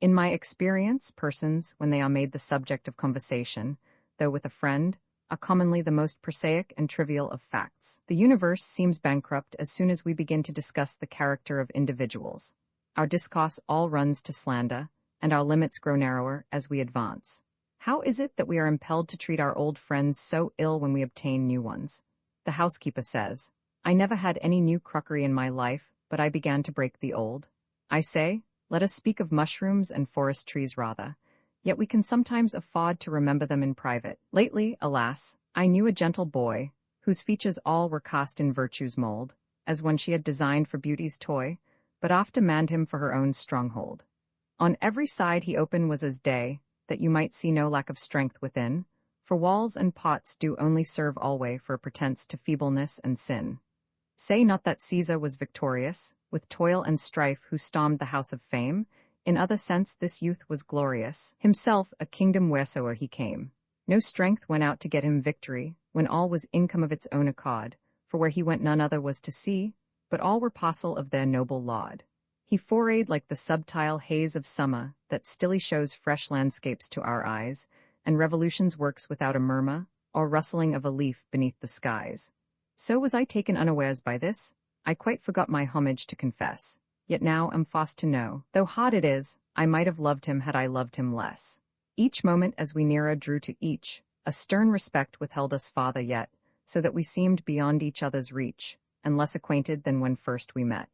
In my experience, persons, when they are made the subject of conversation, though with a friend, are commonly the most prosaic and trivial of facts. The universe seems bankrupt as soon as we begin to discuss the character of individuals. Our discourse all runs to slander, and our limits grow narrower as we advance. How is it that we are impelled to treat our old friends so ill when we obtain new ones? The housekeeper says, "I never had any new crockery in my life, but I began to break the old." I say, let us speak of mushrooms and forest trees rather, yet we can sometimes afford to remember them in private. Lately, alas, I knew a gentle boy, whose features all were cast in virtue's mold, as one she had designed for beauty's toy, but after manned him for her own stronghold. On every side he open was as day, that you might see no lack of strength within, for walls and pots do only serve alway for a pretence to feebleness and sin. Say not that Caesar was victorious, with toil and strife who stormed the house of fame, in other sense this youth was glorious, himself a kingdom wheresoe'er he came. No strength went out to get him victory, when all was income of its own accord, for where he went none other was to see, but all were parcel of their noble laud. He forayed like the subtile haze of summer, that stilly shows fresh landscapes to our eyes, and revolutions works without a murmur, or rustling of a leaf beneath the skies. So was I taken unawares by this, I quite forgot my homage to confess, yet now am forced to know, though hard it is, I might have loved him had I loved him less. Each moment as we nearer drew to each, a stern respect withheld us farther yet, so that we seemed beyond each other's reach, and less acquainted than when first we met.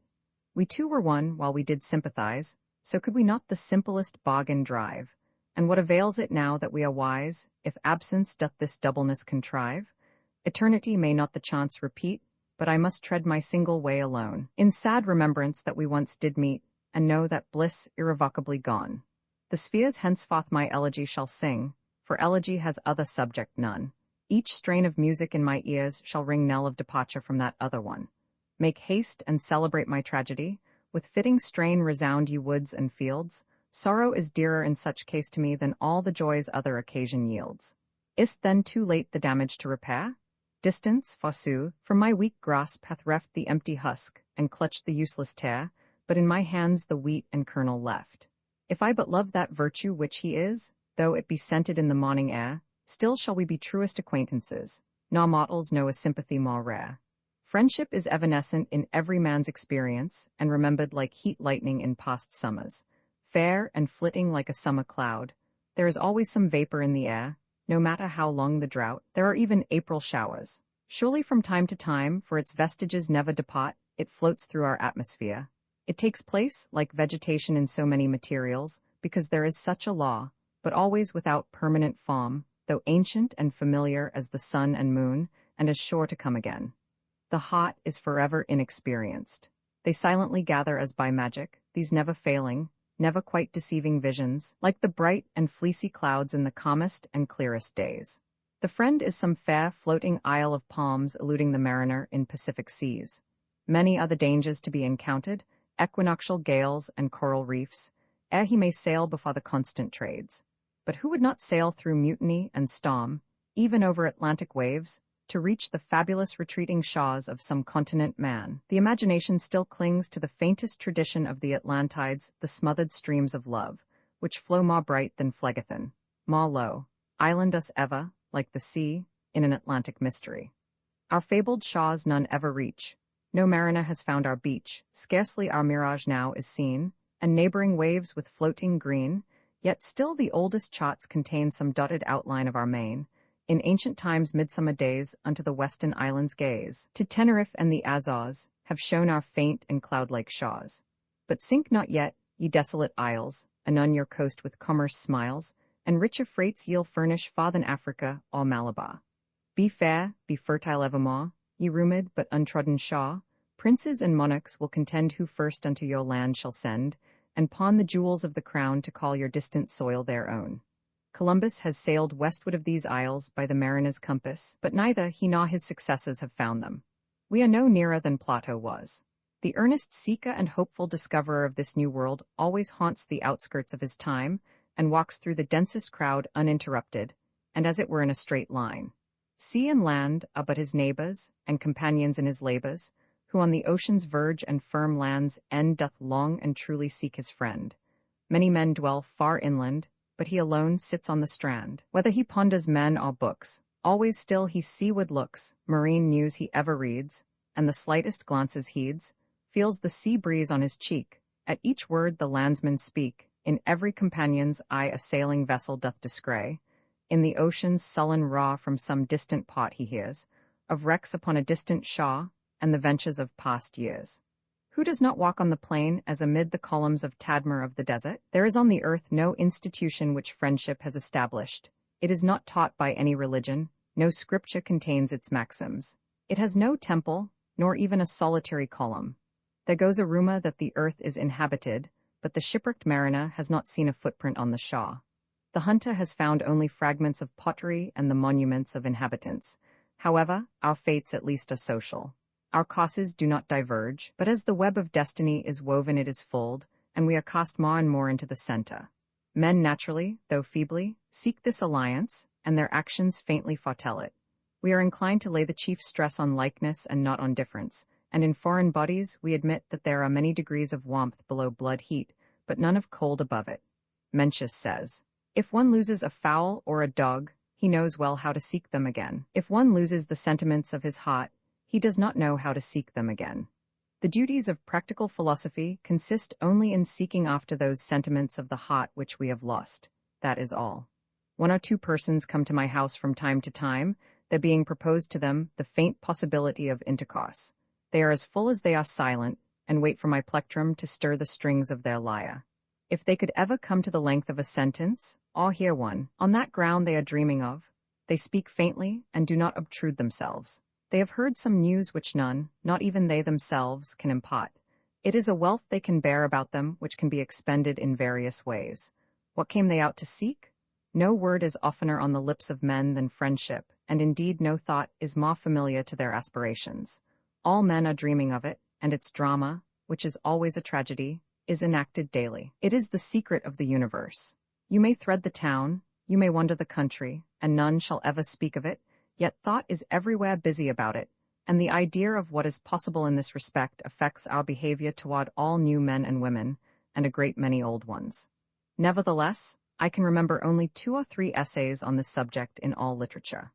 We two were one while we did sympathize, so could we not the simplest bargain drive? And what avails it now that we are wise, if absence doth this doubleness contrive? Eternity may not the chance repeat, but I must tread my single way alone, in sad remembrance that we once did meet, and know that bliss irrevocably gone. The spheres henceforth my elegy shall sing, for elegy has other subject none. Each strain of music in my ears shall ring knell of departure from that other one. Make haste and celebrate my tragedy, with fitting strain resound ye woods and fields. Sorrow is dearer in such case to me than all the joys other occasion yields. Is't then too late the damage to repair? Distance, forsooth, from my weak grasp hath reft the empty husk, and clutched the useless tare, but in my hands the wheat and kernel left. If I but love that virtue which he is, though it be scented in the morning air, still shall we be truest acquaintances, nor mortals know a sympathy more rare. Friendship is evanescent in every man's experience, and remembered like heat lightning in past summers. Fair and flitting like a summer cloud, there is always some vapor in the air, no matter how long the drought. There are even April showers. Surely from time to time, for its vestiges never depart, it floats through our atmosphere. It takes place, like vegetation in so many materials, because there is such a law, but always without permanent form, though ancient and familiar as the sun and moon, and as sure to come again. The heart is forever inexperienced. They silently gather as by magic, these never failing, never quite deceiving visions, like the bright and fleecy clouds in the calmest and clearest days. The friend is some fair floating isle of palms eluding the mariner in Pacific seas. Many are the dangers to be encountered, equinoctial gales and coral reefs, ere he may sail before the constant trades. But who would not sail through mutiny and storm, even over Atlantic waves, to reach the fabulous retreating shores of some continent man? The imagination still clings to the faintest tradition of the Atlantides, the smothered streams of love, which flow more bright than Phlegethon, more low, island us ever, like the sea, in an Atlantic mystery. Our fabled shores none ever reach. No mariner has found our beach, scarcely our mirage now is seen, and neighboring waves with floating green, yet still the oldest charts contain some dotted outline of our main. In ancient times midsummer days unto the western islands gaze, to Tenerife and the Azores, have shown our faint and cloud-like shores. But sink not yet, ye desolate isles, anon your coast with commerce smiles, and richer freights ye'll furnish far than Africa or Malabar. Be fair, be fertile evermore, ye rumid but untrodden shore, princes and monarchs will contend who first unto your land shall send, and pawn the jewels of the crown to call your distant soil their own. Columbus has sailed westward of these isles by the mariner's compass, but neither he nor his successors have found them. We are no nearer than Plato was. The earnest seeker and hopeful discoverer of this new world always haunts the outskirts of his time, and walks through the densest crowd uninterrupted, and as it were in a straight line. Sea and land are but his neighbors, and companions in his labors, who on the ocean's verge and firm land's end doth long and truly seek his friend. Many men dwell far inland, but he alone sits on the strand. Whether he ponders men or books, always still he seaward looks, marine news he ever reads, and the slightest glances heeds, feels the sea breeze on his cheek, at each word the landsmen speak, in every companion's eye a sailing vessel doth descry, in the ocean's sullen roar from some distant port he hears, of wrecks upon a distant shore, and the ventures of past years. Who does not walk on the plain as amid the columns of Tadmor of the desert? There is on the earth no institution which friendship has established. It is not taught by any religion, no scripture contains its maxims. It has no temple, nor even a solitary column. There goes a rumor that the earth is inhabited, but the shipwrecked mariner has not seen a footprint on the shore. The hunter has found only fragments of pottery and the monuments of inhabitants. However, our fates at least are social. Our causes do not diverge, but as the web of destiny is woven it is fulled, and we are cast more and more into the center. Men naturally, though feebly, seek this alliance, and their actions faintly foretell it. We are inclined to lay the chief stress on likeness and not on difference, and in foreign bodies we admit that there are many degrees of warmth below blood heat, but none of cold above it. Mencius says, if one loses a fowl or a dog, he knows well how to seek them again. If one loses the sentiments of his heart, he does not know how to seek them again. The duties of practical philosophy consist only in seeking after those sentiments of the heart which we have lost. That is all. One or two persons come to my house from time to time, there being proposed to them the faint possibility of intercourse. They are as full as they are silent, and wait for my plectrum to stir the strings of their lyre. If they could ever come to the length of a sentence, or hear one, on that ground they are dreaming of, they speak faintly and do not obtrude themselves. They have heard some news which none, not even they themselves, can impart. It is a wealth they can bear about them which can be expended in various ways. What came they out to seek? No word is oftener on the lips of men than friendship, and indeed no thought is more familiar to their aspirations. All men are dreaming of it, and its drama, which is always a tragedy, is enacted daily. It is the secret of the universe. You may thread the town, you may wander the country, and none shall ever speak of it, yet thought is everywhere busy about it, and the idea of what is possible in this respect affects our behavior toward all new men and women, and a great many old ones. Nevertheless, I can remember only 2 or 3 essays on this subject in all literature.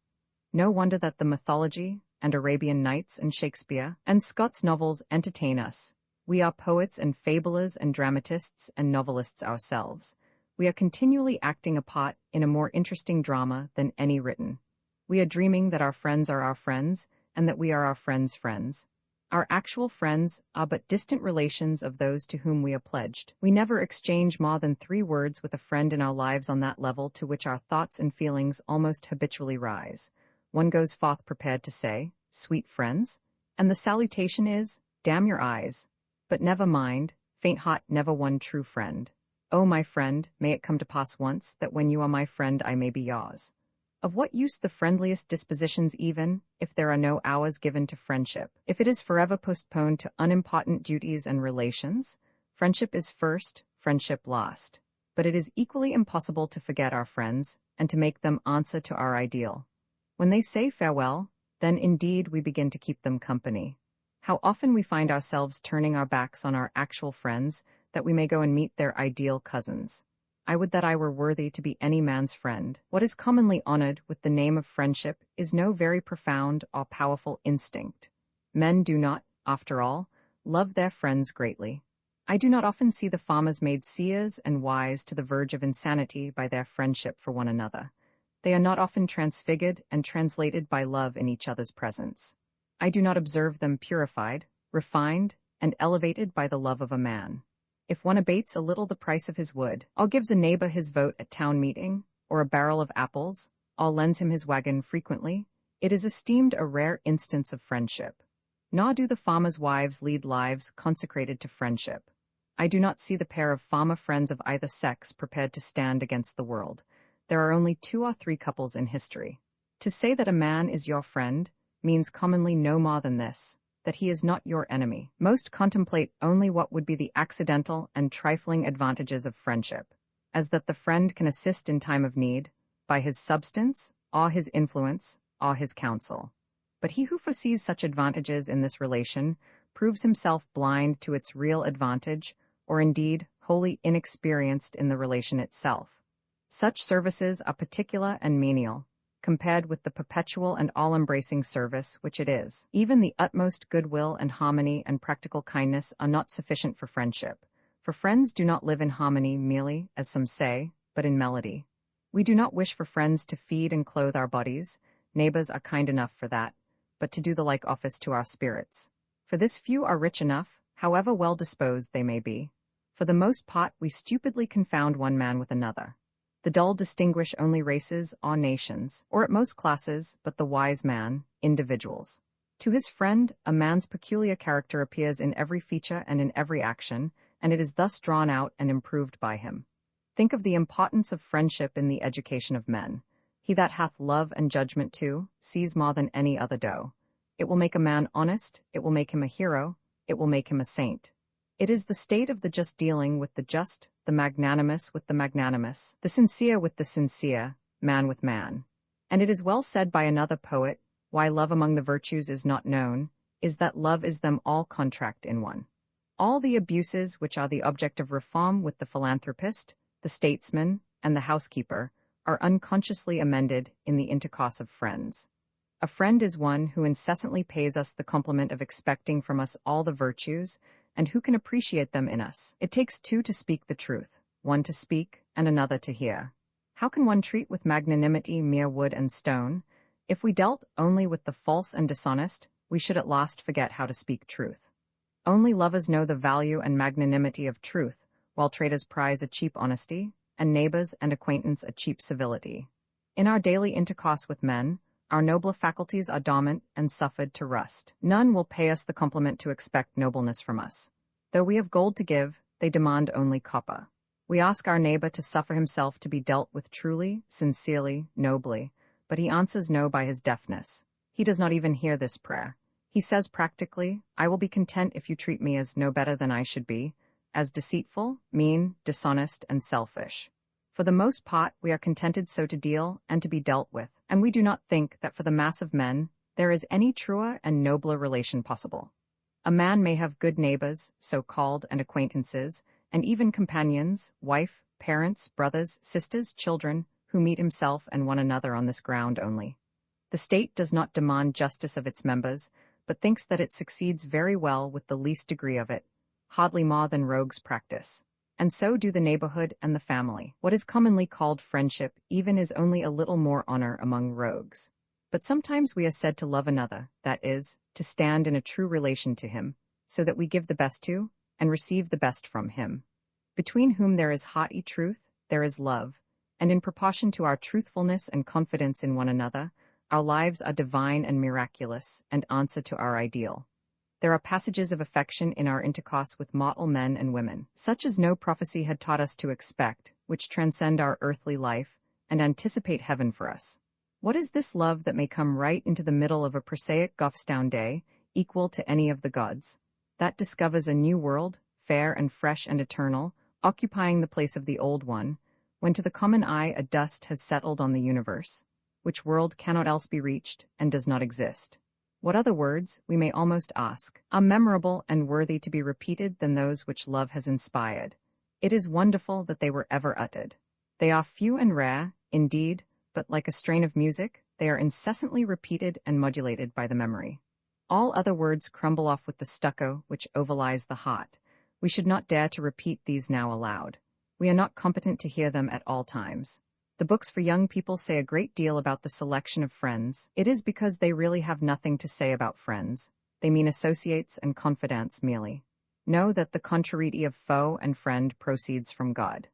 No wonder that the mythology, and Arabian Nights and Shakespeare, and Scott's novels entertain us. We are poets and fabulers and dramatists and novelists ourselves. We are continually acting a part in a more interesting drama than any written. We are dreaming that our friends are our friends, and that we are our friends' friends. Our actual friends are but distant relations of those to whom we are pledged. We never exchange more than 3 words with a friend in our lives on that level to which our thoughts and feelings almost habitually rise. One goes forth prepared to say, "Sweet friends," and the salutation is, "Damn your eyes. But never mind, faint heart never won true friend. Oh, my friend, may it come to pass once that when you are my friend I may be yours." Of what use the friendliest dispositions even, if there are no hours given to friendship? If it is forever postponed to unimportant duties and relations? Friendship is first, friendship last. But it is equally impossible to forget our friends, and to make them answer to our ideal. When they say farewell, then indeed we begin to keep them company. How often we find ourselves turning our backs on our actual friends, that we may go and meet their ideal cousins. I would that I were worthy to be any man's friend. What is commonly honored with the name of friendship is no very profound or powerful instinct. Men do not, after all, love their friends greatly. I do not often see the farmers made seers and wise to the verge of insanity by their friendship for one another. They are not often transfigured and translated by love in each other's presence. I do not observe them purified, refined, and elevated by the love of a man. If one abates a little the price of his wood, or gives a neighbor his vote at town meeting, or a barrel of apples, or lends him his wagon frequently, it is esteemed a rare instance of friendship. Nor do the farmers' wives lead lives consecrated to friendship. I do not see the pair of farmer friends of either sex prepared to stand against the world. There are only 2 or 3 couples in history. To say that a man is your friend means commonly no more than this, that he is not your enemy. Most contemplate only what would be the accidental and trifling advantages of friendship, as that the friend can assist in time of need, by his substance, or his influence, or his counsel. But he who foresees such advantages in this relation proves himself blind to its real advantage, or indeed wholly inexperienced in the relation itself. Such services are particular and menial, compared with the perpetual and all-embracing service which it is. Even the utmost goodwill and harmony and practical kindness are not sufficient for friendship, for friends do not live in harmony merely, as some say, but in melody. We do not wish for friends to feed and clothe our bodies, neighbors are kind enough for that, but to do the like office to our spirits. For this few are rich enough, however well disposed they may be. For the most part we stupidly confound one man with another. The dull distinguish only races or nations, or at most classes, but the wise man, individuals. To his friend, a man's peculiar character appears in every feature and in every action, and it is thus drawn out and improved by him. Think of the importance of friendship in the education of men. He that hath love and judgment too, sees more than any other doe. It will make a man honest, it will make him a hero, it will make him a saint. It is the state of the just dealing with the just, the magnanimous with the magnanimous, the sincere with the sincere, man with man. And it is well said by another poet, why love among the virtues is not known, is that love is them all contract in one. All the abuses which are the object of reform with the philanthropist, the statesman, and the housekeeper, are unconsciously amended in the intercourse of friends. A friend is one who incessantly pays us the compliment of expecting from us all the virtues, and who can appreciate them in us. It takes 2 to speak the truth, one to speak, and another to hear. How can one treat with magnanimity mere wood and stone? If we dealt only with the false and dishonest, we should at last forget how to speak truth. Only lovers know the value and magnanimity of truth, while traders prize a cheap honesty, and neighbors and acquaintance a cheap civility. In our daily intercourse with men, our nobler faculties are dormant and suffered to rust. None will pay us the compliment to expect nobleness from us. Though we have gold to give, they demand only copper. We ask our neighbor to suffer himself to be dealt with truly, sincerely, nobly, but he answers no by his deafness. He does not even hear this prayer. He says practically, I will be content if you treat me as no better than I should be, as deceitful, mean, dishonest, and selfish. For the most part, we are contented so to deal and to be dealt with, and we do not think that for the mass of men, there is any truer and nobler relation possible. A man may have good neighbors, so-called, and acquaintances, and even companions, wife, parents, brothers, sisters, children, who meet himself and one another on this ground only. The state does not demand justice of its members, but thinks that it succeeds very well with the least degree of it, hardly more than rogues practice. And so do the neighborhood and the family. What is commonly called friendship even is only a little more honor among rogues. But sometimes we are said to love another, that is, to stand in a true relation to him, so that we give the best to, and receive the best from him. Between whom there is hearty truth, there is love, and in proportion to our truthfulness and confidence in one another, our lives are divine and miraculous, and answer to our ideal. There are passages of affection in our intercourse with mortal men and women, such as no prophecy had taught us to expect, which transcend our earthly life, and anticipate heaven for us. What is this love that may come right into the middle of a prosaic Goffstown day, equal to any of the gods? That discovers a new world, fair and fresh and eternal, occupying the place of the old one, when to the common eye a dust has settled on the universe, which world cannot else be reached, and does not exist. What other words, we may almost ask, are memorable and worthy to be repeated than those which love has inspired? It is wonderful that they were ever uttered. They are few and rare, indeed, but like a strain of music, they are incessantly repeated and modulated by the memory. All other words crumble off with the stucco which overlies the heart. We should not dare to repeat these now aloud. We are not competent to hear them at all times. The books for young people say a great deal about the selection of friends. It is because they really have nothing to say about friends. They mean associates and confidants merely. Know that the contrariety of foe and friend proceeds from God.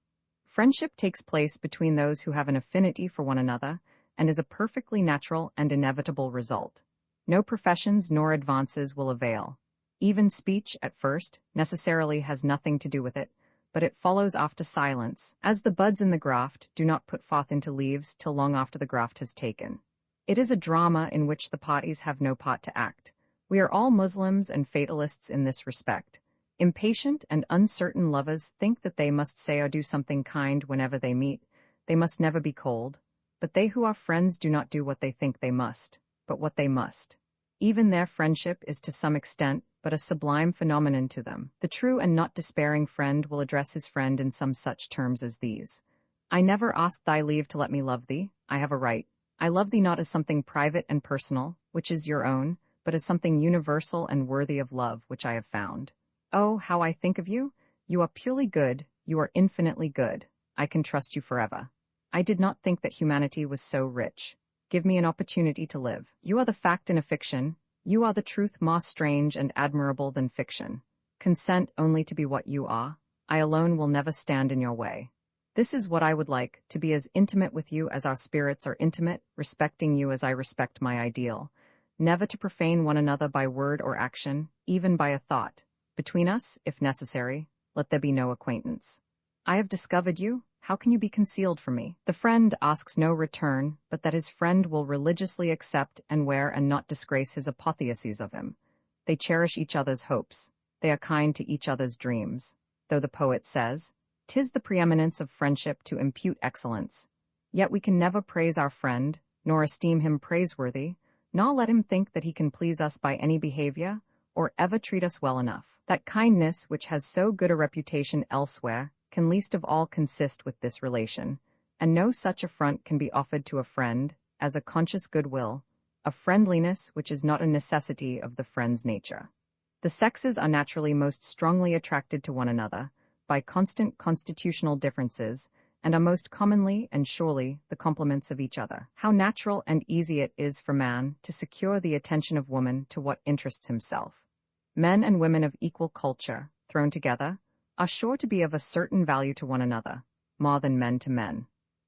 Friendship takes place between those who have an affinity for one another, and is a perfectly natural and inevitable result. No professions nor advances will avail. Even speech, at first, necessarily has nothing to do with it, but it follows after silence, as the buds in the graft do not put forth into leaves till long after the graft has taken. It is a drama in which the parties have no part to act. We are all Muslims and fatalists in this respect. Impatient and uncertain lovers think that they must say or do something kind whenever they meet. They must never be cold. But they who are friends do not do what they think they must, but what they must. Even their friendship is to some extent but a sublime phenomenon to them. The true and not despairing friend will address his friend in some such terms as these. I never asked thy leave to let me love thee. I have a right. I love thee not as something private and personal, which is your own, but as something universal and worthy of love, which I have found. Oh, how I think of you! You are purely good, you are infinitely good. I can trust you forever. I did not think that humanity was so rich. Give me an opportunity to live. You are the fact in a fiction. You are the truth more strange and admirable than fiction. Consent only to be what you are. I alone will never stand in your way. This is what I would like, to be as intimate with you as our spirits are intimate, respecting you as I respect my ideal. Never to profane one another by word or action, even by a thought. Between us, if necessary, let there be no acquaintance. I have discovered you. How can you be concealed from me? The friend asks no return, but that his friend will religiously accept and wear and not disgrace his apotheoses of him. They cherish each other's hopes. They are kind to each other's dreams. Though the poet says, "'Tis the preeminence of friendship to impute excellence." Yet we can never praise our friend, nor esteem him praiseworthy, nor let him think that he can please us by any behavior, or ever treat us well enough. That kindness, which has so good a reputation elsewhere, can least of all consist with this relation, and no such affront can be offered to a friend as a conscious goodwill, a friendliness which is not a necessity of the friend's nature. The sexes are naturally most strongly attracted to one another by constant constitutional differences, and are most commonly and surely the complements of each other. How natural and easy it is for man to secure the attention of woman to what interests himself. Men and women of equal culture, thrown together, are sure to be of a certain value to one another, more than men to men.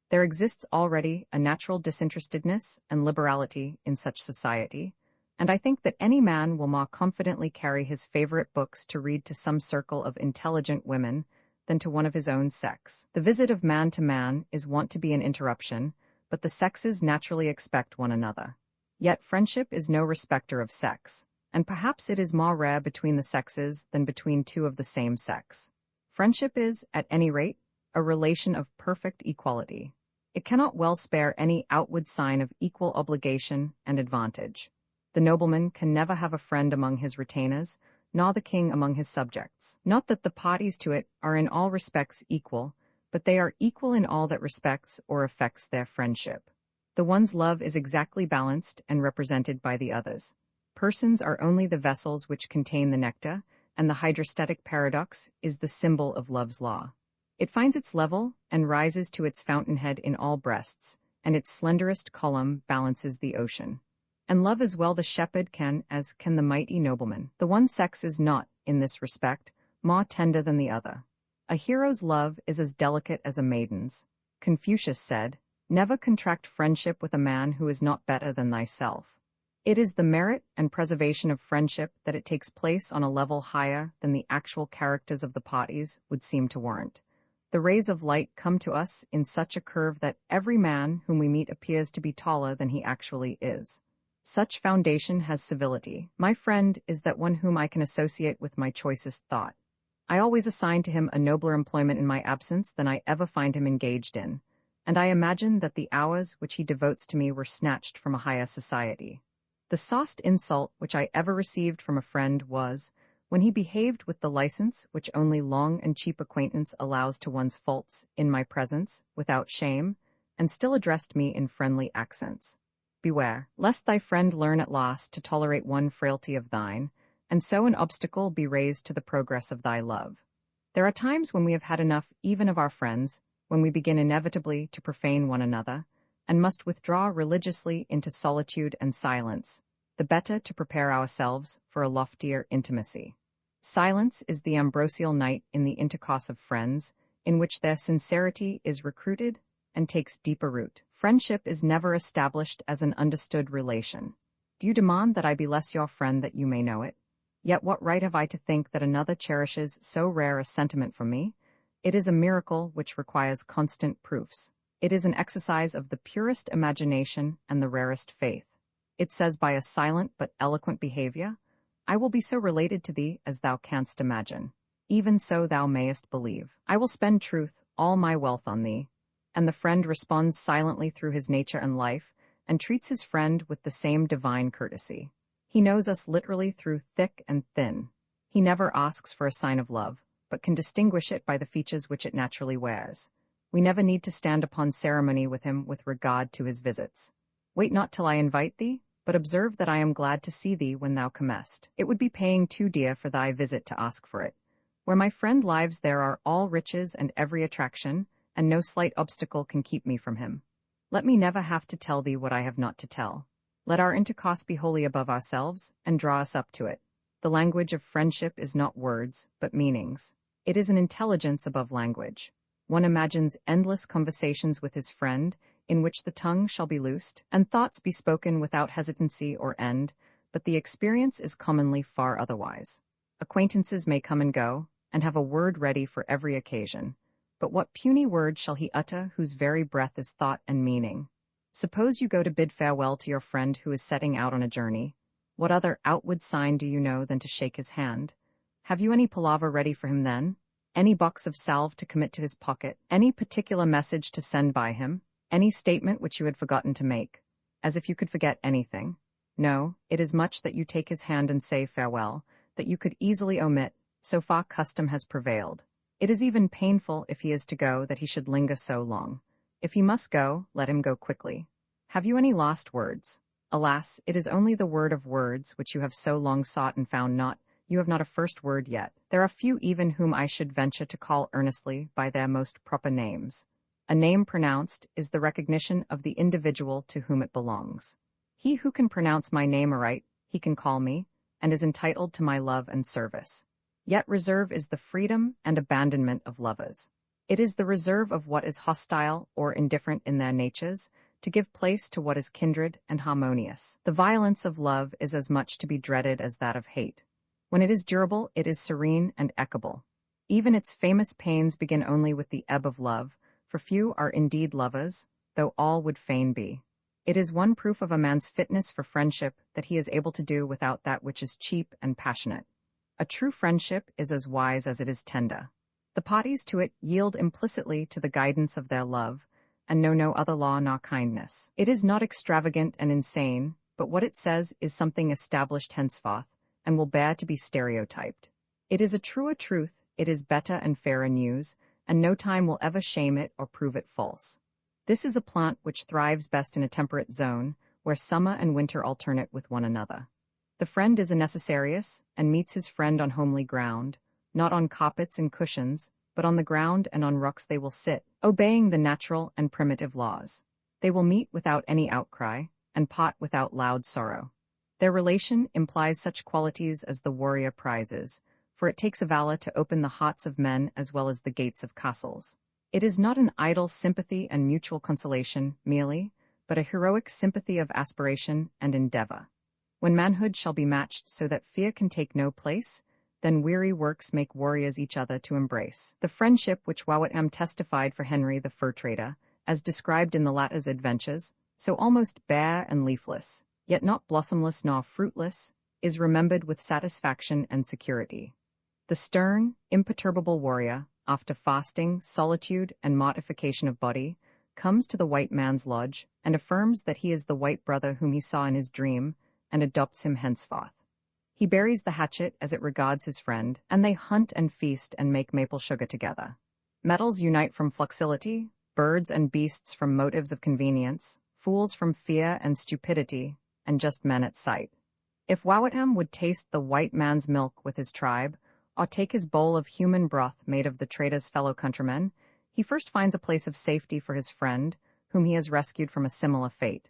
There exists already a natural disinterestedness and liberality in such society, and I think that any man will more confidently carry his favorite books to read to some circle of intelligent women than to one of his own sex. The visit of man to man is wont to be an interruption, but the sexes naturally expect one another. Yet friendship is no respecter of sex, and perhaps it is more rare between the sexes than between two of the same sex. Friendship is, at any rate, a relation of perfect equality. It cannot well spare any outward sign of equal obligation and advantage. The nobleman can never have a friend among his retainers, nor the king among his subjects. Not that the parties to it are in all respects equal, but they are equal in all that respects or affects their friendship. The one's love is exactly balanced and represented by the other's. Persons are only the vessels which contain the nectar, and the hydrostatic paradox is the symbol of love's law. It finds its level and rises to its fountainhead in all breasts, and its slenderest column balances the ocean. And love as well the shepherd can as can the mighty nobleman. The one sex is not, in this respect, more tender than the other. A hero's love is as delicate as a maiden's. Confucius said, "Never contract friendship with a man who is not better than thyself." It is the merit and preservation of friendship that it takes place on a level higher than the actual characters of the parties would seem to warrant. The rays of light come to us in such a curve that every man whom we meet appears to be taller than he actually is. Such foundation has civility. My friend is that one whom I can associate with my choicest thought. I always assign to him a nobler employment in my absence than I ever find him engaged in, and I imagine that the hours which he devotes to me were snatched from a higher society. The sost insult which I ever received from a friend was, when he behaved with the license which only long and cheap acquaintance allows to one's faults in my presence, without shame, and still addressed me in friendly accents. Beware, lest thy friend learn at last to tolerate one frailty of thine, and so an obstacle be raised to the progress of thy love. There are times when we have had enough even of our friends, when we begin inevitably to profane one another, and must withdraw religiously into solitude and silence, the better to prepare ourselves for a loftier intimacy. Silence is the ambrosial night in the intercourse of friends, in which their sincerity is recruited and takes deeper root. Friendship is never established as an understood relation. Do you demand that I be less your friend that you may know it? Yet what right have I to think that another cherishes so rare a sentiment from me? It is a miracle which requires constant proofs. It is an exercise of the purest imagination and the rarest faith. It says by a silent but eloquent behavior, I will be so related to thee as thou canst imagine. Even so thou mayest believe. I will spend truth, all my wealth on thee. And the friend responds silently through his nature and life, and treats his friend with the same divine courtesy. He knows us literally through thick and thin. He never asks for a sign of love, but can distinguish it by the features which it naturally wears. We never need to stand upon ceremony with him with regard to his visits. Wait not till I invite thee, but observe that I am glad to see thee when thou comest. It would be paying too dear for thy visit to ask for it. Where my friend lives there are all riches and every attraction, and no slight obstacle can keep me from him. Let me never have to tell thee what I have not to tell. Let our intercourse be wholly above ourselves, and draw us up to it. The language of friendship is not words, but meanings. It is an intelligence above language. One imagines endless conversations with his friend, in which the tongue shall be loosed, and thoughts be spoken without hesitancy or end, but the experience is commonly far otherwise. Acquaintances may come and go, and have a word ready for every occasion. But what puny word shall he utter whose very breath is thought and meaning? Suppose you go to bid farewell to your friend who is setting out on a journey. What other outward sign do you know than to shake his hand? Have you any palaver ready for him then? Any box of salve to commit to his pocket? Any particular message to send by him? Any statement which you had forgotten to make? As if you could forget anything. No, it is much that you take his hand and say farewell, that you could easily omit, so far custom has prevailed. It is even painful if he is to go that he should linger so long. If he must go, let him go quickly. Have you any lost words? Alas, it is only the word of words which you have so long sought and found not. You have not a first word yet. There are few even whom I should venture to call earnestly by their most proper names. A name pronounced is the recognition of the individual to whom it belongs. He who can pronounce my name aright, he can call me, and is entitled to my love and service. Yet reserve is the freedom and abandonment of lovers. It is the reserve of what is hostile or indifferent in their natures, to give place to what is kindred and harmonious. The violence of love is as much to be dreaded as that of hate. When it is durable, it is serene and equable. Even its famous pains begin only with the ebb of love, for few are indeed lovers, though all would fain be. It is one proof of a man's fitness for friendship that he is able to do without that which is cheap and passionate. A true friendship is as wise as it is tender. The parties to it yield implicitly to the guidance of their love, and know no other law nor kindness. It is not extravagant and insane, but what it says is something established henceforth, and will bear to be stereotyped. It is a truer truth, it is better and fairer news, and no time will ever shame it or prove it false. This is a plant which thrives best in a temperate zone, where summer and winter alternate with one another. The friend is a necessarius, and meets his friend on homely ground, not on carpets and cushions, but on the ground and on rocks they will sit, obeying the natural and primitive laws. They will meet without any outcry, and part without loud sorrow. Their relation implies such qualities as the warrior prizes, for it takes a valor to open the hearts of men as well as the gates of castles. It is not an idle sympathy and mutual consolation, merely, but a heroic sympathy of aspiration and endeavor. When manhood shall be matched so that fear can take no place, then weary works make warriors each other to embrace. The friendship which Powhatan testified for Henry the fur trader, as described in the latter's adventures, so almost bare and leafless, yet not blossomless nor fruitless, is remembered with satisfaction and security. The stern, imperturbable warrior, after fasting, solitude, and mortification of body, comes to the white man's lodge, and affirms that he is the white brother whom he saw in his dream, and adopts him henceforth. He buries the hatchet as it regards his friend, and they hunt and feast and make maple sugar together. Metals unite from fluxility, birds and beasts from motives of convenience, fools from fear and stupidity, and just men at sight. If Powhatan would taste the white man's milk with his tribe, or take his bowl of human broth made of the trader's fellow countrymen, he first finds a place of safety for his friend, whom he has rescued from a similar fate.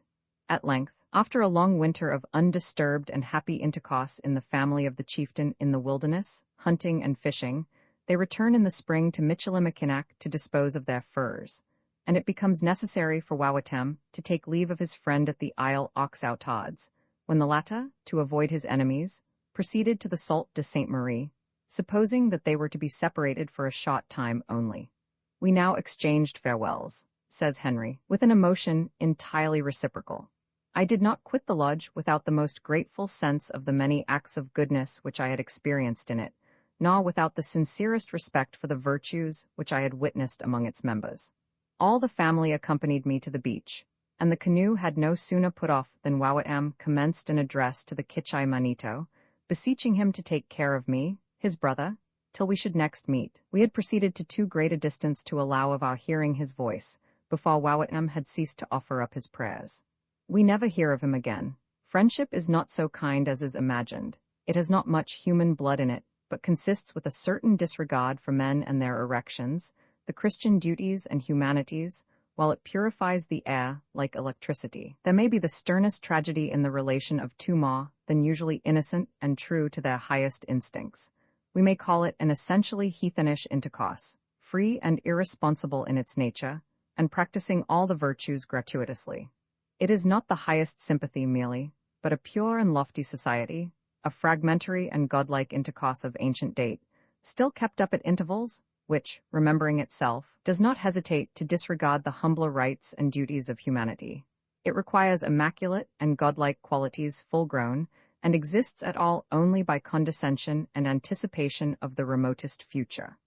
At length, after a long winter of undisturbed and happy intercourse in the family of the chieftain in the wilderness, hunting and fishing, they return in the spring to Michilimackinac to dispose of their furs, and it becomes necessary for Powhatan to take leave of his friend at the Isle aux Outauds, when the latter, to avoid his enemies, proceeded to the Sault de Sainte Marie, supposing that they were to be separated for a short time only. We now exchanged farewells, says Henry, with an emotion entirely reciprocal. I did not quit the lodge without the most grateful sense of the many acts of goodness which I had experienced in it, nor without the sincerest respect for the virtues which I had witnessed among its members. All the family accompanied me to the beach, and the canoe had no sooner put off than Powhatan commenced an address to the Kichai Manito, beseeching him to take care of me, his brother, till we should next meet. We had proceeded to too great a distance to allow of our hearing his voice, before Powhatan had ceased to offer up his prayers. We never hear of him again. Friendship is not so kind as is imagined. It has not much human blood in it, but consists with a certain disregard for men and their erections, the Christian duties and humanities, while it purifies the air like electricity. There may be the sternest tragedy in the relation of two more than usually innocent and true to their highest instincts. We may call it an essentially heathenish intercourse, free and irresponsible in its nature, and practicing all the virtues gratuitously. It is not the highest sympathy merely, but a pure and lofty society, a fragmentary and godlike intercourse of ancient date, still kept up at intervals, which, remembering itself, does not hesitate to disregard the humbler rights and duties of humanity. It requires immaculate and godlike qualities full-grown, and exists at all only by condescension and anticipation of the remotest future.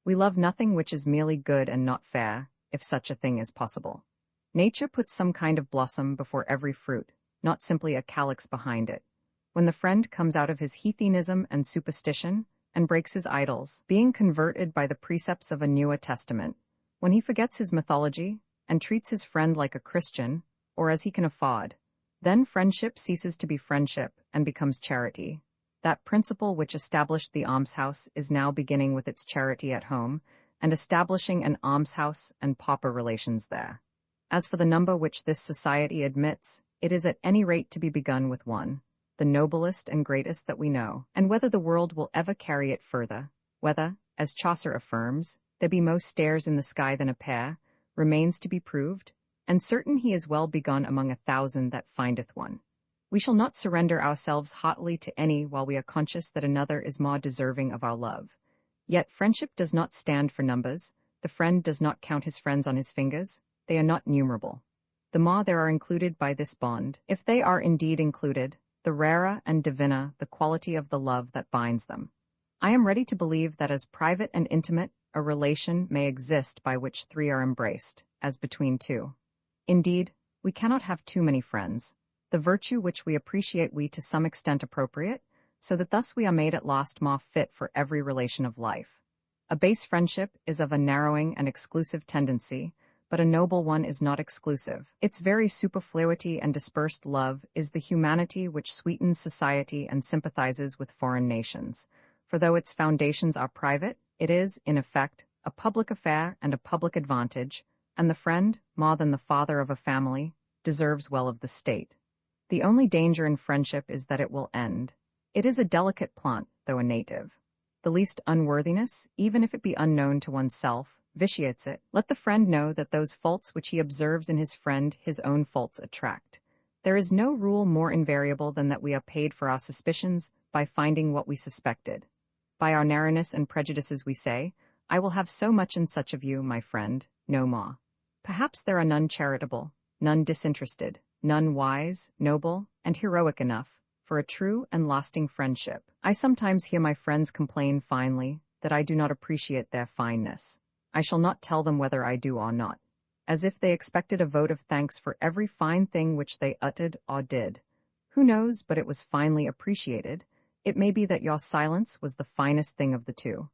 We love nothing which is merely good and not fair, if such a thing is possible. Nature puts some kind of blossom before every fruit, not simply a calyx behind it. When the friend comes out of his heathenism and superstition, and breaks his idols, being converted by the precepts of a newer testament, when he forgets his mythology, and treats his friend like a Christian, or as he can afford, then friendship ceases to be friendship and becomes charity. That principle which established the almshouse is now beginning with its charity at home, and establishing an almshouse and pauper relations there. As for the number which this society admits, it is at any rate to be begun with one, the noblest and greatest that we know, and whether the world will ever carry it further, whether, as Chaucer affirms, there be mo stairs in the sky than a pair, remains to be proved, and certain he is well begun among 1,000 that findeth one. We shall not surrender ourselves haughtily to any while we are conscious that another is more deserving of our love. Yet friendship does not stand for numbers, the friend does not count his friends on his fingers, they are not numerable. The more there are included by this bond, if they are indeed included, the rarer and diviner the quality of the love that binds them. I am ready to believe that as private and intimate a relation may exist by which three are embraced, as between two. Indeed, we cannot have too many friends. The virtue which we appreciate we to some extent appropriate, so that thus we are made at last more fit for every relation of life. A base friendship is of a narrowing and exclusive tendency, but a noble one is not exclusive. Its very superfluity and dispersed love is the humanity which sweetens society and sympathizes with foreign nations. For though its foundations are private, it is, in effect, a public affair and a public advantage, and the friend, more than the father of a family, deserves well of the state. The only danger in friendship is that it will end. It is a delicate plant, though a native. The least unworthiness, even if it be unknown to oneself, vitiates it. Let the friend know that those faults which he observes in his friend his own faults attract. There is no rule more invariable than that we are paid for our suspicions by finding what we suspected. By our narrowness and prejudices we say, I will have so much and such of you, my friend, no more. Perhaps there are none charitable, none disinterested, none wise, noble, and heroic enough for a true and lasting friendship. I sometimes hear my friends complain finely that I do not appreciate their fineness. I shall not tell them whether I do or not, as if they expected a vote of thanks for every fine thing which they uttered or did. Who knows but it was finely appreciated? It may be that your silence was the finest thing of the two.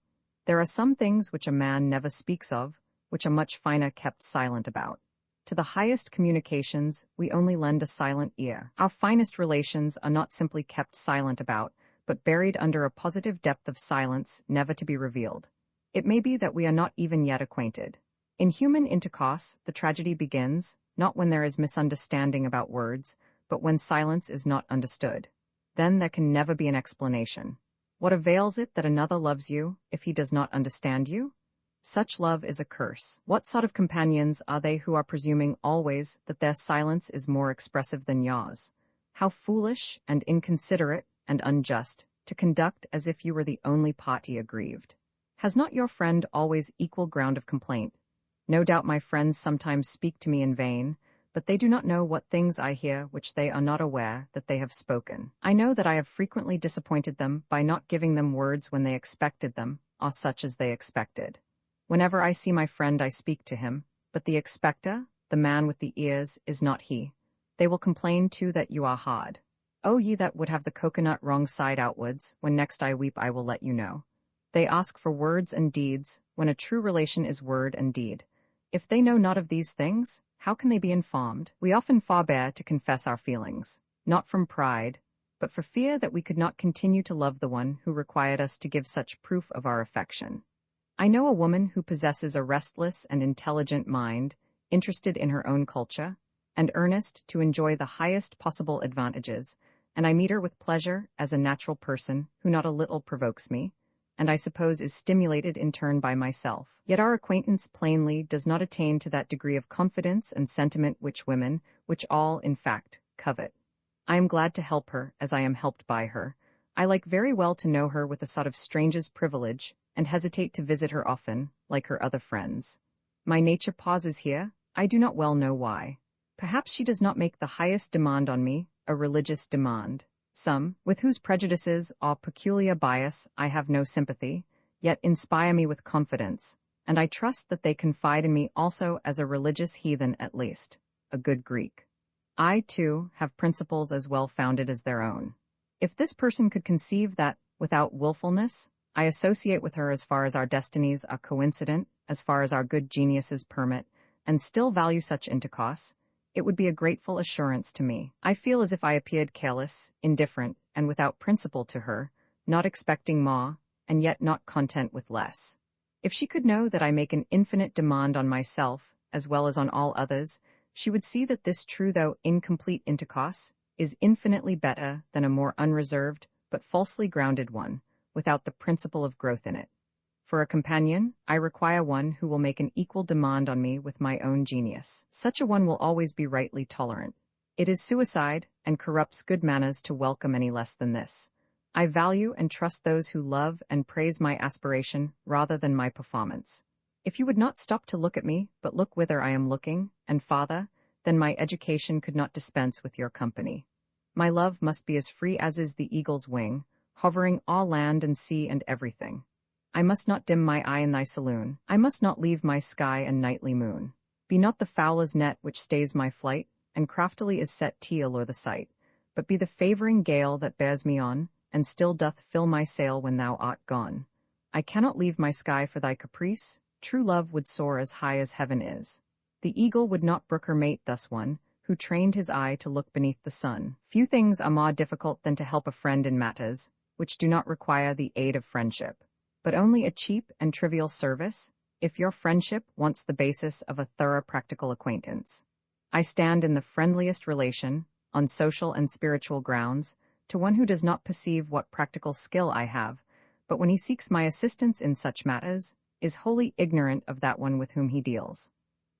There are some things which a man never speaks of, which a much finer kept silent about. To the highest communications we only lend a silent ear. Our finest relations are not simply kept silent about, but buried under a positive depth of silence never to be revealed. It may be that we are not even yet acquainted. In human intercourse, the tragedy begins, not when there is misunderstanding about words, but when silence is not understood. Then there can never be an explanation. What avails it that another loves you, if he does not understand you? Such love is a curse. What sort of companions are they who are presuming always that their silence is more expressive than yours? How foolish and inconsiderate and unjust to conduct as if you were the only party aggrieved. Has not your friend always equal ground of complaint? No doubt my friends sometimes speak to me in vain, but they do not know what things I hear which they are not aware that they have spoken. I know that I have frequently disappointed them by not giving them words when they expected them, or such as they expected. Whenever I see my friend I speak to him, but the expecter, the man with the ears, is not he. They will complain too that you are hard. O ye that would have the coconut wrong side outwards, when next I weep I will let you know. They ask for words and deeds, when a true relation is word and deed. If they know not of these things, how can they be informed? We often forbear to confess our feelings, not from pride, but for fear that we could not continue to love the one who required us to give such proof of our affection. I know a woman who possesses a restless and intelligent mind, interested in her own culture, and earnest to enjoy the highest possible advantages, and I meet her with pleasure as a natural person who not a little provokes me, and I suppose is stimulated in turn by myself. Yet our acquaintance plainly does not attain to that degree of confidence and sentiment which women, which all, in fact, covet. I am glad to help her, as I am helped by her. I like very well to know her with a sort of stranger's privilege, and hesitate to visit her often, like her other friends. My nature pauses here, I do not well know why. Perhaps she does not make the highest demand on me, a religious demand. Some, with whose prejudices or peculiar bias I have no sympathy, yet inspire me with confidence, and I trust that they confide in me also as a religious heathen at least, a good Greek. I, too, have principles as well-founded as their own. If this person could conceive that, without willfulness, I associate with her as far as our destinies are coincident, as far as our good geniuses permit, and still value such intercourse, it would be a grateful assurance to me. I feel as if I appeared careless, indifferent, and without principle to her, not expecting more, and yet not content with less. If she could know that I make an infinite demand on myself, as well as on all others, she would see that this true though incomplete intercourse is infinitely better than a more unreserved, but falsely grounded one, without the principle of growth in it. For a companion, I require one who will make an equal demand on me with my own genius. Such a one will always be rightly tolerant. It is suicide, and corrupts good manners to welcome any less than this. I value and trust those who love and praise my aspiration rather than my performance. If you would not stop to look at me, but look whither I am looking, and farther, then my education could not dispense with your company. My love must be as free as is the eagle's wing, hovering all land and sea and everything. I must not dim my eye in thy saloon, I must not leave my sky and nightly moon. Be not the fowler's net which stays my flight, and craftily is set to allure the sight, but be the favouring gale that bears me on, and still doth fill my sail when thou art gone. I cannot leave my sky for thy caprice, true love would soar as high as heaven is. The eagle would not brook her mate thus won, who trained his eye to look beneath the sun. Few things are more difficult than to help a friend in matters which do not require the aid of friendship, but only a cheap and trivial service, if your friendship wants the basis of a thorough practical acquaintance. I stand in the friendliest relation, on social and spiritual grounds, to one who does not perceive what practical skill I have, but when he seeks my assistance in such matters, is wholly ignorant of that one with whom he deals,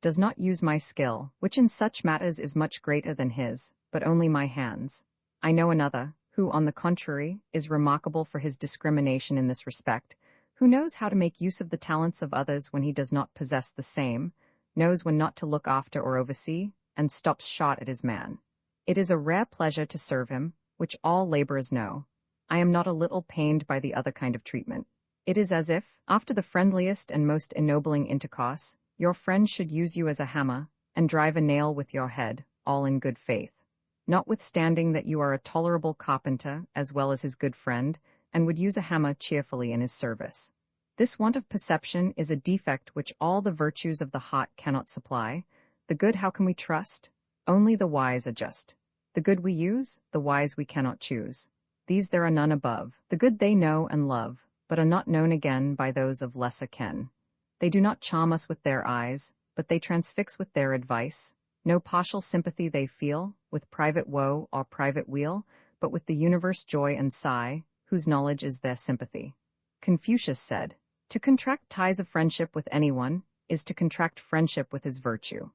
does not use my skill, which in such matters is much greater than his, but only my hands. I know another, who, on the contrary, is remarkable for his discrimination in this respect, who knows how to make use of the talents of others when he does not possess the same, knows when not to look after or oversee, and stops short at his man. It is a rare pleasure to serve him, which all laborers know. I am not a little pained by the other kind of treatment. It is as if, after the friendliest and most ennobling intercourse, your friend should use you as a hammer, and drive a nail with your head, all in good faith. Notwithstanding that you are a tolerable carpenter as well as his good friend, and would use a hammer cheerfully in his service. This want of perception is a defect which all the virtues of the heart cannot supply. The good how can we trust? Only the wise are just. The good we use, the wise we cannot choose. These there are none above. The good they know and love, but are not known again by those of lesser ken. They do not charm us with their eyes, but they transfix with their advice. No partial sympathy they feel, with private woe or private weal, but with the universe joy and sigh, whose knowledge is their sympathy. Confucius said, "To contract ties of friendship with anyone is to contract friendship with his virtue."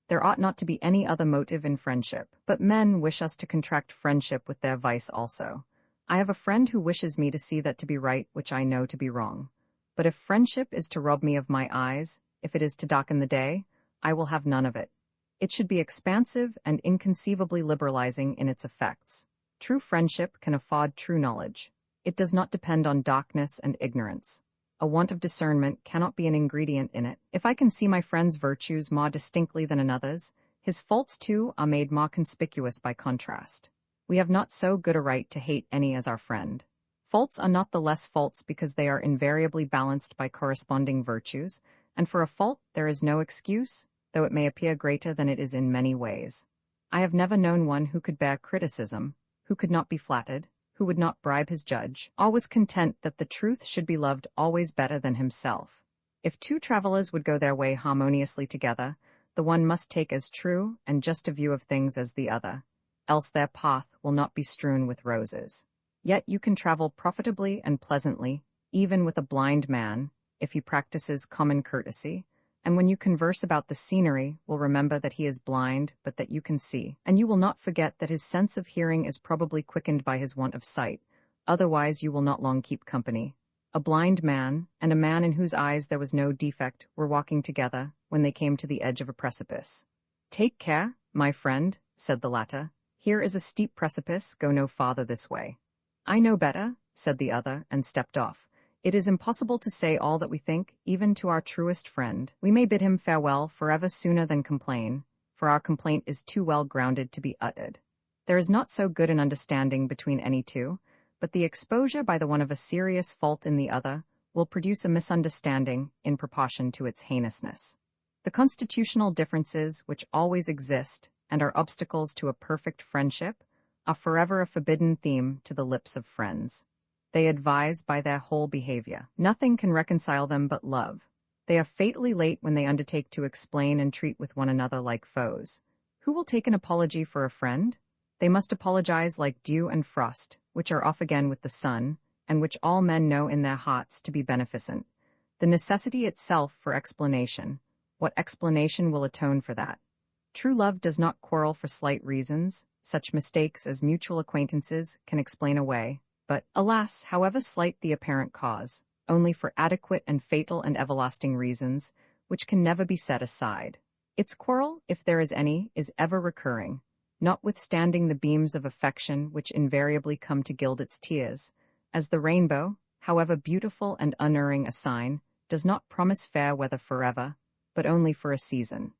There ought not to be any other motive in friendship, but men wish us to contract friendship with their vice also. I have a friend who wishes me to see that to be right which I know to be wrong. But if friendship is to rob me of my eyes, if it is to darken the day, I will have none of it. It should be expansive and inconceivably liberalizing in its effects. True friendship can afford true knowledge. It does not depend on darkness and ignorance. A want of discernment cannot be an ingredient in it. If I can see my friend's virtues more distinctly than another's, his faults too are made more conspicuous by contrast. We have not so good a right to hate any as our friend. Faults are not the less faults because they are invariably balanced by corresponding virtues, and for a fault there is no excuse, though it may appear greater than it is in many ways. I have never known one who could bear criticism, who could not be flattered, who would not bribe his judge, always content that the truth should be loved always better than himself. If two travelers would go their way harmoniously together, the one must take as true and just a view of things as the other, else their path will not be strewn with roses. Yet you can travel profitably and pleasantly, even with a blind man, if he practices common courtesy, and when you converse about the scenery will remember that he is blind but that you can see, and you will not forget that his sense of hearing is probably quickened by his want of sight, otherwise you will not long keep company. A blind man, and a man in whose eyes there was no defect, were walking together, when they came to the edge of a precipice. "Take care, my friend," said the latter. "Here is a steep precipice, go no farther this way." "I know better," said the other, and stepped off. It is impossible to say all that we think, even to our truest friend. We may bid him farewell forever sooner than complain, for our complaint is too well grounded to be uttered. There is not so good an understanding between any two, but the exposure by the one of a serious fault in the other will produce a misunderstanding in proportion to its heinousness. The constitutional differences which always exist and are obstacles to a perfect friendship are forever a forbidden theme to the lips of friends. They advise by their whole behavior. Nothing can reconcile them but love. They are fatally late when they undertake to explain and treat with one another like foes. Who will take an apology for a friend? They must apologize like dew and frost, which are off again with the sun, and which all men know in their hearts to be beneficent. The necessity itself for explanation. What explanation will atone for that? True love does not quarrel for slight reasons. Such mistakes as mutual acquaintances can explain away. but, alas, however slight the apparent cause, only for adequate and fatal and everlasting reasons, which can never be set aside. Its quarrel, if there is any, is ever recurring, notwithstanding the beams of affection which invariably come to gild its tears, as the rainbow, however beautiful and unerring a sign, does not promise fair weather forever, but only for a season.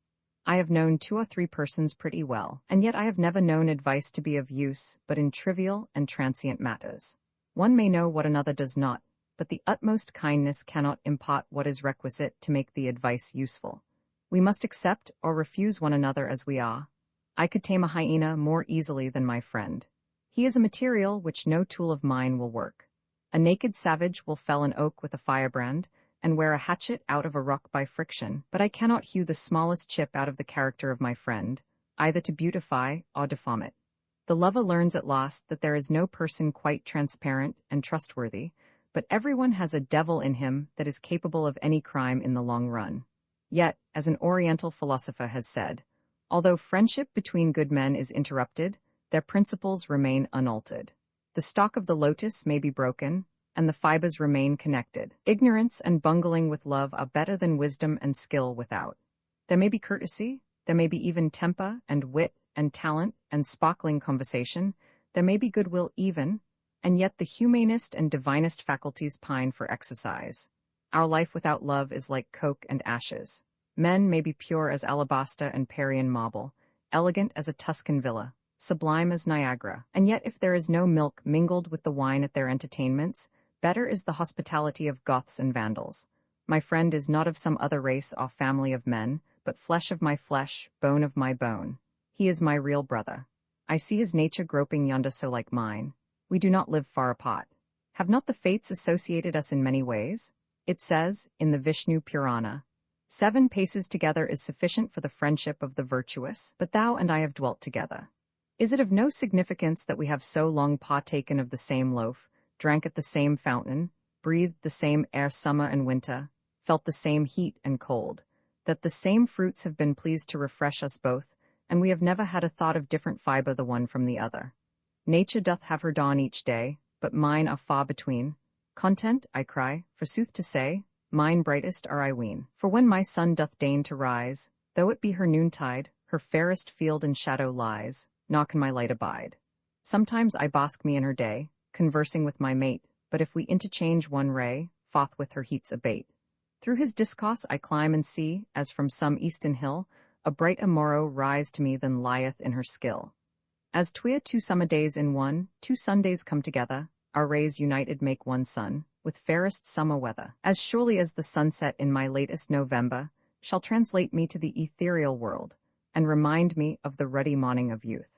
I have known 2 or 3 persons pretty well, and yet I have never known advice to be of use but in trivial and transient matters. One may know what another does not, but the utmost kindness cannot impart what is requisite to make the advice useful. We must accept or refuse one another as we are. I could tame a hyena more easily than my friend. He is a material which no tool of mine will work. A naked savage will fell an oak with a firebrand, and wear a hatchet out of a rock by friction, but I cannot hew the smallest chip out of the character of my friend, either to beautify or deform it. The lover learns at last that there is no person quite transparent and trustworthy, but everyone has a devil in him that is capable of any crime in the long run. Yet, as an Oriental philosopher has said, although friendship between good men is interrupted, their principles remain unaltered. The stalk of the lotus may be broken, and the fibers remain connected. Ignorance and bungling with love are better than wisdom and skill without. There may be courtesy, there may be even temper and wit and talent and sparkling conversation, there may be goodwill even, and yet the humanest and divinest faculties pine for exercise. Our life without love is like coke and ashes. Men may be pure as alabaster and Parian marble, elegant as a Tuscan villa, sublime as Niagara, and yet if there is no milk mingled with the wine at their entertainments, better is the hospitality of Goths and Vandals. My friend is not of some other race or family of men, but flesh of my flesh, bone of my bone. He is my real brother. I see his nature groping yonder so like mine. We do not live far apart. Have not the fates associated us in many ways? It says, in the Vishnu Purana, 7 paces together is sufficient for the friendship of the virtuous, but thou and I have dwelt together. Is it of no significance that we have so long partaken of the same loaf, drank at the same fountain, breathed the same air summer and winter, felt the same heat and cold, that the same fruits have been pleased to refresh us both, and we have never had a thought of different fibre the one from the other? Nature doth have her dawn each day, but mine are far between. Content, I cry, forsooth to say, mine brightest are I ween. For when my sun doth deign to rise, though it be her noontide, her fairest field in shadow lies, nor can my light abide. Sometimes I bask me in her day, conversing with my mate, but if we interchange one ray, forthwith her heats abate. Through his discourse I climb and see, as from some eastern hill, a brighter morrow rise to me than lieth in her skill. As 'twere 2 summer days in one, 2 Sundays come together, our rays united make one sun, with fairest summer weather. As surely as the sunset in my latest November shall translate me to the ethereal world, and remind me of the ruddy morning of youth.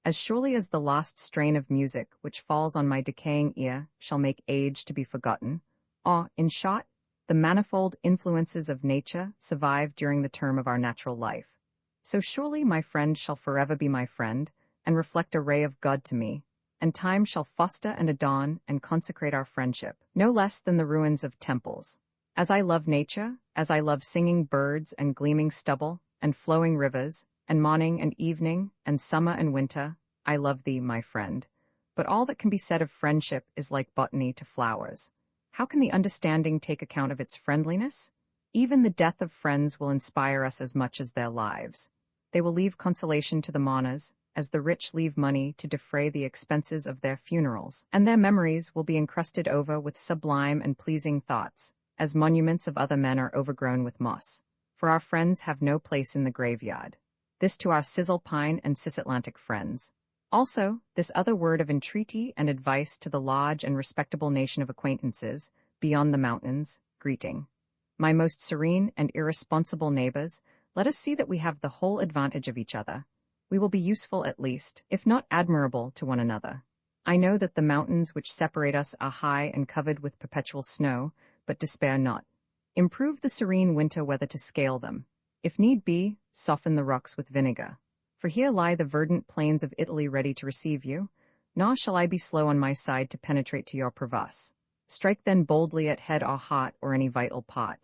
As surely as the last strain of music which falls on my decaying ear shall make age to be forgotten, or, in short, the manifold influences of nature survive during the term of our natural life, so surely my friend shall forever be my friend, and reflect a ray of God to me, and time shall foster and adorn and consecrate our friendship, no less than the ruins of temples. As I love nature, as I love singing birds and gleaming stubble, and flowing rivers, and morning and evening, and summer and winter, I love thee, my friend. But all that can be said of friendship is like botany to flowers. How can the understanding take account of its friendliness? Even the death of friends will inspire us as much as their lives. They will leave consolation to the mourners, as the rich leave money to defray the expenses of their funerals, and their memories will be encrusted over with sublime and pleasing thoughts, as monuments of other men are overgrown with moss. For our friends have no place in the graveyard. This to our Cisalpine and Cisatlantic friends. Also, this other word of entreaty and advice to the large and respectable nation of acquaintances, beyond the mountains, greeting. My most serene and irresponsible neighbors, let us see that we have the whole advantage of each other. We will be useful at least, if not admirable, to one another. I know that the mountains which separate us are high and covered with perpetual snow, but despair not. Improve the serene winter weather to scale them. If need be, soften the rocks with vinegar. For here lie the verdant plains of Italy ready to receive you, nor shall I be slow on my side to penetrate to your crevasse. Strike then boldly at head or heart or any vital part.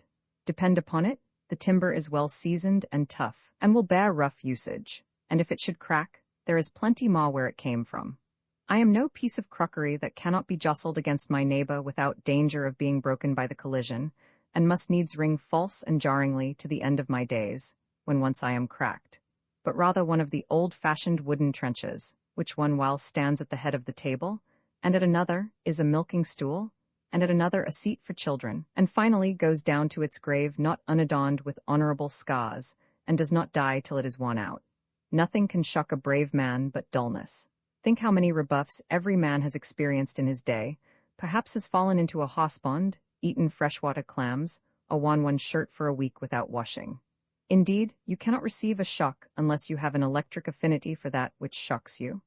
Depend upon it, the timber is well seasoned and tough, and will bear rough usage, and if it should crack, there is plenty more where it came from. I am no piece of crockery that cannot be jostled against my neighbor without danger of being broken by the collision, and must needs ring false and jarringly to the end of my days, when once I am cracked, but rather one of the old-fashioned wooden trenches, which one while stands at the head of the table, and at another is a milking stool, and at another a seat for children, and finally goes down to its grave not unadorned with honorable scars, and does not die till it is worn out. Nothing can shock a brave man but dullness. Think how many rebuffs every man has experienced in his day, perhaps has fallen into a hospond, eaten freshwater clams, or worn one's shirt for a week without washing. Indeed, you cannot receive a shock unless you have an electric affinity for that which shocks you.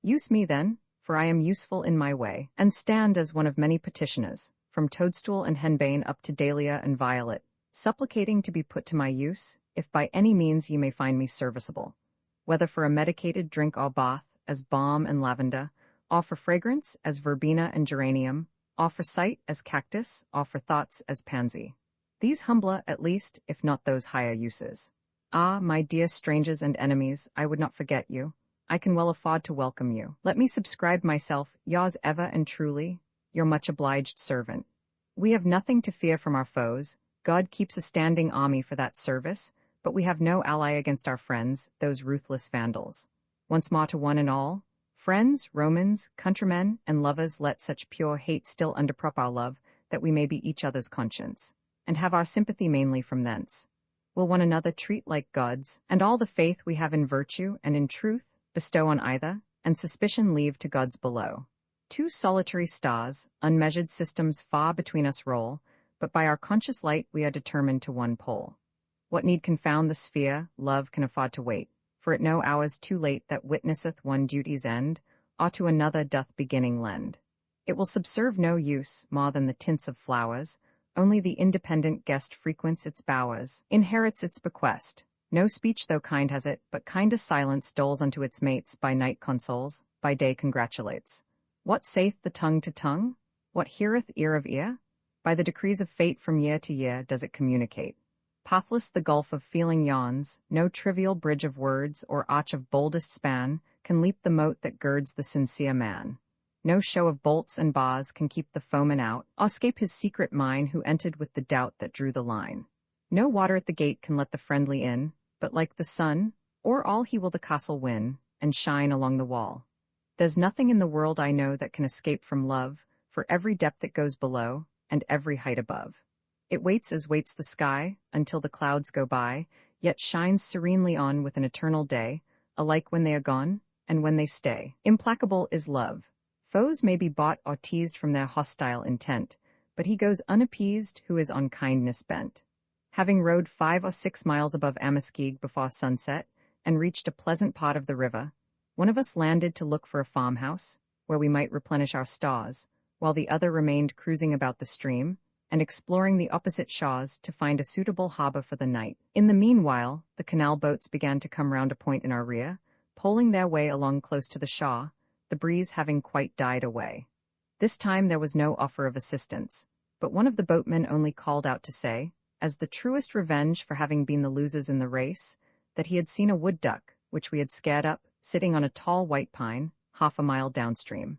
Use me then, for I am useful in my way, and stand as one of many petitioners, from toadstool and henbane up to dahlia and violet, supplicating to be put to my use, if by any means ye may find me serviceable, whether for a medicated drink or bath, as balm and lavender, or for fragrance, as verbena and geranium, or for sight, as cactus, or for thoughts, as pansy. These humbler, at least, if not those higher uses. Ah, my dear strangers and enemies, I would not forget you. I can well afford to welcome you. Let me subscribe myself, yours ever and truly, your much obliged servant. We have nothing to fear from our foes. God keeps a standing army for that service, but we have no ally against our friends, those ruthless vandals. Once more to one and all, friends, Romans, countrymen, and lovers, let such pure hate still underprop our love, that we may be each other's conscience, and have our sympathy mainly from thence. Will one another treat like gods, and all the faith we have in virtue and in truth bestow on either, and suspicion leave to gods below. Two solitary stars, unmeasured systems far between us roll, but by our conscious light we are determined to one pole. What need confound the sphere, love can afford to wait, for it no hours too late that witnesseth one duty's end, or to another doth beginning lend. It will subserve no use, more than the tints of flowers, only the independent guest frequents its bowers, inherits its bequest. No speech though kind has it, but kindest silence doles unto its mates, by night consoles, by day congratulates. What saith the tongue to tongue? What heareth ear of ear? By the decrees of fate from year to year does it communicate. Pathless the gulf of feeling yawns, no trivial bridge of words or arch of boldest span can leap the moat that girds the sincere man. No show of bolts and bars can keep the foeman out, or escape his secret mine who entered with the doubt that drew the line. No water at the gate can let the friendly in, but like the sun, o'er all he will the castle win, and shine along the wall. There's nothing in the world I know that can escape from love, for every depth it goes below, and every height above. It waits as waits the sky, until the clouds go by, yet shines serenely on with an eternal day, alike when they are gone, and when they stay. Implacable is love. Foes may be bought or teased from their hostile intent, but he goes unappeased who is on kindness bent. Having rowed 5 or 6 miles above Amoskeag before sunset, and reached a pleasant part of the river, one of us landed to look for a farmhouse, where we might replenish our stores, while the other remained cruising about the stream, and exploring the opposite shores to find a suitable harbor for the night. In the meanwhile, the canal boats began to come round a point in our rear, poling their way along close to the shore, the breeze having quite died away. This time there was no offer of assistance, but one of the boatmen only called out to say, as the truest revenge for having been the losers in the race, that he had seen a wood duck, which we had scared up, sitting on a tall white pine, half a mile downstream.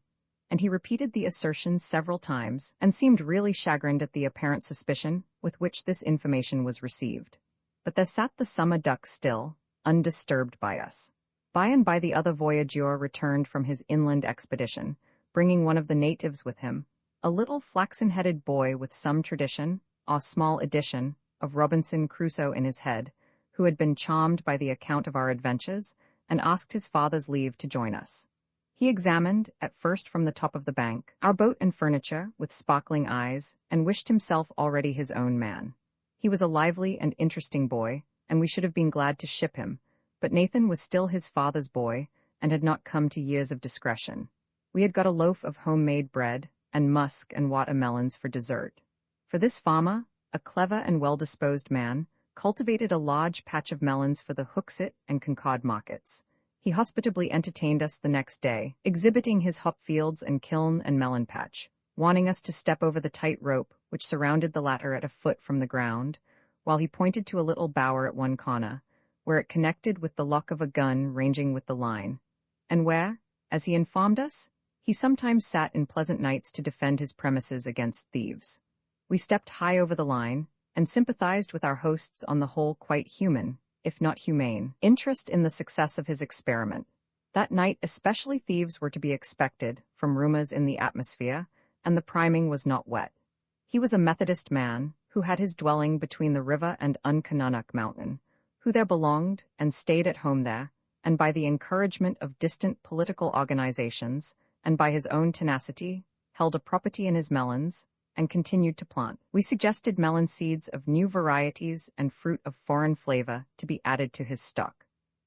And he repeated the assertion several times, and seemed really chagrined at the apparent suspicion with which this information was received. But there sat the summer duck still, undisturbed by us. By and by the other voyageur returned from his inland expedition, bringing one of the natives with him, a little flaxen-headed boy with some tradition, or small edition, of Robinson Crusoe in his head, who had been charmed by the account of our adventures, and asked his father's leave to join us. He examined, at first from the top of the bank, our boat and furniture, with sparkling eyes, and wished himself already his own man. He was a lively and interesting boy, and we should have been glad to ship him, but Nathan was still his father's boy, and had not come to years of discretion. We had got a loaf of homemade bread, and musk and watermelons for dessert. For this farmer, a clever and well-disposed man, cultivated a large patch of melons for the Hooksett and Concord markets. He hospitably entertained us the next day, exhibiting his hop fields and kiln and melon patch, wanting us to step over the tight rope which surrounded the latter at a foot from the ground, while he pointed to a little bower at one corner, where it connected with the lock of a gun ranging with the line, and where, as he informed us, He sometimes sat in pleasant nights to defend his premises against thieves. We stepped high over the line, and sympathized with our host's on the whole quite human, if not humane, interest in the success of his experiment. That night especially thieves were to be expected, from rumors in the atmosphere, and the priming was not wet. He was a Methodist man, who had his dwelling between the river and Uncananock Mountain, who there belonged, and stayed at home there, and by the encouragement of distant political organizations, and by his own tenacity, held a property in his melons, and continued to plant. We suggested melon seeds of new varieties and fruit of foreign flavor to be added to his stock.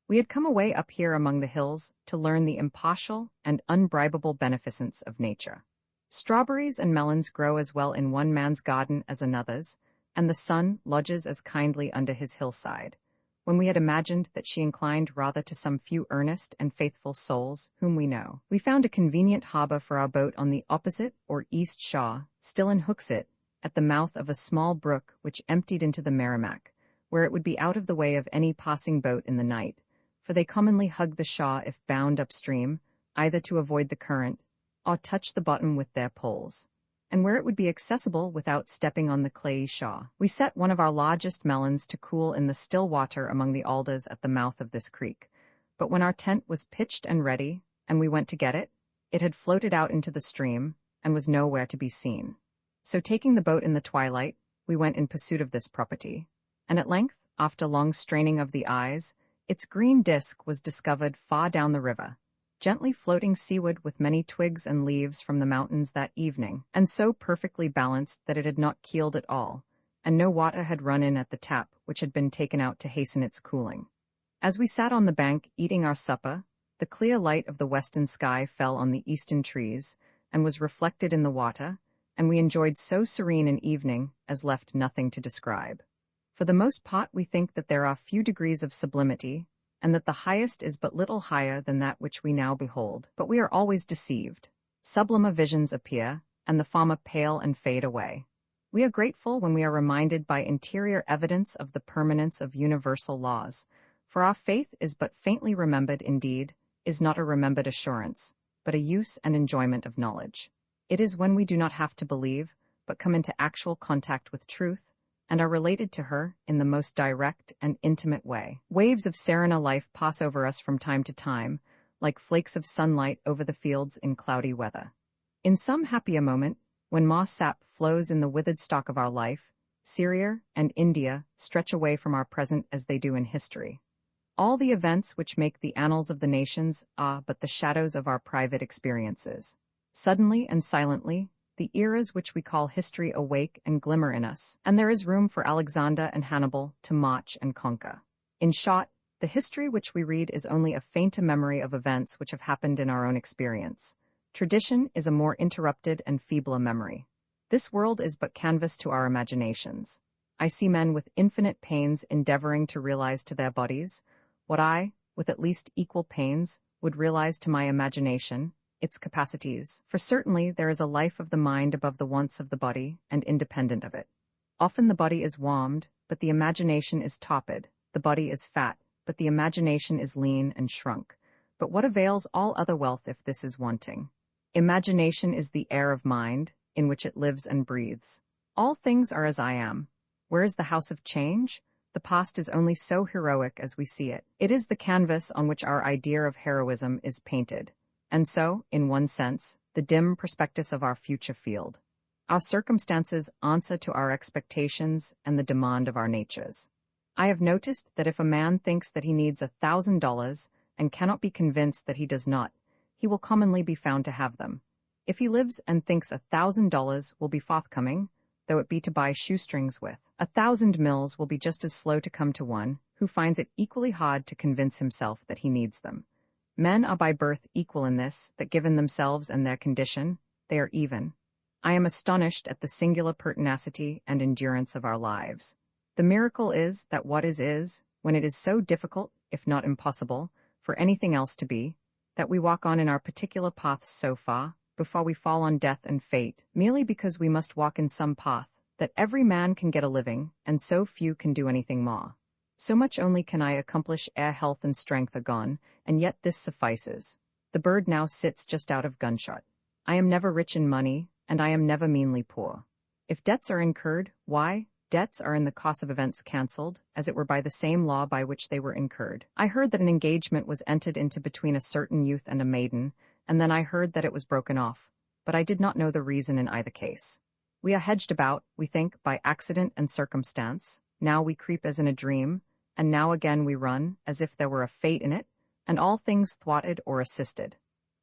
We had come away up here among the hills to learn the impartial and unbribable beneficence of nature. Strawberries and melons grow as well in one man's garden as another's, and the sun lodges as kindly under his hillside, when we had imagined that she inclined rather to some few earnest and faithful souls whom we know. We found a convenient harbor for our boat on the opposite or east shore, still in Hooksett, at the mouth of a small brook which emptied into the Merrimack, where it would be out of the way of any passing boat in the night, for they commonly hug the shore if bound upstream, either to avoid the current, or touch the bottom with their poles, and where it would be accessible without stepping on the clayey shore. We set one of our largest melons to cool in the still water among the alders at the mouth of this creek, but when our tent was pitched and ready, and we went to get it, it had floated out into the stream, and was nowhere to be seen. So taking the boat in the twilight, we went in pursuit of this property, and at length, after long straining of the eyes, its green disk was discovered far down the river, gently floating seaward with many twigs and leaves from the mountains that evening, and so perfectly balanced that it had not keeled at all, and no water had run in at the tap which had been taken out to hasten its cooling. As we sat on the bank eating our supper, the clear light of the western sky fell on the eastern trees, and was reflected in the water, and we enjoyed so serene an evening as left nothing to describe. For the most part we think that there are few degrees of sublimity, and that the highest is but little higher than that which we now behold. But we are always deceived. Sublimer visions appear, and the former pale and fade away. We are grateful when we are reminded by interior evidence of the permanence of universal laws, for our faith is but faintly remembered indeed, is not a remembered assurance, but a use and enjoyment of knowledge. It is when we do not have to believe, but come into actual contact with truth, and are related to her in the most direct and intimate way. Waves of serena life pass over us from time to time, like flakes of sunlight over the fields in cloudy weather. In some happier moment, when moss sap flows in the withered stalk of our life, Syria and India stretch away from our present as they do in history. All the events which make the annals of the nations are but the shadows of our private experiences. Suddenly and silently, the eras which we call history awake and glimmer in us, and there is room for Alexander and Hannibal to march and conquer. In short, the history which we read is only a fainter memory of events which have happened in our own experience. Tradition is a more interrupted and feebler memory. This world is but canvas to our imaginations. I see men with infinite pains endeavoring to realize to their bodies what I, with at least equal pains, would realize to my imagination, its capacities, for certainly there is a life of the mind above the wants of the body, and independent of it. Often the body is warmed, but the imagination is topid, the body is fat, but the imagination is lean and shrunk. But what avails all other wealth if this is wanting? Imagination is the air of mind, in which it lives and breathes. All things are as I am. Where is the house of change? The past is only so heroic as we see it. It is the canvas on which our idea of heroism is painted. And so, in one sense, the dim prospectus of our future field. Our circumstances answer to our expectations and the demand of our natures. I have noticed that if a man thinks that he needs $1,000 and cannot be convinced that he does not, he will commonly be found to have them. If he lives and thinks $1,000 will be forthcoming, though it be to buy shoestrings with, 1,000 mills will be just as slow to come to one who finds it equally hard to convince himself that he needs them. Men are by birth equal in this, that given themselves and their condition, they are even. I am astonished at the singular pertinacity and endurance of our lives. The miracle is that what is, when it is so difficult, if not impossible, for anything else to be, that we walk on in our particular paths so far, before we fall on death and fate, merely because we must walk in some path, that every man can get a living, and so few can do anything more. So much only can I accomplish ere health and strength are gone, and yet this suffices. The The bird now sits just out of gunshot. I am never rich in money, and I am never meanly poor. If debts are incurred, why? Debts are in the course of events cancelled, as it were by the same law by which they were incurred. I heard that an engagement was entered into between a certain youth and a maiden, and then I heard that it was broken off, but I did not know the reason in either case. We are hedged about, we think, by accident and circumstance. Now we creep as in a dream, and now again we run, as if there were a fate in it, and all things thwarted or assisted.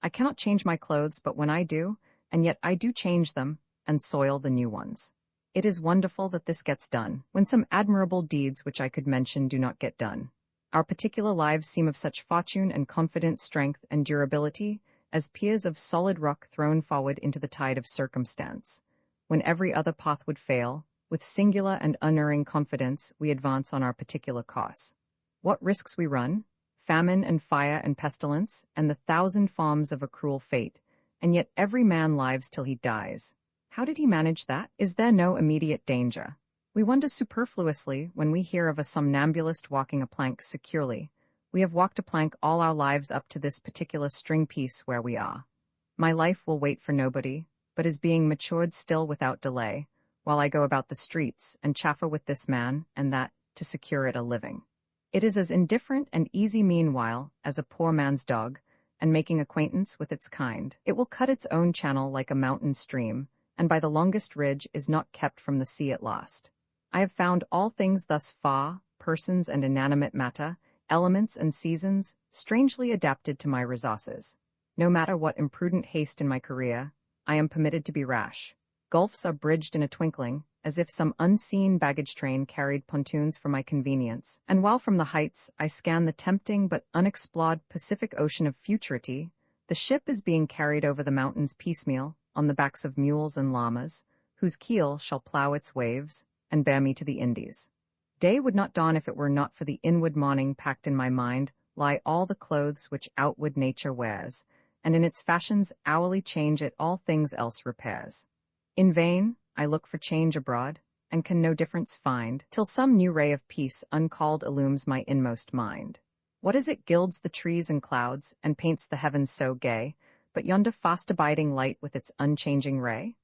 I cannot change my clothes, but when I do, and yet I do change them, and soil the new ones. It is wonderful that this gets done, when some admirable deeds which I could mention do not get done. Our particular lives seem of such fortune and confident strength and durability, as piers of solid rock thrown forward into the tide of circumstance. When every other path would fail, with singular and unerring confidence we advance on our particular course. What risks we run? Famine and fire and pestilence, and the thousand forms of a cruel fate, and yet every man lives till he dies. How did he manage that? Is there no immediate danger? We wonder superfluously when we hear of a somnambulist walking a plank securely. We have walked a plank all our lives up to this particular string piece where we are. My life will wait for nobody, but is being matured still without delay, while I go about the streets and chaffer with this man and that to secure it a living. It is as indifferent and easy meanwhile as a poor man's dog, and making acquaintance with its kind. It will cut its own channel like a mountain stream, and by the longest ridge is not kept from the sea at last. I have found all things thus far, persons and inanimate matter, elements and seasons, strangely adapted to my resources. No matter what imprudent haste in my career, I am permitted to be rash. Gulfs are bridged in a twinkling, as if some unseen baggage train carried pontoons for my convenience, and while from the heights I scan the tempting but unexplored Pacific Ocean of futurity, the ship is being carried over the mountains piecemeal, on the backs of mules and llamas, whose keel shall plough its waves, and bear me to the Indies. Day would not dawn if it were not for the inward morning packed in my mind lie all the clothes which outward nature wears, and in its fashions hourly change it all things else repairs. In vain I look for change abroad, and can no difference find, till some new ray of peace uncalled illumes my inmost mind. What is it gilds the trees and clouds, and paints the heavens so gay, but yonder fast-abiding light with its unchanging ray?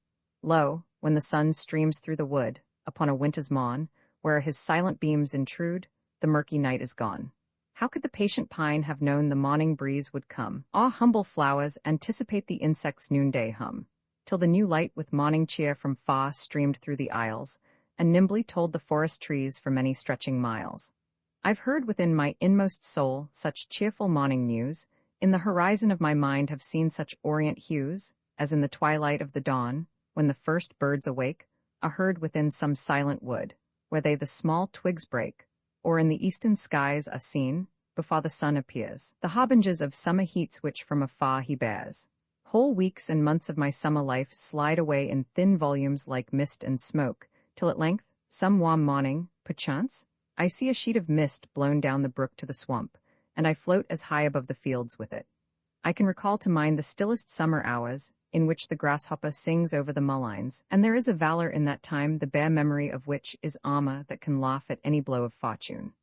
Lo, when the sun streams through the wood, upon a winter's morn, where his silent beams intrude, the murky night is gone. How could the patient pine have known the morning breeze would come? Ah, humble flowers, anticipate the insect's noonday hum, till the new light with morning cheer from far streamed through the aisles, and nimbly told the forest trees for many stretching miles. I've heard within my inmost soul such cheerful morning news, in the horizon of my mind have seen such orient hues, as in the twilight of the dawn, when the first birds awake, are heard within some silent wood, where they the small twigs break, or in the eastern skies are seen, before the sun appears, the harbingers of summer heats which from afar he bears. Whole weeks and months of my summer life slide away in thin volumes like mist and smoke, till at length, some warm morning, perchance, I see a sheet of mist blown down the brook to the swamp, and I float as high above the fields with it. I can recall to mind the stillest summer hours, in which the grasshopper sings over the mulleins, and there is a valor in that time the bare memory of which is armor that can laugh at any blow of fortune.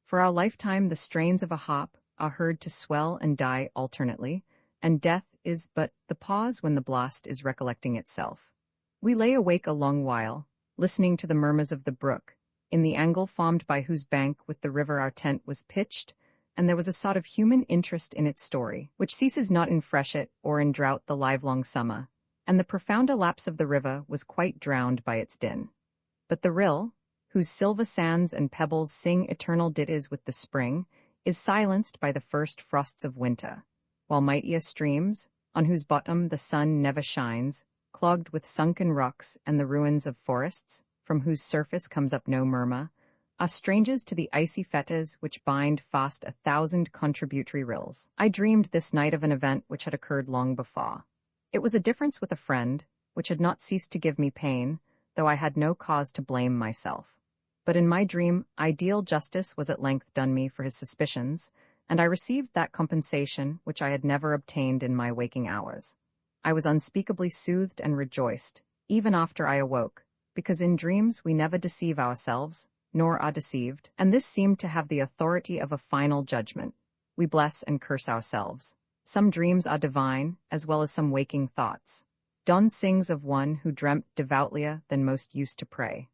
For our lifetime the strains of a harp are heard to swell and die alternately, and death is but the pause when the blast is recollecting itself. We lay awake a long while, listening to the murmurs of the brook, in the angle formed by whose bank with the river our tent was pitched, and there was a sort of human interest in its story, which ceases not in freshet or in drought the livelong summer, and the profounder lapse of the river was quite drowned by its din. But the rill, whose silver sands and pebbles sing eternal ditties with the spring, is silenced by the first frosts of winter, while mightier streams, on whose bottom the sun never shines, clogged with sunken rocks and the ruins of forests, from whose surface comes up no murmur, are strangers to the icy fetters which bind fast 1,000 contributory rills. I dreamed this night of an event which had occurred long before. It was a difference with a friend, which had not ceased to give me pain, though I had no cause to blame myself. But in my dream, ideal justice was at length done me for his suspicions, and I received that compensation which I had never obtained in my waking hours. I was unspeakably soothed and rejoiced, even after I awoke, because in dreams we never deceive ourselves, nor are deceived, and this seemed to have the authority of a final judgment. We bless and curse ourselves. Some dreams are divine, as well as some waking thoughts. Donne sings of one who dreamt devoutlier than most used to pray.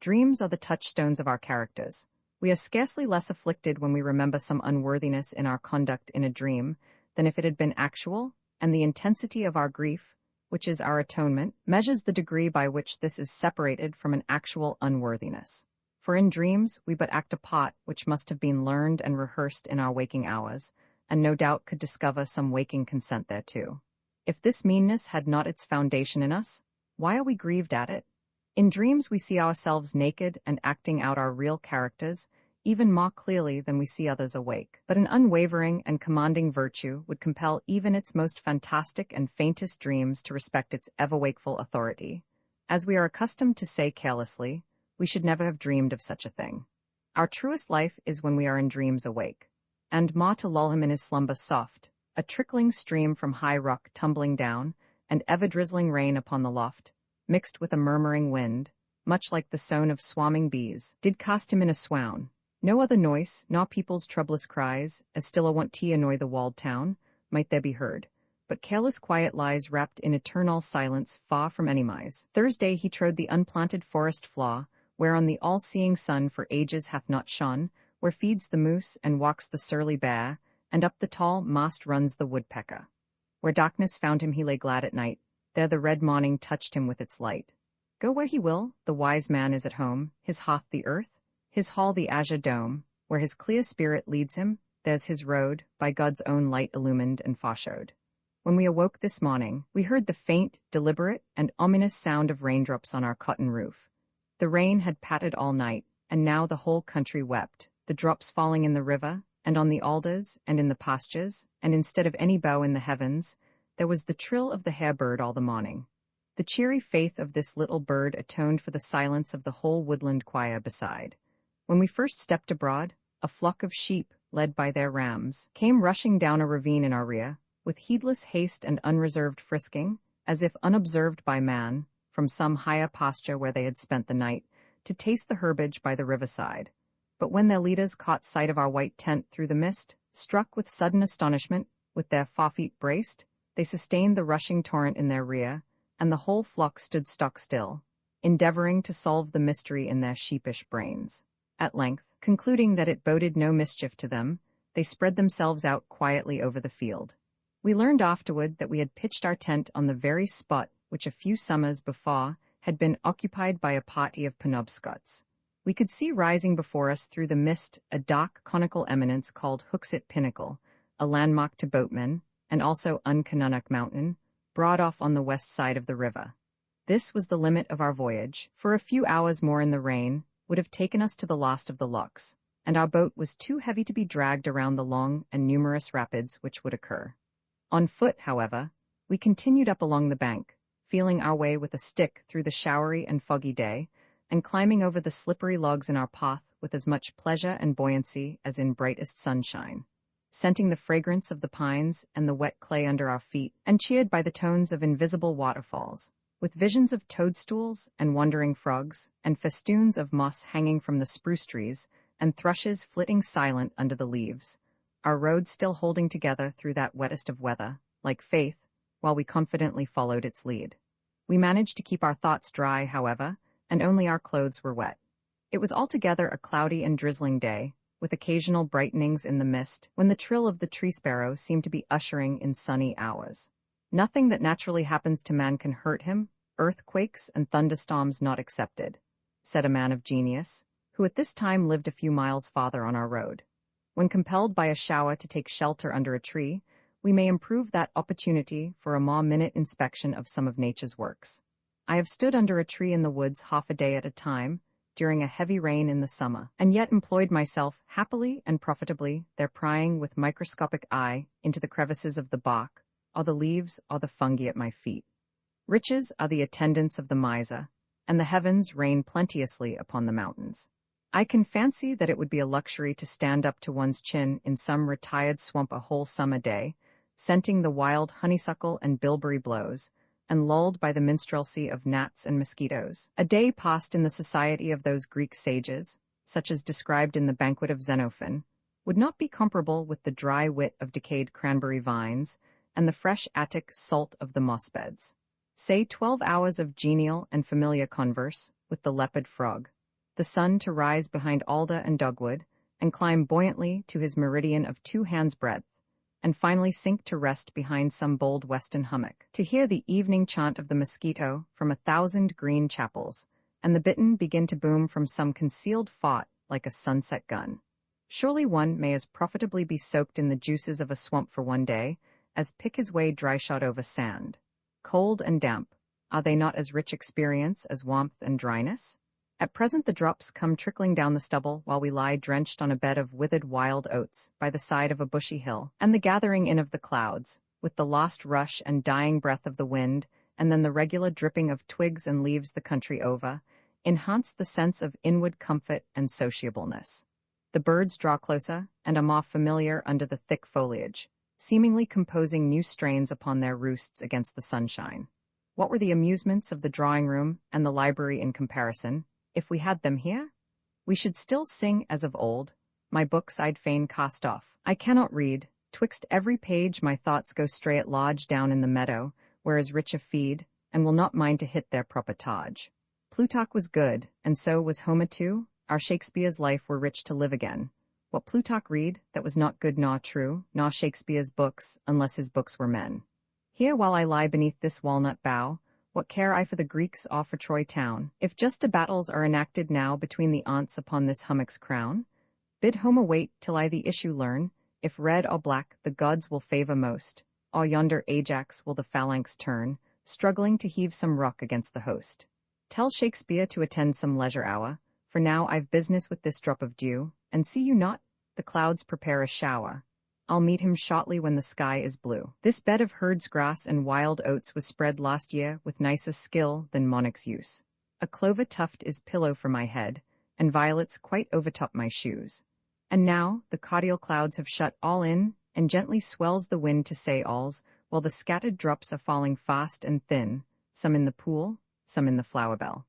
Dreams are the touchstones of our characters. We are scarcely less afflicted when we remember some unworthiness in our conduct in a dream than if it had been actual, and the intensity of our grief, which is our atonement, measures the degree by which this is separated from an actual unworthiness. For in dreams we but act a part which must have been learned and rehearsed in our waking hours, and no doubt could discover some waking consent thereto. If this meanness had not its foundation in us, why are we grieved at it? In dreams we see ourselves naked and acting out our real characters, even more clearly than we see others awake. But an unwavering and commanding virtue would compel even its most fantastic and faintest dreams to respect its ever-wakeful authority. As we are accustomed to say carelessly, we should never have dreamed of such a thing. Our truest life is when we are in dreams awake. And ma to lull him in his slumber soft, a trickling stream from high rock tumbling down, and ever-drizzling rain upon the loft, mixed with a murmuring wind, much like the sound of swarming bees, did cast him in a swoon. No other noise, nor people's troublous cries, as still a want to annoy the walled town, might there be heard, but careless quiet lies wrapped in eternal silence far from any mise. Thursday he trode the unplanted forest flaw, whereon the all-seeing sun for ages hath not shone, where feeds the moose and walks the surly bear, and up the tall mast runs the woodpecker. Where darkness found him he lay glad at night, there the red morning touched him with its light. Go where he will, the wise man is at home, his hearth the earth, his hall the azure dome, where his clear spirit leads him, there's his road, by God's own light illumined and foreshowed. When we awoke this morning, we heard the faint, deliberate, and ominous sound of raindrops on our cotton roof. The rain had pattered all night, and now the whole country wept, the drops falling in the river, and on the alders, and in the pastures, and instead of any bow in the heavens, there was the trill of the hare-bird all the morning. The cheery faith of this little bird atoned for the silence of the whole woodland choir beside. When we first stepped abroad, a flock of sheep, led by their rams, came rushing down a ravine in our rear, with heedless haste and unreserved frisking, as if unobserved by man, from some higher pasture where they had spent the night, to taste the herbage by the riverside. But when their leaders caught sight of our white tent through the mist, struck with sudden astonishment, with their forefeet braced, they sustained the rushing torrent in their rear, and the whole flock stood stock still, endeavoring to solve the mystery in their sheepish brains. At length, concluding that it boded no mischief to them, they spread themselves out quietly over the field. We learned afterward that we had pitched our tent on the very spot which a few summers before had been occupied by a party of Penobscots. We could see rising before us through the mist a dark conical eminence called Hooksett Pinnacle, a landmark to boatmen, and also Uncanunnock Mountain, broad off on the west side of the river. This was the limit of our voyage, for a few hours more in the rain would have taken us to the last of the locks, and our boat was too heavy to be dragged around the long and numerous rapids which would occur. On foot, however, we continued up along the bank, feeling our way with a stick through the showery and foggy day, and climbing over the slippery logs in our path with as much pleasure and buoyancy as in brightest sunshine, scenting the fragrance of the pines and the wet clay under our feet, and cheered by the tones of invisible waterfalls, with visions of toadstools and wandering frogs, and festoons of moss hanging from the spruce trees, and thrushes flitting silent under the leaves, our road still holding together through that wettest of weather, like faith, while we confidently followed its lead. We managed to keep our thoughts dry, however, and only our clothes were wet. It was altogether a cloudy and drizzling day, with occasional brightenings in the mist, when the trill of the tree sparrow seemed to be ushering in sunny hours. Nothing that naturally happens to man can hurt him, earthquakes and thunderstorms not excepted, said a man of genius, who at this time lived a few miles farther on our road. When compelled by a shower to take shelter under a tree, we may improve that opportunity for a more minute inspection of some of nature's works. I have stood under a tree in the woods half a day at a time, during a heavy rain in the summer, and yet employed myself happily and profitably there, prying with microscopic eye into the crevices of the bark, or the leaves, or the fungi at my feet. Riches are the attendants of the miser, and the heavens rain plenteously upon the mountains. I can fancy that it would be a luxury to stand up to one's chin in some retired swamp a whole summer day, scenting the wild honeysuckle and bilberry blows, and lulled by the minstrelsy of gnats and mosquitoes. A day passed in the society of those Greek sages, such as described in the Banquet of Xenophon, would not be comparable with the dry wit of decayed cranberry vines and the fresh Attic salt of the mossbeds. Say 12 hours of genial and familiar converse with the leopard frog, the sun to rise behind alder and dogwood, and climb buoyantly to his meridian of 2 hands' breadth, and finally sink to rest behind some bold western hummock, to hear the evening chant of the mosquito from 1,000 green chapels, and the bittern begin to boom from some concealed fought like a sunset gun. Surely one may as profitably be soaked in the juices of a swamp for one day as pick his way dry-shod over sand. Cold and damp, are they not as rich experience as warmth and dryness? At present the drops come trickling down the stubble while we lie drenched on a bed of withered wild oats by the side of a bushy hill, and the gathering in of the clouds, with the lost rush and dying breath of the wind, and then the regular dripping of twigs and leaves the country over, enhance the sense of inward comfort and sociableness. The birds draw closer, and are more familiar under the thick foliage, seemingly composing new strains upon their roosts against the sunshine. What were the amusements of the drawing-room and the library in comparison, if we had them here? We should still sing as of old, my books I'd fain cast off. I cannot read, twixt every page my thoughts go stray at lodge down in the meadow, where is rich a feed, and will not mind to hit their proper tage. Plutarch was good, and so was Homer too. Our Shakespeare's life were rich to live again. What Plutarch read, that was not good nor true, nor Shakespeare's books, unless his books were men. Here while I lie beneath this walnut bough, what care I for the Greeks or for Troy town? If just battles are enacted now between the aunts upon this hummock's crown, bid Homer wait till I the issue learn, if red or black the gods will favor most, or yonder Ajax will the phalanx turn, struggling to heave some rock against the host. Tell Shakespeare to attend some leisure hour, for now I've business with this drop of dew, and see you not, the clouds prepare a shower. I'll meet him shortly when the sky is blue. This bed of herd's grass and wild oats was spread last year with nicer skill than monarch's use. A clover tuft is pillow for my head, and violets quite overtop my shoes. And now the cordial clouds have shut all in, and gently swells the wind to say alls, while the scattered drops are falling fast and thin, some in the pool, some in the flower bell.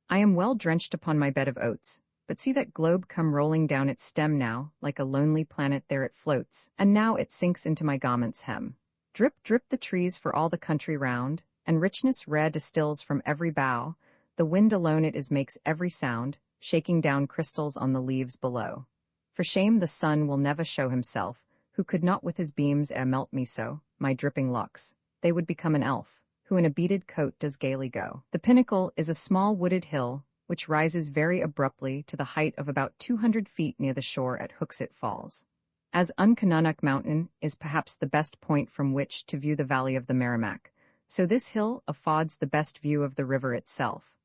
I am well drenched upon my bed of oats, but see that globe come rolling down its stem now, like a lonely planet there it floats, and now it sinks into my garment's hem. Drip, drip the trees for all the country round, and richness rare distills from every bough, the wind alone it is makes every sound, shaking down crystals on the leaves below. For shame the sun will never show himself, who could not with his beams ere melt me so, my dripping locks, they would become an elf, who in a beaded coat does gaily go. The pinnacle is a small wooded hill, which rises very abruptly to the height of about 200 feet near the shore at Hooksett Falls. As Uncanonic Mountain is perhaps the best point from which to view the valley of the Merrimack, so this hill affords the best view of the river itself.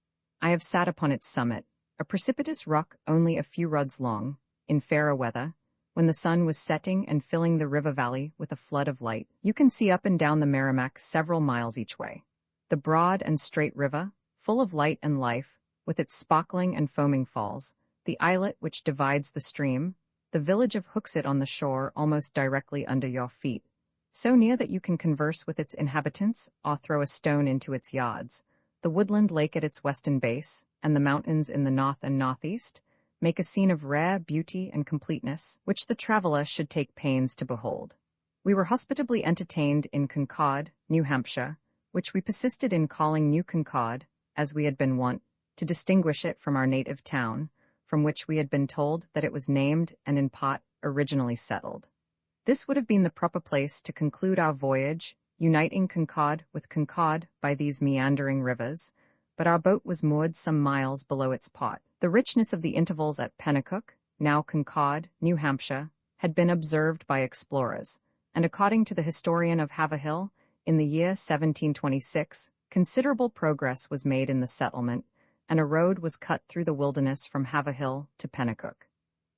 I have sat upon its summit, a precipitous rock only a few rods long, in fairer weather, when the sun was setting and filling the river valley with a flood of light. You can see up and down the Merrimack several miles each way. The broad and straight river, full of light and life, with its sparkling and foaming falls, the islet which divides the stream, the village of Hooksett on the shore almost directly under your feet, so near that you can converse with its inhabitants or throw a stone into its yards, the woodland lake at its western base, and the mountains in the north and northeast, make a scene of rare beauty and completeness, which the traveler should take pains to behold. We were hospitably entertained in Concord, New Hampshire, which we persisted in calling New Concord, as we had been wont, to distinguish it from our native town, from which we had been told that it was named and in part originally settled. This would have been the proper place to conclude our voyage, uniting Concord with Concord by these meandering rivers, but our boat was moored some miles below its pot. The richness of the intervals at Pennacook, now Concord, New Hampshire, had been observed by explorers, and according to the historian of Haverhill, in the year 1726, considerable progress was made in the settlement, and a road was cut through the wilderness from Haverhill to Pennacook.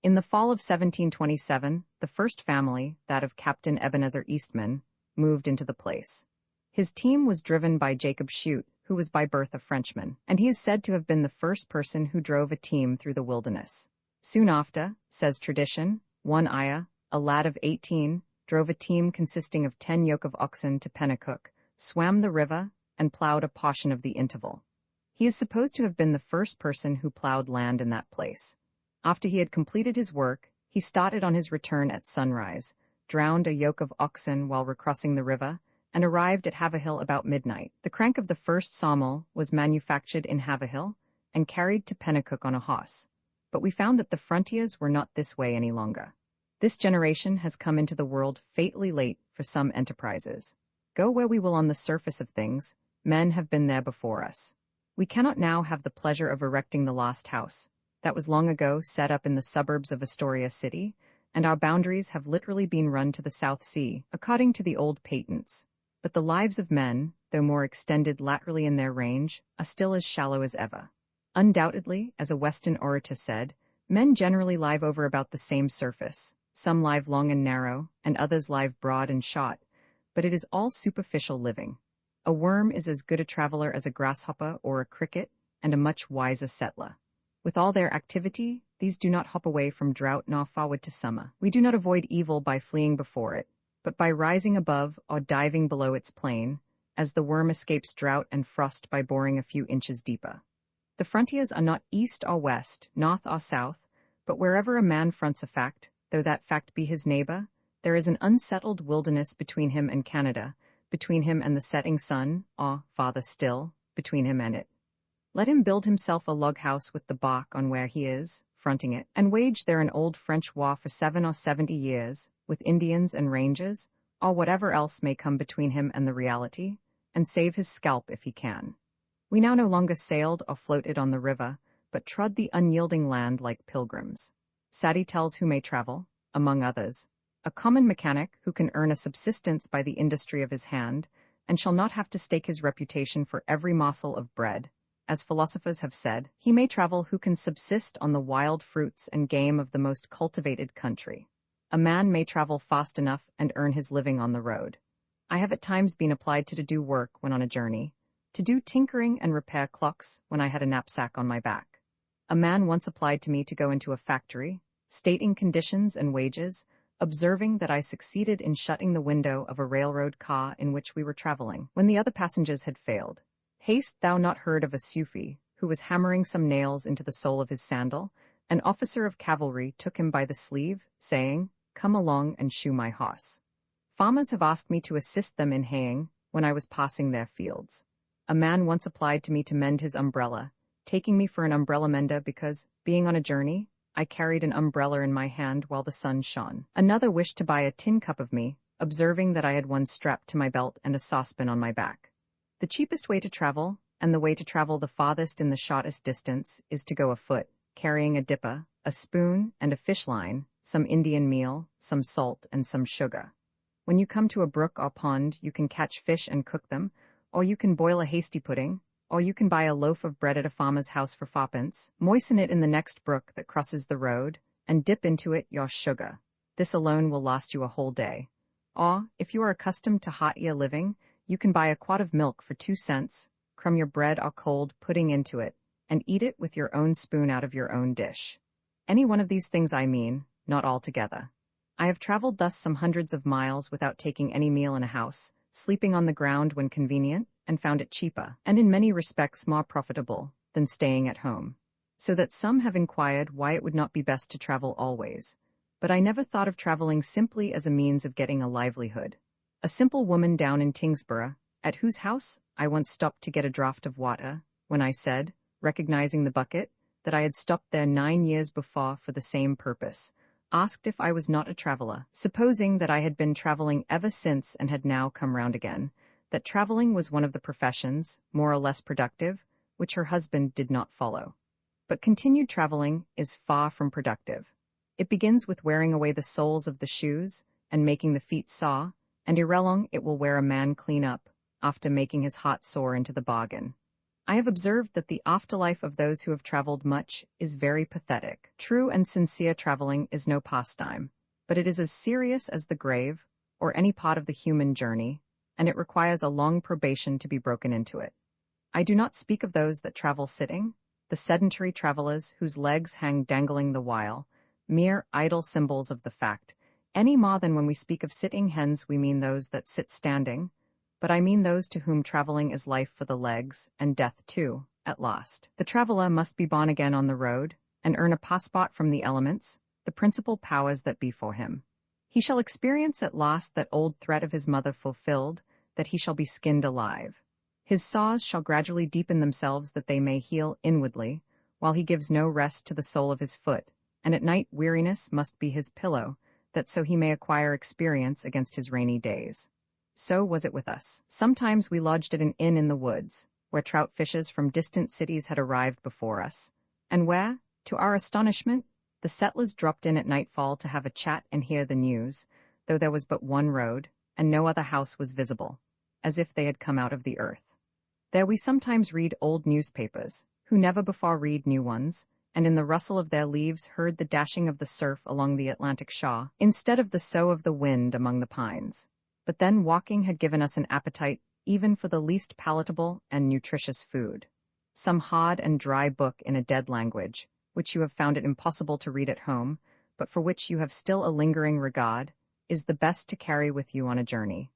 In the fall of 1727, the first family, that of Captain Ebenezer Eastman, moved into the place. His team was driven by Jacob Shute, who was by birth a Frenchman, and he is said to have been the first person who drove a team through the wilderness. Soon after, says tradition, one Aya, a lad of 18, drove a team consisting of 10 yoke of oxen to Pennacook, swam the river, and plowed a portion of the interval. He is supposed to have been the first person who plowed land in that place. After he had completed his work, He started on his return at sunrise, drowned a yoke of oxen while recrossing the river, and arrived at Haverhill about midnight. The crank of the first sawmill was manufactured in Haverhill and carried to Pennacook on a horse. But we found that the frontiers were not this way any longer. This generation has come into the world fatally late for some enterprises. Go where we will on the surface of things, men have been there before us. We cannot now have the pleasure of erecting the lost house that was long ago set up in the suburbs of Astoria City, and our boundaries have literally been run to the South Sea, according to the old patents. But the lives of men, though more extended laterally in their range, are still as shallow as ever. Undoubtedly, as a Western orator said, men generally live over about the same surface. Some live long and narrow, and others live broad and short, but it is all superficial living. A worm is as good a traveler as a grasshopper or a cricket, and a much wiser settler. With all their activity, these do not hop away from drought nor forward to summer. We do not avoid evil by fleeing before it, but by rising above or diving below its plane, as the worm escapes drought and frost by boring a few inches deeper. The frontiers are not east or west, north or south, but wherever a man fronts a fact, though that fact be his neighbor, there is an unsettled wilderness between him and Canada, between him and the setting sun, or, farther still, between him and it. Let him build himself a log house with the bark on where he is, fronting it, and wage there an old French war for 7 or 70 years, with Indians and Rangers, or whatever else may come between him and the reality, and save his scalp if he can. We now no longer sailed or floated on the river, but trod the unyielding land like pilgrims. Sadie tells who may travel, among others, a common mechanic who can earn a subsistence by the industry of his hand, and shall not have to stake his reputation for every morsel of bread. As philosophers have said, he may travel who can subsist on the wild fruits and game of the most cultivated country. A man may travel fast enough and earn his living on the road. I have at times been applied to do work when on a journey, to do tinkering and repair clocks when I had a knapsack on my back. A man once applied to me to go into a factory, stating conditions and wages, observing that I succeeded in shutting the window of a railroad car in which we were traveling, when the other passengers had failed. Hast thou not heard of a Sufi, who was hammering some nails into the sole of his sandal? An officer of cavalry took him by the sleeve, saying, "Come along and shoe my horse." Farmers have asked me to assist them in haying when I was passing their fields. A man once applied to me to mend his umbrella, taking me for an umbrella mender because, being on a journey, I carried an umbrella in my hand while the sun shone. Another wished to buy a tin cup of me, observing that I had one strapped to my belt and a saucepan on my back. The cheapest way to travel, and the way to travel the farthest in the shortest distance, is to go afoot, carrying a dipper, a spoon, and a fish line, some Indian meal, some salt, and some sugar. When you come to a brook or pond, you can catch fish and cook them, or you can boil a hasty pudding, or you can buy a loaf of bread at a farmer's house for 4pence, moisten it in the next brook that crosses the road, and dip into it your sugar. This alone will last you a whole day. Or, if you are accustomed to hot-ear living, you can buy a quart of milk for 2 cents, crumb your bread or cold pudding into it, and eat it with your own spoon out of your own dish. Any one of these things I mean, not all together. I have traveled thus some hundreds of miles without taking any meal in a house, sleeping on the ground when convenient, and found it cheaper, and in many respects more profitable, than staying at home. So that some have inquired why it would not be best to travel always. But I never thought of traveling simply as a means of getting a livelihood. A simple woman down in Tingsboro, at whose house I once stopped to get a draught of water, when I said, recognizing the bucket, that I had stopped there 9 years before for the same purpose, asked if I was not a traveler, supposing that I had been traveling ever since and had now come round again, that traveling was one of the professions, more or less productive, which her husband did not follow. But continued traveling is far from productive. It begins with wearing away the soles of the shoes and making the feet sore, and ere long it will wear a man clean up, after making his heart sore into the bargain. I have observed that the afterlife of those who have traveled much is very pathetic. True and sincere traveling is no pastime, but it is as serious as the grave, or any part of the human journey, and it requires a long probation to be broken into it. I do not speak of those that travel sitting, the sedentary travelers whose legs hang dangling the while, mere idle symbols of the fact, any more than when we speak of sitting hens we mean those that sit standing, but I mean those to whom traveling is life for the legs, and death too, at last. The traveler must be born again on the road, and earn a passport from the elements, the principal powers that be for him. He shall experience at last that old threat of his mother fulfilled, that he shall be skinned alive. His saws shall gradually deepen themselves that they may heal inwardly, while he gives no rest to the sole of his foot, and at night weariness must be his pillow, that so he may acquire experience against his rainy days. So was it with us. Sometimes we lodged at an inn in the woods, where trout fishers from distant cities had arrived before us, and where, to our astonishment, the settlers dropped in at nightfall to have a chat and hear the news, though there was but one road, and no other house was visible, as if they had come out of the earth. There we sometimes read old newspapers, who never before read new ones, and in the rustle of their leaves heard the dashing of the surf along the Atlantic shore, instead of the sough of the wind among the pines. But then walking had given us an appetite even for the least palatable and nutritious food. Some hard and dry book in a dead language, which you have found it impossible to read at home, but for which you have still a lingering regard, is the best to carry with you on a journey.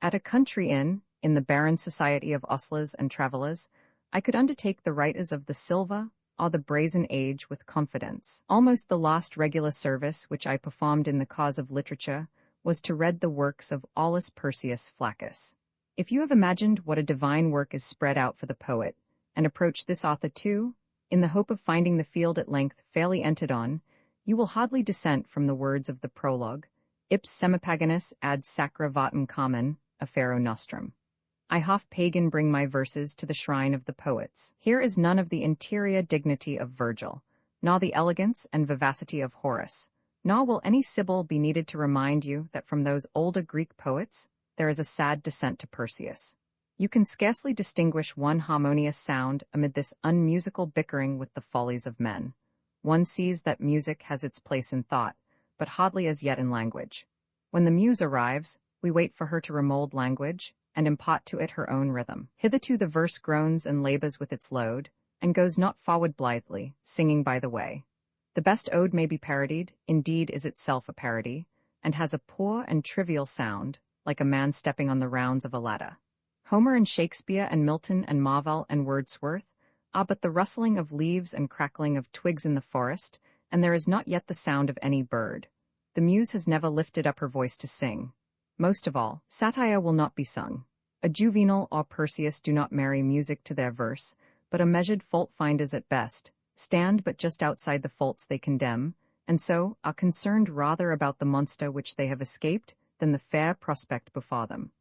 At a country inn, in the barren society of ostlers and travellers, I could undertake the writers of the Silver or the Brazen Age with confidence. Almost the last regular service which I performed in the cause of literature was to read the works of Aulus Persius Flaccus. If you have imagined what a divine work is spread out for the poet, and approach this author too, in the hope of finding the field at length fairly entered on, you will hardly dissent from the words of the prologue, Ips semipaganus ad sacra vatum common, affero nostrum. I half pagan bring my verses to the shrine of the poets. Here is none of the interior dignity of Virgil, nor the elegance and vivacity of Horace, nor will any Sibyl be needed to remind you that from those older Greek poets there is a sad descent to Persius. You can scarcely distinguish one harmonious sound amid this unmusical bickering with the follies of men. One sees that music has its place in thought, but hardly as yet in language. When the muse arrives, we wait for her to remold language, and impart to it her own rhythm. Hitherto the verse groans and labors with its load, and goes not forward blithely, singing by the way. The best ode may be parodied, indeed is itself a parody, and has a poor and trivial sound, like a man stepping on the rounds of a ladder. Homer and Shakespeare and Milton and Marvell and Wordsworth are but the rustling of leaves and crackling of twigs in the forest, and there is not yet the sound of any bird. The muse has never lifted up her voice to sing. Most of all, satire will not be sung. A Juvenal or Persius do not marry music to their verse, but a measured fault-finders at best, stand but just outside the faults they condemn, and so are concerned rather about the monster which they have escaped than the fair prospect before them.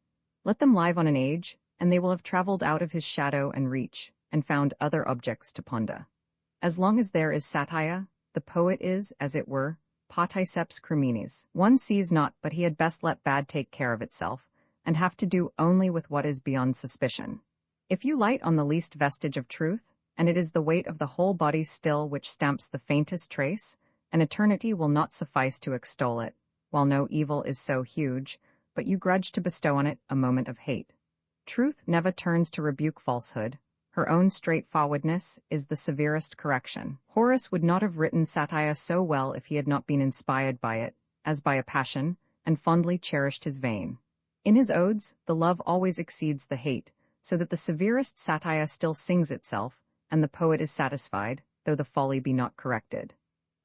Let them live on an age, and they will have travelled out of his shadow and reach, and found other objects to ponder. As long as there is satire, the poet is, as it were, particeps criminis. One sees not, but he had best let bad take care of itself, and have to do only with what is beyond suspicion. If you light on the least vestige of truth, and it is the weight of the whole body still which stamps the faintest trace, an eternity will not suffice to extol it, while no evil is so huge, but you grudge to bestow on it a moment of hate. Truth never turns to rebuke falsehood. Her own straightforwardness is the severest correction. Horace would not have written satire so well if he had not been inspired by it, as by a passion, and fondly cherished his vein. In his odes, the love always exceeds the hate, so that the severest satire still sings itself, and the poet is satisfied, though the folly be not corrected.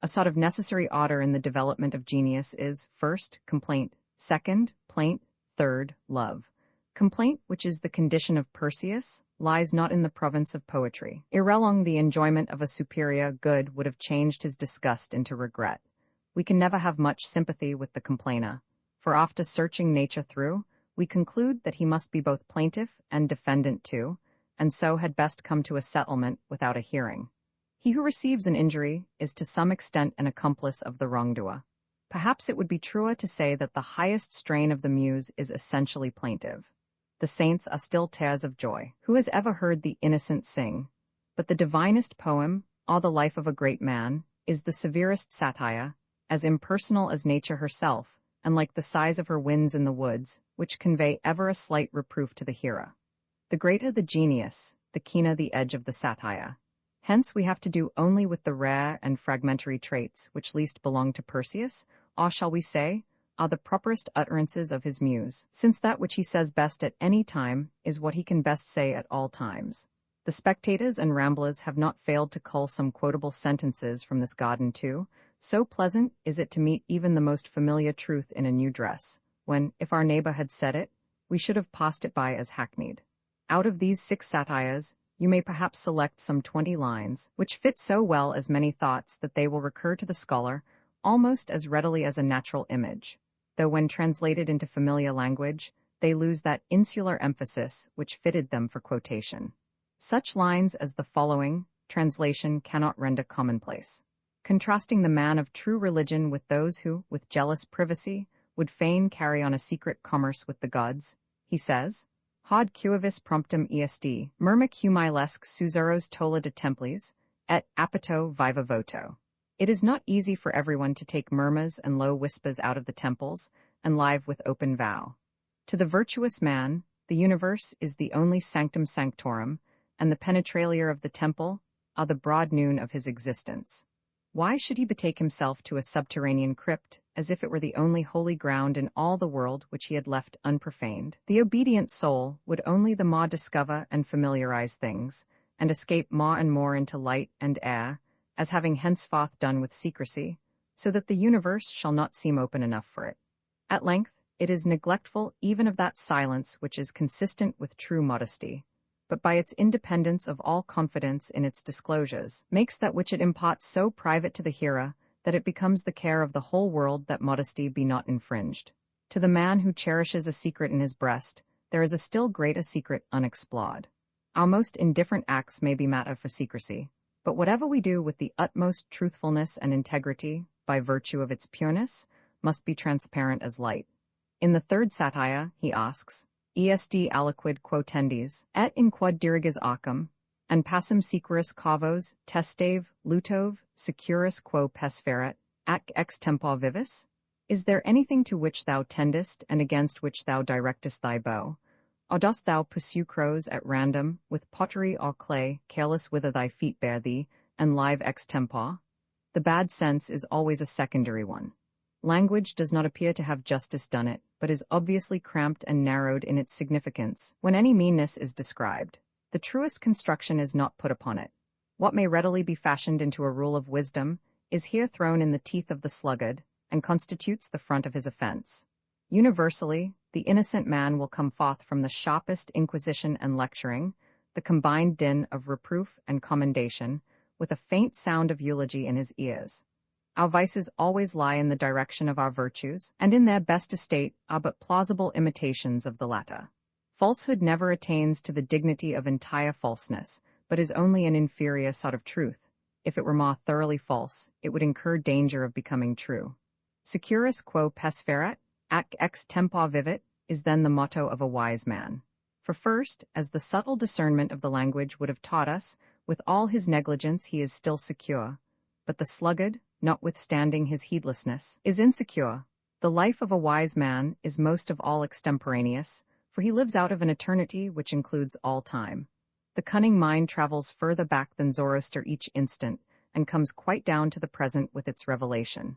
A sort of necessary order in the development of genius is, first, complaint, second, plaint, third, love. Complaint, which is the condition of Persius, lies not in the province of poetry. Ere long the enjoyment of a superior good would have changed his disgust into regret. We can never have much sympathy with the complainer, for after searching nature through, we conclude that he must be both plaintiff and defendant too, and so had best come to a settlement without a hearing. He who receives an injury is to some extent an accomplice of the wrongdoer. Perhaps it would be truer to say that the highest strain of the muse is essentially plaintive. The saints are still tears of joy. Who has ever heard the innocent sing? But the divinest poem, or the life of a great man, is the severest satire, as impersonal as nature herself, and like the sighs of her winds in the woods, which convey ever a slight reproof to the hearer. The greater the genius, the keener the edge of the satire. Hence we have to do only with the rare and fragmentary traits which least belong to Persius, or shall we say, are the properest utterances of his muse, since that which he says best at any time is what he can best say at all times. The spectators and ramblers have not failed to cull some quotable sentences from this garden too, So pleasant is it to meet even the most familiar truth in a new dress, when, if our neighbor had said it, we should have passed it by as hackneyed. Out of these 6 satires, you may perhaps select some 20 lines, which fit so well as many thoughts that they will recur to the scholar almost as readily as a natural image, though when translated into familiar language, they lose that insular emphasis which fitted them for quotation. Such lines as the following, translation cannot render commonplace. Contrasting the man of true religion with those who, with jealous privacy, would fain carry on a secret commerce with the gods, he says, Hod cuivis promptum est, murmic humai lesc susuros tolla de templis, et apito viva voto. It is not easy for everyone to take murmurs and low whispers out of the temples, and live with open vow. To the virtuous man, the universe is the only sanctum sanctorum, and the penetralia of the temple are the broad noon of his existence. Why should he betake himself to a subterranean crypt, as if it were the only holy ground in all the world which he had left unprofaned? The obedient soul would only the more discover and familiarize things, and escape more and more into light and air, as having henceforth done with secrecy, so that the universe shall not seem open enough for it. At length, it is neglectful even of that silence which is consistent with true modesty, but by its independence of all confidence in its disclosures, makes that which it imparts so private to the hearer that it becomes the care of the whole world that modesty be not infringed. To the man who cherishes a secret in his breast, there is a still greater secret unexplored. Our most indifferent acts may be matter for secrecy, but whatever we do with the utmost truthfulness and integrity, by virtue of its pureness, must be transparent as light. In the 3rd satire, he asks, Est aliquid quotendis, et in quod diriges arcum, and passum sequuris cavos, testave, lutove, securus quo pesferet, ac ex tempo vivis? Is there anything to which thou tendest and against which thou directest thy bow? Or dost thou pursue crows at random, with pottery or clay, careless whither thy feet bear thee, and live ex tempo? The bad sense is always a secondary one. Language does not appear to have justice done it, but is obviously cramped and narrowed in its significance when any meanness is described. The truest construction is not put upon it. What may readily be fashioned into a rule of wisdom is here thrown in the teeth of the sluggard, and constitutes the front of his offense. Universally, the innocent man will come forth from the sharpest inquisition and lecturing, the combined din of reproof and commendation, with a faint sound of eulogy in his ears. Our vices always lie in the direction of our virtues, and in their best estate are but plausible imitations of the latter. Falsehood never attains to the dignity of entire falseness, but is only an inferior sort of truth. If it were more thoroughly false, it would incur danger of becoming true. Securus quo pesferet, ac ex tempo vivit, is then the motto of a wise man. For first, as the subtle discernment of the language would have taught us, with all his negligence he is still secure, but the sluggard, notwithstanding his heedlessness, is insecure. The life of a wise man is most of all extemporaneous, for he lives out of an eternity which includes all time. The cunning mind travels further back than Zoroaster each instant, and comes quite down to the present with its revelation.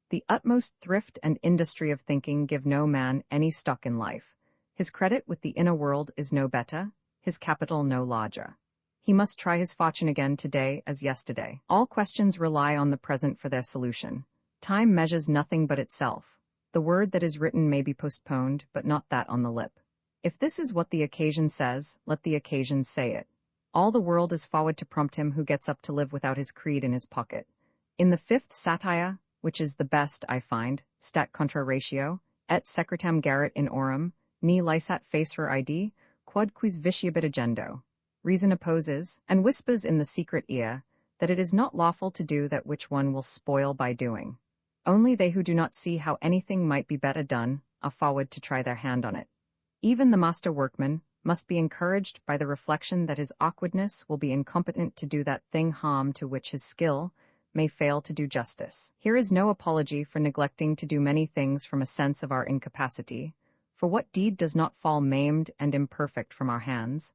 The utmost thrift and industry of thinking give no man any stock in life. His credit with the inner world is no better, his capital no larger. He must try his fortune again today as yesterday. All questions rely on the present for their solution. Time measures nothing but itself. The word that is written may be postponed, but not that on the lip. If this is what the occasion says, let the occasion say it. All the world is forward to prompt him who gets up to live without his creed in his pocket. In the 5th satire, which is the best, I find, stat contra ratio, et secretam garret in orum, ni licet facer id, quod quis vitiabit agendo. Reason opposes, and whispers in the secret ear, that it is not lawful to do that which one will spoil by doing. Only they who do not see how anything might be better done are forward to try their hand on it. Even the master workman must be encouraged by the reflection that his awkwardness will be incompetent to do that thing harm to which his skill may fail to do justice. Here is no apology for neglecting to do many things from a sense of our incapacity, for what deed does not fall maimed and imperfect from our hands,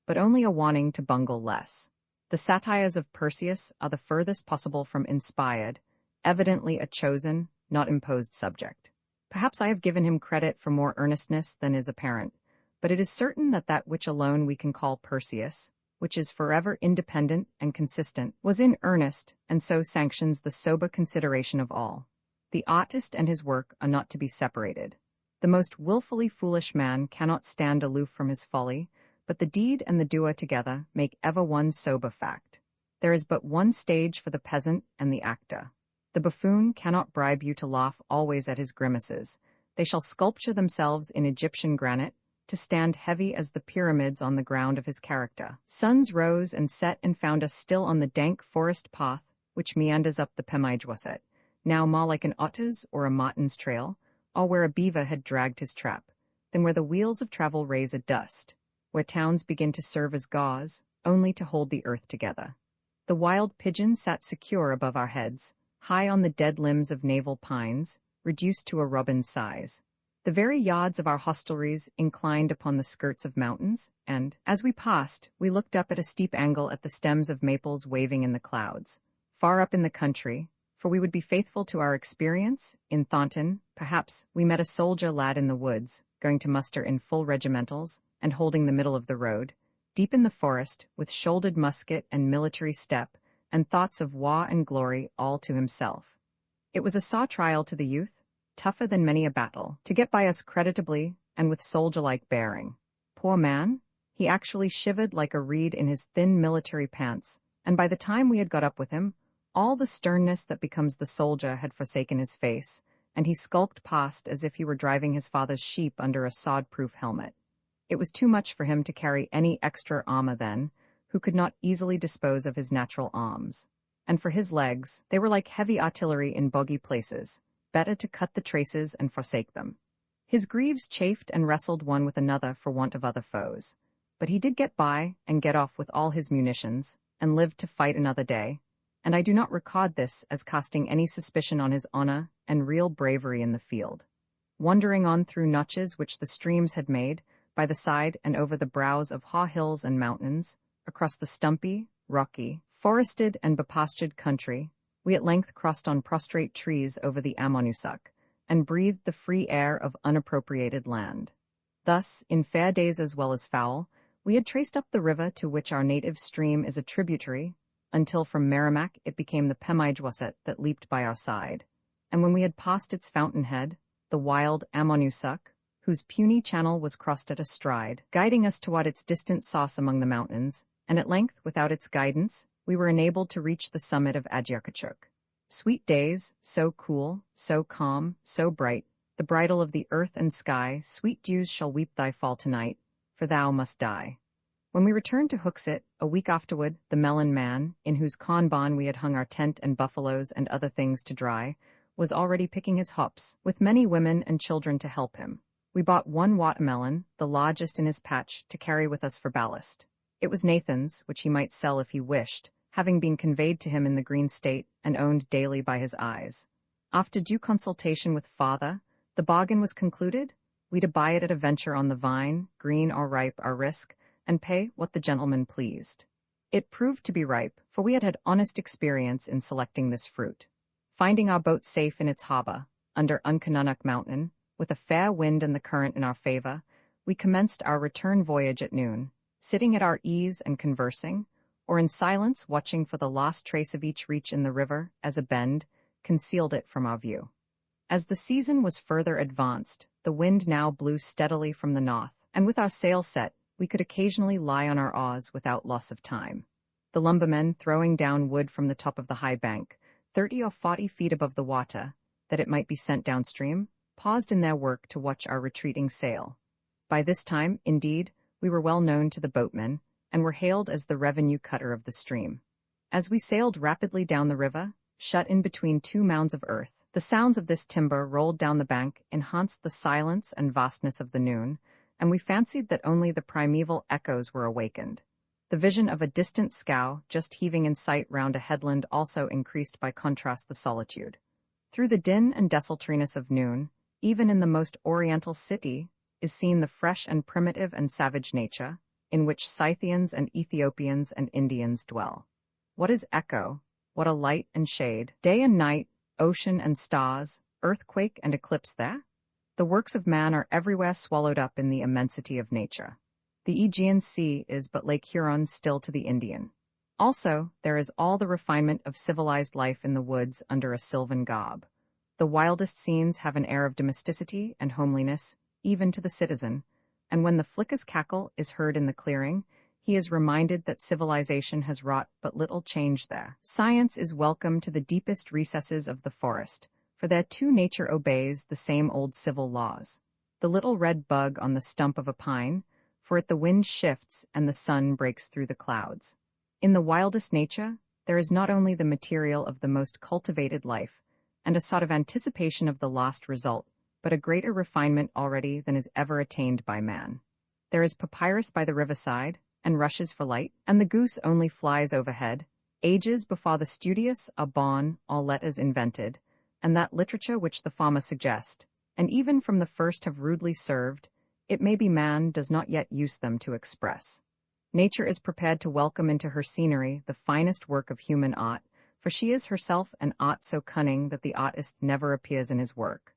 but only a warning to bungle less. The satires of Persius are the furthest possible from inspired, evidently a chosen, not imposed subject. Perhaps I have given him credit for more earnestness than is apparent, but it is certain that that which alone we can call Persius, which is forever independent and consistent, was in earnest, and so sanctions the sober consideration of all. The artist and his work are not to be separated. The most willfully foolish man cannot stand aloof from his folly, but the deed and the doer together make ever one sober fact. There is but one stage for the peasant and the actor. The buffoon cannot bribe you to laugh always at his grimaces. They shall sculpture themselves in Egyptian granite, to stand heavy as the pyramids on the ground of his character. Suns rose and set and found us still on the dank forest path which meanders up the Pemigewasset, now more like an otter's or a marten's trail, or where a beaver had dragged his trap, than where the wheels of travel raise a dust, where towns begin to serve as gauze, only to hold the earth together. The wild pigeon sat secure above our heads, high on the dead limbs of navel pines, reduced to a robin's size. The very yards of our hostelries inclined upon the skirts of mountains, and, as we passed, we looked up at a steep angle at the stems of maples waving in the clouds. Far up in the country, for we would be faithful to our experience, in Thornton, perhaps, we met a soldier lad in the woods, going to muster in full regimentals, and holding the middle of the road, deep in the forest, with shouldered musket and military step, and thoughts of war and glory all to himself. It was a sore trial to the youth, tougher than many a battle, to get by us creditably and with soldier-like bearing. Poor man, he actually shivered like a reed in his thin military pants, and by the time we had got up with him, all the sternness that becomes the soldier had forsaken his face, and he skulked past as if he were driving his father's sheep under a sod-proof helmet. It was too much for him to carry any extra armor then, who could not easily dispose of his natural arms. And for his legs, they were like heavy artillery in boggy places, better to cut the traces and forsake them. His greaves chafed and wrestled one with another for want of other foes. But he did get by and get off with all his munitions, and lived to fight another day, and I do not record this as casting any suspicion on his honor and real bravery in the field. Wandering on through notches which the streams had made, by the side and over the brows of haw hills and mountains, across the stumpy, rocky, forested and bepastured country, we at length crossed on prostrate trees over the Amonoosuc, and breathed the free air of unappropriated land. Thus, in fair days as well as foul, we had traced up the river to which our native stream is a tributary, until from Merrimack it became the Pemigewasset that leaped by our side, and when we had passed its fountainhead, the wild Amonoosuc, whose puny channel was crossed at a stride, guiding us toward its distant source among the mountains, and at length, without its guidance, we were enabled to reach the summit of Adyarkachuk. Sweet days, so cool, so calm, so bright, the bridal of the earth and sky, sweet dews shall weep thy fall tonight, for thou must die. When we returned to Hooksett, a week afterward, the melon man, in whose kanban we had hung our tent and buffaloes and other things to dry, was already picking his hops, with many women and children to help him. We bought one watermelon, the largest in his patch, to carry with us for ballast. It was Nathan's, which he might sell if he wished, having been conveyed to him in the green state and owned daily by his eyes. After due consultation with father, the bargain was concluded. We to buy it at a venture on the vine, green or ripe our risk, and pay what the gentleman pleased. It proved to be ripe, for we had had honest experience in selecting this fruit. Finding our boat safe in its harbor, under Uncanunnock Mountain, with a fair wind and the current in our favor, we commenced our return voyage at noon, sitting at our ease and conversing, or in silence watching for the last trace of each reach in the river, as a bend concealed it from our view. As the season was further advanced, the wind now blew steadily from the north, and with our sail set, we could occasionally lie on our oars without loss of time. The lumbermen, throwing down wood from the top of the high bank, 30 or 40 feet above the water, that it might be sent downstream, paused in their work to watch our retreating sail. By this time, indeed, we were well known to the boatmen, and were hailed as the revenue cutter of the stream. As we sailed rapidly down the river, shut in between two mounds of earth, the sounds of this timber rolled down the bank enhanced the silence and vastness of the noon, and we fancied that only the primeval echoes were awakened. The vision of a distant scow just heaving in sight round a headland also increased by contrast the solitude. Through the din and desultoriness of noon, even in the most oriental city, is seen the fresh and primitive and savage nature, in which Scythians and Ethiopians and Indians dwell. What is echo? What a light and shade, day and night, ocean and stars, earthquake and eclipse there? The works of man are everywhere swallowed up in the immensity of nature. The Aegean Sea is but Lake Huron still to the Indian. Also, there is all the refinement of civilized life in the woods under a sylvan garb. The wildest scenes have an air of domesticity and homeliness, even to the citizen, and when the flicka's cackle is heard in the clearing, he is reminded that civilization has wrought but little change there. Science is welcome to the deepest recesses of the forest, for there too nature obeys the same old civil laws. The little red bug on the stump of a pine, for it the wind shifts and the sun breaks through the clouds. In the wildest nature, there is not only the material of the most cultivated life, and a sort of anticipation of the last result, but a greater refinement already than is ever attained by man. There is papyrus by the riverside, and rushes for light, and the goose only flies overhead. Ages before the studious are born, all letters invented, and that literature which the farmer suggest, and even from the first have rudely served, it may be man does not yet use them to express. Nature is prepared to welcome into her scenery the finest work of human art, for she is herself an art so cunning that the artist never appears in his work.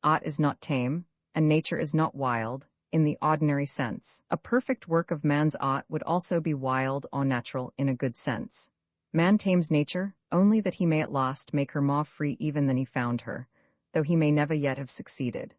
Art is not tame, and nature is not wild, in the ordinary sense. A perfect work of man's art would also be wild or natural in a good sense. Man tames nature, only that he may at last make her more free even than he found her, though he may never yet have succeeded.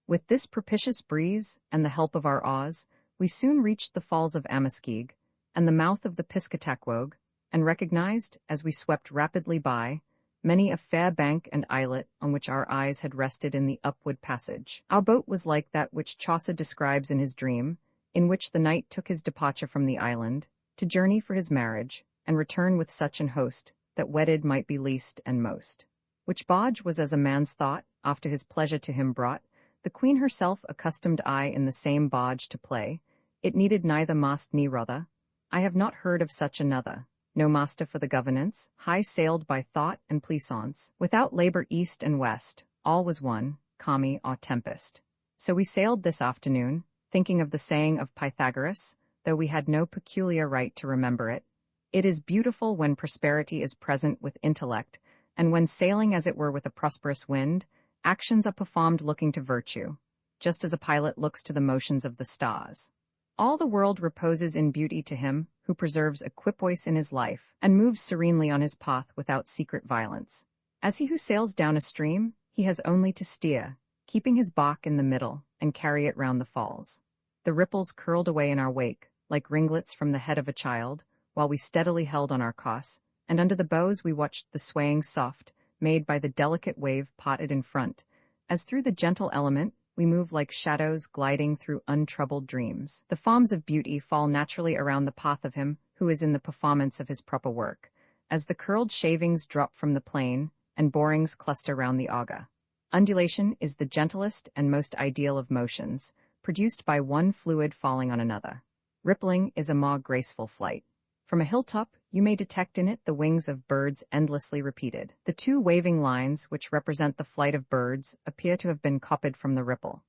With this propitious breeze, and the help of our oars, we soon reached the falls of Amaskig, and the mouth of the Piscataquog, and recognized, as we swept rapidly by, many a fair bank and islet on which our eyes had rested in the upward passage. Our boat was like that which Chaucer describes in his dream, in which the knight took his departure from the island, to journey for his marriage, and return with such an host, that wedded might be least and most. Which barge was as a man's thought, after his pleasure to him brought, the queen herself accustomed I in the same barge to play, it needed neither mast ne rudder, I have not heard of such another. No master for the governance, high sailed by thought and pleasance, without labor east and west, all was one, calmy or tempest. So we sailed this afternoon, thinking of the saying of Pythagoras, though we had no peculiar right to remember it. It is beautiful when prosperity is present with intellect, and when sailing as it were with a prosperous wind, actions are performed looking to virtue, just as a pilot looks to the motions of the stars. All the world reposes in beauty to him who preserves equipoise in his life, and moves serenely on his path without secret violence. As he who sails down a stream, he has only to steer, keeping his bark in the middle, and carry it round the falls. The ripples curled away in our wake, like ringlets from the head of a child, while we steadily held on our course, and under the bows we watched the swaying soft, made by the delicate wave potted in front, as through the gentle element, we move like shadows gliding through untroubled dreams. The forms of beauty fall naturally around the path of him who is in the performance of his proper work, as the curled shavings drop from the plane, and borings cluster round the auger. Undulation is the gentlest and most ideal of motions, produced by one fluid falling on another. Rippling is a more graceful flight. From a hilltop, you may detect in it the wings of birds endlessly repeated. The two waving lines, which represent the flight of birds, appear to have been copied from the ripple.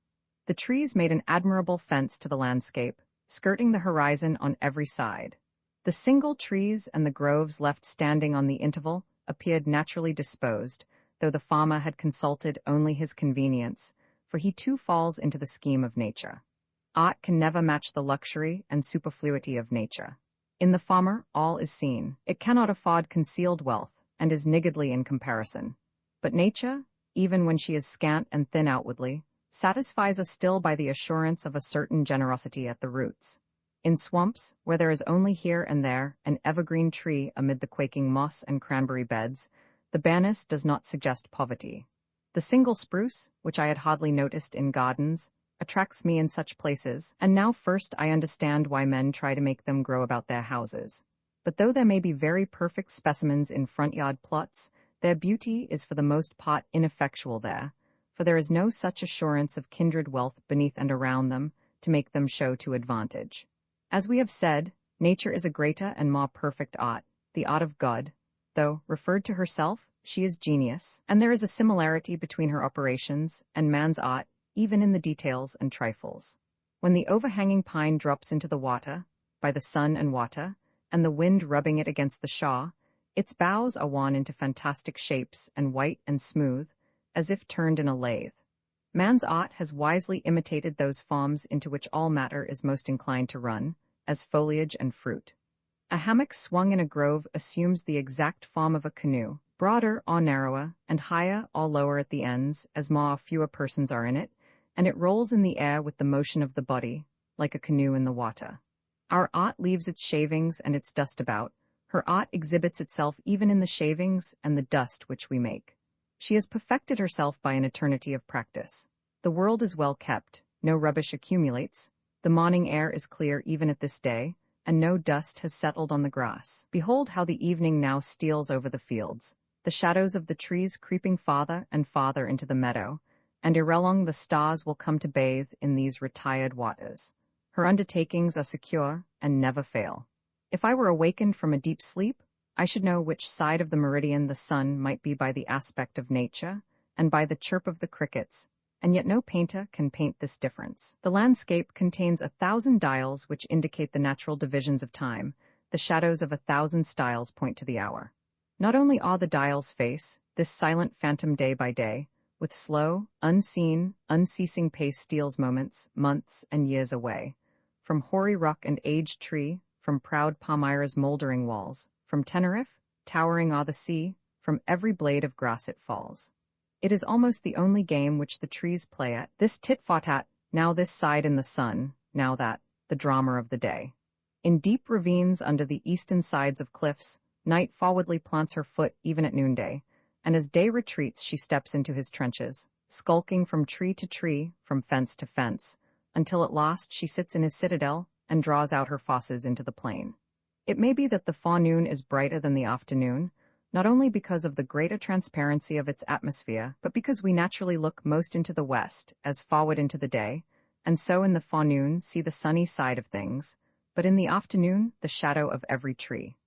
The trees made an admirable fence to the landscape, skirting the horizon on every side. The single trees and the groves left standing on the interval appeared naturally disposed, though the farmer had consulted only his convenience, for he too falls into the scheme of nature. Art can never match the luxury and superfluity of nature. In the farmer, all is seen. It cannot afford concealed wealth, and is niggardly in comparison. But nature, even when she is scant and thin outwardly, satisfies us still by the assurance of a certain generosity at the roots. In swamps, where there is only here and there an evergreen tree amid the quaking moss and cranberry beds, the barrenness does not suggest poverty. The single spruce, which I had hardly noticed in gardens, attracts me in such places, and now first I understand why men try to make them grow about their houses. But though there may be very perfect specimens in front-yard plots, their beauty is for the most part ineffectual there, for there is no such assurance of kindred wealth beneath and around them to make them show to advantage. As we have said, nature is a greater and more perfect art, the art of God, though, referred to herself, she is genius, and there is a similarity between her operations and man's art, even in the details and trifles. When the overhanging pine drops into the water, by the sun and water, and the wind rubbing it against the shore, its boughs are wan into fantastic shapes and white and smooth, as if turned in a lathe. Man's art has wisely imitated those forms into which all matter is most inclined to run, as foliage and fruit. A hammock swung in a grove assumes the exact form of a canoe, broader or narrower, and higher or lower at the ends, as more or fewer persons are in it, and it rolls in the air with the motion of the body, like a canoe in the water. Our art leaves its shavings and its dust about. Her art exhibits itself even in the shavings and the dust which we make. She has perfected herself by an eternity of practice. The world is well kept, no rubbish accumulates, the morning air is clear even at this day, and no dust has settled on the grass. Behold how the evening now steals over the fields, the shadows of the trees creeping farther and farther into the meadow, and ere long the stars will come to bathe in these retired waters. Her undertakings are secure and never fail. If I were awakened from a deep sleep, I should know which side of the meridian the sun might be by the aspect of nature, and by the chirp of the crickets, and yet no painter can paint this difference. The landscape contains 1,000 dials which indicate the natural divisions of time, the shadows of 1,000 styles point to the hour. Not only are the dials face, this silent phantom day by day, with slow, unseen, unceasing pace steals moments, months, and years away. From hoary rock and aged tree, from proud Palmyra's mouldering walls, from Tenerife, towering o'er the sea, from every blade of grass it falls. It is almost the only game which the trees play at, this tit-for-tat, now this side in the sun, now that, the drama of the day. In deep ravines under the eastern sides of cliffs, night forwardly plants her foot even at noonday, and as day retreats she steps into his trenches, skulking from tree to tree, from fence to fence, until at last she sits in his citadel and draws out her fosses into the plain. It may be that the forenoon is brighter than the afternoon, not only because of the greater transparency of its atmosphere, but because we naturally look most into the west, as forward into the day, and so in the forenoon see the sunny side of things, but in the afternoon the shadow of every tree.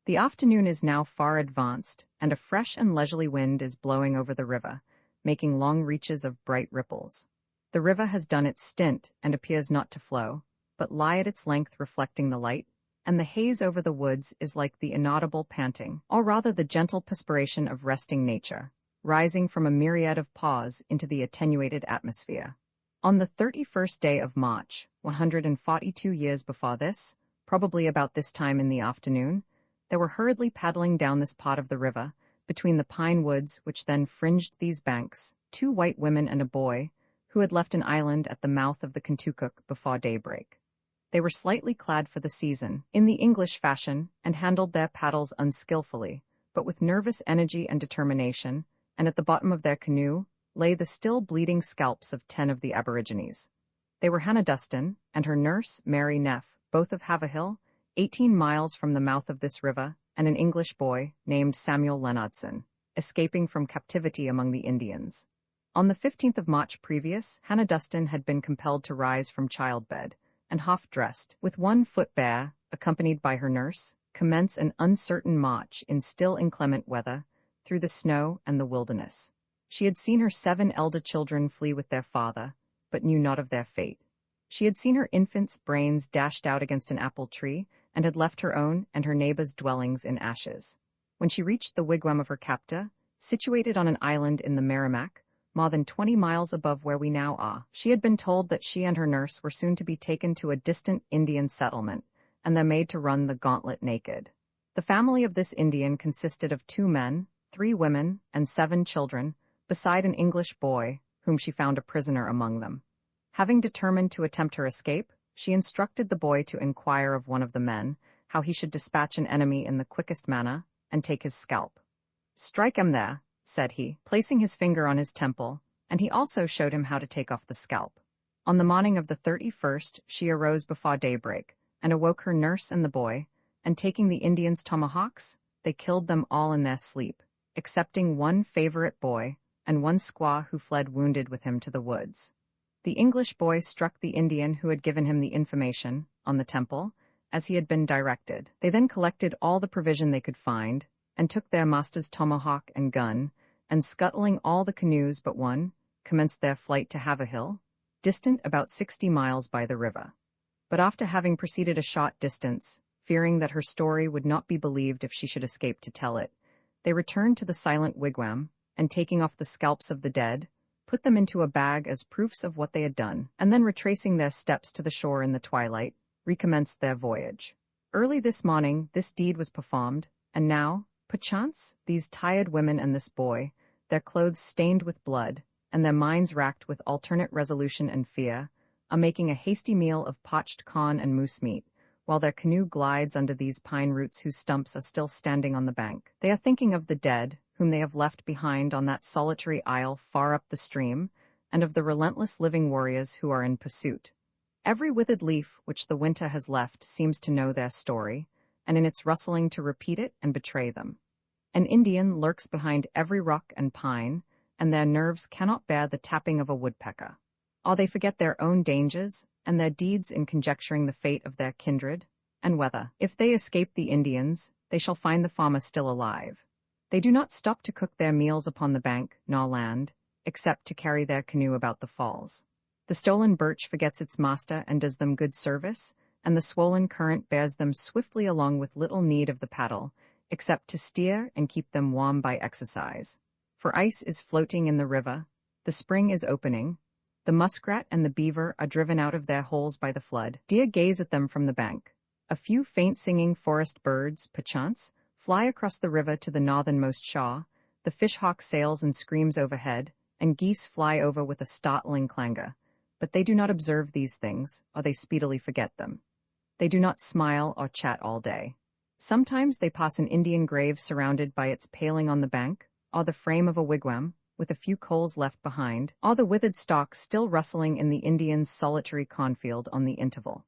The afternoon is now far advanced, and a fresh and leisurely wind is blowing over the river, making long reaches of bright ripples. The river has done its stint and appears not to flow, but lie at its length reflecting the light, and the haze over the woods is like the inaudible panting, or rather the gentle perspiration of resting nature, rising from a myriad of paws into the attenuated atmosphere. On the 31st day of March, 142 years before this, probably about this time in the afternoon, they were hurriedly paddling down this part of the river, between the pine woods which then fringed these banks, 2 white women and a boy, who had left an island at the mouth of the Kentucky before daybreak. They were slightly clad for the season, in the English fashion, and handled their paddles unskillfully, but with nervous energy and determination, and at the bottom of their canoe lay the still bleeding scalps of 10 of the aborigines. They were Hannah Dustin and her nurse, Mary Neff, both of Haverhill, 18 miles from the mouth of this river, and an English boy named Samuel Leonardson, escaping from captivity among the Indians. On the 15th of March previous, Hannah Dustin had been compelled to rise from childbed, and half-dressed, with one foot bare, accompanied by her nurse, commence an uncertain march in still inclement weather, through the snow and the wilderness. She had seen her 7 elder children flee with their father, but knew not of their fate. She had seen her infant's brains dashed out against an apple tree, and had left her own and her neighbors' dwellings in ashes. When she reached the wigwam of her captor, situated on an island in the Merrimack, more than 20 miles above where we now are, she had been told that she and her nurse were soon to be taken to a distant Indian settlement, and they're made to run the gauntlet naked. The family of this Indian consisted of 2 men, 3 women, and 7 children, beside an English boy, whom she found a prisoner among them. Having determined to attempt her escape, she instructed the boy to inquire of one of the men how he should dispatch an enemy in the quickest manner, and take his scalp. "Strike him there," said he, placing his finger on his temple, and he also showed him how to take off the scalp. On the morning of the 31st, she arose before daybreak, and awoke her nurse and the boy, and taking the Indians' tomahawks, they killed them all in their sleep, excepting one favorite boy, and one squaw who fled wounded with him to the woods. The English boy struck the Indian who had given him the information, on the temple, as he had been directed. They then collected all the provision they could find, and took their master's tomahawk and gun, and scuttling all the canoes but one, commenced their flight to Haverhill, distant about 60 miles by the river. But after having proceeded a short distance, fearing that her story would not be believed if she should escape to tell it, they returned to the silent wigwam, and taking off the scalps of the dead, put them into a bag as proofs of what they had done, and then retracing their steps to the shore in the twilight, recommenced their voyage. Early this morning this deed was performed, and now, perchance, these tired women and this boy, their clothes stained with blood, and their minds racked with alternate resolution and fear, are making a hasty meal of parched corn and moose meat, while their canoe glides under these pine roots whose stumps are still standing on the bank. They are thinking of the dead, whom they have left behind on that solitary isle far up the stream, and of the relentless living warriors who are in pursuit. Every withered leaf which the winter has left seems to know their story, and in its rustling to repeat it and betray them. An Indian lurks behind every rock and pine, and their nerves cannot bear the tapping of a woodpecker. Or they forget their own dangers, and their deeds in conjecturing the fate of their kindred, and whether, if they escape the Indians, they shall find the farmer still alive. They do not stop to cook their meals upon the bank, nor land, except to carry their canoe about the falls. The stolen birch forgets its master and does them good service, and the swollen current bears them swiftly along with little need of the paddle, except to steer and keep them warm by exercise. For ice is floating in the river, the spring is opening, the muskrat and the beaver are driven out of their holes by the flood. Deer gaze at them from the bank. A few faint singing forest birds, perchance, fly across the river to the northernmost shore, the fish-hawk sails and screams overhead, and geese fly over with a startling clangor. But they do not observe these things, or they speedily forget them. They do not smile or chat all day. Sometimes they pass an Indian grave surrounded by its paling on the bank, or the frame of a wigwam, with a few coals left behind, or the withered stalks still rustling in the Indian's solitary cornfield on the interval.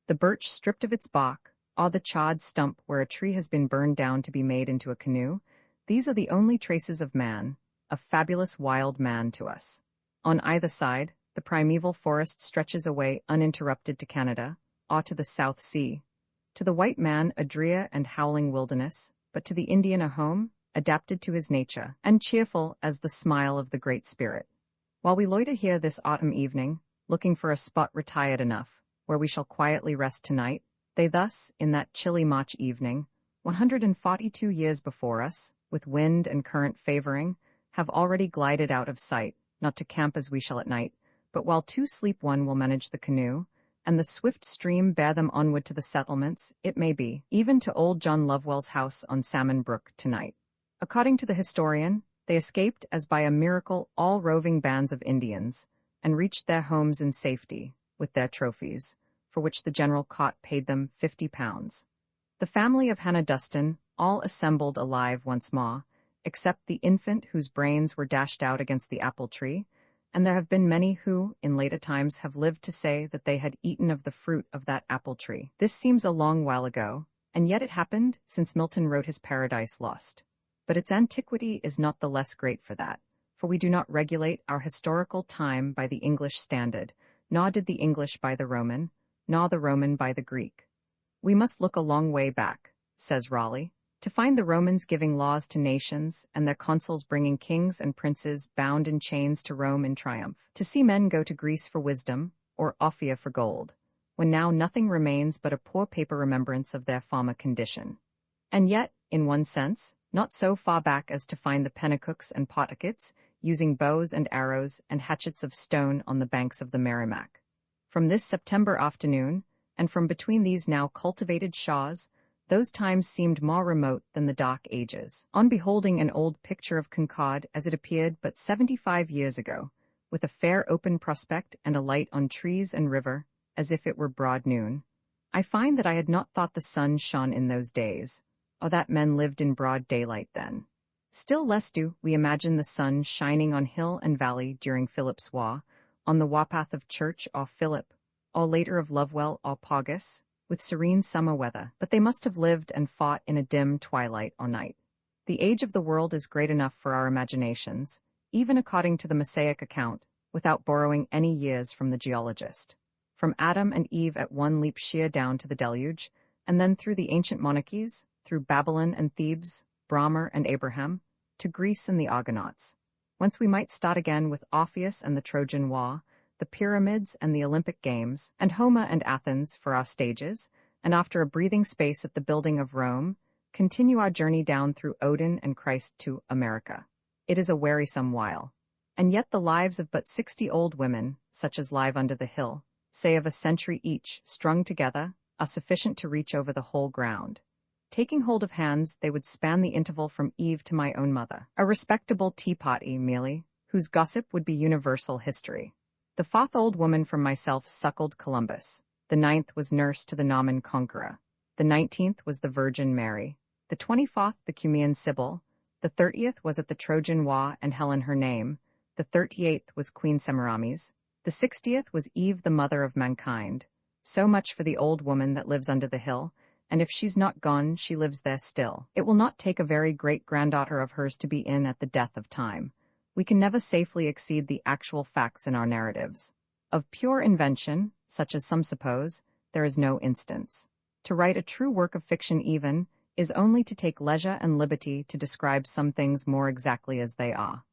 The birch stripped of its bark, or the charred stump where a tree has been burned down to be made into a canoe, these are the only traces of man, a fabulous wild man to us. On either side, the primeval forest stretches away uninterrupted to Canada, or to the South Sea. To the white man a drear and howling wilderness, but to the Indian a home, adapted to his nature, and cheerful as the smile of the Great Spirit. While we loiter here this autumn evening, looking for a spot retired enough, where we shall quietly rest tonight, they thus, in that chilly March evening, 142 years before us, with wind and current favoring, have already glided out of sight, not to camp as we shall at night, but while two sleep one will manage the canoe, and the swift stream bear them onward to the settlements, it may be, even to old John Lovewell's house on Salmon Brook tonight. According to the historian, they escaped as by a miracle all roving bands of Indians, and reached their homes in safety, with their trophies, for which the General Cott paid them £50. The family of Hannah Dustin, all assembled alive once more, except the infant whose brains were dashed out against the apple tree, and there have been many who, in later times, have lived to say that they had eaten of the fruit of that apple tree. This seems a long while ago, and yet it happened since Milton wrote his Paradise Lost. But its antiquity is not the less great for that, for we do not regulate our historical time by the English standard, nor did the English by the Roman, nor the Roman by the Greek. We must look a long way back, says Raleigh, to find the Romans giving laws to nations, and their consuls bringing kings and princes bound in chains to Rome in triumph, to see men go to Greece for wisdom, or Ophia for gold, when now nothing remains but a poor paper remembrance of their former condition. And yet, in one sense, not so far back as to find the Pennacooks and Pawtuckets using bows and arrows and hatchets of stone on the banks of the Merrimack. From this September afternoon, and from between these now cultivated shores, those times seemed more remote than the dark ages. On beholding an old picture of Concord as it appeared but 75 years ago, with a fair open prospect and a light on trees and river, as if it were broad noon, I find that I had not thought the sun shone in those days, or that men lived in broad daylight then. Still less do we imagine the sun shining on hill and valley during Philip's War, on the warpath of Church or Philip, or later of Lovewell or Paugus, with serene summer weather, but they must have lived and fought in a dim twilight or night. The age of the world is great enough for our imaginations, even according to the Mosaic account, without borrowing any years from the geologist. From Adam and Eve at one leap sheer down to the deluge, and then through the ancient monarchies, through Babylon and Thebes, Brahmer and Abraham, to Greece and the Argonauts. Whence we might start again with Orpheus and the Trojan War, the pyramids and the Olympic Games, and Homer and Athens for our stages, and after a breathing space at the building of Rome, continue our journey down through Odin and Christ to America. It is a wearisome while. And yet the lives of but 60 old women, such as live under the hill, say of a century each, strung together, are sufficient to reach over the whole ground. Taking hold of hands, they would span the interval from Eve to my own mother, a respectable teapotty merely, whose gossip would be universal history. The 4th old woman from myself suckled Columbus. The 9th was nurse to the Norman Conqueror. The 19th was the Virgin Mary. The 24th the Cumean Sibyl. The 30th was at the Trojan War and Helen her name. The 38th was Queen Semiramis. The 60th was Eve, the mother of mankind. So much for the old woman that lives under the hill, and if she's not gone, she lives there still. It will not take a very great-granddaughter of hers to be in at the death of time. We can never safely exceed the actual facts in our narratives. Of pure invention, such as some suppose, there is no instance. To write a true work of fiction even, is only to take leisure and liberty to describe some things more exactly as they are.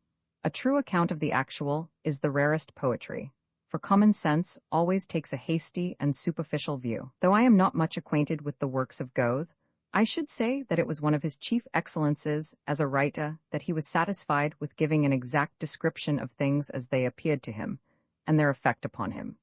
A true account of the actual is the rarest poetry, for common sense always takes a hasty and superficial view. Though I am not much acquainted with the works of Goethe, I should say that it was one of his chief excellences as a writer that he was satisfied with giving an exact description of things as they appeared to him, and their effect upon him.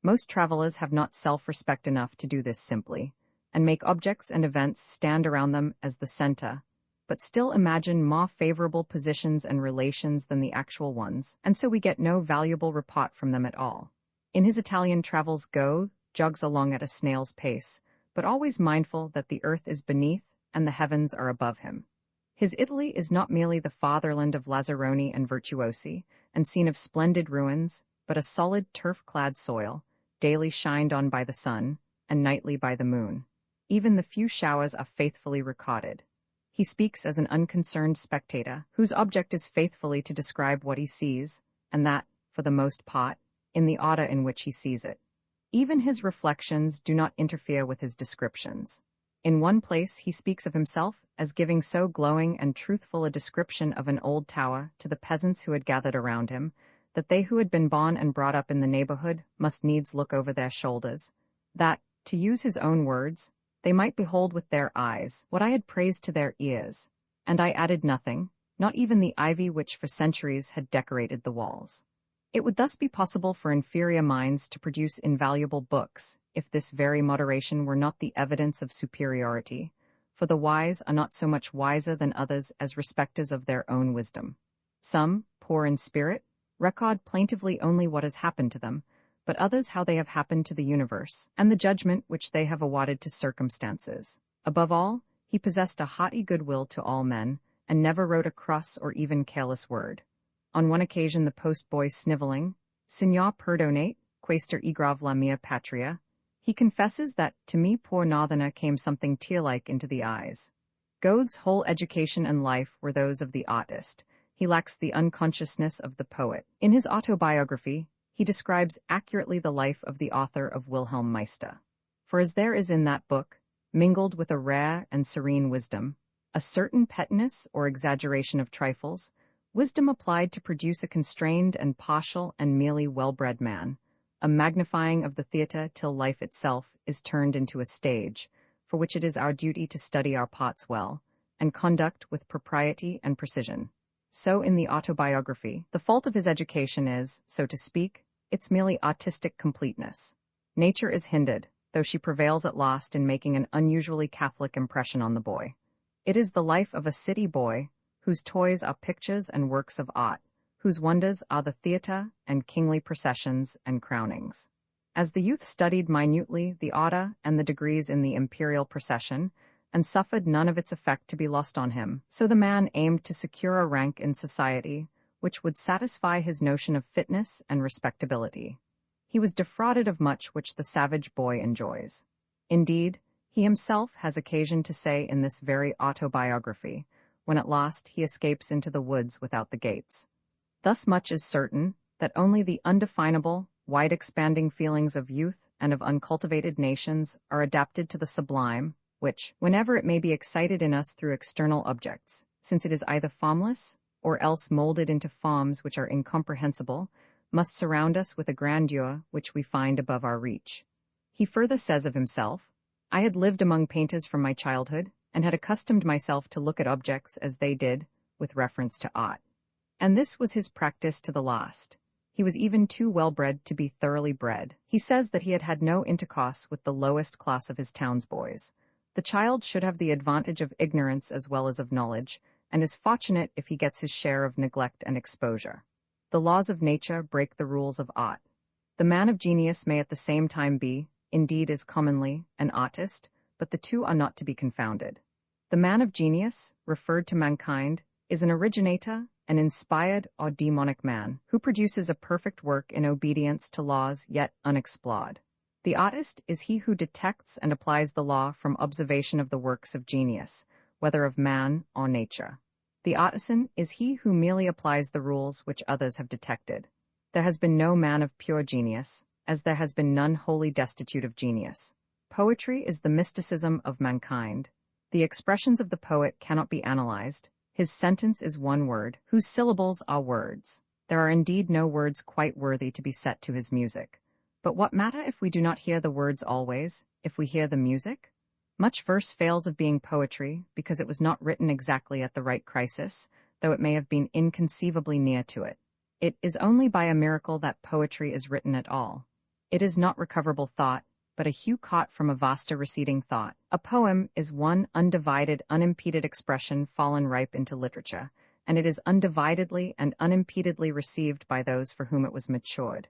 Most travelers have not self-respect enough to do this simply, and make objects and events stand around them as the center, but still imagine more favorable positions and relations than the actual ones, and so we get no valuable report from them at all. In his Italian travels, Goethe jogs along at a snail's pace, but always mindful that the earth is beneath and the heavens are above him. His Italy is not merely the fatherland of Lazzaroni and virtuosi, and scene of splendid ruins, but a solid turf-clad soil, daily shined on by the sun, and nightly by the moon. Even the few showers are faithfully recorded. He speaks as an unconcerned spectator, whose object is faithfully to describe what he sees, and that, for the most part, in the order in which he sees it. Even his reflections do not interfere with his descriptions. In one place he speaks of himself as giving so glowing and truthful a description of an old tower to the peasants who had gathered around him, that they who had been born and brought up in the neighborhood must needs look over their shoulders, that, to use his own words, they might behold with their eyes what I had praised to their ears, and I added nothing, not even the ivy which for centuries had decorated the walls. It would thus be possible for inferior minds to produce invaluable books, if this very moderation were not the evidence of superiority, for the wise are not so much wiser than others as respecters of their own wisdom. Some, poor in spirit, record plaintively only what has happened to them, but others how they have happened to the universe, and the judgment which they have awarded to circumstances. Above all, he possessed a haughty goodwill to all men, and never wrote a cross or even careless word. On one occasion the post-boy sniveling, "Signor perdonate, quaestor igrav la mia patria," he confesses that, to me poor northerner came something tear-like into the eyes. Goethe's whole education and life were those of the artist. He lacks the unconsciousness of the poet. In his autobiography, he describes accurately the life of the author of Wilhelm Meister. For as there is in that book, mingled with a rare and serene wisdom, a certain pettiness or exaggeration of trifles, wisdom applied to produce a constrained and partial and merely well-bred man, a magnifying of the theatre till life itself is turned into a stage, for which it is our duty to study our parts well, and conduct with propriety and precision. So in the autobiography, the fault of his education is, so to speak, its merely artistic completeness. Nature is hindered, though she prevails at last in making an unusually Catholic impression on the boy. It is the life of a city boy, whose toys are pictures and works of art, whose wonders are the theatre and kingly processions and crownings. As the youth studied minutely the order and the degrees in the imperial procession, and suffered none of its effect to be lost on him, so the man aimed to secure a rank in society which would satisfy his notion of fitness and respectability. He was defrauded of much which the savage boy enjoys. Indeed, he himself has occasion to say in this very autobiography, when at last he escapes into the woods without the gates. Thus much is certain, that only the undefinable, wide-expanding feelings of youth and of uncultivated nations are adapted to the sublime, which, whenever it may be excited in us through external objects, since it is either formless, or else molded into forms which are incomprehensible, must surround us with a grandeur which we find above our reach. He further says of himself, "I had lived among painters from my childhood, and had accustomed myself to look at objects as they did, with reference to art. And this was his practice to the last. He was even too well-bred to be thoroughly bred. He says that he had had no intercourse with the lowest class of his townsboys. The child should have the advantage of ignorance as well as of knowledge, and is fortunate if he gets his share of neglect and exposure. The laws of nature break the rules of art. The man of genius may at the same time be, indeed is commonly, an artist, but the two are not to be confounded. The man of genius, referred to mankind, is an originator, an inspired or demonic man, who produces a perfect work in obedience to laws yet unexplored. The artist is he who detects and applies the law from observation of the works of genius, whether of man or nature. The artisan is he who merely applies the rules which others have detected. There has been no man of pure genius, as there has been none wholly destitute of genius. Poetry is the mysticism of mankind. The expressions of the poet cannot be analyzed. His sentence is one word, whose syllables are words. There are indeed no words quite worthy to be set to his music. But what matter if we do not hear the words always, if we hear the music? Much verse fails of being poetry because it was not written exactly at the right crisis, though it may have been inconceivably near to it. It is only by a miracle that poetry is written at all. It is not recoverable thought, but a hue caught from a vaster receding thought. A poem is one undivided, unimpeded expression fallen ripe into literature, and it is undividedly and unimpededly received by those for whom it was matured.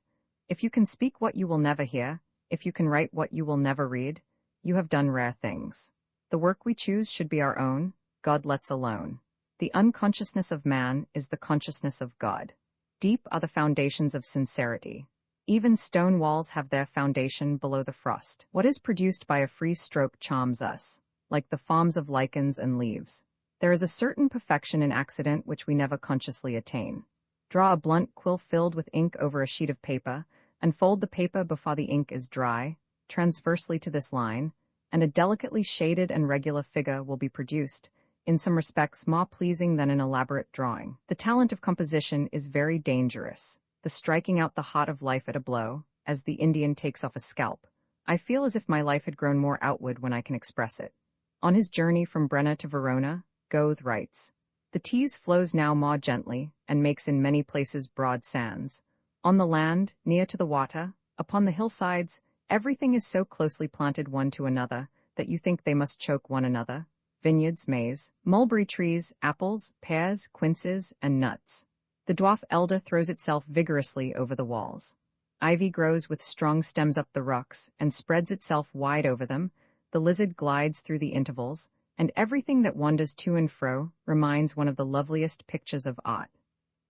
If you can speak what you will never hear, if you can write what you will never read, you have done rare things. The work we choose should be our own, God lets alone. The unconsciousness of man is the consciousness of God. Deep are the foundations of sincerity. Even stone walls have their foundation below the frost. What is produced by a free stroke charms us, like the forms of lichens and leaves. There is a certain perfection in accident which we never consciously attain. Draw a blunt quill filled with ink over a sheet of paper, and fold the paper before the ink is dry, transversely to this line, and a delicately shaded and regular figure will be produced, in some respects more pleasing than an elaborate drawing. The talent of composition is very dangerous. The striking out the heart of life at a blow, as the Indian takes off a scalp. I feel as if my life had grown more outward when I can express it. On his journey from Brenna to Verona, Goethe writes, "The Tees flows now more gently, and makes in many places broad sands. On the land, near to the water, upon the hillsides, everything is so closely planted one to another, that you think they must choke one another. Vineyards, maize, mulberry trees, apples, pears, quinces, and nuts. The dwarf elder throws itself vigorously over the walls. Ivy grows with strong stems up the rocks, and spreads itself wide over them. The lizard glides through the intervals, and everything that wanders to and fro reminds one of the loveliest pictures of art.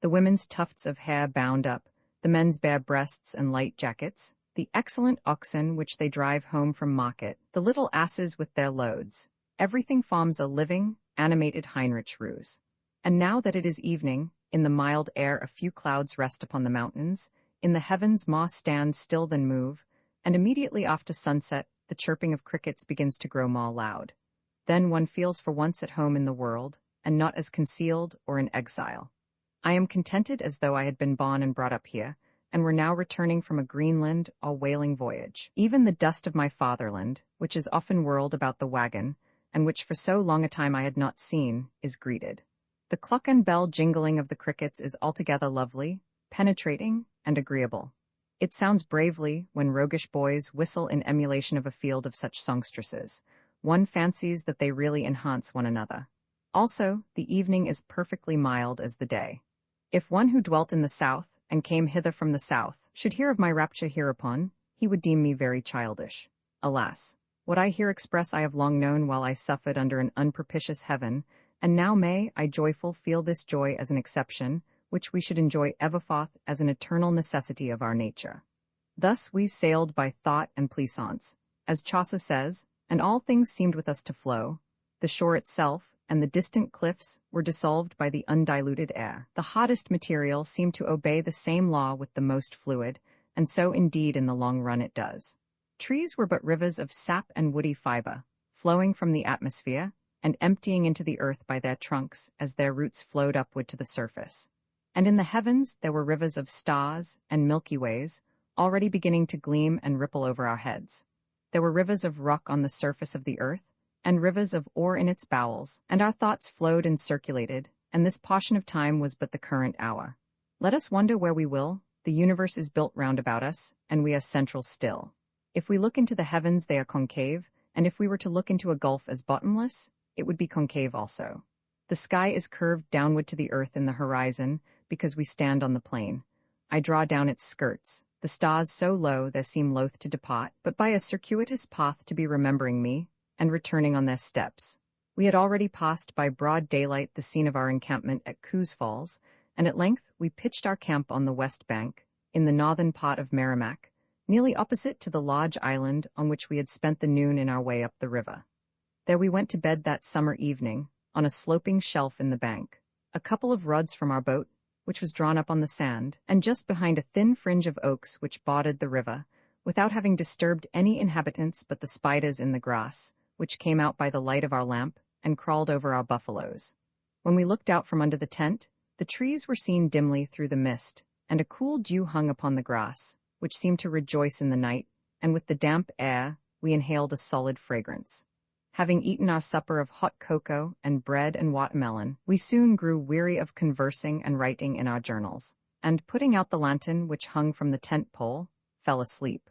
The women's tufts of hair bound up, the men's bare breasts and light jackets, the excellent oxen which they drive home from market, the little asses with their loads. Everything forms a living, animated Heinrich ruse. And now that it is evening, in the mild air a few clouds rest upon the mountains, in the heavens more stand still than move, and immediately after sunset the chirping of crickets begins to grow more loud. Then one feels for once at home in the world, and not as concealed or in exile. I am contented as though I had been born and brought up here, and were now returning from a Greenland or whaling voyage. Even the dust of my fatherland, which is often whirled about the wagon, and which for so long a time I had not seen, is greeted. The cluck and bell jingling of the crickets is altogether lovely, penetrating, and agreeable. It sounds bravely when roguish boys whistle in emulation of a field of such songstresses. One fancies that they really enhance one another. Also, the evening is perfectly mild as the day. If one who dwelt in the south, and came hither from the south, should hear of my rapture hereupon, he would deem me very childish. Alas! What I here express I have long known while I suffered under an unpropitious heaven, and now may I joyful feel this joy as an exception, which we should enjoy everforth as an eternal necessity of our nature. Thus we sailed by thought and pleasance, as Chaucer says, and all things seemed with us to flow. The shore itself, and the distant cliffs, were dissolved by the undiluted air. The hottest material seemed to obey the same law with the most fluid, and so indeed in the long run it does. Trees were but rivers of sap and woody fiber, flowing from the atmosphere, and emptying into the earth by their trunks as their roots flowed upward to the surface. And in the heavens there were rivers of stars and Milky Ways, already beginning to gleam and ripple over our heads. There were rivers of rock on the surface of the earth, and rivers of ore in its bowels, and our thoughts flowed and circulated, and this portion of time was but the current hour. Let us wonder where we will, the universe is built round about us, and we are central still. If we look into the heavens, they are concave, and if we were to look into a gulf as bottomless, it would be concave also. The sky is curved downward to the earth in the horizon, because we stand on the plain. I draw down its skirts, the stars so low they seem loath to depart, but by a circuitous path to be remembering me, and returning on their steps. We had already passed by broad daylight the scene of our encampment at Coos Falls, and at length we pitched our camp on the west bank, in the northern part of Merrimack, nearly opposite to the large island on which we had spent the noon in our way up the river. There we went to bed that summer evening, on a sloping shelf in the bank, a couple of rods from our boat, which was drawn up on the sand, and just behind a thin fringe of oaks which bordered the river, without having disturbed any inhabitants but the spiders in the grass, which came out by the light of our lamp and crawled over our buffaloes. When we looked out from under the tent, the trees were seen dimly through the mist, and a cool dew hung upon the grass, which seemed to rejoice in the night, and with the damp air we inhaled a solid fragrance. Having eaten our supper of hot cocoa and bread and watermelon, we soon grew weary of conversing and writing in our journals, and putting out the lantern which hung from the tent pole, fell asleep.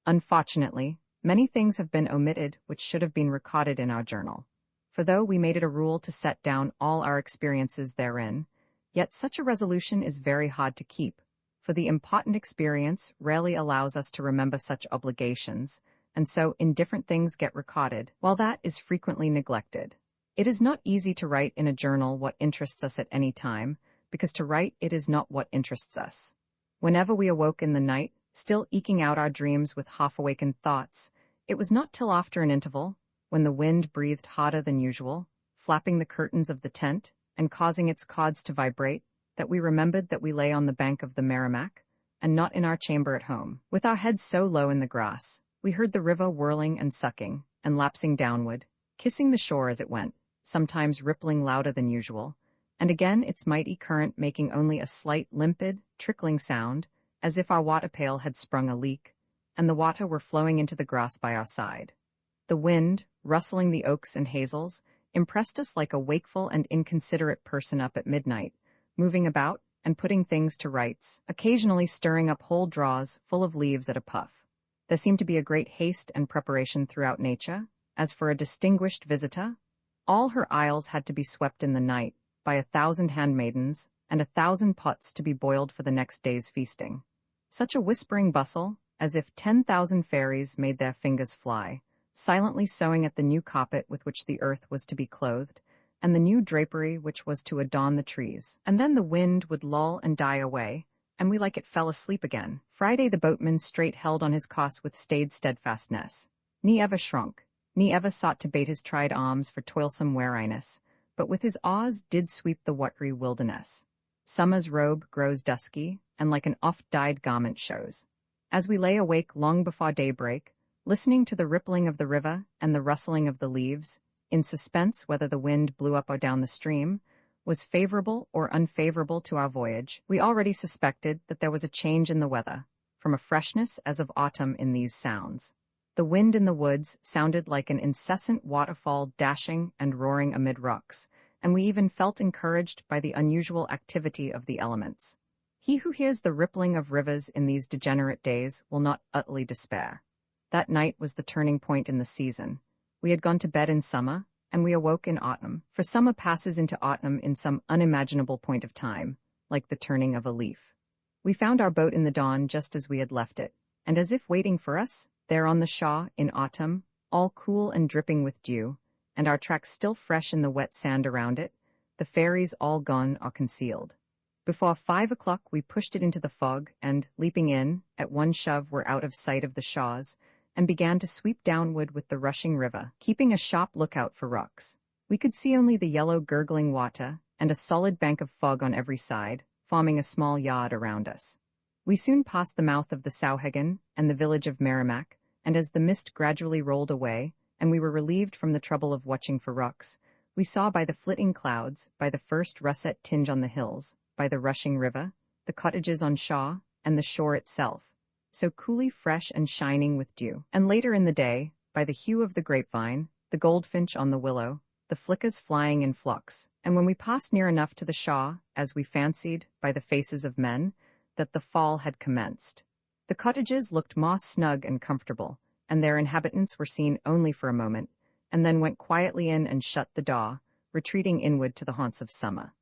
Unfortunately, many things have been omitted which should have been recorded in our journal. For though we made it a rule to set down all our experiences therein, yet such a resolution is very hard to keep, for the important experience rarely allows us to remember such obligations, and so indifferent things get recorded, while that is frequently neglected. It is not easy to write in a journal what interests us at any time, because to write it is not what interests us. Whenever we awoke in the night, still eking out our dreams with half-awakened thoughts, it was not till after an interval, when the wind breathed harder than usual, flapping the curtains of the tent, and causing its cords to vibrate, that we remembered that we lay on the bank of the Merrimack, and not in our chamber at home. With our heads so low in the grass, we heard the river whirling and sucking, and lapsing downward, kissing the shore as it went, sometimes rippling louder than usual, and again its mighty current making only a slight limpid, trickling sound, as if our water pail had sprung a leak, and the water were flowing into the grass by our side. The wind, rustling the oaks and hazels, impressed us like a wakeful and inconsiderate person up at midnight, moving about and putting things to rights, occasionally stirring up whole draws full of leaves at a puff. There seemed to be a great haste and preparation throughout nature. As for a distinguished visitor, all her aisles had to be swept in the night by 1,000 handmaidens, and 1,000 pots to be boiled for the next day's feasting. Such a whispering bustle, as if 10,000 fairies made their fingers fly, silently sewing at the new carpet with which the earth was to be clothed, and the new drapery which was to adorn the trees. And then the wind would lull and die away, and we like it fell asleep again. Friday the boatman straight held on his course with staid steadfastness. Ni ever shrunk, ni ever sought to bait his tried arms for toilsome weariness, but with his oars did sweep the watery wilderness. Summer's robe grows dusky, and like an oft-dyed garment shows. As we lay awake long before daybreak, listening to the rippling of the river and the rustling of the leaves, in suspense whether the wind blew up or down the stream, was favorable or unfavorable to our voyage, we already suspected that there was a change in the weather, from a freshness as of autumn in these sounds. The wind in the woods sounded like an incessant waterfall dashing and roaring amid rocks, and we even felt encouraged by the unusual activity of the elements. He who hears the rippling of rivers in these degenerate days will not utterly despair. That night was the turning point in the season. We had gone to bed in summer, and we awoke in autumn, for summer passes into autumn in some unimaginable point of time, like the turning of a leaf. We found our boat in the dawn just as we had left it, and as if waiting for us, there on the shore in autumn, all cool and dripping with dew, and our tracks still fresh in the wet sand around it, the fairies all gone or concealed. Before 5 o'clock we pushed it into the fog, and, leaping in, at one shove were out of sight of the shores, and began to sweep downward with the rushing river, keeping a sharp lookout for rocks. We could see only the yellow gurgling water, and a solid bank of fog on every side, forming a small yard around us. We soon passed the mouth of the Sauhegan and the village of Merrimack, and as the mist gradually rolled away, and we were relieved from the trouble of watching for rocks, we saw by the flitting clouds, by the first russet tinge on the hills, by the rushing river, the cottages on shore, and the shore itself, so coolly fresh and shining with dew. And later in the day, by the hue of the grapevine, the goldfinch on the willow, the flickers flying in flocks, and when we passed near enough to the shaw, as we fancied, by the faces of men, that the fall had commenced. The cottages looked moss snug and comfortable, and their inhabitants were seen only for a moment, and then went quietly in and shut the door, retreating inward to the haunts of summer.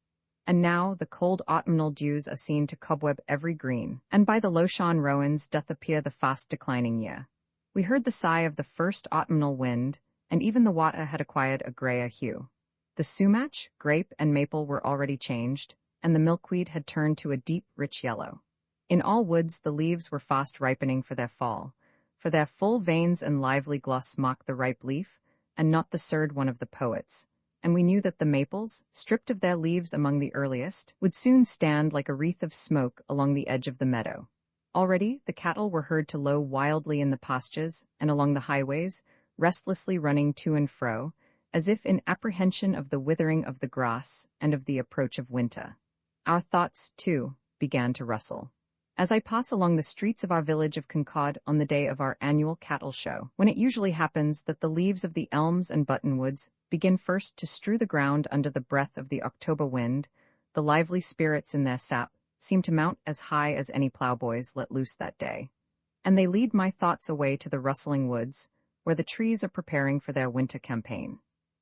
And now the cold autumnal dews are seen to cobweb every green, and by the low-shorn rowans doth appear the fast declining year. We heard the sigh of the first autumnal wind, and even the water had acquired a greyer hue. The sumac, grape, and maple were already changed, and the milkweed had turned to a deep, rich yellow. In all woods the leaves were fast ripening for their fall, for their full veins and lively gloss mock the ripe leaf, and not the surd one of the poets, and we knew that the maples, stripped of their leaves among the earliest, would soon stand like a wreath of smoke along the edge of the meadow. Already the cattle were heard to low wildly in the pastures and along the highways, restlessly running to and fro, as if in apprehension of the withering of the grass and of the approach of winter. Our thoughts, too, began to rustle. As I pass along the streets of our village of Concord on the day of our annual cattle show, when it usually happens that the leaves of the elms and buttonwoods begin first to strew the ground under the breath of the October wind, the lively spirits in their sap seem to mount as high as any ploughboys let loose that day, and they lead my thoughts away to the rustling woods, where the trees are preparing for their winter campaign.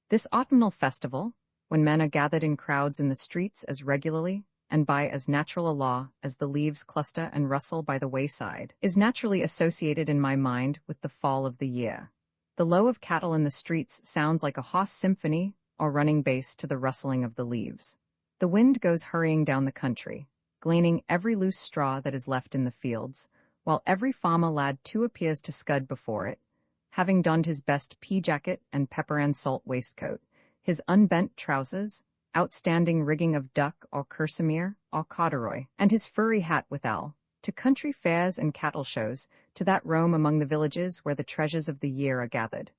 This autumnal festival, when men are gathered in crowds in the streets as regularly and by as natural a law as the leaves cluster and rustle by the wayside, is naturally associated in my mind with the fall of the year. The low of cattle in the streets sounds like a hoarse symphony or running bass to the rustling of the leaves. The wind goes hurrying down the country, gleaning every loose straw that is left in the fields, while every farmer lad too appears to scud before it, having donned his best pea-jacket and pepper-and-salt waistcoat, his unbent trousers, outstanding rigging of duck or kerseymere or corduroy, and his furry hat withal, to country fairs and cattle shows, to that roam among the villages where the treasures of the year are gathered.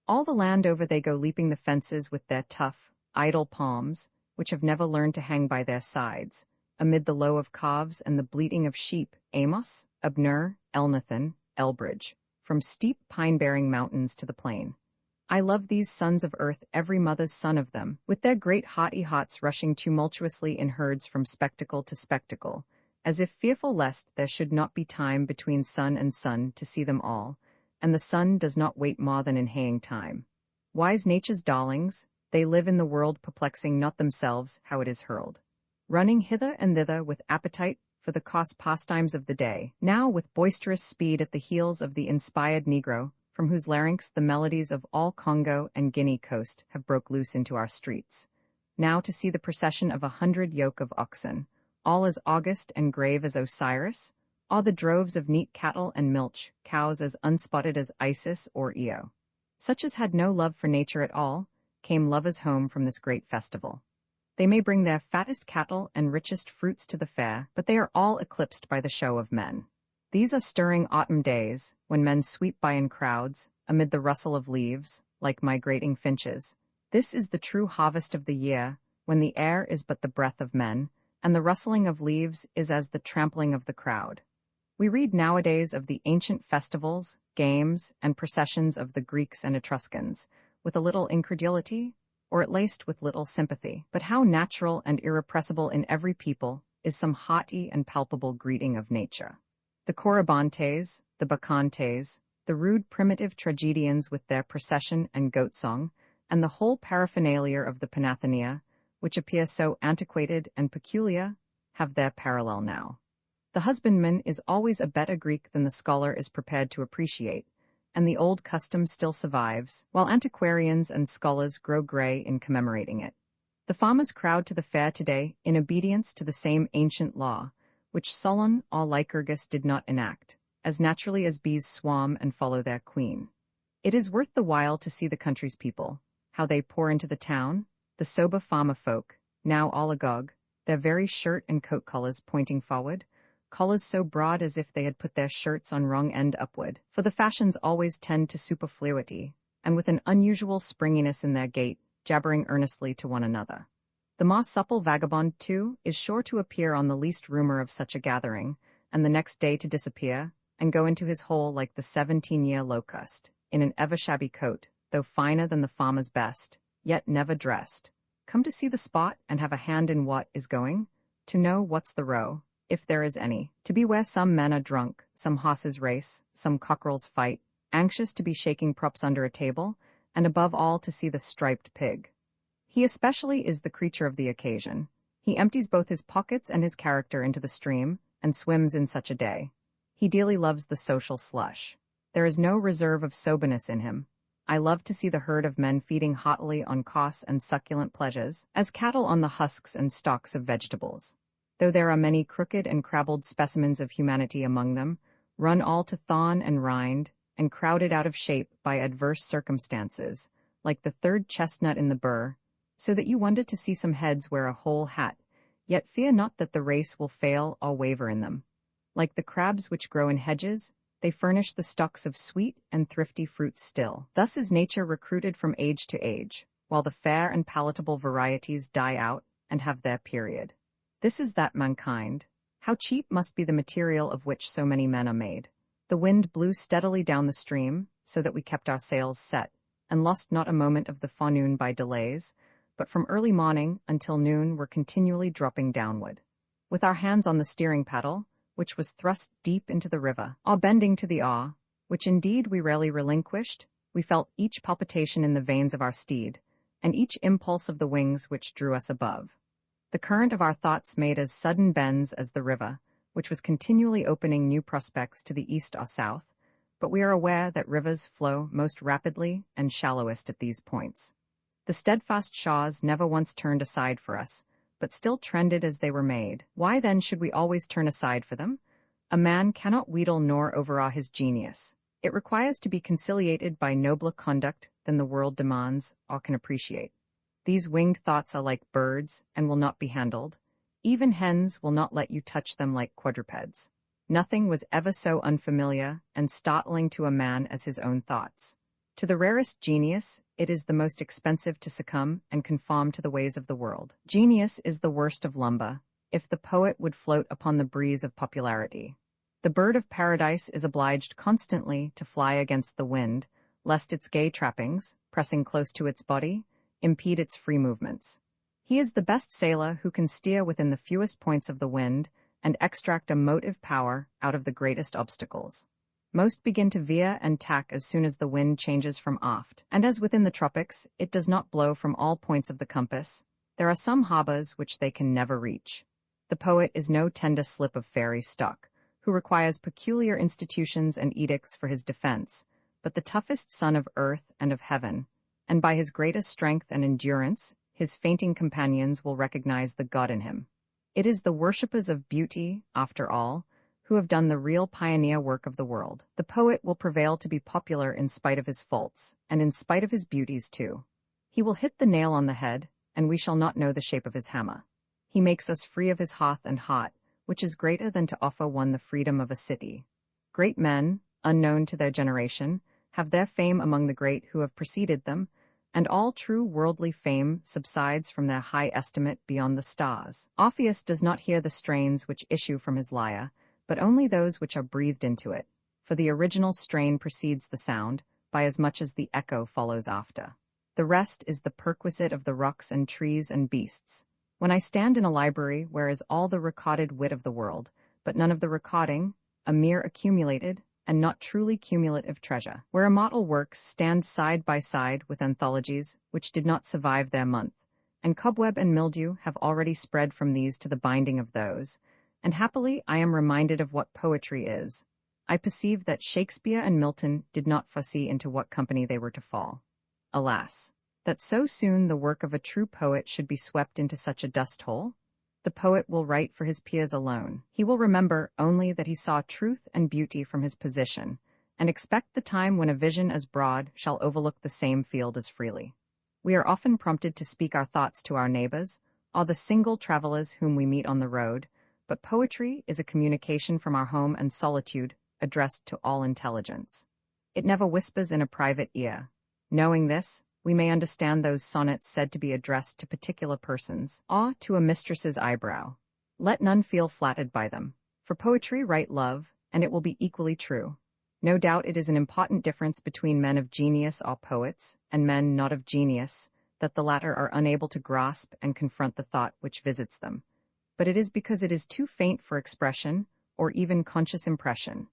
All the land over they go leaping the fences with their tough, idle palms, which have never learned to hang by their sides, amid the low of calves and the bleating of sheep, Amos, Abner, Elnathan, Elbridge, from steep pine-bearing mountains to the plain. I love these sons of earth, every mother's son of them, with their great haughty hearts rushing tumultuously in herds from spectacle to spectacle, as if fearful lest there should not be time between sun and sun to see them all, and the sun does not wait more than in haying time. Wise nature's darlings, they live in the world perplexing not themselves how it is hurled, running hither and thither with appetite for the coarse pastimes of the day, now with boisterous speed at the heels of the inspired Negro, from whose larynx the melodies of all Congo and Guinea coast have broke loose into our streets, now to see the procession of 100 yoke of oxen, all as august and grave as Osiris, all the droves of neat cattle and milch, cows as unspotted as Isis or Io. Such as had no love for nature at all, came lovers home from this great festival. They may bring their fattest cattle and richest fruits to the fair, but they are all eclipsed by the show of men. These are stirring autumn days, when men sweep by in crowds, amid the rustle of leaves, like migrating finches. This is the true harvest of the year, when the air is but the breath of men, and the rustling of leaves is as the trampling of the crowd. We read nowadays of the ancient festivals, games, and processions of the Greeks and Etruscans, with a little incredulity, or at least with little sympathy. But how natural and irrepressible in every people is some haughty and palpable greeting of nature. The Corybantes, the Bacchantes, the rude primitive tragedians with their procession and goat song, and the whole paraphernalia of the Panathenaea, which appear so antiquated and peculiar, have their parallel now. The husbandman is always a better Greek than the scholar is prepared to appreciate, and the old custom still survives, while antiquarians and scholars grow gray in commemorating it. The farmers crowd to the fair today in obedience to the same ancient law, which Solon or Lycurgus did not enact, as naturally as bees swarm and follow their queen. It is worth the while to see the country's people, how they pour into the town, the sober farmer folk, now all agog, their very shirt and coat collars pointing forward, collars so broad as if they had put their shirts on wrong end upward, for the fashions always tend to superfluity, and with an unusual springiness in their gait, jabbering earnestly to one another. The more supple vagabond, too, is sure to appear on the least rumor of such a gathering, and the next day to disappear, and go into his hole like the 17-year locust, in an ever-shabby coat, though finer than the farmer's best, yet never dressed. Come to see the spot and have a hand in what is going, to know what's the row, if there is any. To be where some men are drunk, some horses race, some cockerels fight, anxious to be shaking props under a table, and above all to see the striped pig. He especially is the creature of the occasion. He empties both his pockets and his character into the stream, and swims in such a day. He dearly loves the social slush. There is no reserve of soberness in him. I love to see the herd of men feeding heartily on coarse and succulent pleasures, as cattle on the husks and stalks of vegetables. Though there are many crooked and crabbled specimens of humanity among them, run all to thorn and rind, and crowded out of shape by adverse circumstances, like the third chestnut in the burr, so that you wonder to see some heads wear a whole hat, yet fear not that the race will fail or waver in them. Like the crabs which grow in hedges, they furnish the stalks of sweet and thrifty fruits still. Thus is nature recruited from age to age, while the fair and palatable varieties die out and have their period. This is that mankind. How cheap must be the material of which so many men are made. The wind blew steadily down the stream, so that we kept our sails set, and lost not a moment of the forenoon by delays, but from early morning until noon were continually dropping downward. With our hands on the steering paddle, which was thrust deep into the river, or bending to the oar, which indeed we rarely relinquished, we felt each palpitation in the veins of our steed, and each impulse of the wings which drew us above. The current of our thoughts made as sudden bends as the river, which was continually opening new prospects to the east or south, but we are aware that rivers flow most rapidly and shallowest at these points. The steadfast shores never once turned aside for us, but still trended as they were made. Why then should we always turn aside for them? A man cannot wheedle nor overawe his genius. It requires to be conciliated by nobler conduct than the world demands or can appreciate. These winged thoughts are like birds and will not be handled. Even hens will not let you touch them like quadrupeds. Nothing was ever so unfamiliar and startling to a man as his own thoughts. To the rarest genius, it is the most expensive to succumb and conform to the ways of the world. Genius is the worst of lumber, if the poet would float upon the breeze of popularity. The bird of paradise is obliged constantly to fly against the wind, lest its gay trappings, pressing close to its body, impede its free movements. He is the best sailor who can steer within the fewest points of the wind and extract a motive power out of the greatest obstacles. Most begin to veer and tack as soon as the wind changes from aft, and as within the tropics, it does not blow from all points of the compass. There are some harbors which they can never reach. The poet is no tender slip of fairy stock, who requires peculiar institutions and edicts for his defense, but the toughest son of earth and of heaven, and by his greatest strength and endurance, his fainting companions will recognize the God in him. It is the worshippers of beauty, after all, who have done the real pioneer work of the world. The poet will prevail to be popular in spite of his faults, and in spite of his beauties too. He will hit the nail on the head, and we shall not know the shape of his hammer. He makes us free of his hearth and heart, which is greater than to offer one the freedom of a city. Great men, unknown to their generation, have their fame among the great who have preceded them, and all true worldly fame subsides from their high estimate beyond the stars. Orpheus does not hear the strains which issue from his lyre, but only those which are breathed into it, for the original strain precedes the sound, by as much as the echo follows after. The rest is the perquisite of the rocks and trees and beasts. When I stand in a library where is all the recorded wit of the world, but none of the recording, a mere accumulated, and not truly cumulative treasure, where immortal works stand side by side with anthologies which did not survive their month, and cobweb and mildew have already spread from these to the binding of those, and happily I am reminded of what poetry is. I perceive that Shakespeare and Milton did not foresee into what company they were to fall. Alas, that so soon the work of a true poet should be swept into such a dust-hole. The poet will write for his peers alone. He will remember only that he saw truth and beauty from his position, and expect the time when a vision as broad shall overlook the same field as freely. We are often prompted to speak our thoughts to our neighbors, or the single travelers whom we meet on the road, but poetry is a communication from our home and solitude addressed to all intelligence. It never whispers in a private ear. Knowing this, we may understand those sonnets said to be addressed to particular persons, or to a mistress's eyebrow. Let none feel flattered by them. For poetry write love, and it will be equally true. No doubt it is an important difference between men of genius or poets, and men not of genius, that the latter are unable to grasp and confront the thought which visits them. But it is because it is too faint for expression, or even conscious impression.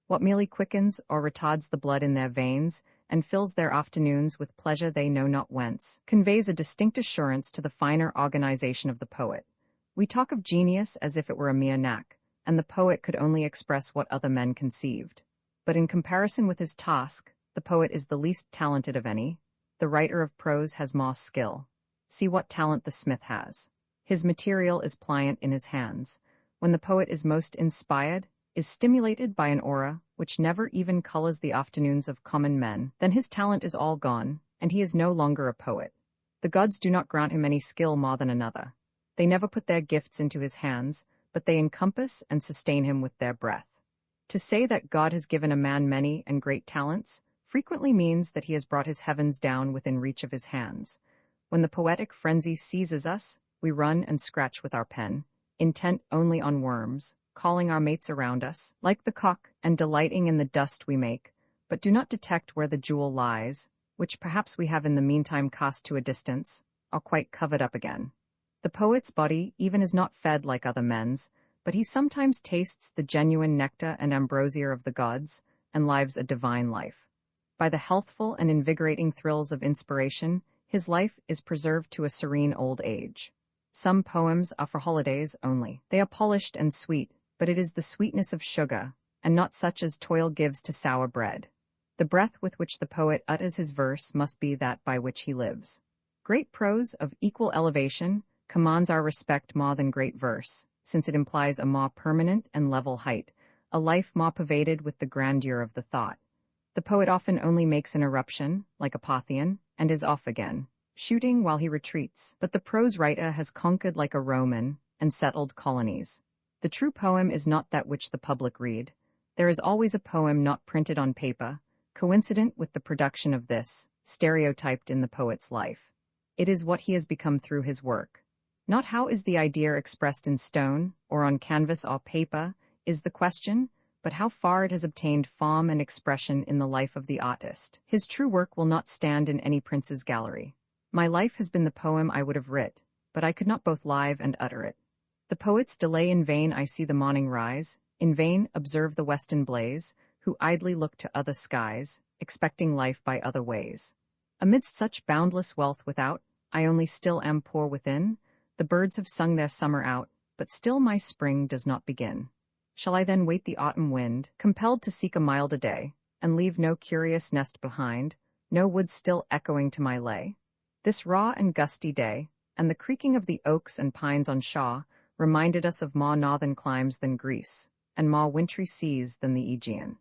What merely quickens or retards the blood in their veins, and fills their afternoons with pleasure they know not whence, conveys a distinct assurance to the finer organization of the poet. We talk of genius as if it were a mere knack, and the poet could only express what other men conceived. But in comparison with his task, the poet is the least talented of any. The writer of prose has more skill. See what talent the smith has. His material is pliant in his hands. When the poet is most inspired, is stimulated by an aura which never even colors the afternoons of common men, then his talent is all gone, and he is no longer a poet. The gods do not grant him any skill more than another. They never put their gifts into his hands, but they encompass and sustain him with their breath. To say that God has given a man many and great talents frequently means that he has brought his heavens down within reach of his hands. When the poetic frenzy seizes us, we run and scratch with our pen, intent only on worms, calling our mates around us, like the cock, and delighting in the dust we make, but do not detect where the jewel lies, which perhaps we have in the meantime cast to a distance, or quite covered up again. The poet's body even is not fed like other men's, but he sometimes tastes the genuine nectar and ambrosia of the gods, and lives a divine life. By the healthful and invigorating thrills of inspiration, his life is preserved to a serene old age. Some poems are for holidays only. They are polished and sweet, but it is the sweetness of sugar, and not such as toil gives to sour bread. The breath with which the poet utters his verse must be that by which he lives. Great prose of equal elevation commands our respect more than great verse, since it implies a more permanent and level height, a life more pervaded with the grandeur of the thought. The poet often only makes an eruption, like a Parthian, and is off again, shooting while he retreats, but the prose writer has conquered like a Roman, and settled colonies. The true poem is not that which the public read. There is always a poem not printed on paper, coincident with the production of this, stereotyped in the poet's life. It is what he has become through his work. Not how is the idea expressed in stone, or on canvas or paper, is the question, but how far it has obtained form and expression in the life of the artist. His true work will not stand in any prince's gallery. My life has been the poem I would have writ, but I could not both live and utter it. The poets delay in vain I see the morning rise, in vain observe the western blaze, who idly look to other skies, expecting life by other ways. Amidst such boundless wealth without, I only still am poor within. The birds have sung their summer out, but still my spring does not begin. Shall I then wait the autumn wind, compelled to seek a milder day, and leave no curious nest behind, no woods still echoing to my lay? This raw and gusty day, and the creaking of the oaks and pines on shore, reminded us of more northern climes than Greece, and more wintry seas than the Aegean.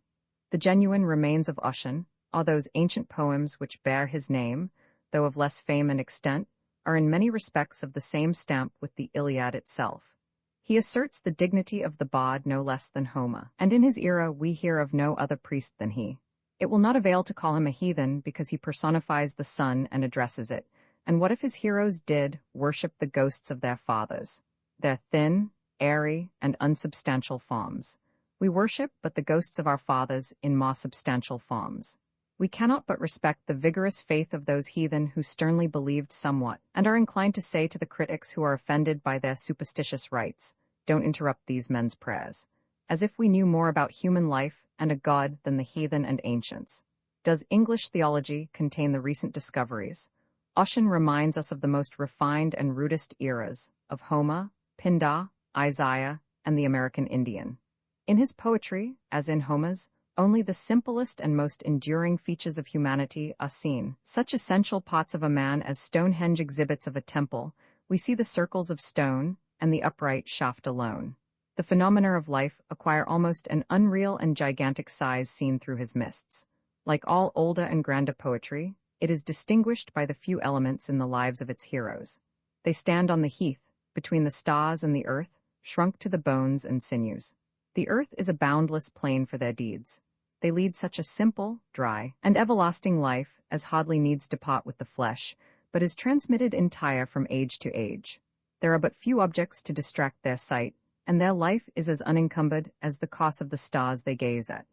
The genuine remains of Ossian, or those ancient poems which bear his name, though of less fame and extent, are in many respects of the same stamp with the Iliad itself. He asserts the dignity of the bard no less than Homer, and in his era we hear of no other priest than he. It will not avail to call him a heathen because he personifies the sun and addresses it, and what if his heroes did worship the ghosts of their fathers, their thin, airy, and unsubstantial forms? We worship but the ghosts of our fathers in more substantial forms. We cannot but respect the vigorous faith of those heathen who sternly believed somewhat, and are inclined to say to the critics who are offended by their superstitious rites, "Don't interrupt these men's prayers," as if we knew more about human life and a god than the heathen and ancients. Does English theology contain the recent discoveries? Ossian reminds us of the most refined and rudest eras, of Homer, Pindar, Isaiah, and the American Indian. In his poetry, as in Homer's, only the simplest and most enduring features of humanity are seen, such essential parts of a man as Stonehenge exhibits of a temple. We see the circles of stone, and the upright shaft alone. The phenomena of life acquire almost an unreal and gigantic size seen through his mists. Like all older and grander poetry, it is distinguished by the few elements in the lives of its heroes. They stand on the heath, between the stars and the earth, shrunk to the bones and sinews. The earth is a boundless plain for their deeds. They lead such a simple, dry, and everlasting life as hardly needs depart with the flesh, but is transmitted entire from age to age. There are but few objects to distract their sight, and their life is as unencumbered as the course of the stars they gaze at.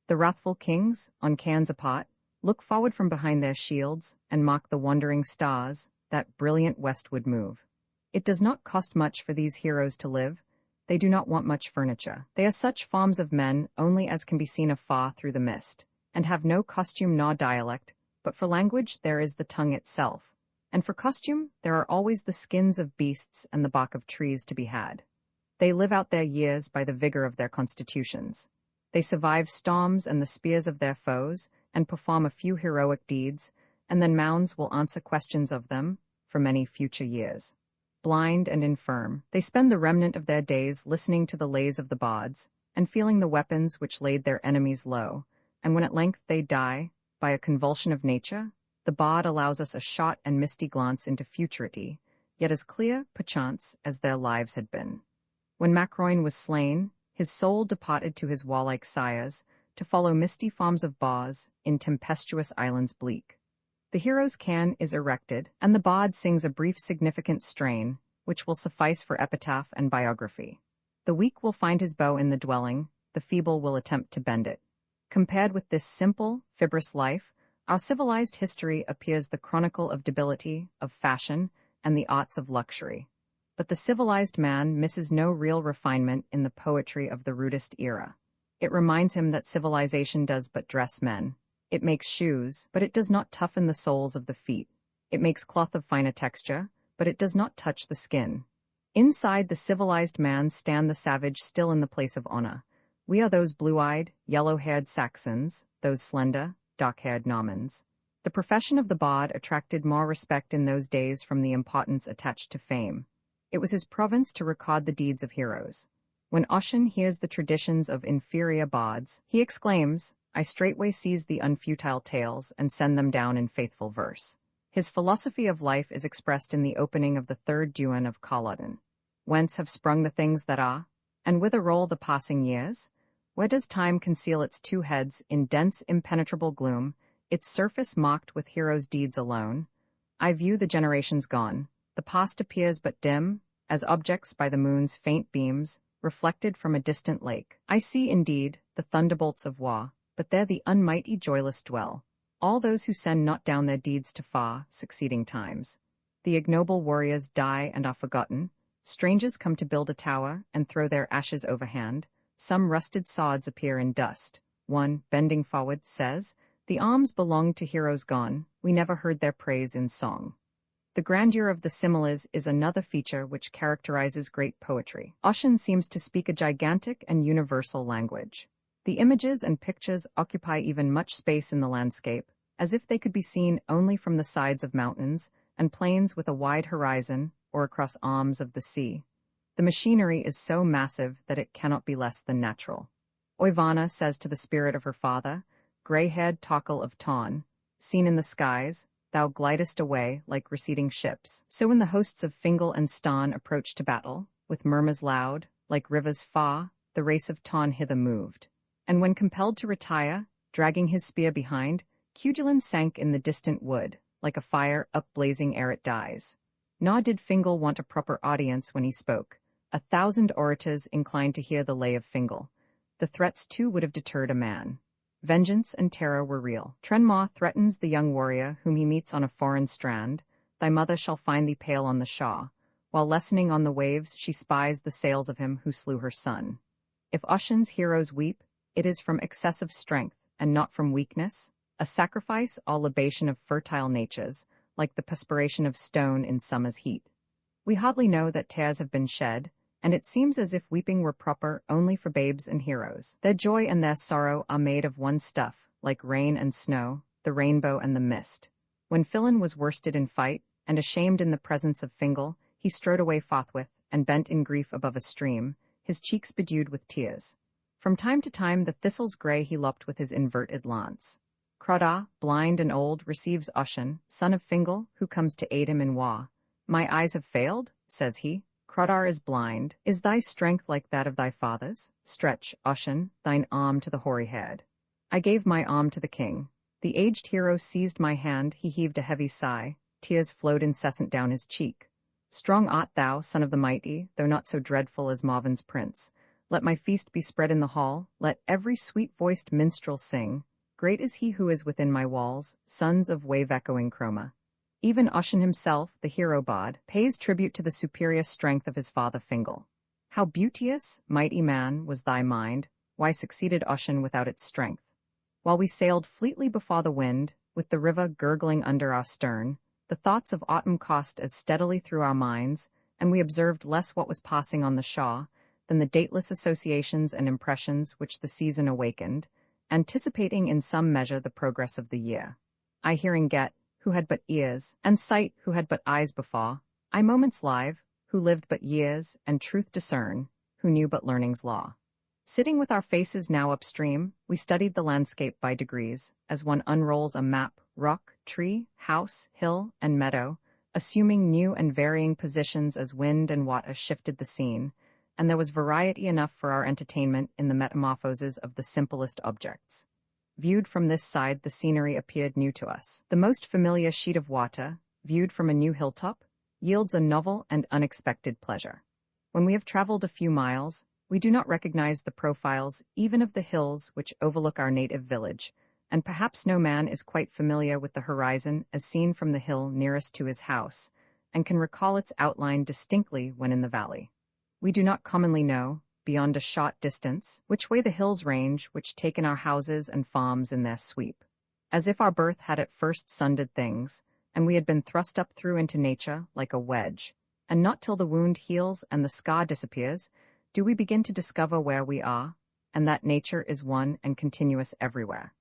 The wrathful kings, on cans apart, look forward from behind their shields, and mock the wandering stars, that brilliant westward move. It does not cost much for these heroes to live. They do not want much furniture. They are such forms of men only as can be seen afar through the mist, and have no costume nor dialect, but for language there is the tongue itself, and for costume there are always the skins of beasts and the bark of trees to be had. They live out their years by the vigor of their constitutions. They survive storms and the spears of their foes, and perform a few heroic deeds, and then mounds will answer questions of them for many future years. Blind and infirm, they spend the remnant of their days listening to the lays of the bards, and feeling the weapons which laid their enemies low, and when at length they die, by a convulsion of nature, the bard allows us a short and misty glance into futurity, yet as clear, perchance, as their lives had been. When Macroin was slain, his soul departed to his warlike sires, to follow misty forms of bars in tempestuous islands bleak. The hero's cairn is erected, and the bard sings a brief significant strain, which will suffice for epitaph and biography. The weak will find his bow in the dwelling, the feeble will attempt to bend it. Compared with this simple, fibrous life, our civilized history appears the chronicle of debility, of fashion, and the arts of luxury. But the civilized man misses no real refinement in the poetry of the rudest era. It reminds him that civilization does but dress men. It makes shoes, but it does not toughen the soles of the feet. It makes cloth of finer texture, but it does not touch the skin. Inside the civilized man stand the savage still in the place of honor. We are those blue-eyed, yellow-haired Saxons, those slender, dark-haired Normans. The profession of the bard attracted more respect in those days from the importance attached to fame. It was his province to record the deeds of heroes. When Ossian hears the traditions of inferior bards, he exclaims, "I straightway seize the unfutile tales and send them down in faithful verse." His philosophy of life is expressed in the opening of the third Duan of Culloden. Whence have sprung the things that are, and whither roll the passing years? Where does time conceal its two heads in dense impenetrable gloom, its surface marked with heroes' deeds alone? I view the generations gone. The past appears but dim, as objects by the moon's faint beams, reflected from a distant lake. I see, indeed, the thunderbolts of war, but there the unmighty joyless dwell, all those who send not down their deeds to far, succeeding times. The ignoble warriors die and are forgotten. Strangers come to build a tower and throw their ashes overhand. Some rusted sods appear in dust. One, bending forward, says, "The arms belonged to heroes gone. We never heard their praise in song." The grandeur of the similes is another feature which characterizes great poetry. Ossian seems to speak a gigantic and universal language. The images and pictures occupy even much space in the landscape, as if they could be seen only from the sides of mountains and plains with a wide horizon or across arms of the sea. The machinery is so massive that it cannot be less than natural. Oivana says to the spirit of her father, "Gray-haired Tockle of Tawn, seen in the skies, thou glidest away like receding ships." So when the hosts of Fingal and Stan approached to battle, with murmurs loud, like rivers far, the race of Tawn hither moved. And when compelled to retire, dragging his spear behind, Cuchulainn sank in the distant wood, like a fire up-blazing ere it dies. Nor did Fingal want a proper audience when he spoke. 1,000 orators inclined to hear the lay of Fingal. The threats too would have deterred a man. Vengeance and terror were real. Trenmaw threatens the young warrior whom he meets on a foreign strand. "Thy mother shall find thee pale on the shaw." While lessening on the waves, she spies the sails of him who slew her son. If Ossian's heroes weep, it is from excessive strength, and not from weakness, a sacrifice all libation of fertile natures, like the perspiration of stone in summer's heat. We hardly know that tears have been shed, and it seems as if weeping were proper only for babes and heroes. Their joy and their sorrow are made of one stuff, like rain and snow, the rainbow and the mist. When Filin was worsted in fight, and ashamed in the presence of Fingal, he strode away forthwith, and bent in grief above a stream, his cheeks bedewed with tears. From time to time the thistle's grey he lopped with his inverted lance. Crodda, blind and old, receives Ossian, son of Fingal, who comes to aid him in war. "My eyes have failed," says he. "Crodar is blind. Is thy strength like that of thy father's? Stretch, Ossian, thine arm to the hoary head." I gave my arm to the king. The aged hero seized my hand, he heaved a heavy sigh, tears flowed incessant down his cheek. "Strong art thou, son of the mighty, though not so dreadful as Marvin's prince. Let my feast be spread in the hall, let every sweet-voiced minstrel sing. Great is he who is within my walls, sons of wave-echoing Chroma. Even Ossian himself, the hero bard, pays tribute to the superior strength of his father Fingal. How beauteous, mighty man, was thy mind, why succeeded Ossian without its strength? While we sailed fleetly before the wind, with the river gurgling under our stern, the thoughts of autumn coursed as steadily through our minds, and we observed less what was passing on the shore than the dateless associations and impressions which the season awakened, anticipating in some measure the progress of the year. I hearing get, who had but ears, and sight, who had but eyes before, I moments live, who lived but years, and truth discern, who knew but learning's law. Sitting with our faces now upstream, we studied the landscape by degrees, as one unrolls a map, rock, tree, house, hill, and meadow, assuming new and varying positions as wind and water shifted the scene, and there was variety enough for our entertainment in the metamorphoses of the simplest objects. Viewed from this side, the scenery appeared new to us. The most familiar sheet of water, viewed from a new hilltop, yields a novel and unexpected pleasure. When we have traveled a few miles, we do not recognize the profiles even of the hills which overlook our native village, and perhaps no man is quite familiar with the horizon as seen from the hill nearest to his house, and can recall its outline distinctly when in the valley. We do not commonly know, beyond a short distance, which way the hills range which take in our houses and farms in their sweep. As if our birth had at first sundered things, and we had been thrust up through into nature like a wedge, and not till the wound heals and the scar disappears, do we begin to discover where we are, and that nature is one and continuous everywhere.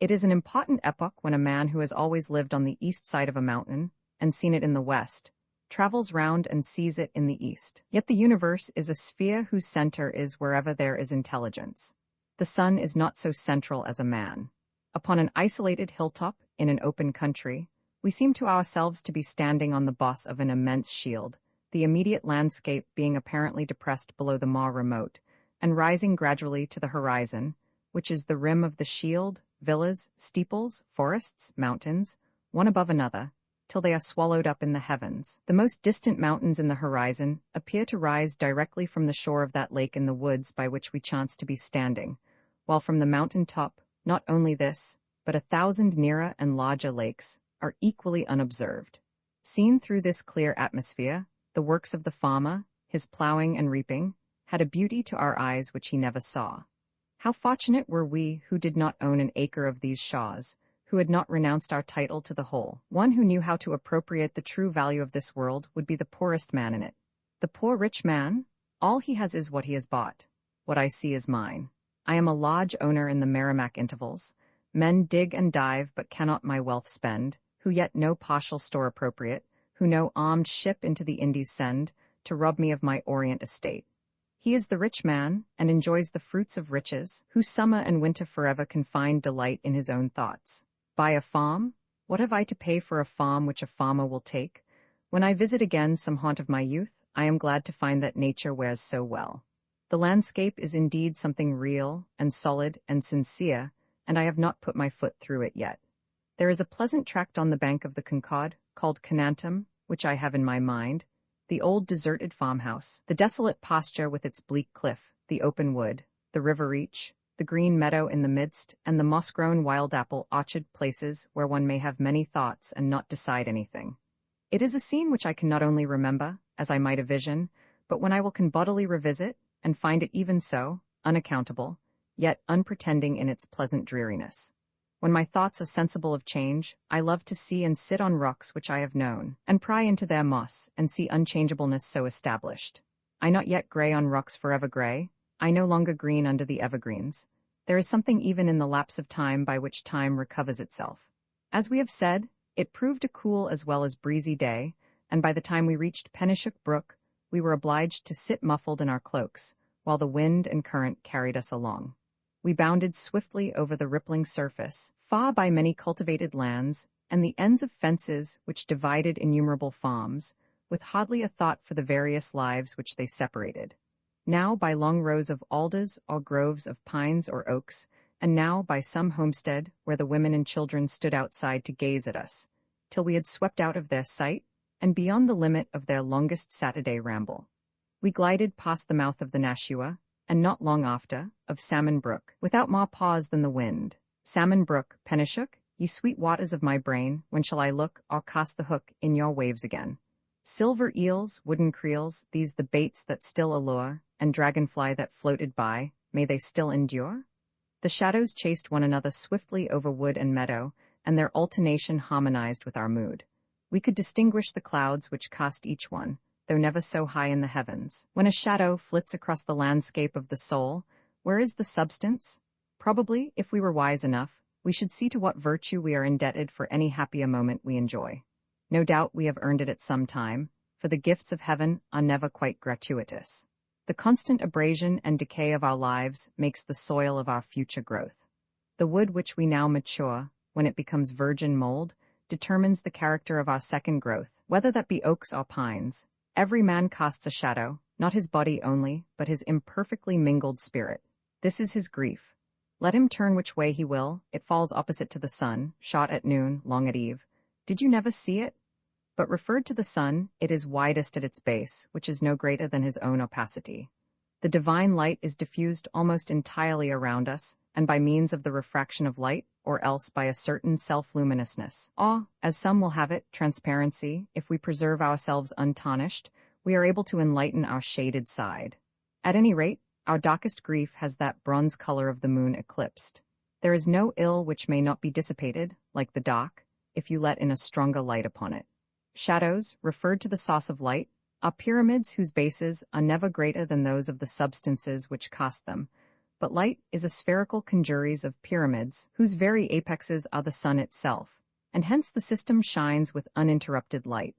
It is an important epoch when a man who has always lived on the east side of a mountain, and seen it in the west, travels round and sees it in the east. Yet the universe is a sphere whose center is wherever there is intelligence. The sun is not so central as a man. Upon an isolated hilltop, in an open country, we seem to ourselves to be standing on the boss of an immense shield, the immediate landscape being apparently depressed below the more remote, and rising gradually to the horizon, which is the rim of the shield, villas, steeples, forests, mountains, one above another, till they are swallowed up in the heavens. The most distant mountains in the horizon appear to rise directly from the shore of that lake in the woods by which we chance to be standing, while from the mountain top, not only this, but 1,000 nearer and larger lakes, are equally unobserved. Seen through this clear atmosphere, the works of the farmer, his plowing and reaping, had a beauty to our eyes which he never saw. How fortunate were we who did not own an acre of these shaws, who had not renounced our title to the whole. One who knew how to appropriate the true value of this world would be the poorest man in it. The poor rich man, all he has is what he has bought. What I see is mine. I am a lodge owner in the Merrimack intervals. Men dig and dive but cannot my wealth spend, who yet no partial store appropriate, who no armed ship into the Indies send, to rob me of my Orient estate. He is the rich man, and enjoys the fruits of riches, who summer and winter forever can find delight in his own thoughts. Buy a farm? What have I to pay for a farm which a farmer will take? When I visit again some haunt of my youth, I am glad to find that nature wears so well. The landscape is indeed something real, and solid, and sincere, and I have not put my foot through it yet. There is a pleasant tract on the bank of the Concord, called Canantum, which I have in my mind, the old deserted farmhouse, the desolate pasture with its bleak cliff, the open wood, the river reach, the green meadow in the midst, and the moss-grown wild apple orchard places where one may have many thoughts and not decide anything. It is a scene which I can not only remember, as I might a vision, but when I will can bodily revisit, and find it even so, unaccountable, yet unpretending in its pleasant dreariness. When my thoughts are sensible of change, I love to see and sit on rocks which I have known, and pry into their moss, and see unchangeableness so established. I not yet grey on rocks forever grey, I no longer green under the evergreens. There is something even in the lapse of time by which time recovers itself. As we have said, it proved a cool as well as breezy day, and by the time we reached Pennishook Brook, we were obliged to sit muffled in our cloaks, while the wind and current carried us along. We bounded swiftly over the rippling surface, far by many cultivated lands, and the ends of fences which divided innumerable farms, with hardly a thought for the various lives which they separated. Now by long rows of alders or groves of pines or oaks, and now by some homestead where the women and children stood outside to gaze at us, till we had swept out of their sight, and beyond the limit of their longest Saturday ramble. We glided past the mouth of the Nashua, and not long after, of Salmon Brook, without more pause than the wind. Salmon Brook, Pennishook, Ye sweet waters of my brain, when shall I look, or cast the hook, in your waves again? Silver eels, wooden creels, these the baits that still allure, and dragonfly that floated by, may they still endure? The shadows chased one another swiftly over wood and meadow, and their alternation harmonized with our mood. We could distinguish the clouds which cast each one, though never so high in the heavens. When a shadow flits across the landscape of the soul, where is the substance? Probably, if we were wise enough, we should see to what virtue we are indebted for any happier moment we enjoy. No doubt we have earned it at some time, for the gifts of heaven are never quite gratuitous. The constant abrasion and decay of our lives makes the soil of our future growth. The wood which we now mature, when it becomes virgin mold, determines the character of our second growth, whether that be oaks or pines. Every man casts a shadow, not his body only, but his imperfectly mingled spirit. This is his grief. Let him turn which way he will, it falls opposite to the sun, shot at noon, long at eve. Did you never see it? But referred to the sun, it is widest at its base, which is no greater than his own opacity. The divine light is diffused almost entirely around us, and by means of the refraction of light, or else by a certain self-luminousness, or, as some will have it, transparency. If we preserve ourselves untarnished, we are able to enlighten our shaded side. At any rate, our darkest grief has that bronze color of the moon eclipsed. There is no ill which may not be dissipated, like the dark, if you let in a stronger light upon it. Shadows, referred to the source of light, are pyramids whose bases are never greater than those of the substances which cast them, but light is a spherical congeries of pyramids whose very apexes are the sun itself, and hence the system shines with uninterrupted light.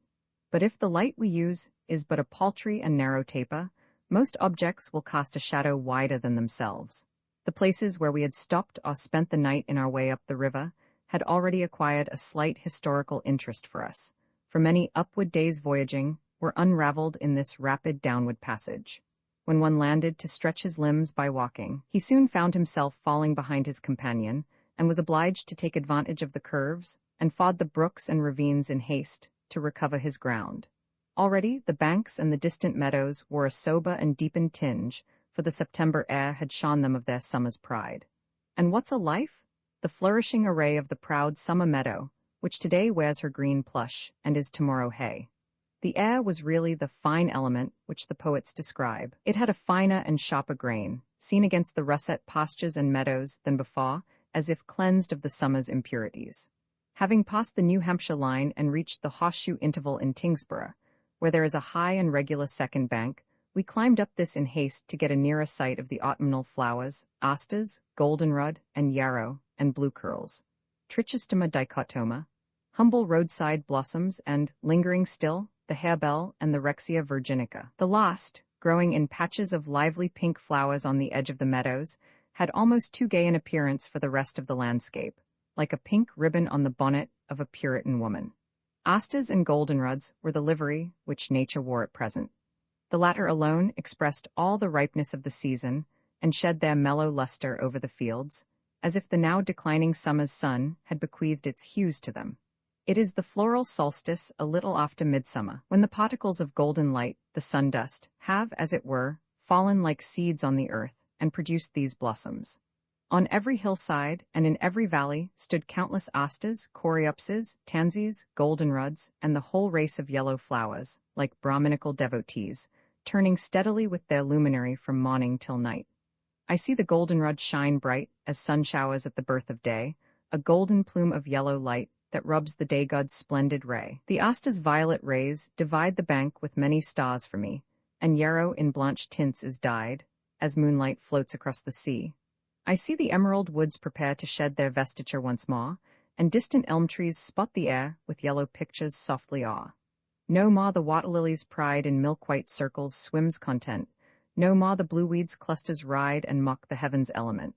But if the light we use is but a paltry and narrow taper, most objects will cast a shadow wider than themselves. The places where we had stopped or spent the night in our way up the river had already acquired a slight historical interest for us, for many upward days voyaging were unraveled in this rapid downward passage. When one landed to stretch his limbs by walking, he soon found himself falling behind his companion, and was obliged to take advantage of the curves, and ford the brooks and ravines in haste, to recover his ground. Already the banks and the distant meadows wore a sober and deepened tinge, for the September air had shorn them of their summer's pride. And what's a life? The flourishing array of the proud summer meadow, which today wears her green plush, and is tomorrow hay. The air was really the fine element which the poets describe. It had a finer and sharper grain, seen against the russet pastures and meadows than before, as if cleansed of the summer's impurities. Having passed the New Hampshire line and reached the horseshoe interval in Tingsboro, where there is a high and regular second bank, we climbed up this in haste to get a nearer sight of the autumnal flowers, asters, goldenrod, and yarrow, and blue curls, Trichostoma dichotoma, humble roadside blossoms, and, lingering still, the harebell and the Rexia virginica. The last, growing in patches of lively pink flowers on the edge of the meadows, had almost too gay an appearance for the rest of the landscape, like a pink ribbon on the bonnet of a Puritan woman. Asters and goldenrods were the livery which nature wore at present. The latter alone expressed all the ripeness of the season, and shed their mellow luster over the fields, as if the now declining summer's sun had bequeathed its hues to them. It is the floral solstice a little after midsummer, when the particles of golden light, the sun-dust, have, as it were, fallen like seeds on the earth, and produced these blossoms. On every hillside and in every valley stood countless asters, coreopses, tansies, goldenrods, and the whole race of yellow flowers, like Brahminical devotees, turning steadily with their luminary from morning till night. I see the goldenrod shine bright as sun showers at the birth of day, a golden plume of yellow light that rubs the day god's splendid ray. The aster's violet rays divide the bank with many stars for me, and yarrow in blanched tints is dyed, as moonlight floats across the sea. I see the emerald woods prepare to shed their vestiture once more, and distant elm trees spot the air with yellow pictures softly awe. No more the water lily's pride in milk-white circles swims content, no more the blue weed's clusters ride and mock the heaven's element.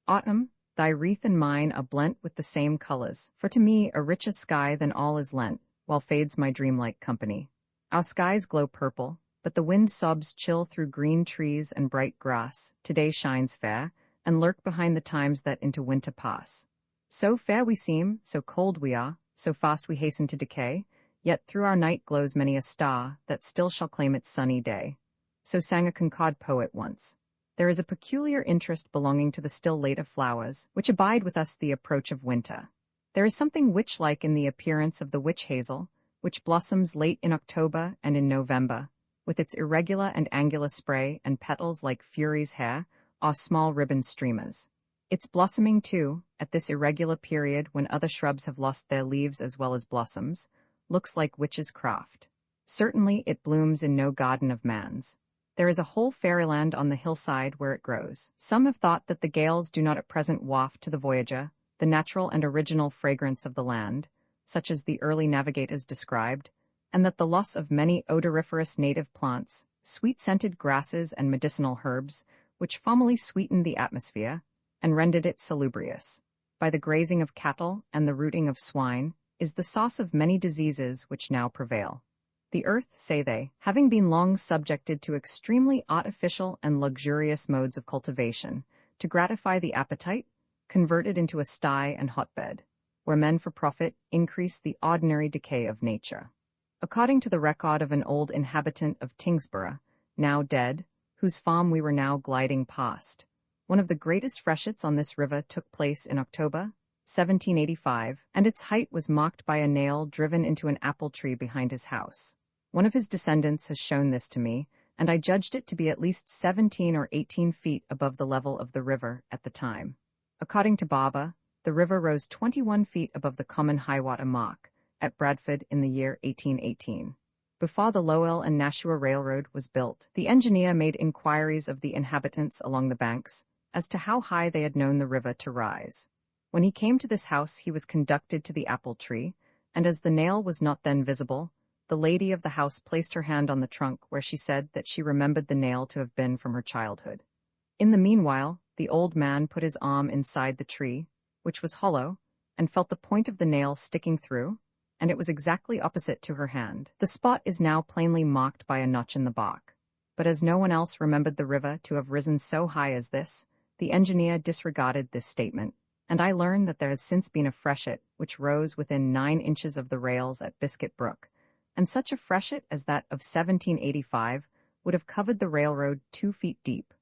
Autumn, thy wreath and mine are blent with the same colors, for to me a richer sky than all is lent, while fades my dreamlike company. Our skies glow purple, but the wind sobs chill through green trees and bright grass, today shines fair, and lurk behind the times that into winter pass. So fair we seem, so cold we are, so fast we hasten to decay, yet through our night glows many a star that still shall claim its sunny day. So sang a Concord poet once. There is a peculiar interest belonging to the still later flowers, which abide with us the approach of winter. There is something witch-like in the appearance of the witch hazel, which blossoms late in October and in November, with its irregular and angular spray and petals like Fury's hair or small ribbon streamers. Its blossoming, too, at this irregular period when other shrubs have lost their leaves as well as blossoms, looks like witch's craft. Certainly it blooms in no garden of man's. There is a whole fairyland on the hillside where it grows. Some have thought that the gales do not at present waft to the voyager the natural and original fragrance of the land, such as the early navigators described, and that the loss of many odoriferous native plants, sweet-scented grasses and medicinal herbs, which formerly sweetened the atmosphere, and rendered it salubrious, by the grazing of cattle and the rooting of swine, is the source of many diseases which now prevail. The earth, say they, having been long subjected to extremely artificial and luxurious modes of cultivation, to gratify the appetite, converted into a sty and hotbed, where men for profit increase the ordinary decay of nature. According to the record of an old inhabitant of Tingsborough, now dead, whose farm we were now gliding past, one of the greatest freshets on this river took place in October 1785, and its height was marked by a nail driven into an apple tree behind his house. One of his descendants has shown this to me, and I judged it to be at least 17 or 18 feet above the level of the river at the time. According to Barber, the river rose 21 feet above the common high-water mark at Bradford in the year 1818. Before the Lowell and Nashua Railroad was built, the engineer made inquiries of the inhabitants along the banks as to how high they had known the river to rise. When he came to this house, he was conducted to the apple tree, and as the nail was not then visible, the lady of the house placed her hand on the trunk where she said that she remembered the nail to have been from her childhood. In the meanwhile, the old man put his arm inside the tree, which was hollow, and felt the point of the nail sticking through, and it was exactly opposite to her hand. The spot is now plainly marked by a notch in the bark. But as no one else remembered the river to have risen so high as this, the engineer disregarded this statement, and I learned that there has since been a freshet which rose within 9 inches of the rails at Biscuit Brook, and such a freshet as that of 1785 would have covered the railroad 2 feet deep.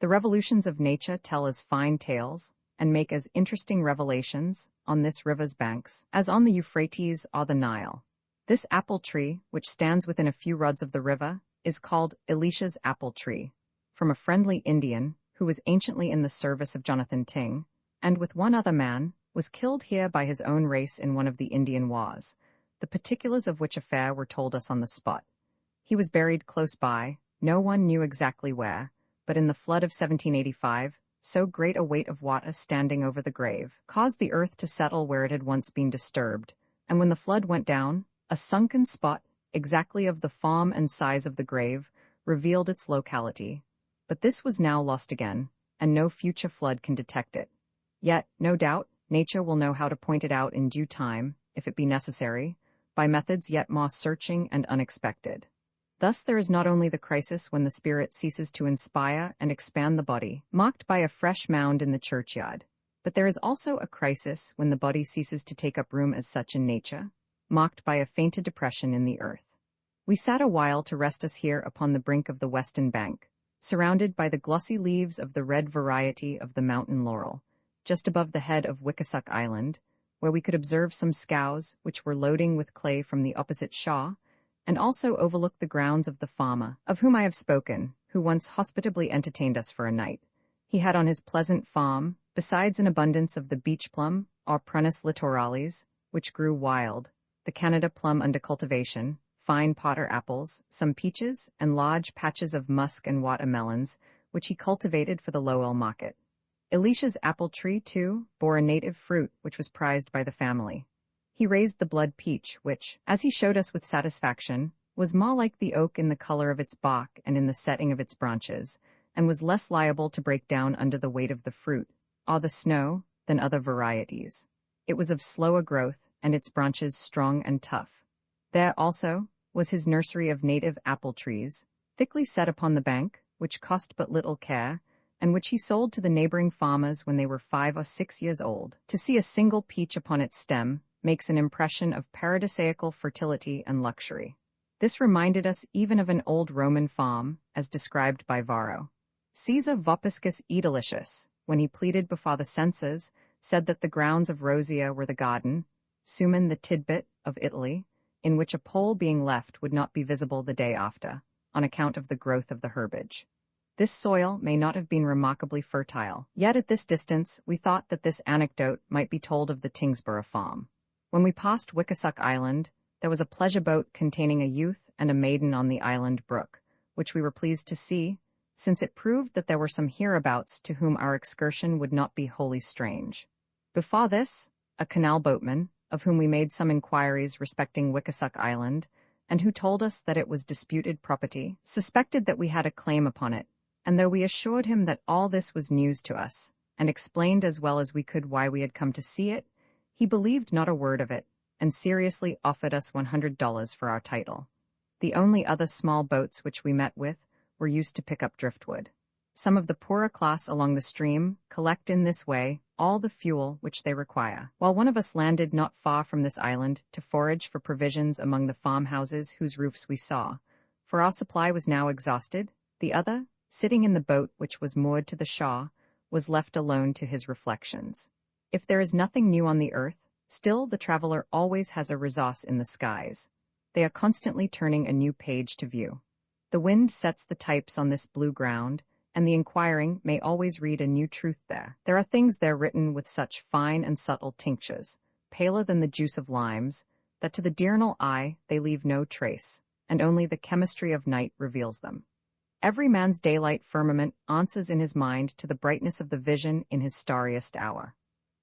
The revolutions of nature tell as fine tales, and make as interesting revelations, on this river's banks, as on the Euphrates or the Nile. This apple tree, which stands within a few rods of the river, is called Elisha's apple tree, from a friendly Indian, who was anciently in the service of Jonathan Tyng, and with one other man, was killed here by his own race in one of the Indian wars, the particulars of which affair were told us on the spot. He was buried close by, no one knew exactly where, but in the flood of 1785, so great a weight of water standing over the grave caused the earth to settle where it had once been disturbed, and when the flood went down, a sunken spot, exactly of the form and size of the grave, revealed its locality. But this was now lost again, and no future flood can detect it. Yet, no doubt, nature will know how to point it out in due time, if it be necessary, by methods yet more searching and unexpected. Thus there is not only the crisis when the spirit ceases to inspire and expand the body, marked by a fresh mound in the churchyard, but there is also a crisis when the body ceases to take up room as such in nature, marked by a fainted depression in the earth. We sat a while to rest us here upon the brink of the western bank, surrounded by the glossy leaves of the red variety of the mountain laurel, just above the head of Wickasock Island, where we could observe some scows which were loading with clay from the opposite shore, and also overlooked the grounds of the farmer, of whom I have spoken, who once hospitably entertained us for a night. He had on his pleasant farm, besides an abundance of the beach plum, or Prunus littoralis, which grew wild, the Canada plum under cultivation, fine potter apples, some peaches, and large patches of musk and watermelons, which he cultivated for the Lowell market. Elisha's apple tree, too, bore a native fruit which was prized by the family. He raised the blood peach, which, as he showed us with satisfaction, was more like the oak in the color of its bark and in the setting of its branches, and was less liable to break down under the weight of the fruit, or the snow, than other varieties. It was of slower growth, and its branches strong and tough. There, also, was his nursery of native apple trees, thickly set upon the bank, which cost but little care, and which he sold to the neighboring farmers when they were 5 or 6 years old. To see a single peach upon its stem makes an impression of paradisaical fertility and luxury. This reminded us even of an old Roman farm, as described by Varro. Caesar Vopiscus Edilicious, when he pleaded before the censors said that the grounds of Rosia were the garden, Suman the tidbit, of Italy, in which a pole being left would not be visible the day after, on account of the growth of the herbage. This soil may not have been remarkably fertile, yet at this distance we thought that this anecdote might be told of the Tingsborough farm. When we passed Wickasuck Island, there was a pleasure boat containing a youth and a maiden on the island brook, which we were pleased to see, since it proved that there were some hereabouts to whom our excursion would not be wholly strange. Before this, a canal boatman, of whom we made some inquiries respecting Wickasuck Island, and who told us that it was disputed property, suspected that we had a claim upon it, and though we assured him that all this was news to us, and explained as well as we could why we had come to see it, he believed not a word of it, and seriously offered us $100 for our title. The only other small boats which we met with were used to pick up driftwood. Some of the poorer class along the stream collect in this way all the fuel which they require, while one of us landed not far from this island to forage for provisions among the farmhouses whose roofs we saw, for our supply was now exhausted. The other, sitting in the boat which was moored to the shore, was left alone to his reflections. If there is nothing new on the earth, still the traveler always has a resource in the skies. They are constantly turning a new page to view. The wind sets the types on this blue ground, and the inquiring may always read a new truth there. There are things there written with such fine and subtle tinctures, paler than the juice of limes, that to the diurnal eye they leave no trace, and only the chemistry of night reveals them. Every man's daylight firmament answers in his mind to the brightness of the vision in his starriest hour.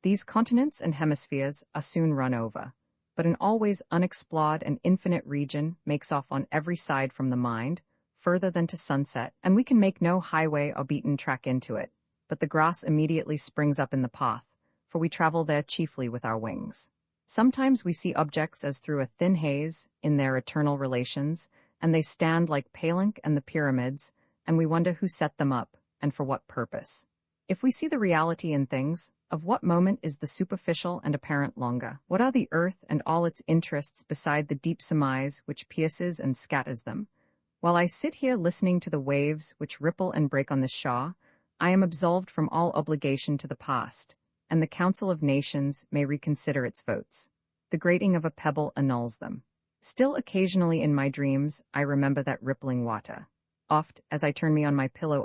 These continents and hemispheres are soon run over, but an always unexplored and infinite region makes off on every side from the mind, further than to sunset, and we can make no highway or beaten track into it, but the grass immediately springs up in the path, for we travel there chiefly with our wings. Sometimes we see objects as through a thin haze, in their eternal relations, and they stand like Palenque and the pyramids, and we wonder who set them up, and for what purpose. If we see the reality in things, of what moment is the superficial and apparent longer? What are the earth and all its interests beside the deep surmise which pierces and scatters them? While I sit here listening to the waves which ripple and break on this shore, I am absolved from all obligation to the past, and the Council of Nations may reconsider its votes. The grating of a pebble annuls them. Still occasionally in my dreams I remember that rippling water. Oft, as I turn me on my pillow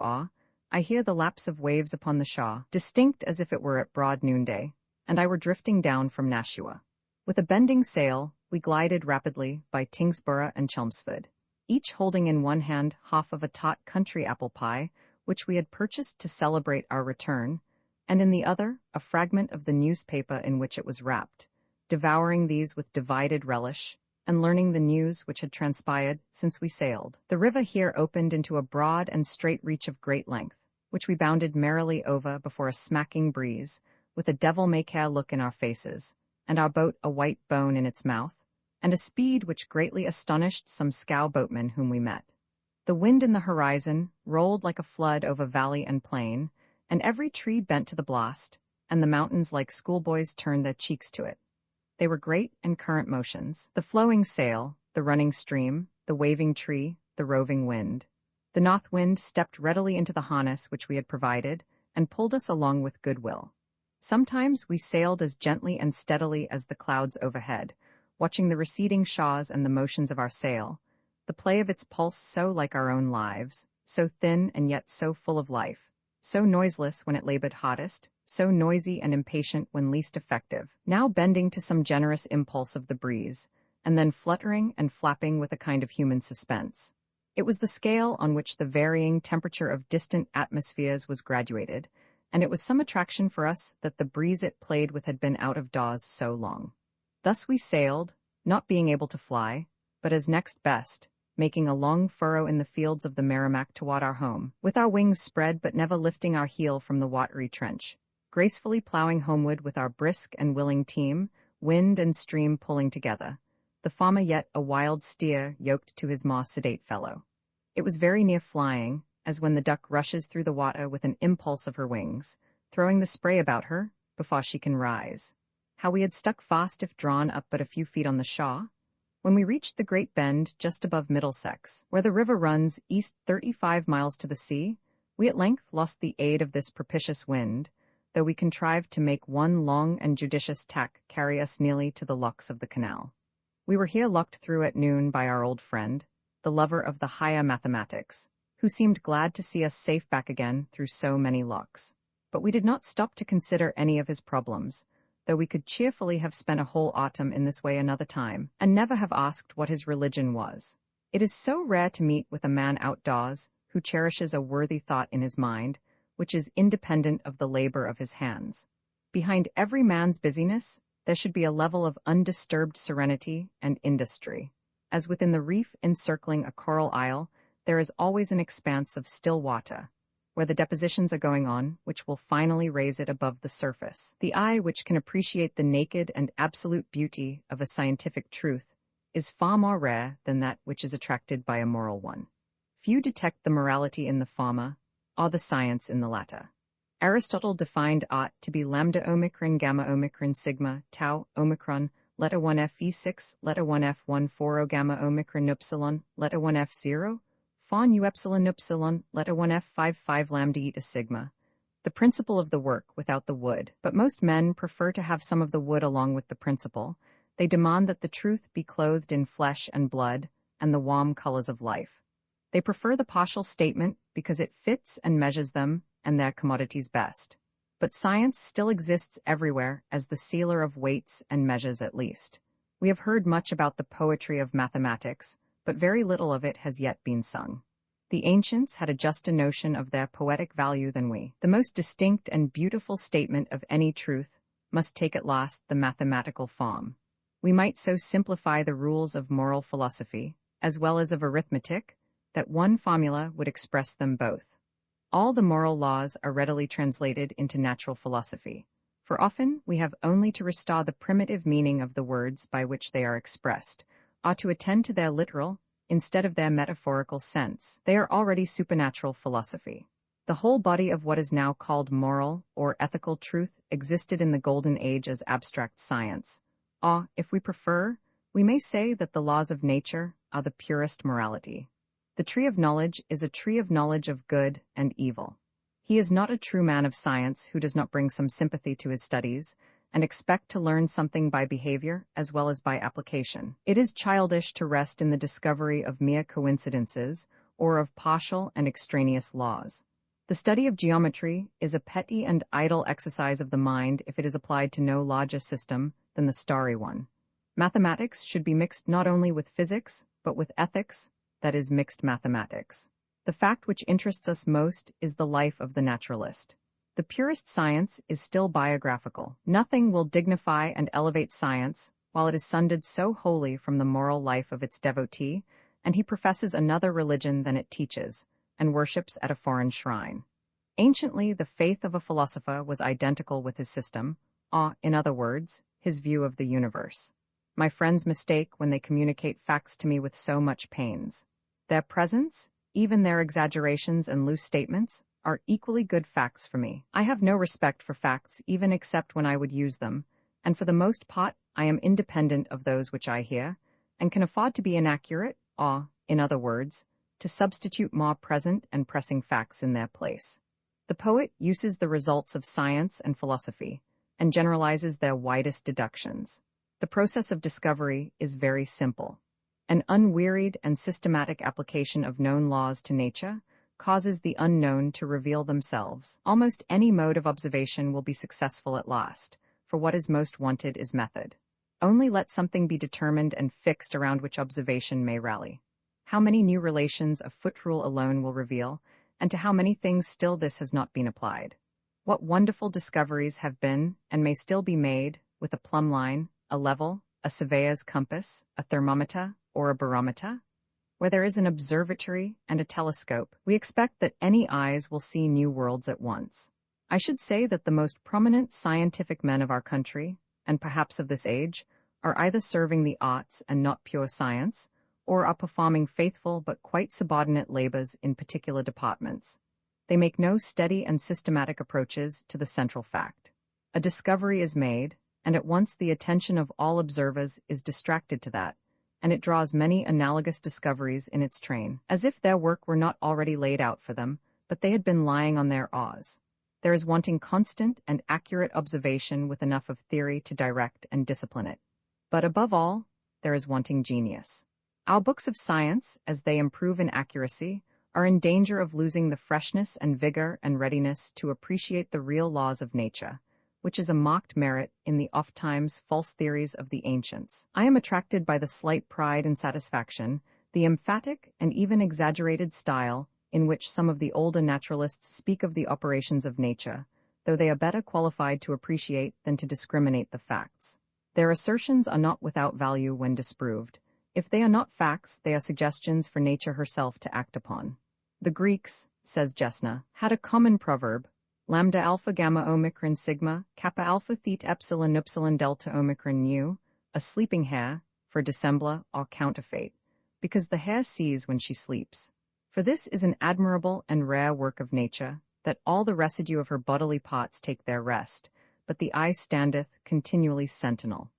I hear the laps of waves upon the shore, distinct as if it were at broad noonday, and I were drifting down from Nashua. With a bending sail, we glided rapidly by Tingsborough and Chelmsford, each holding in one hand half of a taut country apple pie, which we had purchased to celebrate our return, and in the other a fragment of the newspaper in which it was wrapped, devouring these with divided relish, and learning the news which had transpired since we sailed. The river here opened into a broad and straight reach of great length, which we bounded merrily over before a smacking breeze, with a devil-may-care look in our faces, and our boat a white bone in its mouth, and a speed which greatly astonished some scow boatmen whom we met. The wind in the horizon rolled like a flood over valley and plain, and every tree bent to the blast, and the mountains like schoolboys turned their cheeks to it. They were great and current motions, the flowing sail, the running stream, the waving tree, the roving wind. The north wind stepped readily into the harness which we had provided, and pulled us along with good will. Sometimes we sailed as gently and steadily as the clouds overhead, watching the receding shores and the motions of our sail, the play of its pulse so like our own lives, so thin and yet so full of life, so noiseless when it labored hottest, so noisy and impatient when least effective, now bending to some generous impulse of the breeze, and then fluttering and flapping with a kind of human suspense. It was the scale on which the varying temperature of distant atmospheres was graduated, and it was some attraction for us that the breeze it played with had been out of doors so long. Thus we sailed, not being able to fly, but as next best, making a long furrow in the fields of the Merrimack toward our home, with our wings spread but never lifting our heel from the watery trench, gracefully ploughing homeward with our brisk and willing team, wind and stream pulling together, the farmer yet a wild steer yoked to his more sedate fellow. It was very near flying, as when the duck rushes through the water with an impulse of her wings, throwing the spray about her before she can rise. How we had stuck fast if drawn up but a few feet on the shore. When we reached the great bend just above Middlesex, where the river runs east 35 miles to the sea, we at length lost the aid of this propitious wind, though we contrived to make one long and judicious tack carry us nearly to the locks of the canal. We were here locked through at noon by our old friend, the lover of the higher mathematics, who seemed glad to see us safe back again through so many locks. But we did not stop to consider any of his problems, though we could cheerfully have spent a whole autumn in this way another time, and never have asked what his religion was. It is so rare to meet with a man outdoors who cherishes a worthy thought in his mind, which is independent of the labor of his hands. Behind every man's busyness, there should be a level of undisturbed serenity and industry. As within the reef encircling a coral isle, there is always an expanse of still water, where the depositions are going on, which will finally raise it above the surface. The eye which can appreciate the naked and absolute beauty of a scientific truth is far more rare than that which is attracted by a moral one. Few detect the morality in the former, or the science in the latter. Aristotle defined art to be lambda omicron gamma omicron sigma tau omicron letter 1f e6 letter 1f 1 4 gamma omicron upsilon letter 1f 0 Fawn u epsilon upsilon, letter 1f 5 lambda eta sigma. The principle of the work without the wood, but most men prefer to have some of the wood along with the principle. They demand that the truth be clothed in flesh and blood and the warm colors of life. They prefer the partial statement because it fits and measures them and their commodities best. But science still exists everywhere as the sealer of weights and measures at least. We have heard much about the poetry of mathematics, but very little of it has yet been sung. The ancients had a juster notion of their poetic value than we. The most distinct and beautiful statement of any truth must take at last the mathematical form. We might so simplify the rules of moral philosophy, as well as of arithmetic, that one formula would express them both. All the moral laws are readily translated into natural philosophy, for often we have only to restore the primitive meaning of the words by which they are expressed, or to attend to their literal, instead of their metaphorical sense. They are already supernatural philosophy. The whole body of what is now called moral or ethical truth existed in the Golden Age as abstract science, or, if we prefer, we may say that the laws of nature are the purest morality. The tree of knowledge is a tree of knowledge of good and evil. He is not a true man of science who does not bring some sympathy to his studies and expect to learn something by behavior as well as by application. It is childish to rest in the discovery of mere coincidences or of partial and extraneous laws. The study of geometry is a petty and idle exercise of the mind if it is applied to no larger system than the starry one. Mathematics should be mixed not only with physics, but with ethics, that is, mixed mathematics. The fact which interests us most is the life of the naturalist. The purest science is still biographical. Nothing will dignify and elevate science while it is sundered so wholly from the moral life of its devotee, and he professes another religion than it teaches, and worships at a foreign shrine. Anciently, the faith of a philosopher was identical with his system, or, in other words, his view of the universe. My friends mistake when they communicate facts to me with so much pains. Their presence, even their exaggerations and loose statements, are equally good facts for me. I have no respect for facts even except when I would use them, and for the most part I am independent of those which I hear, and can afford to be inaccurate, or, in other words, to substitute more present and pressing facts in their place. The poet uses the results of science and philosophy, and generalizes their widest deductions. The process of discovery is very simple. An unwearied and systematic application of known laws to nature causes the unknown to reveal themselves. Almost any mode of observation will be successful at last, for what is most wanted is method. Only let something be determined and fixed around which observation may rally. How many new relations a foot rule alone will reveal, and to how many things still this has not been applied. What wonderful discoveries have been, and may still be made, with a plumb line, a level, a surveyor's compass, a thermometer, or a barometer? Where there is an observatory and a telescope, we expect that any eyes will see new worlds at once. I should say that the most prominent scientific men of our country, and perhaps of this age, are either serving the arts and not pure science, or are performing faithful but quite subordinate labors in particular departments. They make no steady and systematic approaches to the central fact. A discovery is made, and at once the attention of all observers is distracted to that, and it draws many analogous discoveries in its train, as if their work were not already laid out for them, but they had been lying on their oars. There is wanting constant and accurate observation with enough of theory to direct and discipline it. But above all, there is wanting genius. Our books of science, as they improve in accuracy, are in danger of losing the freshness and vigor and readiness to appreciate the real laws of nature, which is a mocked merit in the oft-times false theories of the ancients. I am attracted by the slight pride and satisfaction, the emphatic and even exaggerated style in which some of the older naturalists speak of the operations of nature, though they are better qualified to appreciate than to discriminate the facts. Their assertions are not without value when disproved. If they are not facts, they are suggestions for nature herself to act upon. The Greeks, says Gessner, had a common proverb, lambda alpha gamma omicron sigma, kappa alpha theta epsilon upsilon delta omicron nu, a sleeping hare, for dissembler or counterfeit, because the hare sees when she sleeps. For this is an admirable and rare work of nature, that all the residue of her bodily parts take their rest, but the eye standeth continually sentinel.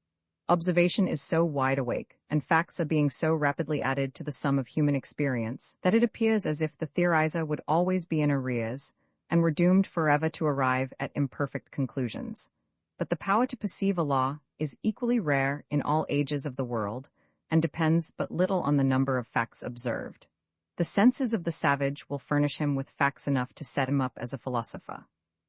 Observation is so wide awake, and facts are being so rapidly added to the sum of human experience, that it appears as if the theorizer would always be in arrears, and were doomed forever to arrive at imperfect conclusions. But the power to perceive a law is equally rare in all ages of the world, and depends but little on the number of facts observed. The senses of the savage will furnish him with facts enough to set him up as a philosopher.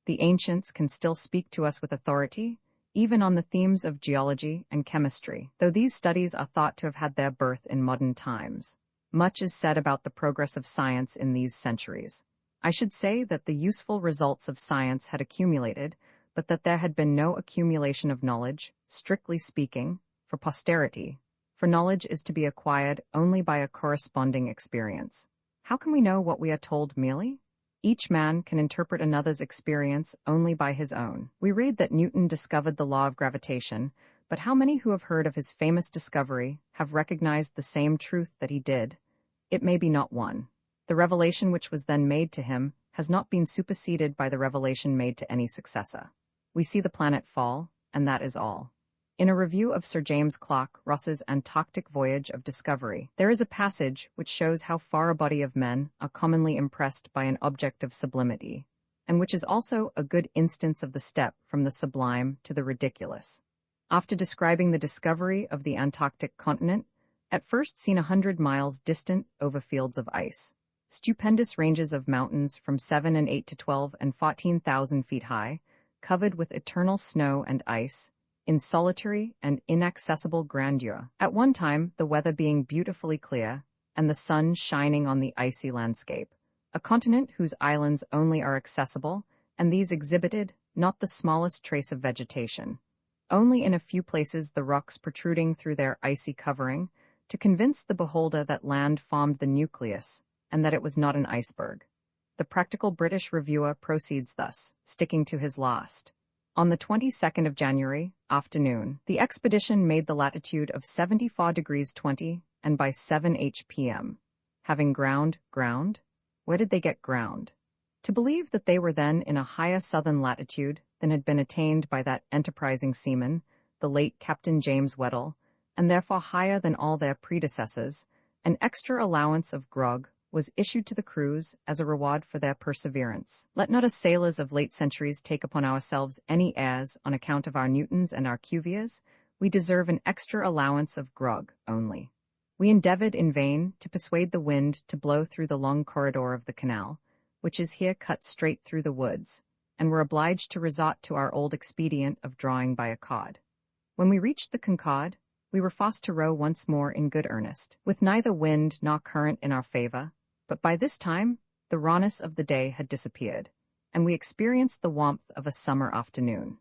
The ancients can still speak to us with authority, even on the themes of geology and chemistry, though these studies are thought to have had their birth in modern times. Much is said about the progress of science in these centuries. I should say that the useful results of science had accumulated, but that there had been no accumulation of knowledge, strictly speaking, for posterity. For knowledge is to be acquired only by a corresponding experience. How can we know what we are told merely? Each man can interpret another's experience only by his own. We read that Newton discovered the law of gravitation, but how many who have heard of his famous discovery have recognized the same truth that he did? It may be not one. The revelation which was then made to him has not been superseded by the revelation made to any successor. We see the planet fall, and that is all. In a review of Sir James Clark Ross's Antarctic Voyage of Discovery, there is a passage which shows how far a body of men are commonly impressed by an object of sublimity, and which is also a good instance of the step from the sublime to the ridiculous. After describing the discovery of the Antarctic continent, at first seen 100 miles distant over fields of ice, stupendous ranges of mountains from 7 and 8 to 12 and 14,000 feet high, covered with eternal snow and ice, in solitary and inaccessible grandeur, at one time the weather being beautifully clear, and the sun shining on the icy landscape, a continent whose islands only are accessible, and these exhibited not the smallest trace of vegetation, only in a few places the rocks protruding through their icy covering, to convince the beholder that land formed the nucleus, and that it was not an iceberg. The practical British reviewer proceeds thus, sticking to his last. On the 22nd of January, afternoon, the expedition made the latitude of 74 degrees 20, and by 7 p.m. Having ground? Where did they get ground? To believe that they were then in a higher southern latitude than had been attained by that enterprising seaman, the late Captain James Weddell, and therefore higher than all their predecessors, an extra allowance of grog was issued to the crews as a reward for their perseverance. Let not us sailors of late centuries take upon ourselves any airs on account of our Newtons and our Cuviers. We deserve an extra allowance of grog only. We endeavored in vain to persuade the wind to blow through the long corridor of the canal, which is here cut straight through the woods, and were obliged to resort to our old expedient of drawing by a cod. When we reached the Concord, we were forced to row once more in good earnest, with neither wind nor current in our favor, but by this time the rawness of the day had disappeared, and we experienced the warmth of a summer afternoon.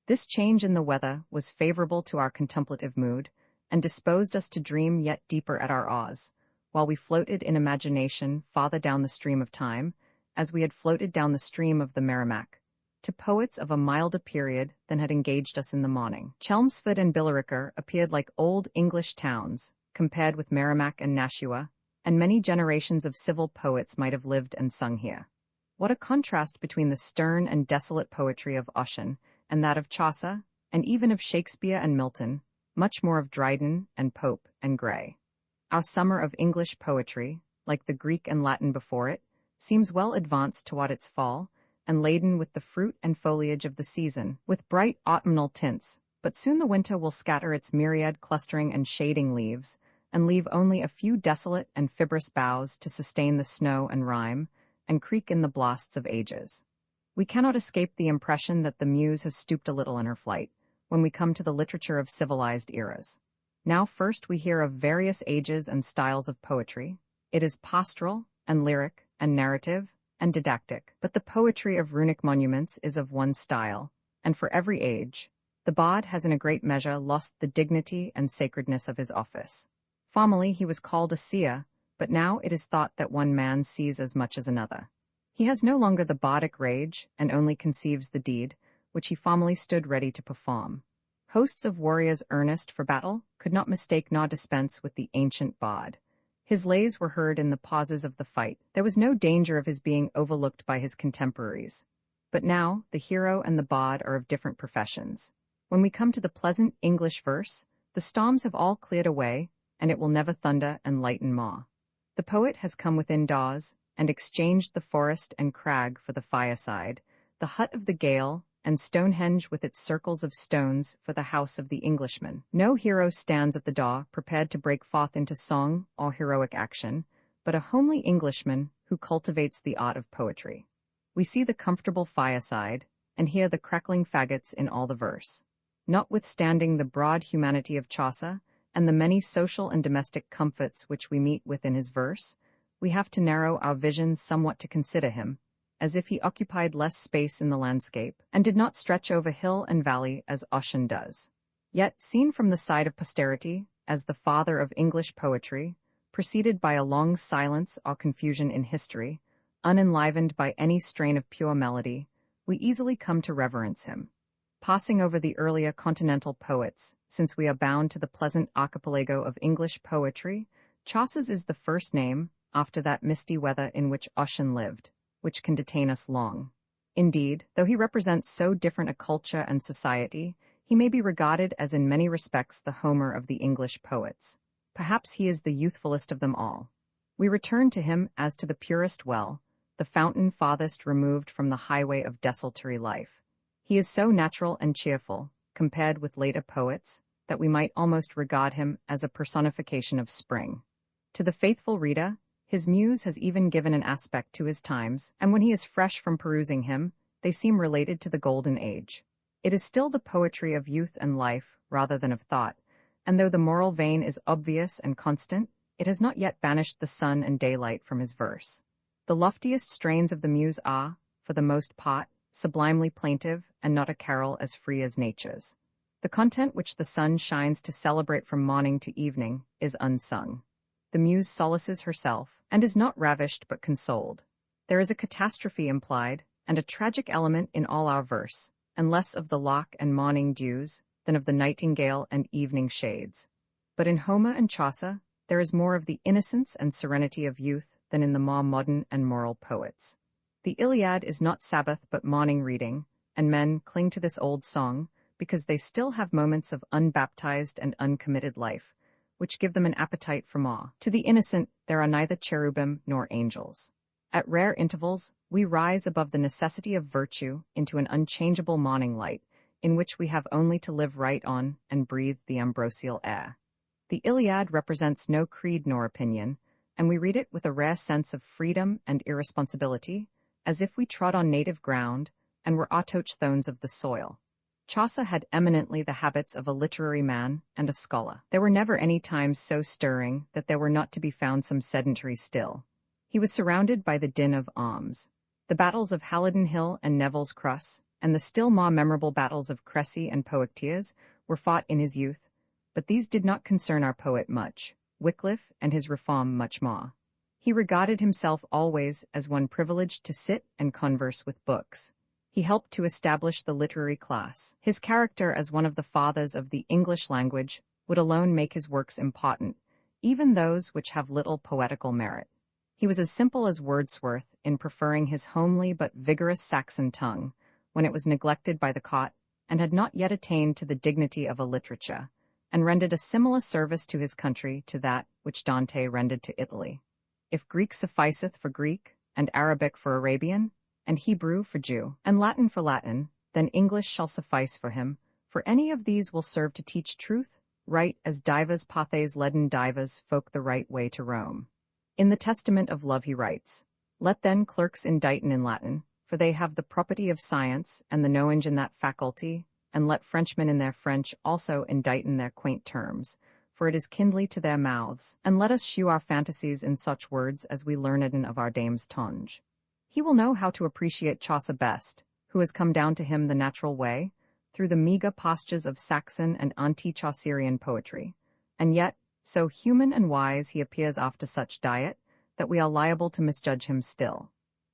This change in the weather was favorable to our contemplative mood, and disposed us to dream yet deeper at our oars, while we floated in imagination farther down the stream of time, as we had floated down the stream of the Merrimack, to poets of a milder period than had engaged us in the morning. Chelmsford and Billerica appeared like old English towns, compared with Merrimack and Nashua, and many generations of civil poets might have lived and sung here. What a contrast between the stern and desolate poetry of Ossian and that of Chaucer, and even of Shakespeare and Milton, much more of Dryden and Pope and Gray. Our summer of English poetry, like the Greek and Latin before it, seems well advanced toward its fall, and laden with the fruit and foliage of the season, with bright autumnal tints, but soon the winter will scatter its myriad clustering and shading leaves, and leave only a few desolate and fibrous boughs to sustain the snow and rime, and creak in the blasts of ages. We cannot escape the impression that the muse has stooped a little in her flight, when we come to the literature of civilized eras. Now first we hear of various ages and styles of poetry. It is pastoral, and lyric, and narrative, and didactic, but the poetry of runic monuments is of one style, and for every age. The bard has in a great measure lost the dignity and sacredness of his office. Formerly he was called a seer, but now it is thought that one man sees as much as another. He has no longer the bardic rage, and only conceives the deed, which he formerly stood ready to perform. Hosts of warriors earnest for battle could not mistake nor dispense with the ancient bard. His lays were heard in the pauses of the fight. There was no danger of his being overlooked by his contemporaries. But now the hero and the bard are of different professions. When we come to the pleasant English verse, the storms have all cleared away, and it will never thunder and lighten more. The poet has come within doors, and exchanged the forest and crag for the fireside, the hut of the Gael, and Stonehenge with its circles of stones for the house of the Englishman. No hero stands at the door, prepared to break forth into song or heroic action, but a homely Englishman who cultivates the art of poetry. We see the comfortable fireside, and hear the crackling faggots in all the verse. Notwithstanding the broad humanity of Chaucer, and the many social and domestic comforts which we meet with in his verse, we have to narrow our vision somewhat to consider him, as if he occupied less space in the landscape, and did not stretch over hill and valley as Ossian does. Yet, seen from the side of posterity, as the father of English poetry, preceded by a long silence or confusion in history, unenlivened by any strain of pure melody, we easily come to reverence him. Passing over the earlier continental poets, since we are bound to the pleasant archipelago of English poetry, Chaucer's is the first name, after that misty weather in which Ossian lived, which can detain us long. Indeed, though he represents so different a culture and society, he may be regarded as in many respects the Homer of the English poets. Perhaps he is the youthfulest of them all. We return to him as to the purest well, the fountain farthest removed from the highway of desultory life. He is so natural and cheerful, compared with later poets, that we might almost regard him as a personification of spring. To the faithful reader, his muse has even given an aspect to his times, and when he is fresh from perusing him, they seem related to the golden age. It is still the poetry of youth and life, rather than of thought, and though the moral vein is obvious and constant, it has not yet banished the sun and daylight from his verse. The loftiest strains of the muse are, for the most part, sublimely plaintive, and not a carol as free as nature's. The content which the sun shines to celebrate from morning to evening is unsung. The muse solaces herself, and is not ravished but consoled. There is a catastrophe implied, and a tragic element in all our verse, and less of the lark and morning dews, than of the nightingale and evening shades. But in Homer and Chaucer, there is more of the innocence and serenity of youth than in the more modern and moral poets. The Iliad is not Sabbath but morning reading, and men cling to this old song, because they still have moments of unbaptized and uncommitted life, which give them an appetite for more. To the innocent, there are neither cherubim nor angels. At rare intervals, we rise above the necessity of virtue into an unchangeable morning light, in which we have only to live right on and breathe the ambrosial air. The Iliad represents no creed nor opinion, and we read it with a rare sense of freedom and irresponsibility, as if we trod on native ground and were autochthones of the soil. Chaucer had eminently the habits of a literary man and a scholar. There were never any times so stirring that there were not to be found some sedentary still. He was surrounded by the din of arms. The battles of Halidon Hill and Neville's Cross, and the still more memorable battles of Crécy and Poictiers, were fought in his youth, but these did not concern our poet much, Wycliffe and his reform much more. He regarded himself always as one privileged to sit and converse with books. He helped to establish the literary class. His character as one of the fathers of the English language would alone make his works important, even those which have little poetical merit. He was as simple as Wordsworth in preferring his homely but vigorous Saxon tongue, when it was neglected by the court, and had not yet attained to the dignity of a literature, and rendered a similar service to his country to that which Dante rendered to Italy. If Greek sufficeth for Greek, and Arabic for Arabian, and Hebrew for Jew, and Latin for Latin, then English shall suffice for him, for any of these will serve to teach truth, right as divas pathes leaden divas folk the right way to Rome. In the Testament of Love he writes, let then clerks inditen in Latin, for they have the property of science and the knowledge in that faculty, and let Frenchmen in their French also inditen their quaint terms, for it is kindly to their mouths, and let us shew our fantasies in such words as we learneden of our dame's tongue. He will know how to appreciate Chaucer best, who has come down to him the natural way, through the meagre pastures of Saxon and anti-Chaucerian poetry, and yet, so human and wise he appears after such diet, that we are liable to misjudge him still.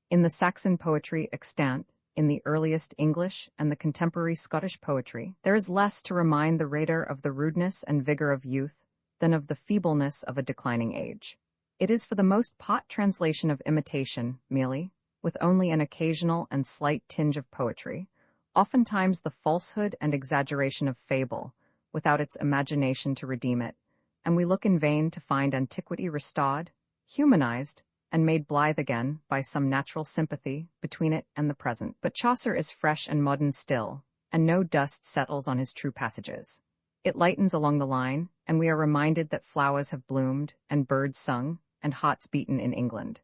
In the Saxon poetry extant, in the earliest English and the contemporary Scottish poetry, there is less to remind the reader of the rudeness and vigor of youth than of the feebleness of a declining age. It is for the most part translation of imitation, merely, with only an occasional and slight tinge of poetry, oftentimes the falsehood and exaggeration of fable, without its imagination to redeem it, and we look in vain to find antiquity restored, humanized, and made blithe again by some natural sympathy between it and the present. But Chaucer is fresh and modern still, and no dust settles on his true passages. It lightens along the line, and we are reminded that flowers have bloomed, and birds sung, and hearts beaten in England.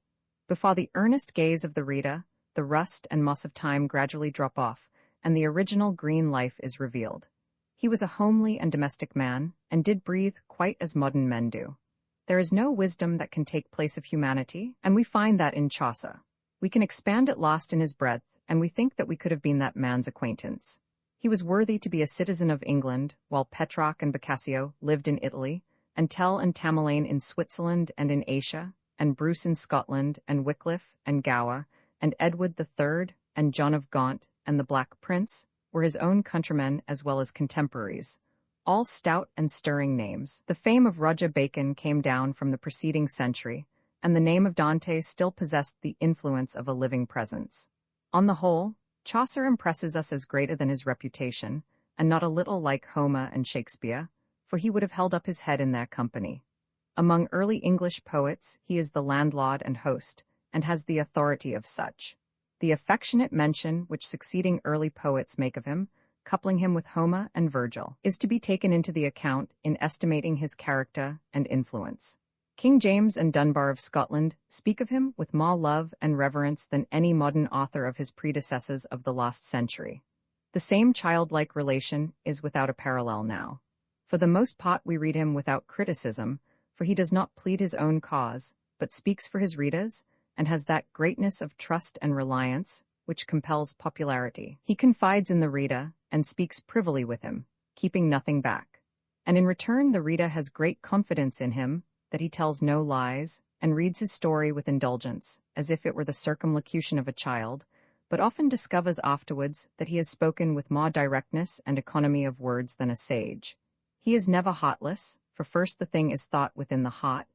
Before the earnest gaze of the reader, the rust and moss of time gradually drop off, and the original green life is revealed. He was a homely and domestic man, and did breathe quite as modern men do. There is no wisdom that can take place of humanity, and we find that in Chaucer. We can expand it lost in his breadth, and we think that we could have been that man's acquaintance. He was worthy to be a citizen of England, while Petrarch and Boccaccio lived in Italy, and Tell and Tamerlane in Switzerland and in Asia, and Bruce in Scotland, and Wycliffe, and Gower, and Edward III, and John of Gaunt, and the Black Prince, were his own countrymen as well as contemporaries, all stout and stirring names. The fame of Roger Bacon came down from the preceding century, and the name of Dante still possessed the influence of a living presence. On the whole, Chaucer impresses us as greater than his reputation, and not a little like Homer and Shakespeare, for he would have held up his head in their company. Among early English poets, he is the landlord and host, and has the authority of such. The affectionate mention which succeeding early poets make of him, coupling him with Homer and Virgil, is to be taken into the account in estimating his character and influence. King James and Dunbar of Scotland speak of him with more love and reverence than any modern author of his predecessors of the last century. The same childlike relation is without a parallel now. For the most part we read him without criticism, for he does not plead his own cause, but speaks for his readers, and has that greatness of trust and reliance which compels popularity. He confides in the reader, and speaks privily with him, keeping nothing back. And in return the reader has great confidence in him, that he tells no lies, and reads his story with indulgence, as if it were the circumlocution of a child, but often discovers afterwards that he has spoken with more directness and economy of words than a sage. He is never heartless, for first the thing is thought within the heart,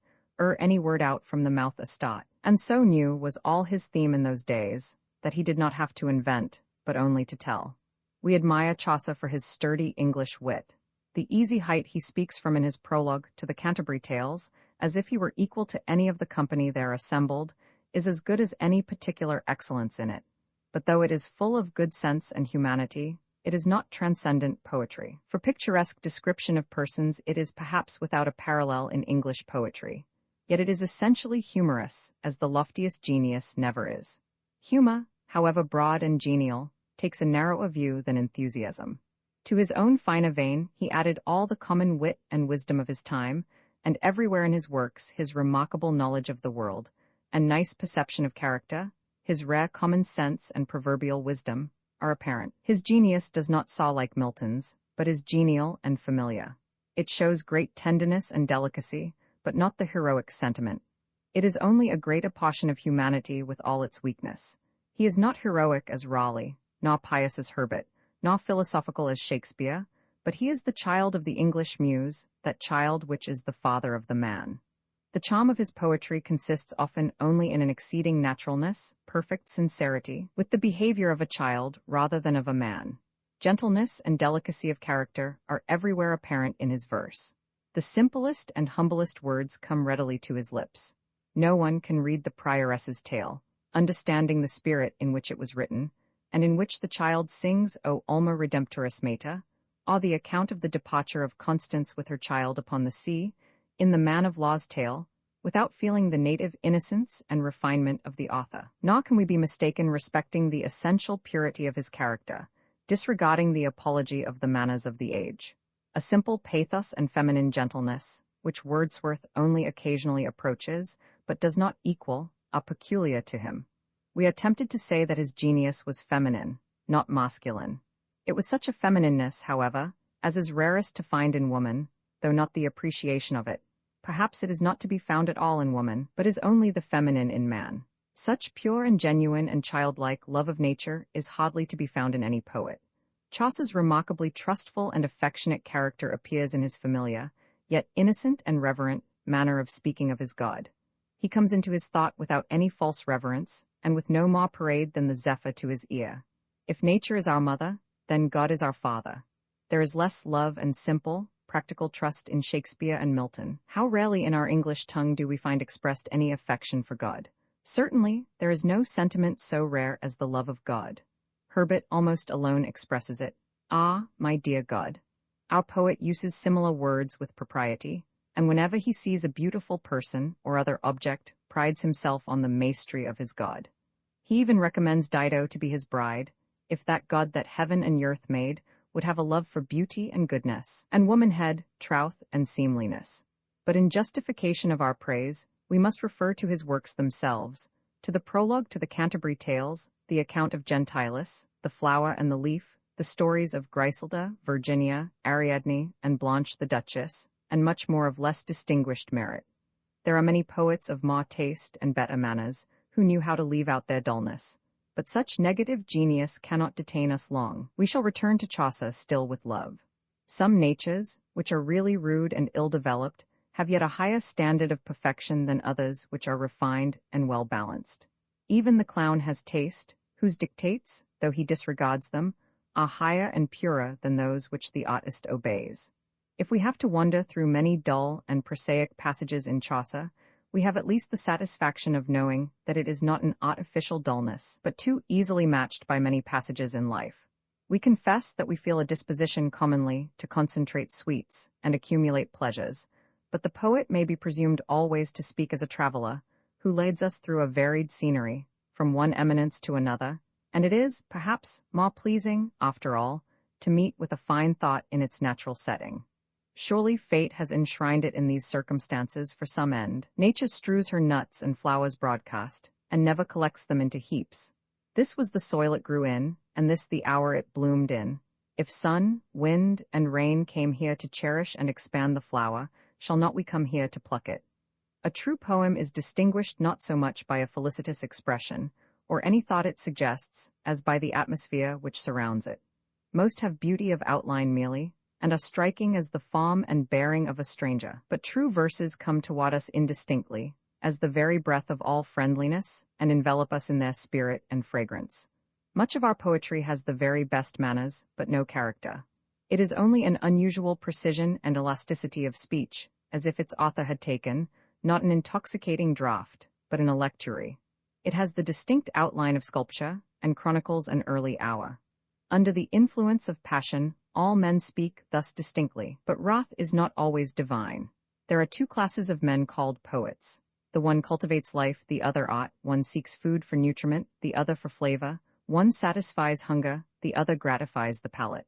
any word out from the mouth a start. And so new was all his theme in those days, that he did not have to invent, but only to tell. We admire Chaucer for his sturdy English wit. The easy height he speaks from in his prologue to the Canterbury Tales, as if he were equal to any of the company there assembled, is as good as any particular excellence in it. But though it is full of good sense and humanity, it is not transcendent poetry. For picturesque description of persons it is perhaps without a parallel in English poetry. Yet it is essentially humorous, as the loftiest genius never is. Humor, however broad and genial, takes a narrower view than enthusiasm. To his own finer vein he added all the common wit and wisdom of his time, and everywhere in his works his remarkable knowledge of the world, and nice perception of character, his rare common sense and proverbial wisdom, are apparent. His genius does not saw like Milton's, but is genial and familiar. It shows great tenderness and delicacy, but not the heroic sentiment. It is only a greater portion of humanity with all its weakness. He is not heroic as Raleigh, nor pious as Herbert, nor philosophical as Shakespeare, but he is the child of the English muse, that child which is the father of the man. The charm of his poetry consists often only in an exceeding naturalness, perfect sincerity, with the behavior of a child rather than of a man. Gentleness and delicacy of character are everywhere apparent in his verse. The simplest and humblest words come readily to his lips. No one can read the prioress's tale, understanding the spirit in which it was written, and in which the child sings O Alma Redemptoris Meta, or the account of the departure of Constance with her child upon the sea, in the Man of Law's tale, without feeling the native innocence and refinement of the author. Nor can we be mistaken respecting the essential purity of his character, disregarding the apology of the manners of the age. A simple pathos and feminine gentleness, which Wordsworth only occasionally approaches, but does not equal, are peculiar to him. We are tempted to say that his genius was feminine, not masculine. It was such a feminineness, however, as is rarest to find in woman, though not the appreciation of it. Perhaps it is not to be found at all in woman, but is only the feminine in man. Such pure and genuine and childlike love of nature is hardly to be found in any poet. Chaucer's remarkably trustful and affectionate character appears in his familiar, yet innocent and reverent, manner of speaking of his God. He comes into his thought without any false reverence, and with no more parade than the zephyr to his ear. If nature is our mother, then God is our father. There is less love and simple, practical trust in Shakespeare and Milton. How rarely in our English tongue do we find expressed any affection for God? Certainly, there is no sentiment so rare as the love of God. Herbert almost alone expresses it. Ah, my dear God. Our poet uses similar words with propriety, and whenever he sees a beautiful person or other object, prides himself on the mastery of his God. He even recommends Dido to be his bride, if that God that heaven and earth made would have a love for beauty and goodness, and womanhead, troth, and seemliness. But in justification of our praise, we must refer to his works themselves, to the prologue to the Canterbury Tales, the account of Gentilis, the Flower and the Leaf, the stories of Griselda, Virginia, Ariadne, and Blanche the Duchess, and much more of less distinguished merit. There are many poets of more taste and better manners who knew how to leave out their dullness. But such negative genius cannot detain us long. We shall return to Chaucer still with love. Some natures, which are really rude and ill-developed, have yet a higher standard of perfection than others which are refined and well-balanced. Even the clown has taste, whose dictates, though he disregards them, are higher and purer than those which the artist obeys. If we have to wander through many dull and prosaic passages in Chaucer, we have at least the satisfaction of knowing that it is not an artificial dullness, but too easily matched by many passages in life. We confess that we feel a disposition commonly to concentrate sweets and accumulate pleasures, but the poet may be presumed always to speak as a traveler, who leads us through a varied scenery, from one eminence to another, and it is, perhaps, more pleasing, after all, to meet with a fine thought in its natural setting. Surely fate has enshrined it in these circumstances for some end. Nature strews her nuts and flowers broadcast, and never collects them into heaps. This was the soil it grew in, and this the hour it bloomed in. If sun, wind, and rain came here to cherish and expand the flower, shall not we come here to pluck it? A true poem is distinguished not so much by a felicitous expression, or any thought it suggests, as by the atmosphere which surrounds it. Most have beauty of outline merely, and are striking as the form and bearing of a stranger. But true verses come toward us indistinctly, as the very breath of all friendliness, and envelop us in their spirit and fragrance. Much of our poetry has the very best manners, but no character. It is only an unusual precision and elasticity of speech, as if its author had taken, not an intoxicating draught, but an electuary. It has the distinct outline of sculpture, and chronicles an early hour. Under the influence of passion, all men speak thus distinctly, but wrath is not always divine. There are two classes of men called poets. The one cultivates life, the other art. One seeks food for nutriment, the other for flavor. One satisfies hunger, the other gratifies the palate.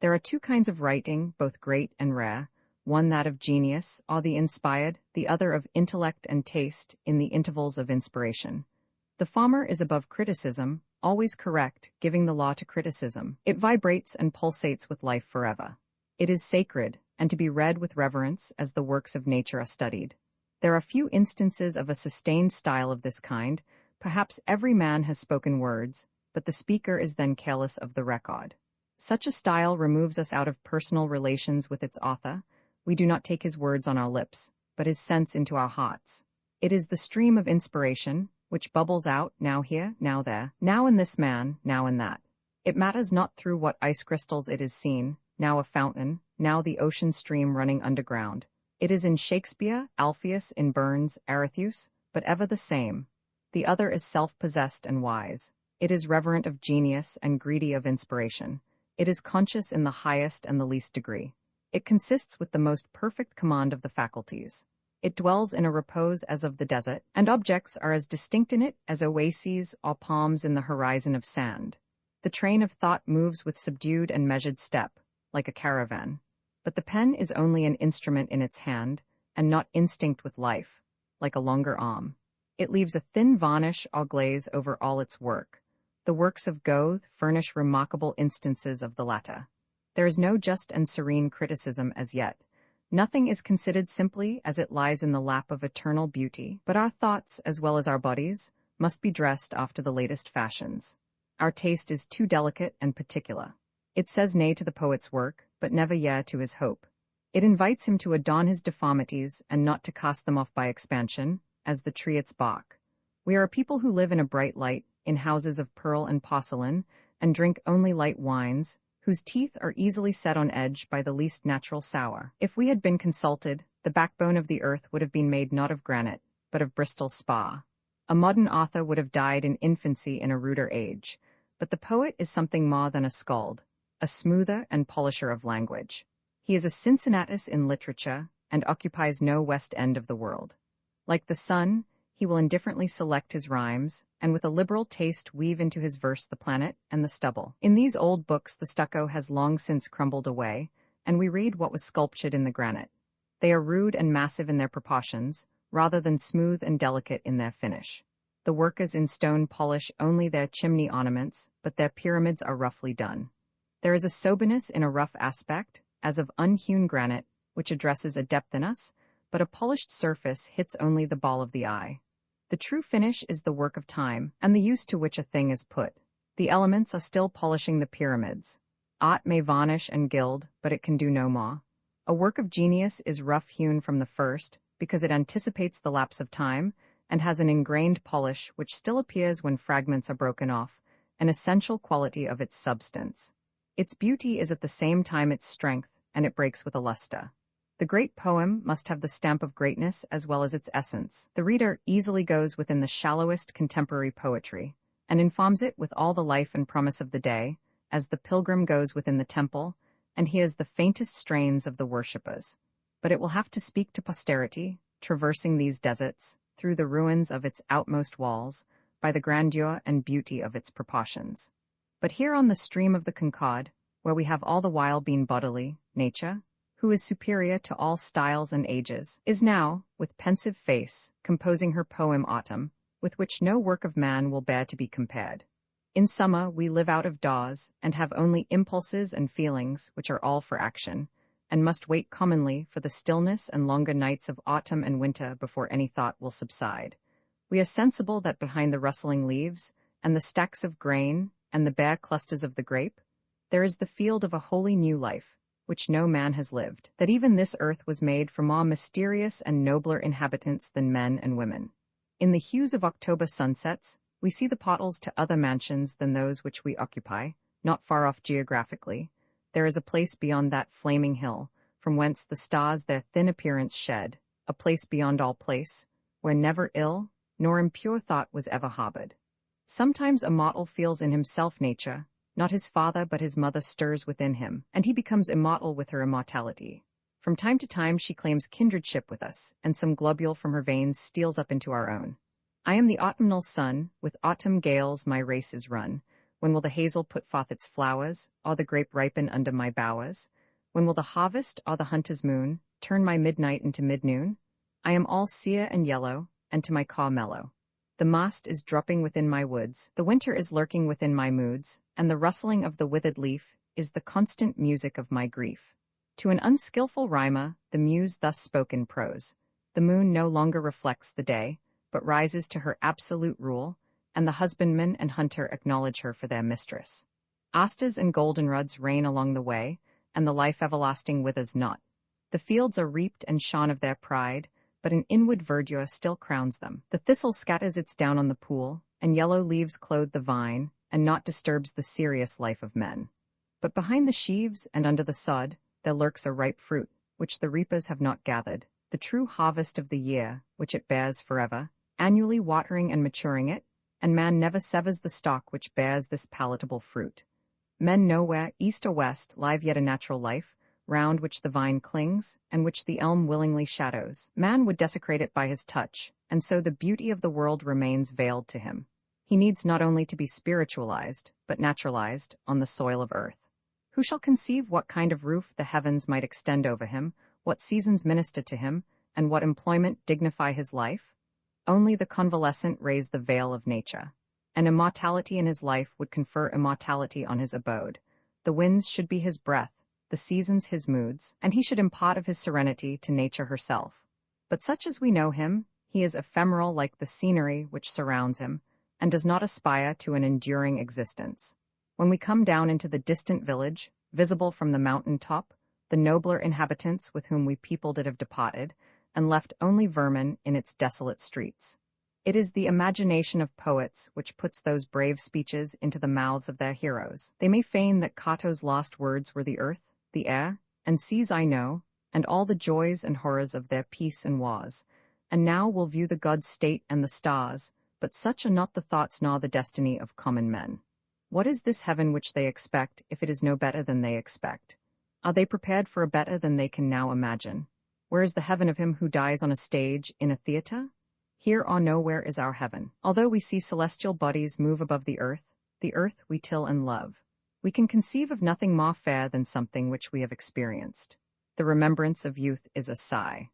There are two kinds of writing, both great and rare, one that of genius, or the inspired, the other of intellect and taste, in the intervals of inspiration. The former is above criticism, always correct, giving the law to criticism. It vibrates and pulsates with life forever. It is sacred, and to be read with reverence as the works of nature are studied. There are few instances of a sustained style of this kind. Perhaps every man has spoken words, but the speaker is then careless of the record. Such a style removes us out of personal relations with its author. We do not take his words on our lips, but his sense into our hearts. It is the stream of inspiration, which bubbles out, now here, now there, now in this man, now in that. It matters not through what ice crystals it is seen, now a fountain, now the ocean stream running underground. It is in Shakespeare, Alpheus, in Burns, Arethusa, but ever the same. The other is self-possessed and wise. It is reverent of genius and greedy of inspiration. It is conscious in the highest and the least degree. It consists with the most perfect command of the faculties. It dwells in a repose as of the desert, and objects are as distinct in it as oases or palms in the horizon of sand. The train of thought moves with subdued and measured step, like a caravan. But the pen is only an instrument in its hand, and not instinct with life, like a longer arm. It leaves a thin varnish or glaze over all its work. The works of Goethe furnish remarkable instances of the latter. There is no just and serene criticism as yet. Nothing is considered simply as it lies in the lap of eternal beauty, but our thoughts, as well as our bodies, must be dressed after the latest fashions. Our taste is too delicate and particular. It says nay to the poet's work, but never yea to his hope. It invites him to adorn his deformities and not to cast them off by expansion, as the tree its bark. We are a people who live in a bright light, in houses of pearl and porcelain, and drink only light wines, whose teeth are easily set on edge by the least natural sour. If we had been consulted, the backbone of the earth would have been made not of granite, but of Bristol spar. A modern author would have died in infancy in a ruder age, but the poet is something more than a skald, a smoother and polisher of language. He is a Cincinnatus in literature, and occupies no west end of the world. Like the sun, he will indifferently select his rhymes, and with a liberal taste weave into his verse the planet and the stubble. In these old books the stucco has long since crumbled away, and we read what was sculptured in the granite. They are rude and massive in their proportions, rather than smooth and delicate in their finish. The workers in stone polish only their chimney ornaments, but their pyramids are roughly done. There is a soberness in a rough aspect, as of unhewn granite, which addresses a depth in us, but a polished surface hits only the ball of the eye. The true finish is the work of time, and the use to which a thing is put. The elements are still polishing the pyramids. Art may varnish and gild, but it can do no more. A work of genius is rough-hewn from the first, because it anticipates the lapse of time, and has an ingrained polish which still appears when fragments are broken off, an essential quality of its substance. Its beauty is at the same time its strength, and it breaks with a luster. The great poem must have the stamp of greatness as well as its essence. The reader easily goes within the shallowest contemporary poetry, and informs it with all the life and promise of the day, as the pilgrim goes within the temple, and hears the faintest strains of the worshippers. But it will have to speak to posterity, traversing these deserts, through the ruins of its outmost walls, by the grandeur and beauty of its proportions. But here on the stream of the Concord, where we have all the while been bodily, nature, who is superior to all styles and ages, is now, with pensive face, composing her poem Autumn, with which no work of man will bear to be compared. In summer we live out of doors, and have only impulses and feelings, which are all for action, and must wait commonly for the stillness and longer nights of autumn and winter before any thought will subside. We are sensible that behind the rustling leaves, and the stacks of grain, and the bare clusters of the grape, there is the field of a wholly new life, which no man has lived, that even this earth was made for more mysterious and nobler inhabitants than men and women. In the hues of October sunsets, we see the portals to other mansions than those which we occupy, not far off geographically. There is a place beyond that flaming hill, from whence the stars their thin appearance shed, a place beyond all place, where never ill, nor impure thought was ever harbored. Sometimes a mortal feels in himself nature, not his father but his mother stirs within him, and he becomes immortal with her immortality. From time to time she claims kindredship with us, and some globule from her veins steals up into our own. I am the autumnal sun, with autumn gales my race is run. When will the hazel put forth its flowers, or the grape ripen under my bowers? When will the harvest, or the hunter's moon, turn my midnight into mid-noon? I am all sere and yellow, and to my caw mellow. The mast is dropping within my woods, the winter is lurking within my moods, and the rustling of the withered leaf is the constant music of my grief. To an unskilful rhymer, the muse thus spoke in prose. The moon no longer reflects the day, but rises to her absolute rule, and the husbandman and hunter acknowledge her for their mistress. Asters and goldenrods reign along the way, and the life everlasting withers not. The fields are reaped and shorn of their pride, but an inward verdure still crowns them. The thistle scatters its down on the pool, and yellow leaves clothe the vine, and naught disturbs the serious life of men. But behind the sheaves and under the sod, there lurks a ripe fruit, which the reapers have not gathered, the true harvest of the year, which it bears forever, annually watering and maturing it, and man never severs the stalk which bears this palatable fruit. Men nowhere, east or west, live yet a natural life, round which the vine clings, and which the elm willingly shadows. Man would desecrate it by his touch, and so the beauty of the world remains veiled to him. He needs not only to be spiritualized, but naturalized, on the soil of earth. Who shall conceive what kind of roof the heavens might extend over him, what seasons minister to him, and what employment dignify his life? Only the convalescent raise the veil of nature. An immortality in his life would confer immortality on his abode. The winds should be his breath, the seasons his moods, and he should impart of his serenity to nature herself. But such as we know him, he is ephemeral like the scenery which surrounds him, and does not aspire to an enduring existence. When we come down into the distant village, visible from the mountain top, the nobler inhabitants with whom we peopled it have departed, and left only vermin in its desolate streets. It is the imagination of poets which puts those brave speeches into the mouths of their heroes. They may feign that Cato's lost words were the earth, the air, and seas I know, and all the joys and horrors of their peace and wars, and now will view the gods' state and the stars, but such are not the thoughts nor the destiny of common men. What is this heaven which they expect, if it is no better than they expect? Are they prepared for a better than they can now imagine? Where is the heaven of him who dies on a stage, in a theatre? Here or nowhere is our heaven. Although we see celestial bodies move above the earth we till and love. We can conceive of nothing more fair than something which we have experienced. The remembrance of youth is a sigh.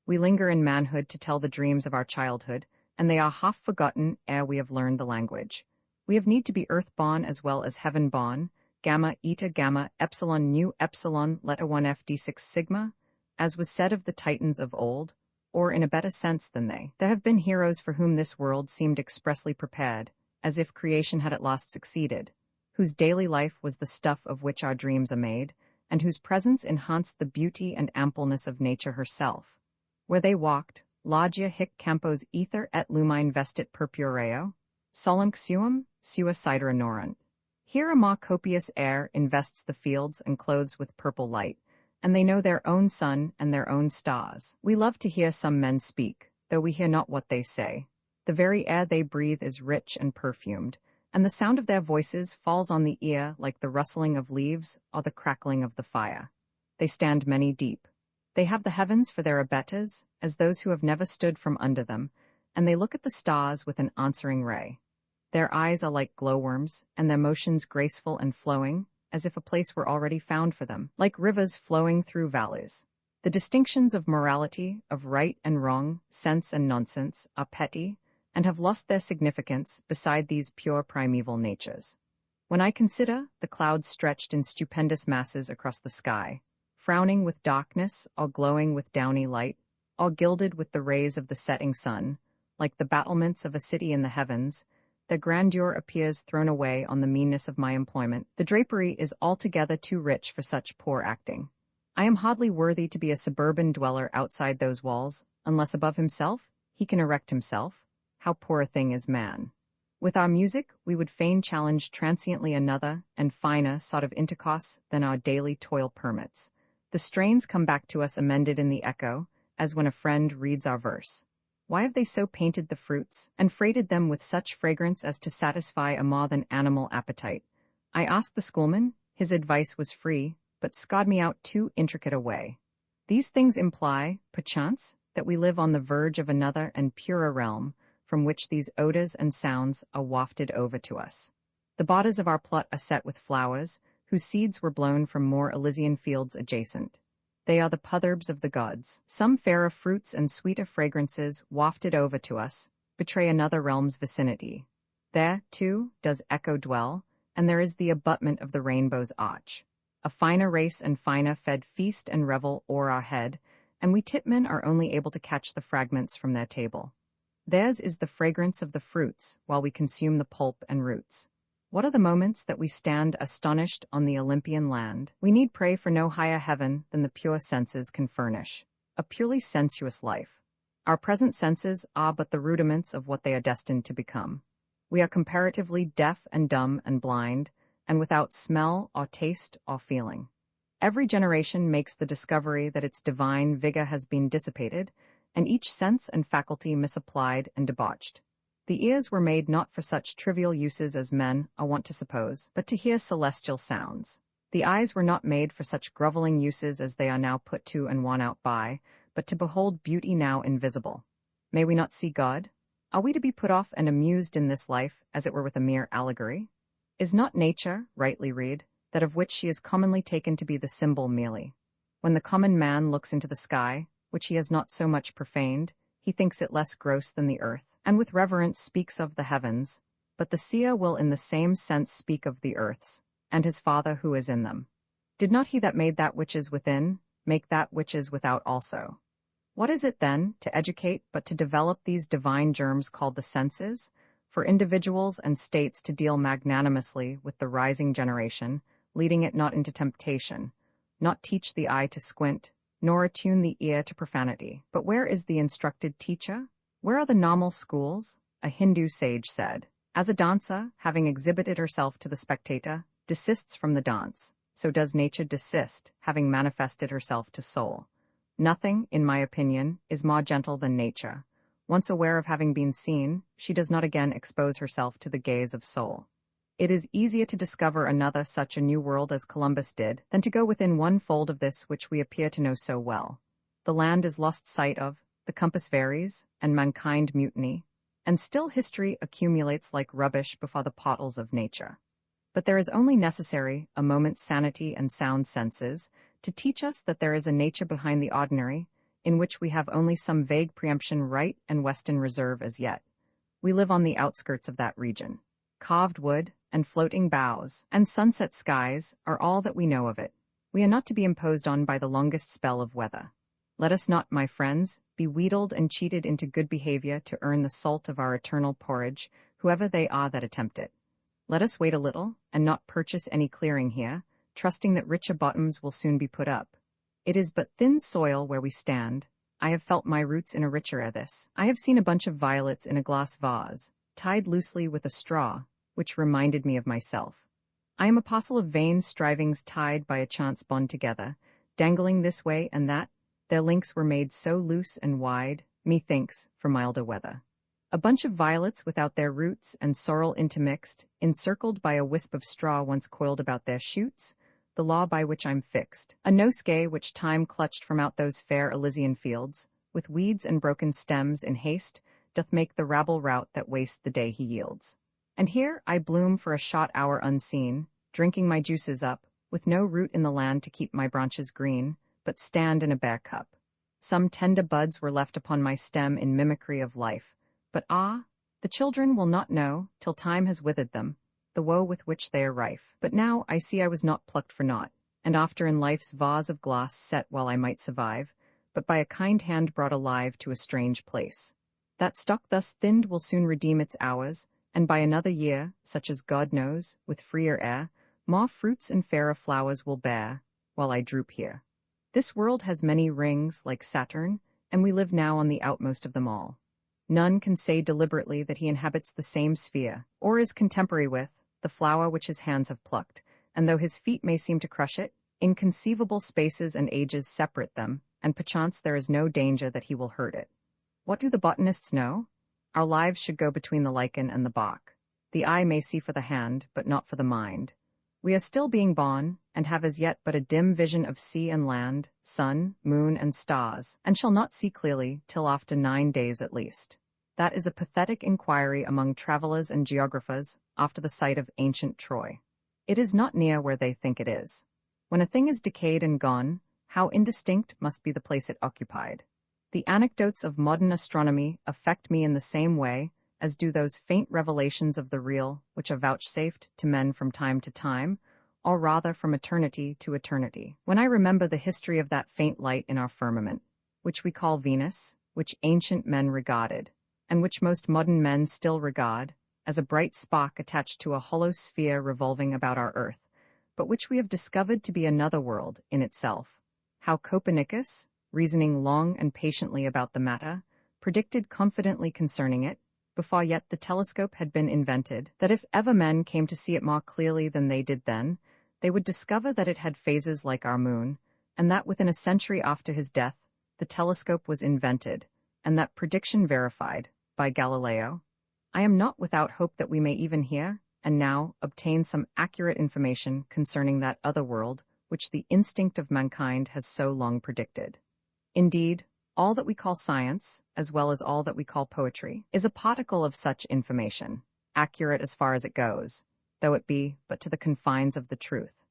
We linger in manhood to tell the dreams of our childhood, and they are half forgotten ere we have learned the language. We have need to be earth-born as well as heaven-born, gamma, eta, gamma, epsilon, nu, epsilon, letter 1f, d6, sigma, as was said of the Titans of old, or in a better sense than they. There have been heroes for whom this world seemed expressly prepared, as if creation had at last succeeded, whose daily life was the stuff of which our dreams are made, and whose presence enhanced the beauty and ampleness of nature herself. Where they walked, Logia hic campos ether et lumine vestit purpureo, solum suum, sua sidera norant. Here a more copious air invests the fields and clothes with purple light, and they know their own sun and their own stars. We love to hear some men speak, though we hear not what they say. The very air they breathe is rich and perfumed, and the sound of their voices falls on the ear like the rustling of leaves or the crackling of the fire. They stand many deep. They have the heavens for their abettors, as those who have never stood from under them, and they look at the stars with an answering ray. Their eyes are like glowworms, and their motions graceful and flowing, as if a place were already found for them, like rivers flowing through valleys. The distinctions of morality, of right and wrong, sense and nonsense, are petty, and have lost their significance beside these pure primeval natures. When I consider the clouds stretched in stupendous masses across the sky, frowning with darkness, or glowing with downy light, or gilded with the rays of the setting sun, like the battlements of a city in the heavens, their grandeur appears thrown away on the meanness of my employment. The drapery is altogether too rich for such poor acting. I am hardly worthy to be a suburban dweller outside those walls, unless above himself he can erect himself. How poor a thing is man! With our music we would fain challenge transiently another and finer sort of intercourse than our daily toil permits. The strains come back to us amended in the echo, as when a friend reads our verse. Why have they so painted the fruits, and freighted them with such fragrance as to satisfy a more than animal appetite? I asked the schoolman, his advice was free, but scored me out too intricate a way. These things imply, perchance, that we live on the verge of another and purer realm, from which these odors and sounds are wafted over to us. The borders of our plot are set with flowers, whose seeds were blown from more Elysian fields adjacent. They are the potherbs of the gods. Some fairer fruits and sweeter fragrances wafted over to us betray another realm's vicinity. There, too, does echo dwell, and there is the abutment of the rainbow's arch. A finer race and finer fed feast and revel o'er our head, and we tipmen are only able to catch the fragments from their table. Theirs is the fragrance of the fruits, while we consume the pulp and roots. What are the moments that we stand astonished on the Olympian land? We need pray for no higher heaven than the pure senses can furnish. A purely sensuous life. Our present senses are but the rudiments of what they are destined to become. We are comparatively deaf and dumb and blind, and without smell or taste or feeling. Every generation makes the discovery that its divine vigor has been dissipated, and each sense and faculty misapplied and debauched. The ears were made not for such trivial uses as men are wont to suppose, but to hear celestial sounds. The eyes were not made for such groveling uses as they are now put to and won out by, but to behold beauty now invisible. May we not see God? Are we to be put off and amused in this life, as it were with a mere allegory? Is not nature, rightly read, that of which she is commonly taken to be the symbol merely? When the common man looks into the sky, which he has not so much profaned, he thinks it less gross than the earth, and with reverence speaks of the heavens, but the seer will in the same sense speak of the earths, and his Father who is in them. Did not he that made that which is within, make that which is without also? What is it then, to educate but to develop these divine germs called the senses, for individuals and states to deal magnanimously with the rising generation, leading it not into temptation, not teach the eye to squint, nor attune the ear to profanity? But where is the instructed teacher? Where are the normal schools? A Hindu sage said, as a dancer, having exhibited herself to the spectator, desists from the dance, so does nature desist, having manifested herself to soul. Nothing, in my opinion, is more gentle than nature. Once aware of having been seen, she does not again expose herself to the gaze of soul. It is easier to discover another such a new world as Columbus did, than to go within one fold of this which we appear to know so well. The land is lost sight of, the compass varies, and mankind mutiny, and still history accumulates like rubbish before the portals of nature. But there is only necessary a moment's sanity and sound senses to teach us that there is a nature behind the ordinary, in which we have only some vague preemption right and western reserve as yet. We live on the outskirts of that region. Carved wood, and floating boughs, and sunset skies are all that we know of it. We are not to be imposed on by the longest spell of weather. Let us not, my friends, be wheedled and cheated into good behavior to earn the salt of our eternal porridge, whoever they are that attempt it. Let us wait a little, and not purchase any clearing here, trusting that richer bottoms will soon be put up. It is but thin soil where we stand. I have felt my roots in a richer air this. I have seen a bunch of violets in a glass vase, tied loosely with a straw, which reminded me of myself. I am a parcel of vain strivings tied by a chance bond together, dangling this way and that. Their links were made so loose and wide, methinks, for milder weather. A bunch of violets without their roots and sorrel intermixed, encircled by a wisp of straw once coiled about their shoots, the law by which I'm fixed. A nosegay which time clutched from out those fair Elysian fields, with weeds and broken stems in haste, doth make the rabble rout that waste the day he yields. And here I bloom for a short hour unseen, drinking my juices up, with no root in the land to keep my branches green, but stand in a bare cup. Some tender buds were left upon my stem in mimicry of life, but the children will not know, till time has withered them, the woe with which they are rife. But now I see I was not plucked for naught, and after in life's vase of glass set while I might survive, but by a kind hand brought alive to a strange place. That stock thus thinned will soon redeem its hours, and by another year, such as God knows, with freer air, more fruits and fairer flowers will bear, while I droop here. This world has many rings, like Saturn, and we live now on the outmost of them all. None can say deliberately that he inhabits the same sphere, or is contemporary with, the flower which his hands have plucked, and though his feet may seem to crush it, inconceivable spaces and ages separate them, and perchance there is no danger that he will hurt it. What do the botanists know? Our lives should go between the lichen and the bark. The eye may see for the hand, but not for the mind. We are still being born, and have as yet but a dim vision of sea and land, sun, moon, and stars, and shall not see clearly till after 9 days at least. That is a pathetic inquiry among travelers and geographers after the site of ancient Troy. It is not near where they think it is. When a thing is decayed and gone, how indistinct must be the place it occupied. The anecdotes of modern astronomy affect me in the same way as do those faint revelations of the real which are vouchsafed to men from time to time, or rather from eternity to eternity. When I remember the history of that faint light in our firmament, which we call Venus, which ancient men regarded, and which most modern men still regard, as a bright spark attached to a hollow sphere revolving about our earth, but which we have discovered to be another world in itself. How Copernicus, reasoning long and patiently about the matter, predicted confidently concerning it, before yet the telescope had been invented, that if ever men came to see it more clearly than they did then, they would discover that it had phases like our moon, and that within a century after his death, the telescope was invented, and that prediction verified, by Galileo. I am not without hope that we may even hear, and now, obtain some accurate information concerning that other world, which the instinct of mankind has so long predicted. Indeed, all that we call science, as well as all that we call poetry, is a particle of such information, accurate as far as it goes, though it be but to the confines of the truth.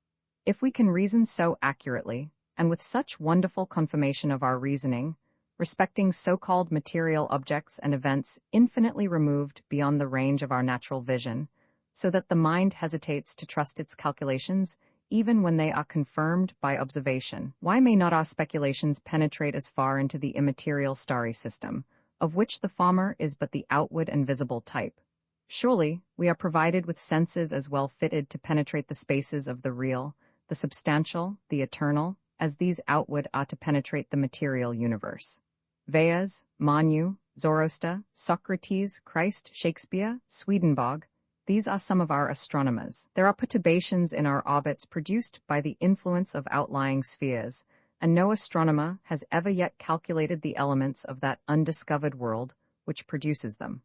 If we can reason so accurately, and with such wonderful confirmation of our reasoning, respecting so-called material objects and events infinitely removed beyond the range of our natural vision, so that the mind hesitates to trust its calculations even when they are confirmed by observation, why may not our speculations penetrate as far into the immaterial starry system, of which the former is but the outward and visible type? Surely, we are provided with senses as well fitted to penetrate the spaces of the real, the substantial, the eternal, as these outward are to penetrate the material universe. Veas, Manu, Zoroaster, Socrates, Christ, Shakespeare, Swedenborg, these are some of our astronomers. There are perturbations in our orbits produced by the influence of outlying spheres, and no astronomer has ever yet calculated the elements of that undiscovered world which produces them.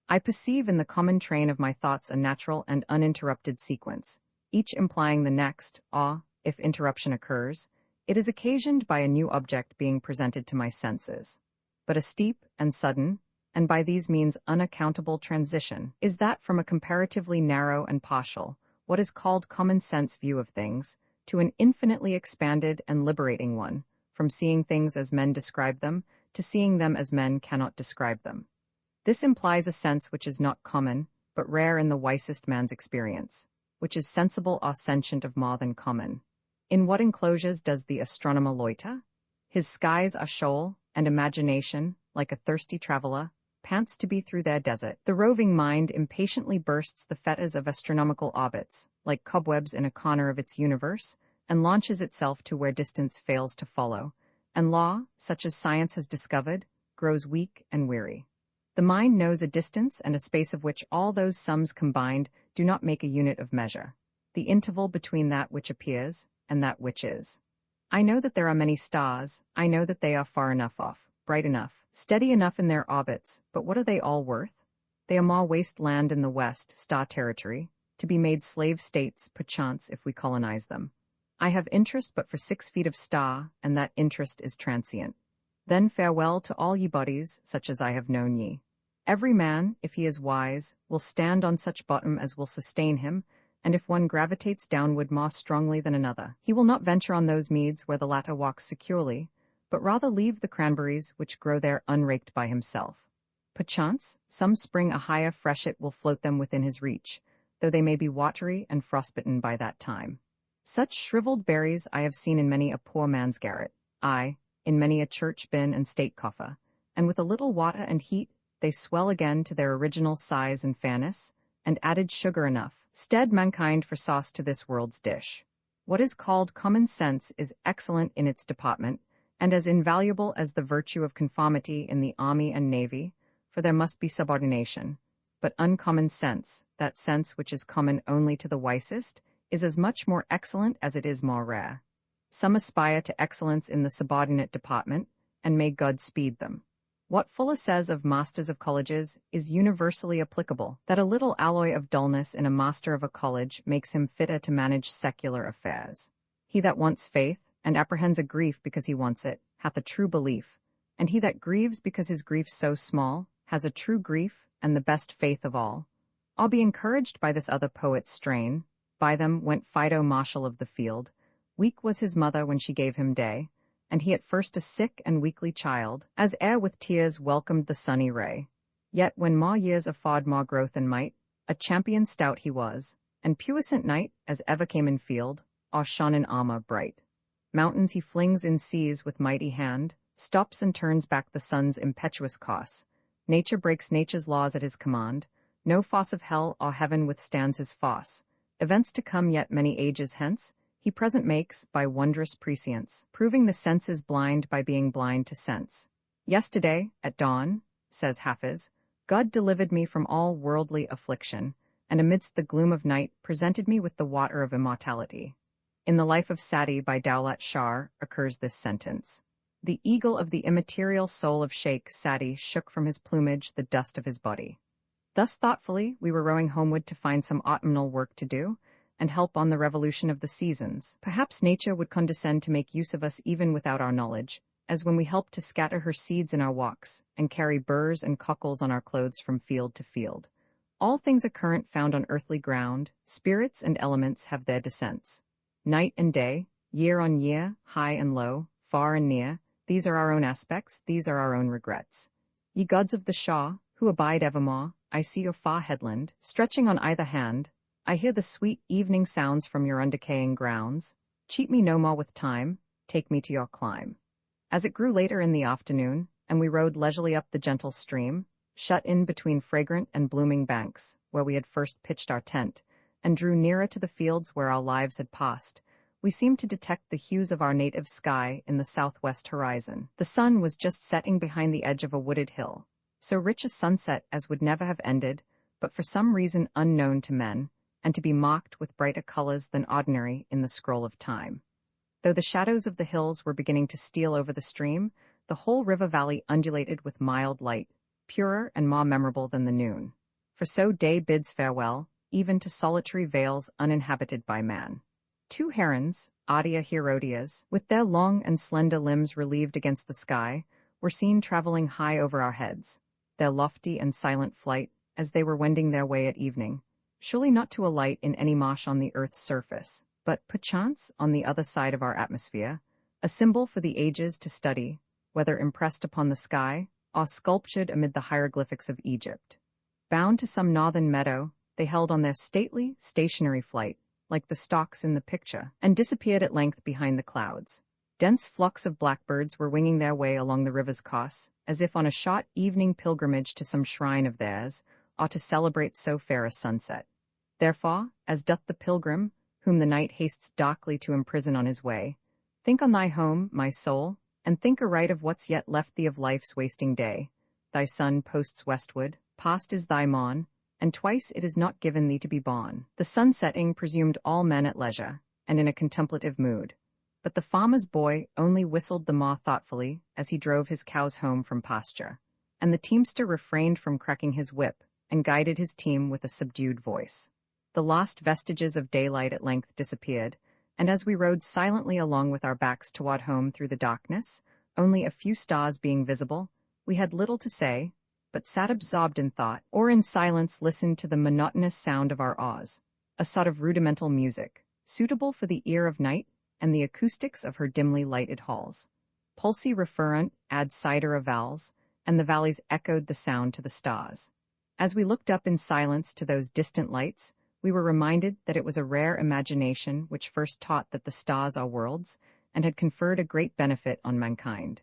I perceive in the common train of my thoughts a natural and uninterrupted sequence, each implying the next, or, if interruption occurs, it is occasioned by a new object being presented to my senses. But a steep and sudden, and by these means unaccountable transition, is that from a comparatively narrow and partial, what is called common sense view of things, to an infinitely expanded and liberating one, from seeing things as men describe them, to seeing them as men cannot describe them. This implies a sense which is not common, but rare in the wisest man's experience, which is sensible or sentient of more than common. In what enclosures does the astronomer loiter? His skies are shoal, and imagination, like a thirsty traveler, pants to be through their desert. The roving mind impatiently bursts the fetters of astronomical orbits, like cobwebs in a corner of its universe, and launches itself to where distance fails to follow, and law, such as science has discovered, grows weak and weary. The mind knows a distance and a space of which all those sums combined do not make a unit of measure, the interval between that which appears and that which is. I know that there are many stars, I know that they are far enough off, bright enough, steady enough in their orbits, but what are they all worth? They are more waste land in the west, star territory, to be made slave states, perchance, if we colonize them. I have interest but for 6 feet of star, and that interest is transient. Then farewell to all ye bodies, such as I have known ye. Every man, if he is wise, will stand on such bottom as will sustain him, and if one gravitates downward more strongly than another, he will not venture on those meads where the latter walks securely, but rather leave the cranberries which grow there unraked by himself. Perchance, some spring a higher freshet will float them within his reach, though they may be watery and frostbitten by that time. Such shriveled berries I have seen in many a poor man's garret, aye, in many a church bin and state coffer, and with a little water and heat they swell again to their original size and fairness, and added sugar enough, stead mankind for sauce to this world's dish. What is called common sense is excellent in its department, and as invaluable as the virtue of conformity in the army and navy, for there must be subordination. But uncommon sense, that sense which is common only to the wisest, is as much more excellent as it is more rare. Some aspire to excellence in the subordinate department, and may God speed them. What Fuller says of masters of colleges is universally applicable, that a little alloy of dullness in a master of a college makes him fitter to manage secular affairs. He that wants faith, and apprehends a grief because he wants it, hath a true belief, and he that grieves because his grief's so small, has a true grief, and the best faith of all. I'll be encouraged by this other poet's strain. By them went Fido Marshal of the field. Weak was his mother when she gave him day, and he at first a sick and weakly child, as ere with tears welcomed the sunny ray. Yet when more years afford more growth and might, a champion stout he was, and puissant knight as ever came in field, or shone in armor bright. Mountains he flings in seas with mighty hand, stops and turns back the sun's impetuous course. Nature breaks nature's laws at his command, no force of hell or heaven withstands his force. Events to come yet many ages hence, he present makes by wondrous prescience, proving the senses blind by being blind to sense. Yesterday, at dawn, says Hafiz, God delivered me from all worldly affliction, and amidst the gloom of night presented me with the water of immortality. In the life of Sadi by Daulat Shah occurs this sentence. The eagle of the immaterial soul of Sheikh Sadi shook from his plumage the dust of his body. Thus thoughtfully we were rowing homeward to find some autumnal work to do, and help on the revolution of the seasons. Perhaps nature would condescend to make use of us even without our knowledge, as when we helped to scatter her seeds in our walks, and carry burrs and cockles on our clothes from field to field. All things occurrent found on earthly ground, spirits and elements have their descents. Night and day, year on year, high and low, far and near, these are our own aspects, these are our own regrets. Ye gods of the Shah, who abide evermore, I see your far headland, stretching on either hand. I hear the sweet evening sounds from your undecaying grounds. Cheat me no more with time, take me to your clime. As it grew later in the afternoon, and we rode leisurely up the gentle stream, shut in between fragrant and blooming banks, where we had first pitched our tent, and drew nearer to the fields where our lives had passed, we seemed to detect the hues of our native sky in the southwest horizon. The sun was just setting behind the edge of a wooded hill, so rich a sunset as would never have ended, but for some reason unknown to men, and to be marked with brighter colors than ordinary in the scroll of time. Though the shadows of the hills were beginning to steal over the stream, the whole river valley undulated with mild light, purer and more memorable than the noon. For so day bids farewell, even to solitary vales uninhabited by man. 2 herons, Adia Herodias, with their long and slender limbs relieved against the sky, were seen traveling high over our heads, their lofty and silent flight, as they were wending their way at evening, surely not to alight in any marsh on the earth's surface, but perchance on the other side of our atmosphere, a symbol for the ages to study, whether impressed upon the sky or sculptured amid the hieroglyphics of Egypt. Bound to some northern meadow, they held on their stately, stationary flight, like the stalks in the picture, and disappeared at length behind the clouds. Dense flocks of blackbirds were winging their way along the river's course, as if on a short evening pilgrimage to some shrine of theirs, or to celebrate so fair a sunset. Therefore, as doth the pilgrim, whom the night hastes darkly to imprison on his way, think on thy home, my soul, and think aright of what's yet left thee of life's wasting day. Thy sun posts westward, past is thy morn, and twice it is not given thee to be born. The sun setting presumed all men at leisure, and in a contemplative mood. But the farmer's boy only whistled the more thoughtfully as he drove his cows home from pasture, and the teamster refrained from cracking his whip, and guided his team with a subdued voice. The lost vestiges of daylight at length disappeared, and as we rode silently along with our backs toward home through the darkness, only a few stars being visible, we had little to say, but sat absorbed in thought, or in silence listened to the monotonous sound of our oars, a sort of rudimental music, suitable for the ear of night and the acoustics of her dimly lighted halls. Pulsy referent ad sidera vals, and the valleys echoed the sound to the stars. As we looked up in silence to those distant lights, we were reminded that it was a rare imagination which first taught that the stars are worlds, and had conferred a great benefit on mankind.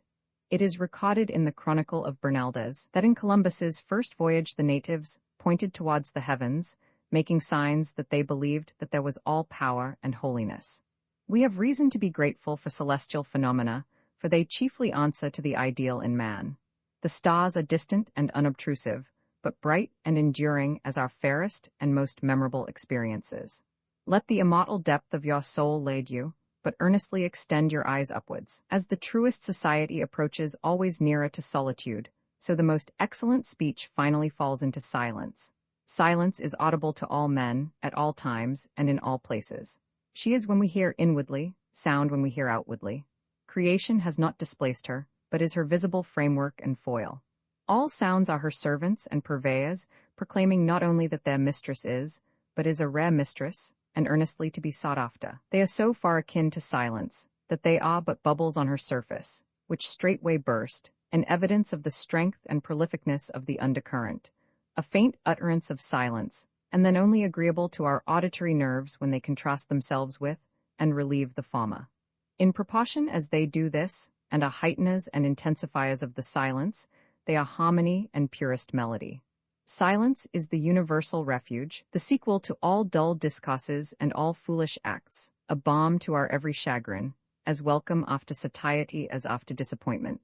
It is recorded in the Chronicle of Bernaldez that in Columbus's first voyage the natives pointed towards the heavens, making signs that they believed that there was all power and holiness. We have reason to be grateful for celestial phenomena, for they chiefly answer to the ideal in man. The stars are distant and unobtrusive, but bright and enduring as our fairest and most memorable experiences. Let the immortal depth of your soul lead you, but earnestly extend your eyes upwards. As the truest society approaches always nearer to solitude, so the most excellent speech finally falls into silence. Silence is audible to all men, at all times, and in all places. She is when we hear inwardly, sound when we hear outwardly. Creation has not displaced her, but is her visible framework and foil. All sounds are her servants and purveyors, proclaiming not only that their mistress is, but is a rare mistress, and earnestly to be sought after. They are so far akin to silence, that they are but bubbles on her surface, which straightway burst, an evidence of the strength and prolificness of the undercurrent, a faint utterance of silence, and then only agreeable to our auditory nerves when they contrast themselves with, and relieve the former. In proportion as they do this, and are heighteners and intensifiers of the silence, they are harmony and purest melody. Silence is the universal refuge, the sequel to all dull discourses and all foolish acts, a balm to our every chagrin, as welcome after satiety as after disappointment,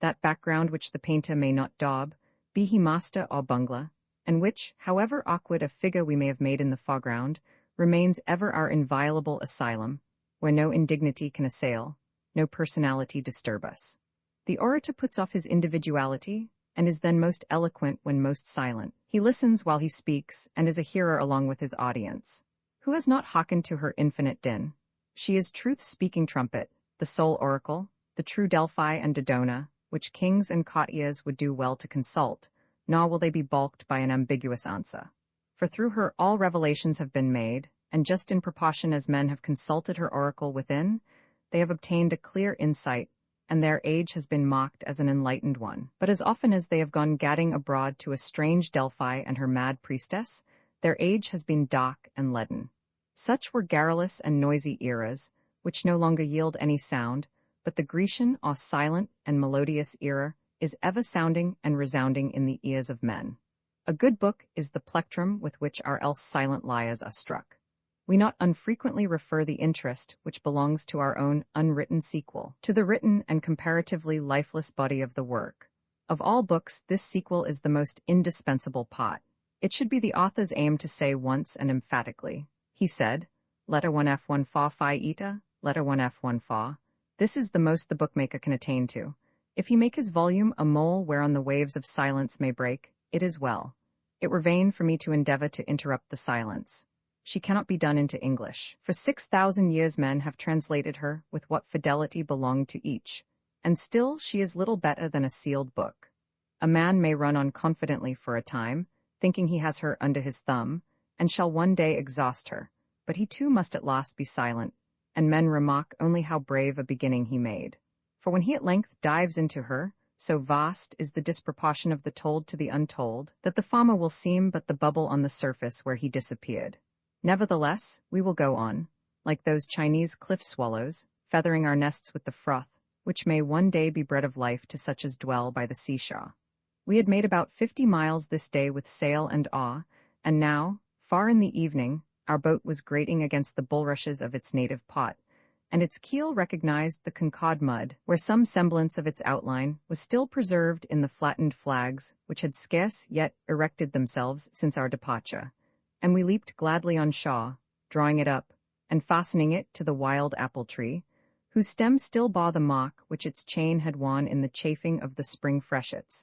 that background which the painter may not daub, be he master or bungler, and which, however awkward a figure we may have made in the foreground, remains ever our inviolable asylum, where no indignity can assail, no personality disturb us. The orator puts off his individuality and is then most eloquent when most silent. He listens while he speaks and is a hearer along with his audience. Who has not hearkened to her infinite din? She is truth's speaking trumpet, the sole oracle, the true Delphi and Dodona, which kings and courtiers would do well to consult, nor will they be balked by an ambiguous answer. For through her all revelations have been made, and just in proportion as men have consulted her oracle within, they have obtained a clear insight, and their age has been marked as an enlightened one. But as often as they have gone gadding abroad to a strange Delphi and her mad priestess, their age has been dark and leaden. Such were garrulous and noisy eras, which no longer yield any sound, but the Grecian or silent and melodious era is ever sounding and resounding in the ears of men. A good book is the plectrum with which our else silent lyres are struck. We not unfrequently refer the interest which belongs to our own unwritten sequel to the written and comparatively lifeless body of the work. Of all books, this sequel is the most indispensable part. It should be the author's aim to say once and emphatically, he said, letter 1F1 fa phi eta, letter 1F1 fa. This is the most the bookmaker can attain to. If he make his volume a mole whereon the waves of silence may break, it is well. It were vain for me to endeavor to interrupt the silence. She cannot be done into English. For 6,000 years men have translated her with what fidelity belonged to each, and still she is little better than a sealed book. A man may run on confidently for a time, thinking he has her under his thumb, and shall one day exhaust her, but he too must at last be silent, and men remark only how brave a beginning he made. For when he at length dives into her, so vast is the disproportion of the told to the untold, that the farmer will seem but the bubble on the surface where he disappeared. Nevertheless, we will go on, like those Chinese cliff swallows, feathering our nests with the froth, which may one day be bread of life to such as dwell by the seashore. We had made about 50 miles this day with sail and awe, and now, far in the evening, our boat was grating against the bulrushes of its native pot, and its keel recognized the Concord mud, where some semblance of its outline was still preserved in the flattened flags which had scarce yet erected themselves since our departure. And we leaped gladly on shore, drawing it up, and fastening it to the wild apple tree, whose stem still bore the mark which its chain had worn in the chafing of the spring freshets.